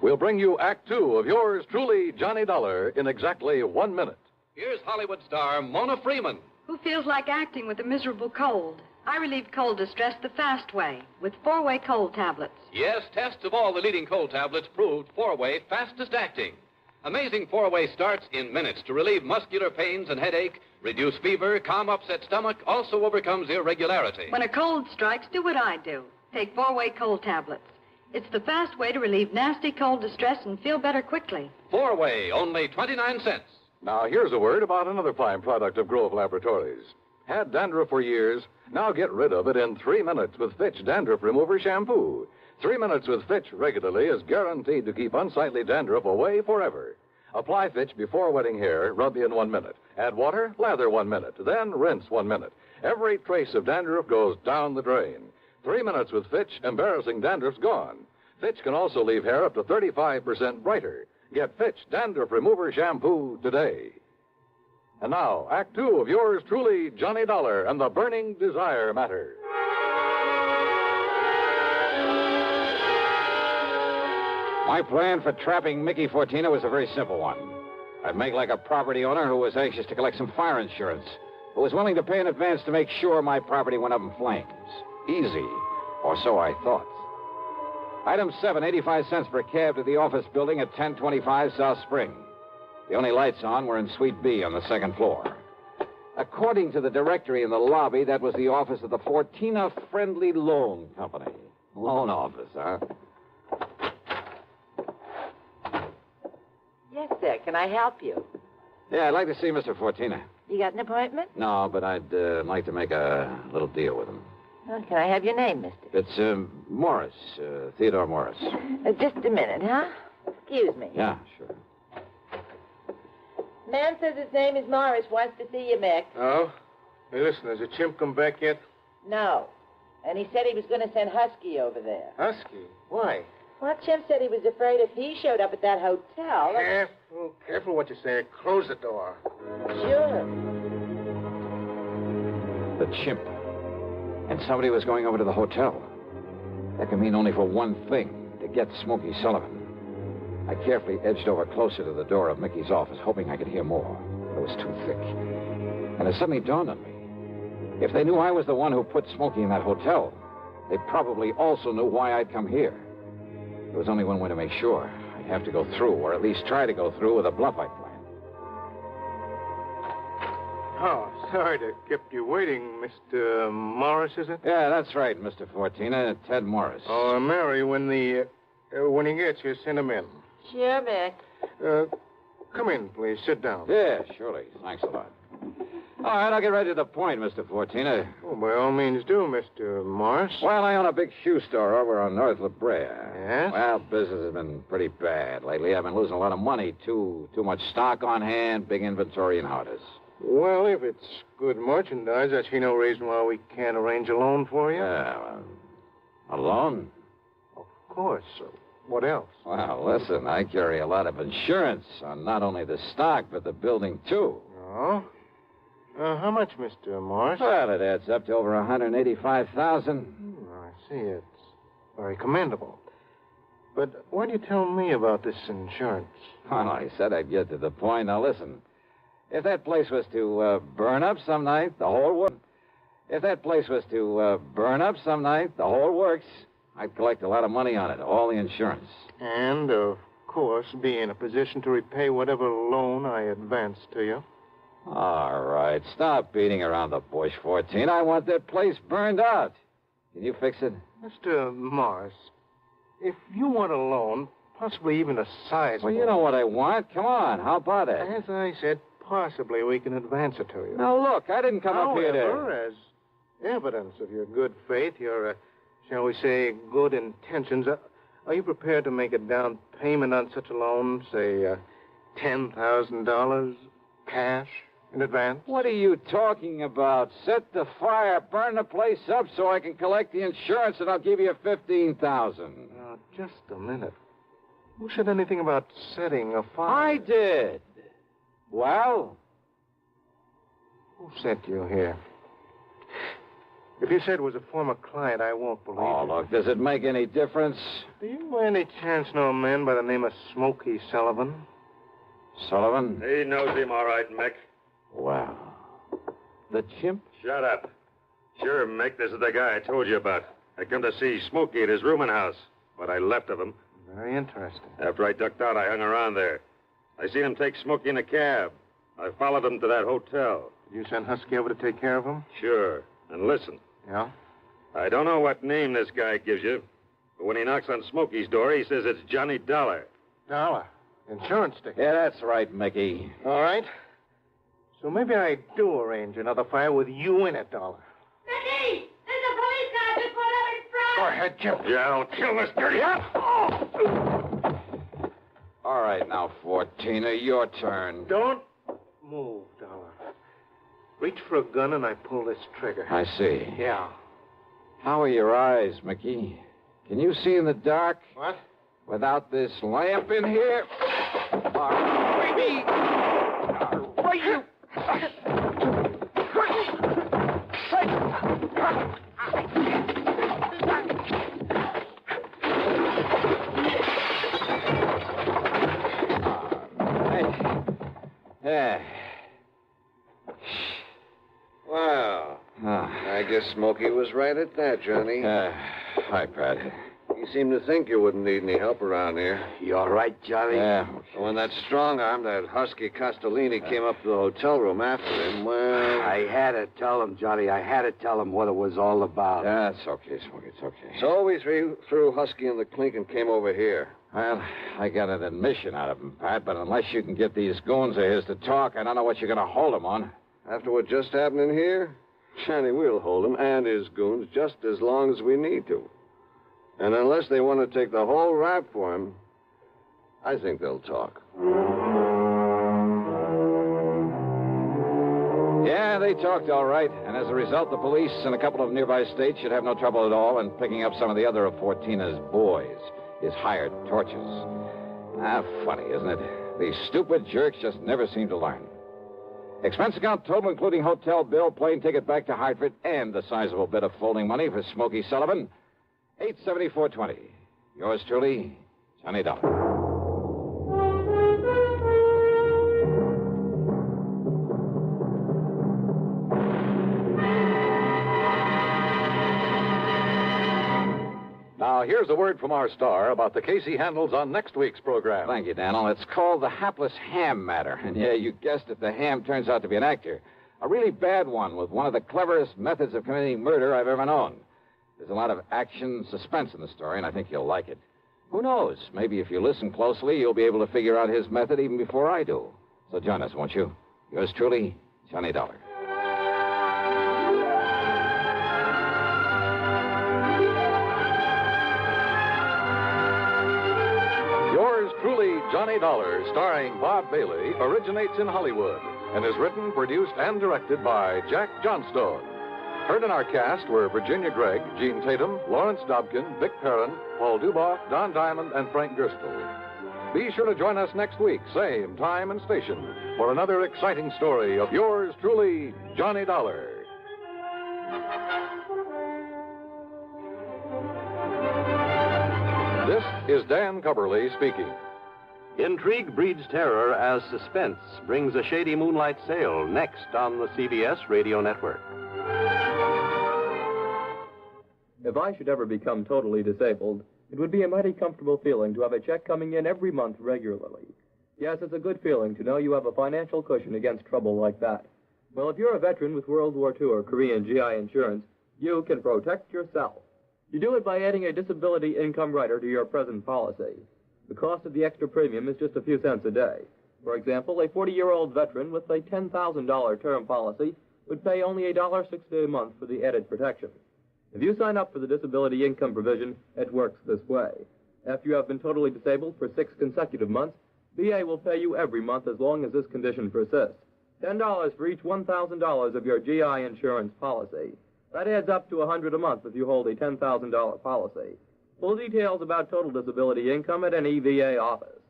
We'll bring you Act Two of yours truly, Johnny Dollar, in exactly 1 minute. Here's Hollywood star Mona Freeman. Who feels like acting with a miserable cold? I relieve cold distress the fast way with 4-way cold tablets. Yes, tests of all the leading cold tablets proved 4-way fastest acting. Amazing 4-way starts in minutes to relieve muscular pains and headache, reduce fever, calm upset stomach, also overcomes irregularity. When a cold strikes, do what I do. Take 4-way cold tablets. It's the fast way to relieve nasty cold distress and feel better quickly. 4-way, only 29 cents. Now, here's a word about another fine product of Grove Laboratories. Had dandruff for years, now get rid of it in 3 minutes with Fitch Dandruff Remover Shampoo. 3 minutes with Fitch regularly is guaranteed to keep unsightly dandruff away forever. Apply Fitch before wetting hair, rub in 1 minute. Add water, lather 1 minute, then rinse 1 minute. Every trace of dandruff goes down the drain. 3 minutes with Fitch, embarrassing dandruff's gone. Fitch can also leave hair up to 35% brighter. Get Fitch Dandruff Remover Shampoo today. And now, Act Two of yours truly, Johnny Dollar and the Burning Desire Matter. My plan for trapping Mickey Fortina was a very simple one. I'd make like a property owner who was anxious to collect some fire insurance, who was willing to pay in advance to make sure my property went up in flames. Easy, or so I thought. Item 7, 85 cents per cab to the office building at 1025 South Spring. The only lights on were in Suite B on the second floor. According to the directory in the lobby, that was the office of the Fortina Friendly Loan Company. Loan office, huh? Yes, sir. Can I help you? Yeah, I'd like to see Mr. Fortina. You got an appointment? No, but I'd like to make a little deal with him. Oh, can I have your name, mister? It's Morris, Theodore Morris. Just a minute, huh? Excuse me. Yeah, sure. Man says his name is Morris. Wants to see you, Mick. Oh? Hey, listen, has the chimp come back yet? No. And he said he was going to send Husky over there. Husky? Why? Well, Chimp said he was afraid if he showed up at that hotel... Careful what you say. Close the door. Sure. The chimp. And somebody was going over to the hotel. That could mean only for one thing, to get Smokey Sullivan. I carefully edged over closer to the door of Mickey's office, hoping I could hear more. But it was too thick. And it suddenly dawned on me. If they knew I was the one who put Smokey in that hotel, they probably also knew why I'd come here. There was only one way to make sure. I'd have to go through, or at least try to go through, with a bluff I'd planned. Oh, sorry to keep you waiting, Mr. Morris, is it? Yeah, that's right, Mr. Fortina. Ted Morris. Oh, Mary, when he gets here, send him in. Sure, Mick. Come in, please. Sit down. Yeah, surely. Thanks a lot. All right, I'll get right to the point, Mr. Fortina. Oh, by all means do, Mr. Morris. Well, I own a big shoe store over on North La Brea. Yes? Well, business has been pretty bad lately. I've been losing a lot of money. Too much stock on hand, big inventory, and how it is. Well, if it's good merchandise, I see no reason why we can't arrange a loan for you. Yeah, a loan? Of course. What else? Well, listen, I carry a lot of insurance on not only the stock, but the building, too. Oh? How much, Mr. Morris? Well, it adds up to over $185,000. I see. It's very commendable. But why do you tell me about this insurance? Well, I said I'd get to the point. Now, listen. If that place was to burn up some night, the whole works. If that place was to burn up some night, the whole works, I'd collect a lot of money on it, all the insurance. And, of course, be in a position to repay whatever loan I advance to you. All right, stop beating around the bush, 14. I want that place burned out. Can you fix it? Mr. Morris, if you want a loan, possibly even a sizable... Well, you know what I want. Come on, how about it? As I said, possibly we can advance it to you. Now, look, I didn't come up here to... However, as evidence of your good faith, your, shall we say, good intentions, are you prepared to make a down payment on such a loan, say, $10,000 cash in advance? What are you talking about? Set the fire, burn the place up so I can collect the insurance, and I'll give you $15,000. Now, just a minute. Who said anything about setting a fire? I did. Well? Who sent you here? If you said it was a former client, I won't believe Oh, it. look, does it make any difference? Do you by any chance know a man by the name of Smokey Sullivan? Sullivan? He knows him all right, Mick. Wow. The chimp? Shut up. Sure, Mick, this is the guy I told you about. I come to see Smokey at his rooming house. What I left of him. Very interesting. After I ducked out, I hung around there. I seen him take Smokey in a cab. I followed him to that hotel. Did you send Husky over to take care of him? Sure. And listen. Yeah? I don't know what name this guy gives you, but when he knocks on Smokey's door, he says it's Johnny Dollar. Dollar? Insurance ticket? Yeah, that's right, Mickey. All right. So maybe I do arrange another fire with you in it, Dollar. Mickey! There's a police car just pulled out in front! Go ahead, Chip. Yeah, I'll kill this dirty... All right, now, 14er, your turn. Don't move, Dollar. Reach for a gun and I pull this trigger. I see. Yeah. How are your eyes, Mickey? Can you see in the dark? What? Without this lamp in here? All righty. All right, you. Yeah. Well, I guess Smokey was right at that, Johnny. Hi, Pat. He seemed to think you wouldn't need any help around here. You all right, Johnny? Yeah. When that strong arm, that husky Castellini, came up to the hotel room after him, well... I had to tell him, Johnny. I had to tell him what it was all about. That's okay, Smokey. It's okay. So we threw Husky in the clink and came over here. Well, I got an admission out of him, Pat, but unless you can get these goons of his to talk, I don't know what you're going to hold him on. After what just happened in here, Johnny, we'll hold him and his goons just as long as we need to. And unless they want to take the whole rap for him, I think they'll talk. Yeah, they talked all right. And as a result, the police and a couple of nearby states should have no trouble at all in picking up some of the other of Fortina's boys, his hired torches. Funny, isn't it? These stupid jerks just never seem to learn. Expense account total, including hotel bill, plane ticket back to Hartford, and the sizable bit of folding money for Smokey Sullivan, $874.20. Yours truly, Johnny Dollar. Now, here's a word from our star about the case he handles on next week's program. Thank you, Daniel. It's called the Hapless Ham Matter. And yeah, you guessed it, the ham turns out to be an actor. A really bad one with one of the cleverest methods of committing murder I've ever known. There's a lot of action, suspense in the story, and I think you'll like it. Who knows? Maybe if you listen closely, you'll be able to figure out his method even before I do. So join us, won't you? Yours truly, Johnny Dollar. Yours truly, Johnny Dollar, starring Bob Bailey, originates in Hollywood and is written, produced, and directed by Jack Johnstone. Heard in our cast were Virginia Gregg, Gene Tatum, Lawrence Dobkin, Vic Perrin, Paul Duboff, Don Diamond, and Frank Gerstle. Be sure to join us next week, same time and station, for another exciting story of yours truly, Johnny Dollar. This is Dan Cubberly speaking. Intrigue breeds terror as Suspense brings a shady moonlight sail next on the CBS radio network. If I should ever become totally disabled, it would be a mighty comfortable feeling to have a check coming in every month regularly. Yes, it's a good feeling to know you have a financial cushion against trouble like that. Well, if you're a veteran with World War II or Korean GI insurance, you can protect yourself. You do it by adding a disability income rider to your present policy. The cost of the extra premium is just a few cents a day. For example, a 40-year-old veteran with a $10,000 term policy would pay only $1.60 a month for the added protection. If you sign up for the disability income provision, it works this way. After you have been totally disabled for 6 consecutive months, VA will pay you every month as long as this condition persists. $10 for each $1,000 of your GI insurance policy. That adds up to $100 a month if you hold a $10,000 policy. Full details about total disability income at any VA office.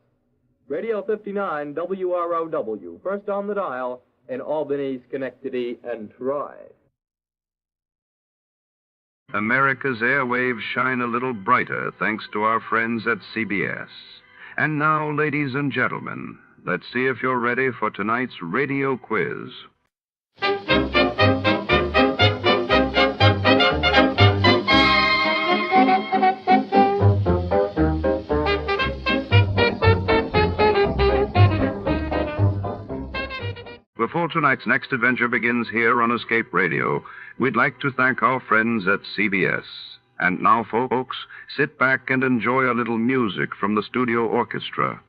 Radio 59 WROW, first on the dial in Albany, Schenectady, and Troy. America's airwaves shine a little brighter thanks to our friends at CBS. And now, ladies and gentlemen, let's see if you're ready for tonight's radio quiz. Before tonight's next adventure begins here on Escape Radio, we'd like to thank our friends at CBS. And now, folks, sit back and enjoy a little music from the studio orchestra.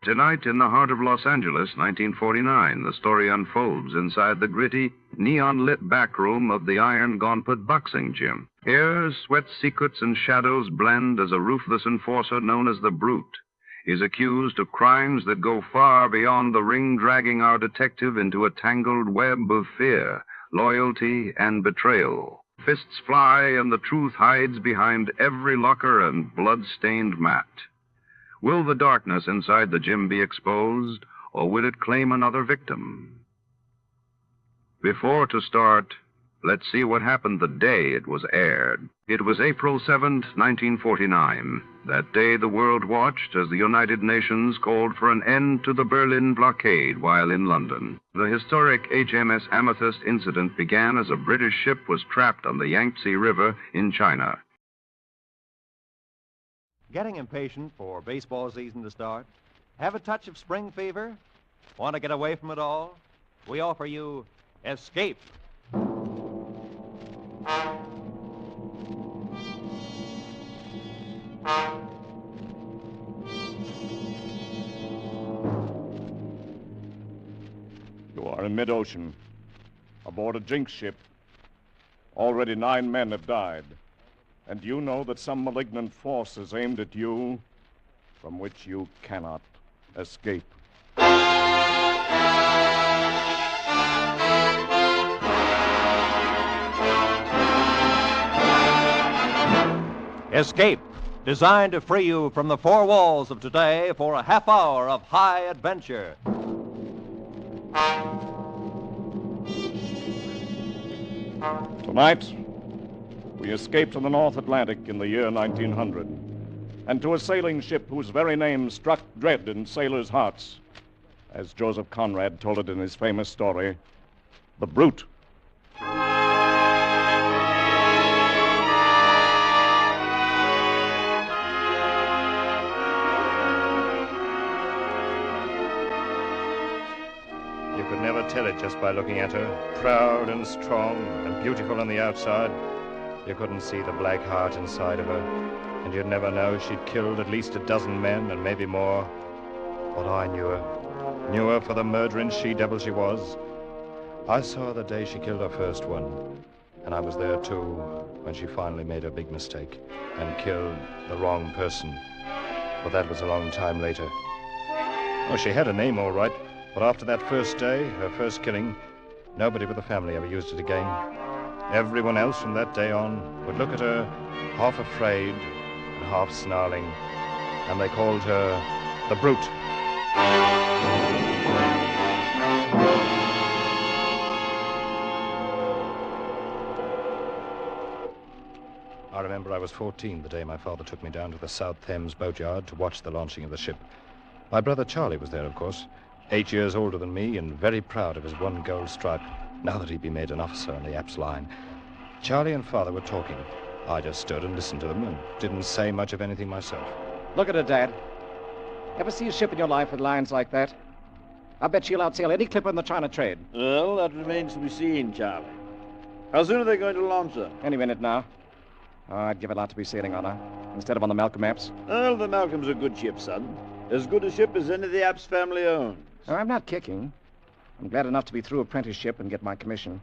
Tonight, in the heart of Los Angeles, 1949, the story unfolds inside the gritty, neon-lit back room of the Iron Gauntlet boxing gym. Here, sweat's secrets and shadows blend as a ruthless enforcer known as the Brute is accused of crimes that go far beyond the ring, dragging our detective into a tangled web of fear, loyalty, and betrayal. Fists fly, and the truth hides behind every locker and blood-stained mat. Will the darkness inside the gym be exposed, or will it claim another victim? Before to start, let's see what happened the day it was aired. It was April 7th, 1949. That day the world watched as the United Nations called for an end to the Berlin blockade while in London. The historic HMS Amethyst incident began as a British ship was trapped on the Yangtze River in China. Getting impatient for baseball season to start? Have a touch of spring fever? Want to get away from it all? We offer you Escape. You are in mid-ocean, aboard a jinx ship. Already 9 men have died. And you know that some malignant force is aimed at you, from which you cannot escape. Escape, designed to free you from the four walls of today for a half hour of high adventure. Tonight, we escaped to the North Atlantic in the year 1900, and to a sailing ship whose very name struck dread in sailors' hearts, as Joseph Conrad told it in his famous story, The Brute. You could never tell it just by looking at her, proud and strong and beautiful on the outside. You couldn't see the black heart inside of her, and you'd never know she'd killed at least a dozen men and maybe more. But I knew her for the murdering she-devil she was. I saw her the day she killed her first one, and I was there too when she finally made her big mistake and killed the wrong person. But that was a long time later. Oh, she had a name all right, but after that first day, her first killing, nobody but the family ever used it again. Everyone else from that day on would look at her half afraid and half snarling, and they called her the Brute. I remember I was 14 the day my father took me down to the South Thames boatyard to watch the launching of the ship. My brother Charlie was there, of course, 8 years older than me and very proud of his one gold stripe, now that he'd be made an officer on the Apps line. Charlie and Father were talking. I just stood and listened to them and didn't say much of anything myself. Look at her, Dad. Ever see a ship in your life with lines like that? I bet she'll outsail any clipper in the China trade. Well, that remains to be seen, Charlie. How soon are they going to launch her? Any minute now. Oh, I'd give a lot to be sailing on her, instead of on the Malcolm Apps. Well, the Malcolm's a good ship, son. As good a ship as any the Apps family owns. Oh, I'm not kicking. I'm glad enough to be through apprenticeship and get my commission.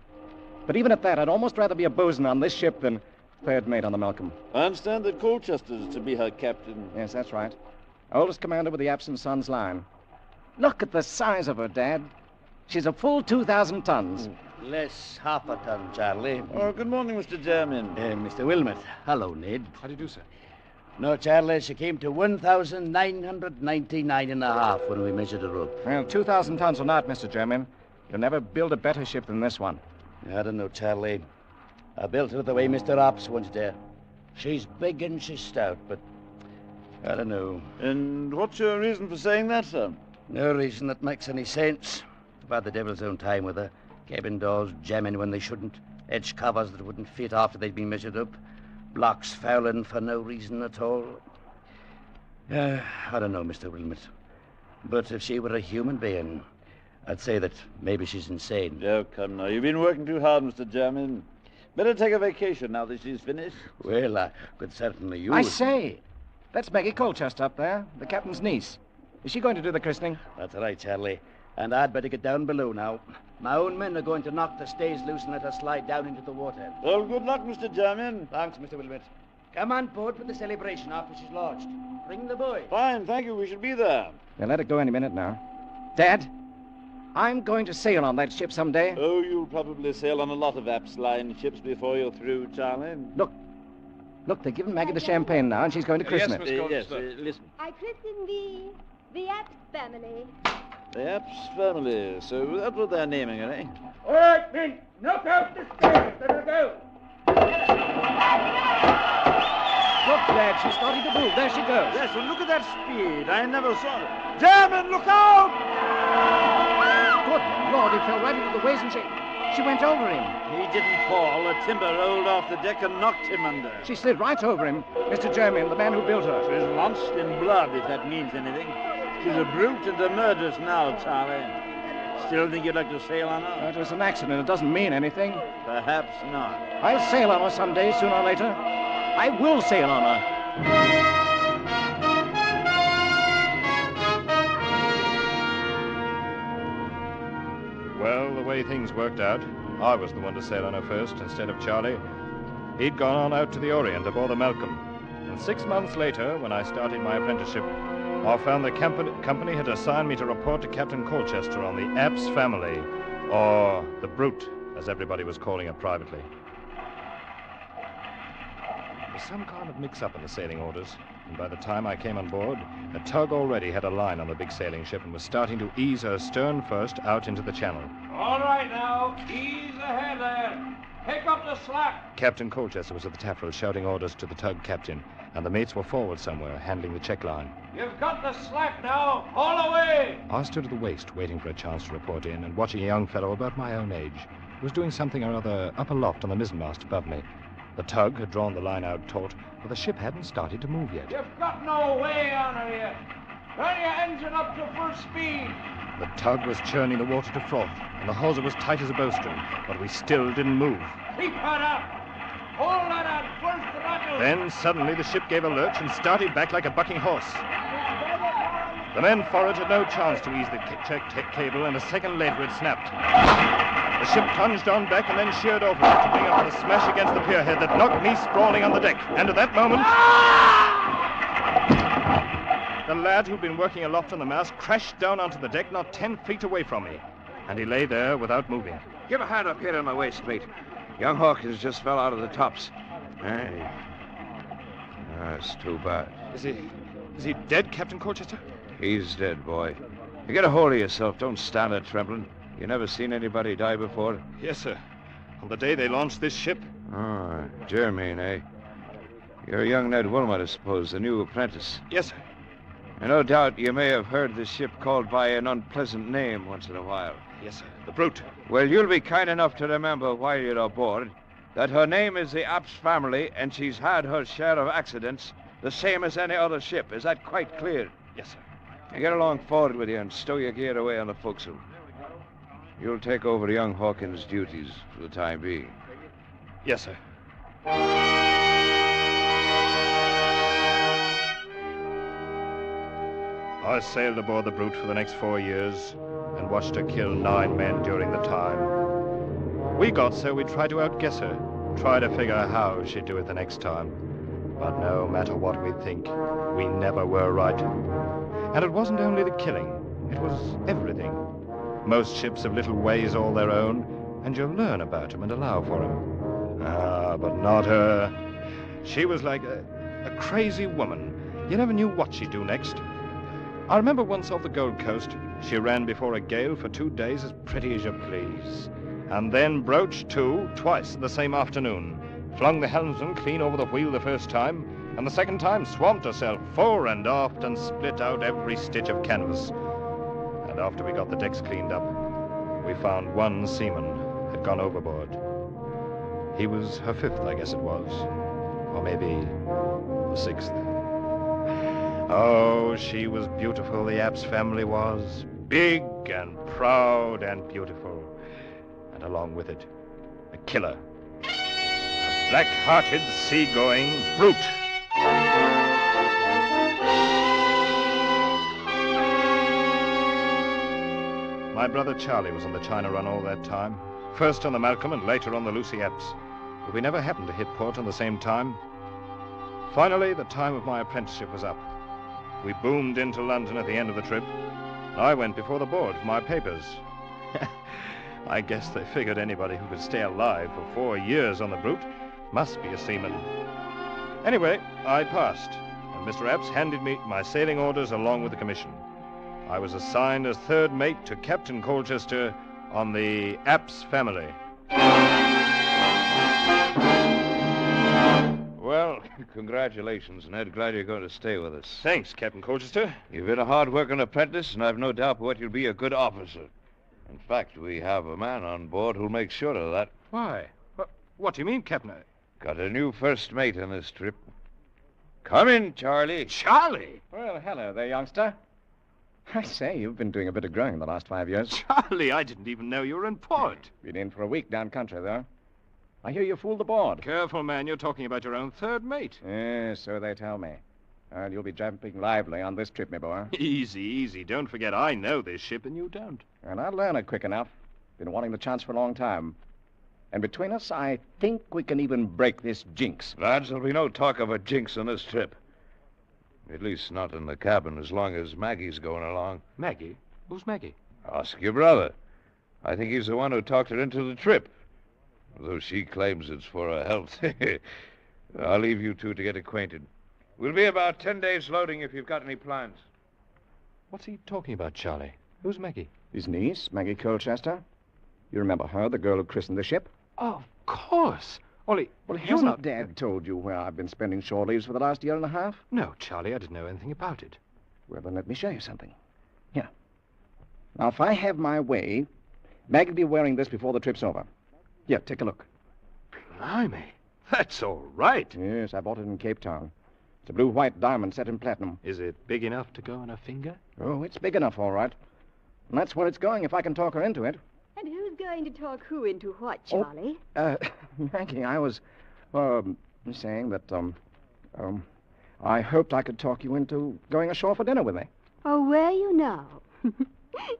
But even at that, I'd almost rather be a bosun on this ship than third mate on the Malcolm. I understand that Colchester's to be her captain. Yes, that's right. Oldest commander with the Apps and Sons line. Look at the size of her, Dad. She's a full 2,000 tons. Less half a ton, Charlie. Oh, good morning, Mr. Jermyn. Mr. Wilmot. Hello, Ned. How do you do, sir? No, Charlie, she came to 1,999 and a half when we measured her up. Well, 2,000 tons or not, Mr. Jermyn, you'll never build a better ship than this one. I don't know, Charlie. I built her the way Mr. Ops wants her. She's big and she's stout, but I don't know. And what's your reason for saying that, sir? No reason that makes any sense. I've had the devil's own time with her. Cabin doors jamming when they shouldn't. Edge covers that wouldn't fit after they'd been measured up. Blocks fouling for no reason at all. I don't know, Mr. Wilmot. But if she were a human being, I'd say that maybe she's insane. Oh, come now. You've been working too hard, Mr. Jermyn. Better take a vacation now that she's finished. Well, I could certainly use... I say, that's Maggie Colchester up there, the captain's niece. Is she going to do the christening? That's right, Charlie. And I'd better get down below now. My own men are going to knock the stays loose and let her slide down into the water. Well, good luck, Mr. Jermyn. Thanks, Mr. Wilmot. Come on board for the celebration after she's lodged. Bring the boy. Fine, thank you. We shall be there. They'll let it go any minute now. Dad, I'm going to sail on that ship someday. Oh, you'll probably sail on a lot of AFRTS line ships before you're through, Charlie. Look, they're giving Maggie the champagne now, and she's going to christen it. Yes, listen. I christen the AFRTS family. The AFRTS family. So that's what they're naming her, eh? All right, men. Knock out the stairs. Let her go. Look, Dad, she's starting to move. There she goes. Yes, well, look at that speed. I never saw it. Jermyn, look out! Good Lord, he fell right into the waves and she went over him. He didn't fall. The timber rolled off the deck and knocked him under. She slid right over him. Mr. Jermyn, the man who built her. She's launched in blood, if that means anything. She's a brute and a murderess now, Charlie. Still think you'd like to sail on her? It was an accident. It doesn't mean anything. Perhaps not. I'll sail on her someday, sooner or later. I will sail on her. Well, the way things worked out, I was the one to sail on her first instead of Charlie. He'd gone on out to the Orient aboard the Malcolm. And 6 months later, when I started my apprenticeship, I found the company had assigned me to report to Captain Colchester on the AFRTS family, or the Brute, as everybody was calling it privately. There was some kind of mix-up in the sailing orders, and by the time I came on board, the tug already had a line on the big sailing ship and was starting to ease her stern first out into the channel. All right now. Ease ahead there. Pick up the slack. Captain Colchester was at the taffrail shouting orders to the tug captain, and the mates were forward somewhere, handling the check line. You've got the slack now. Haul away. I stood at the waist, waiting for a chance to report in, and watching a young fellow about my own age who was doing something or other up aloft on the mizzenmast above me. The tug had drawn the line out taut, but the ship hadn't started to move yet. You've got no way on her yet. Turn your engine up to full speed. The tug was churning the water to froth, and the hawser was tight as a bowstring, but we still didn't move. Keep her up. Hold that on full throttle. Then suddenly the ship gave a lurch and started back like a bucking horse. The men forward had no chance to ease the check cable, and a second later it snapped. The ship plunged on back and then sheered over to bring up with a smash against the pierhead that knocked me sprawling on the deck. And at that moment, the lad who'd been working aloft on the mast crashed down onto the deck not 10 feet away from me. And he lay there without moving. Give a hand up here on my waist, mate. Young Hawkins just fell out of the tops. Hey. That's too bad. Is he dead, Captain Colchester? He's dead, boy. You get a hold of yourself. Don't stand there trembling. You never seen anybody die before? Yes, sir. On the day they launched this ship. Oh, Jermaine, eh? You're young Ned Wilmot, I suppose, the new apprentice. Yes, sir. And no doubt you may have heard this ship called by an unpleasant name once in a while. Yes, sir. The Brute. Well, you'll be kind enough to remember while you're aboard that her name is the AFRTS family, and she's had her share of accidents, the same as any other ship. Is that quite clear? Yes, sir. Now get along forward with you and stow your gear away on the forecastle. You'll take over young Hawkins' duties for the time being. Yes, sir. I sailed aboard the Brute for the next 4 years and watched her kill 9 men during the time. We got so we'd try to outguess her, try to figure how she'd do it the next time. But no matter what we'd think, we never were right. And it wasn't only the killing, it was everything. Most ships have little ways all their own, and you'll learn about them and allow for them. But not her. She was like a crazy woman. You never knew what she'd do next. I remember once off the Gold Coast, she ran before a gale for 2 days as pretty as you please. And then broached to twice the same afternoon. Flung the helmsman clean over the wheel the first time, and the second time swamped herself fore and aft and split out every stitch of canvas. And after we got the decks cleaned up, we found 1 seaman had gone overboard. He was her 5th, I guess it was. Or maybe the 6th. Oh, she was beautiful, the AFRTS family was. Big and proud and beautiful. And along with it, a killer. A black-hearted, sea-going brute. My brother Charlie was on the China run all that time. First on the Malcolm and later on the Lucy Epps. But we never happened to hit port on the same time. Finally, the time of my apprenticeship was up. We boomed into London at the end of the trip. I went before the board for my papers. I guess they figured anybody who could stay alive for 4 years on the Brute must be a seaman. Anyway, I passed, and Mr. Epps handed me my sailing orders along with the commission. I was assigned as third mate to Captain Colchester on the Epps family. Well, congratulations, Ned. Glad you're going to stay with us. Thanks, Captain Colchester. You've been a hard-working apprentice, and I've no doubt but you'll be a good officer. In fact, we have a man on board who'll make sure of that. Why? What do you mean, Captain? Got a new first mate on this trip. Come in, Charlie. Charlie? Well, hello there, youngster. I say, you've been doing a bit of growing the last 5 years. Charlie, I didn't even know you were in port. Been in for a week down country, though. I hear you fooled the board. Careful, man. You're talking about your own third mate. Yes, so they tell me. Well, you'll be jumping lively on this trip, my boy. Easy, easy. Don't forget, I know this ship and you don't. And I'll learn it quick enough. Been wanting the chance for a long time. And between us, I think we can even break this jinx. Lads, there'll be no talk of a jinx on this trip. At least not in the cabin as long as Maggie's going along. Maggie? Who's Maggie? Ask your brother. I think he's the one who talked her into the trip. Though she claims it's for her health. I'll leave you two to get acquainted. We'll be about 10 days loading if you've got any plans. What's he talking about, Charlie? Who's Maggie? His niece, Maggie Colchester. You remember her, the girl who christened the ship? Oh, of course. Ollie, well, hasn't Dad told you where I've been spending shore leaves for the last year and a half? No, Charlie, I didn't know anything about it. Well, then let me show you something. Here. Now, if I have my way, Mag will be wearing this before the trip's over. Here, take a look. Blimey, that's all right. Yes, I bought it in Cape Town. It's a blue-white diamond set in platinum. Is it big enough to go on a finger? Oh, it's big enough, all right. And that's where it's going if I can talk her into it. And who's going to talk who into what, Charlie? Maggie, I was, saying that, I hoped I could talk you into going ashore for dinner with me. Oh, were you now?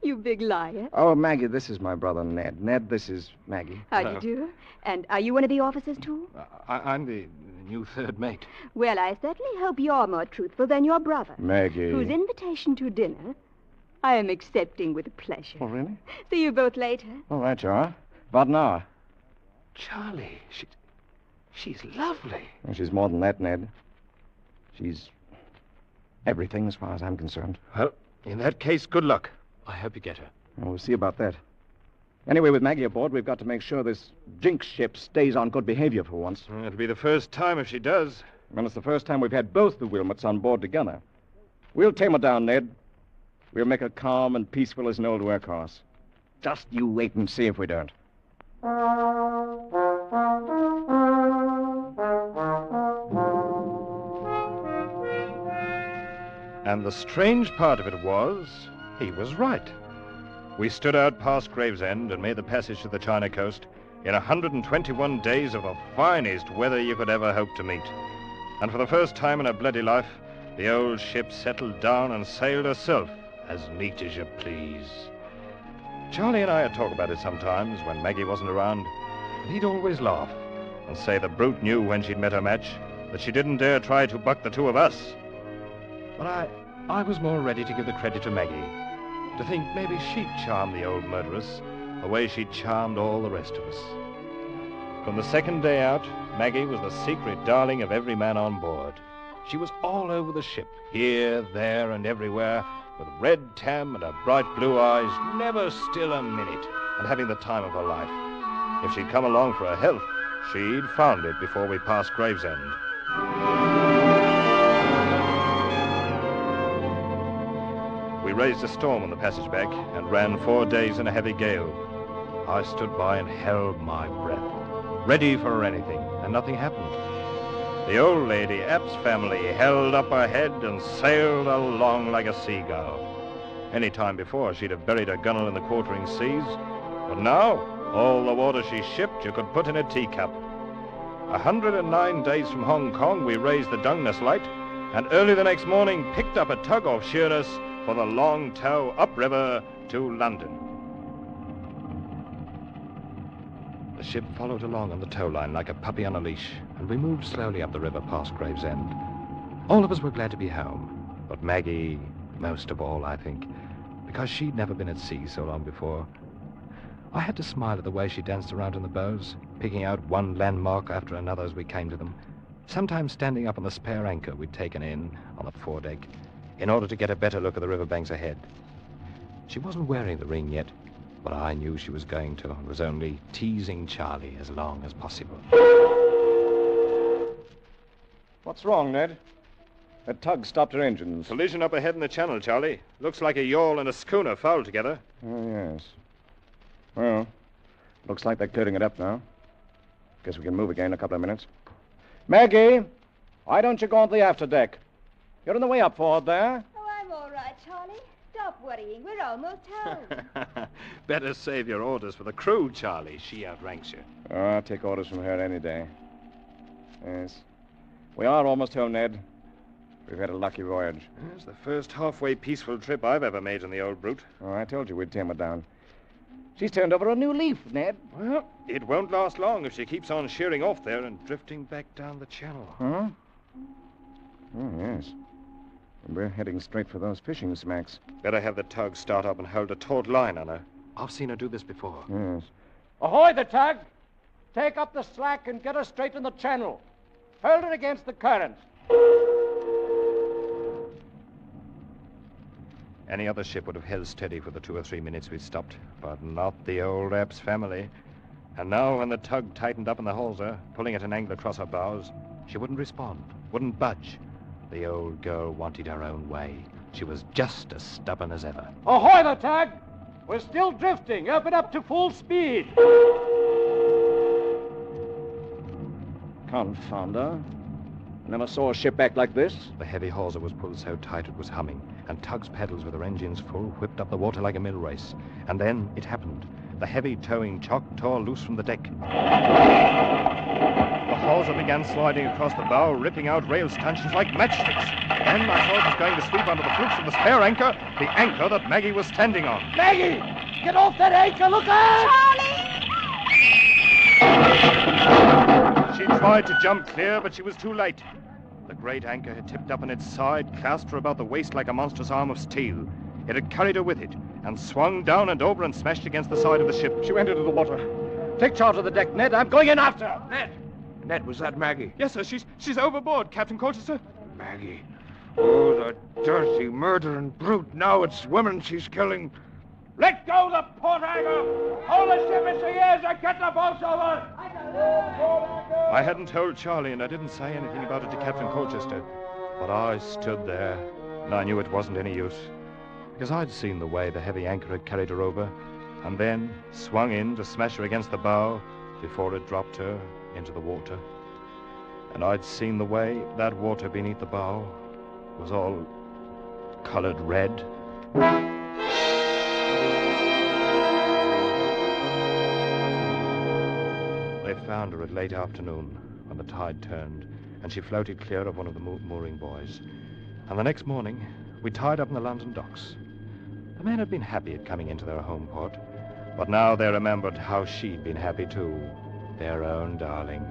You big liar. Oh, Maggie, this is my brother, Ned. Ned, this is Maggie. How do you do? And are you one of the officers, too? I'm the new third mate. Well, I certainly hope you're more truthful than your brother. Maggie. Whose invitation to dinner I am accepting with pleasure. Oh, really? See you both later. All right, you are. About an hour. Charlie, she's lovely. Well, she's more than that, Ned. She's everything as far as I'm concerned. Well, in that case, good luck. I hope you get her. Well, we'll see about that. Anyway, with Maggie aboard, we've got to make sure this jinx ship stays on good behavior for once. It'll be the first time if she does. Well, it's the first time we've had both the Wilmots on board together. We'll tame her down, Ned. We'll make her calm and peaceful as an old workhorse. Just you wait and see if we don't. And the strange part of it was, he was right. We stood out past Gravesend and made the passage to the China coast in 121 days of the finest weather you could ever hope to meet. And for the first time in her bloody life, the old ship settled down and sailed herself as neat as you please. Charlie and I'd talk about it sometimes when Maggie wasn't around, and he'd always laugh and say the brute knew when she'd met her match that she didn't dare try to buck the two of us. But I was more ready to give the credit to Maggie, to think maybe she'd charm the old murderess the way she'd charmed all the rest of us. From the second day out, Maggie was the secret darling of every man on board. She was all over the ship, here, there, and everywhere, with red tam and her bright blue eyes, never still a minute, and having the time of her life. If she'd come along for her health, she'd found it before we passed Gravesend. We raised a storm on the passage back and ran 4 days in a heavy gale. I stood by and held my breath, ready for anything, and nothing happened. The old lady, Epps family, held up her head and sailed along like a seagull. Any time before, she'd have buried her gunwale in the quartering seas, but now, all the water she shipped you could put in a teacup. 109 days from Hong Kong, we raised the Dungeness light, and early the next morning picked up a tug off Sheerness for the long tow upriver to London. ship followed along on the tow line like a puppy on a leash, and we moved slowly up the river past Gravesend. All of us were glad to be home, but Maggie most of all, I think, because she'd never been at sea so long before. I had to smile at the way she danced around in the bows, picking out one landmark after another as we came to them, sometimes standing up on the spare anchor we'd taken in on the foredeck in order to get a better look at the riverbanks ahead. She wasn't wearing the ring yet, but I knew she was going to and was only teasing Charlie as long as possible. What's wrong, Ned? That tug stopped her engines. Collision up ahead in the channel, Charlie. Looks like a yawl and a schooner fouled together. Oh, yes. Well, looks like they're clearing it up now. Guess we can move again in a couple of minutes. Maggie, why don't you go on the afterdeck? You're on the way up forward there. Oh, I'm all right, Charlie. Stop worrying. We're almost home. Better save your orders for the crew, Charlie. She outranks you. Oh, I'll take orders from her any day. Yes. We are almost home, Ned. We've had a lucky voyage. It's the first halfway peaceful trip I've ever made in the old brute. Oh, I told you we'd tame her down. She's turned over a new leaf, Ned. Well, it won't last long if she keeps on sheering off there and drifting back down the channel. Huh? Oh, yes. And we're heading straight for those fishing smacks. Better have the tug start up and hold a taut line on her. I've seen her do this before. Yes. Ahoy, the tug! Take up the slack and get her straight in the channel. Hold her against the current. Any other ship would have held steady for the 2 or 3 minutes we stopped, but not the old Epps family. And now when the tug tightened up in the hawser, pulling at an angle across her bows, she wouldn't respond, wouldn't budge. The old girl wanted her own way. She was just as stubborn as ever. Ahoy, the tug! We're still drifting. Up and up to full speed. Confound her. Never saw a ship act like this. The heavy hawser was pulled so tight it was humming, and Tug's paddles with her engines full whipped up the water like a mill race. And then it happened. The heavy towing chock tore loose from the deck. The hawser began sliding across the bow, ripping out rail stanchions like matchsticks. Then I thought it was going to sweep onto the flukes of the spare anchor, the anchor that Maggie was standing on. Maggie! Get off that anchor! Look out! She tried to jump clear, but she was too late. The great anchor had tipped up on its side, clasped her about the waist like a monstrous arm of steel. It had carried her with it, and swung down and over and smashed against the side of the ship. She went into the water. Take charge of the deck, Ned. I'm going in after her. Ned, was that Maggie? Yes, sir. She's overboard, Captain Colchester. Maggie. Oh, the dirty, murdering brute. Now it's women she's killing. Let go the port anchor! Hold the ship as she is and get the boats over! I hadn't told Charlie, and I didn't say anything about it to Captain Colchester. But I stood there, and I knew it wasn't any use. Because I'd seen the way the heavy anchor had carried her over, and then swung in to smash her against the bow before it dropped her into the water. And I'd seen the way that water beneath the bow was all colored red. They found her at late afternoon when the tide turned, and she floated clear of one of the mooring buoys. And the next morning, we tied up in the London docks. The men had been happy at coming into their home port, but now they remembered how she'd been happy too, their own darling.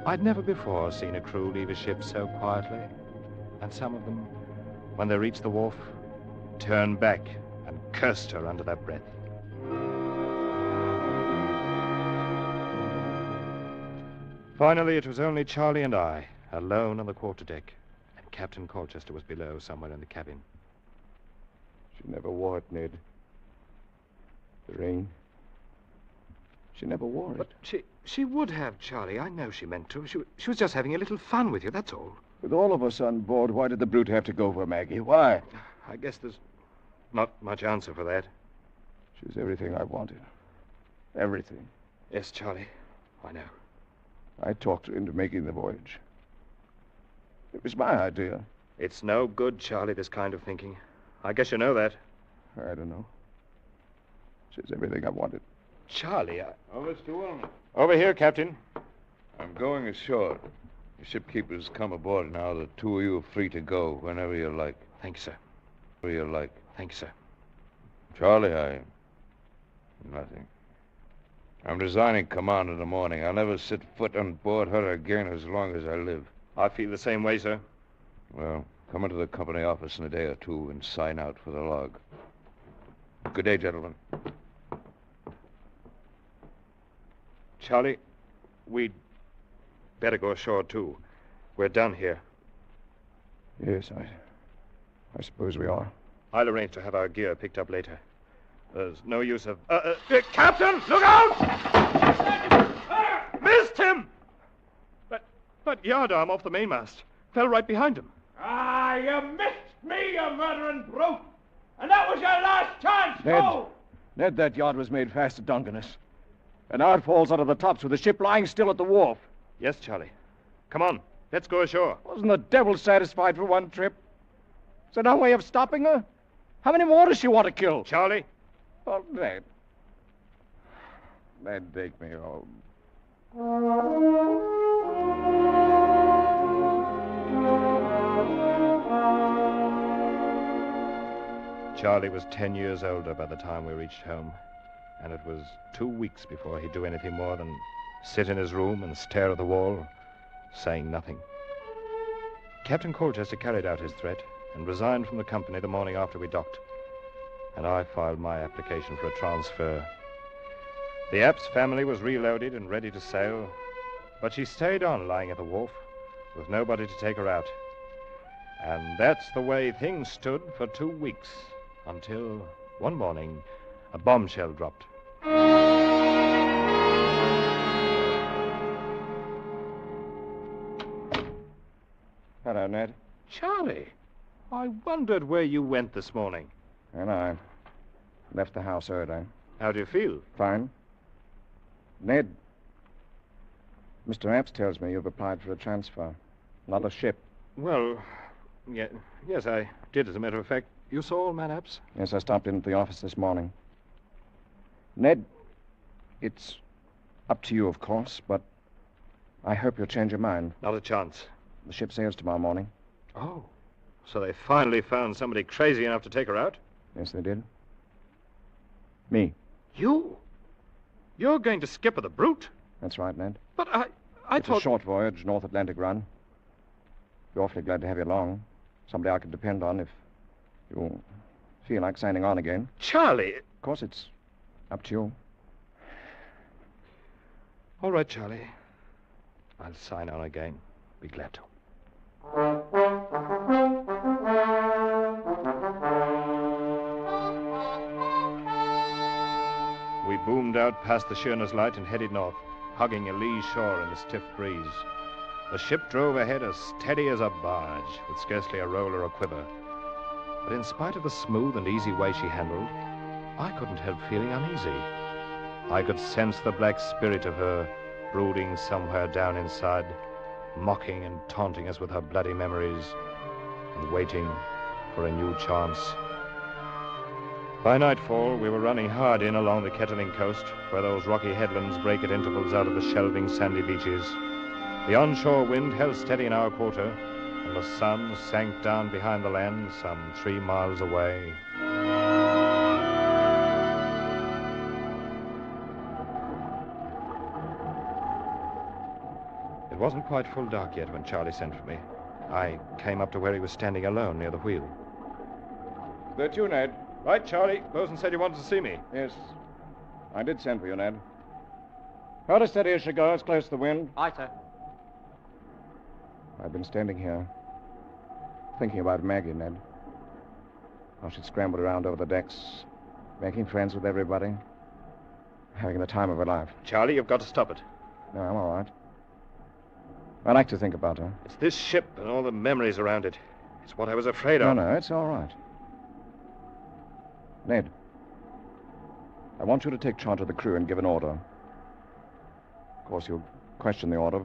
I'd never before seen a crew leave a ship so quietly, and some of them, when they reached the wharf, turned back and cursed her under their breath. Finally, it was only Charlie and I, alone on the quarterdeck, and Captain Colchester was below somewhere in the cabin. She never wore it, Ned. The ring. She never wore it. But she would have, Charlie. I know she meant to. She was just having a little fun with you, that's all. With all of us on board, why did the brute have to go for Maggie? Why? I guess there's not much answer for that. She's everything I wanted. Everything. Yes, Charlie. I know. I talked her into making the voyage. It was my idea. It's no good, Charlie, this kind of thinking. I guess you know that. I don't know. She's everything I wanted. Charlie, Oh, Mr. Willman. Over here, Captain. I'm going ashore. The shipkeeper's come aboard now. The two of you are free to go whenever you like. Thank you, sir. Whenever you like. Thank you, sir. Charlie, nothing. I'm resigning command in the morning. I'll never set foot on board her again as long as I live. I feel the same way, sir. Well, come into the company office in a day or two and sign out for the log. Good day, gentlemen. Charlie, we'd better go ashore, too. We're done here. Yes, I suppose we are. I'll arrange to have our gear picked up later. There's no use of... Captain, look out! Missed him! But yardarm off the mainmast. Fell right behind him. Ah, you missed me, you murdering brute! And that was your last chance, too! Ned, that yard was made fast at Dungeness. And now it falls out of the tops with the ship lying still at the wharf. Yes, Charlie. Come on, let's go ashore. Wasn't the devil satisfied for one trip? Is there no way of stopping her? How many more does she want to kill? Charlie? Oh, Ned. Ned, take me home. Charlie was 10 years older by the time we reached home, and it was 2 weeks before he'd do anything more than sit in his room and stare at the wall, saying nothing. Captain Colchester carried out his threat and resigned from the company the morning after we docked, and I filed my application for a transfer. The Apps family was reloaded and ready to sail, but she stayed on lying at the wharf with nobody to take her out. And that's the way things stood for 2 weeks, until one morning a bombshell dropped. Hello, Ned. Charlie, I wondered where you went this morning. And I left the house early. How do you feel? Fine. Ned, Mr. Apps tells me you've applied for a transfer. Another ship. Well, yes, I did, as a matter of fact. You saw old man Apps? Yes, I stopped in at the office this morning. Ned, it's up to you, of course, but I hope you'll change your mind. Not a chance. The ship sails tomorrow morning. Oh, so they finally found somebody crazy enough to take her out? Yes, they did. Me. You? You're going to skipper the Brute? That's right, Ned. But I it's thought... a short voyage, North Atlantic run. Be awfully glad to have you along. Somebody I could depend on if you feel like signing on again. Charlie! Of course, it's up to you. All right, Charlie. I'll sign on again. Be glad to. We boomed out past the Sheerness Light and headed north, hugging a lee shore in the stiff breeze. The ship drove ahead as steady as a barge, with scarcely a roll or a quiver. But in spite of the smooth and easy way she handled, I couldn't help feeling uneasy. I could sense the black spirit of her brooding somewhere down inside, mocking and taunting us with her bloody memories, and waiting for a new chance. By nightfall, we were running hard in along the Kettling coast, where those rocky headlands break at intervals out of the shelving sandy beaches. The onshore wind held steady in our quarter, and the sun sank down behind the land some 3 miles away. It wasn't quite full dark yet when Charlie sent for me. I came up to where he was standing alone near the wheel. Is that you, Ned? Right, Charlie. Bosun said you wanted to see me. Yes. I did send for you, Ned. Hold her steady as she goes, close to the wind. Aye, sir. I've been standing here, thinking about Maggie, Ned. How she'd scrambled around over the decks, making friends with everybody, having the time of her life. Charlie, you've got to stop it. No, I'm all right. I like to think about her. It's this ship and all the memories around it. It's what I was afraid of. No, it's all right. Ned, I want you to take charge of the crew and give an order. Of course, you'll question the order,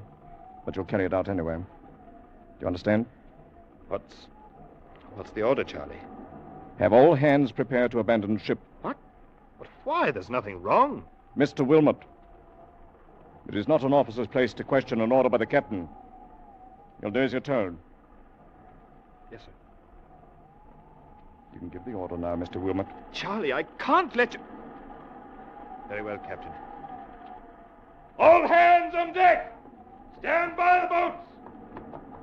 but you'll carry it out anyway. Do you understand? What's the order, Charlie? Have all hands prepared to abandon ship. What? But why? There's nothing wrong. Mr. Wilmot, it is not an officer's place to question an order by the captain. You'll do as you're told. Yes, sir. You can give the order now, Mr. Wilmot. Charlie, I can't let you... Very well, Captain. All hands on deck! Stand by the boats!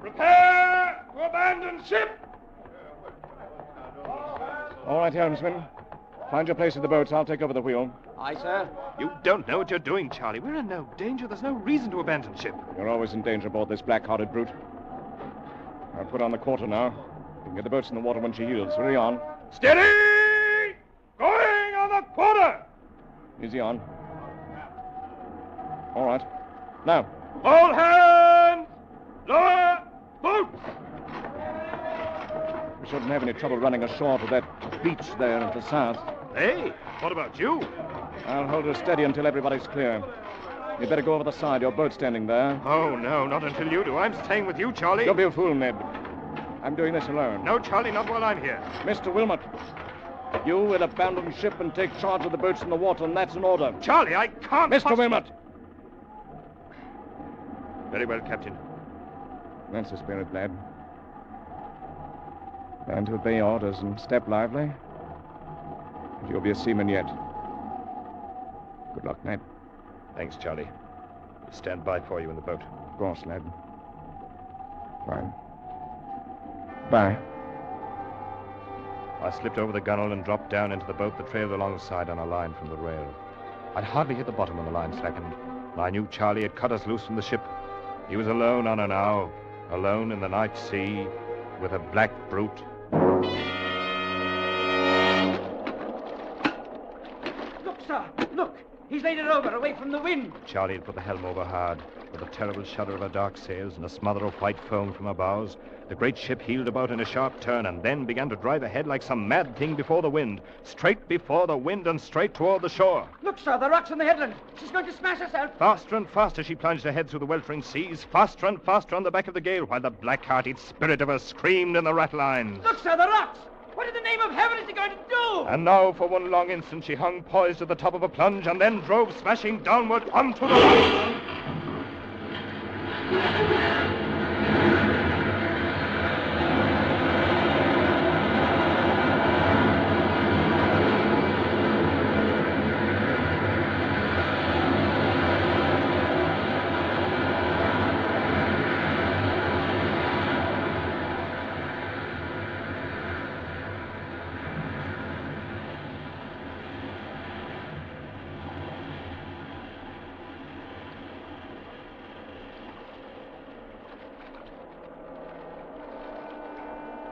Prepare to abandon ship! All right, helmsman. Find your place in the boats. I'll take over the wheel. Aye, sir. You don't know what you're doing, Charlie. We're in no danger. There's no reason to abandon ship. You're always in danger aboard this black-hearted brute. I'll put on the quarter now. You can get the boats in the water when she yields. Hurry on. Steady! Going on the quarter! Easy on. All right. Now. All hands! Lower boats! We shouldn't have any trouble running ashore to that beach there at the south. Hey, what about you? I'll hold her steady until everybody's clear. You'd better go over the side. Your boat's standing there. Oh, no, not until you do. I'm staying with you, Charlie. Don't be a fool, Ned. I'm doing this alone. No, Charlie, not while I'm here. Mr. Wilmot, you will abandon ship and take charge of the boats in the water, and that's an order. Charlie, I can't... Mr. Wilmot! Very well, Captain. That's the spirit, lad. Learn to obey orders and step lively. And you'll be a seaman yet. Good luck, Ned. Thanks, Charlie. We'll stand by for you in the boat. Of course, lad. Fine. Bye. I slipped over the gunwale and dropped down into the boat that trailed alongside on a line from the rail. I'd hardly hit the bottom when the line slackened. And I knew Charlie had cut us loose from the ship. He was alone on her now, alone in the night sea, with a black brute. Look, sir, look! He's laid it over, away from the wind. Charlie had put the helm over hard. With a terrible shudder of her dark sails and a smother of white foam from her bows, the great ship heeled about in a sharp turn and then began to drive ahead like some mad thing before the wind. Straight before the wind and straight toward the shore. Look, sir, the rocks on the headland. She's going to smash herself. Faster and faster she plunged ahead through the weltering seas, faster and faster on the back of the gale, while the black-hearted spirit of her screamed in the ratlines. Look, sir, the rocks! What in the name of heaven is he going to do? And now, for one long instant, she hung poised at the top of a plunge and then drove smashing downward onto the rocks.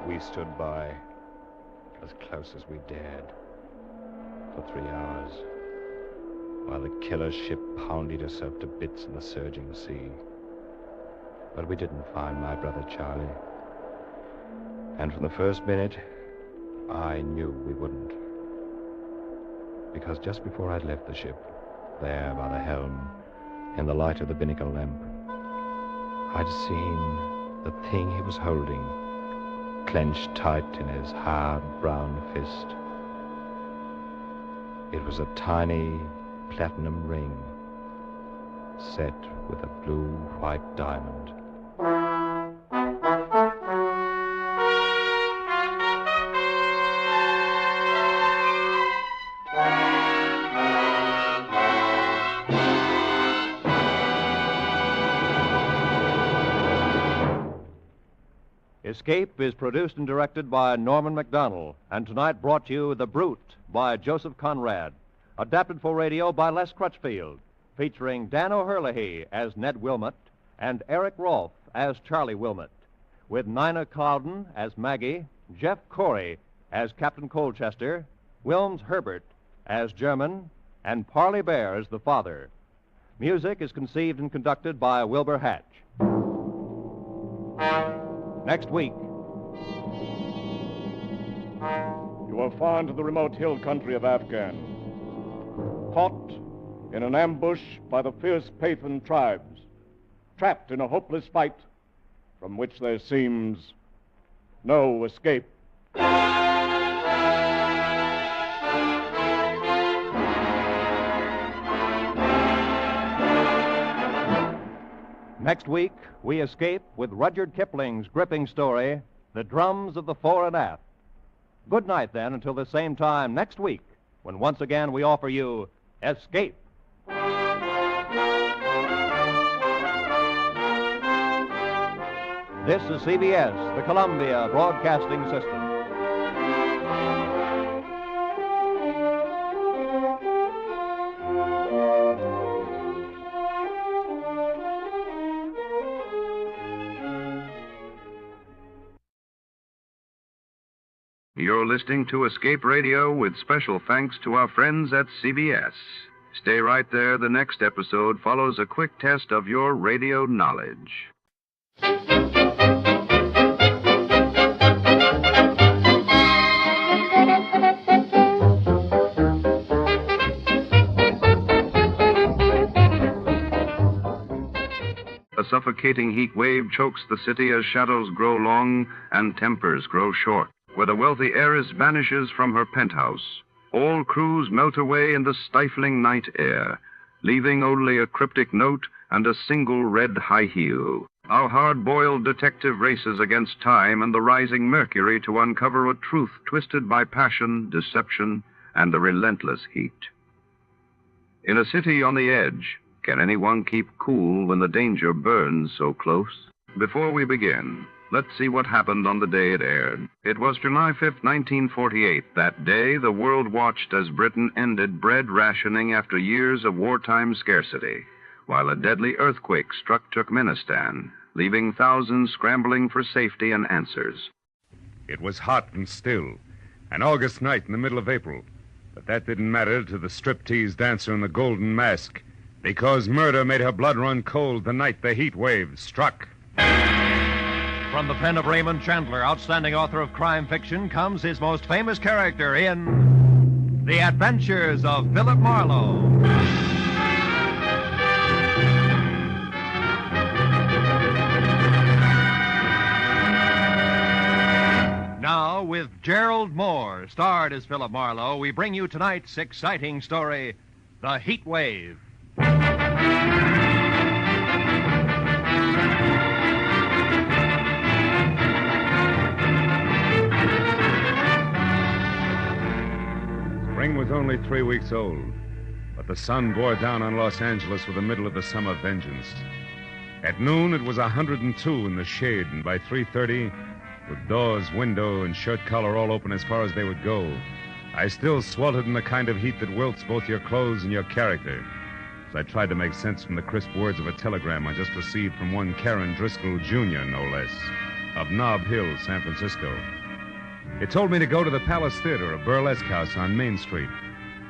We stood by, as close as we dared, for 3 hours, while the killer ship pounded herself to bits in the surging sea. But we didn't find my brother Charlie. And from the first minute, I knew we wouldn't. Because just before I'd left the ship, there by the helm, in the light of the binnacle lamp, I'd seen the thing he was holding clenched tight in his hard brown fist. It was a tiny platinum ring set with a blue-white diamond. Escape is produced and directed by Norman MacDonald, and tonight brought you The Brute by Joseph Conrad, adapted for radio by Les Crutchfield, featuring Dan O'Herlihy as Ned Wilmot and Eric Rolfe as Charlie Wilmot, with Nina Cowden as Maggie, Jeff Corey as Captain Colchester, Wilms Herbert as German, and Parley Bear as the father. Music is conceived and conducted by Wilbur Hatch. Next week. You are far into the remote hill country of Afghan, caught in an ambush by the fierce Pathan tribes, trapped in a hopeless fight from which there seems no escape. Next week, we escape with Rudyard Kipling's gripping story, The Drums of the Fore and Aft. Good night, then, until the same time next week, when once again we offer you Escape. This is CBS, the Columbia Broadcasting System. You're listening to Escape Radio with special thanks to our friends at CBS. Stay right there. The next episode follows a quick test of your radio knowledge. A suffocating heat wave chokes the city as shadows grow long and tempers grow short. Where the wealthy heiress vanishes from her penthouse, all crews melt away in the stifling night air, leaving only a cryptic note and a single red high heel. Our hard-boiled detective races against time and the rising mercury to uncover a truth twisted by passion, deception, and the relentless heat. In a city on the edge, can anyone keep cool when the danger burns so close? Before we begin, let's see what happened on the day it aired. It was July 5th, 1948. That day, the world watched as Britain ended bread rationing after years of wartime scarcity, while a deadly earthquake struck Turkmenistan, leaving thousands scrambling for safety and answers. It was hot and still, an August night in the middle of April. But that didn't matter to the striptease dancer in the golden mask, because murder made her blood run cold the night the heat wave struck. From the pen of Raymond Chandler, outstanding author of crime fiction, comes his most famous character in The Adventures of Philip Marlowe. Now, with Gerald Moore, starred as Philip Marlowe, we bring you tonight's exciting story, The Heat Wave. Spring was only 3 weeks old, but the sun bore down on Los Angeles with the middle of the summer vengeance. At noon, it was 102 in the shade, and by 3:30, with doors, window, and shirt collar all open as far as they would go, I still sweltered in the kind of heat that wilts both your clothes and your character. As I tried to make sense from the crisp words of a telegram I just received from one Karen Driscoll, Jr., no less, of Nob Hill, San Francisco. It told me to go to the Palace Theater, a burlesque house on Main Street,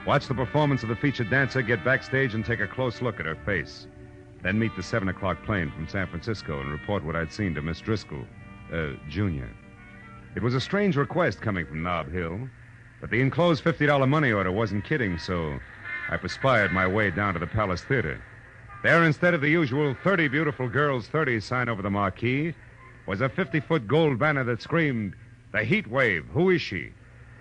watch the performance of the featured dancer, get backstage, and take a close look at her face. Then meet the 7 o'clock plane from San Francisco and report what I'd seen to Miss Driscoll, Jr. It was a strange request coming from Nob Hill, but the enclosed $50 money order wasn't kidding, so I perspired my way down to the Palace Theater. There, instead of the usual 30 beautiful girls, 30 sign over the marquee, was a 50-foot gold banner that screamed, "The Heat Wave, who is she?"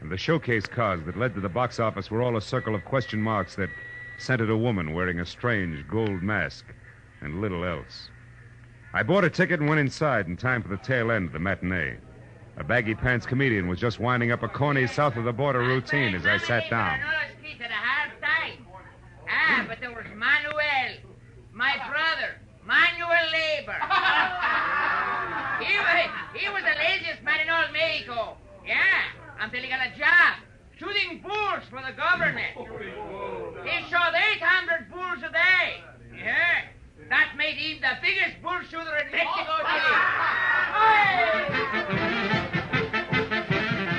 And the showcase cars that led to the box office were all a circle of question marks that centered a woman wearing a strange gold mask and little else. I bought a ticket and went inside in time for the tail end of the matinee. A baggy-pants comedian was just winding up a corny south-of-the-border routine as I sat down. But there was Manuel, my brother, Manuel Labor. He was the laziest man in all Mexico. Yeah, until he got a job shooting bulls for the government. He shot 800 bulls a day. Yeah, that made him the biggest bull shooter in Mexico City.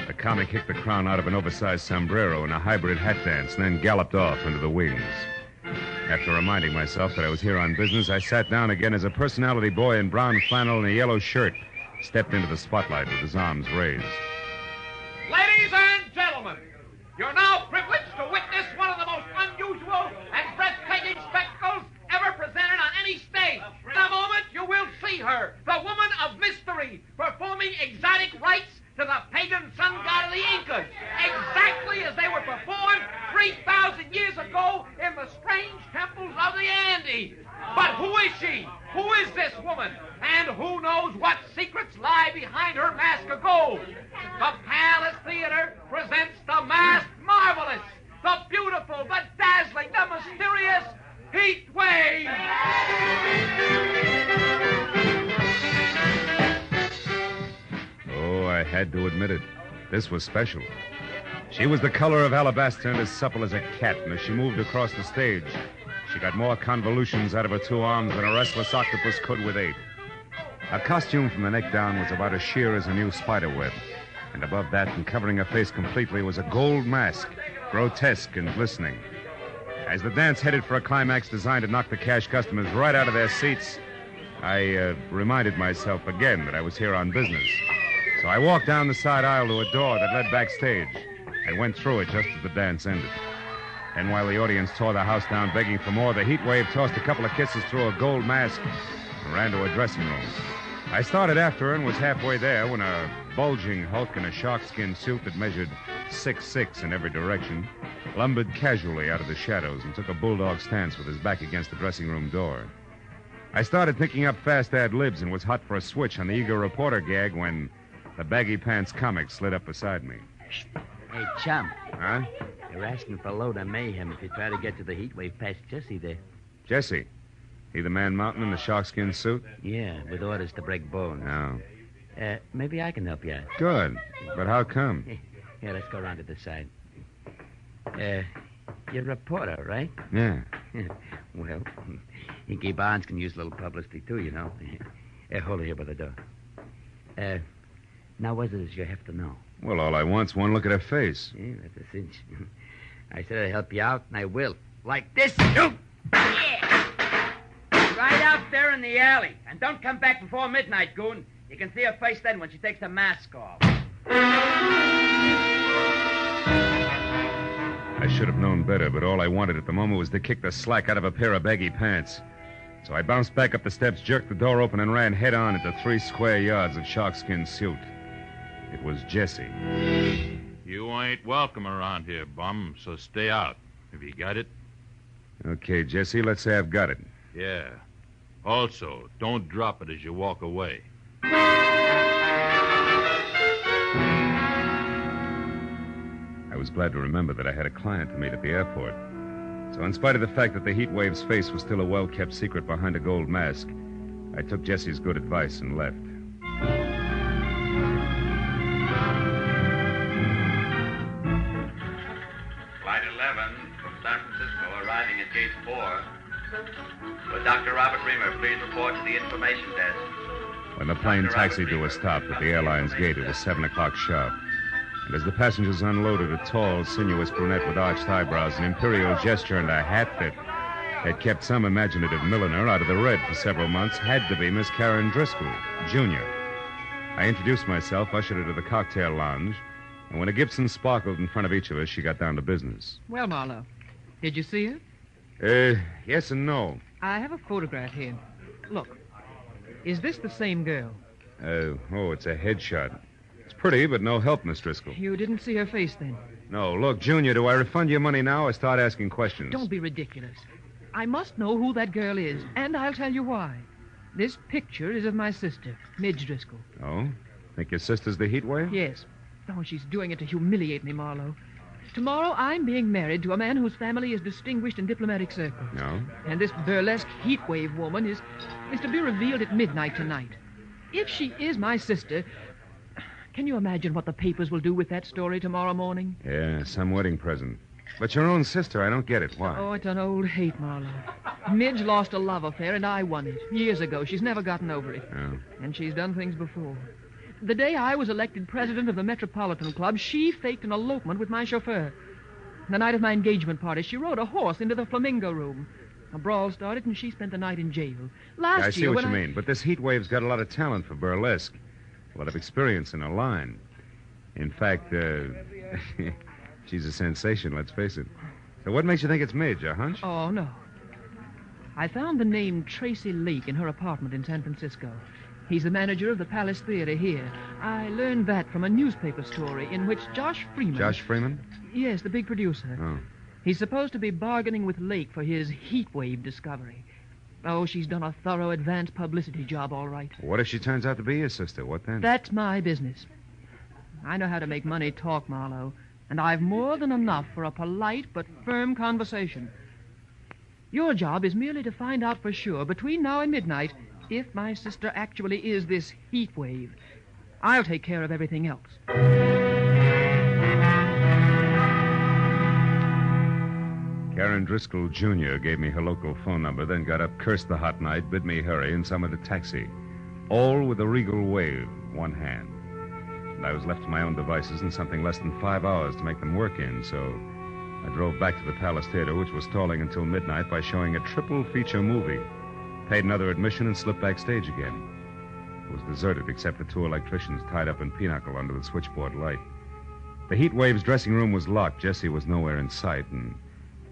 The comic kicked the crown out of an oversized sombrero in a hybrid hat dance and then galloped off into the wings. After reminding myself that I was here on business, I sat down again as a personality boy in brown flannel and a yellow shirt stepped into the spotlight with his arms raised. Ladies and gentlemen, you're now privileged to witness one of the most unusual and breathtaking spectacles ever presented on any stage. In a moment, you will see her, the woman of mystery, performing exotic rites to the pagan sun god of the Incas, exactly as they were performed 3,000 years ago in the strange temples of the Andes. But who is she? Who is this woman? And who knows what secrets lie behind her mask of gold? The Palace Theater presents the masked marvelous, the beautiful, the dazzling, the mysterious Heat Wave. had to admit it. This was special. She was the color of alabaster and as supple as a cat, and as she moved across the stage, she got more convolutions out of her 2 arms than a restless octopus could with 8. Her costume from the neck down was about as sheer as a new spider web, and above that, and covering her face completely, was a gold mask, grotesque and glistening. As the dance headed for a climax designed to knock the cash customers right out of their seats, I reminded myself again that I was here on business. So I walked down the side aisle to a door that led backstage and went through it just as the dance ended. And while the audience tore the house down begging for more, the Heat Wave tossed a couple of kisses through a gold mask and ran to a dressing room. I started after her and was halfway there when a bulging hulk in a sharkskin suit that measured 6'6" in every direction lumbered casually out of the shadows and took a bulldog stance with his back against the dressing room door. I started thinking up fast ad-libs and was hot for a switch on the eager reporter gag when the baggy pants comic slid up beside me. Hey, chum. Huh? They're asking for a load of mayhem if you try to get to the Heat Wave past Jesse there. Jesse? He the man mountain in the sharkskin suit? Yeah, with orders to break bones. Oh. Maybe I can help you out. Good. But how come? Yeah, let's go around to the side. You're a reporter, right? Yeah. Well, Inky Barnes can use a little publicity, too, you know. Hold it here by the door. Now, what is it you have to know? Well, all I want's one look at her face. Yeah, that's a cinch. I said I'd help you out, and I will. Like this. Yeah! Right out there in the alley. And don't come back before midnight, goon. You can see her face then when she takes the mask off. I should have known better, but all I wanted at the moment was to kick the slack out of a pair of baggy pants. So I bounced back up the steps, jerked the door open, and ran head-on into 3 square yards of sharkskin suit. It was Jesse. You ain't welcome around here, bum, so stay out. Have you got it? Okay, Jesse, let's say I've got it. Yeah. Also, don't drop it as you walk away. I was glad to remember that I had a client to meet at the airport. So in spite of the fact that the Heat Wave's face was still a well-kept secret behind a gold mask, I took Jesse's good advice and left. Flight 11 from San Francisco arriving at Gate 4. With Dr. Robert Reamer, please report to the information desk. When the plane taxied to a stop at the airline's gate, it was 7 o'clock sharp. And as the passengers unloaded, a tall, sinuous brunette with arched eyebrows, an imperial gesture, and a hat that had kept some imaginative milliner out of the red for several months had to be Miss Karen Driscoll, Jr. I introduced myself, ushered her to the cocktail lounge, and when a Gibson sparkled in front of each of us, she got down to business. Well, Marlowe, did you see her? Yes and no. I have a photograph here. Look, is this the same girl? It's a headshot. It's pretty, but no help, Miss Driscoll. You didn't see her face then? No. Look, Junior, do I refund your money now or start asking questions? Don't be ridiculous. I must know who that girl is, and I'll tell you why. This picture is of my sister, Midge Driscoll. Oh? Think your sister's the Heat Wave? Yes. Oh, she's doing it to humiliate me, Marlowe. Tomorrow, I'm being married to a man whose family is distinguished in diplomatic circles. No? And this burlesque Heat Wave woman is to be revealed at midnight tonight. If she is my sister, can you imagine what the papers will do with that story tomorrow morning? Yeah, some wedding present. But your own sister, I don't get it. Why? Oh, it's an old hate, Marlowe. Midge lost a love affair, and I won it years ago. She's never gotten over it. Oh. And she's done things before. The day I was elected president of the Metropolitan Club, she faked an elopement with my chauffeur. The night of my engagement party, she rode a horse into the Flamingo Room. A brawl started, and she spent the night in jail. I see what you mean, but this Heat Wave's got a lot of talent for burlesque. A lot of experience in her line. In fact, she's a sensation, let's face it. So what makes you think it's Midge, a hunch? Oh, no. I found the name Tracy Lake in her apartment in San Francisco. He's the manager of the Palace Theater here. I learned that from a newspaper story in which Josh Freeman... Josh Freeman? Yes, the big producer. Oh. He's supposed to be bargaining with Lake for his Heat Wave discovery. Oh, she's done a thorough advance publicity job, all right. What if she turns out to be your sister? What then? That's my business. I know how to make money talk, Marlowe, and I've more than enough for a polite but firm conversation. Your job is merely to find out for sure, between now and midnight, if my sister actually is this Heat Wave. I'll take care of everything else. Karen Driscoll Jr. gave me her local phone number, then got up, cursed the hot night, bid me hurry, and summoned a taxi. All with a regal wave, one hand. And I was left to my own devices in something less than 5 hours to make them work in, so I drove back to the Palace Theater, which was stalling until midnight by showing a triple feature movie. Paid another admission and slipped backstage again. It was deserted except for 2 electricians tied up in pinochle under the switchboard light. The Heat Wave's dressing room was locked. Jessie was nowhere in sight, and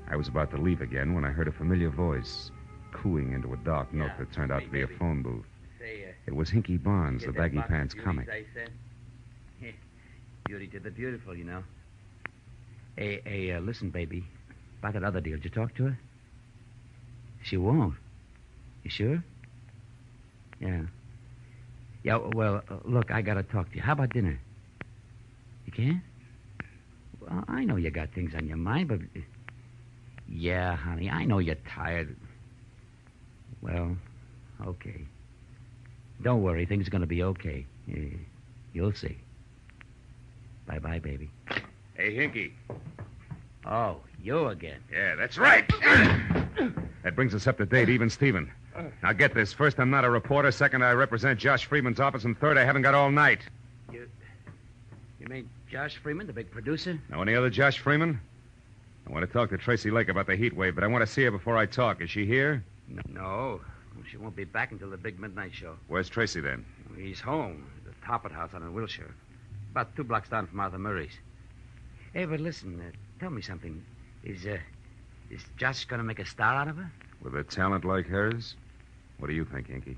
I was about to leave again when I heard a familiar voice cooing into a dark note that turned out to be a phone booth. It was Hinky Barnes, the baggy pants comic. Beauty to the beautiful, you know. Hey, listen, baby. About that other deal, did you talk to her? She won't. You sure? Yeah. Yeah, well, look, I gotta talk to you. How about dinner? You can't? Well, I know you got things on your mind, but... Yeah, honey, I know you're tired. Well, okay. Don't worry, things are gonna be okay. You'll see. Bye-bye, baby. Hey, Hinky. Oh, you again. Yeah, that's right. That brings us up to date, even Steven. Now get this. First, I'm not a reporter. Second, I represent Josh Freeman's office. And third, I haven't got all night. You mean Josh Freeman, the big producer? Know any other Josh Freeman? I want to talk to Tracy Lake about the Heat Wave, but I want to see her before I talk. Is she here? No. She won't be back until the big midnight show. Where's Tracy, then? He's home. The Toppert House on in Wilshire. About 2 blocks down from Arthur Murray's. Hey, but listen, tell me something. Is Josh going to make a star out of her? With a talent like hers? What do you think, Hinky?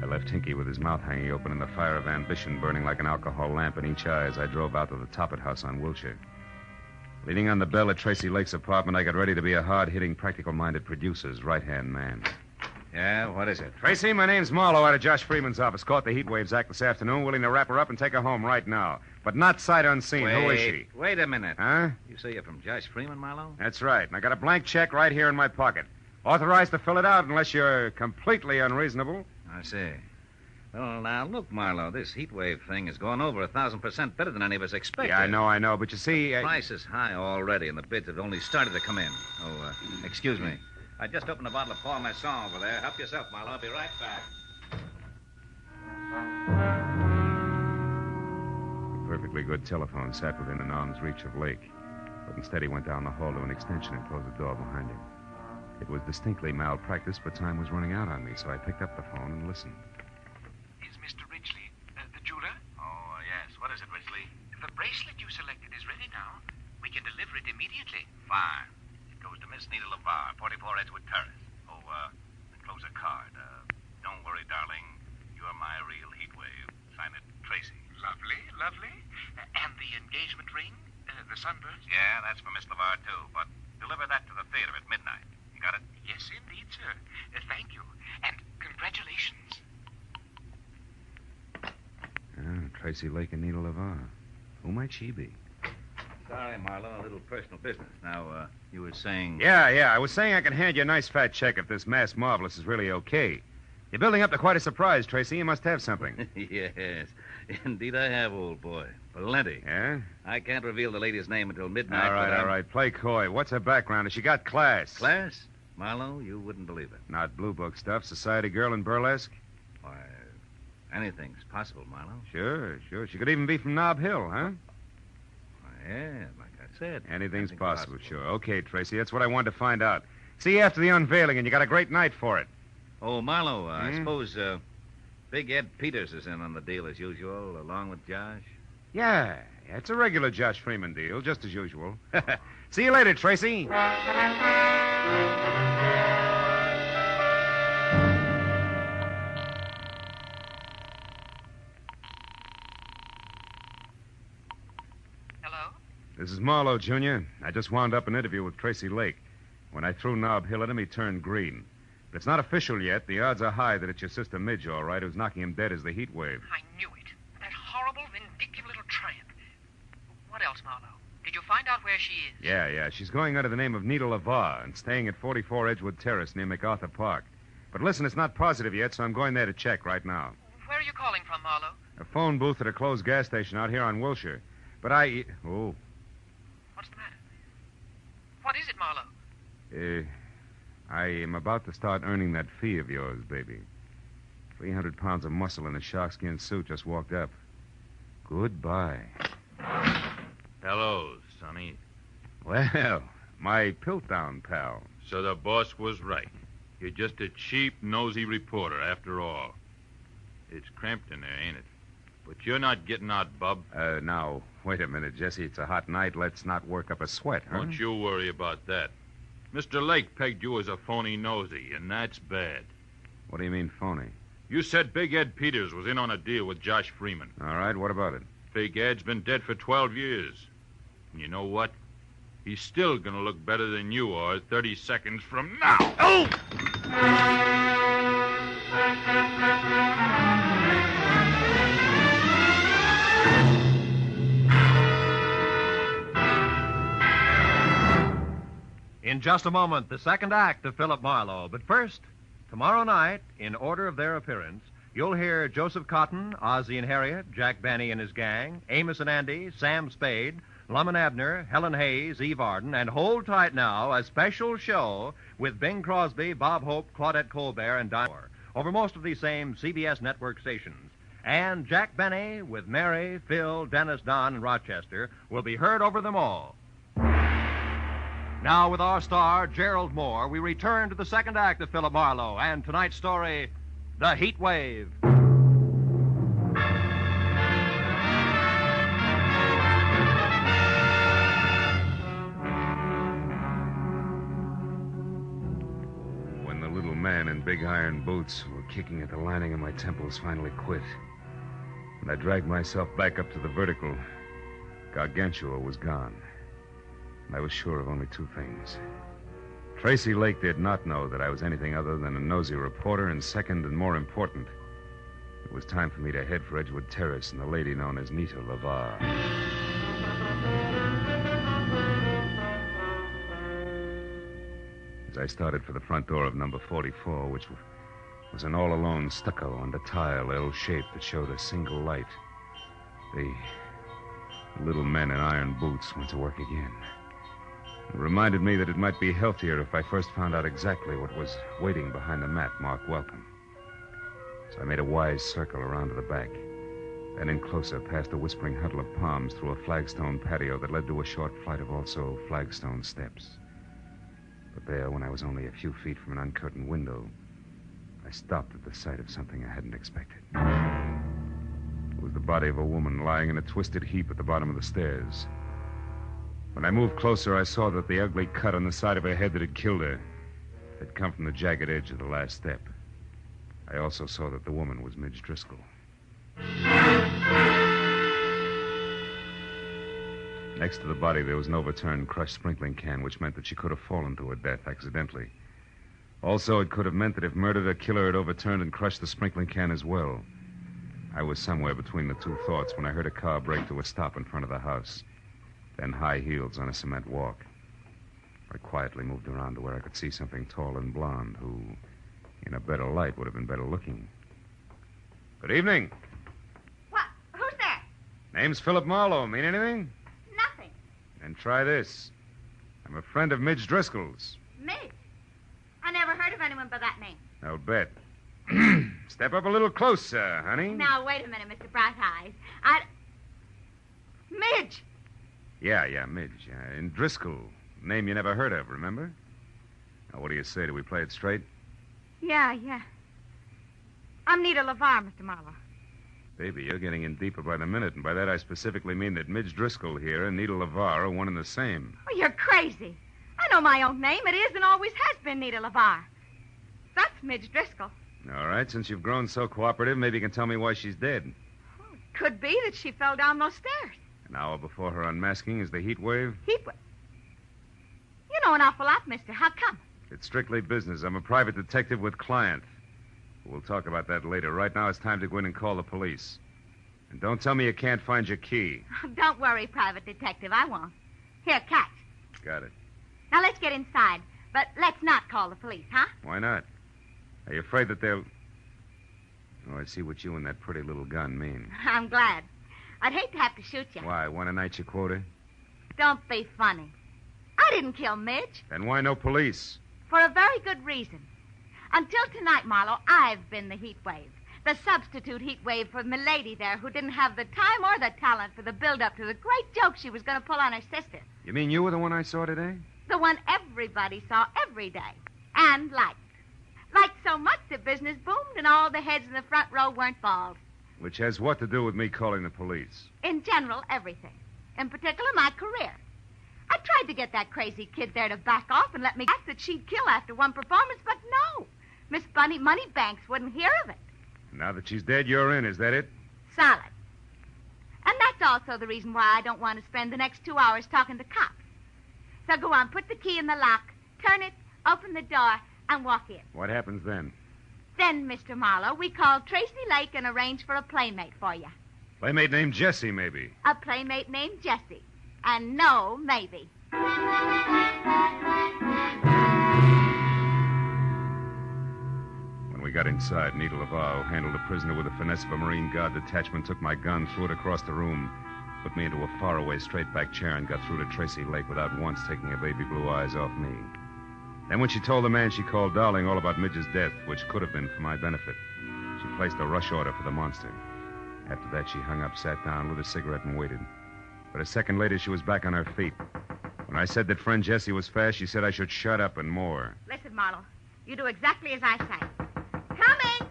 I left Hinky with his mouth hanging open and the fire of ambition burning like an alcohol lamp in each eye as I drove out to the Toppert House on Wilshire. Leaning on the bell at Tracy Lake's apartment, I got ready to be a hard-hitting, practical-minded producer's right-hand man. Yeah, what is it? Tracy, my name's Marlowe out of Josh Freeman's office. Caught the Heat Waves act this afternoon, willing to wrap her up and take her home right now. But not sight unseen. Who is she? Wait a minute. Huh? You say you're from Josh Freeman, Marlowe? That's right. And I got a blank check right here in my pocket. Authorized to fill it out unless you're completely unreasonable. I see. Well, now, look, Marlowe, this heat wave thing is going over 1,000% better than any of us expected. Yeah, I know. But you see... The price is high already, and the bids have only started to come in. Oh, excuse me. I just opened a bottle of Parmesan over there. Help yourself, Marlowe. I'll be right back. A perfectly good telephone sat within an arm's reach of Lake. But instead he went down the hall to an extension and closed the door behind him. It was distinctly malpractice, but time was running out on me, so I picked up the phone and listened. Is Mr. Ridgely the jeweler? Oh, yes. What is it, Ridgely? The bracelet you selected is ready now. We can deliver it immediately. Fine. It goes to Miss Nita LeVar, 44 Edgewood Terrace. Oh, enclose a card. Don't worry, darling. You're my real heat wave. Sign it, Tracy. Lovely, lovely. And the engagement ring? The sunburst? Yeah, that's for Miss LeVar, too. But deliver that to the theater at midnight. You got it? Yes, indeed, sir. Thank you. And congratulations. Tracy Lake and Nita LeVar. Who might she be? Sorry, Marlowe, a little personal business. Now, you were saying... Yeah. I was saying I can hand you a nice fat check if this mass marvelous is really okay. You're building up to quite a surprise, Tracy. You must have something. Yes. Indeed I have, old boy. Plenty. Yeah? I can't reveal the lady's name until midnight. All right. Play coy. What's her background? Has she got class? Class? Marlowe, you wouldn't believe it. Not blue book stuff. Society girl in burlesque? Why, anything's possible, Marlowe. Sure. She could even be from Nob Hill, huh? Yeah, like I said. Anything's possible, sure. Okay, Tracy, that's what I wanted to find out. See you after the unveiling, and you got a great night for it. Oh, Marlowe, I suppose Big Ed Peters is in on the deal as usual, along with Josh? Yeah, it's a regular Josh Freeman deal, just as usual. See you later, Tracy. This is Marlowe, Jr. I just wound up an interview with Tracy Lake. When I threw Nob Hill at him, he turned green. But it's not official yet. The odds are high that it's your sister Midge, all right, who's knocking him dead as the heat wave. I knew it. That horrible, vindictive little tramp. What else, Marlowe? Did you find out where she is? Yeah. She's going under the name of Nita LeVar and staying at 44 Edgewood Terrace near MacArthur Park. But listen, it's not positive yet, so I'm going there to check right now. Where are you calling from, Marlowe? A phone booth at a closed gas station out here on Wilshire. But Oh. What's the matter? What is it, Marlowe? I am about to start earning that fee of yours, baby. 300 pounds of muscle in a sharkskin suit just walked up. Goodbye. Hello, Sonny. Well, my Piltdown pal. So the boss was right. You're just a cheap, nosy reporter, after all. It's cramped in there, ain't it? But you're not getting out, bub. Now, wait a minute, Jesse. It's a hot night. Let's not work up a sweat, huh? Don't you worry about that. Mr. Lake pegged you as a phony nosy, and that's bad. What do you mean, phony? You said Big Ed Peters was in on a deal with Josh Freeman. All right, what about it? Big Ed's been dead for 12 years. And you know what? He's still going to look better than you are 30 seconds from now. Oh! In just a moment, the second act of Philip Marlowe. But first, tomorrow night, in order of their appearance, you'll hear Joseph Cotton, Ozzie and Harriet, Jack Benny and his gang, Amos and Andy, Sam Spade, Lum and Abner, Helen Hayes, Eve Arden, and hold tight now, a special show with Bing Crosby, Bob Hope, Claudette Colbert, and Dinah Moore over most of these same CBS network stations. And Jack Benny with Mary, Phil, Dennis, Don, and Rochester will be heard over them all. Now, with our star, Gerald Moore, we return to the second act of Philip Marlowe and tonight's story, The Heat Wave. When the little man in big iron boots who were kicking at the lining of my temples finally quit, and I dragged myself back up to the vertical, Gargantua was gone. I was sure of only two things. Tracy Lake did not know that I was anything other than a nosy reporter, and second and more important, it was time for me to head for Edgewood Terrace and the lady known as Nita LaVar. As I started for the front door of number 44, which was an all-alone stucco and a tile L shape that showed a single light, the little men in iron boots went to work again. It reminded me that it might be healthier if I first found out exactly what was waiting behind the mat marked welcome. So I made a wise circle around to the back, then in closer past a whispering huddle of palms through a flagstone patio that led to a short flight of also flagstone steps. But there, when I was only a few feet from an uncurtained window, I stopped at the sight of something I hadn't expected. It was the body of a woman lying in a twisted heap at the bottom of the stairs. When I moved closer, I saw that the ugly cut on the side of her head that had killed her had come from the jagged edge of the last step. I also saw that the woman was Midge Driscoll. Next to the body, there was an overturned, crushed sprinkling can, which meant that she could have fallen to her death accidentally. Also, it could have meant that if murdered, her killer had overturned and crushed the sprinkling can as well. I was somewhere between the two thoughts when I heard a car brake to a stop in front of the house. Then high heels on a cement walk. I quietly moved around to where I could see something tall and blonde who, in a better light, would have been better looking. Good evening. What? Who's there? Name's Philip Marlowe. Mean anything? Nothing. Then try this. I'm a friend of Midge Driscoll's. Midge? I never heard of anyone by that name. I'll bet. Step up a little closer, honey. Now, wait a minute, Mr. Bright Eyes. Midge! Yeah, Midge. And Driscoll. Name you never heard of, remember? Now, what do you say? Do we play it straight? Yeah. I'm Nita LaVar, Mr. Marlowe. Baby, you're getting in deeper by the minute, and by that I specifically mean that Midge Driscoll here and Nita LaVar are one and the same. Oh, you're crazy. I know my own name. It is and always has been Nita LaVar. That's Midge Driscoll. All right, since you've grown so cooperative, maybe you can tell me why she's dead. Could be that she fell down those stairs. An hour before her unmasking is the heat wave? Heat wave? You know an awful lot, mister. How come? It's strictly business. I'm a private detective with client. We'll talk about that later. Right now, it's time to go in and call the police. And don't tell me you can't find your key. Don't worry, private detective. I won't. Here, catch. Got it. Now, let's get inside. But let's not call the police, huh? Why not? Are you afraid that they'll... Oh, I see what you and that pretty little gun mean. I'm glad. I'd hate to have to shoot you. Why, want to night your quota? Don't be funny. I didn't kill Midge. Then why no police? For a very good reason. Until tonight, Marlowe, I've been the heat wave. The substitute heat wave for Milady there, who didn't have the time or the talent for the build-up to the great joke she was going to pull on her sister. You mean you were the one I saw today? The one everybody saw every day. And liked. Liked so much that business boomed and all the heads in the front row weren't bald. Which has what to do with me calling the police? In general, everything. In particular, my career. I tried to get that crazy kid there to back off and let me guess that she'd kill after one performance, but no. Miss Bunny Moneybanks wouldn't hear of it. Now that she's dead, you're in, is that it? Solid. And that's also the reason why I don't want to spend the next 2 hours talking to cops. So go on, put the key in the lock, turn it, open the door, and walk in. What happens then? Then, Mr. Marlowe, we call Tracy Lake and arrange for a playmate for you. Playmate named Jessie, maybe. A playmate named Jessie. And no, maybe. When we got inside, Nita Laval, who handled the prisoner with the finesse of a Marine Guard detachment, took my gun, threw it across the room, put me into a faraway straight-back chair, and got through to Tracy Lake without once taking her baby blue eyes off me. Then when she told the man she called Darling all about Midge's death, which could have been for my benefit, she placed a rush order for the monster. After that, she hung up, sat down, lit a cigarette, and waited. But a second later, she was back on her feet. When I said that friend Jessie was fast, she said I should shut up and more. Listen, Marlowe, you do exactly as I say. Coming!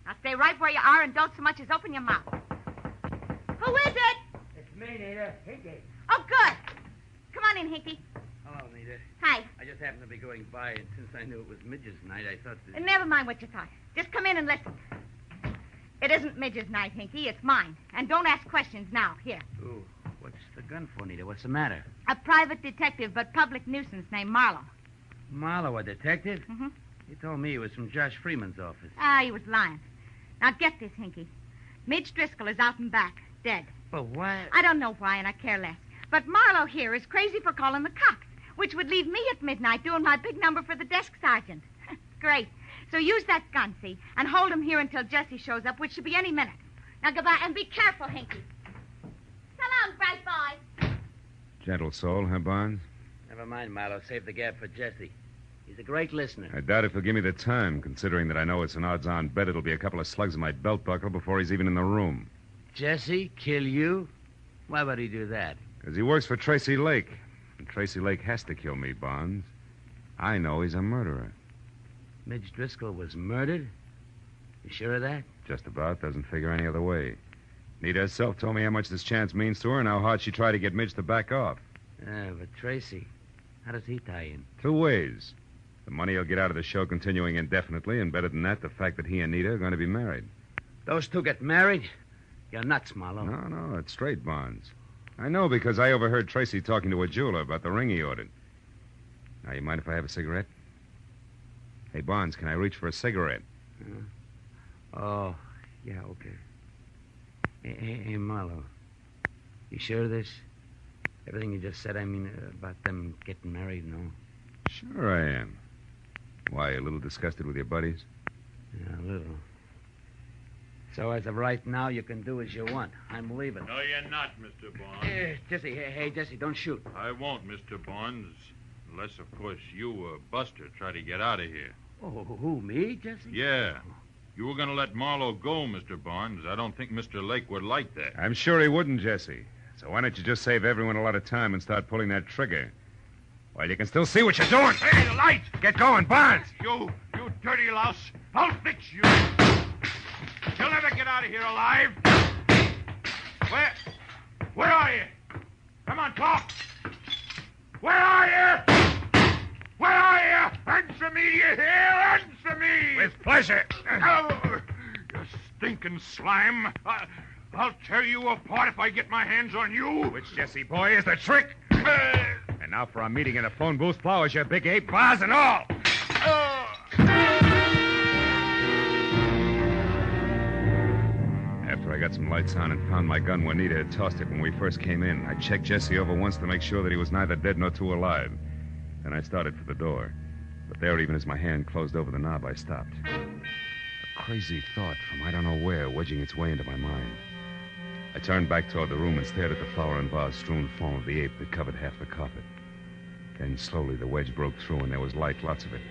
Now stay right where you are and don't so much as open your mouth. Who is it? It's me, Nita. Hinky. Oh, good. Come on in, Hinky. Hello, Nita. Hi. I just happened to be going by, and since I knew it was Midge's night, I thought that... Never mind what you thought. Just come in and listen. It isn't Midge's night, Hinky. It's mine. And don't ask questions now. Here. Ooh, what's the gun for, Nita? What's the matter? A private detective, but public nuisance named Marlowe. Marlowe, a detective? Mm-hmm. He told me he was from Josh Freeman's office. Ah, he was lying. Now get this, Hinky. Midge Driscoll is out and back, dead. But why? I don't know why, and I care less. But Marlowe here is crazy for calling the cops, which would leave me at midnight doing my big number for the desk sergeant. Great. So use that gun, see, and hold him here until Jessie shows up, which should be any minute. Now goodbye, and be careful, Hinky. So long, bright boy. Gentle soul, huh, Barnes? Never mind, Marlowe. Save the gab for Jessie. He's a great listener. I doubt if he'll give me the time, considering that I know it's an odds-on bet it'll be a couple of slugs in my belt buckle before he's even in the room. Jessie, kill you? Why would he do that? Because he works for Tracy Lake. And Tracy Lake has to kill me, Barnes. I know he's a murderer. Midge Driscoll was murdered? You sure of that? Just about. Doesn't figure any other way. Nita herself told me how much this chance means to her and how hard she tried to get Midge to back off. Yeah, but Tracy, how does he tie in? 2 ways. The money he'll get out of the show continuing indefinitely, and better than that, the fact that he and Nita are going to be married. Those two get married? You're nuts, Marlowe. No, it's straight, Barnes. I know because I overheard Tracy talking to a jeweler about the ring he ordered. Now, you mind if I have a cigarette? Hey, Barnes, can I reach for a cigarette? Oh, yeah, okay. Hey, Marlowe. You sure of this? Everything you just said, I mean, about them getting married, no? Sure I am. Why, a little disgusted with your buddies? Yeah, a little. So as of right now, you can do as you want. I'm leaving. No, you're not, Mr. Barnes. Jesse, hey, Jesse, don't shoot. I won't, Mr. Barnes. Unless, of course, you or Buster try to get out of here. Oh, who, me, Jesse? Yeah. You were going to let Marlowe go, Mr. Barnes. I don't think Mr. Lake would like that. I'm sure he wouldn't, Jesse. So why don't you just save everyone a lot of time and start pulling that trigger? While you can still see what you're doing. Hey, the light! Get going, Barnes! You dirty louse. I'll fix you. You'll never get out of here alive. Where are you? Come on, talk. Where are you? Where are you? Answer me, do you hear? Answer me! With pleasure. Oh, you stinking slime. I'll tear you apart if I get my hands on you. Which, Jesse boy, is the trick? And now for our meeting in a phone booth, flowers, you big ape, bars and all. After I got some lights on and found my gun where Nita had tossed it when we first came in, I checked Jesse over once to make sure that he was neither dead nor too alive. Then I started for the door. But there, even as my hand closed over the knob, I stopped. A crazy thought from I don't know where wedging its way into my mind. I turned back toward the room and stared at the flower and vase-strewn form of the ape that covered half the carpet. Then slowly the wedge broke through and there was light, lots of it.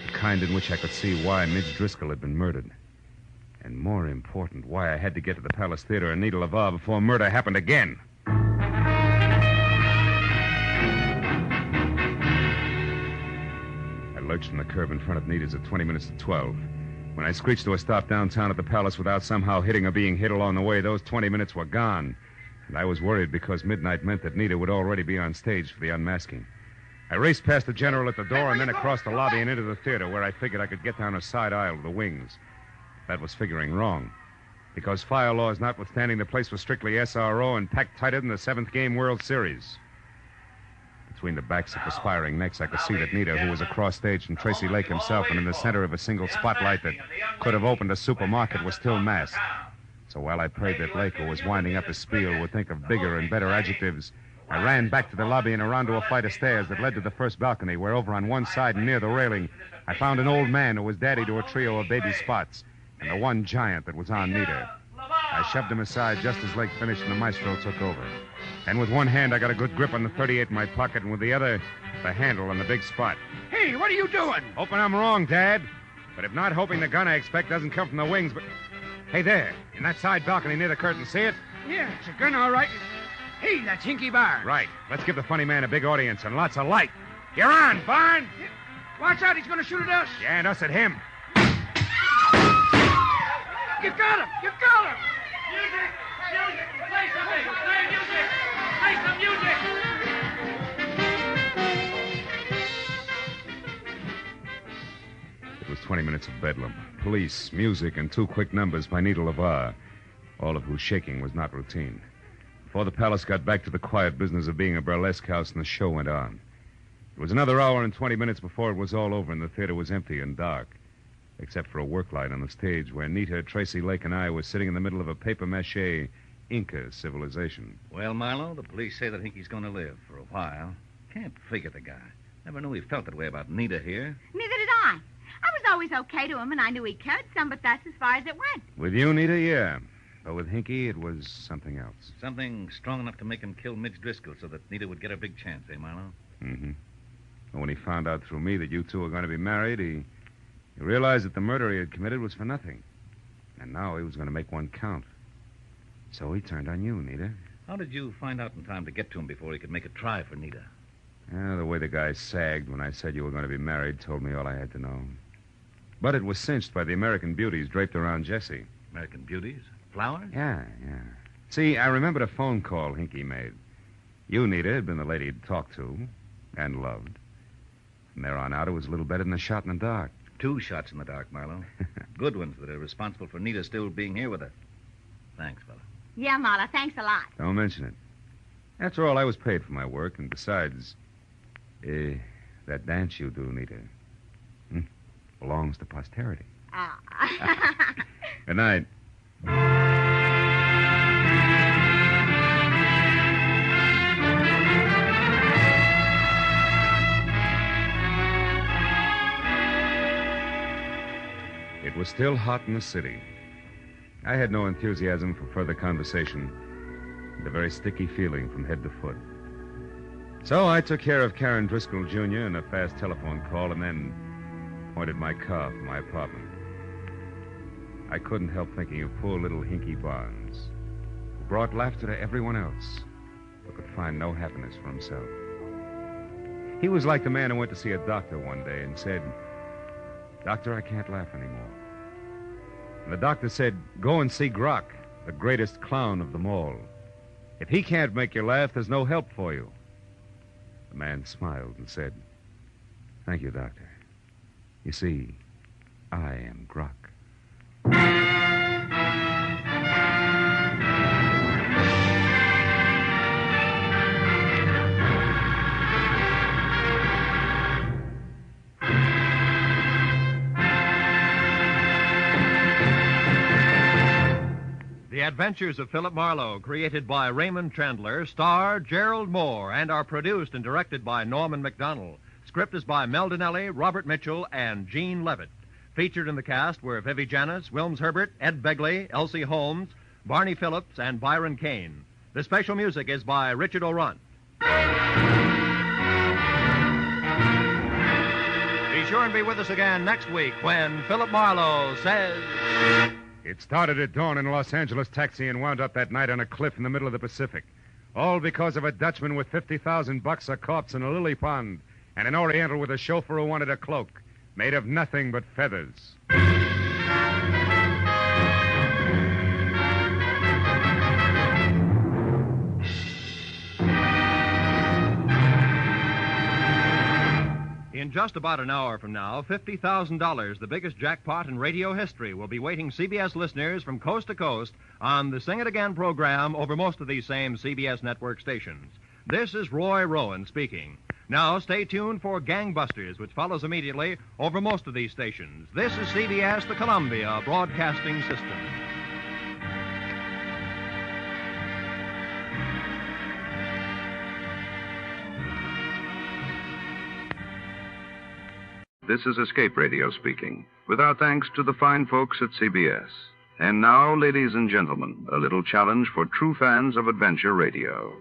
The kind in which I could see why Midge Driscoll had been murdered. And more important, why I had to get to the Palace Theater and Nita LaVar before murder happened again. I lurched from the curb in front of Nita's at 20 minutes to 12. When I screeched to a stop downtown at the Palace without somehow hitting or being hit along the way, those 20 minutes were gone. And I was worried because midnight meant that Nita would already be on stage for the unmasking. I raced past the general at the door and then across the lobby and into the theater where I figured I could get down a side aisle of the wings. That was figuring wrong. Because fire laws notwithstanding, the place was strictly SRO and packed tighter than the 7th Game World Series. Between the backs of perspiring necks, I could see that Nita, who was across stage from Tracy Lake himself and in the center of a single spotlight that could have opened a supermarket, was still masked. So while I prayed that Lake, who was winding up his spiel, would think of bigger and better adjectives, I ran back to the lobby and around to a flight of stairs that led to the first balcony, where over on one side and near the railing, I found an old man who was daddy to a trio of baby Spots, and the one giant that was on Nita. I shoved him aside just as Lake finished and the maestro took over. And with one hand, I got a good grip on the .38 in my pocket, and with the other, the handle on the big Spot. Hey, what are you doing? Hoping I'm wrong, Dad. But if not, hoping the gun I expect doesn't come from the wings, but... Hey, there, in that side balcony near the curtain, see it? Yeah, it's a gun, all right. Hey, that's Hinky Barnes. Right. Let's give the funny man a big audience and lots of light. You're on, Barnes! Watch out, he's going to shoot at us. Yeah, and us at him. You got him! You got him! Music! Music! Play something! Play music! Play some music! It was 20 minutes of bedlam. Police, music, and 2 quick numbers by Nita LaVar, all of whose shaking was not routine. Before the Palace got back to the quiet business of being a burlesque house, and the show went on. It was another hour and 20 minutes before it was all over, and the theater was empty and dark, except for a work light on the stage where Nita, Tracy Lake, and I were sitting in the middle of a papier-mâché Inca civilization. Well, Marlowe, the police say that Hinky's going to live for a while. Can't figure the guy. Never knew he felt that way about Nita here. Neither did I. I was always okay to him, and I knew he cared some, but that's as far as it went. With you, Nita, yeah. But with Hinky, it was something else. Something strong enough to make him kill Midge Driscoll so that Nita would get a big chance, eh, Marlowe? Mm-hmm. And when he found out through me that you two were going to be married, he realized that the murder he had committed was for nothing. And now he was going to make one count. So he turned on you, Nita. How did you find out in time to get to him before he could make a try for Nita? The way the guy sagged when I said you were going to be married told me all I had to know. But it was cinched by the American beauties draped around Jessie. American beauties? Flowers? Yeah. See, I remembered a phone call Hinky made. You, Nita, had been the lady he'd talked to and loved. From there on out, it was a little better than a shot in the dark. 2 shots in the dark, Marlowe. Good ones that are responsible for Nita still being here with her. Thanks, fella. Yeah, Marla, thanks a lot. Don't mention it. After all, I was paid for my work, and besides, that dance you do, Nita, belongs to posterity. Ah. Good night. It was still hot in the city. I had no enthusiasm for further conversation, and a very sticky feeling from head to foot. So I took care of Karen Driscoll, Jr. in a fast telephone call and then pointed my car for my apartment. I couldn't help thinking of poor little Hinky Barnes, who brought laughter to everyone else, but could find no happiness for himself. He was like the man who went to see a doctor one day and said, "Doctor, I can't laugh anymore." And the doctor said, "Go and see Grok, the greatest clown of them all. If he can't make you laugh, there's no help for you." The man smiled and said, "Thank you, doctor. You see, I am Grok." The Adventures of Philip Marlowe, created by Raymond Chandler, star Gerald Moore, and are produced and directed by Norman MacDonald. Script is by Mel Donnelly, Robert Mitchell, and Gene Levitt. Featured in the cast were Vivi Janis, Wilms Herbert, Ed Begley, Elsie Holmes, Barney Phillips, and Byron Kane. The special music is by Richard O'Runt. Be sure and be with us again next week when Philip Marlowe says... It started at dawn in a Los Angeles taxi and wound up that night on a cliff in the middle of the Pacific. All because of a Dutchman with $50,000, a corpse in a lily pond, and an Oriental with a chauffeur who wanted a cloak made of nothing but feathers. In just about an hour from now, $50,000, the biggest jackpot in radio history, will be waiting CBS listeners from coast to coast on the Sing It Again program over most of these same CBS network stations. This is Roy Rowan speaking. Now, stay tuned for Gangbusters, which follows immediately over most of these stations. This is CBS, the Columbia Broadcasting System. This is Escape Radio speaking, with our thanks to the fine folks at CBS. And now, ladies and gentlemen, a little challenge for true fans of adventure radio.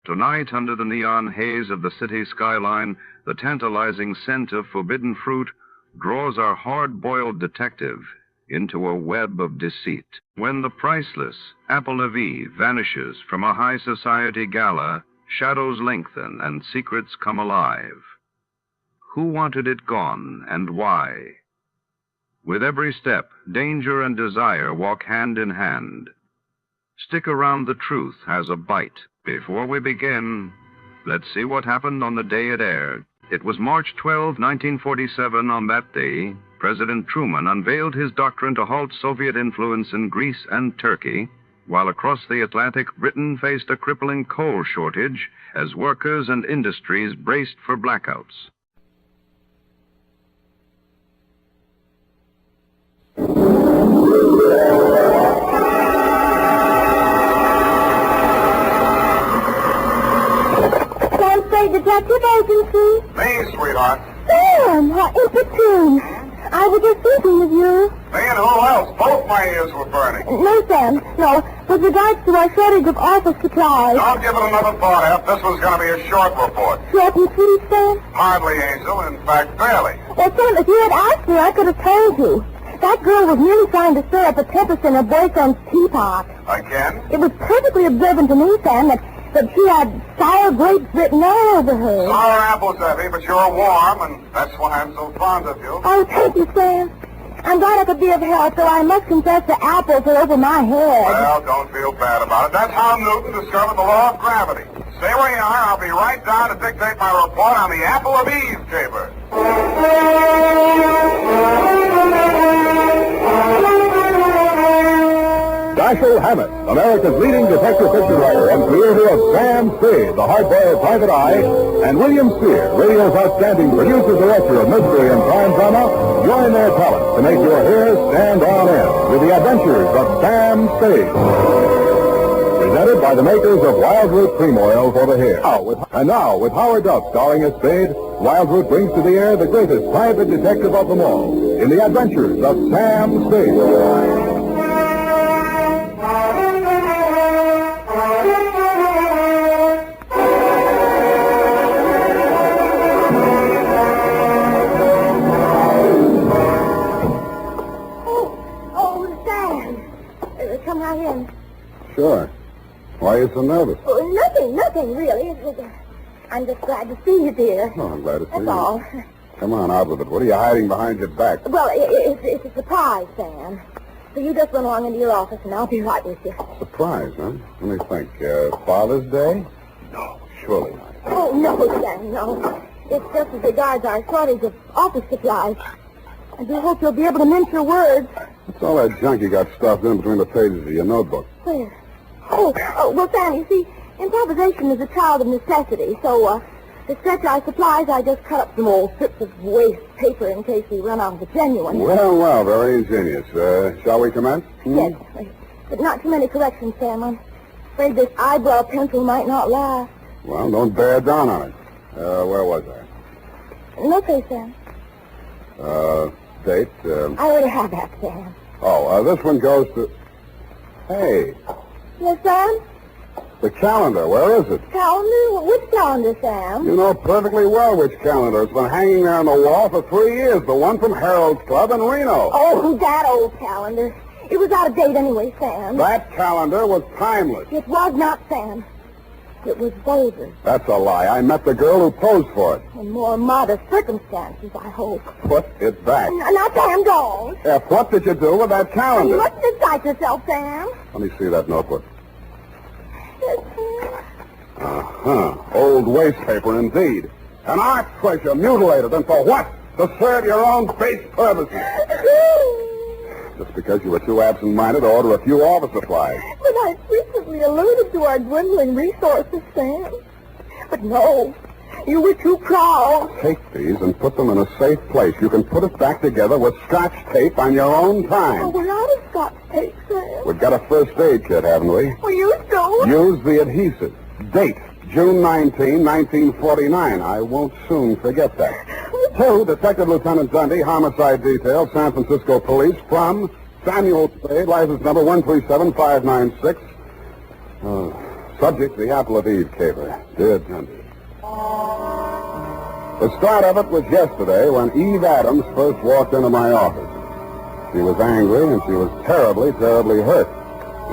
Tonight, under the neon haze of the city skyline, the tantalizing scent of forbidden fruit draws our hard-boiled detective into a web of deceit. When the priceless apple of Eve vanishes from a high society gala, shadows lengthen and secrets come alive. Who wanted it gone and why? With every step, danger and desire walk hand in hand. Stick around, the truth has a bite. Before we begin, let's see what happened on the day it aired. It was March 12, 1947. On that day, President Truman unveiled his doctrine to halt Soviet influence in Greece and Turkey, while across the Atlantic, Britain faced a crippling coal shortage as workers and industries braced for blackouts. Detective Agency. Me, sweetheart. Sam, how opportune. I was just thinking of you. Me and who else? Both my ears were burning. No, Sam, no. With regards to our shortage of office supplies. Don't give it another thought, Eph. This was going to be a short report. Short and sweet, Sam? Hardly, Angel. In fact, barely. Well, Sam, if you had asked me, I could have told you. That girl was merely trying to stir up a tempest in her boyfriend's teapot. Again? It was perfectly observant to me, Sam, that she had sour grapes written all over her. Sour apples, Effie, but you're warm, and that's why I'm so fond of you. Oh, thank you, Sam. I'm glad I could be of help, though I must confess the apples are over my head. Well, don't feel bad about it. That's how Newton discovered the law of gravity. Stay where you are. I'll be right down to dictate my report on the Apple of Eve caper. Dashiell Hammett, America's leading detective fiction writer and creator of Sam Spade, the hard-boiled private eye, and William Spear, radio's outstanding producer-director of mystery and crime drama, join their talent to make your hair stand on end with the adventures of Sam Spade. Presented by the makers of Wildroot Cream Oil for the hair. And now, with Howard Duff starring as Spade, Wildroot brings to the air the greatest private detective of them all in the adventures of Sam Spade. Sure. Why are you so nervous? Oh, nothing, really. I'm just glad to see you, dear. Oh, I'm glad to see you. That's all. Come on, out with it. What are you hiding behind your back? Well, it's a surprise, Sam. So you just run along into your office, and I'll be right with you. Surprise, huh? Let me think. Father's Day? No, surely not. Oh, no, Sam, no. It's just as regards our shortage of office supplies. I do hope you'll be able to mince your words. What's all that junk you got stuffed in between the pages of your notebook? Where? Oh, well, Sam, you see, improvisation is a child of necessity, so To stretch our supplies, I just cut up some old strips of waste paper in case we run out of the genuine. Well, well, very ingenious. Shall we commence? Yes, but not too many corrections, Sam. I'm afraid this eyebrow pencil might not last. Well, don't bear down on it. Where was I? Okay, Sam. Date? I already have that, Sam. This one goes to... Hey, Yes, Sam? the calendar. Where is it? Calendar? Which calendar, Sam? You know perfectly well which calendar. It's been hanging there on the wall for 3 years. The one from Harold's Club in Reno. Oh, that old calendar. It was out of date anyway, Sam. That calendar was timeless. It was not, Sam. It was vulgar. That's a lie. I met the girl who posed for it. In more modest circumstances, I hope. Put it back. Now, Sam, don't. What did you do with that calendar? You mustn't excite yourself, Sam. Let me see that notebook. Old waste paper, indeed. An art treasure mutilated, and for what? To serve your own base purposes. Just because you were too absent-minded to order a few office supplies. But I frequently alluded to our dwindling resources, Sam. But no, you were too proud. Take these and put them in a safe place. You can put it back together with Scotch tape on your own time. Oh, we're out of Scotch tape, Sam. We've got a first aid kit, haven't we? Well, you don't. Use the adhesive. Date, June 19, 1949. I won't soon forget that. 2, Detective Lieutenant Dundee, Homicide Detail, San Francisco Police, from Samuel Spade, license number 137596. Subject, the Apple of Eve Caper. Dear Dundee. The start of it was yesterday when Eve Adams first walked into my office. She was angry and she was terribly, terribly hurt.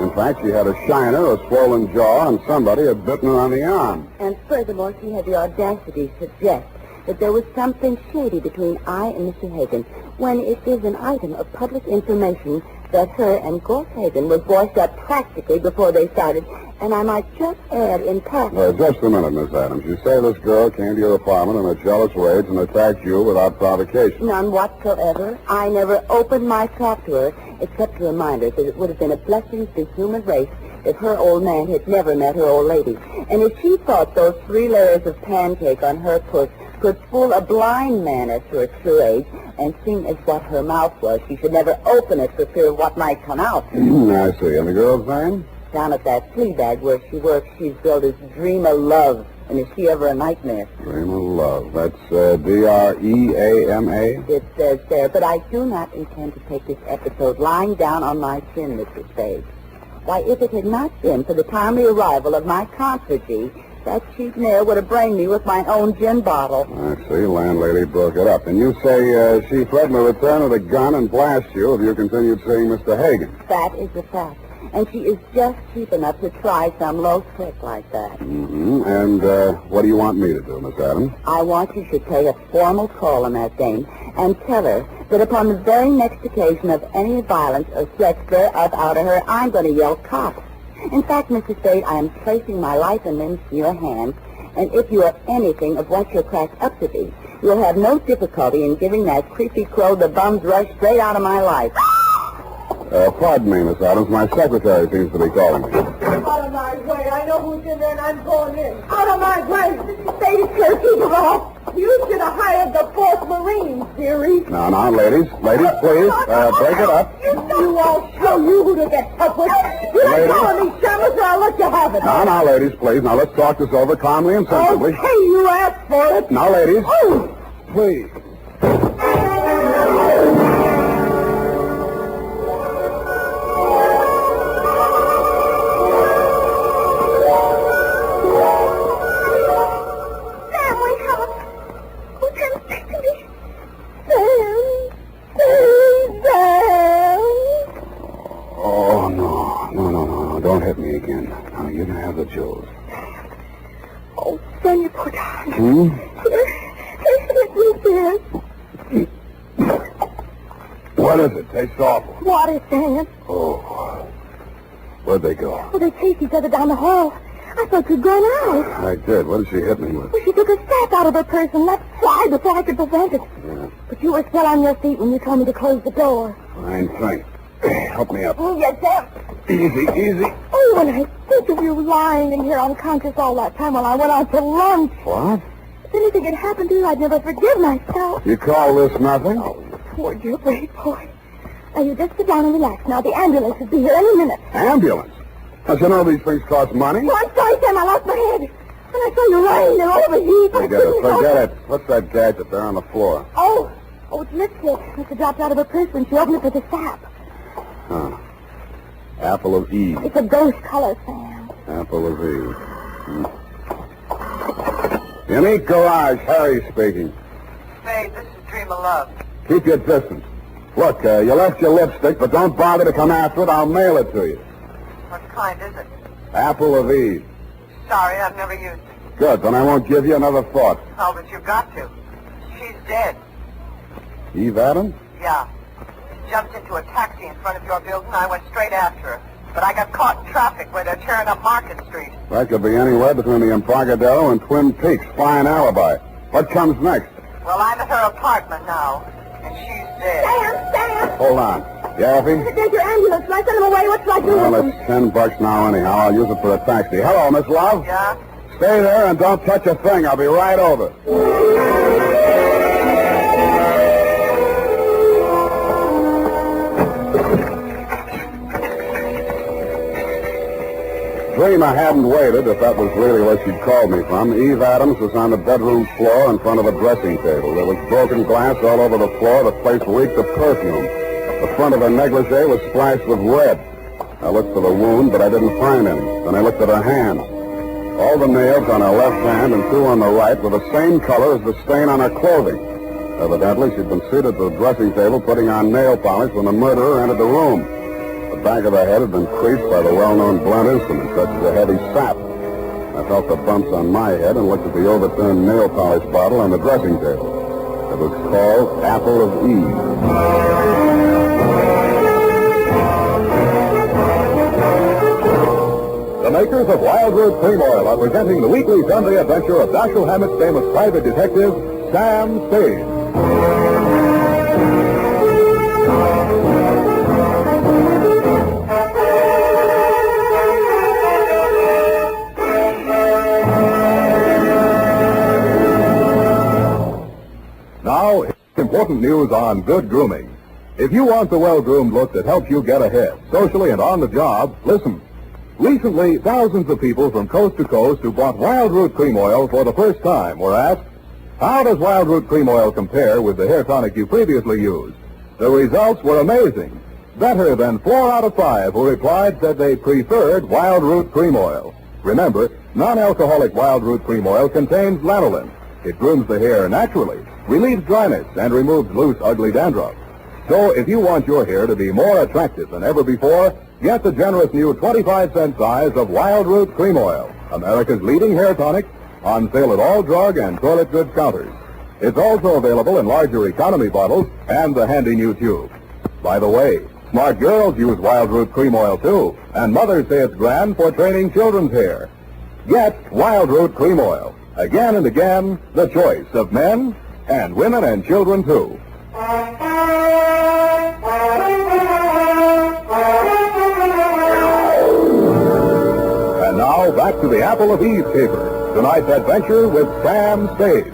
In fact, she had a shiner, a swollen jaw, and somebody had bitten her on the arm. And furthermore, she had the audacity to suggest that there was something shady between I and Mr. Hagan, when it is an item of public information that her and Gorse Hagan were voiced up practically before they started, and I might just add in passing... Just a minute, Miss Adams. You say this girl came to your apartment in a jealous rage and attacked you without provocation. None whatsoever. I never opened my trap to her, except to remind her that it would have been a blessing to the human race if her old man had never met her old lady. And if she thought those 3 layers of pancake on her puss could fool a blind man at her true age, and seeing as what her mouth was, she should never open it for fear of what might come out. I see. And the girl's name? Down at that flea bag where she works, she's billed as Dream of Love. And is she ever a nightmare? Dream of Love. That's D-R-E-A-M-A? It says there, but I do not intend to take this episode lying down on my chin, Mr. Spade. Why, if it had not been for the timely arrival of my concierge, that cheap mare would have brained me with my own gin bottle. I see. Landlady broke it up. And you say she threatened to return with a gun and blast you if you continued seeing Mr. Hagan. That is a fact. And she is just cheap enough to try some low trick like that. Mm-hmm. And what do you want me to do, Miss Adams? I want you to pay a formal call on that dame and tell her that upon the very next occasion of any violence or threats thereof out of her, I'm going to yell cops. In fact, Mr. Spade, I am placing my life and limbs in your hands, and if you are anything of what you're cracked up to be, you'll have no difficulty in giving that creepy crow the bum's rush straight out of my life. Pardon me, Miss Adams. My secretary seems to be calling me. Out of my way. I know who's in there, and I'm going in. Out of my way. Mr. Spade is here. Keep it off. You should have hired the 4th Marines, dearie. Now, ladies. Ladies, please. Break it up. You all show you who to get tough with. You don't call me shamus, or I'll let you have it. Now, ladies, please. Now, let's talk this over calmly and sensibly. Okay, you asked for it. Now, ladies. Oh. Please. You can have the jewels. Oh, Sam, you poor darling. What is it? Tastes awful. Water, Sam. Oh. Where'd they go? Well, they chased each other down the hall. I thought you'd gone out. I did. What did she hit me with? Well, she took a staff out of her purse and let fly before I could prevent it. Yeah. But you were still on your feet when you told me to close the door. Fine, thanks. Help me up. Oh, yes, Sam. Easy, easy. Oh, when I think of you lying in here unconscious all that time while I went out to lunch. What? If anything had happened to you, I'd never forgive myself. You call this nothing? Poor dear brave boy. Now, you just sit down and relax. Now, the ambulance will be here any minute. Ambulance? Don't you know these things cost money? Oh, I'm sorry, Sam. I lost my head. When I saw you lying there overheat. Forget it. What's that gadget there on the floor? Oh, it's lipstick. It dropped out of her purse when she opened it with a sap. Huh. Apple of Eve. It's a ghost color, Sam. Apple of Eve. Unique Garage, Harry speaking. Spade, this is Dream of Love. Keep your distance. Look, you left your lipstick, but don't bother to come after it. I'll mail it to you. What kind is it? Apple of Eve. Sorry, I've never used it. Good, then I won't give you another thought. Oh, but you've got to. She's dead. Eve Adams? Yeah. She jumped into a taxi in front of your building. I went straight after her. But I got caught in traffic where they're tearing up Market Street. That could be anywhere between the Embarcadero and Twin Peaks. Fine alibi. What comes next? Well, I'm at her apartment now, and she's dead. Sam! Hold on. Yaffee? There's your ambulance. Can I send him away? What should I do Well, with him? it's $10 now anyhow. I'll use it for a taxi. Hello, Miss Love? Yeah? Stay there and don't touch a thing. I'll be right over. Dream I hadn't waited, if that was really where she'd called me from. Eve Adams was on the bedroom floor in front of a dressing table. There was broken glass all over the floor. The place reeked of perfume. The front of her negligee was splashed with red. I looked for the wound, but I didn't find any. Then I looked at her hand. All the nails on her left hand and two on the right were the same color as the stain on her clothing. Evidently, she'd been seated at the dressing table putting on nail polish when the murderer entered the room. The back of her head had been creased by the well-known blunt instrument, such as a heavy sap. I felt the bumps on my head and looked at the overturned nail polish bottle on the dressing table. It was called Apple of Eve. The makers of Wild Root Cream Oil are presenting the weekly Sunday adventure of Dashiell Hammett's famous private detective, Sam Spade. Now, important news on good grooming. If you want the well-groomed look that helps you get ahead, socially and on the job, listen. Recently, thousands of people from coast to coast who bought Wild Root Cream Oil for the first time were asked, how does Wild Root Cream Oil compare with the hair tonic you previously used? The results were amazing. Better than 4 out of 5 who replied said they preferred Wild Root Cream Oil. Remember, non-alcoholic Wild Root Cream Oil contains lanolin. It grooms the hair naturally, relieves dryness, and removes loose, ugly dandruff. So if you want your hair to be more attractive than ever before, get the generous new 25-cent size of Wild Root Cream Oil, America's leading hair tonic, on sale at all drug and toilet goods counters. It's also available in larger economy bottles and the handy new tube. By the way, smart girls use Wild Root Cream Oil too, and mothers say it's grand for training children's hair. Get Wild Root Cream Oil. Again and again, the choice of men and women and children too. And now, back to the Apple of Eve Caper. Tonight's adventure with Sam Spade.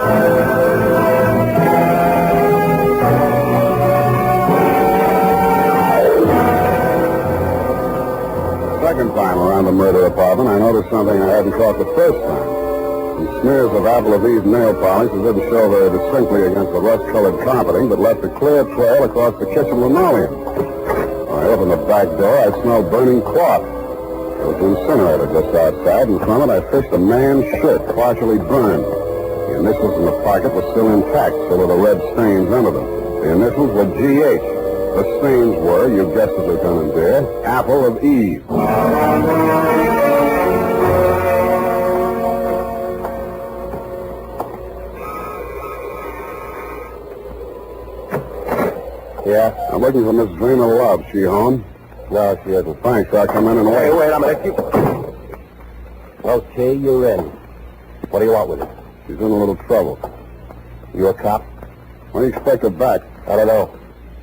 Second time around the murder apartment, I noticed something I hadn't caught the first time. Some smears of Apple of Eve nail polish that didn't show very distinctly against the rust-colored carpeting, but left a clear trail across the kitchen linoleum. When I opened the back door, I smelled burning cloth. There was an incinerator just outside, and from it I fished a man's shirt, partially burned. The initials in the pocket were still intact, so were the red stains under them. The initials were G.H. The stains were, you guessed it, Lieutenant Deere, Apple of Eve. Yeah? I'm looking for Miss Dream of Love. She home? No, she isn't. Thanks. I'll come in and wait. Wait a minute. Okay, you're in. What do you want with her? She's in a little trouble. You a cop? When do you expect her back? I don't know.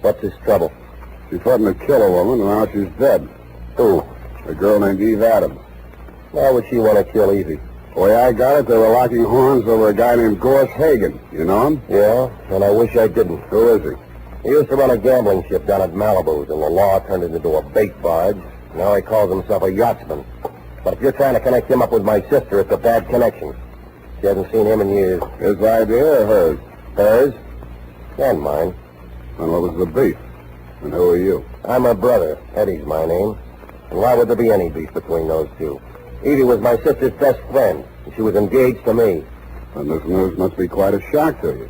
What's this trouble? She threatened to kill a woman, and now she's dead. Who? A girl named Eve Adams. Why would she want to kill Evie? The way I got it, they were locking horns over a guy named Gorse Hagen. You know him? Yeah, and I wish I didn't. Who is he? He used to run a gambling ship down at Malibu's, and the law turned it into a bait barge. Now he calls himself a yachtsman. But if you're trying to connect him up with my sister, it's a bad connection. She hasn't seen him in years. His idea or hers? Hers? And mine. And what was the beef? And who are you? I'm her brother. Eddie's my name. And why would there be any beef between those two? Edie was my sister's best friend, and she was engaged to me. And this news must be quite a shock to you.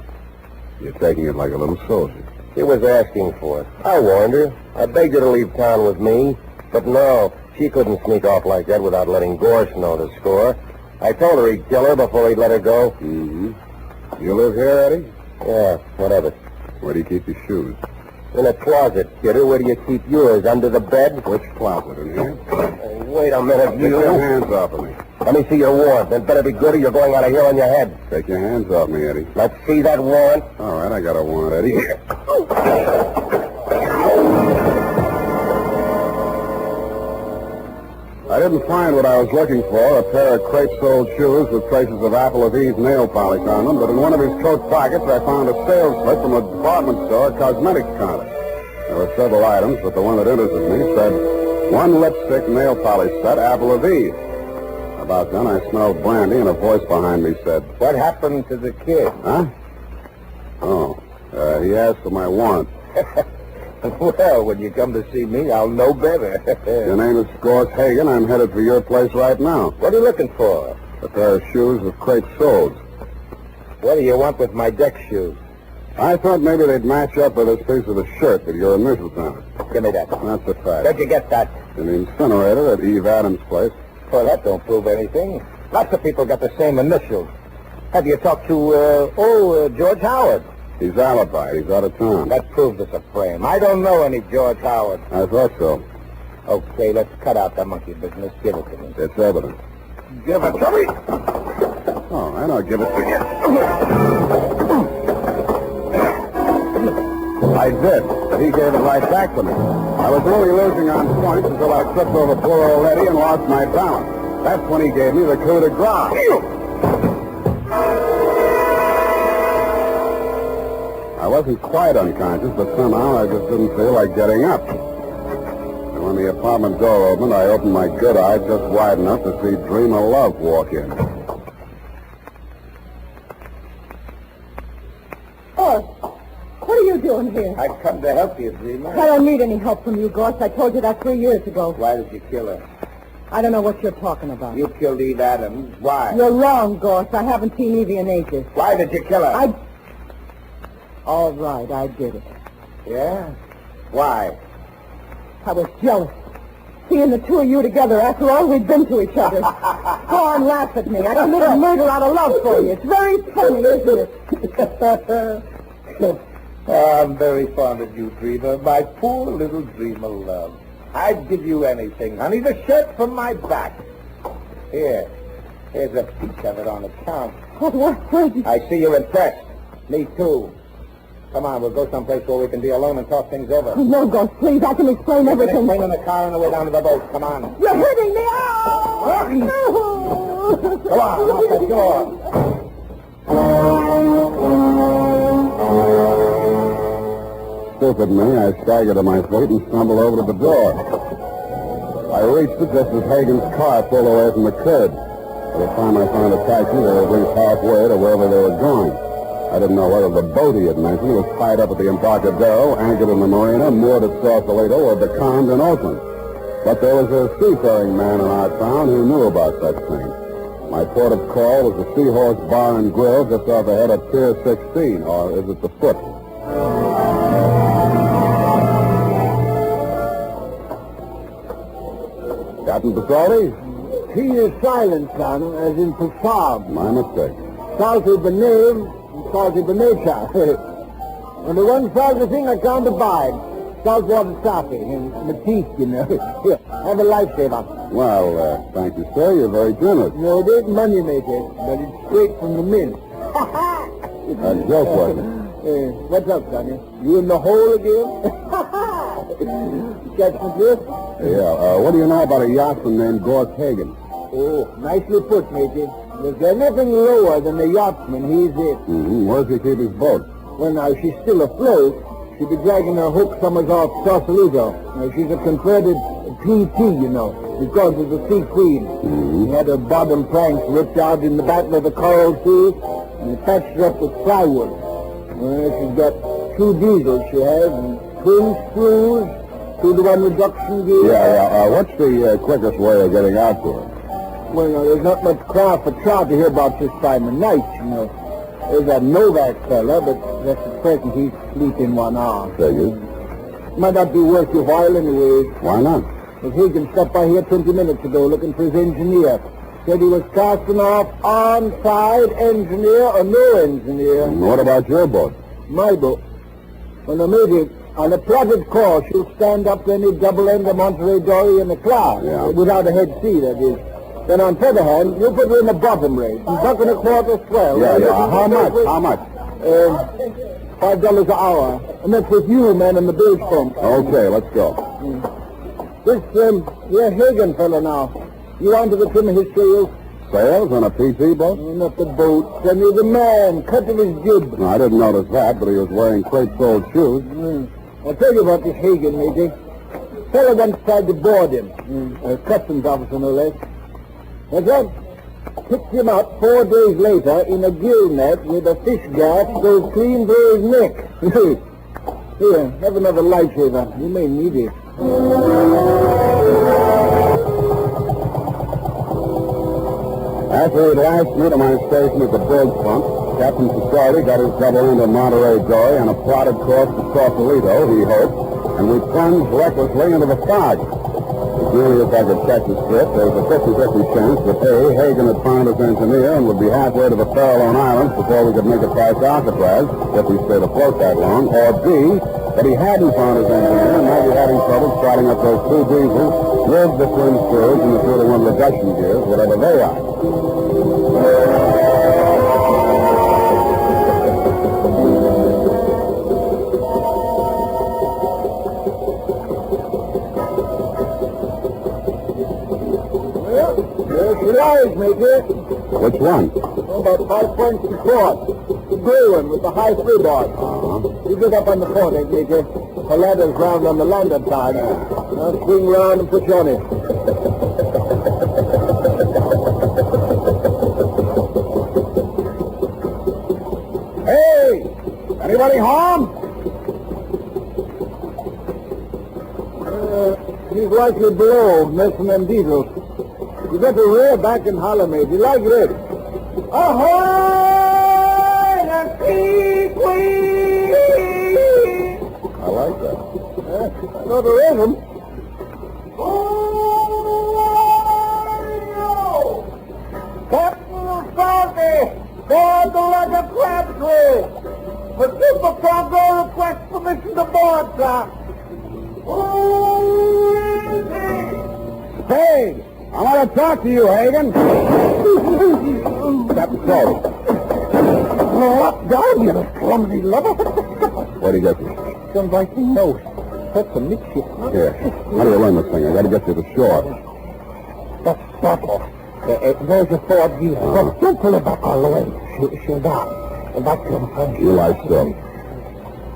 You're taking it like a little soldier. She was asking for it. I warned her. I begged her to leave town with me. But no, she couldn't sneak off like that without letting Gorse know the score. I told her he'd kill her before he'd let her go. Mm-hmm. You live here, Eddie? Yeah, whatever. Where do you keep your shoes? In a closet, kidder. Where do you keep yours? Under the bed? Which closet, in here? Wait a minute, Take your hands off of me. Let me see your warrant. That better be good or you're going out of here on your head. Take your hands off me, Eddie. Let's see that warrant. All right, I got a warrant, Eddie. I didn't find what I was looking for, a pair of crepe-soled shoes with traces of Apple of Eve's nail polish on them, but in one of his coat pockets I found a sales slip from a department store cosmetics counter. There were several items, but the one that interested me said, 1 lipstick nail polish set, Apple of Eve. About then I smelled brandy and a voice behind me said, What happened to the kid? Huh? Oh, he asked for my warrant. Well, when you come to see me, I'll know better. Your name is Gorse Hagen. I'm headed for your place right now. What are you looking for? A pair of shoes with crepe soles. What do you want with my deck shoes? I thought maybe they'd match up with this piece of the shirt with your initials on it. Give me that. That's a fact. Where'd you get that? In the incinerator at Eve Adams' place. Well, that don't prove anything. Lots of people got the same initials. Have you talked to, George Howard? He's alibied. He's out of town. That proves it's a frame. I don't know any George Howard. I thought so. Okay, let's cut out the monkey business. Give it to me. It's evidence. Give it to me. All right, I'll give it to you. I did, but he gave it right back to me. I was only losing on points until I tripped over poor old Eddie and lost my balance. That's when he gave me the coup de grace. I wasn't quite unconscious, but somehow I just didn't feel like getting up. And when the apartment door opened, I opened my good eye just wide enough to see Dream of Love walk in. Oh, what are you doing here? I've come to help you, Dreamer. I don't need any help from you, Gorse. I told you that 3 years ago. Why did you kill her? I don't know what you're talking about. You killed Eve Adams. Why? You're wrong, Gorse. I haven't seen Evie in ages. Why did you kill her? All right, I did it. Yeah? Why? I was jealous. Seeing the two of you together after all we'd been to each other. Go on, laugh at me. I committed murder out of love for you. It's very funny, isn't it? I'm very fond of you, Dreamer. My poor little Dreamer love. I'd give you anything, honey. The shirt from my back. Here. Here's a piece of it on account. What? I see you're impressed. Me too. Come on, we'll go someplace where we can be alone and talk things over. No, Gorse, please. I can explain everything. Explain in the car on the way down to the boat. Come on. You're hurting me. Oh! No! Come on, off the door. Stupid me, I staggered to my feet and stumbled over to the door. I reached it just as Hagen's car pulled away from the curb. By the time I found a taxi, they were at least halfway to wherever they were going. I didn't know whether the boat he had mentioned was tied up at the Embarcadero, anchored in the marina, moored at Sausalito, or becalmed in Oakland. But there was a seafaring man in our town who knew about such things. My port of call was the Seahorse Bar and Grill just off the head of Pier 16, or is it the Foot? Captain Pasoldi? He is silent, son, as in perform. My mistake. Salty bename, salty benature. And the one salty thing I can't abide. Saltwater coffee and Matisse, you know. Here, have a lifesaver. Well, thank you, sir. You're very generous. No, it ain't money maker, but it's straight from the mint. A joke, wasn't it? What's up, Sonny? You in the hole again? Catch the drift? Yeah, what do you know about a yachtsman named Gorse Hagen? Oh, nicely put, matey. But there's nothing lower than the yachtsman. He's it. Mm-hmm. Where's he keep his boat? Well, now, she's still afloat. She'd be dragging her hook summers off Sausalito. Now, she's a converted PT, you know, because of the Sea Queen. Mm-hmm. He had her bottom planks ripped out in the battle of the Coral Sea, and he patched her up with plywood. She's got 2 diesels, she has, and twin screws, 2-to-1 reduction gear. Yeah. What's the quickest way of getting out to her? Well, there's not much crowd for trout to hear about this time of night, you know. There's that Novak fella, but just at present he's sleeping 1 hour. Figured. Might not be worth your while anyway. Why not? But Higgins stopped by here 20 minutes ago looking for his engineer. Said he was casting off on-side engineer or no engineer. And what about your boat? My boat? Well, now maybe on a plotted course she'll stand up to any double-ender Monterey Dory in the cloud. Yeah. Without a head sea, that is. Then on the other hand, you put her in the bottom rate. Buck and a quarter swell. Yeah. How much? $5 an hour. And that's with you, man, and the bilge pump. Okay, let's go. This, Hagen fella now. You onto the trim of his sails? Sails on a PT boat? Not the boat. Send me the man. Cut of his jib. No, I didn't notice that, but he was wearing crate-soled shoes. I'll tell you about this Hagen, matey. Fella once tried to board him. A customs officer, no less. That's right. Picked him up 4 days later in a gill net with a fish gas goes clean through his neck. Here, have another lightsaber. You may need it. After he'd lashed me to my station at the bilge pump, Captain Society got his double-ended Monterey Dory on a plotted course to Sausalito, he hoped, and we plunged recklessly into the fog. As nearly as I could catch the slip, there was a 50-50 chance that A, Hagen had found his engineer and would be halfway to the Farallone Islands before we could make it past Alcatraz, if we stayed afloat that long, or B, that he hadn't found his engineer and might be having trouble starting up those 2 diesels with the twin screws and the 2-to-1 reduction gears, whatever they are. Lies, Major. Which one? About 5 points in port. The gray one with the high freeboard. You get up on the quarter-deck, Major. The ladder's round on the landing side. Now swing round and put you on it. Hey! Anybody home? He's likely below, messing them diesels. You better rear back and holler, mate. You like this? Ahoy, the Sea Queen! I like that. I know there is 'em. Captain Salty, board the like a crabtree. The Super Cargo requests permission to board, sir. Spade! I want to talk to you, Hagen. Captain Salty. What down, you clumsy lover? Where'd he get you? Some Viking nose. That's a midship. Here. How do you learn this thing? I got to get you to shore. That's Stefano. There's a Ford gear. Don't pull it back all the way. She'll die. And that's some fun. You lie still.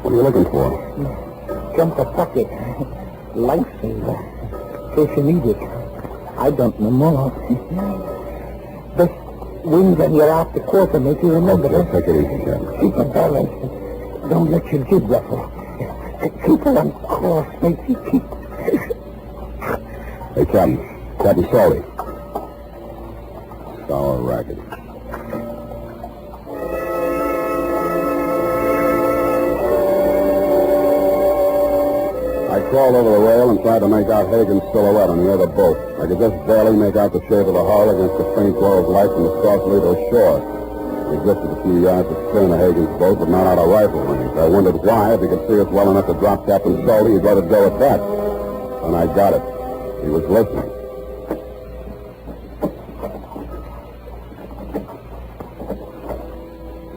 What are you looking for? Jump the bucket. Lifesaver. In case you need it. I don't know more. The wings on your after quarter make you remember that. Take it easy, Captain. Keep a balance. Don't let your jib ruffle. Keep her on course, mate. Keep. Hey, Captain Salty. Sour racket. I crawled over the rail and tried to make out Hagen's silhouette on the other boat. I could just barely make out the shape of the hull against the faint glow of light from the Sausalito shore. He drifted a few yards astern of Hagen's boat, but not out of rifle range. I wondered why. If he could see us well enough to drop Captain Salty, he'd let it go at that. And I got it. He was listening.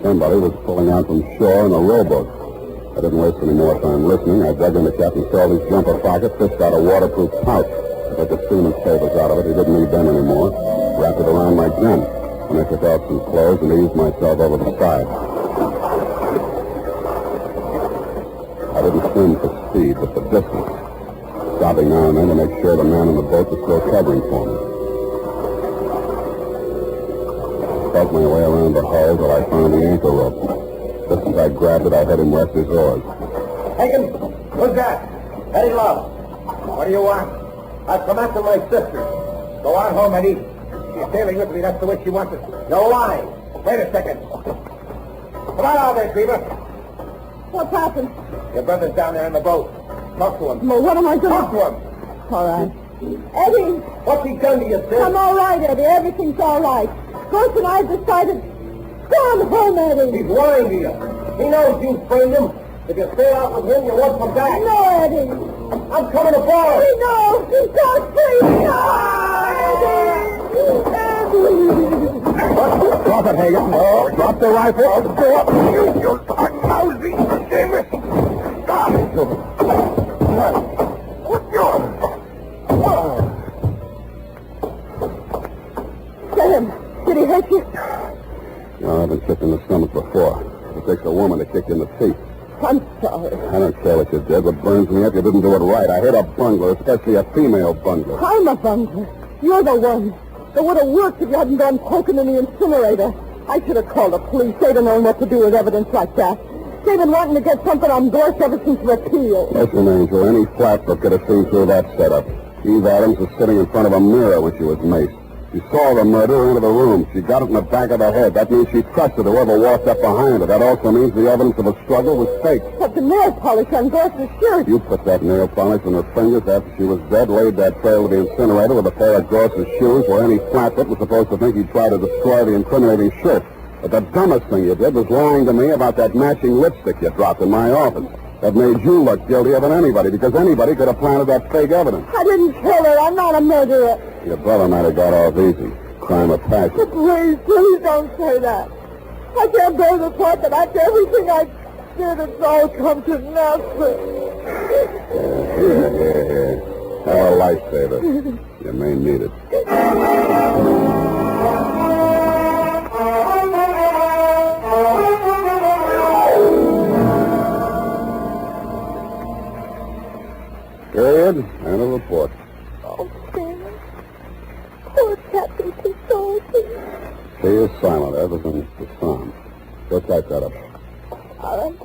Somebody was pulling out from shore in a rowboat. I didn't waste any more time listening. I dug into Captain Salty's jumper pocket, fished out a waterproof pouch. I took the seaman's papers out of it. He didn't need them anymore. Wrapped it around my gun. And I took off some clothes and eased myself over the side. I didn't swim for speed, but for distance, stopping now and then to make sure the man in the boat was still covering for me. I felt my way around the hull till I found the anchor rope. Just as I grabbed it, I heard him rest his oars. Hagen, who's that? Eddie Love. What do you want? I've come after my sister. Go on home, Eddie. She's sailing with me. That's the way she wants it. No line. Wait a second. Come on out there, Beaver. What's happened? Your brother's down there in the boat. Talk to him. Well, what am I doing? Talk to him. All right. Eddie! What's he done to you, sis? I'm all right, Eddie. Everything's all right. Ghost and I decided... Go on home, Eddie. He's lying to you. He knows you framed him. If you stay out with him, you won't come back. No, Eddie. I'm coming aboard. He knows. He's so free. No, Eddie. Drop it, Hagen. Oh, drop the rifle. Go up. You lousy Davis. Stop. Sam, did he hurt you? No, I've been kicked in the stomach before. It takes a woman to kick you in the teeth. I'm sorry. I don't care what you did. What burns me up, you didn't do it right. I hate a bungler, especially a female bungler. I'm a bungler. You're the one. It would have worked if you hadn't gone poking in the incinerator. I should have called the police. They'd have known what to do with evidence like that. They've been wanting to get something on Gorse ever since repeal. Listen, Angel, any flatfoot could have seen through that setup. Eve Adams was sitting in front of a mirror when she was maced. She saw the murder into the room. She got it in the back of the head. That means she trusted whoever walked up behind her. That also means the evidence of a struggle was fake. But the nail polish on Gorse's shirt. You put that nail polish on her fingers after she was dead, laid that trail to the incinerator with a pair of Gorse's shoes where any flatfoot was supposed to think he'd try to destroy the incriminating shirt. But the dumbest thing you did was lying to me about that matching lipstick you dropped in my office. That made you look guiltier than anybody, because anybody could have planted that fake evidence. I didn't kill her. I'm not a murderer. Your brother might have got off easy. Crime of passion. Please, please don't say that. I can't bear the thought that after everything I did, it's all come to nothing. Here. Have a lifesaver. You may need it. Period. And a report. Oh, Sam. Poor Captain Pistolfi. She is silent. Everything's the same. Go type that up. All right,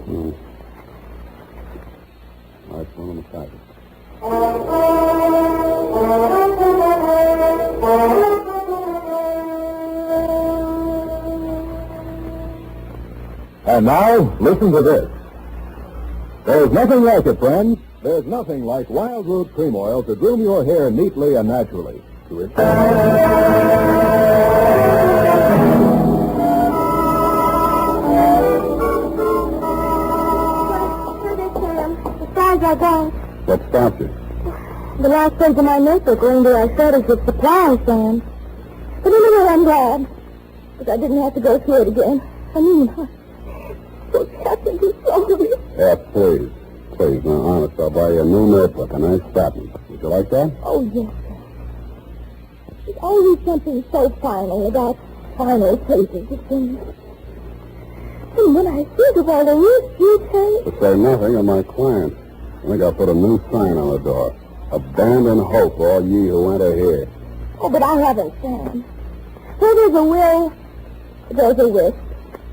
Sam. All right, one of the packets. And now, listen to this. There's nothing like it, friends. There's nothing like Wild Root Cream Oil to groom your hair neatly and naturally. To its... Besides, I don't. What stopped you? The last page of my notebook were into our shortage of supplies, Sam. But anyway, I'm glad. Because I didn't have to go through it again. I mean, so Captain Pistolfi. Yeah, please. Please, now, honest, I'll buy you a new notebook, a nice fat one. Would you like that? Oh, yes, sir. There's always something so final about final pages of things. And when I think of all the risks you take... To say nothing of my client. I think I'll put a new sign on the door. Abandon hope, all ye who enter here. Oh, but I haven't, Sam. Where there's a will, there's a wish.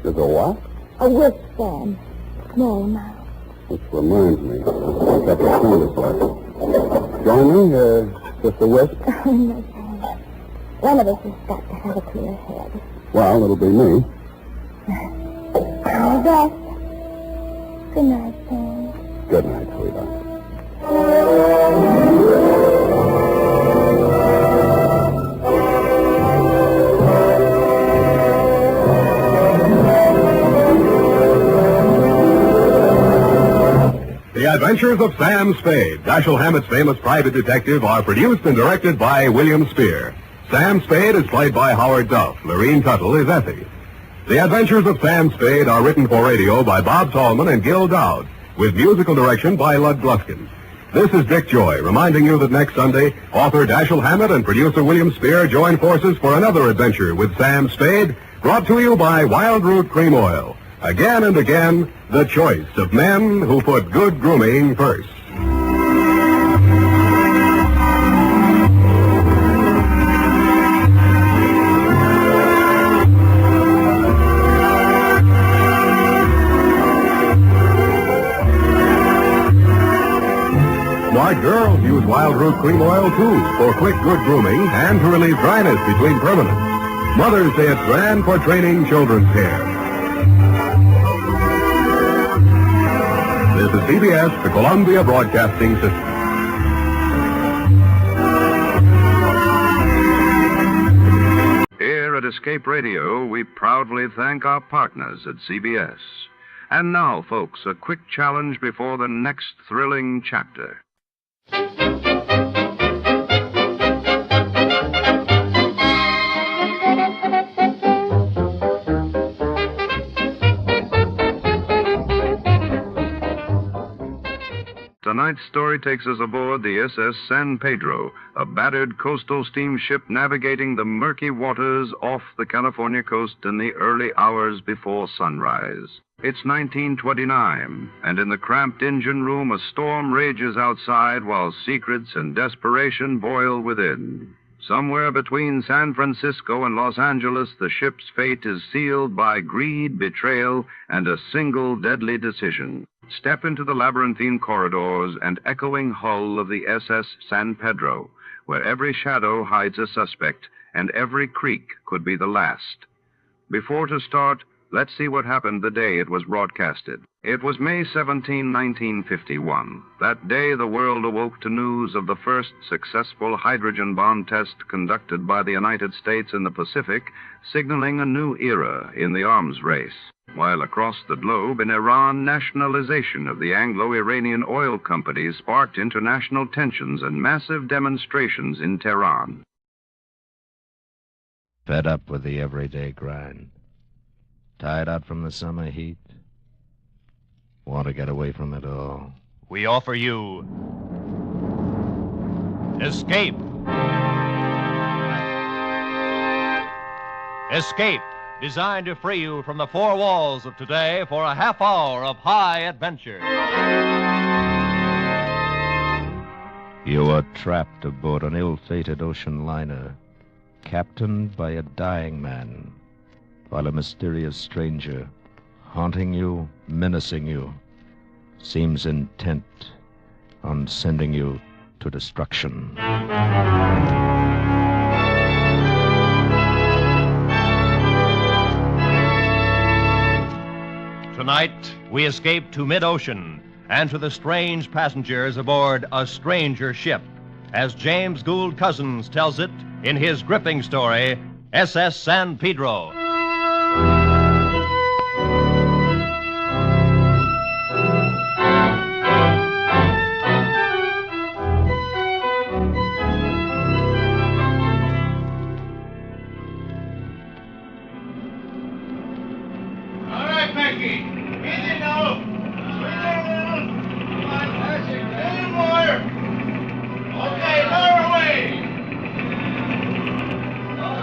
There's a what? A wish, Sam. Small amount. Which reminds me, I've got the sound like. Join me, just a whisk? Oh, no, Sam. One of us has got to have a clear head. Well, it'll be me. All best. Good night, Sam. Good night, sweetheart. The Adventures of Sam Spade, Dashiell Hammett's famous private detective, are produced and directed by William Spear. Sam Spade is played by Howard Duff. Lorene Tuttle is Effie. The Adventures of Sam Spade are written for radio by Bob Tallman and Gil Dowd, with musical direction by Lud Gluskin. This is Dick Joy, reminding you that next Sunday, author Dashiell Hammett and producer William Spear join forces for another adventure with Sam Spade, brought to you by Wild Root Cream Oil. Again and again, the choice of men who put good grooming first. Smart girls use Wild Root Cream Oil, too, for quick, good grooming and to relieve dryness between permanents. Mothers say it's grand for training children's care. This is CBS, the Columbia Broadcasting System. Here at Escape Radio, we proudly thank our partners at CBS. And now, folks, a quick challenge before the next thrilling chapter. Tonight's story takes us aboard the SS San Pedro, a battered coastal steamship navigating the murky waters off the California coast in the early hours before sunrise. It's 1929, and in the cramped engine room, a storm rages outside while secrets and desperation boil within. Somewhere between San Francisco and Los Angeles, the ship's fate is sealed by greed, betrayal, and a single deadly decision. Step into the labyrinthine corridors and echoing hull of the SS San Pedro, where every shadow hides a suspect and every creak could be the last. Before to start, let's see what happened the day it was broadcasted. It was May 17, 1951. That day, the world awoke to news of the first successful hydrogen bomb test conducted by the United States in the Pacific, signaling a new era in the arms race. While across the globe, in Iran, nationalization of the Anglo-Iranian oil companies sparked international tensions and massive demonstrations in Tehran. Fed up with the everyday grind. Tired out from the summer heat. Want to get away from it all. We offer you Escape. Escape, designed to free you from the four walls of today for a half hour of high adventure. You are trapped aboard an ill-fated ocean liner, captained by a dying man, while a mysterious stranger, haunting you, menacing you, seems intent on sending you to destruction. Tonight, we escape to mid-ocean and to the strange passengers aboard a stranger ship, as James Gould Cousins tells it in his gripping story, SS San Pedro.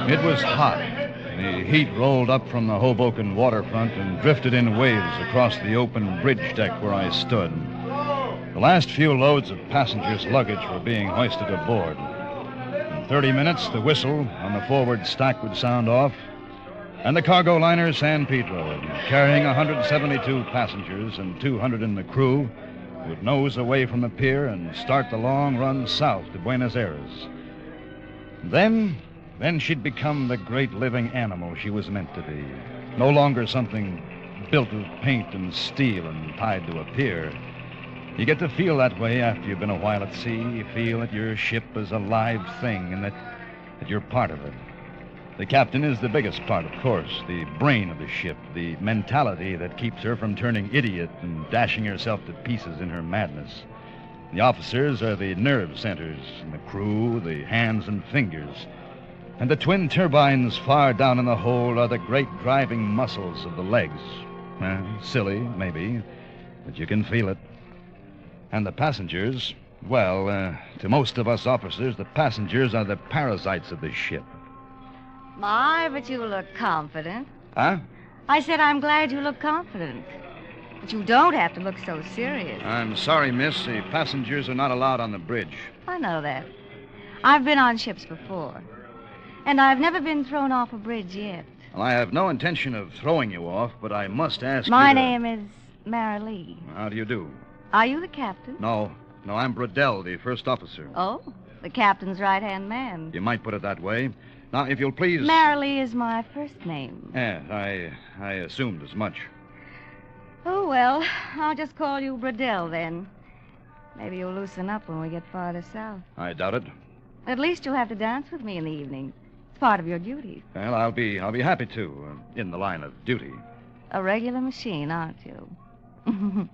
It was hot. The heat rolled up from the Hoboken waterfront and drifted in waves across the open bridge deck where I stood. The last few loads of passengers' luggage were being hoisted aboard. In 30 minutes, the whistle on the forward stack would sound off, and the cargo liner San Pedro, carrying 172 passengers and 200 in the crew, would nose away from the pier and start the long run south to Buenos Aires. Then she'd become the great living animal she was meant to be. No longer something built of paint and steel and tied to a pier. You get to feel that way after you've been a while at sea. You feel that your ship is a live thing and that you're part of it. The captain is the biggest part, of course, the brain of the ship, the mentality that keeps her from turning idiot and dashing herself to pieces in her madness. The officers are the nerve centers, and the crew, the hands and fingers. And the twin turbines far down in the hold are the great driving muscles of the legs. Silly, maybe, but you can feel it. And the passengers, Well, to most of us officers, the passengers are the parasites of the ship. My, but you look confident. Huh? I said I'm glad you look confident. But you don't have to look so serious. I'm sorry, miss. The passengers are not allowed on the bridge. I know that. I've been on ships before. And I've never been thrown off a bridge yet. Well, I have no intention of throwing you off, but I must ask My you to... name is Lee. How do you do? Are you the captain? No, I'm Bradell, the first officer. Oh, the captain's right-hand man. You might put it that way. Now, if you'll please... Lee is my first name. Yes, I assumed as much. Oh, well, I'll just call you Bradell, then. Maybe you'll loosen up when we get farther south. I doubt it. At least you'll have to dance with me in the evening. It's part of your duties. Well, I'll be happy to, in the line of duty. A regular machine, aren't you?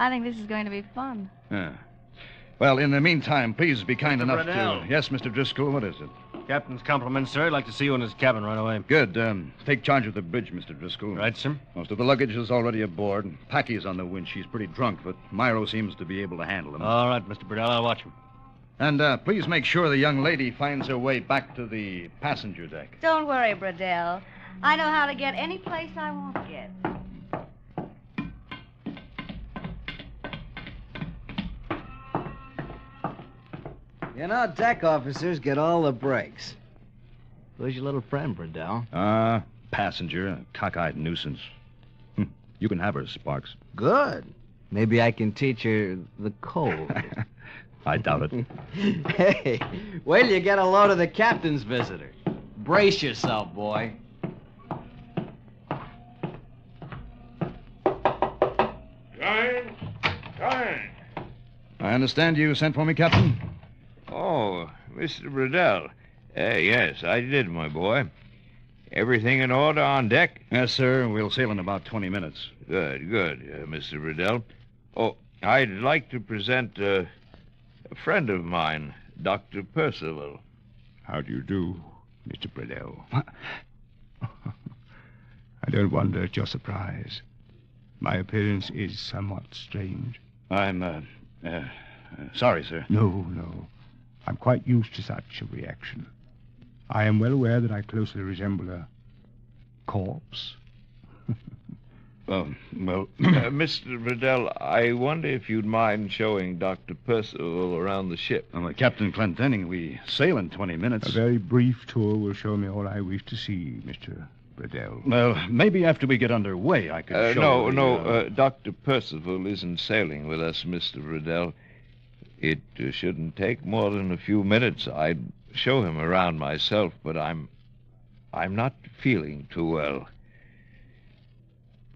I think this is going to be fun. Yeah. Well, in the meantime, please be kind enough Bradell. to... Yes, Mr. Driscoll, what is it? Captain's compliments, sir. I'd like to see you in his cabin right away. Good. Take charge of the bridge, Mr. Driscoll. Right, sir. Most of the luggage is already aboard. Packy's on the winch. She's pretty drunk, but Myro seems to be able to handle him. All right, Mr. Bradell. I'll watch him. And please make sure the young lady finds her way back to the passenger deck. Don't worry, Bradell. I know how to get any place I want to get. You know, deck officers get all the breaks. Who's your little friend, Bradell? Passenger, a cockeyed nuisance. You can have her, Sparks. Good. Maybe I can teach her the code. I doubt it. Hey, wait till you get a load of the captain's visitor. Brace yourself, boy. Time. I understand you sent for me, Captain? Oh, Mr. Bradell. Yes, I did, my boy. Everything in order on deck? Yes, sir. We'll sail in about 20 minutes. Good, Mr. Bradell. Oh, I'd like to present a friend of mine, Dr. Percival. How do you do, Mr. Bradell? I don't wonder at your surprise. My appearance is somewhat strange. I'm, sorry, sir. No. I'm quite used to such a reaction. I am well aware that I closely resemble a corpse. Mr. Bradell, I wonder if you'd mind showing Dr. Percival around the ship. Captain Clendenning, we sail in 20 minutes. A very brief tour will show me all I wish to see, Mr. Bradell. Well, maybe after we get underway, I could show No, Dr. Percival isn't sailing with us, Mr. Bradell. It shouldn't take more than a few minutes. I'd show him around myself, but I'm not feeling too well.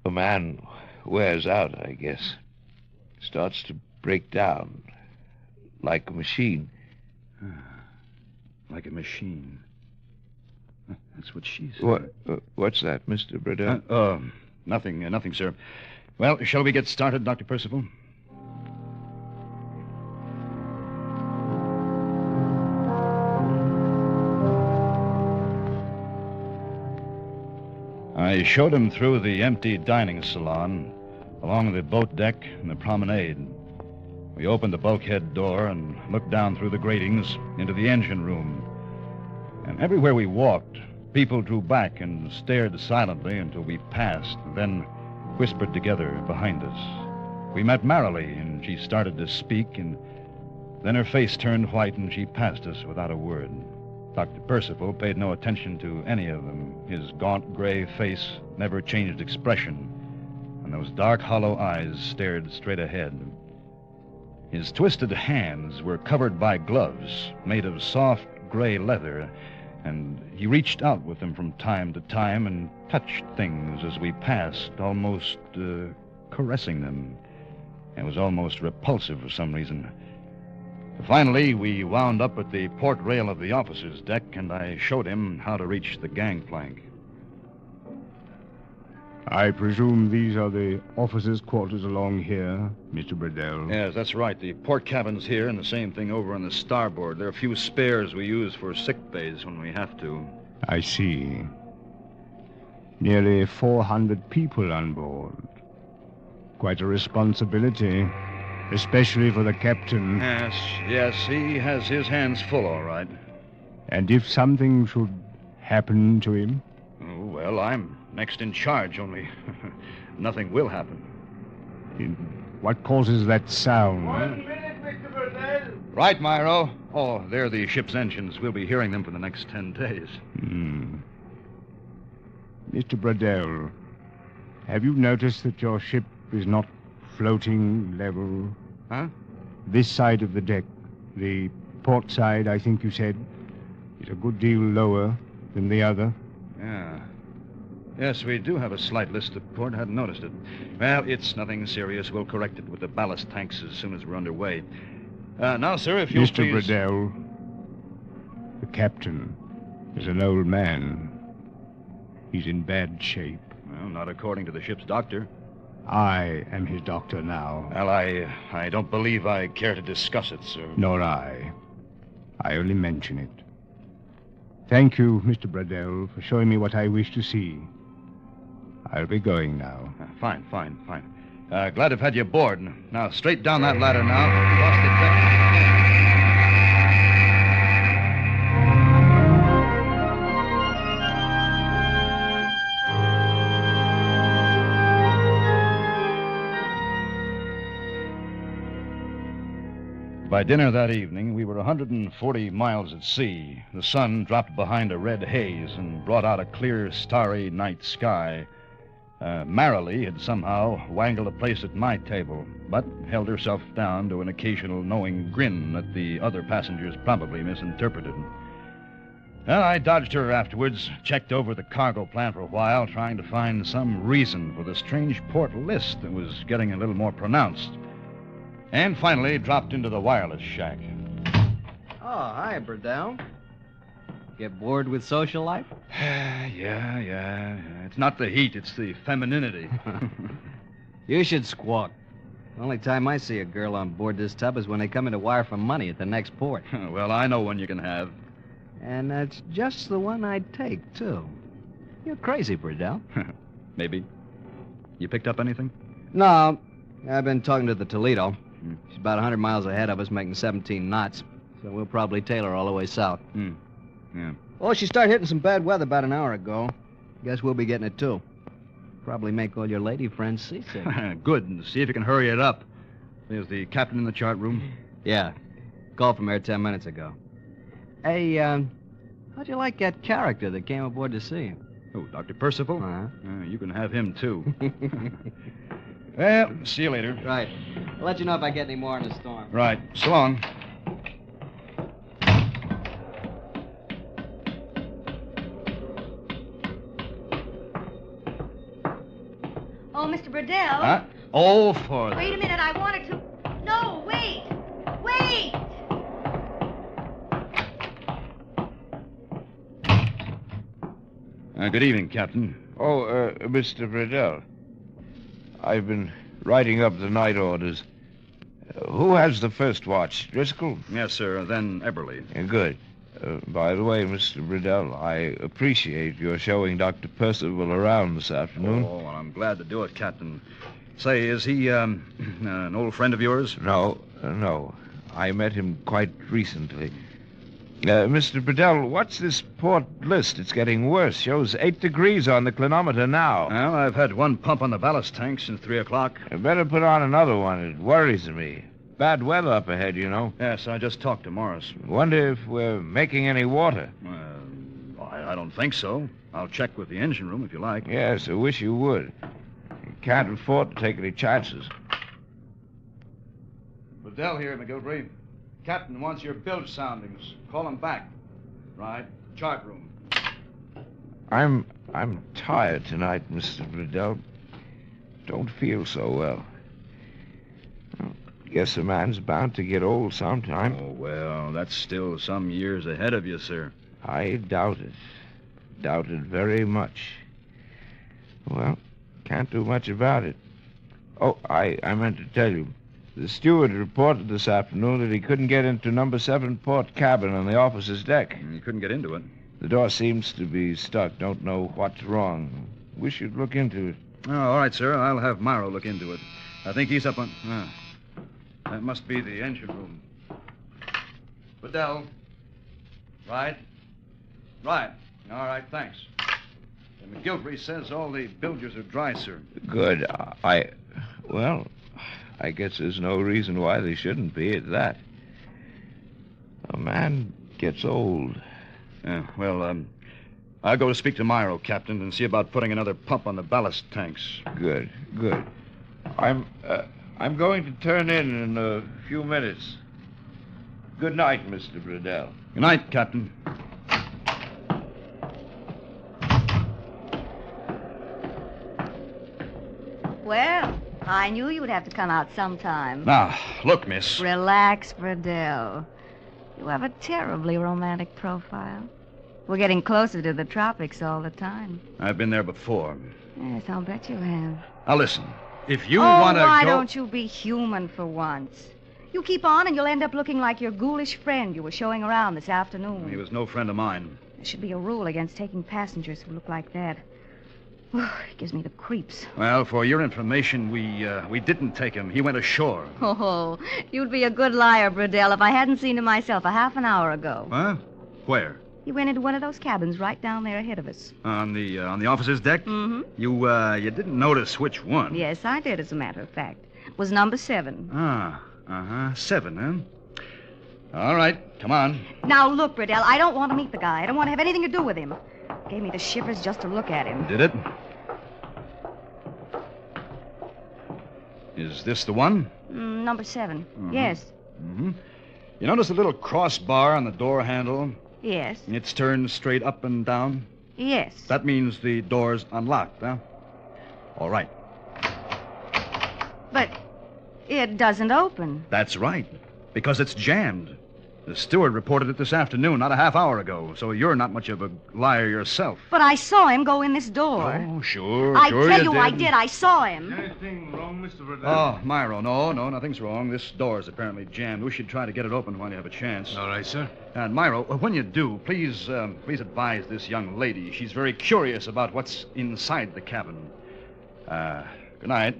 A man wears out, I guess. Starts to break down. Like a machine. Like a machine. That's what she said. What's that, Mr. Bradell? Nothing, sir. Well, shall we get started, Dr. Percival? I showed him through the empty dining salon, along the boat deck and the promenade. We opened the bulkhead door and looked down through the gratings into the engine room. And everywhere we walked, people drew back and stared silently until we passed, and then whispered together behind us. We met Marilee, and she started to speak, and then her face turned white, and she passed us without a word. Dr. Percival paid no attention to any of them. His gaunt gray face never changed expression, and those dark, hollow eyes stared straight ahead. His twisted hands were covered by gloves made of soft gray leather, and he reached out with them from time to time and touched things as we passed, almost caressing them. It was almost repulsive for some reason. Finally, we wound up at the port rail of the officer's deck, and I showed him how to reach the gangplank. I presume these are the officers' quarters along here, Mr. Bradell? Yes, that's right. The port cabin's here, and the same thing over on the starboard. There are a few spares we use for sick bays when we have to. I see. Nearly 400 people on board. Quite a responsibility. Especially for the captain. Yes, he has his hands full, all right. And if something should happen to him? Oh, well, I'm next in charge, only nothing will happen. What causes that sound? 1 minute, Mr. Burdell. Right, Myro. Oh, they're the ship's engines. We'll be hearing them for the next 10 days. Mr. Bradell, have you noticed that your ship is not floating level? Huh? This side of the deck, the port side, I think you said, is a good deal lower than the other. Yeah. Yes, we do have a slight list of port. Hadn't noticed it. Well, it's nothing serious. We'll correct it with the ballast tanks as soon as we're underway. Now, sir, if you'll Mr. please... Bradell, the captain is an old man. He's in bad shape. Well, not according to the ship's doctor. I am his doctor now. Well, I don't believe I care to discuss it, sir. Nor I. I only mention it. Thank you, Mr. Bradell, for showing me what I wish to see. I'll be going now. Fine. Glad to have had you aboard. Now, straight down that ladder now. Across the deck. By dinner that evening, we were 140 miles at sea. The sun dropped behind a red haze and brought out a clear, starry night sky. Marilee had somehow wangled a place at my table, but held herself down to an occasional knowing grin that the other passengers probably misinterpreted. Well, I dodged her afterwards, checked over the cargo plan for a while, trying to find some reason for the strange port list that was getting a little more pronounced. And finally dropped into the wireless shack. Oh, hi, Burdell. Get bored with social life? Yeah. It's not the heat, it's the femininity. You should squawk. The only time I see a girl on board this tub is when they come in to wire for money at the next port. Well, I know one you can have. And that's just the one I'd take, too. You're crazy, Burdell. Maybe. You picked up anything? No, I've been talking to the Toledo. She's about 100 miles ahead of us, making 17 knots. So we'll probably tail her all the way south. Yeah. Oh, she started hitting some bad weather about an hour ago. Guess we'll be getting it, too. Probably make all your lady friends seasick. Good. And see if you can hurry it up. There's the captain in the chart room. Yeah. Called from there 10 minutes ago. Hey, how'd you like that character that came aboard to see you? Oh, Dr. Percival? Uh-huh. You can have him, too. Well, see you later. Right. I'll let you know if I get any more in the storm. Right. So long. Oh, Mr. Burdell. Huh? Oh, for the... Wait a minute, I wanted to... No, wait! Wait! Good evening, Captain. Oh, Mr. Bradell. I've been writing up the night orders. Who has the first watch? Driscoll? Yes, sir. Then Eberly. Good. By the way, Mr. Bradell, I appreciate your showing Dr. Percival around this afternoon. Oh, well, I'm glad to do it, Captain. Say, is he an old friend of yours? No. I met him quite recently. Mr. Bradell, what's this port list? It's getting worse. Shows 8 degrees on the clinometer now. Well, I've had one pump on the ballast tank since 3 o'clock. I better put on another one. It worries me. Bad weather up ahead, you know. Yes, I just talked to Morris. Wonder if we're making any water. I don't think so. I'll check with the engine room if you like. Yes, I wish you would. You can't afford to take any chances. Burdell here, McGilvery. Captain wants your bilge soundings. Call him back. Right. Chart room. I'm tired tonight, Mr. Burdell. Don't feel so well. Guess a man's bound to get old sometime. Oh, well, that's still some years ahead of you, sir. I doubt it. Doubt it very much. Well, can't do much about it. Oh, I meant to tell you. The steward reported this afternoon that he couldn't get into number 7 port cabin on the officer's deck. You couldn't get into it? The door seems to be stuck. Don't know what's wrong. Wish you'd look into it. Oh, all right, sir. I'll have Marlowe look into it. I think he's up on... That must be the engine room. Bedell. Right. Right. All right, thanks. McGilvery says all the bilges are dry, sir. Good. Well, I guess there's no reason why they shouldn't be at that. A man gets old. Yeah, well, I'll go to speak to Myro, Captain, and see about putting another pump on the ballast tanks. Good. I'm going to turn in a few minutes. Good night, Mr. Bradell. Good night, Captain. Well, I knew you would have to come out sometime. Now, look, miss. Relax, Bradell. You have a terribly romantic profile. We're getting closer to the tropics all the time. I've been there before. Yes, I'll bet you have. Now, listen. If you want to why don't you be human for once? You keep on and you'll end up looking like your ghoulish friend you were showing around this afternoon. He was no friend of mine. There should be a rule against taking passengers who look like that. It gives me the creeps. Well, for your information, we didn't take him. He went ashore. Oh, you'd be a good liar, Bradell, if I hadn't seen him myself a half an hour ago. Huh? Where? He went into one of those cabins right down there ahead of us. On the officer's deck? Mm-hmm. You didn't notice which one? Yes, I did, as a matter of fact. It was number 7. Ah, 7, huh? All right, come on. Now, look, Bradell, I don't want to meet the guy. I don't want to have anything to do with him. Gave me the shivers just to look at him. Did it? Is this the one? Number 7. Mm-hmm. Yes. Mm-hmm. You notice the little crossbar on the door handle? Yes. It's turned straight up and down? Yes. That means the door's unlocked, huh? All right. But it doesn't open. That's right, because it's jammed. The steward reported it this afternoon, not a half hour ago, so you're not much of a liar yourself. But I saw him go in this door. Oh, sure, I sure tell you, did. I did. I saw him. Anything wrong, Mr. Bradell? Oh, Myro, no, nothing's wrong. This door is apparently jammed. We should try to get it open while you have a chance. All right, sir. And Myro, when you do, please advise this young lady. She's very curious about what's inside the cabin. Good night.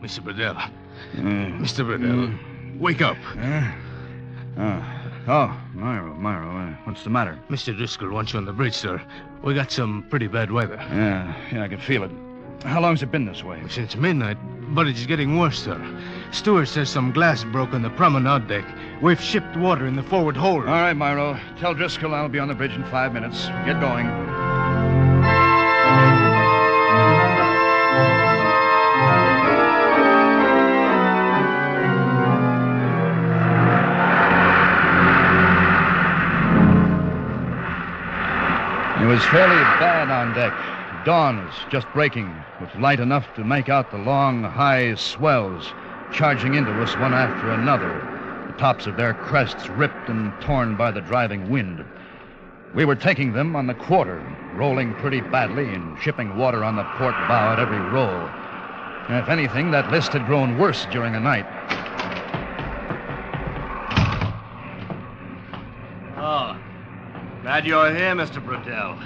Mr. Bradell. Mr. Bradell. Wake up. Myro, what's the matter? Mr. Driscoll wants you on the bridge, sir. We got some pretty bad weather. Yeah, I can feel it. How long's it been this way? Since midnight, but it's getting worse, sir. Steward says some glass broke on the promenade deck. We've shipped water in the forward hold. All right, Myro. Tell Driscoll I'll be on the bridge in 5 minutes. Get going. It was fairly bad on deck. Dawn was just breaking, with light enough to make out the long, high swells charging into us one after another, the tops of their crests ripped and torn by the driving wind. We were taking them on the quarter, rolling pretty badly and shipping water on the port bow at every roll. And if anything, that list had grown worse during the night. Oh, glad you're here, Mr. Bradell.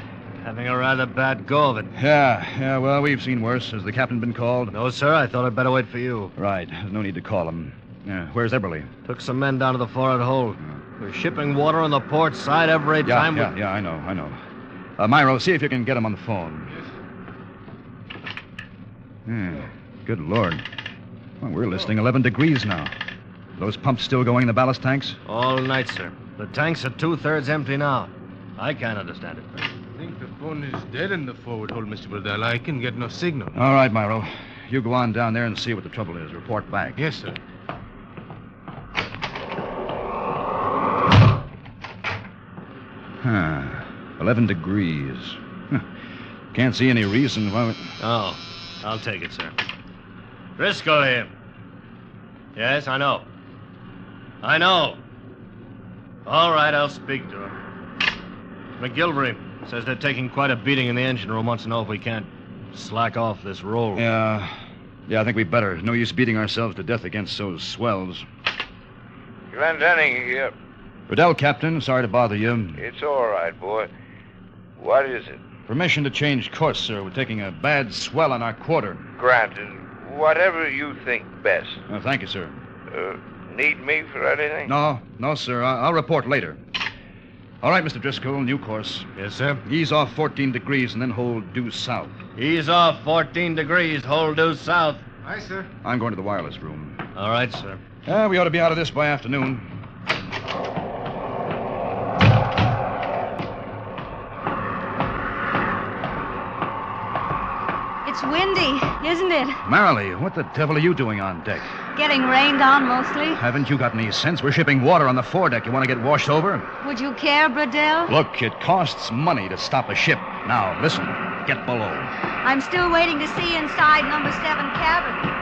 Having a rather bad go of it. Yeah, well, we've seen worse. Has the captain been called? No, sir. I thought I'd better wait for you. Right. There's no need to call him. Where's Eberly? Took some men down to the forward hold. We're shipping water on the port side every time we... Yeah, I know. Myro, see if you can get him on the phone. Yes. Good Lord. Well, we're listing 11 degrees now. Are those pumps still going in the ballast tanks? All night, sir. The tanks are 2/3 empty now. I can't understand it. I think the phone is dead in the forward hold, Mr. Bradell. I can get no signal. All right, Myro. You go on down there and see what the trouble is. Report back. Yes, sir. Huh. 11 degrees. Can't see any reason why... Oh, I'll take it, sir. Driscoll here. Yes, I know. All right, I'll speak to him. McGilvery says they're taking quite a beating in the engine room. Wants to know if we can't slack off this roll. Yeah, I think we better. No use beating ourselves to death against those swells. Glendenning here. Riddell, Captain. Sorry to bother you. It's all right, boy. What is it? Permission to change course, sir. We're taking a bad swell on our quarter. Granted. Whatever you think best. Thank you, sir. Need me for anything? No, sir. I'll report later. All right, Mr. Driscoll, new course. Yes, sir. Ease off 14 degrees and then hold due south. Ease off 14 degrees, hold due south. Aye, sir. I'm going to the wireless room. All right, sir. We ought to be out of this by afternoon. It's windy, isn't it? Marilee, what the devil are you doing on deck? Getting rained on mostly. Haven't you got any sense? We're shipping water on the foredeck. You want to get washed over? Would you care, Bradell? Look, it costs money to stop a ship. Now, listen. Get below. I'm still waiting to see inside number 7 cabin.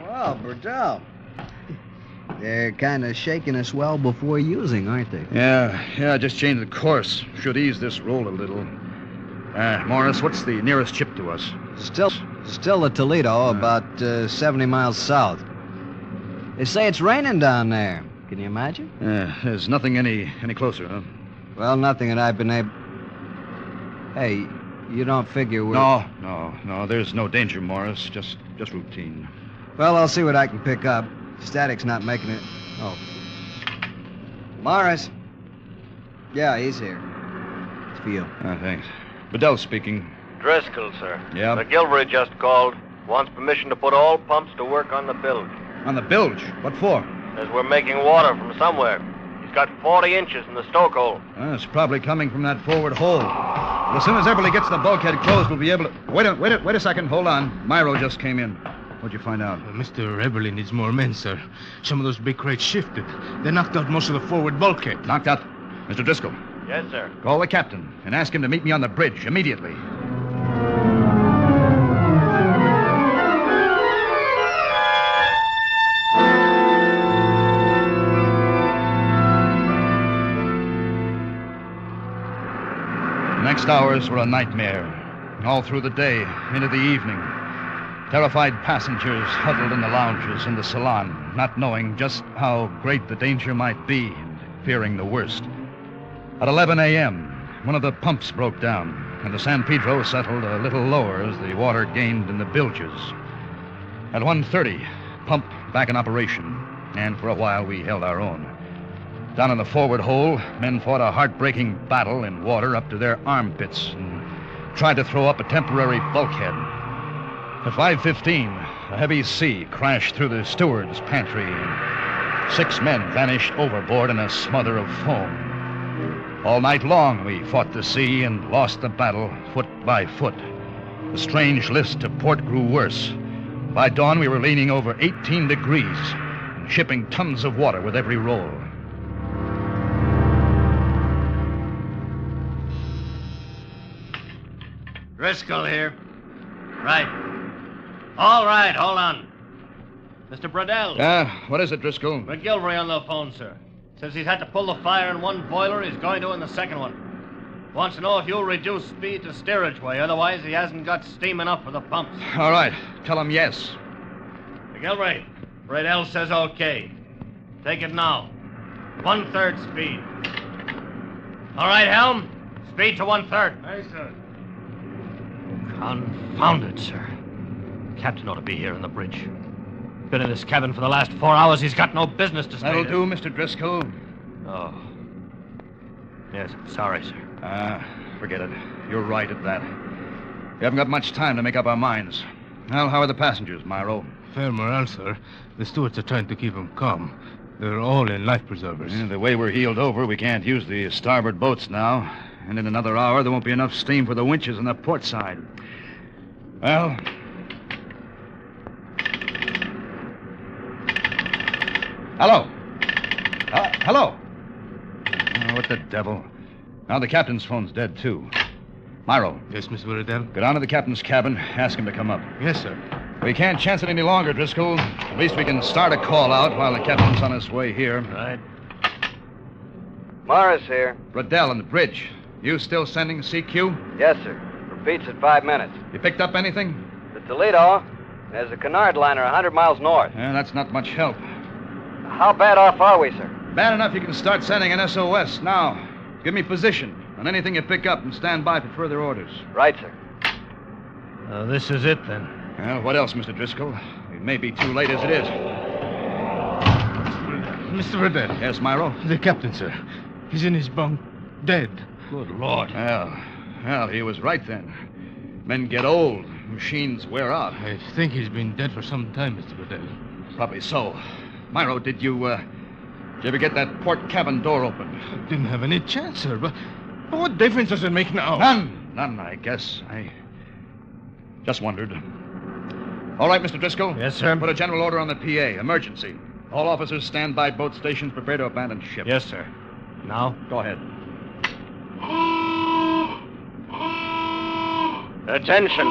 Well, Bradell. They're kind of shaking us well before using, aren't they? Yeah, just changed the course. Should ease this roll a little. Morris, what's the nearest ship to us? Still the Toledo, about 70 miles south. They say it's raining down there. Can you imagine? There's nothing any closer, huh? Well, nothing that I've been able... Hey, you don't figure we're... No, there's no danger, Morris. Just routine. Well, I'll see what I can pick up. Static's not making it... Oh. Morris. Yeah, he's here. It's for you. Thanks. Bedell speaking. Driscoll, sir. Yeah? McGilvery just called. Wants permission to put all pumps to work on the bilge. On the bilge? What for? Says we're making water from somewhere. He's got 40 inches in the stoke hole. It's probably coming from that forward hole. But as soon as Eberly gets the bulkhead closed, we'll be able to... Wait a second. Hold on. Myro just came in. What'd you find out? Mr. Eberly needs more men, sir. Some of those big crates shifted. They knocked out most of the forward bulkhead. Knocked out? Mr. Driscoll. Yes, sir. Call the captain and ask him to meet me on the bridge immediately. The next hours were a nightmare. All through the day, into the evening. Terrified passengers huddled in the lounges in the salon, not knowing just how great the danger might be and fearing the worst. At 11 a.m., one of the pumps broke down, and the San Pedro settled a little lower as the water gained in the bilges. At 1:30, pump back in operation, and for a while we held our own. Down in the forward hole, men fought a heartbreaking battle in water up to their armpits and tried to throw up a temporary bulkhead. At 5:15, a heavy sea crashed through the steward's pantry, and 6 men vanished overboard in a smother of foam. All night long, we fought the sea and lost the battle foot by foot. The strange list to port grew worse. By dawn, we were leaning over 18 degrees and shipping tons of water with every roll. Driscoll here. Right. All right, hold on. Mr. Bradell. What is it, Driscoll? McGilvery on the phone, sir. Says he's had to pull the fire in one boiler, he's going to in the second one. Wants to know if you'll reduce speed to steerage way, otherwise he hasn't got steam enough for the pumps. All right, tell him yes. McGilvery, Bradell says okay. Take it now. 1/3 speed. All right, Helm. Speed to 1/3. Aye, sir. Confound it, sir. Captain ought to be here in the bridge. Been in this cabin for the last 4 hours. He's got no business to stay That'll there. do, Mr. Driscoll. Oh. Yes, I'm sorry, sir. Forget it. You're right at that. We haven't got much time to make up our minds. Well, how are the passengers, Myro? Fair morale, sir. The stewards are trying to keep them calm. They're all in life preservers. The way we're heeled over, we can't use the starboard boats now. And in another hour, there won't be enough steam for the winches on the port side. Well... Hello? Hello? Oh, what the devil? Now the captain's phone's dead, too. Myro. Yes, Mr. Riddell? Go down to the captain's cabin, ask him to come up. Yes, sir. We can't chance it any longer, Driscoll. At least we can start a call out while the captain's on his way here. Right. Morris here. Riddell on the bridge. You still sending CQ? Yes, sir. Repeats at 5 minutes. You picked up anything? The Toledo? There's a canard liner 100 miles north. Yeah, that's not much help. How bad off are we, sir? Bad enough you can start sending an SOS now. Give me position on anything you pick up and stand by for further orders. Right, sir. This is it, then. Well, what else, Mr. Driscoll? It may be too late as it is. Mr. Riddell. Yes, Myro? The captain, sir. He's in his bunk, dead. Good Lord. Well, he was right then. Men get old. Machines wear out. I think he's been dead for some time, Mr. Riddell. Probably so. Myro, did you ever get that port cabin door open? Didn't have any chance, sir. But what difference does it make now? None, I guess. I just wondered. All right, Mr. Driscoll. Yes, sir. Put a general order on the PA. Emergency. All officers stand by boat stations, prepare to abandon ship. Yes, sir. Now? Go ahead. Attention.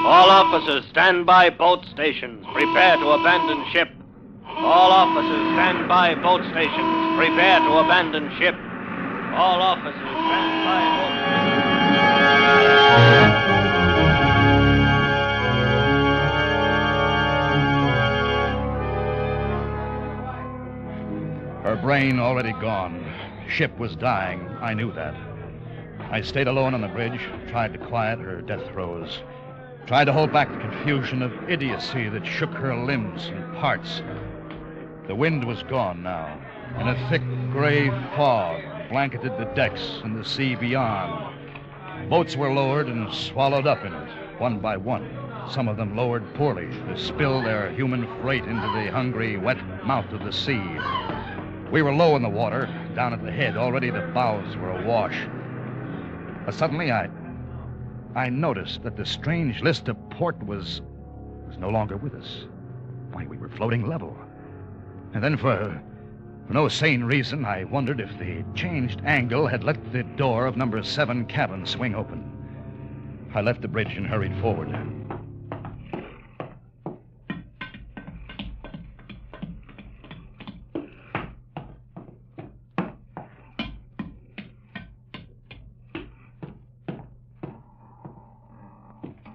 All officers stand by boat stations. Prepare to abandon ship. All officers stand by boat stations. Prepare to abandon ship. All officers stand by boat stations. Her brain already gone. Ship was dying. I knew that. I stayed alone on the bridge, tried to quiet her death throes, tried to hold back the confusion of idiocy that shook her limbs and parts. The wind was gone now, and a thick gray fog blanketed the decks and the sea beyond. Boats were lowered and swallowed up in it, one by one. Some of them lowered poorly to spill their human freight into the hungry, wet mouth of the sea. We were low in the water, down at the head. Already the bows were awash. But suddenly I noticed that the strange list of port was no longer with us. Why, we were floating level. And then for no sane reason, I wondered if the changed angle had let the door of number 7 cabin swing open. I left the bridge and hurried forward.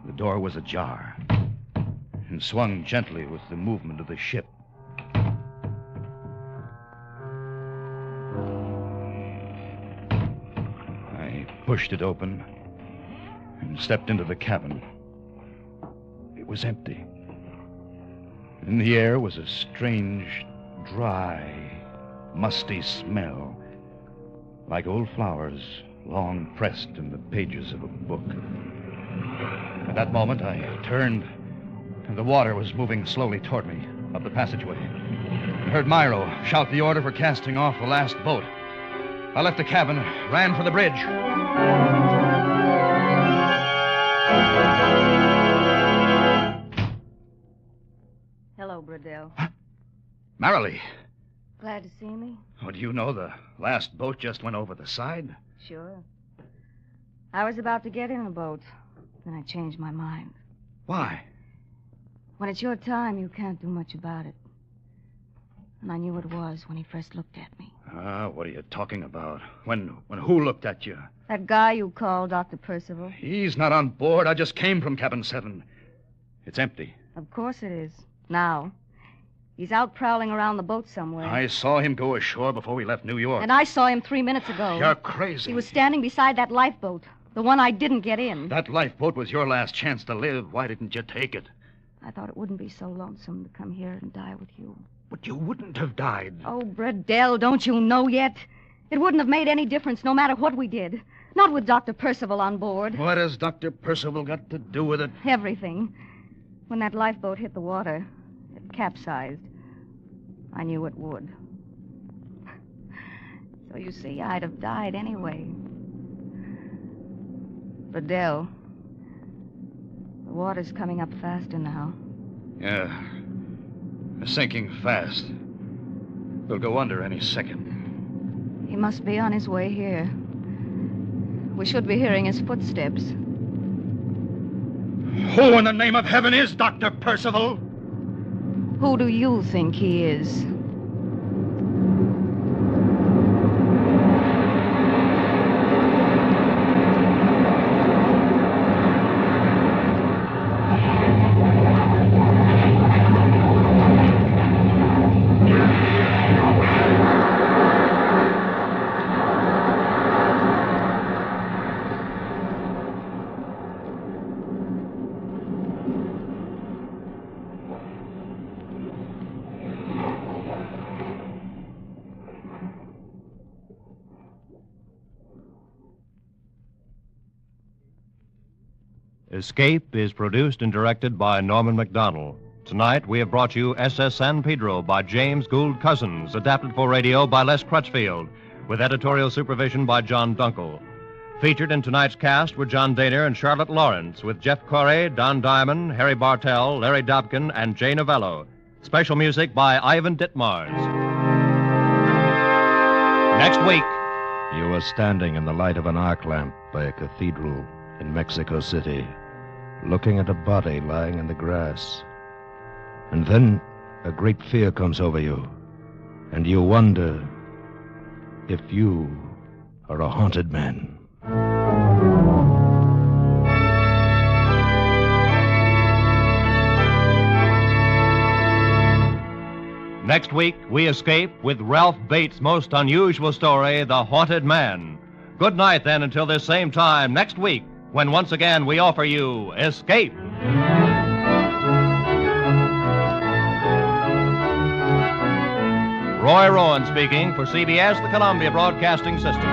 The door was ajar and swung gently with the movement of the ship. I pushed it open and stepped into the cabin. It was empty. In the air was a strange, dry, musty smell, like old flowers long pressed in the pages of a book. At that moment, I turned, and the water was moving slowly toward me up the passageway. I heard Myro shout the order for casting off the last boat. I left the cabin, ran for the bridge. Hello, Bradell. Marilee. Glad to see me? Oh, do you know the last boat just went over the side? Sure. I was about to get in a boat. Then I changed my mind. Why? When it's your time, you can't do much about it. And I knew it was when he first looked at me. What are you talking about? When who looked at you? That guy you called Dr. Percival? He's not on board. I just came from cabin 7. It's empty. Of course it is. Now. He's out prowling around the boat somewhere. I saw him go ashore before we left New York. And I saw him 3 minutes ago. You're crazy. He was standing beside that lifeboat. The one I didn't get in. That lifeboat was your last chance to live. Why didn't you take it? I thought it wouldn't be so lonesome to come here and die with you. But you wouldn't have died. Oh, Bradell, don't you know yet? It wouldn't have made any difference no matter what we did. Not with Dr. Percival on board. What has Dr. Percival got to do with it? Everything. When that lifeboat hit the water, it capsized. I knew it would. So you see, I'd have died anyway. Bradell, the water's coming up faster now. Yeah. Sinking fast. We'll go under any second. He must be on his way here. We should be hearing his footsteps. Who in the name of heaven is Dr. Percival? Who do you think he is? Escape is produced and directed by Norman Macdonald. Tonight, we have brought you SS San Pedro by James Gould Cousins, adapted for radio by Les Crutchfield, with editorial supervision by John Dunkel. Featured in tonight's cast were John Daner and Charlotte Lawrence, with Jeff Corey, Don Diamond, Harry Bartell, Larry Dobkin, and Jay Novello. Special music by Ivan Ditmars. Next week... You were standing in the light of an arc lamp by a cathedral in Mexico City, looking at a body lying in the grass. And then a great fear comes over you, and you wonder if you are a haunted man. Next week, we escape with Ralph Bates' most unusual story, The Haunted Man. Good night, then, until this same time next week, when once again we offer you Escape. Roy Rowan speaking for CBS, the Columbia Broadcasting System.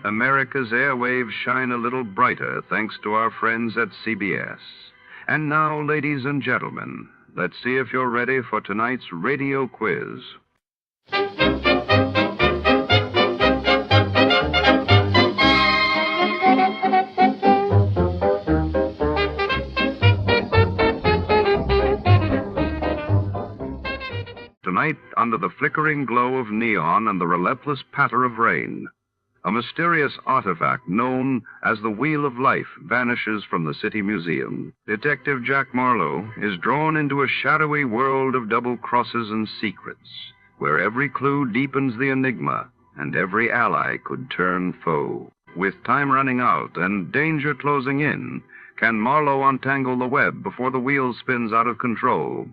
America's airwaves shine a little brighter thanks to our friends at CBS. And now, ladies and gentlemen, let's see if you're ready for tonight's radio quiz. Tonight, under the flickering glow of neon and the relentless patter of rain, a mysterious artifact known as the Wheel of Life vanishes from the City Museum. Detective Jack Marlowe is drawn into a shadowy world of double crosses and secrets, where every clue deepens the enigma and every ally could turn foe. With time running out and danger closing in, can Marlowe untangle the web before the wheel spins out of control?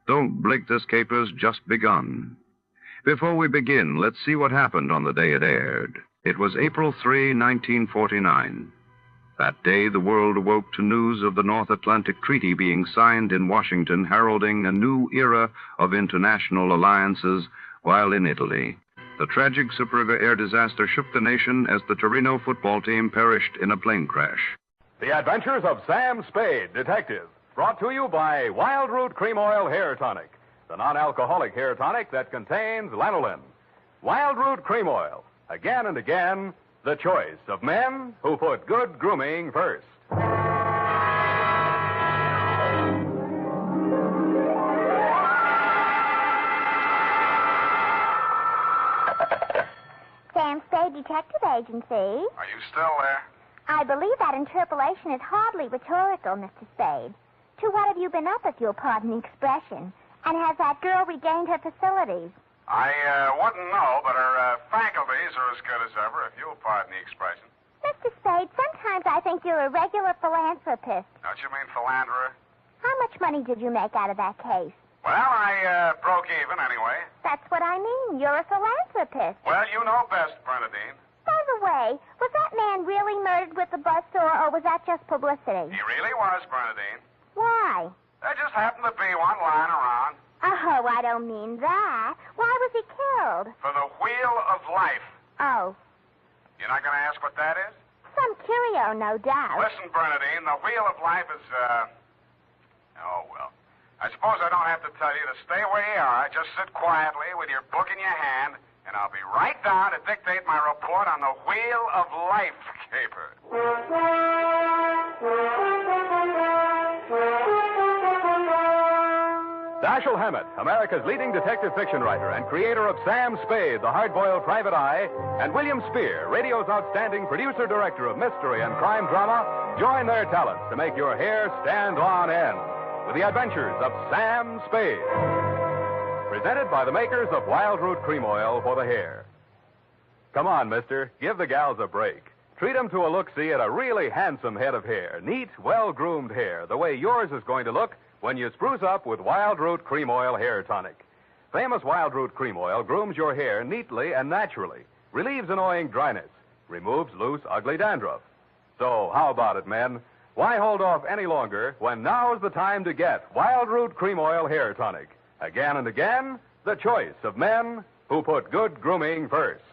Don't blink, this caper's just begun. Before we begin, let's see what happened on the day it aired. It was April 3, 1949. That day, the world awoke to news of the North Atlantic Treaty being signed in Washington, heralding a new era of international alliances, while in Italy, the tragic Superga air disaster shook the nation as the Torino football team perished in a plane crash. The Adventures of Sam Spade, Detective, brought to you by Wild Root Cream Oil Hair Tonic, the non-alcoholic hair tonic that contains lanolin. Wild Root Cream Oil, again and again, the choice of men who put good grooming first. Sam Spade Detective Agency. Are you still there? I believe that interpolation is hardly rhetorical, Mr. Spade. To what have you been up, if you'll pardon the expression? And has that girl regained her facilities? I wouldn't know, but her faculties are as good as ever, if you'll pardon the expression. Mr. Spade, sometimes I think you're a regular philanthropist. Don't you mean philanderer? How much money did you make out of that case? Well, I broke even anyway. That's what I mean. You're a philanthropist. Well, you know best, Bernadine. By the way, was that man really murdered with the buzzsaw, or was that just publicity? He really was, Bernadine. Why? There just happened to be one lying around. Oh, I don't mean that. Why was he killed? For the Wheel of Life. Oh. You're not going to ask what that is? Some curio, no doubt. Listen, Bernadine, the Wheel of Life is, oh, well. I suppose I don't have to tell you to stay where you are. Just sit quietly with your book in your hand, and I'll be right down to dictate my report on the Wheel of Life caper. Dashiell Hammett, America's leading detective fiction writer and creator of Sam Spade, the hard-boiled private eye, and William Spear, radio's outstanding producer-director of mystery and crime drama, join their talents to make your hair stand on end with the adventures of Sam Spade. Presented by the makers of Wild Root Cream Oil for the hair. Come on, mister, give the gals a break. Treat them to a look-see at a really handsome head of hair. Neat, well-groomed hair, the way yours is going to look when you spruce up with Wild Root Cream Oil Hair Tonic. Famous Wild Root Cream Oil grooms your hair neatly and naturally, relieves annoying dryness, removes loose, ugly dandruff. So how about it, men? Why hold off any longer when now's the time to get Wild Root Cream Oil Hair Tonic? Again and again, the choice of men who put good grooming first.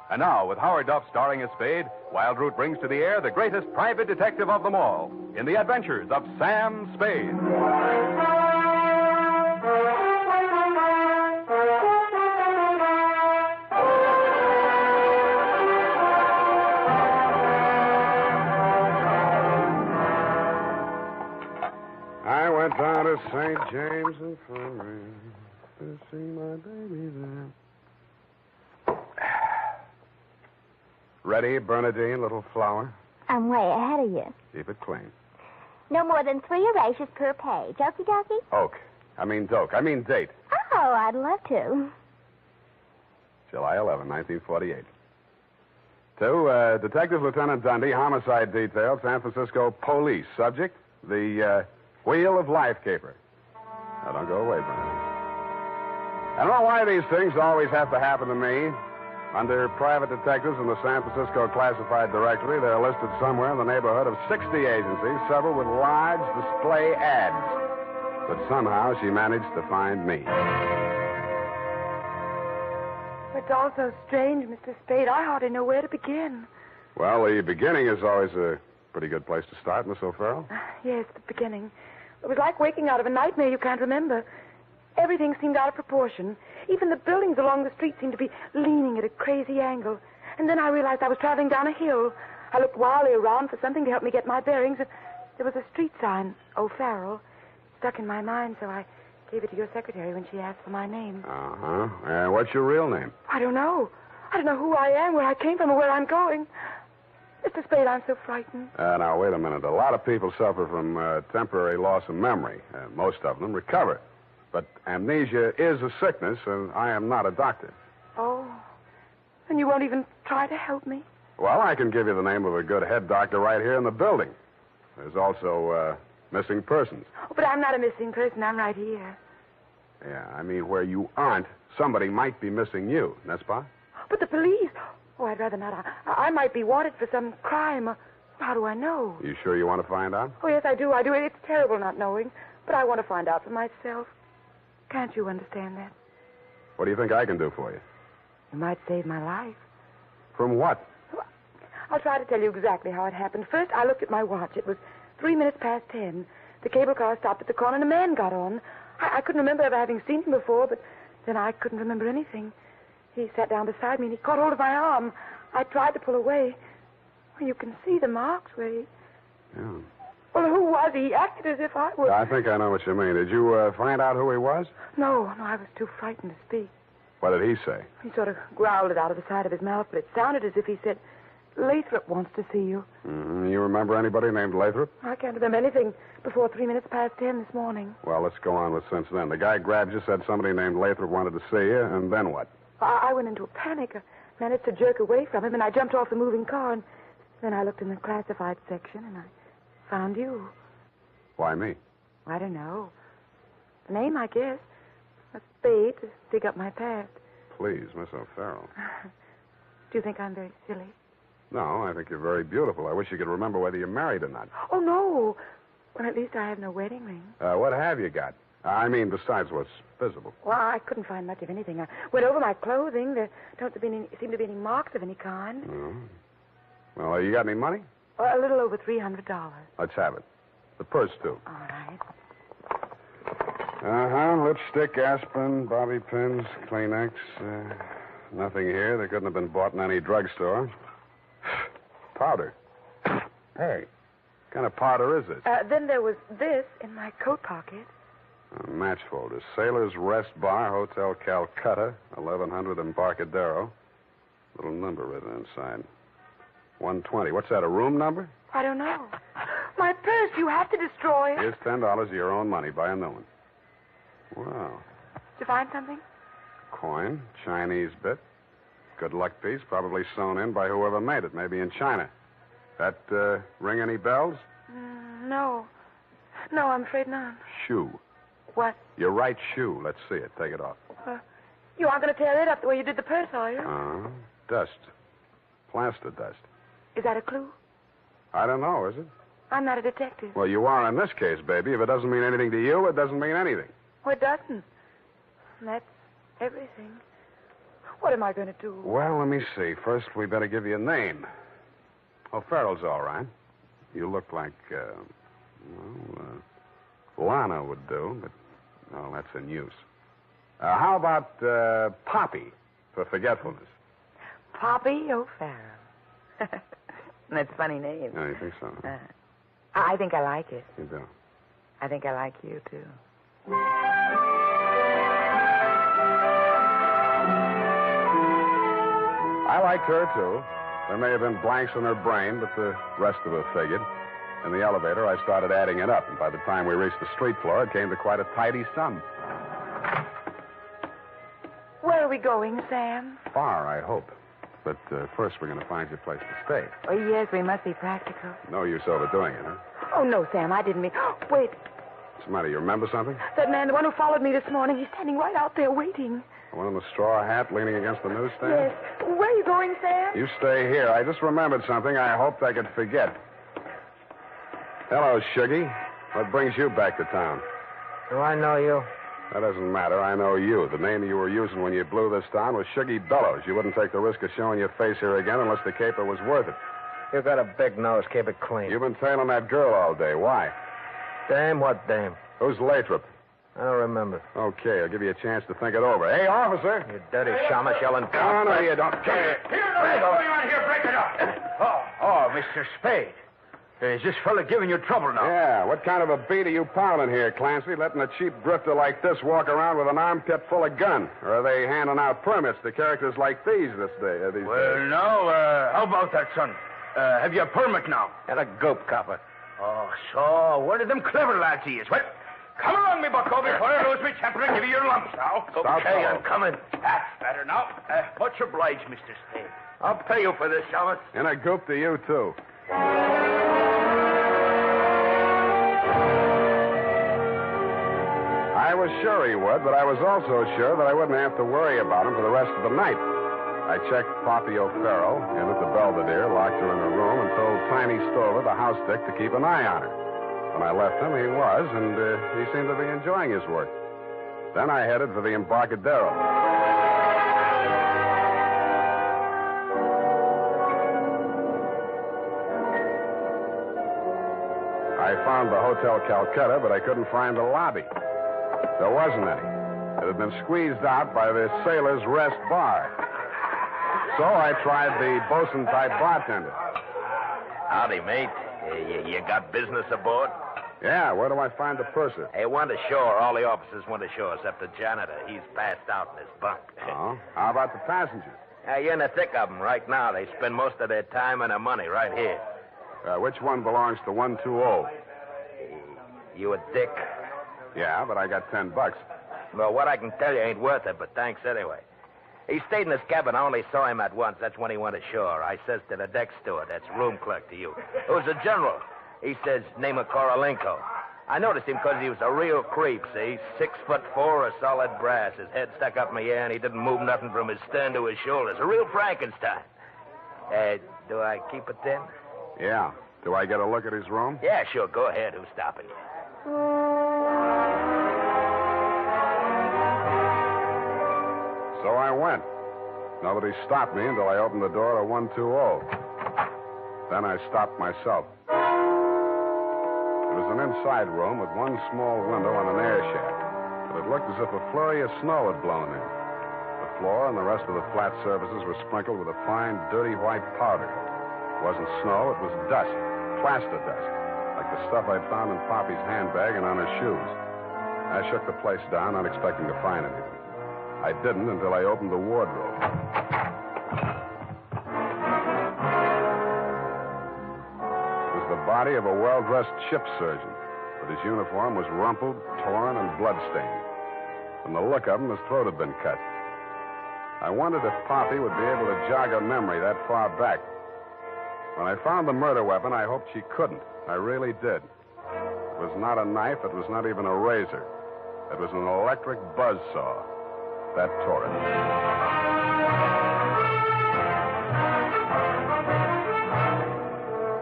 And now, with Howard Duff starring as Spade, Wild Root brings to the air the greatest private detective of them all in the adventures of Sam Spade. I went down to St. James Infirmary to see my baby there. Ready, Bernadine, little flower? I'm way ahead of you. Keep it clean. No more than 3 erasures per page. Okie dokie? Oak. I mean doke. I mean date. Oh, I'd love to. July 11, 1948. To Detective Lieutenant Dundee, Homicide Detail, San Francisco Police. Subject, the Wheel of Life Caper. Now, don't go away, Bernadine. I don't know why these things always have to happen to me. Under private detectives in the San Francisco Classified Directory, they're listed somewhere in the neighborhood of 60 agencies, several with large display ads. But somehow she managed to find me. It's all so strange, Mr. Spade. I hardly know where to begin. Well, the beginning is always a pretty good place to start, Miss O'Farrell. Yes, the beginning. It was like waking out of a nightmare you can't remember. Everything seemed out of proportion. Even the buildings along the street seemed to be leaning at a crazy angle. And then I realized I was traveling down a hill. I looked wildly around for something to help me get my bearings. There was a street sign, O'Farrell, stuck in my mind, so I gave it to your secretary when she asked for my name. Uh-huh. What's your real name? I don't know. I don't know who I am, where I came from, or where I'm going. Mr. Spade, I'm so frightened. Now, wait a minute. A lot of people suffer from temporary loss of memory. Most of them recover. But amnesia is a sickness, and I am not a doctor. Oh. And you won't even try to help me? Well, I can give you the name of a good head doctor right here in the building. There's also missing persons. Oh, but I'm not a missing person. I'm right here. Yeah, I mean, where you aren't, somebody might be missing you, n'est-ce pas? But the police... Oh, I'd rather not. I might be wanted for some crime. How do I know? You sure you want to find out? Oh, yes, I do. It's terrible not knowing. But I want to find out for myself. Can't you understand that? What do you think I can do for you? You might save my life. From what? I'll try to tell you exactly how it happened. First, I looked at my watch. It was 3 minutes past 10. The cable car stopped at the corner and a man got on. I couldn't remember ever having seen him before, but then I couldn't remember anything. He sat down beside me and he caught hold of my arm. I tried to pull away. Well, you can see the marks where he... Yeah. Well, who was he? He acted as if I was... I think I know what you mean. Did you find out who he was? No, I was too frightened to speak. What did he say? He sort of growled it out of the side of his mouth, but it sounded as if he said, Lathrop wants to see you. Mm-hmm. You remember anybody named Lathrop? I can't remember anything before 3 minutes past 10 this morning. Well, let's go on with since then. The guy grabbed you, said somebody named Lathrop wanted to see you, and then what? I went into a panic. I managed to jerk away from him, and I jumped off the moving car, and then I looked in the classified section, and I found you. Why me? I don't know. The name, I guess. A spade to dig up my past. Please, Miss O'Farrell. Do you think I'm very silly? No, I think you're very beautiful. I wish you could remember whether you're married or not. Oh, no. Well, at least I have no wedding ring. What have you got? I mean, besides what's visible. Well, I couldn't find much of anything. I went over my clothing. There don't seem to be any marks of any kind. Oh. Well, you got any money? A little over $300. Let's have it. The purse, too. All right. Uh-huh. Lipstick, aspirin, bobby pins, Kleenex. Nothing here. They couldn't have been bought in any drugstore. Powder. Hey, what kind of powder is this? Then there was this in my coat pocket. A match folder. Sailor's Rest Bar, Hotel Calcutta, 1100 Embarcadero. Little number written inside. 120. What's that, a room number? I don't know. My purse, you have to destroy it. Here's $10 of your own money. Buy a new one. Wow. Did you find something? Coin, Chinese bit. Good luck piece, probably sewn in by whoever made it, maybe in China. That ring any bells? No. No, I'm afraid not. Shoe. What? Your right shoe. Let's see it. Take it off. You aren't going to tear it up the way you did the purse, are you? Dust. Plaster dust. Is that a clue? I don't know, is it? I'm not a detective. Well, you are in this case, baby. If it doesn't mean anything to you, it doesn't mean anything. Well, it doesn't. That's everything. What am I going to do? Well, let me see. First, we better give you a name. Oh, Farrell's all right. You look like, Lana would do, but, well, that's in use. How about Poppy for forgetfulness? Poppy O'Farrell. That's a funny name. Oh, you think so? I think I like it. You do? I think I like you, too. I liked her, too. There may have been blanks in her brain, but the rest of it figured. In the elevator, I started adding it up, and by the time we reached the street floor, it came to quite a tidy sum. Where are we going, Sam? Far, I hope. But first, we're going to find you a place to stay. Oh, yes, we must be practical. No use overdoing it, huh? Oh, no, Sam, I didn't mean... Wait, What's the matter? You remember something? that man, the one who followed me this morning, he's standing right out there waiting. The one in the straw hat leaning against the newsstand? Yes. Where are you going, Sam? You stay here. I just remembered something I hoped I could forget. Hello, Shuggy. What brings you back to town? Do I know you? That doesn't matter. I know you. The name you were using when you blew this town was Shuggy Bellows. You wouldn't take the risk of showing your face here again unless the caper was worth it. You got a big nose. Keep it clean. You've been tailing that girl all day. Why? Dame? What dame? Who's Lathrop? I don't remember. Okay, I'll give you a chance to think it over. Hey, officer! You dirty shamus yelling. No, no, you don't. Here, what's going on here? Break it up. Oh, Mr. Spade. Is this fella giving you trouble now? Yeah, what kind of a beat are you pounding here, Clancy? Letting a cheap drifter like this walk around with an armpit full of gun? Or are they handing out permits to characters like these these days? No, how about that, son? Have you a permit now? And a gope, copper. Oh, so where did them clever lads he is? Well, come along, me bucko, before I lose me temper and give you your lumps now. Stop, okay, I'm coming. That's better now. Much obliged, Mr. Spade. I'll pay you for this, Shamus. And a goop to you, too. I was sure he would, but I was also sure that I wouldn't have to worry about him for the rest of the night. I checked Poppy O'Farrell in at the Belvedere, locked her in her room, and told Tiny Stover, the house dick, to keep an eye on her. When I left him, he was, and he seemed to be enjoying his work. Then I headed for the Embarcadero. I found the Hotel Calcutta, but I couldn't find the lobby. There wasn't any. It had been squeezed out by the Sailor's Rest Bar. So I tried the bosun-type bartender. Howdy, mate. You got business aboard? Yeah, where do I find the purser? Hey, went ashore. All the officers went ashore except the janitor. He's passed out in his bunk. Oh? How about the passengers? You're in the thick of them right now. They spend most of their time and their money right here. Which one belongs to 120? You a dick? Yeah, but I got $10. Well, what I can tell you ain't worth it, but thanks anyway. He stayed in his cabin. I only saw him at once. That's when he went ashore. I says to the deck steward, that's room clerk to you. It was a general. He says, name of Korolenko. I noticed him because he was a real creep, see? 6'4" of solid brass. His head stuck up in the air, and he didn't move nothing from his stern to his shoulders. A real Frankenstein. Do I keep it then? Yeah. Do I get a look at his room? Yeah, sure. Go ahead. Who's stopping you? So I went. Nobody stopped me until I opened the door to 120. Then I stopped myself. It was an inside room with one small window and an air shaft, but it looked as if a flurry of snow had blown in. The floor and the rest of the flat surfaces were sprinkled with a fine, dirty white powder. It wasn't snow, it was dust, plaster dust, like the stuff I'd found in Poppy's handbag and on her shoes. I shook the place down, not expecting to find anything. I didn't until I opened the wardrobe. It was the body of a well-dressed ship surgeon, but his uniform was rumpled, torn, and bloodstained. From the look of him, his throat had been cut. I wondered if Poppy would be able to jog her memory that far back. When I found the murder weapon, I hoped she couldn't. I really did. It was not a knife. It was not even a razor. It was an electric buzzsaw. That tore it.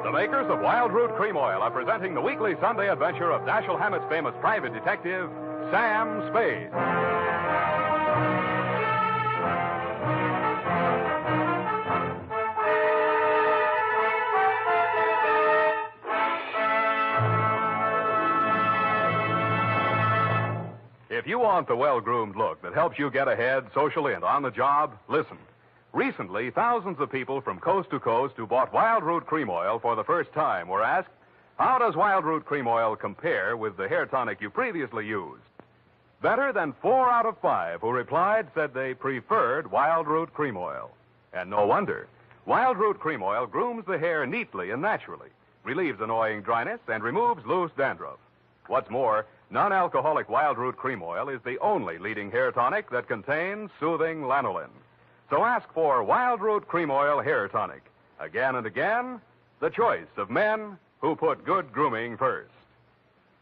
The makers of Wild Root Cream Oil are presenting the weekly Sunday adventure of Dashiell Hammett's famous private detective, Sam Spade. If you want the well-groomed look that helps you get ahead socially and on the job, listen. Recently, thousands of people from coast to coast who bought Wild Root Cream Oil for the first time were asked, how does Wild Root Cream Oil compare with the hair tonic you previously used? Better than 4 out of 5 who replied said they preferred Wild Root Cream Oil. And no wonder. Wild Root Cream Oil grooms the hair neatly and naturally, relieves annoying dryness, and removes loose dandruff. What's more, non-alcoholic Wild Root Cream Oil is the only leading hair tonic that contains soothing lanolin. So ask for Wild Root Cream Oil Hair Tonic. Again and again, the choice of men who put good grooming first.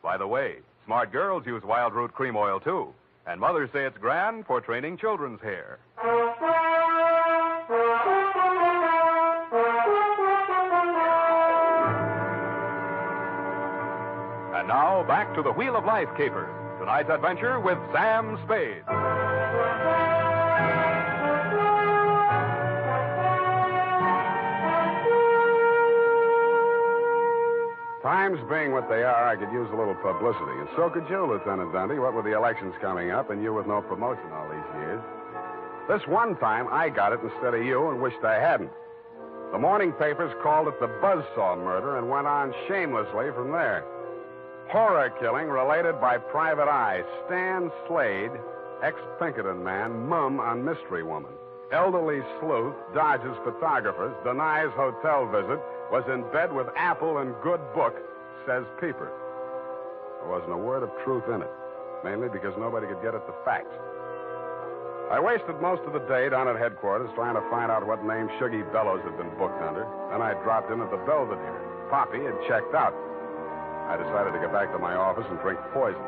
By the way, smart girls use Wild Root Cream Oil, too. And mothers say it's grand for training children's hair. And now, back to the Wheel of Life caper. Tonight's adventure with Sam Spade. Times being what they are, I could use a little publicity. And so could you, Lieutenant Dundee, what with the elections coming up and you with no promotion all these years. This one time, I got it instead of you and wished I hadn't. The morning papers called it the Buzzsaw murder and went on shamelessly from there. Horror killing related by Private Eye. Stan Slade, ex-Pinkerton man, mum on mystery woman. Elderly sleuth, dodges photographers, denies hotel visit, was in bed with Apple and good book, says Peeper. There wasn't a word of truth in it, mainly because nobody could get at the facts. I wasted most of the day down at headquarters trying to find out what name Shuggy Bellows had been booked under. Then I dropped in at the Belvedere. Poppy had checked out. I decided to get back to my office and drink poison.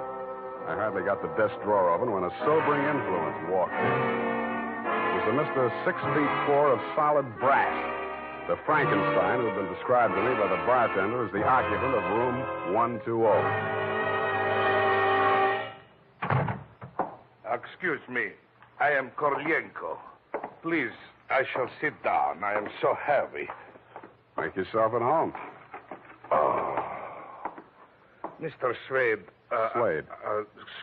I hardly got the desk drawer open when a sobering influence walked in. It was a Mr. 6'4" of solid brass. The Frankenstein who had been described to me by the bartender as the occupant of room 120. Excuse me. I am Korlienko. Please, I shall sit down. I am so heavy. Make yourself at home. Oh. Mr. Spade. Slade.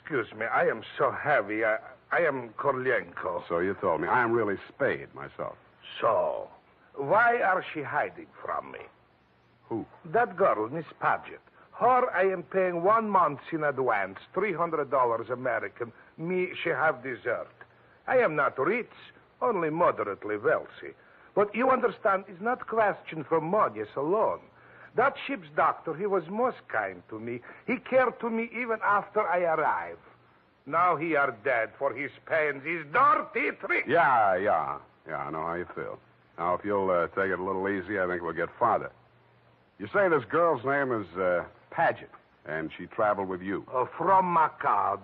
Excuse me. I am so heavy. I am Korlienko. So you told me. I am really Spade myself. So, why are she hiding from me? Who? That girl, Miss Paget. Her I am paying 1 month in advance, $300 American. Me, she have dessert. I am not rich, only moderately wealthy. But you understand, it's not question for money alone. That ship's doctor, he was most kind to me. He cared to me even after I arrived. Now he are dead for his pains, his dirty tricks. Yeah, I know how you feel. Now, if you'll take it a little easy, I think we'll get farther. You say this girl's name is Paget, and she traveled with you. From Macau,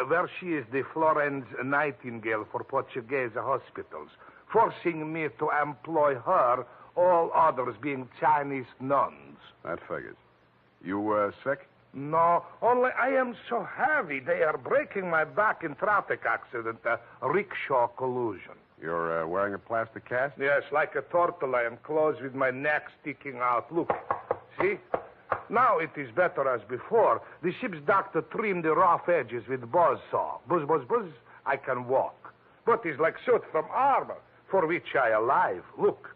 where she is the Florence Nightingale for Portuguese hospitals, forcing me to employ her, all others being Chinese nuns. That figures. You sick? No, only I am so heavy. They are breaking my back in traffic accident, rickshaw collusion. You're wearing a plastic cast? Yes, like a turtle. I am closed with my neck sticking out. Look, see? Now it is better as before. The ship's doctor trimmed the rough edges with buzzsaw. Buzz, buzz, buzz. I can walk. But it's like suit from armor, for which I alive. Look.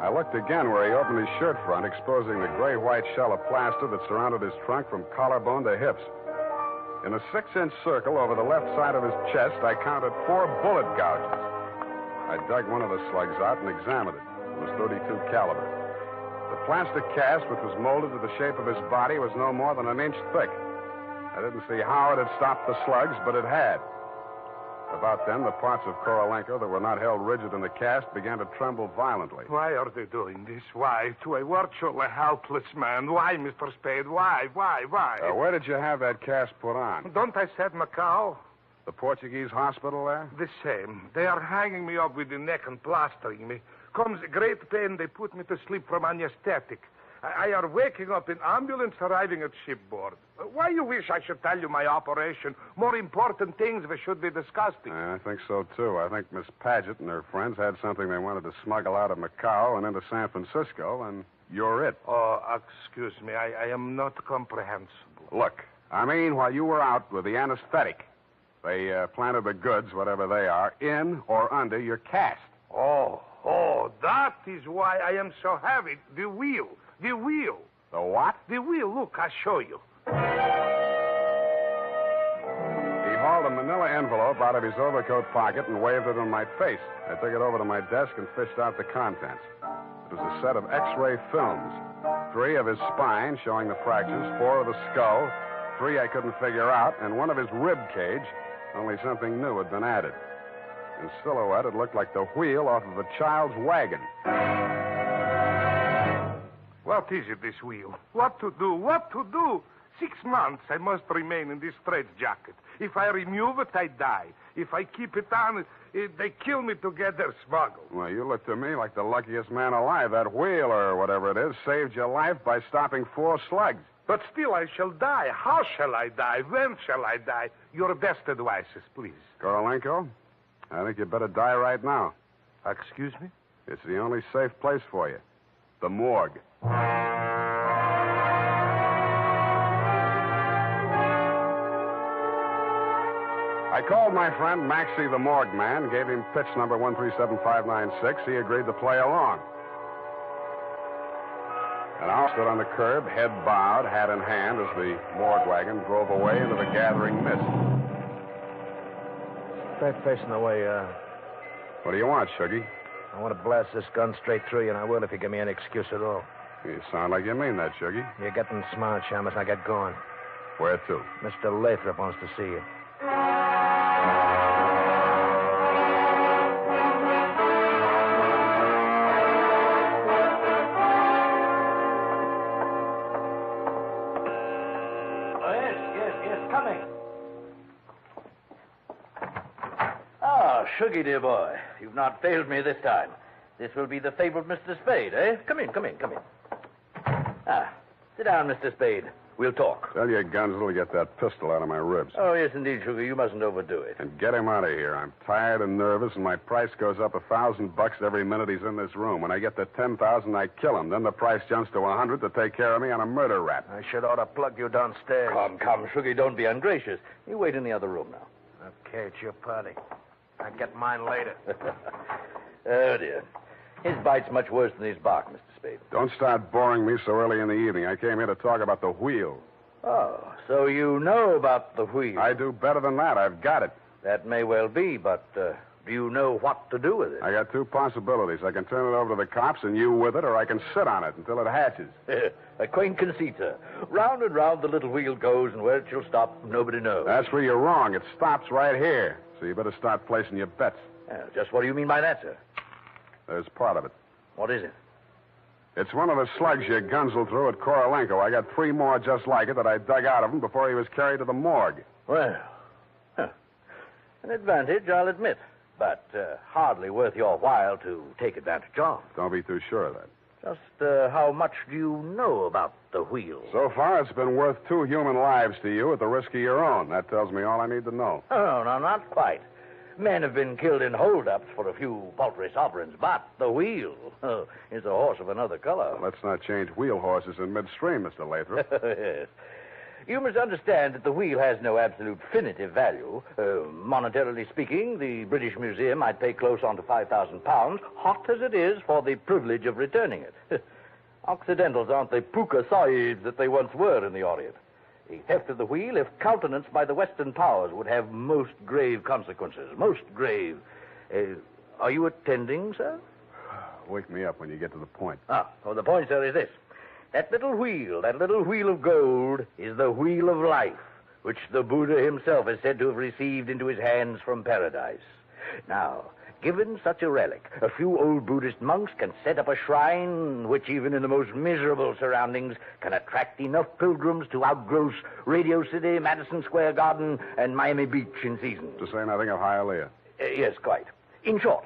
I looked again where he opened his shirt front, exposing the gray-white shell of plaster that surrounded his trunk from collarbone to hips. In a 6-inch circle over the left side of his chest, I counted 4 bullet gouges. I dug one of the slugs out and examined it. It was .32 caliber. The plastic cast, which was molded to the shape of his body, was no more than 1 inch thick. I didn't see how it had stopped the slugs, but it had. About then, the parts of Korolenko that were not held rigid in the cast began to tremble violently. Why are they doing this? Why? To a virtually helpless man. Why, Mr. Spade? Why? Where did you have that cast put on? Don't I said Macau? The Portuguese hospital there? The same. They are hanging me up with the neck and plastering me. Comes great pain, they put me to sleep from anesthetic. I are waking up in ambulance arriving at shipboard. Why you wish I should tell you my operation? More important things we should be discussing. I think so, too. I think Miss Paget and her friends had something they wanted to smuggle out of Macau and into San Francisco, and you're it. Oh, excuse me. I am not comprehensible. Look, I mean, while you were out with the anesthetic, they planted the goods, whatever they are, in or under your cast. Oh, that is why I am so heavy. The wheel. The wheel. The what? The wheel. Look, I'll show you. He hauled a manila envelope out of his overcoat pocket and waved it in my face. I took it over to my desk and fished out the contents. It was a set of X-ray films. 3 of his spine, showing the fractures, 4 of the skull, 3 I couldn't figure out, and 1 of his rib cage, only something new had been added. In silhouette, it looked like the wheel off of a child's wagon. What is it, this wheel? What to do? What to do? 6 months I must remain in this straitjacket. If I remove it, I die. If I keep it on, they kill me to get their smuggle. Well, you look to me like the luckiest man alive. That wheel, or whatever it is, saved your life by stopping 4 slugs. But still, I shall die. How shall I die? When shall I die? Your best advices, please. Korolenko, I think you better die right now. Excuse me? It's the only safe place for you. The morgue. I called my friend Maxie the morgue man, gave him pitch number 137596. He agreed to play along. And I stood on the curb, head bowed, hat in hand, as the morgue wagon drove away into the gathering mist. Straight facing away, What do you want, Shuggy? I want to blast this gun straight through you, and I will if you give me any excuse at all. You sound like you mean that, Shuggy. You're getting smart, Shamus. Now get going. Where to? Mr. Lathrop wants to see you. Shuggy, dear boy, you've not failed me this time. This will be the fabled Mr. Spade, eh? Come in. Sit down, Mr. Spade. We'll talk. Tell your Gunzel to get that pistol out of my ribs. Oh, yes, indeed, Sugar. You mustn't overdo it. And get him out of here. I'm tired and nervous, and my price goes up $1,000 every minute he's in this room. When I get to 10,000, I kill him. Then the price jumps to 100 to take care of me on a murder rap. I should ought to plug you downstairs. Come, Sugar, don't be ungracious. You wait in the other room now. Okay, it's your party. I'll get mine later. Oh, dear. His bite's much worse than his bark, Mr. Spade. Don't start boring me so early in the evening. I came here to talk about the wheel. Oh, so you know about the wheel. I do better than that. I've got it. That may well be, but do you know what to do with it? I got 2 possibilities. I can turn it over to the cops and you with it, or I can sit on it until it hatches. A quaint conceit, sir. Round and round the little wheel goes, and where it shall stop, nobody knows. That's where you're wrong. It stops right here. So you better start placing your bets. Just what do you mean by that, sir? There's part of it. What is it? It's one of the slugs you gunsled through at Korolenko. I got 3 more just like it that I dug out of him before he was carried to the morgue. Well, an advantage, I'll admit, but hardly worth your while to take advantage of. Don't be too sure of that. Just how much do you know about the wheel? So far, it's been worth 2 human lives to you at the risk of your own. That tells me all I need to know. Oh, no, not quite. Men have been killed in holdups for a few paltry sovereigns, but the wheel is a horse of another color. Well, let's not change wheel horses in midstream, Mr. Lathrop. Yes. You must understand that the wheel has no absolute definitive value. Monetarily speaking, the British Museum might pay close on to £5,000, hot as it is, for the privilege of returning it. Occidentals aren't the puka sahibs that they once were in the Orient. The theft of the wheel, if countenanced by the Western powers, would have most grave consequences. Most grave. Are you attending, sir? Wake me up when you get to the point. The point, sir, is this. That little wheel of gold, is the wheel of life, which the Buddha himself is said to have received into his hands from paradise. Now, given such a relic, a few old Buddhist monks can set up a shrine which, even in the most miserable surroundings, can attract enough pilgrims to outgross Radio City, Madison Square Garden, and Miami Beach in season. To say nothing of Hialeah. Yes, quite. In short,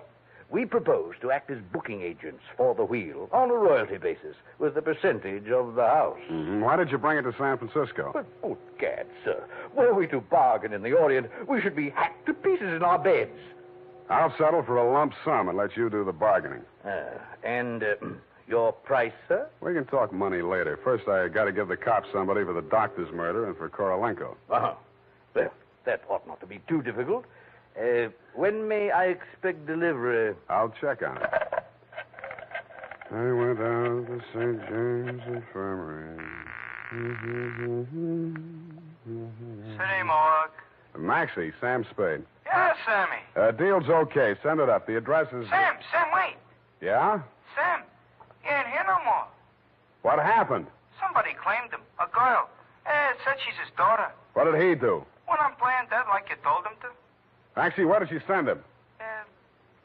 we propose to act as booking agents for the wheel on a royalty basis with a percentage of the house. Mm-hmm. Why did you bring it to San Francisco? But, oh, gad, sir, were we to bargain in the Orient, we should be hacked to pieces in our beds. I'll settle for a lump sum and let you do the bargaining. And your price, sir? We can talk money later. First, I got to give the cops somebody for the doctor's murder and for Korolenko. Uh-huh. Well, that ought not to be too difficult. When may I expect delivery? I'll check on it. I went out to St. James Infirmary. City morgue. Maxie, Sam Spade. Yeah, Sammy. Deal's okay. Send it up. The address is... Sam, wait. Yeah? Sam, he ain't here no more. What happened? Somebody claimed him. A girl. Said she's his daughter. What did he do? Went on playing dead like you told him to. Maxie, where did she send him?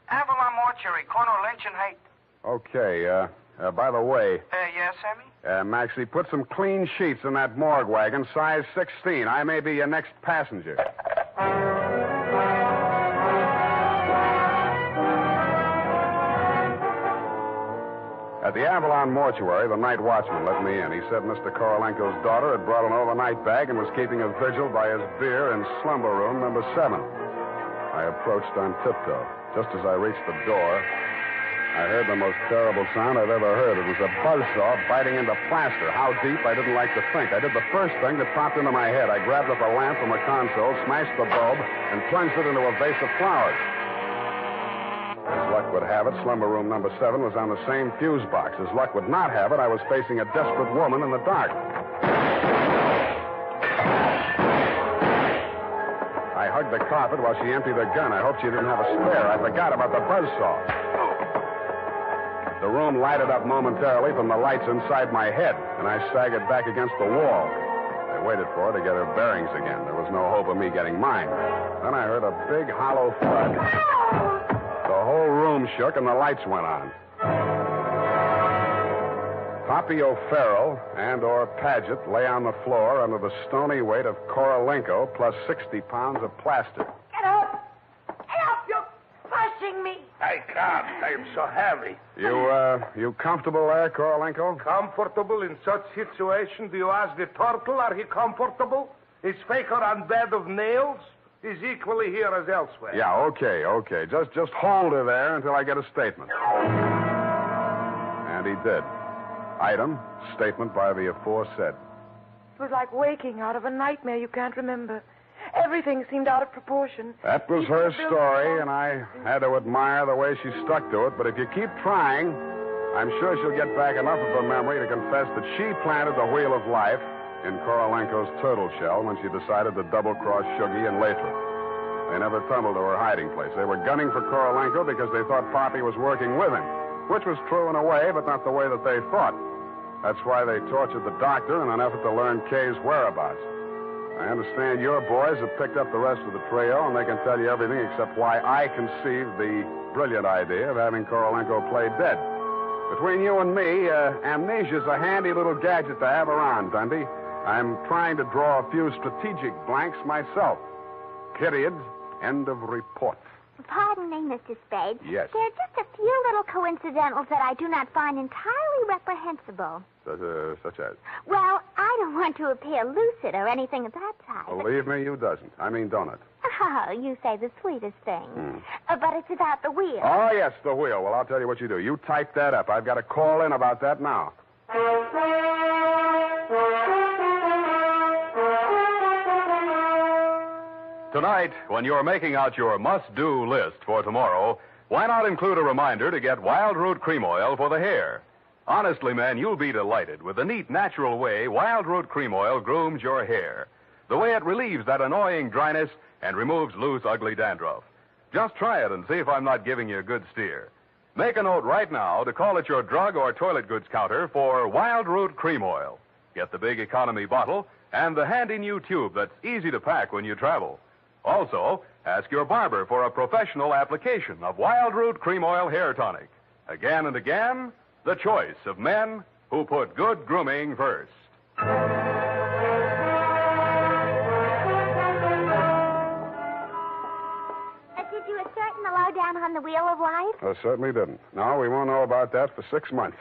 Avalon Mortuary, corner of Lynch and Haight. Okay, by the way... Yeah, Sammy? Maxie, put some clean sheets in that morgue wagon, size 16. I may be your next passenger. At the Avalon Mortuary, the night watchman let me in. He said Mr. Korolenko's daughter had brought an overnight bag and was keeping a vigil by his bier in slumber room number 7. I approached on tiptoe. Just as I reached the door, I heard the most terrible sound I've ever heard. It was a buzzsaw biting into plaster. How deep, I didn't like to think. I did the first thing that popped into my head. I grabbed up a lamp from a console, smashed the bulb, and plunged it into a vase of flowers. As luck would have it, slumber room number 7 was on the same fuse box. As luck would not have it, I was facing a desperate woman in the dark. I hugged the carpet while she emptied her gun. I hoped she didn't have a spare. I forgot about the buzzsaw. The room lighted up momentarily from the lights inside my head, and I staggered back against the wall. I waited for her to get her bearings again. There was no hope of me getting mine. Then I heard a big, hollow thud. The whole room shook, and the lights went on. Poppy O'Farrell and/or Paget lay on the floor under the stony weight of Korolenko plus 60 pounds of plaster. Get up! Get up! You're crushing me! I can't. I'm so heavy. You comfortable there, Korolenko? Comfortable in such situation? Do you ask the turtle, are he comfortable? Is Faker on bed of nails? He's equally here as elsewhere. Yeah, okay. Just hold her there until I get a statement. And he did. Item, statement by the aforesaid. It was like waking out of a nightmare you can't remember. Everything seemed out of proportion. That was her story, and I had to admire the way she stuck to it. But if you keep trying, I'm sure she'll get back enough of her memory to confess that she planted the wheel of life in Korolenko's turtle shell when she decided to double-cross Shuggy and Lathrop. They never tumbled to her hiding place. They were gunning for Korolenko because they thought Poppy was working with him, which was true in a way, but not the way that they thought. That's why they tortured the doctor in an effort to learn Kay's whereabouts. I understand your boys have picked up the rest of the trio, and they can tell you everything except why I conceived the brilliant idea of having Korolenko play dead. Between you and me, amnesia's a handy little gadget to have around, Dundee. I'm trying to draw a few strategic blanks myself. Period. End of report. Pardon me, Mr. Spade. Yes. There are just a few little coincidentals that I do not find entirely reprehensible. Such as? Well, I don't want to appear lucid or anything of that type. Believe me, you doesn't. I mean, don't it? Oh, you say the sweetest thing. But it's about the wheel. Oh, yes, the wheel. Well, I'll tell you what you do. You type that up. I've got to call in about that now. Tonight, when you're making out your must-do list for tomorrow, why not include a reminder to get Wild Root Cream Oil for the hair? Honestly, men, you'll be delighted with the neat, natural way Wild Root Cream Oil grooms your hair. The way it relieves that annoying dryness and removes loose, ugly dandruff. Just try it and see if I'm not giving you a good steer. Make a note right now to call at your drug or toilet goods counter for Wild Root Cream Oil. Get the big economy bottle and the handy new tube that's easy to pack when you travel. Also, ask your barber for a professional application of Wild Root Cream Oil Hair Tonic. Again and again, the choice of men who put good grooming first. Did you ascertain the lowdown on the Wheel of Life? I certainly didn't. No, we won't know about that for 6 months.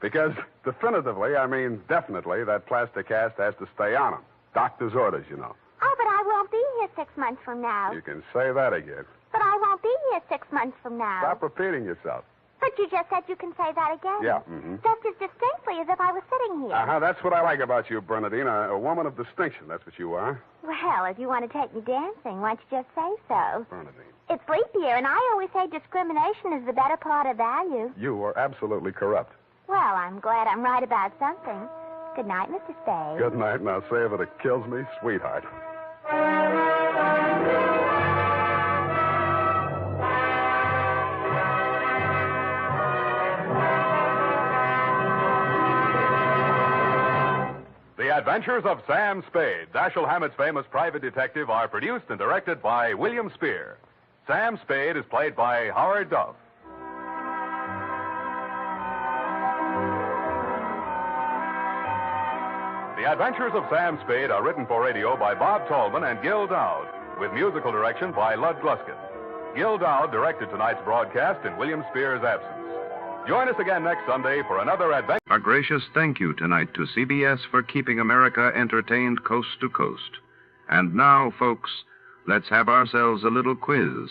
Because definitively, I mean definitely, that plaster cast has to stay on him. Doctor's orders, you know. Oh, but I won't be here 6 months from now. You can say that again. But I won't be here 6 months from now. Stop repeating yourself. But you just said you can say that again. Yeah, Just as distinctly as if I was sitting here. Uh-huh, that's what I like about you, Bernadine. A woman of distinction, that's what you are. Well, if you want to take me dancing, why don't you just say so? Bernadine. It's leap year, and I always say discrimination is the better part of value. You are absolutely corrupt. Well, I'm glad I'm right about something. Good night, Mr. Spade. Good night, and I'll say if it kills me, sweetheart. The Adventures of Sam Spade, Dashiell Hammett's famous private detective, are produced and directed by William Spear. Sam Spade is played by Howard Duff. The Adventures of Sam Spade are written for radio by Bob Tallman and Gil Dowd, with musical direction by Lud Gluskin. Gil Dowd directed tonight's broadcast in William Spear's absence. Join us again next Sunday for another adventure. A gracious thank you tonight to CBS for keeping America entertained coast to coast. And now, folks, let's have ourselves a little quiz.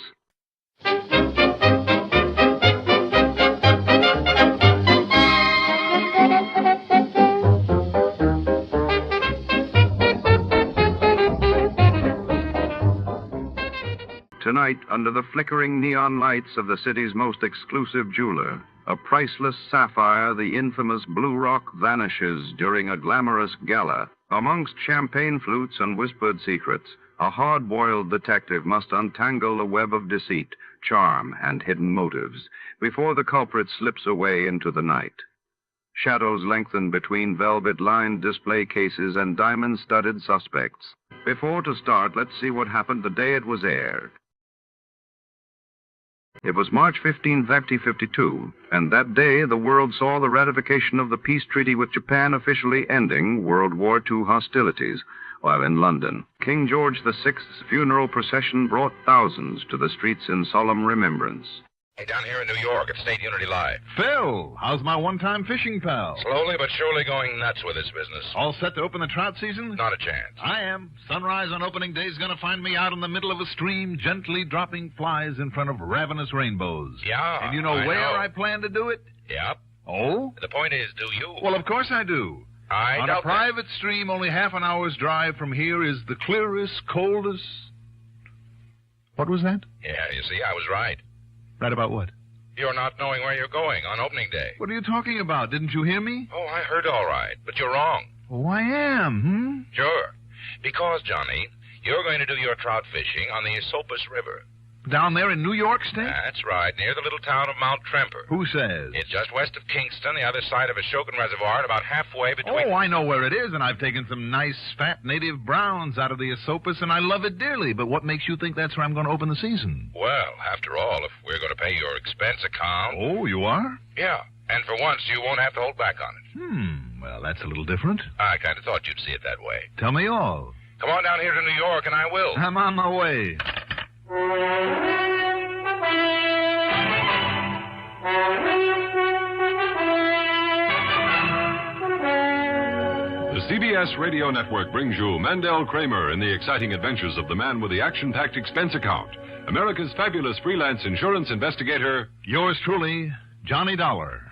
Tonight, under the flickering neon lights of the city's most exclusive jeweler, a priceless sapphire, the infamous Blue Rock, vanishes during a glamorous gala. Amongst champagne flutes and whispered secrets, a hard-boiled detective must untangle a web of deceit, charm, and hidden motives before the culprit slips away into the night. Shadows lengthen between velvet-lined display cases and diamond-studded suspects. Before to start, let's see what happened the day it was aired. It was March 15, 1952, and that day the world saw the ratification of the peace treaty with Japan officially ending World War II hostilities, while in London, King George VI's funeral procession brought thousands to the streets in solemn remembrance. Hey, down here in New York at State Unity Live. Phil, how's my one-time fishing pal? Slowly but surely going nuts with this business. All set to open the trout season? Not a chance. I am. Sunrise on opening day is going to find me out in the middle of a stream, gently dropping flies in front of ravenous rainbows. Yeah, And you know where I plan to do it? Yep. Oh? The point is, do you? Well, of course I do. On a private stream only half an hour's drive from here is the clearest, coldest... What was that? Yeah, you see, I was right. Right about what? You're not knowing where you're going on opening day. What are you talking about? Didn't you hear me? Oh, I heard all right, but you're wrong. Oh, I am, Sure. Because, Johnny, you're going to do your trout fishing on the Esopus River. Down there in New York State? That's right, near the little town of Mount Tremper. Who says? It's just west of Kingston, the other side of Ashokan Reservoir, and about halfway between... Oh, I know where it is, and I've taken some nice, fat native browns out of the Esopus, and I love it dearly. But what makes you think that's where I'm going to open the season? Well, after all, if we're going to pay your expense account... Oh, you are? Yeah, and for once, you won't have to hold back on it. Well, that's a little different. I kind of thought you'd see it that way. Tell me all. Come on down here to New York, and I will. I'm on my way. The CBS Radio Network brings you Mandel Kramer in the exciting adventures of the man with the action-packed expense account, America's fabulous freelance insurance investigator. Yours truly, Johnny Dollar.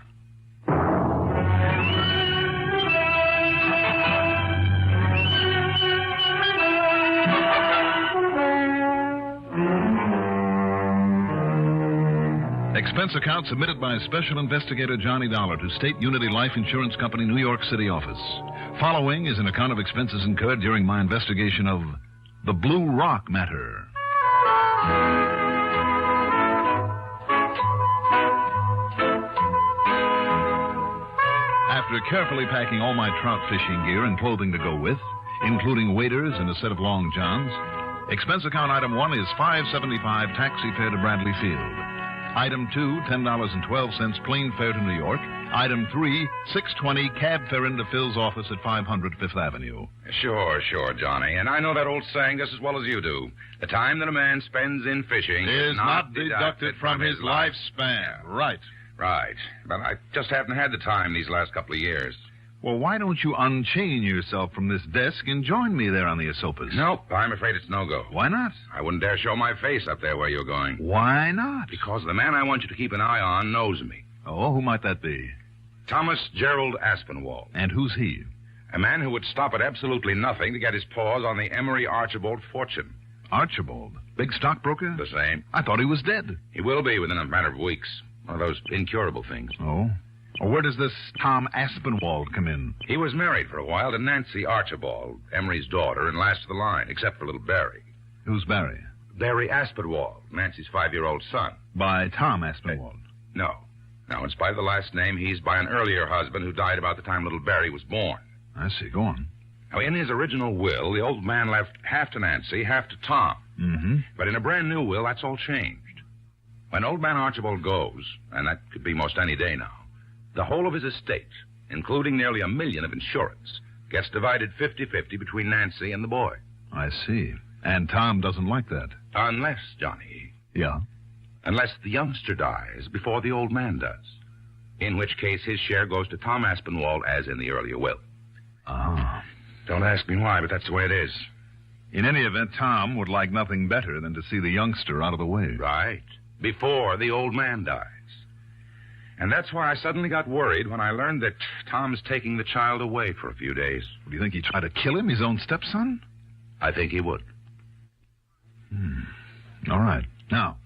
Expense account submitted by Special Investigator Johnny Dollar to State Unity Life Insurance Company, New York City office. Following is an account of expenses incurred during my investigation of the Blue Rock Matter. After carefully packing all my trout fishing gear and clothing to go with, including waders and a set of long johns, Expense account item 1 is $5.75 taxi fare to Bradley Field. Item 2, $10.12 plane fare to New York. Item 3, $6.20 cab fare into Phil's office at 500 Fifth Avenue. Sure, Johnny. And I know that old saying just as well as you do. The time that a man spends in fishing is not deducted from his lifespan. Right. Right. But I just haven't had the time these last couple of years. Well, why don't you unchain yourself from this desk and join me there on the Esopus? Nope, I'm afraid it's no-go. Why not? I wouldn't dare show my face up there where you're going. Why not? Because the man I want you to keep an eye on knows me. Oh, who might that be? Thomas Gerald Aspinwall. And who's he? A man who would stop at absolutely nothing to get his paws on the Emery Archibald fortune. Archibald? Big stockbroker? The same. I thought he was dead. He will be within a matter of weeks. One of those incurable things. Oh? Well, where does this Tom Aspinwall come in? He was married for a while to Nancy Archibald, Emery's daughter, and last of the line, except for little Barry. Who's Barry? Barry Aspinwall, Nancy's 5-year-old son. By Tom Aspinwall? No. No, in spite of the last name, he's by an earlier husband who died about the time little Barry was born. I see. Go on. Now, in his original will, the old man left half to Nancy, half to Tom. Mm-hmm. But in a brand new will, that's all changed. When old man Archibald goes, and that could be most any day now, the whole of his estate, including nearly $1 million of insurance, gets divided 50-50 between Nancy and the boy. I see. And Tom doesn't like that. Unless, Johnny. Yeah? Unless the youngster dies before the old man does. In which case his share goes to Tom Aspinwall as in the earlier will. Ah. Don't ask me why, but that's the way it is. In any event, Tom would like nothing better than to see the youngster out of the way. Right. Before the old man dies. And that's why I suddenly got worried when I learned that Tom's taking the child away for a few days. Do you think he'd try to kill him, his own stepson? I think he would. All right. Now,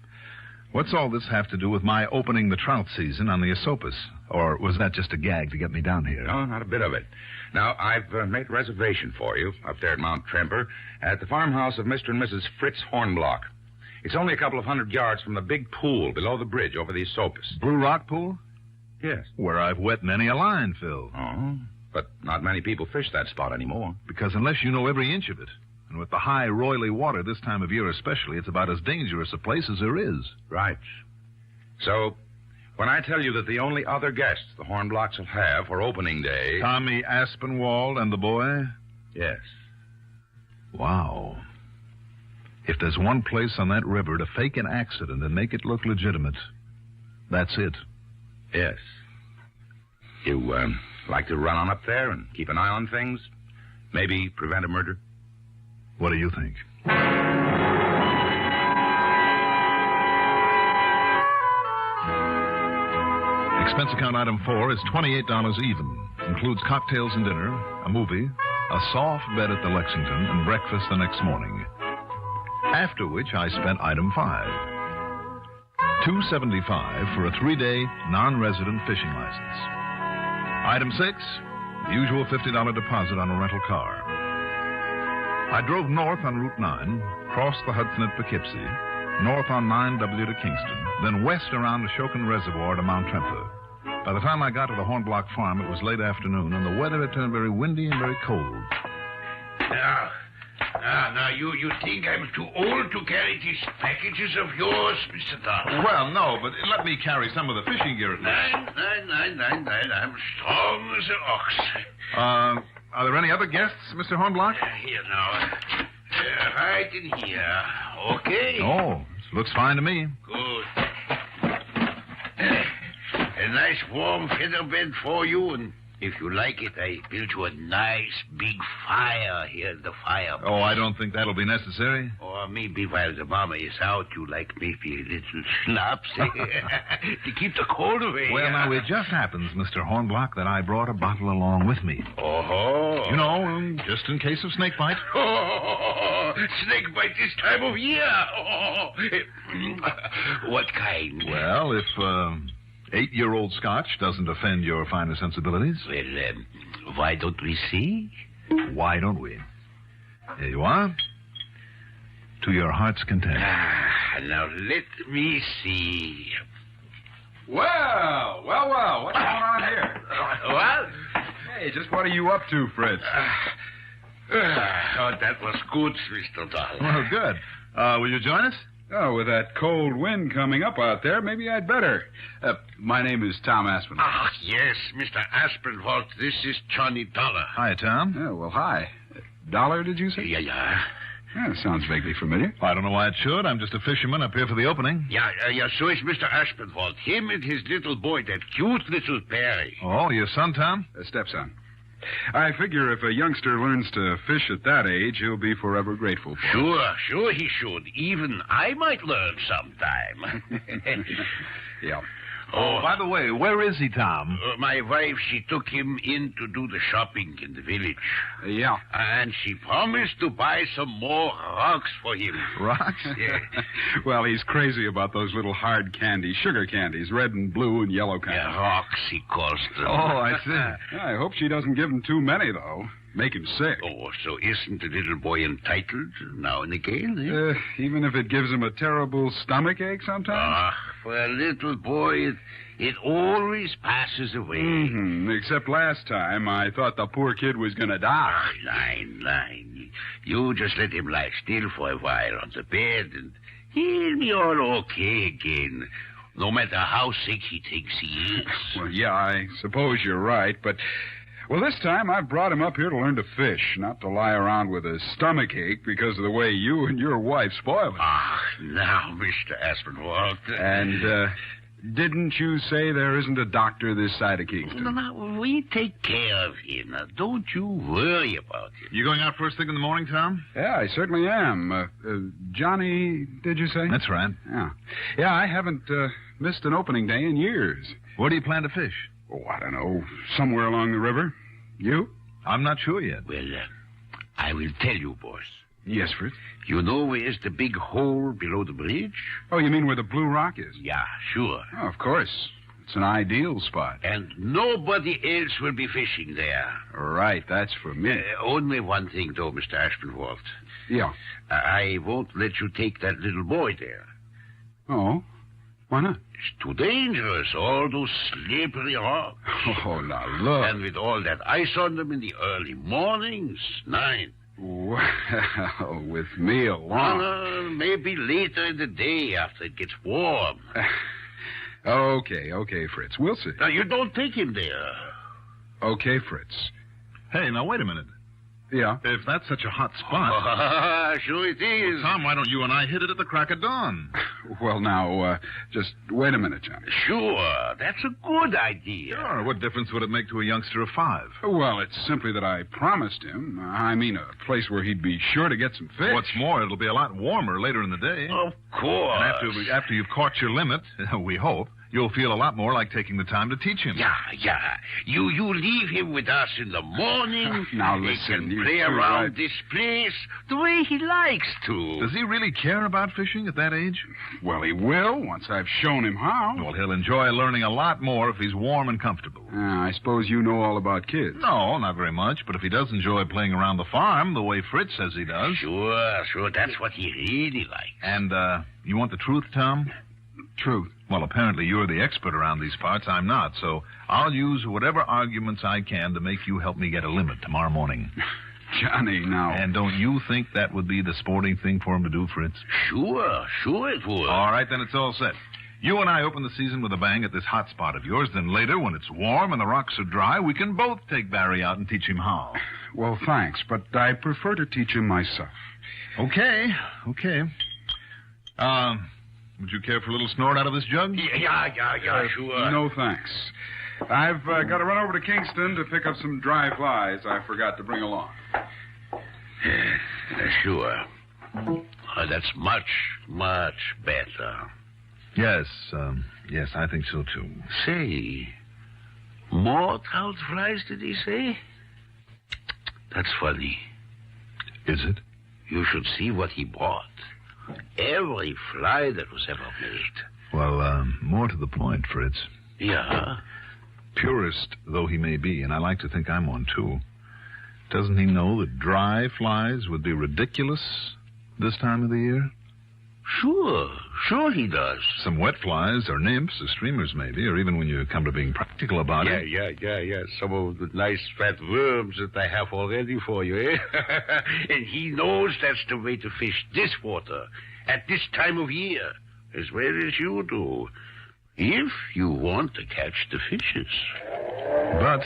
what's all this have to do with my opening the trout season on the Esopus? Or was that just a gag to get me down here? No, not a bit of it. Now, I've made a reservation for you up there at Mount Tremper at the farmhouse of Mr. and Mrs. Fritz Hornblock. It's only a couple of 100 yards from the big pool below the bridge over the Esopus. Blue Rock Pool? Yes. Where I've wet many a line, Phil. Oh, but not many people fish that spot anymore. Because unless you know every inch of it, and with the high, roily water this time of year especially, it's about as dangerous a place as there is. Right. So, when I tell you that the only other guests the Hornblocks will have for opening day... Tommy Aspinwall and the boy? Yes. Wow. If there's one place on that river to fake an accident and make it look legitimate, that's it. Yes. You, like to run on up there and keep an eye on things? Maybe prevent a murder? What do you think? Expense account item 4 is $28 even. Includes cocktails and dinner, a movie, a soft bed at the Lexington, and breakfast the next morning. After which I spent item 5. $275 for a 3-day non-resident fishing license. Item 6, the usual $50 deposit on a rental car. I drove north on Route 9, crossed the Hudson at Poughkeepsie, north on 9W to Kingston, then west around the Shokin Reservoir to Mount Tremper. By the time I got to the Hornblock farm, it was late afternoon, and the weather had turned very windy and very cold. Now, you think I'm too old to carry these packages of yours, Mr. Dollar? Well, no, but let me carry some of the fishing gear at least. Nine. I'm strong as an ox. Are there any other guests, Mr. Hornblock? Here now. Right in here. Okay? Oh, looks fine to me. Good. A nice warm feather bed for you, and if you like it, I built you a nice big fire here in the fire. Oh, I don't think that'll be necessary. Or maybe while the mama is out, you like maybe a little schnapps to keep the cold away. Well, now, it just happens, Mr. Hornblock, that I brought a bottle along with me. Oh. You know, just in case of snake bite. Oh, snake bite this time of year. Oh. What kind? Well, if 8-year-old Scotch doesn't offend your finer sensibilities. Well, why don't we see? Why don't we? Here you are. To your heart's content. Now, let me see. Well, what's going on here? Well? Hey, just what are you up to, Fritz? Oh, that was good, Mr. Dollar. Well, good. Will you join us? Oh, with that cold wind coming up out there, maybe I'd better. My name is Tom Aspinwall. Ah, yes, Mr. Aspinwall. This is Johnny Dollar. Hi, Tom. Oh, well, hi. Dollar, did you say? Yeah. Yeah, sounds vaguely familiar. I don't know why it should. I'm just a fisherman up here for the opening. Yeah, so is Mr. Aspinwall. Him and his little boy, that cute little Perry. Oh, your son, Tom? Stepson. I figure if a youngster learns to fish at that age, he'll be forever grateful for it. Sure he should. Even I might learn sometime. Yeah. Oh, by the way, where is he, Tom? My wife, she took him in to do the shopping in the village. Yeah. And she promised to buy some more rocks for him. Rocks? Yeah. Well, he's crazy about those little hard candies, sugar candies, red and blue and yellow kinds. Yeah, rocks, he calls them. Oh, I see. I hope she doesn't give him too many, though. Make him sick. Oh, so isn't the little boy entitled now and again, eh? Even if it gives him a terrible stomach ache sometimes? For a little boy, it always passes away. Mm-hmm. Except last time, I thought the poor kid was going to die. Line. You just let him lie still for a while on the bed, and he'll be all okay again, no matter how sick he thinks he is. Well, yeah, I suppose you're right, but... Well, this time I've brought him up here to learn to fish, not to lie around with a stomach ache because of the way you and your wife spoil it. Now, Mr. Aspinwall. And, didn't you say there isn't a doctor this side of Kingston? No, we take care of him. Now, don't you worry about him. You going out first thing in the morning, Tom? Yeah, I certainly am. Johnny, did you say? That's right. Yeah, I haven't missed an opening day in years. Where do you plan to fish? Oh, I don't know. Somewhere along the river. You? I'm not sure yet. Well, I will tell you, boss. Yes, Fritz? You know where's the big hole below the bridge? Oh, you mean where the Blue Rock is? Yeah, sure. Oh, of course. It's an ideal spot. And nobody else will be fishing there. Right, that's for me. Only one thing, though, Mr. Aspinwall. Yeah. I won't let you take that little boy there. Oh? Why not? It's too dangerous, all those slippery rocks. Oh, now look. And with all that ice on them in the early mornings, 9. Well, with me along. Maybe later in the day after it gets warm. Okay, Fritz. We'll see. Now, you don't take him there. Okay, Fritz. Hey, now, wait a minute. Yeah? If that's such a hot spot... Sure it is. Well, Tom, why don't you and I hit it at the crack of dawn? Well, now, just wait a minute, Johnny. Sure, that's a good idea. Sure, what difference would it make to a youngster of 5? Well, it's simply that I promised him. I mean, a place where he'd be sure to get some fish. What's more, it'll be a lot warmer later in the day. Of course. And after you've caught your limit, we hope, you'll feel a lot more like taking the time to teach him. Yeah. You leave him with us in the morning. Now, listen, he can play around this place the way he likes to. Does he really care about fishing at that age? Well, he will, once I've shown him how. Well, he'll enjoy learning a lot more if he's warm and comfortable. I suppose you know all about kids. No, not very much, but if he does enjoy playing around the farm the way Fritz says he does... Sure, that's what he really likes. And, you want the truth, Tom? Truth? Well, apparently you're the expert around these parts. I'm not, so I'll use whatever arguments I can to make you help me get a limit tomorrow morning. Johnny, now... And don't you think that would be the sporting thing for him to do, Fritz? Sure it would. All right, then it's all set. You and I open the season with a bang at this hot spot of yours. Then later, when it's warm and the rocks are dry, we can both take Barry out and teach him how. Well, thanks, but I prefer to teach him myself. Okay. Would you care for a little snort out of this jug? Yeah, sure. No, thanks. I've got to run over to Kingston to pick up some dry flies I forgot to bring along. Sure. That's much better. Yes, I think so, too. Say, more trout flies, did he say? That's funny. Is it? You should see what he bought. Every fly that was ever made. Well, more to the point, Fritz. Yeah? Purist though he may be, and I like to think I'm one, too, doesn't he know that dry flies would be ridiculous this time of the year? Sure. Sure he does. Some wet flies or nymphs or streamers, maybe, or even when you come to being practical about it. Yeah. Some of the nice fat worms that I have already for you, eh? And he knows that's the way to fish this water at this time of year, as well as you do, if you want to catch the fishes. But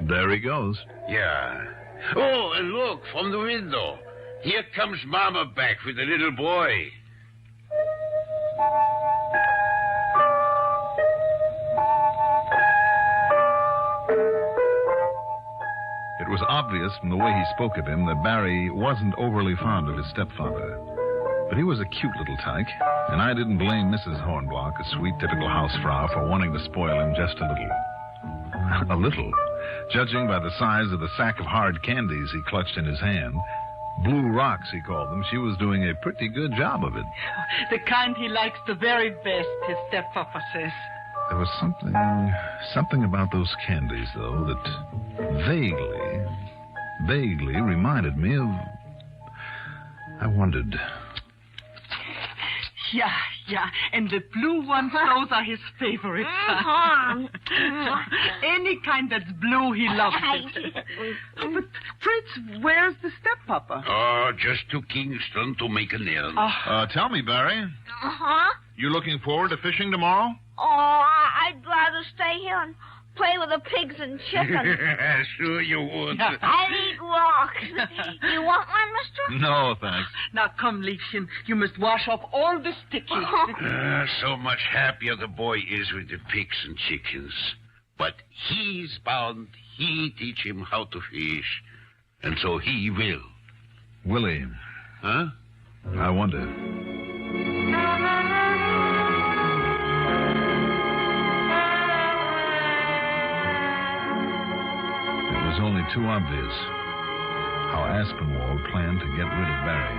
there he goes. Yeah. Oh, and look, from the window. Here comes Mama back with the little boy. It was obvious from the way he spoke of him that Barry wasn't overly fond of his stepfather. But he was a cute little tyke, and I didn't blame Mrs. Hornblock, a sweet, typical housefrau, for wanting to spoil him just a little. A little. Judging by the size of the sack of hard candies he clutched in his hand, blue rocks, he called them, she was doing a pretty good job of it. The kind he likes the very best, his steppapa says. There was something about those candies, though, that vaguely reminded me of... I wondered... Yeah, and the blue ones, those are his favorites. Any kind that's blue, he loves it. But, Fritz, where's the steppapa? Oh, just to Kingston to make a nail. Tell me, Barry. Uh-huh. You looking forward to fishing tomorrow? Oh, I'd rather stay here and play with the pigs and chickens. Sure you would. I'd eat rocks. You want one, mister? No, thanks. Now, come, Liebchen. You must wash off all the sticky. So much happier the boy is with the pigs and chickens. But he's bound he teach him how to fish. And so he will. Will he? Huh? I wonder. It was only too obvious how Aspinwall planned to get rid of Barry.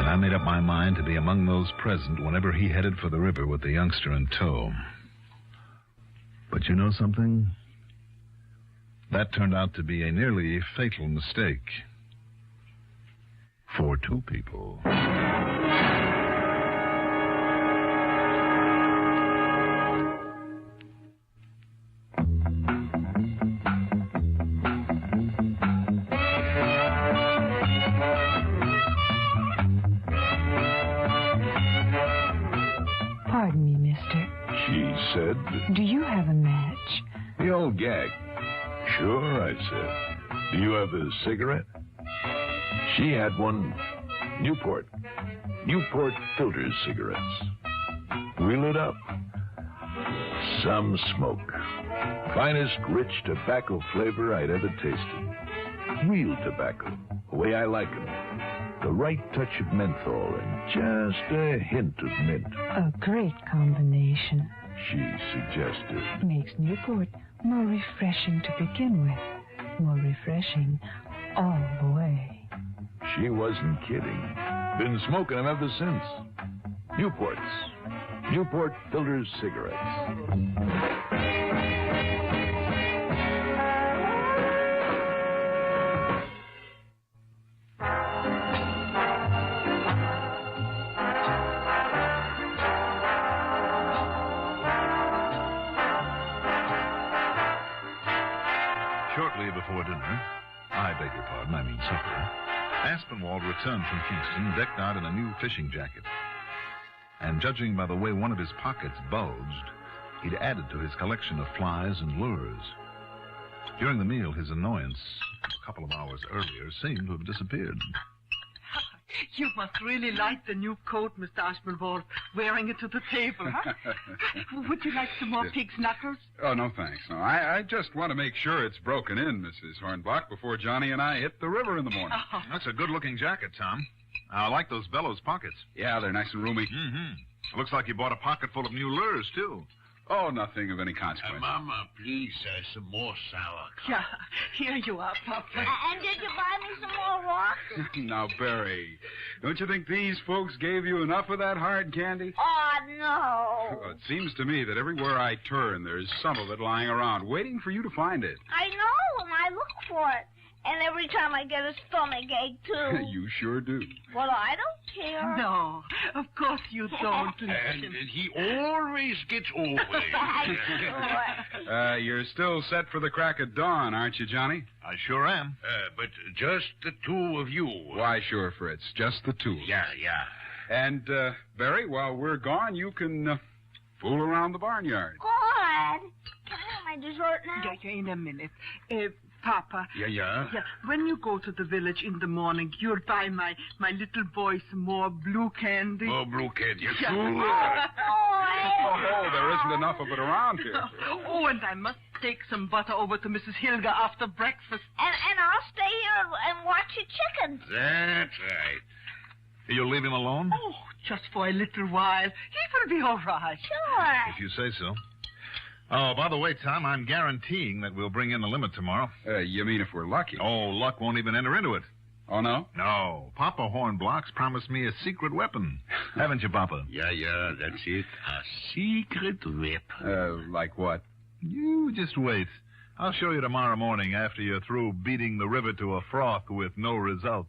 And I made up my mind to be among those present whenever he headed for the river with the youngster in tow. But you know something? That turned out to be a nearly fatal mistake. For two people. Pardon me, mister. She said... Do you have a match? The old gag. Sure, I said. Do you have a cigarette? She had one. Newport filter cigarettes. We lit up. Some smoke. Finest rich tobacco flavor I'd ever tasted. Real tobacco, the way I like 'em. The right touch of menthol and just a hint of mint. A great combination. She suggested. Makes Newport more refreshing to begin with. More refreshing all the way. She wasn't kidding. Been smoking them ever since. Newports. Newport filter cigarettes. Shortly before dinner, I beg your pardon, I mean supper, Aspinwall returned from Kingston decked out in a new fishing jacket. And judging by the way one of his pockets bulged, he'd added to his collection of flies and lures. During the meal, his annoyance, a couple of hours earlier, seemed to have disappeared. You must really like the new coat, Mr. Aspinwall, wearing it to the table, huh? Would you like some more pig's knuckles? Oh, no, thanks. No, I just want to make sure it's broken in, Mrs. Hornblock, before Johnny and I hit the river in the morning. Oh. That's a good-looking jacket, Tom. I like those bellows pockets. Yeah, they're nice and roomy. Mm-hmm. Looks like you bought a pocket full of new lures, too. Oh, nothing of any consequence. Mama, please, some more sauerkraut. Yeah, here you are, Papa. And did you buy me some more rocks? Now, Barry, don't you think these folks gave you enough of that hard candy? Oh, no. Well, it seems to me that everywhere I turn, there's some of it lying around, waiting for you to find it. I know, and I look for it. And every time I get a stomach ache, too. You sure do. Well, I don't care. No, of course you don't. And he always gets over it. You're still set for the crack of dawn, aren't you, Johnny? I sure am. But just the two of you. Why, sure, Fritz. Just the two. Yeah. And, Barry, while we're gone, you can fool around the barnyard. God. Can I have my dessert now? Yeah, in a minute. Papa. Yeah. When you go to the village in the morning, you'll buy my little boy some more blue candy. More blue candy. Yeah. Oh, there isn't enough of it around here. Oh, and I must take some butter over to Mrs. Hilga after breakfast. And I'll stay here and watch your chickens. That's right. You'll leave him alone? Oh, just for a little while. He will be all right. Sure. If you say so. Oh, by the way, Tom, I'm guaranteeing that we'll bring in the limit tomorrow. You mean if we're lucky? Oh, luck won't even enter into it. Oh, no? No. Papa Hornblocks promised me a secret weapon. Haven't you, Papa? Yeah, that's it. A secret weapon. Like what? You just wait. I'll show you tomorrow morning after you're through beating the river to a froth with no results.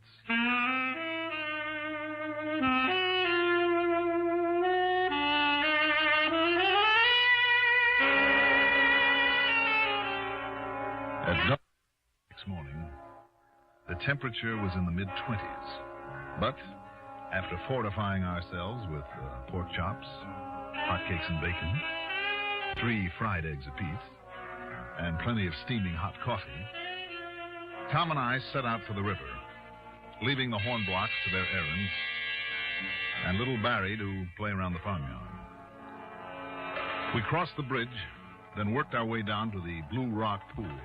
At dark next morning, the temperature was in the mid-20s. But after fortifying ourselves with pork chops, hotcakes and bacon, 3 fried eggs apiece, and plenty of steaming hot coffee, Tom and I set out for the river, leaving the Hornblocks to their errands and little Barry to play around the farmyard. We crossed the bridge, then worked our way down to the Blue Rock Pool.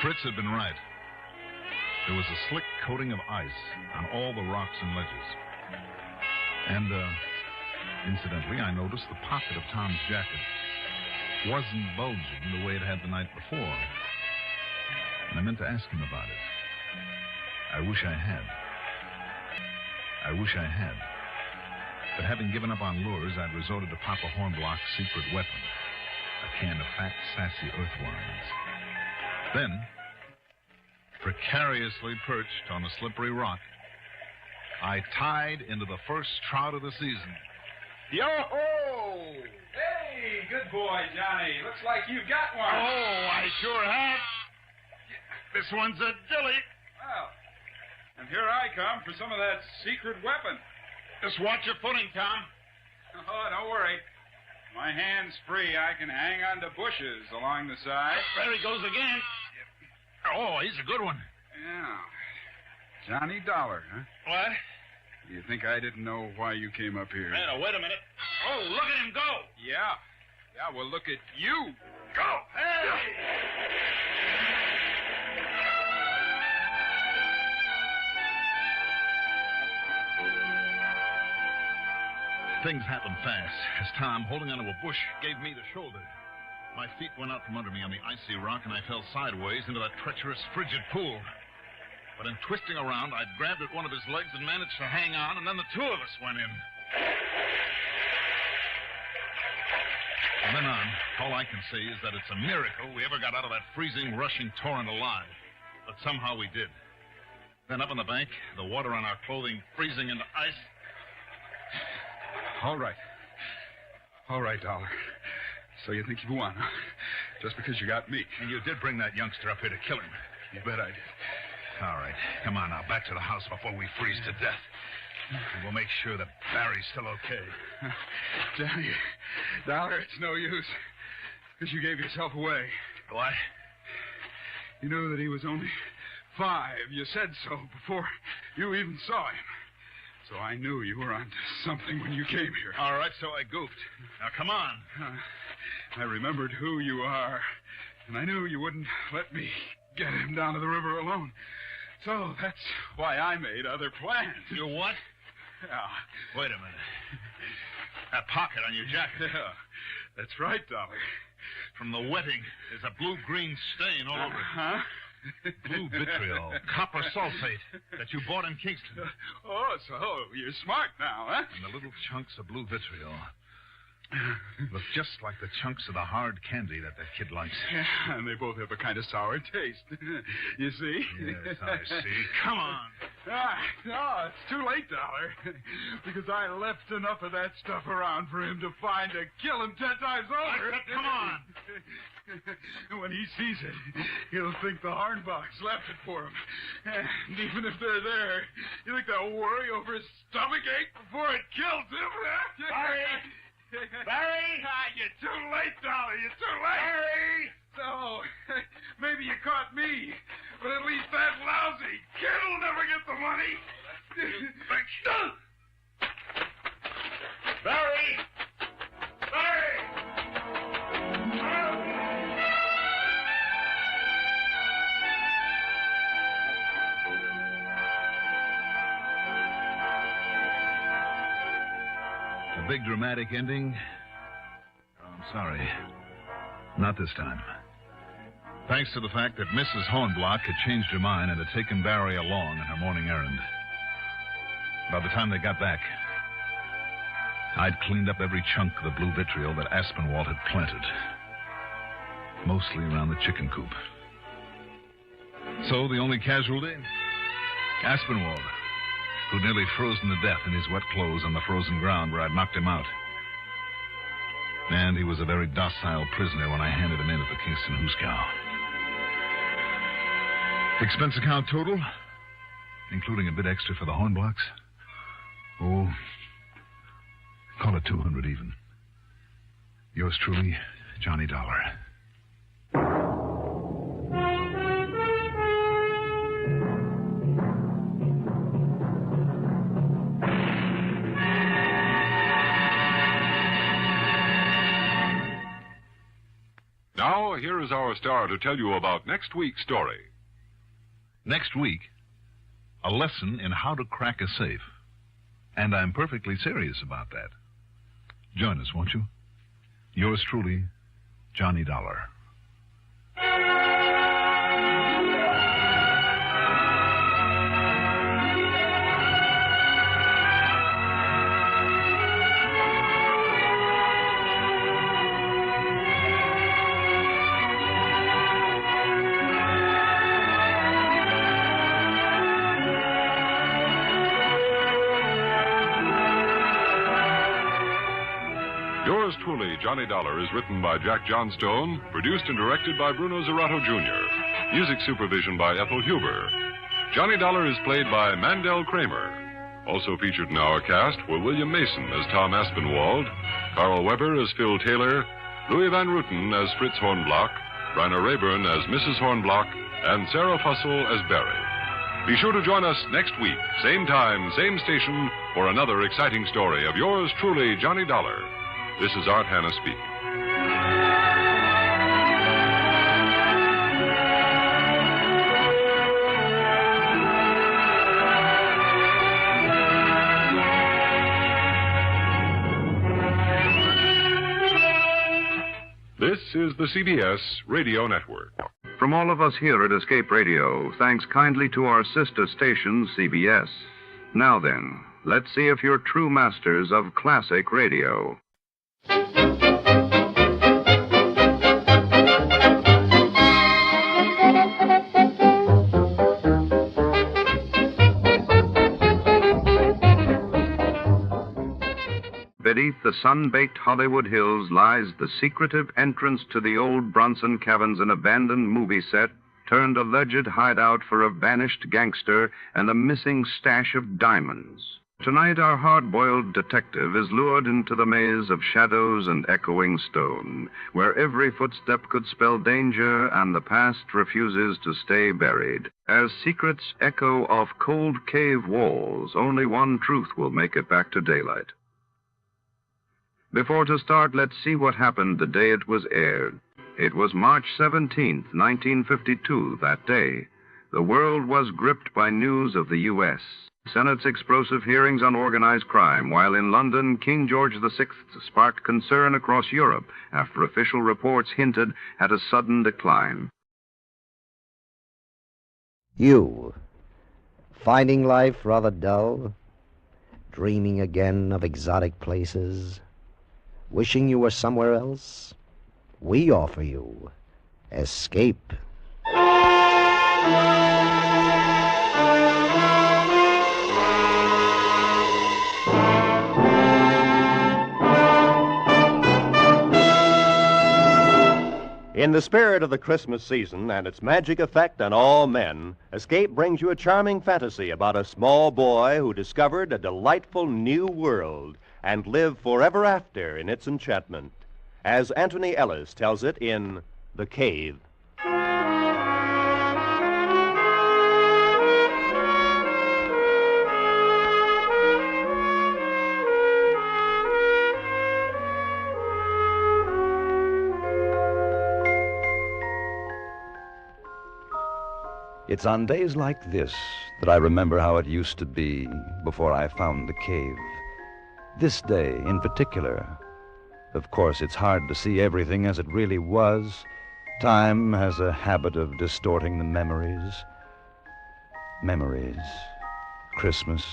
Fritz had been right. There was a slick coating of ice on all the rocks and ledges. And, incidentally, I noticed the pocket of Tom's jacket wasn't bulging the way it had the night before. And I meant to ask him about it. I wish I had. But having given up on lures, I'd resorted to Papa Hornblock's secret weapon, a can of fat, sassy earthworms. Then, precariously perched on a slippery rock, I tied into the first trout of the season. Yo-ho! Hey, good boy, Johnny. Looks like you've got one. Oh, I sure have. This one's a dilly. Well, and here I come for some of that secret weapon. Just watch your footing, Tom. Oh, don't worry. My hand's free. I can hang on to bushes along the side. There he goes again. Oh, he's a good one. Yeah. Johnny Dollar, huh? What? You think I didn't know why you came up here? Hey, wait a minute. Oh, look at him go. Yeah. Yeah, well, look at you. Go. Hey! Things happened fast, as Tom, holding onto a bush, gave me the shoulder. My feet went out from under me on the icy rock, and I fell sideways into that treacherous, frigid pool. But in twisting around, I'd grabbed at one of his legs and managed to hang on, and then the two of us went in. From then on, all I can say is that it's a miracle we ever got out of that freezing, rushing torrent alive. But somehow we did. Then up on the bank, the water on our clothing freezing into ice. All right, Dollar. So you think you've won, huh? Just because you got me. And you did bring that youngster up here to kill him. You bet I did. All right. Come on now, back to the house before we freeze to death. And we'll make sure that Barry's still okay. Johnny, Dollar, it's no use. Because you gave yourself away. What? You knew that he was only 5. You said so before you even saw him. So I knew you were onto something when you came here. All right, so I goofed. Now, come on. I remembered who you are, and I knew you wouldn't let me get him down to the river alone. So that's why I made other plans. You what? Yeah. Wait a minute. That pocket on your jacket. Yeah, that's right, Dollar. From the wetting, there's a blue-green stain all over it. Huh? Blue vitriol, copper sulfate that you bought in Kingston. Oh, so you're smart now, huh? And the little chunks of blue vitriol. Look just like the chunks of the hard candy that kid likes. Yeah, and they both have a kind of sour taste. You see? Yes, I see. Come on. No, it's too late, Dollar. Because I left enough of that stuff around for him to find to kill him 10 times over. Come on. When he sees it, he'll think the Hornbachs left it for him. And even if they're there, you think they'll worry over his stomachache before it kills him? Barry! Barry! You're too late, Dollar. You're too late. Barry! So, maybe you caught me, but at least that lousy kid will never get the money. Barry! Barry! A big dramatic ending? Oh, I'm sorry. Not this time. Thanks to the fact that Mrs. Hornblock had changed her mind and had taken Barry along on her morning errand. By the time they got back, I'd cleaned up every chunk of the blue vitriol that Aspinwall had planted. Mostly around the chicken coop. So the only casualty? Aspinwall, who'd nearly frozen to death in his wet clothes on the frozen ground where I'd knocked him out. And he was a very docile prisoner when I handed him in at the Kingston Hooskow. Expense account total, including a bit extra for the Hornblocks? Oh, call it 200 even. Yours truly, Johnny Dollar. Now, here is our star to tell you about next week's story. Next week, a lesson in how to crack a safe. And I'm perfectly serious about that. Join us, won't you? Yours truly, Johnny Dollar. Yours truly, Johnny Dollar, is written by Jack Johnstone, produced and directed by Bruno Zerato Jr., music supervision by Ethel Huber. Johnny Dollar is played by Mandel Kramer. Also featured in our cast were William Mason as Tom Aspinwald, Carl Weber as Phil Taylor, Louis Van Ruten as Fritz Hornblock, Bryna Rayburn as Mrs. Hornblock, and Sarah Fussell as Barry. Be sure to join us next week, same time, same station, for another exciting story of yours truly, Johnny Dollar. This is Art Hanna speaking. This is the CBS Radio Network. From all of us here at Escape Radio, thanks kindly to our sister station, CBS. Now then, let's see if you're true masters of classic radio. Beneath the sun-baked Hollywood hills lies the secretive entrance to the old Bronson Cabin's an abandoned movie set turned alleged hideout for a vanished gangster and a missing stash of diamonds. Tonight, our hard-boiled detective is lured into the maze of shadows and echoing stone, where every footstep could spell danger and the past refuses to stay buried. As secrets echo off cold cave walls, only one truth will make it back to daylight. Before to start, let's see what happened the day it was aired. It was March 17th, 1952, that day. The world was gripped by news of the U.S. Senate's explosive hearings on organized crime, while in London, King George VI sparked concern across Europe after official reports hinted at a sudden decline. You, finding life rather dull? Dreaming again of exotic places? Wishing you were somewhere else? We offer you escape. In the spirit of the Christmas season and its magic effect on all men, Escape brings you a charming fantasy about a small boy who discovered a delightful new world and lived forever after in its enchantment, as Anthony Ellis tells it in The Cave. It's on days like this that I remember how it used to be before I found the cave. This day in particular. Of course, it's hard to see everything as it really was. Time has a habit of distorting the memories. Memories. Christmas.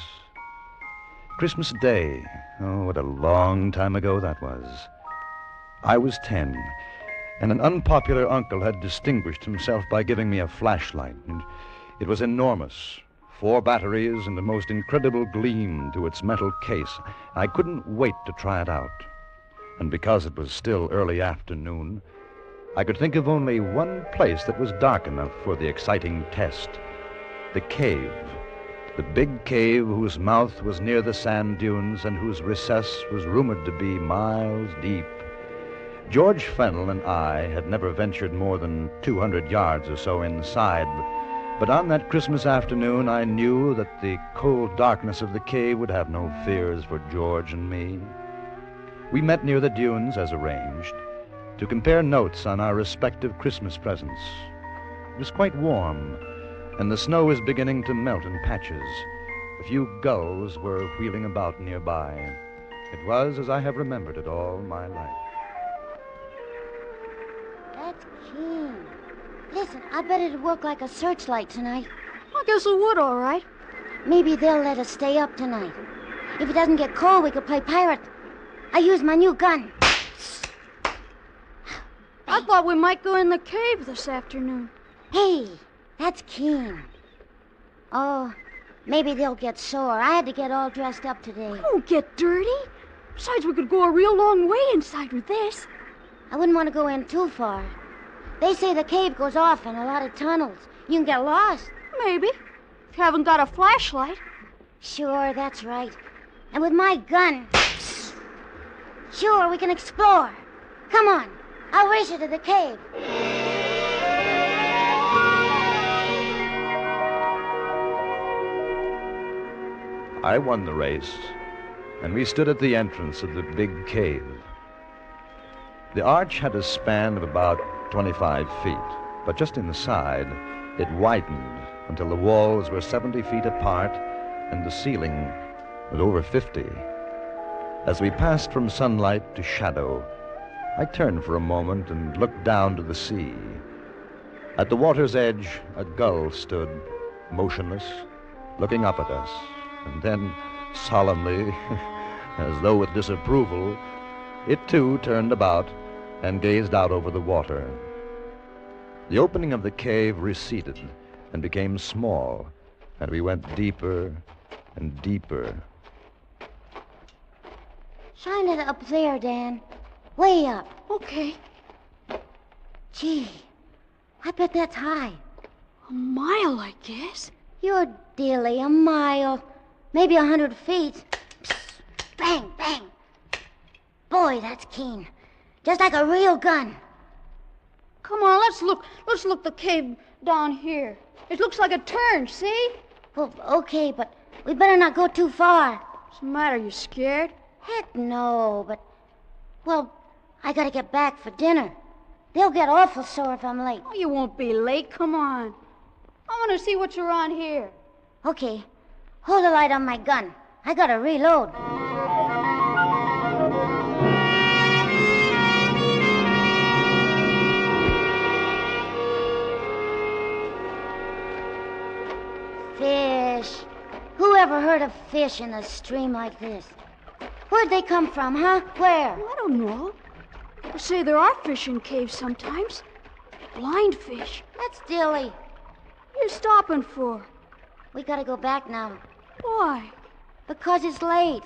Christmas Day. Oh, what a long time ago that was. I was 10. And an unpopular uncle had distinguished himself by giving me a flashlight. And it was enormous. 4 batteries and a most incredible gleam to its metal case. I couldn't wait to try it out. And because it was still early afternoon, I could think of only one place that was dark enough for the exciting test. The cave. The big cave whose mouth was near the sand dunes and whose recess was rumored to be miles deep. George Fennell and I had never ventured more than 200 yards or so inside, but on that Christmas afternoon I knew that the cold darkness of the cave would have no fears for George and me. We met near the dunes as arranged to compare notes on our respective Christmas presents. It was quite warm, and the snow was beginning to melt in patches. A few gulls were wheeling about nearby. It was as I have remembered it all my life. That's keen. Listen, I bet it'd work like a searchlight tonight. I guess it would, all right. Maybe they'll let us stay up tonight. If it doesn't get cold, we could play pirate. I used my new gun. I thought we might go in the cave this afternoon. Hey, that's keen. Oh, maybe they'll get sore. I had to get all dressed up today. Don't get dirty. Besides, we could go a real long way inside with this. I wouldn't want to go in too far. They say the cave goes off in a lot of tunnels. You can get lost. Maybe. If you haven't got a flashlight. Sure, that's right. And with my gun, sure, we can explore. Come on, I'll race you to the cave. I won the race, and we stood at the entrance of the big cave. The arch had a span of about 25 feet, but just inside, it widened until the walls were 70 feet apart and the ceiling was over 50. As we passed from sunlight to shadow, I turned for a moment and looked down to the sea. At the water's edge, a gull stood, motionless, looking up at us, and then, solemnly, as though with disapproval, it too turned about and gazed out over the water. The opening of the cave receded and became small, and we went deeper and deeper. Shine it up there, Dan. Way up. Okay. Gee, I bet that's high. A mile, I guess. You're dilly, a mile. Maybe 100 feet. Psst. Bang, bang. Boy, that's keen. Just like a real gun. Come on, let's look the cave down here. It looks like a turn, see? Well, okay, but we better not go too far. What's the matter, you scared? Heck no, but... Well, I gotta get back for dinner. They'll get awful sore if I'm late. Oh, you won't be late, come on. I want to see what's around here. Okay, hold the light on my gun. I gotta reload. Fish. Who ever heard of fish in a stream like this? Where'd they come from, huh? Where? I don't know. They say there are fish in caves sometimes. Blind fish. That's Dilly. What are you stopping for? We gotta go back now. Why? Because it's late.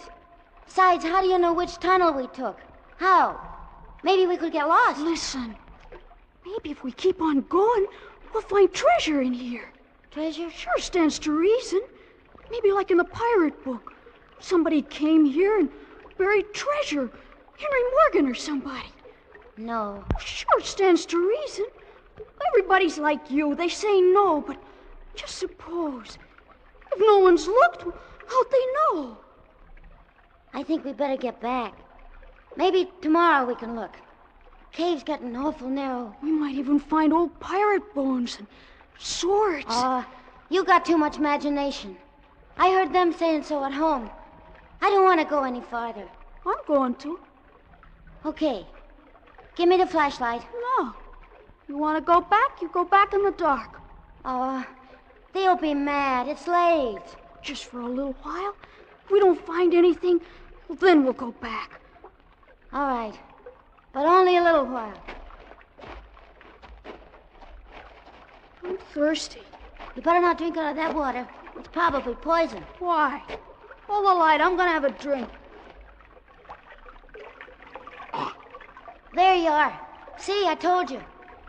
Besides, how do you know which tunnel we took? How? Maybe we could get lost. Listen. Maybe if we keep on going, we'll find treasure in here. Treasure? Sure stands to reason. Maybe like in the pirate book. Somebody came here and buried treasure. Henry Morgan or somebody. No. Sure stands to reason. Everybody's like you. They say no, but just suppose. If no one's looked, how'd they know? I think we better get back. Maybe tomorrow we can look. Cave's getting awful narrow. We might even find old pirate bones and swords. You got too much imagination. I heard them saying so at home. I don't want to go any farther. I'm going to. Okay. Give me the flashlight. No. You want to go back? You go back in the dark. They'll be mad. It's late. Just for a little while. If we don't find anything, well, then we'll go back. All right. But only a little while. I'm thirsty. You better not drink out of that water. It's probably poison. Why? Hold the light. I'm going to have a drink. There you are. See, I told you.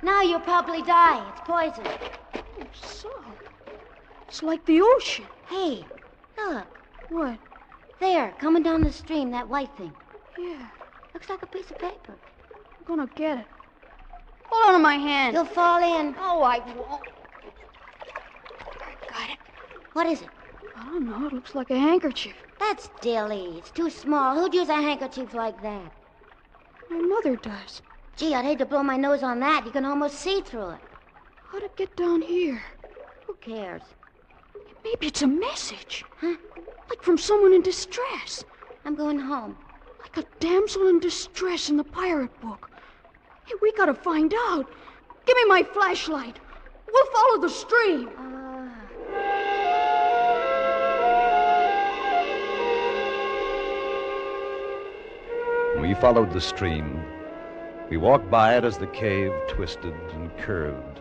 Now you'll probably die. It's poison. Oh, so. It's like the ocean. Hey, look. What? There, coming down the stream, that white thing. Yeah. Looks like a piece of paper. I'm gonna get it. Hold on to my hand. You'll fall in. Oh, I won't. Got it. What is it? I don't know. It looks like a handkerchief. That's Dilly. It's too small. Who'd use a handkerchief like that? My mother does. Gee, I'd hate to blow my nose on that. You can almost see through it. How'd it get down here? Who cares? Maybe it's a message. Huh? Like from someone in distress. I'm going home. Like a damsel in distress in the pirate book. Hey, we gotta find out. Give me my flashlight. We'll follow the stream. We followed the stream. We walked by it as the cave twisted and curved.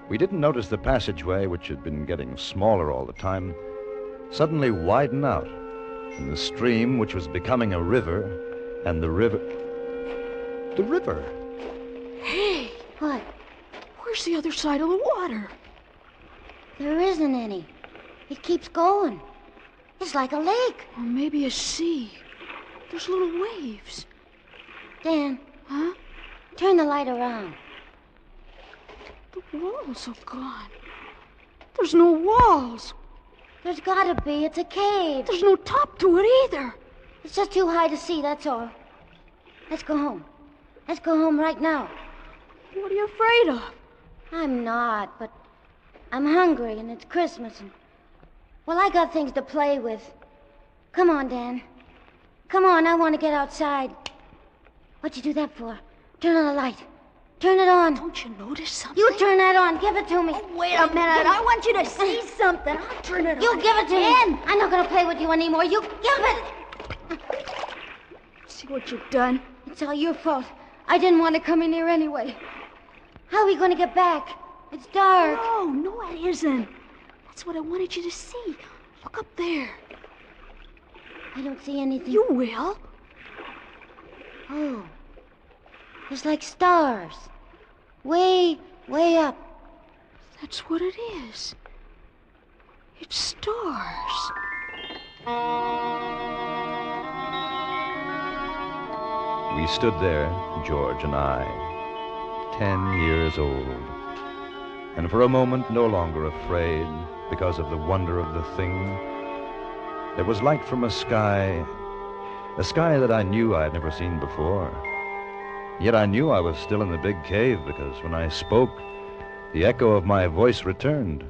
We didn't notice the passageway, which had been getting smaller all the time, suddenly widen out, and the stream, which was becoming a river, and the river... The river! Hey! What? Where's the other side of the water? There isn't any. It keeps going. It's like a lake. Or maybe a sea. There's little waves. Dan. Huh? Turn the light around. The walls are gone. There's no walls. There's gotta be. It's a cave. There's no top to it either. It's just too high to see, that's all. Let's go home. Let's go home right now. What are you afraid of? I'm not, but I'm hungry and it's Christmas and... Well, I got things to play with. Come on, Dan. Come on, I want to get outside. What'd you do that for? Turn on the light. Turn it on. Don't you notice something? You turn that on. Give it to me. Oh, wait a minute. I want you to see something. I'll turn it on. You give it to me. I'm not going to play with you anymore. You give it. See what you've done? It's all your fault. I didn't want to come in here anyway. How are we going to get back? It's dark. No, it isn't. That's what I wanted you to see. Look up there. I don't see anything. You will. Oh. There's like stars. Way, way up. That's what it is. It's stars. We stood there, George and I, 10 years old, and for a moment no longer afraid because of the wonder of the thing. There was light from a sky that I knew I had never seen before. Yet I knew I was still in the big cave because when I spoke, the echo of my voice returned.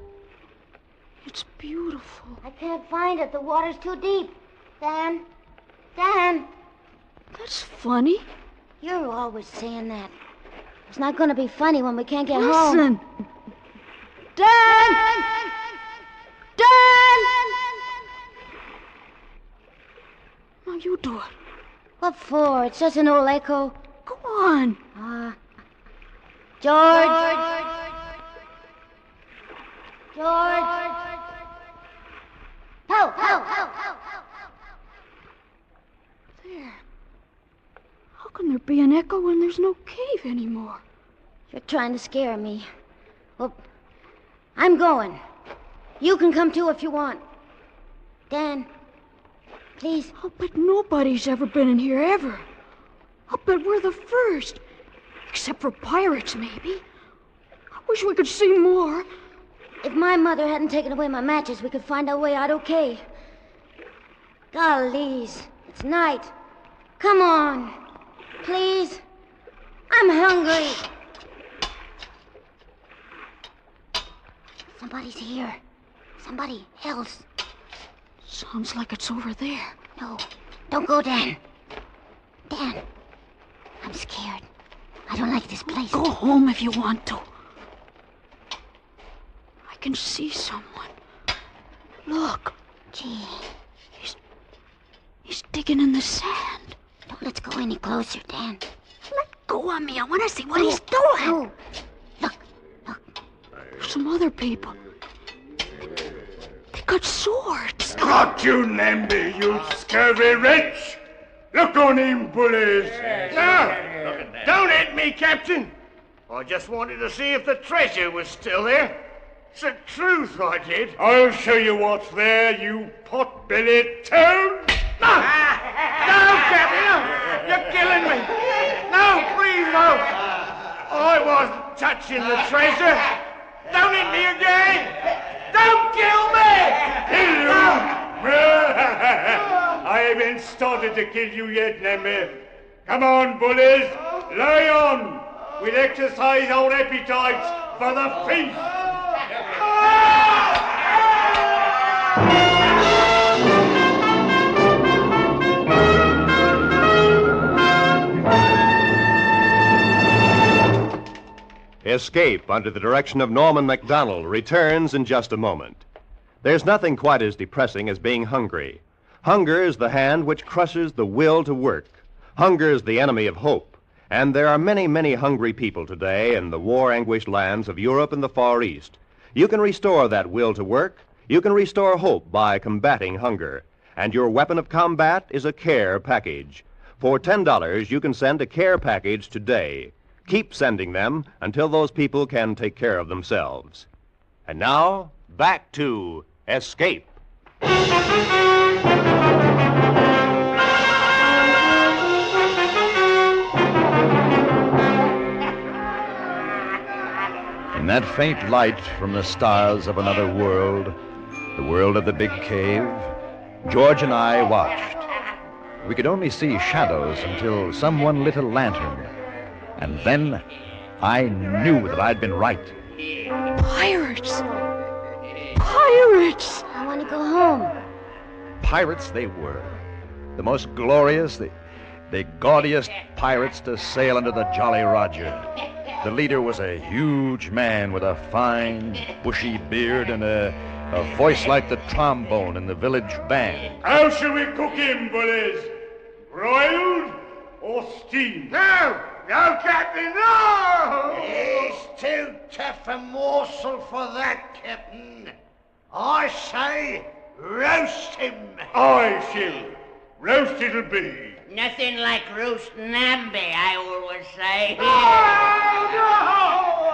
It's beautiful. I can't find it. The water's too deep. Dan. Dan. That's funny. You're always saying that. It's not going to be funny when we can't get home. Listen. Dan! Dan! My Now you do it. What for? It's just an old echo. Go on. George. George. Ho. There. How can there be an echo when there's no cave anymore? You're trying to scare me. Well, I'm going. You can come too if you want. Dan, please. I'll bet nobody's ever been in here ever. I'll bet we're the first. Except for pirates, maybe. I wish we could see more. If my mother hadn't taken away my matches, we could find our way out okay. Gollies, it's night. Come on, please. I'm hungry. Somebody's here. Somebody else. Sounds like it's over there. No, don't go, Dan. Dan, I'm scared. I don't like this place. Go home if you want to. I can see someone. Look. Gee. He's digging in the sand. Don't let's go any closer, Dan. Let go of me. I want to see what he's doing. No. Look. Some other people. They got swords. Got you, Namby, you scurvy wretch! Look on him, bullies! No! Don't hit me, Captain! I just wanted to see if the treasure was still there. It's the truth, I did. I'll show you what's there, you pot-bellied toad! No! No, Captain! No! You're killing me! No, please, no! I wasn't touching the treasure! Don't hit me again! Don't kill me! Kill you? I haven't started to kill you yet, Namby. Come on, bullies. Lie on. We'll exercise our appetites for the feast. Escape, under the direction of Norman MacDonald, returns in just a moment. There's nothing quite as depressing as being hungry. Hunger is the hand which crushes the will to work. Hunger is the enemy of hope. And there are many, many hungry people today in the war-anguished lands of Europe and the Far East. You can restore that will to work. You can restore hope by combating hunger. And your weapon of combat is a care package. For $10, you can send a care package today. Keep sending them until those people can take care of themselves. And now, back to Escape. In that faint light from the stars of another world, the world of the big cave, George and I watched. We could only see shadows until someone lit a lantern. And then I knew that I'd been right. Pirates! Pirates! I want to go home. Pirates they were. The most glorious, the gaudiest pirates to sail under the Jolly Roger. The leader was a huge man with a fine, bushy beard and a voice like the trombone in the village band. How shall we cook him, bullies? Broiled or steamed? No! No, Captain, no! He's too tough a morsel for that, Captain. I say, roast him. I shall. Roast it'll be. Nothing like roast Namby, I always say. No!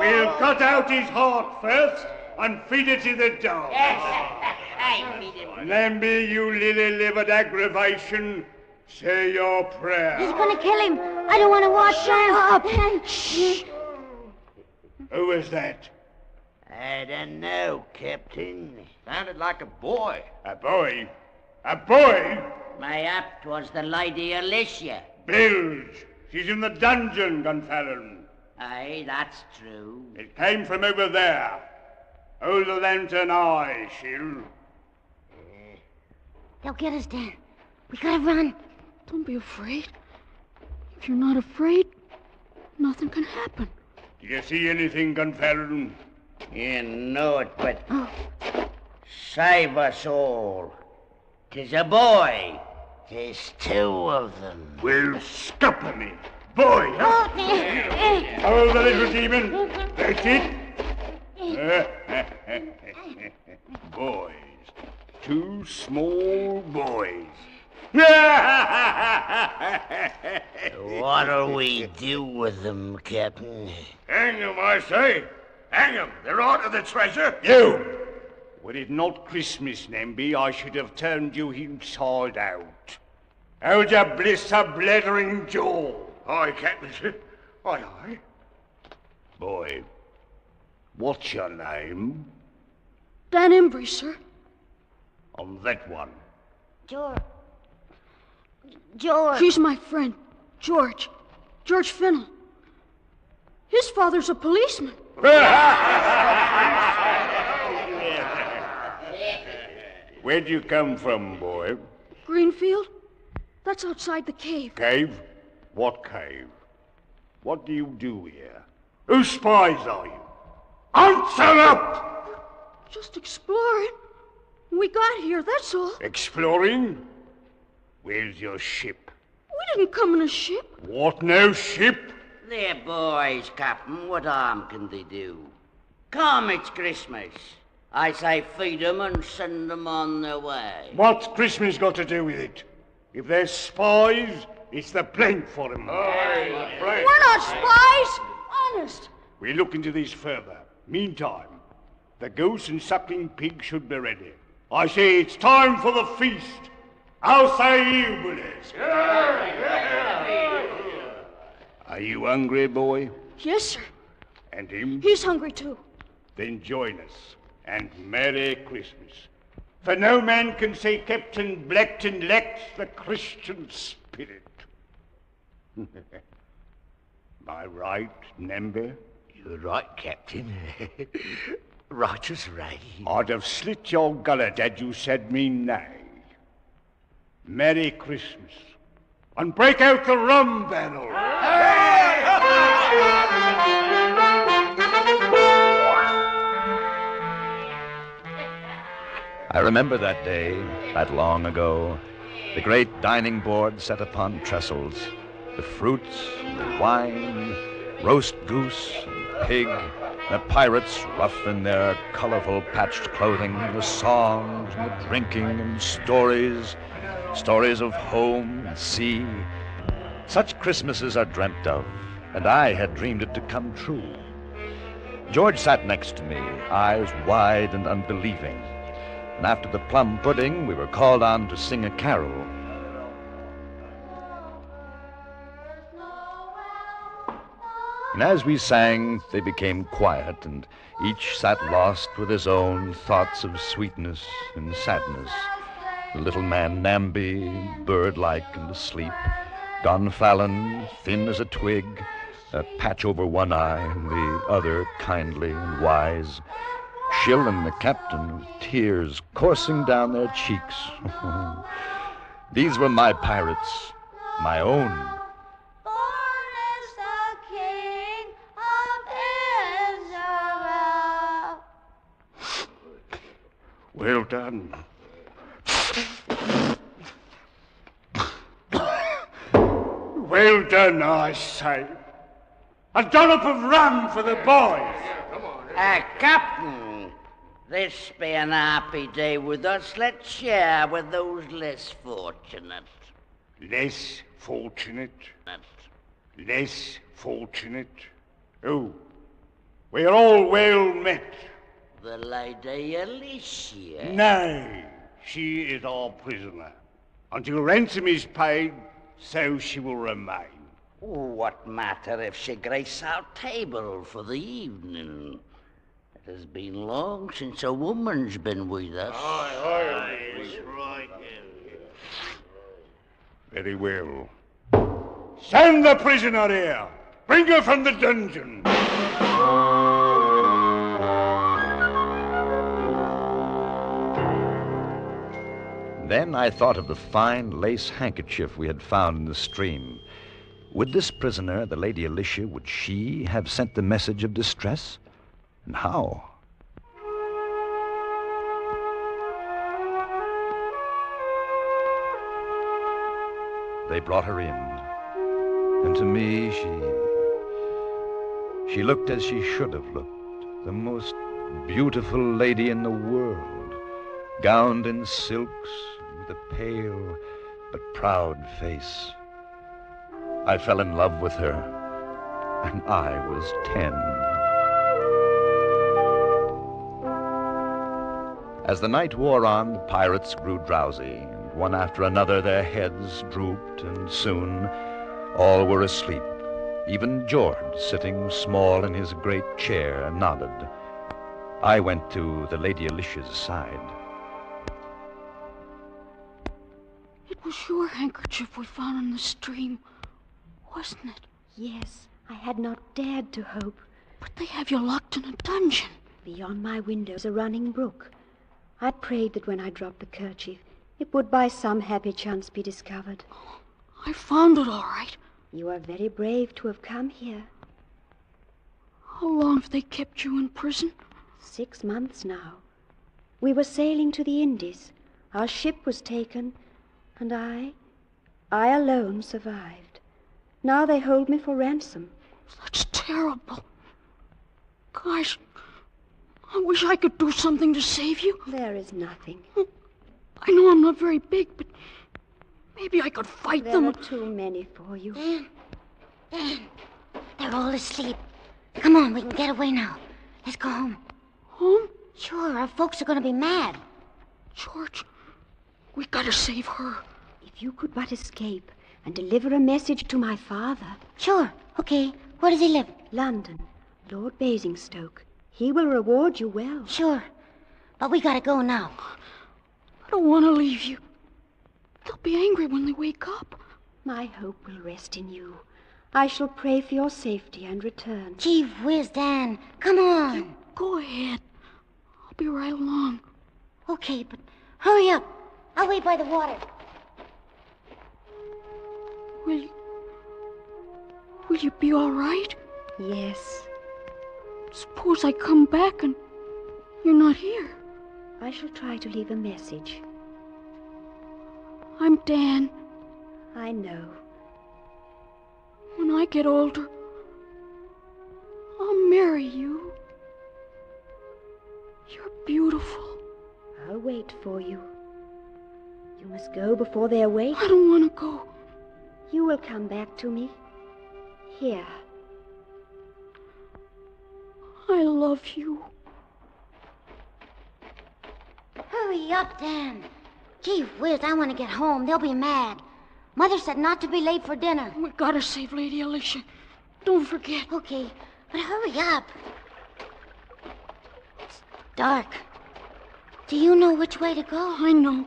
We'll cut out his heart first and feed it to the dog. I feed him. Namby, you lily-livered aggravation, say your prayer. He's going to kill him. I don't want to watch him. Shh. Who was that? I don't know, Captain. Sounded like a boy. A boy? A boy? Mayhap 'twas the Lady Alicia. Bilge. She's in the dungeon, Gunfallen. Aye, that's true. It came from over there. Hold the lantern high, Shill. They'll get us, Dan. We gotta run. Don't be afraid. If you're not afraid, nothing can happen. Do you see anything, Gunfallen? You know it, but... Save us all. 'Tis a boy. There's 2 of them. Well, scupper me. Boy, huh? Oh, the little demon. That's it. Boys. 2 small boys. What'll we do with them, Captain? Hang them, I say. Hang them. They're out of the treasure. You! Were it not Christmas, Namby, I should have turned you inside out. Hold your bliss a blethering jaw. Aye, Captain. Aye, aye. Boy, what's your name? Dan Embry, sir. On that one. George. George. He's my friend, George. George Fennell. His father's a policeman. Where'd you come from, boy? Greenfield? That's outside the cave. Cave? What cave? What do you do here? Whose spies are you? Answer up! Just exploring. We got here, that's all. Exploring? Where's your ship? We didn't come in a ship. What, no ship? They're boys, Captain. What harm can they do? Come, it's Christmas. I say feed them and send them on their way. What's Christmas got to do with it? If they're spies, it's the blank for them. We're not spies. Honest. We'll look into this further. Meantime, the goose and suckling pig should be ready. I say it's time for the feast. How say you, bullies? Are you hungry, boy? Yes, sir. And him? He's hungry, too. Then join us, and Merry Christmas. For no man can say Captain Blackton lacks the Christian spirit. Am I right, Namby? You're right, Captain. Right as rain. I'd have slit your gullet had you said me nay. Merry Christmas. And break out the rum barrel. I remember that day, that long ago, the great dining board set upon trestles, the fruits, the wine, roast goose and pig, the pirates rough in their colorful patched clothing, the songs and the drinking and stories of home and sea. Such Christmases are dreamt of, and I had dreamed it to come true. George sat next to me, eyes wide and unbelieving. And after the plum pudding, we were called on to sing a carol. And as we sang, they became quiet, and each sat lost with his own thoughts of sweetness and sadness. The little man Namby, bird-like and asleep. Don Fallon, thin as a twig, a patch over one eye, and the other kindly and wise. Schill and the captain with tears coursing down their cheeks. These were my pirates, my own. Well done. Well done, I say. A dollop of rum for the boys. Captain, this be an happy day with us. Let's share with those less fortunate. Less fortunate? Less fortunate? Oh, we're all well met. The Lady Alicia. Nay, she is our prisoner. Until ransom is paid, so she will remain. What matter if she grace our table for the evening? It has been long since a woman's been with us. Aye, that's right. Very well. Send the prisoner here. Bring her from the dungeon. Then I thought of the fine lace handkerchief we had found in the stream. Would this prisoner, the Lady Alicia, would she have sent the message of distress? And how? They brought her in. And to me, she looked as she should have looked. The most beautiful lady in the world, gowned in silks, with a pale but proud face. I fell in love with her, and I was 10. As the night wore on, the pirates grew drowsy, and one after another their heads drooped, and soon all were asleep. Even George, sitting small in his great chair, nodded. I went to the Lady Alicia's side. It was your handkerchief we found in the stream, wasn't it? Yes, I had not dared to hope. But they have you locked in a dungeon. Beyond my window is a running brook. I prayed that when I dropped the kerchief, it would by some happy chance be discovered. I found it all right. You are very brave to have come here. How long have they kept you in prison? 6 months now. We were sailing to the Indies. Our ship was taken, and I alone survived. Now they hold me for ransom. That's terrible. Gosh, I wish I could do something to save you. There is nothing. I know I'm not very big, but maybe I could fight them. There are too many for you. Dan, they're all asleep. Come on, we can get away now. Let's go home. Home? Sure, our folks are going to be mad. George, we gotta save her. If you could but escape and deliver a message to my father. Sure, okay. Where does he live? London, Lord Basingstoke. He will reward you well. Sure, but we gotta go now. I don't want to leave you. They'll be angry when they wake up. My hope will rest in you. I shall pray for your safety and return. Gee whiz, Dan. Come on. You go ahead. I'll be right along. Okay, but hurry up. I'll wait by the water. Will you be all right? Yes. Suppose I come back and you're not here. I shall try to leave a message. I'm Dan. I know. When I get older, I'll marry you. You're beautiful. I'll wait for you. You must go before they're awake. I don't want to go. You will come back to me. Here. I love you. Hurry up, Dan. Gee whiz, I want to get home. They'll be mad. Mother said not to be late for dinner. We gotta save Lady Alicia. Don't forget. Okay, but hurry up. It's dark. Do you know which way to go? I know.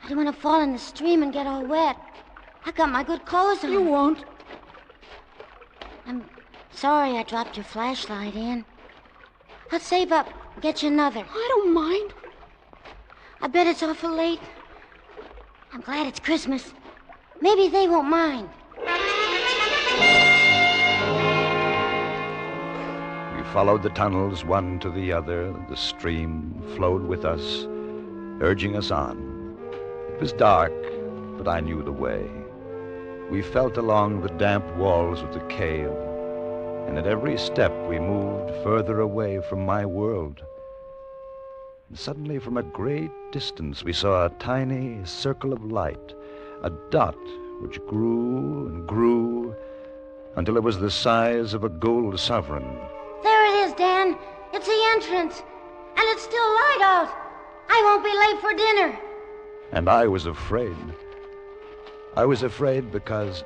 I don't want to fall in the stream and get all wet. I got my good clothes on. You won't. I'm sorry I dropped your flashlight in. I'll save up and get you another. I don't mind. I bet it's awful late. I'm glad it's Christmas. Maybe they won't mind. We followed the tunnels one to the other. The stream flowed with us, urging us on. It was dark, but I knew the way. We felt along the damp walls of the cave, and at every step we moved further away from my world. And suddenly, from a great distance, we saw a tiny circle of light, a dot which grew and grew until it was the size of a gold sovereign. There it is, Dan. It's the entrance. And it's still light out. I won't be late for dinner. And I was afraid. I was afraid because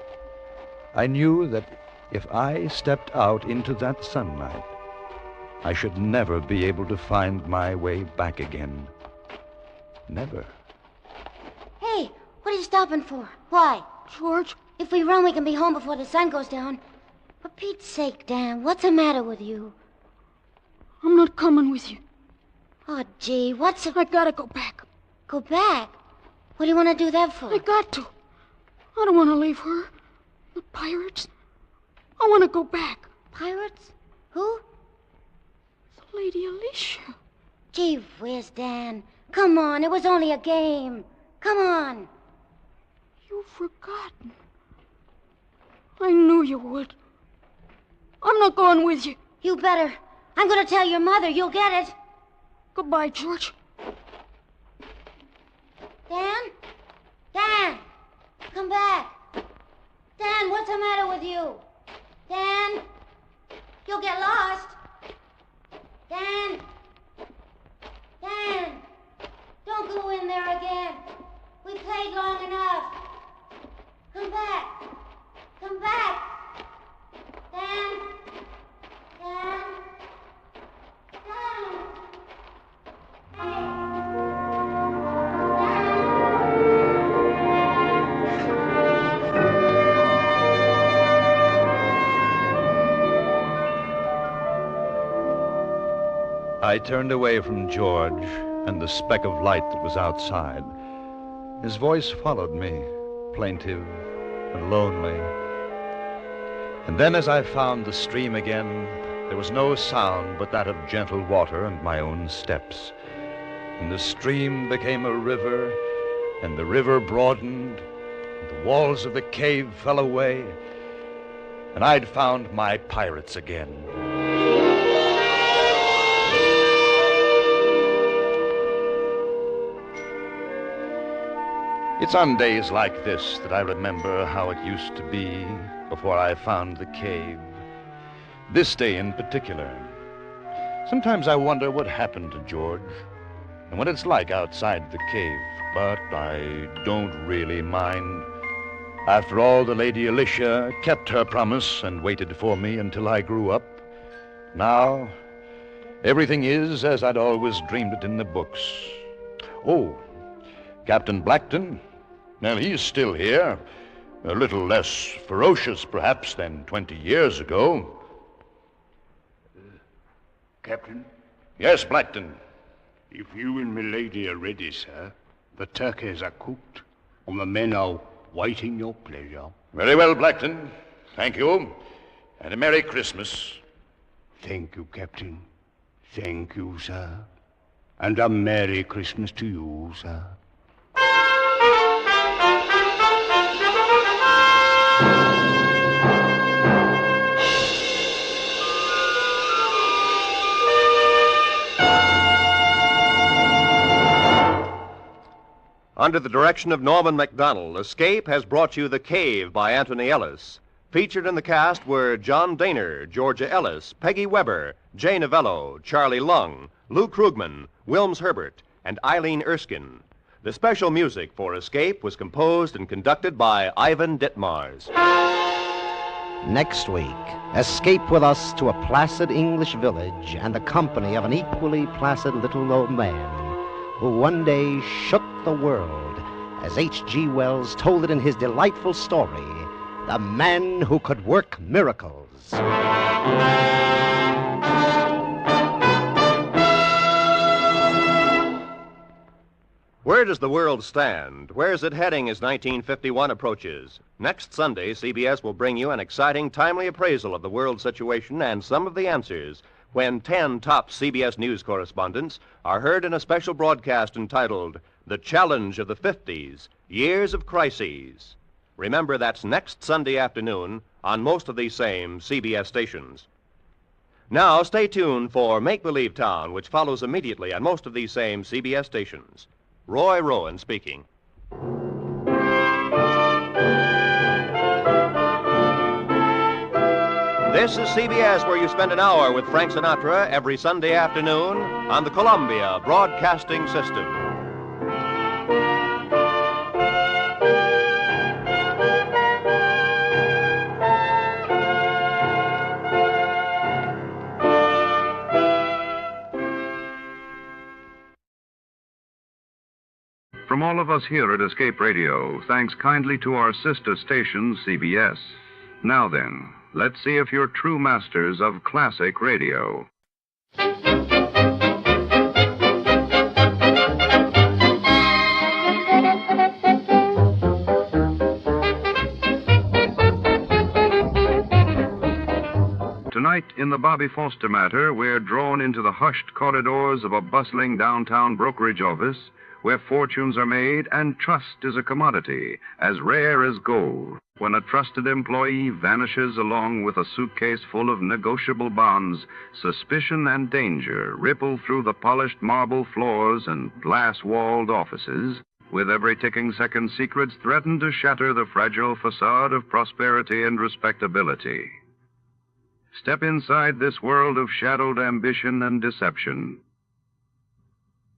I knew that if I stepped out into that sunlight, I should never be able to find my way back again. Never. Hey, what are you stopping for? Why? George? If we run, we can be home before the sun goes down. For Pete's sake, Dan, what's the matter with you? I'm not coming with you. Oh, gee, what's it? I gotta go back. Go back? What do you want to do that for? I got to. I don't want to leave her. The pirates. I want to go back. Pirates? Who? The Lady Alicia. Gee whiz, Dan. Come on, it was only a game. Come on. You've forgotten. I knew you would. I'm not going with you. You better. I'm going to tell your mother. You'll get it. Goodbye, George. Dan? Dan! Come back. Dan, what's the matter with you? Dan? You'll get lost. Dan? Dan! Don't go in there again. We played long enough. Come back. Come back. Dan? Dan? Dan? I turned away from George and the speck of light that was outside. His voice followed me, plaintive and lonely. And then as I found the stream again, there was no sound but that of gentle water and my own steps. And the stream became a river, and the river broadened, and the walls of the cave fell away, and I'd found my pirates again. It's on days like this that I remember how it used to be before I found the cave. This day in particular. Sometimes I wonder what happened to George and what it's like outside the cave, but I don't really mind. After all, the Lady Alicia kept her promise and waited for me until I grew up. Now, everything is as I'd always dreamed it in the books. Oh, Captain Blackton, well, he's still here. A little less ferocious, perhaps, than 20 years ago. Captain? Yes, Blackton. If you and milady are ready, sir, the turkeys are cooked, and the men are waiting your pleasure. Very well, Blackton. Thank you. And a Merry Christmas. Thank you, Captain. Thank you, sir. And a Merry Christmas to you, sir. Under the direction of Norman MacDonald, Escape has brought you The Cave by Anthony Ellis. Featured in the cast were John Daner, Georgia Ellis, Peggy Weber, Jay Novello, Charlie Lung, Lou Krugman, Wilms Herbert, and Eileen Erskine. The special music for Escape was composed and conducted by Ivan Ditmars. Next week, escape with us to a placid English village and the company of an equally placid little old man who one day shook the world, as H.G. Wells told it in his delightful story, The Man Who Could Work Miracles. Where does the world stand? Where's it heading as 1951 approaches? Next Sunday, CBS will bring you an exciting, timely appraisal of the world situation and some of the answers when 10 top CBS News correspondents are heard in a special broadcast entitled The Challenge of the 50s, Years of Crises. Remember, that's next Sunday afternoon on most of these same CBS stations. Now, stay tuned for Make Believe Town, which follows immediately on most of these same CBS stations. Roy Rowan speaking. This is CBS, where you spend an hour with Frank Sinatra every Sunday afternoon on the Columbia Broadcasting System. From all of us here at Escape Radio, thanks kindly to our sister station, CBS. Now then, let's see if you're true masters of classic radio. Tonight, in the Bobby Foster matter, we're drawn into the hushed corridors of a bustling downtown brokerage office where fortunes are made and trust is a commodity as rare as gold. When a trusted employee vanishes along with a suitcase full of negotiable bonds, suspicion and danger ripple through the polished marble floors and glass-walled offices. With every ticking second, secrets threaten to shatter the fragile facade of prosperity and respectability. Step inside this world of shadowed ambition and deception.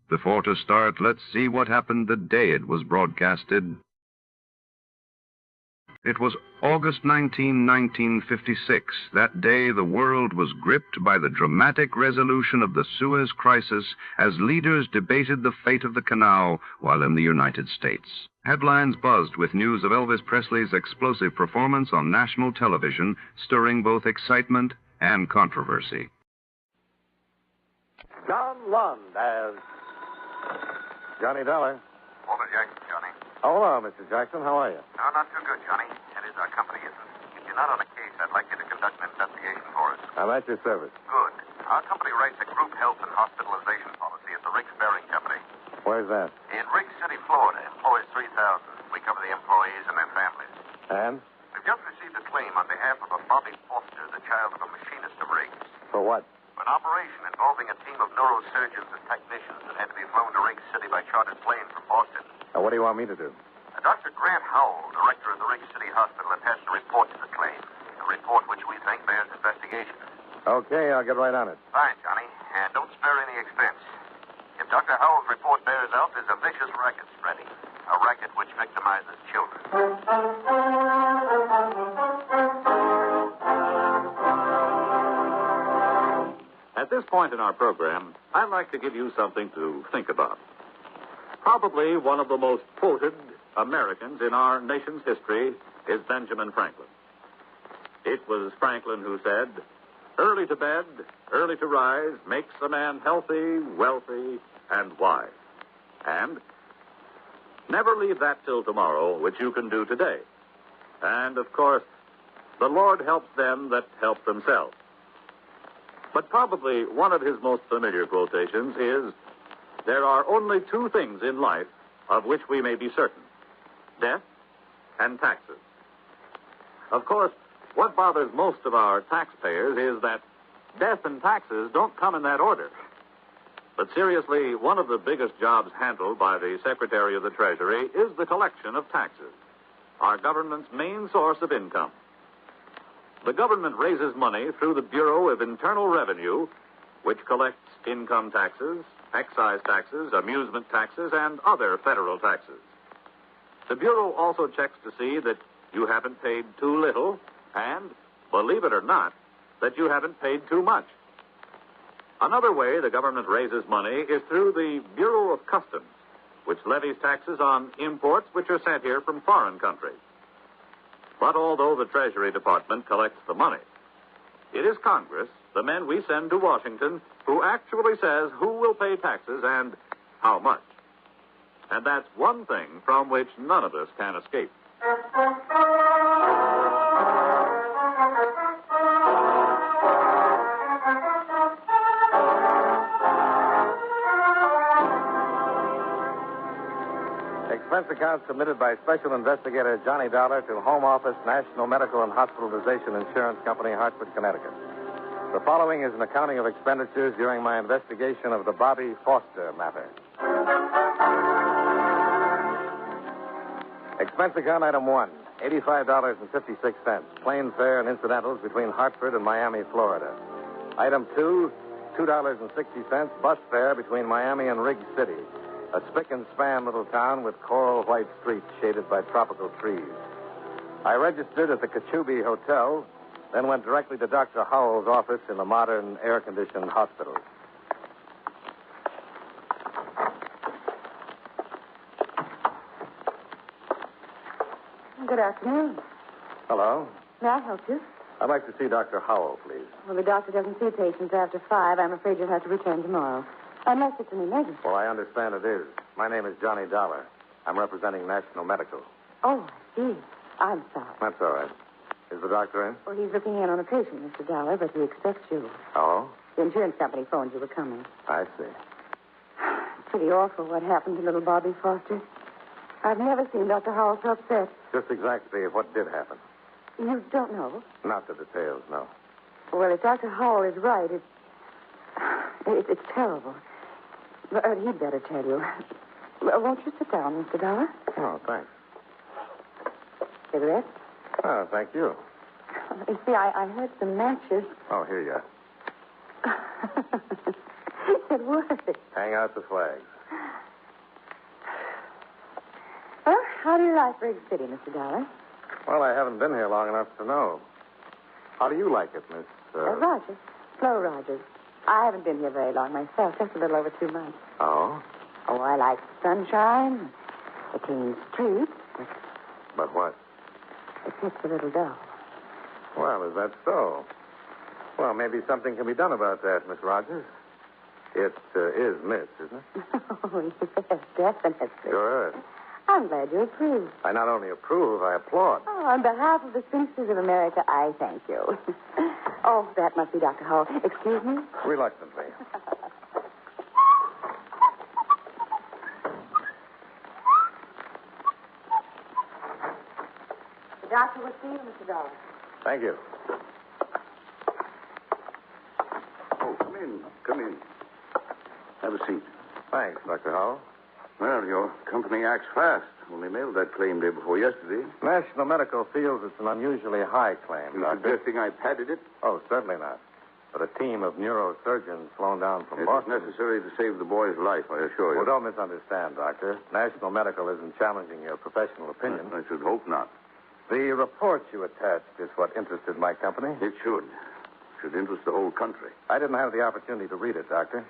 Before to start, let's see what happened the day it was broadcasted. It was August 19, 1956. That day, the world was gripped by the dramatic resolution of the Suez Crisis as leaders debated the fate of the canal while in the United States. Headlines buzzed with news of Elvis Presley's explosive performance on national television, stirring both excitement and controversy. John Lund as Johnny Dollar. Walter Jackson, Johnny. Hello, Mr. Jackson. How are you? No, not too good, Johnny. That is, our company isn't. If you're not on a case, I'd like you to conduct an investigation for us. I'm at your service. Good. Our company writes a group health and hospitalization policy at the Riggs Bearing Company. Where's that? In Riggs City, Florida. Employs 3,000. We cover the employees and their families. And? We've just received a claim on behalf of a Bobby Foster, the child of a machinist of Riggs. For what? For an operation involving a team of neurosurgeons and technicians that had to be flown to Riggs City by chartered plane from Boston. Now, what do you want me to do? Dr. Grant Howell, director of the Riggs City Hospital, attached a report to the claim. A report which we think bears investigation. Okay, I'll get right on it. Fine, Johnny. And don't spare any expense. If Dr. Howell's report bears out, there's a vicious racket spreading. A racket which victimizes children. At this point in our program, I'd like to give you something to think about. Probably one of the most quoted Americans in our nation's history is Benjamin Franklin. It was Franklin who said, "Early to bed, early to rise makes a man healthy, wealthy, and wise." And never leave that till tomorrow, which you can do today. And, of course, the Lord helps them that help themselves. But probably one of his most familiar quotations is, "There are only two things in life of which we may be certain: death and taxes." Of course, what bothers most of our taxpayers is that death and taxes don't come in that order. But seriously, one of the biggest jobs handled by the Secretary of the Treasury is the collection of taxes, our government's main source of income. The government raises money through the Bureau of Internal Revenue, which collects income taxes, excise taxes, amusement taxes, and other federal taxes. The Bureau also checks to see that you haven't paid too little and, believe it or not, that you haven't paid too much. Another way the government raises money is through the Bureau of Customs, which levies taxes on imports which are sent here from foreign countries. But although the Treasury Department collects the money, it is Congress, the men we send to Washington, who actually says who will pay taxes and how much. And that's one thing from which none of us can escape. Expense account submitted by Special Investigator Johnny Dollar to Home Office, National Medical and Hospitalization Insurance Company, Hartford, Connecticut. The following is an accounting of expenditures during my investigation of the Bobby Foster matter. Expense account item 1, $85.56, plane fare and incidentals between Hartford and Miami, Florida. Item 2, $2.60, bus fare between Miami and Riggs City, a spick and span little town with coral white streets shaded by tropical trees. I registered at the Cachubi Hotel, then went directly to Dr. Howell's office in the modern air-conditioned hospital. Good afternoon. Hello. May I help you? I'd like to see Dr. Howell, please. Well, the doctor doesn't see patients after 5. I'm afraid you'll have to return tomorrow. Unless it's an emergency. Well, I understand it is. My name is Johnny Dollar. I'm representing National Medical. Oh, I see. I'm sorry. That's all right. Is the doctor in? Well, he's looking in on a patient, Mr. Dollar, but he expects you. Oh? The insurance company phoned you were coming. I see. Pretty awful what happened to little Bobby Foster. I've never seen Dr. Howell so upset. Just exactly what did happen. You don't know? Not the details, no. Well, if Dr. Howell is right, it's terrible. But he'd better tell you. Won't you sit down, Mr. Dollar? Oh, thanks. Cigarette? Oh, thank you. You see, I heard some matches. Oh, here you are. It worked. Hang out the flags. Well, how do you like Riggs City, Mr. Dollar? Well, I haven't been here long enough to know. How do you like it, Miss... Rogers. Flo Rogers. I haven't been here very long myself, just a little over 2 months. Oh? Oh, I like the sunshine, the clean streets, But what? it gets a little dull. Well, is that so? Well, maybe something can be done about that, Miss Rogers. It is Miss, isn't it? Oh, yes, definitely. Good. I'm glad you approve. I not only approve, I applaud. Oh, on behalf of the spinsters of America, I thank you. Oh, that must be Dr. Hall. Excuse me? Reluctantly. The doctor will see you, Mr. Dollar. Thank you. Oh, come in. Come in. Have a seat. Thanks, Dr. Howell. Well, your company acts fast. Only mailed that claim day before yesterday. National Medical feels it's an unusually high claim, You Doctor. suggesting I padded it? Oh, certainly not. But a team of neurosurgeons flown down from It was Boston... necessary to save the boy's life, I assure you. Well, don't misunderstand, Doctor. National Medical isn't challenging your professional opinion. I should hope not. The report you attached is what interested my company. It should. Should interest the whole country. I didn't have the opportunity to read it, Doctor.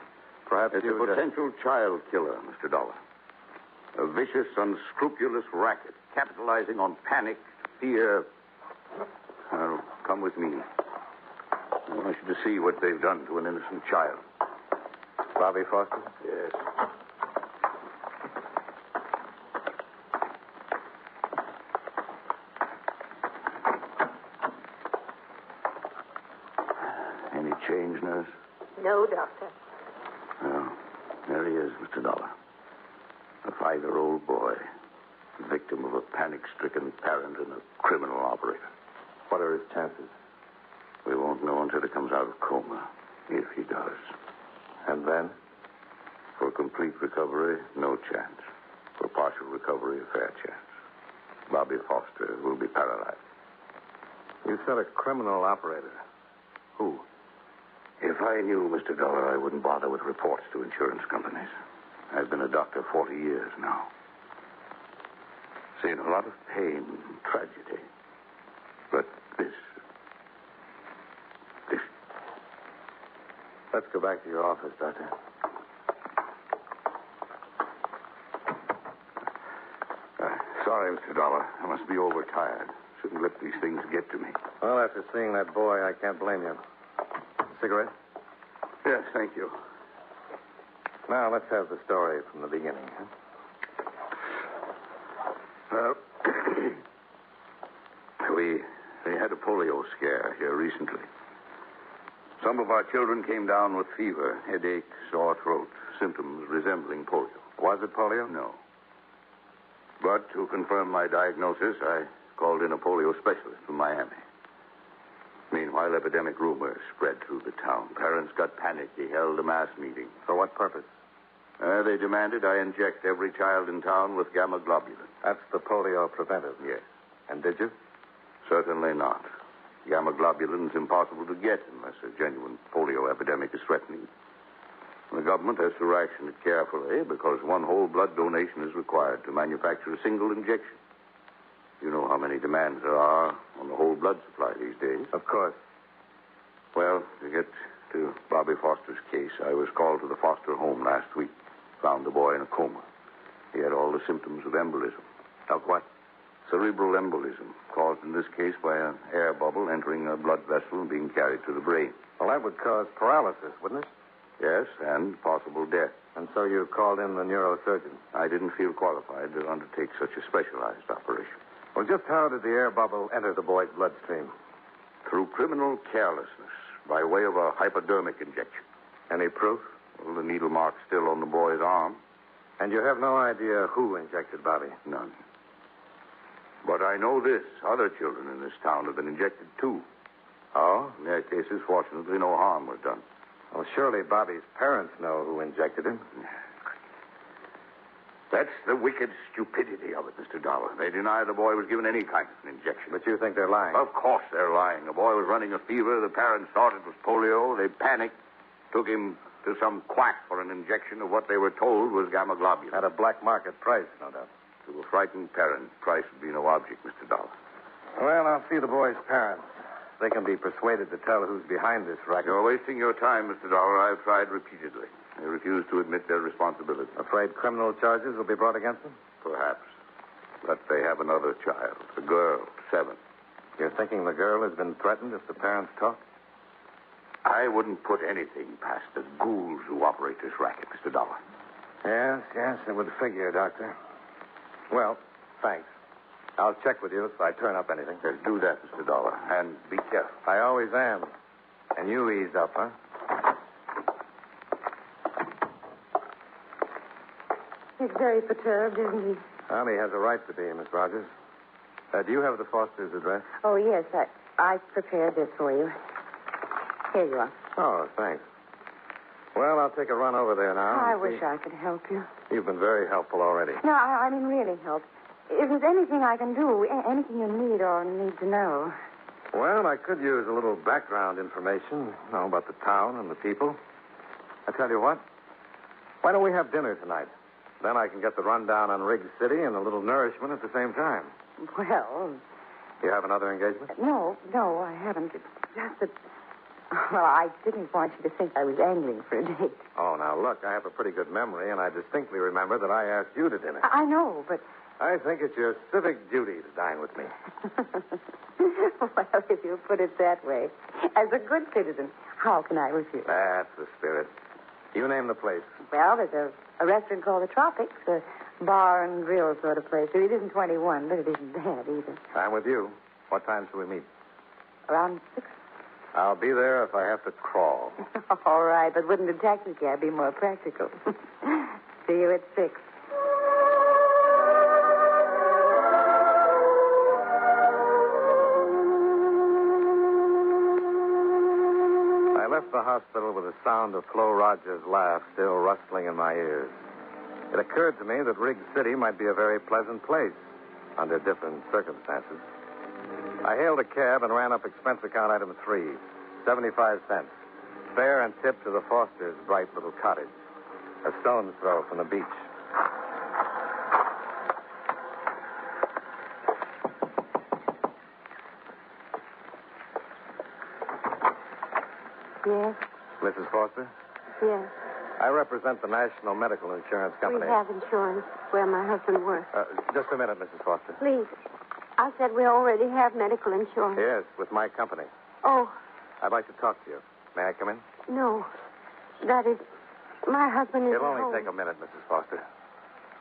Perhaps It's a you... potential child killer, Mr. Dollar. A vicious, unscrupulous racket, capitalizing on panic, fear. Well, come with me. I want you to see what they've done to an innocent child. Bobby Foster? Yes. Any change, nurse? No, Doctor. Well, there he is, Mr. Dollar. A 5-year-old boy, victim of a panic-stricken parent and a criminal operator. What are his chances? We won't know until he comes out of coma, if he does. And then? For complete recovery, no chance. For partial recovery, a fair chance. Bobby Foster will be paralyzed. You said a criminal operator. Who? If I knew, Mr. Dollar, I wouldn't bother with reports to insurance companies. I've been a doctor 40 years now. Seen a lot of pain and tragedy. But this... Let's go back to your office, Doctor. Sorry, Mr. Dollar. I must be overtired. Shouldn't let these things get to me. Well, after seeing that boy, I can't blame you. Cigarette? Yes, thank you. Now, let's have the story from the beginning, huh? Well, we had a polio scare here recently. Some of our children came down with fever, headache, sore throat, symptoms resembling polio. Was it polio? No. But to confirm my diagnosis, I called in a polio specialist from Miami. Meanwhile, epidemic rumors spread through the town. Parents got panicky, held a mass meeting. For what purpose? They demanded I inject every child in town with gamma globulin. That's the polio preventive? Yes. And did you? Certainly not. Gamma globulin is impossible to get unless a genuine polio epidemic is threatening. The government has to ration it carefully because one whole blood donation is required to manufacture a single injection. You know how many demands there are on the whole blood supply these days. Of course. Well, to get to Bobby Foster's case, I was called to the Foster home last week. Found the boy in a coma. He had all the symptoms of embolism. Of what? Cerebral embolism, caused in this case by an air bubble entering a blood vessel and being carried to the brain. Well, that would cause paralysis, wouldn't it? Yes, and possible death. And so you called in the neurosurgeon? I didn't feel qualified to undertake such a specialized operation. Well, just how did the air bubble enter the boy's bloodstream? Through criminal carelessness, by way of a hypodermic injection. Any proof? Well, the needle mark's still on the boy's arm. And you have no idea who injected Bobby? None. But I know this. Other children in this town have been injected, too. Oh? In their cases, fortunately, no harm was done. Well, surely Bobby's parents know who injected him. That's the wicked stupidity of it, Mr. Dollar. They deny the boy was given any kind of an injection. But you think they're lying? Of course they're lying. The boy was running a fever. The parents thought it was polio. They panicked, took him to some quack for an injection of what they were told was gamma globulin. At a black market price, no doubt. To a frightened parent, price would be no object, Mr. Dollar. Well, I'll see the boy's parents. They can be persuaded to tell who's behind this racket. You're wasting your time, Mr. Dollar. I've tried repeatedly. They refuse to admit their responsibility. Afraid criminal charges will be brought against them? Perhaps. But they have another child, a girl, 7. You're thinking the girl has been threatened if the parents talk? I wouldn't put anything past the ghouls who operate this racket, Mr. Dollar. Yes, it would figure, Doctor. Well, thanks. I'll check with you if I turn up anything. Yes, do that, Mr. Dollar, and be careful. I always am. And you ease up, huh? He's very perturbed, isn't he? Well, he has a right to be, Miss Rogers. Do you have the Foster's address? Oh, yes. I prepared this for you. Here you are. Oh, thanks. Well, I'll take a run over there now. I wish I could help you. You've been very helpful already. No, I mean really help. If there's anything I can do, anything you need or need to know. Well, I could use a little background information, about the town and the people. I tell you what, why don't we have dinner tonight? Then I can get the rundown on Riggs City and a little nourishment at the same time. Well... You have another engagement? No, I haven't. It's just that... Well, I didn't want you to think I was angling for a date. Oh, now, look, I have a pretty good memory, and I distinctly remember that I asked you to dinner. I know, but... I think it's your civic duty to dine with me. Well, if you put it that way, as a good citizen, how can I refuse? That's the spirit. You name the place. Well, there's a restaurant called the Tropics, a bar and grill sort of place. It isn't 21, but it isn't bad either. I'm with you. What time shall we meet? Around 6. I'll be there if I have to crawl. All right, but wouldn't a taxi cab be more practical? See you at 6. I left the hospital with the sound of Flo Rogers' laugh still rustling in my ears. It occurred to me that Riggs City might be a very pleasant place under different circumstances. I hailed a cab and ran up expense account item 3, 75 cents. Fare and tip to the Fosters' bright little cottage, a stone's throw from the beach. Yes? Mrs. Foster? Yes. I represent the National Medical Insurance Company. We have insurance where my husband works. Just a minute, Mrs. Foster. Please. I said we already have medical insurance. Yes, with my company. Oh, I'd like to talk to you. May I come in? no. That is, my husband is It'll at only home. take a minute, Mrs. Foster.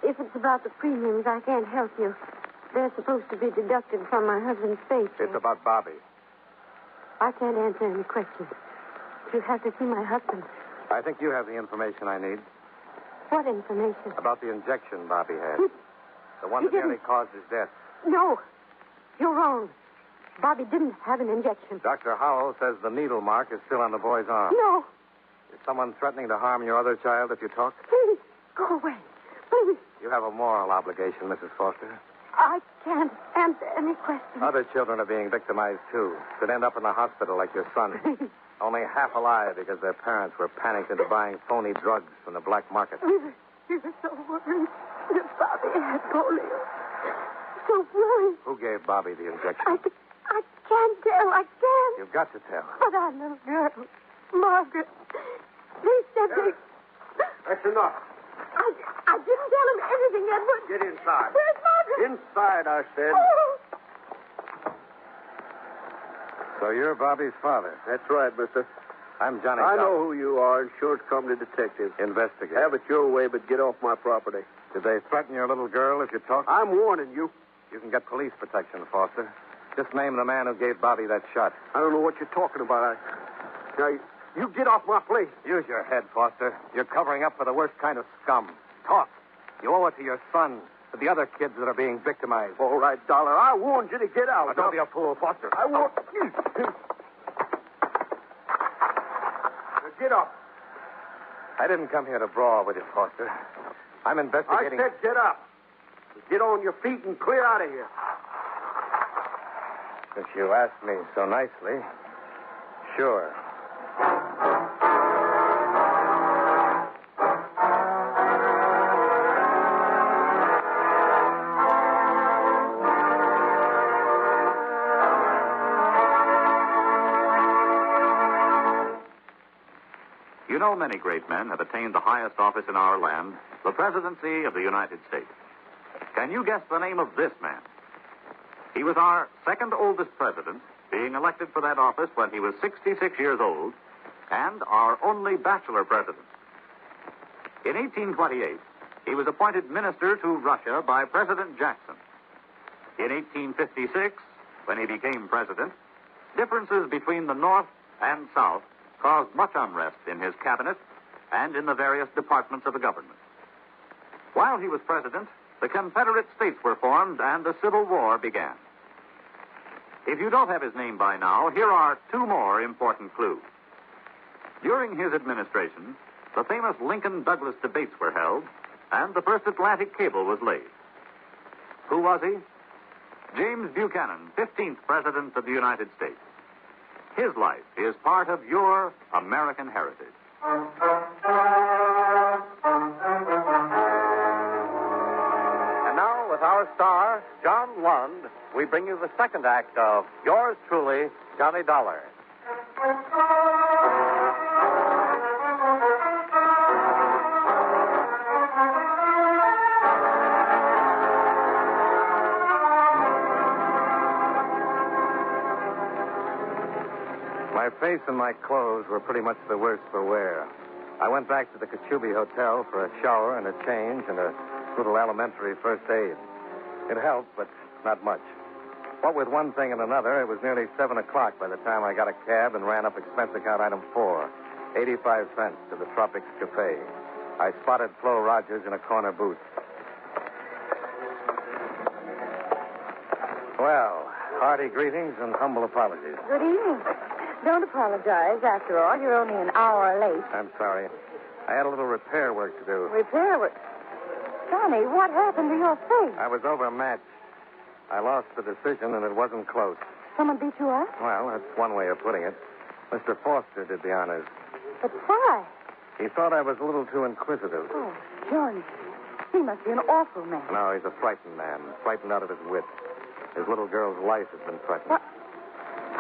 If it's about the premiums, I can't help you. They're supposed to be deducted from my husband's paycheck. It's about Bobby. I can't answer any questions. You have to see my husband. I think you have the information I need What information? about the injection Bobby had. The one He that nearly didn't. caused his death. No. You're wrong. Bobby didn't have an injection. Dr. Howell says the needle mark is still on the boy's arm. No. Is someone threatening to harm your other child if you talk? Please, go away. Please. You have a moral obligation, Mrs. Foster. I can't answer any questions. Other children are being victimized, too. Could end up in the hospital like your son. Only half alive because their parents were panicked into buying phony drugs from the black market. We were so worried that Bobby had polio. So worried. Who gave Bobby the injection? I can't tell. I can't. You've got to tell. But our little girl, Margaret. Please step in. That's enough. I didn't tell him anything, Edward. Get inside. Where's Margaret? Inside, I said. Oh. So you're Bobby's father. That's right, mister. I'm Johnny I Dollar. know who you are, insurance company detective. Investigate. Have it your way, but get off my property. Did they threaten your little girl if you talk? I'm warning you. You can get police protection, Foster. Just name the man who gave Bobby that shot. I don't know what you're talking about. Now, you get off my place. Use your head, Foster. You're covering up for the worst kind of scum. Talk. You owe it to your son, to the other kids that are being victimized. All right, Dollar. I warned you to get out. Now, don't be a fool, Foster. I won't. Get up. I didn't come here to brawl with you, Foster. I'm investigating... I said get up. Get on your feet and clear out of here. Since you asked me so nicely, sure. You know, many great men have attained the highest office in our land, the presidency of the United States. Can you guess the name of this man? He was our second oldest president, being elected for that office when he was 66 years old, and our only bachelor president. In 1828, he was appointed minister to Russia by President Jackson. In 1856, when he became president, differences between the North and South caused much unrest in his cabinet and in the various departments of the government. While he was president, the Confederate States were formed and the Civil War began. If you don't have his name by now, here are two more important clues. During his administration, the famous Lincoln-Douglas debates were held, and the first Atlantic cable was laid. Who was he? James Buchanan, 15th President of the United States. His life is part of your American heritage. And now, with our star, John Lund, we bring you the second act of yours truly, Johnny Dollar. My face and my clothes were pretty much the worse for wear. I went back to the Cachubi Hotel for a shower and a change and a little elementary first aid. It helped, but not much. What with one thing and another, it was nearly 7 o'clock by the time I got a cab and ran up expense account item 4, 85 cents to the Tropics Cafe. I spotted Flo Rogers in a corner booth. Well, hearty greetings and humble apologies. Good evening. Don't apologize. After all, you're only an hour late. I'm sorry. I had a little repair work to do. Repair work? Johnny, what happened to your face? I was overmatched. I lost the decision, and it wasn't close. Someone beat you up? Well, that's one way of putting it. Mr. Foster did the honors. But why? He thought I was a little too inquisitive. Oh, Johnny, he must be an awful man. No, he's a frightened man, frightened out of his wits. His little girl's life has been threatened. What?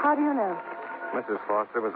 How do you know? Mrs. Foster was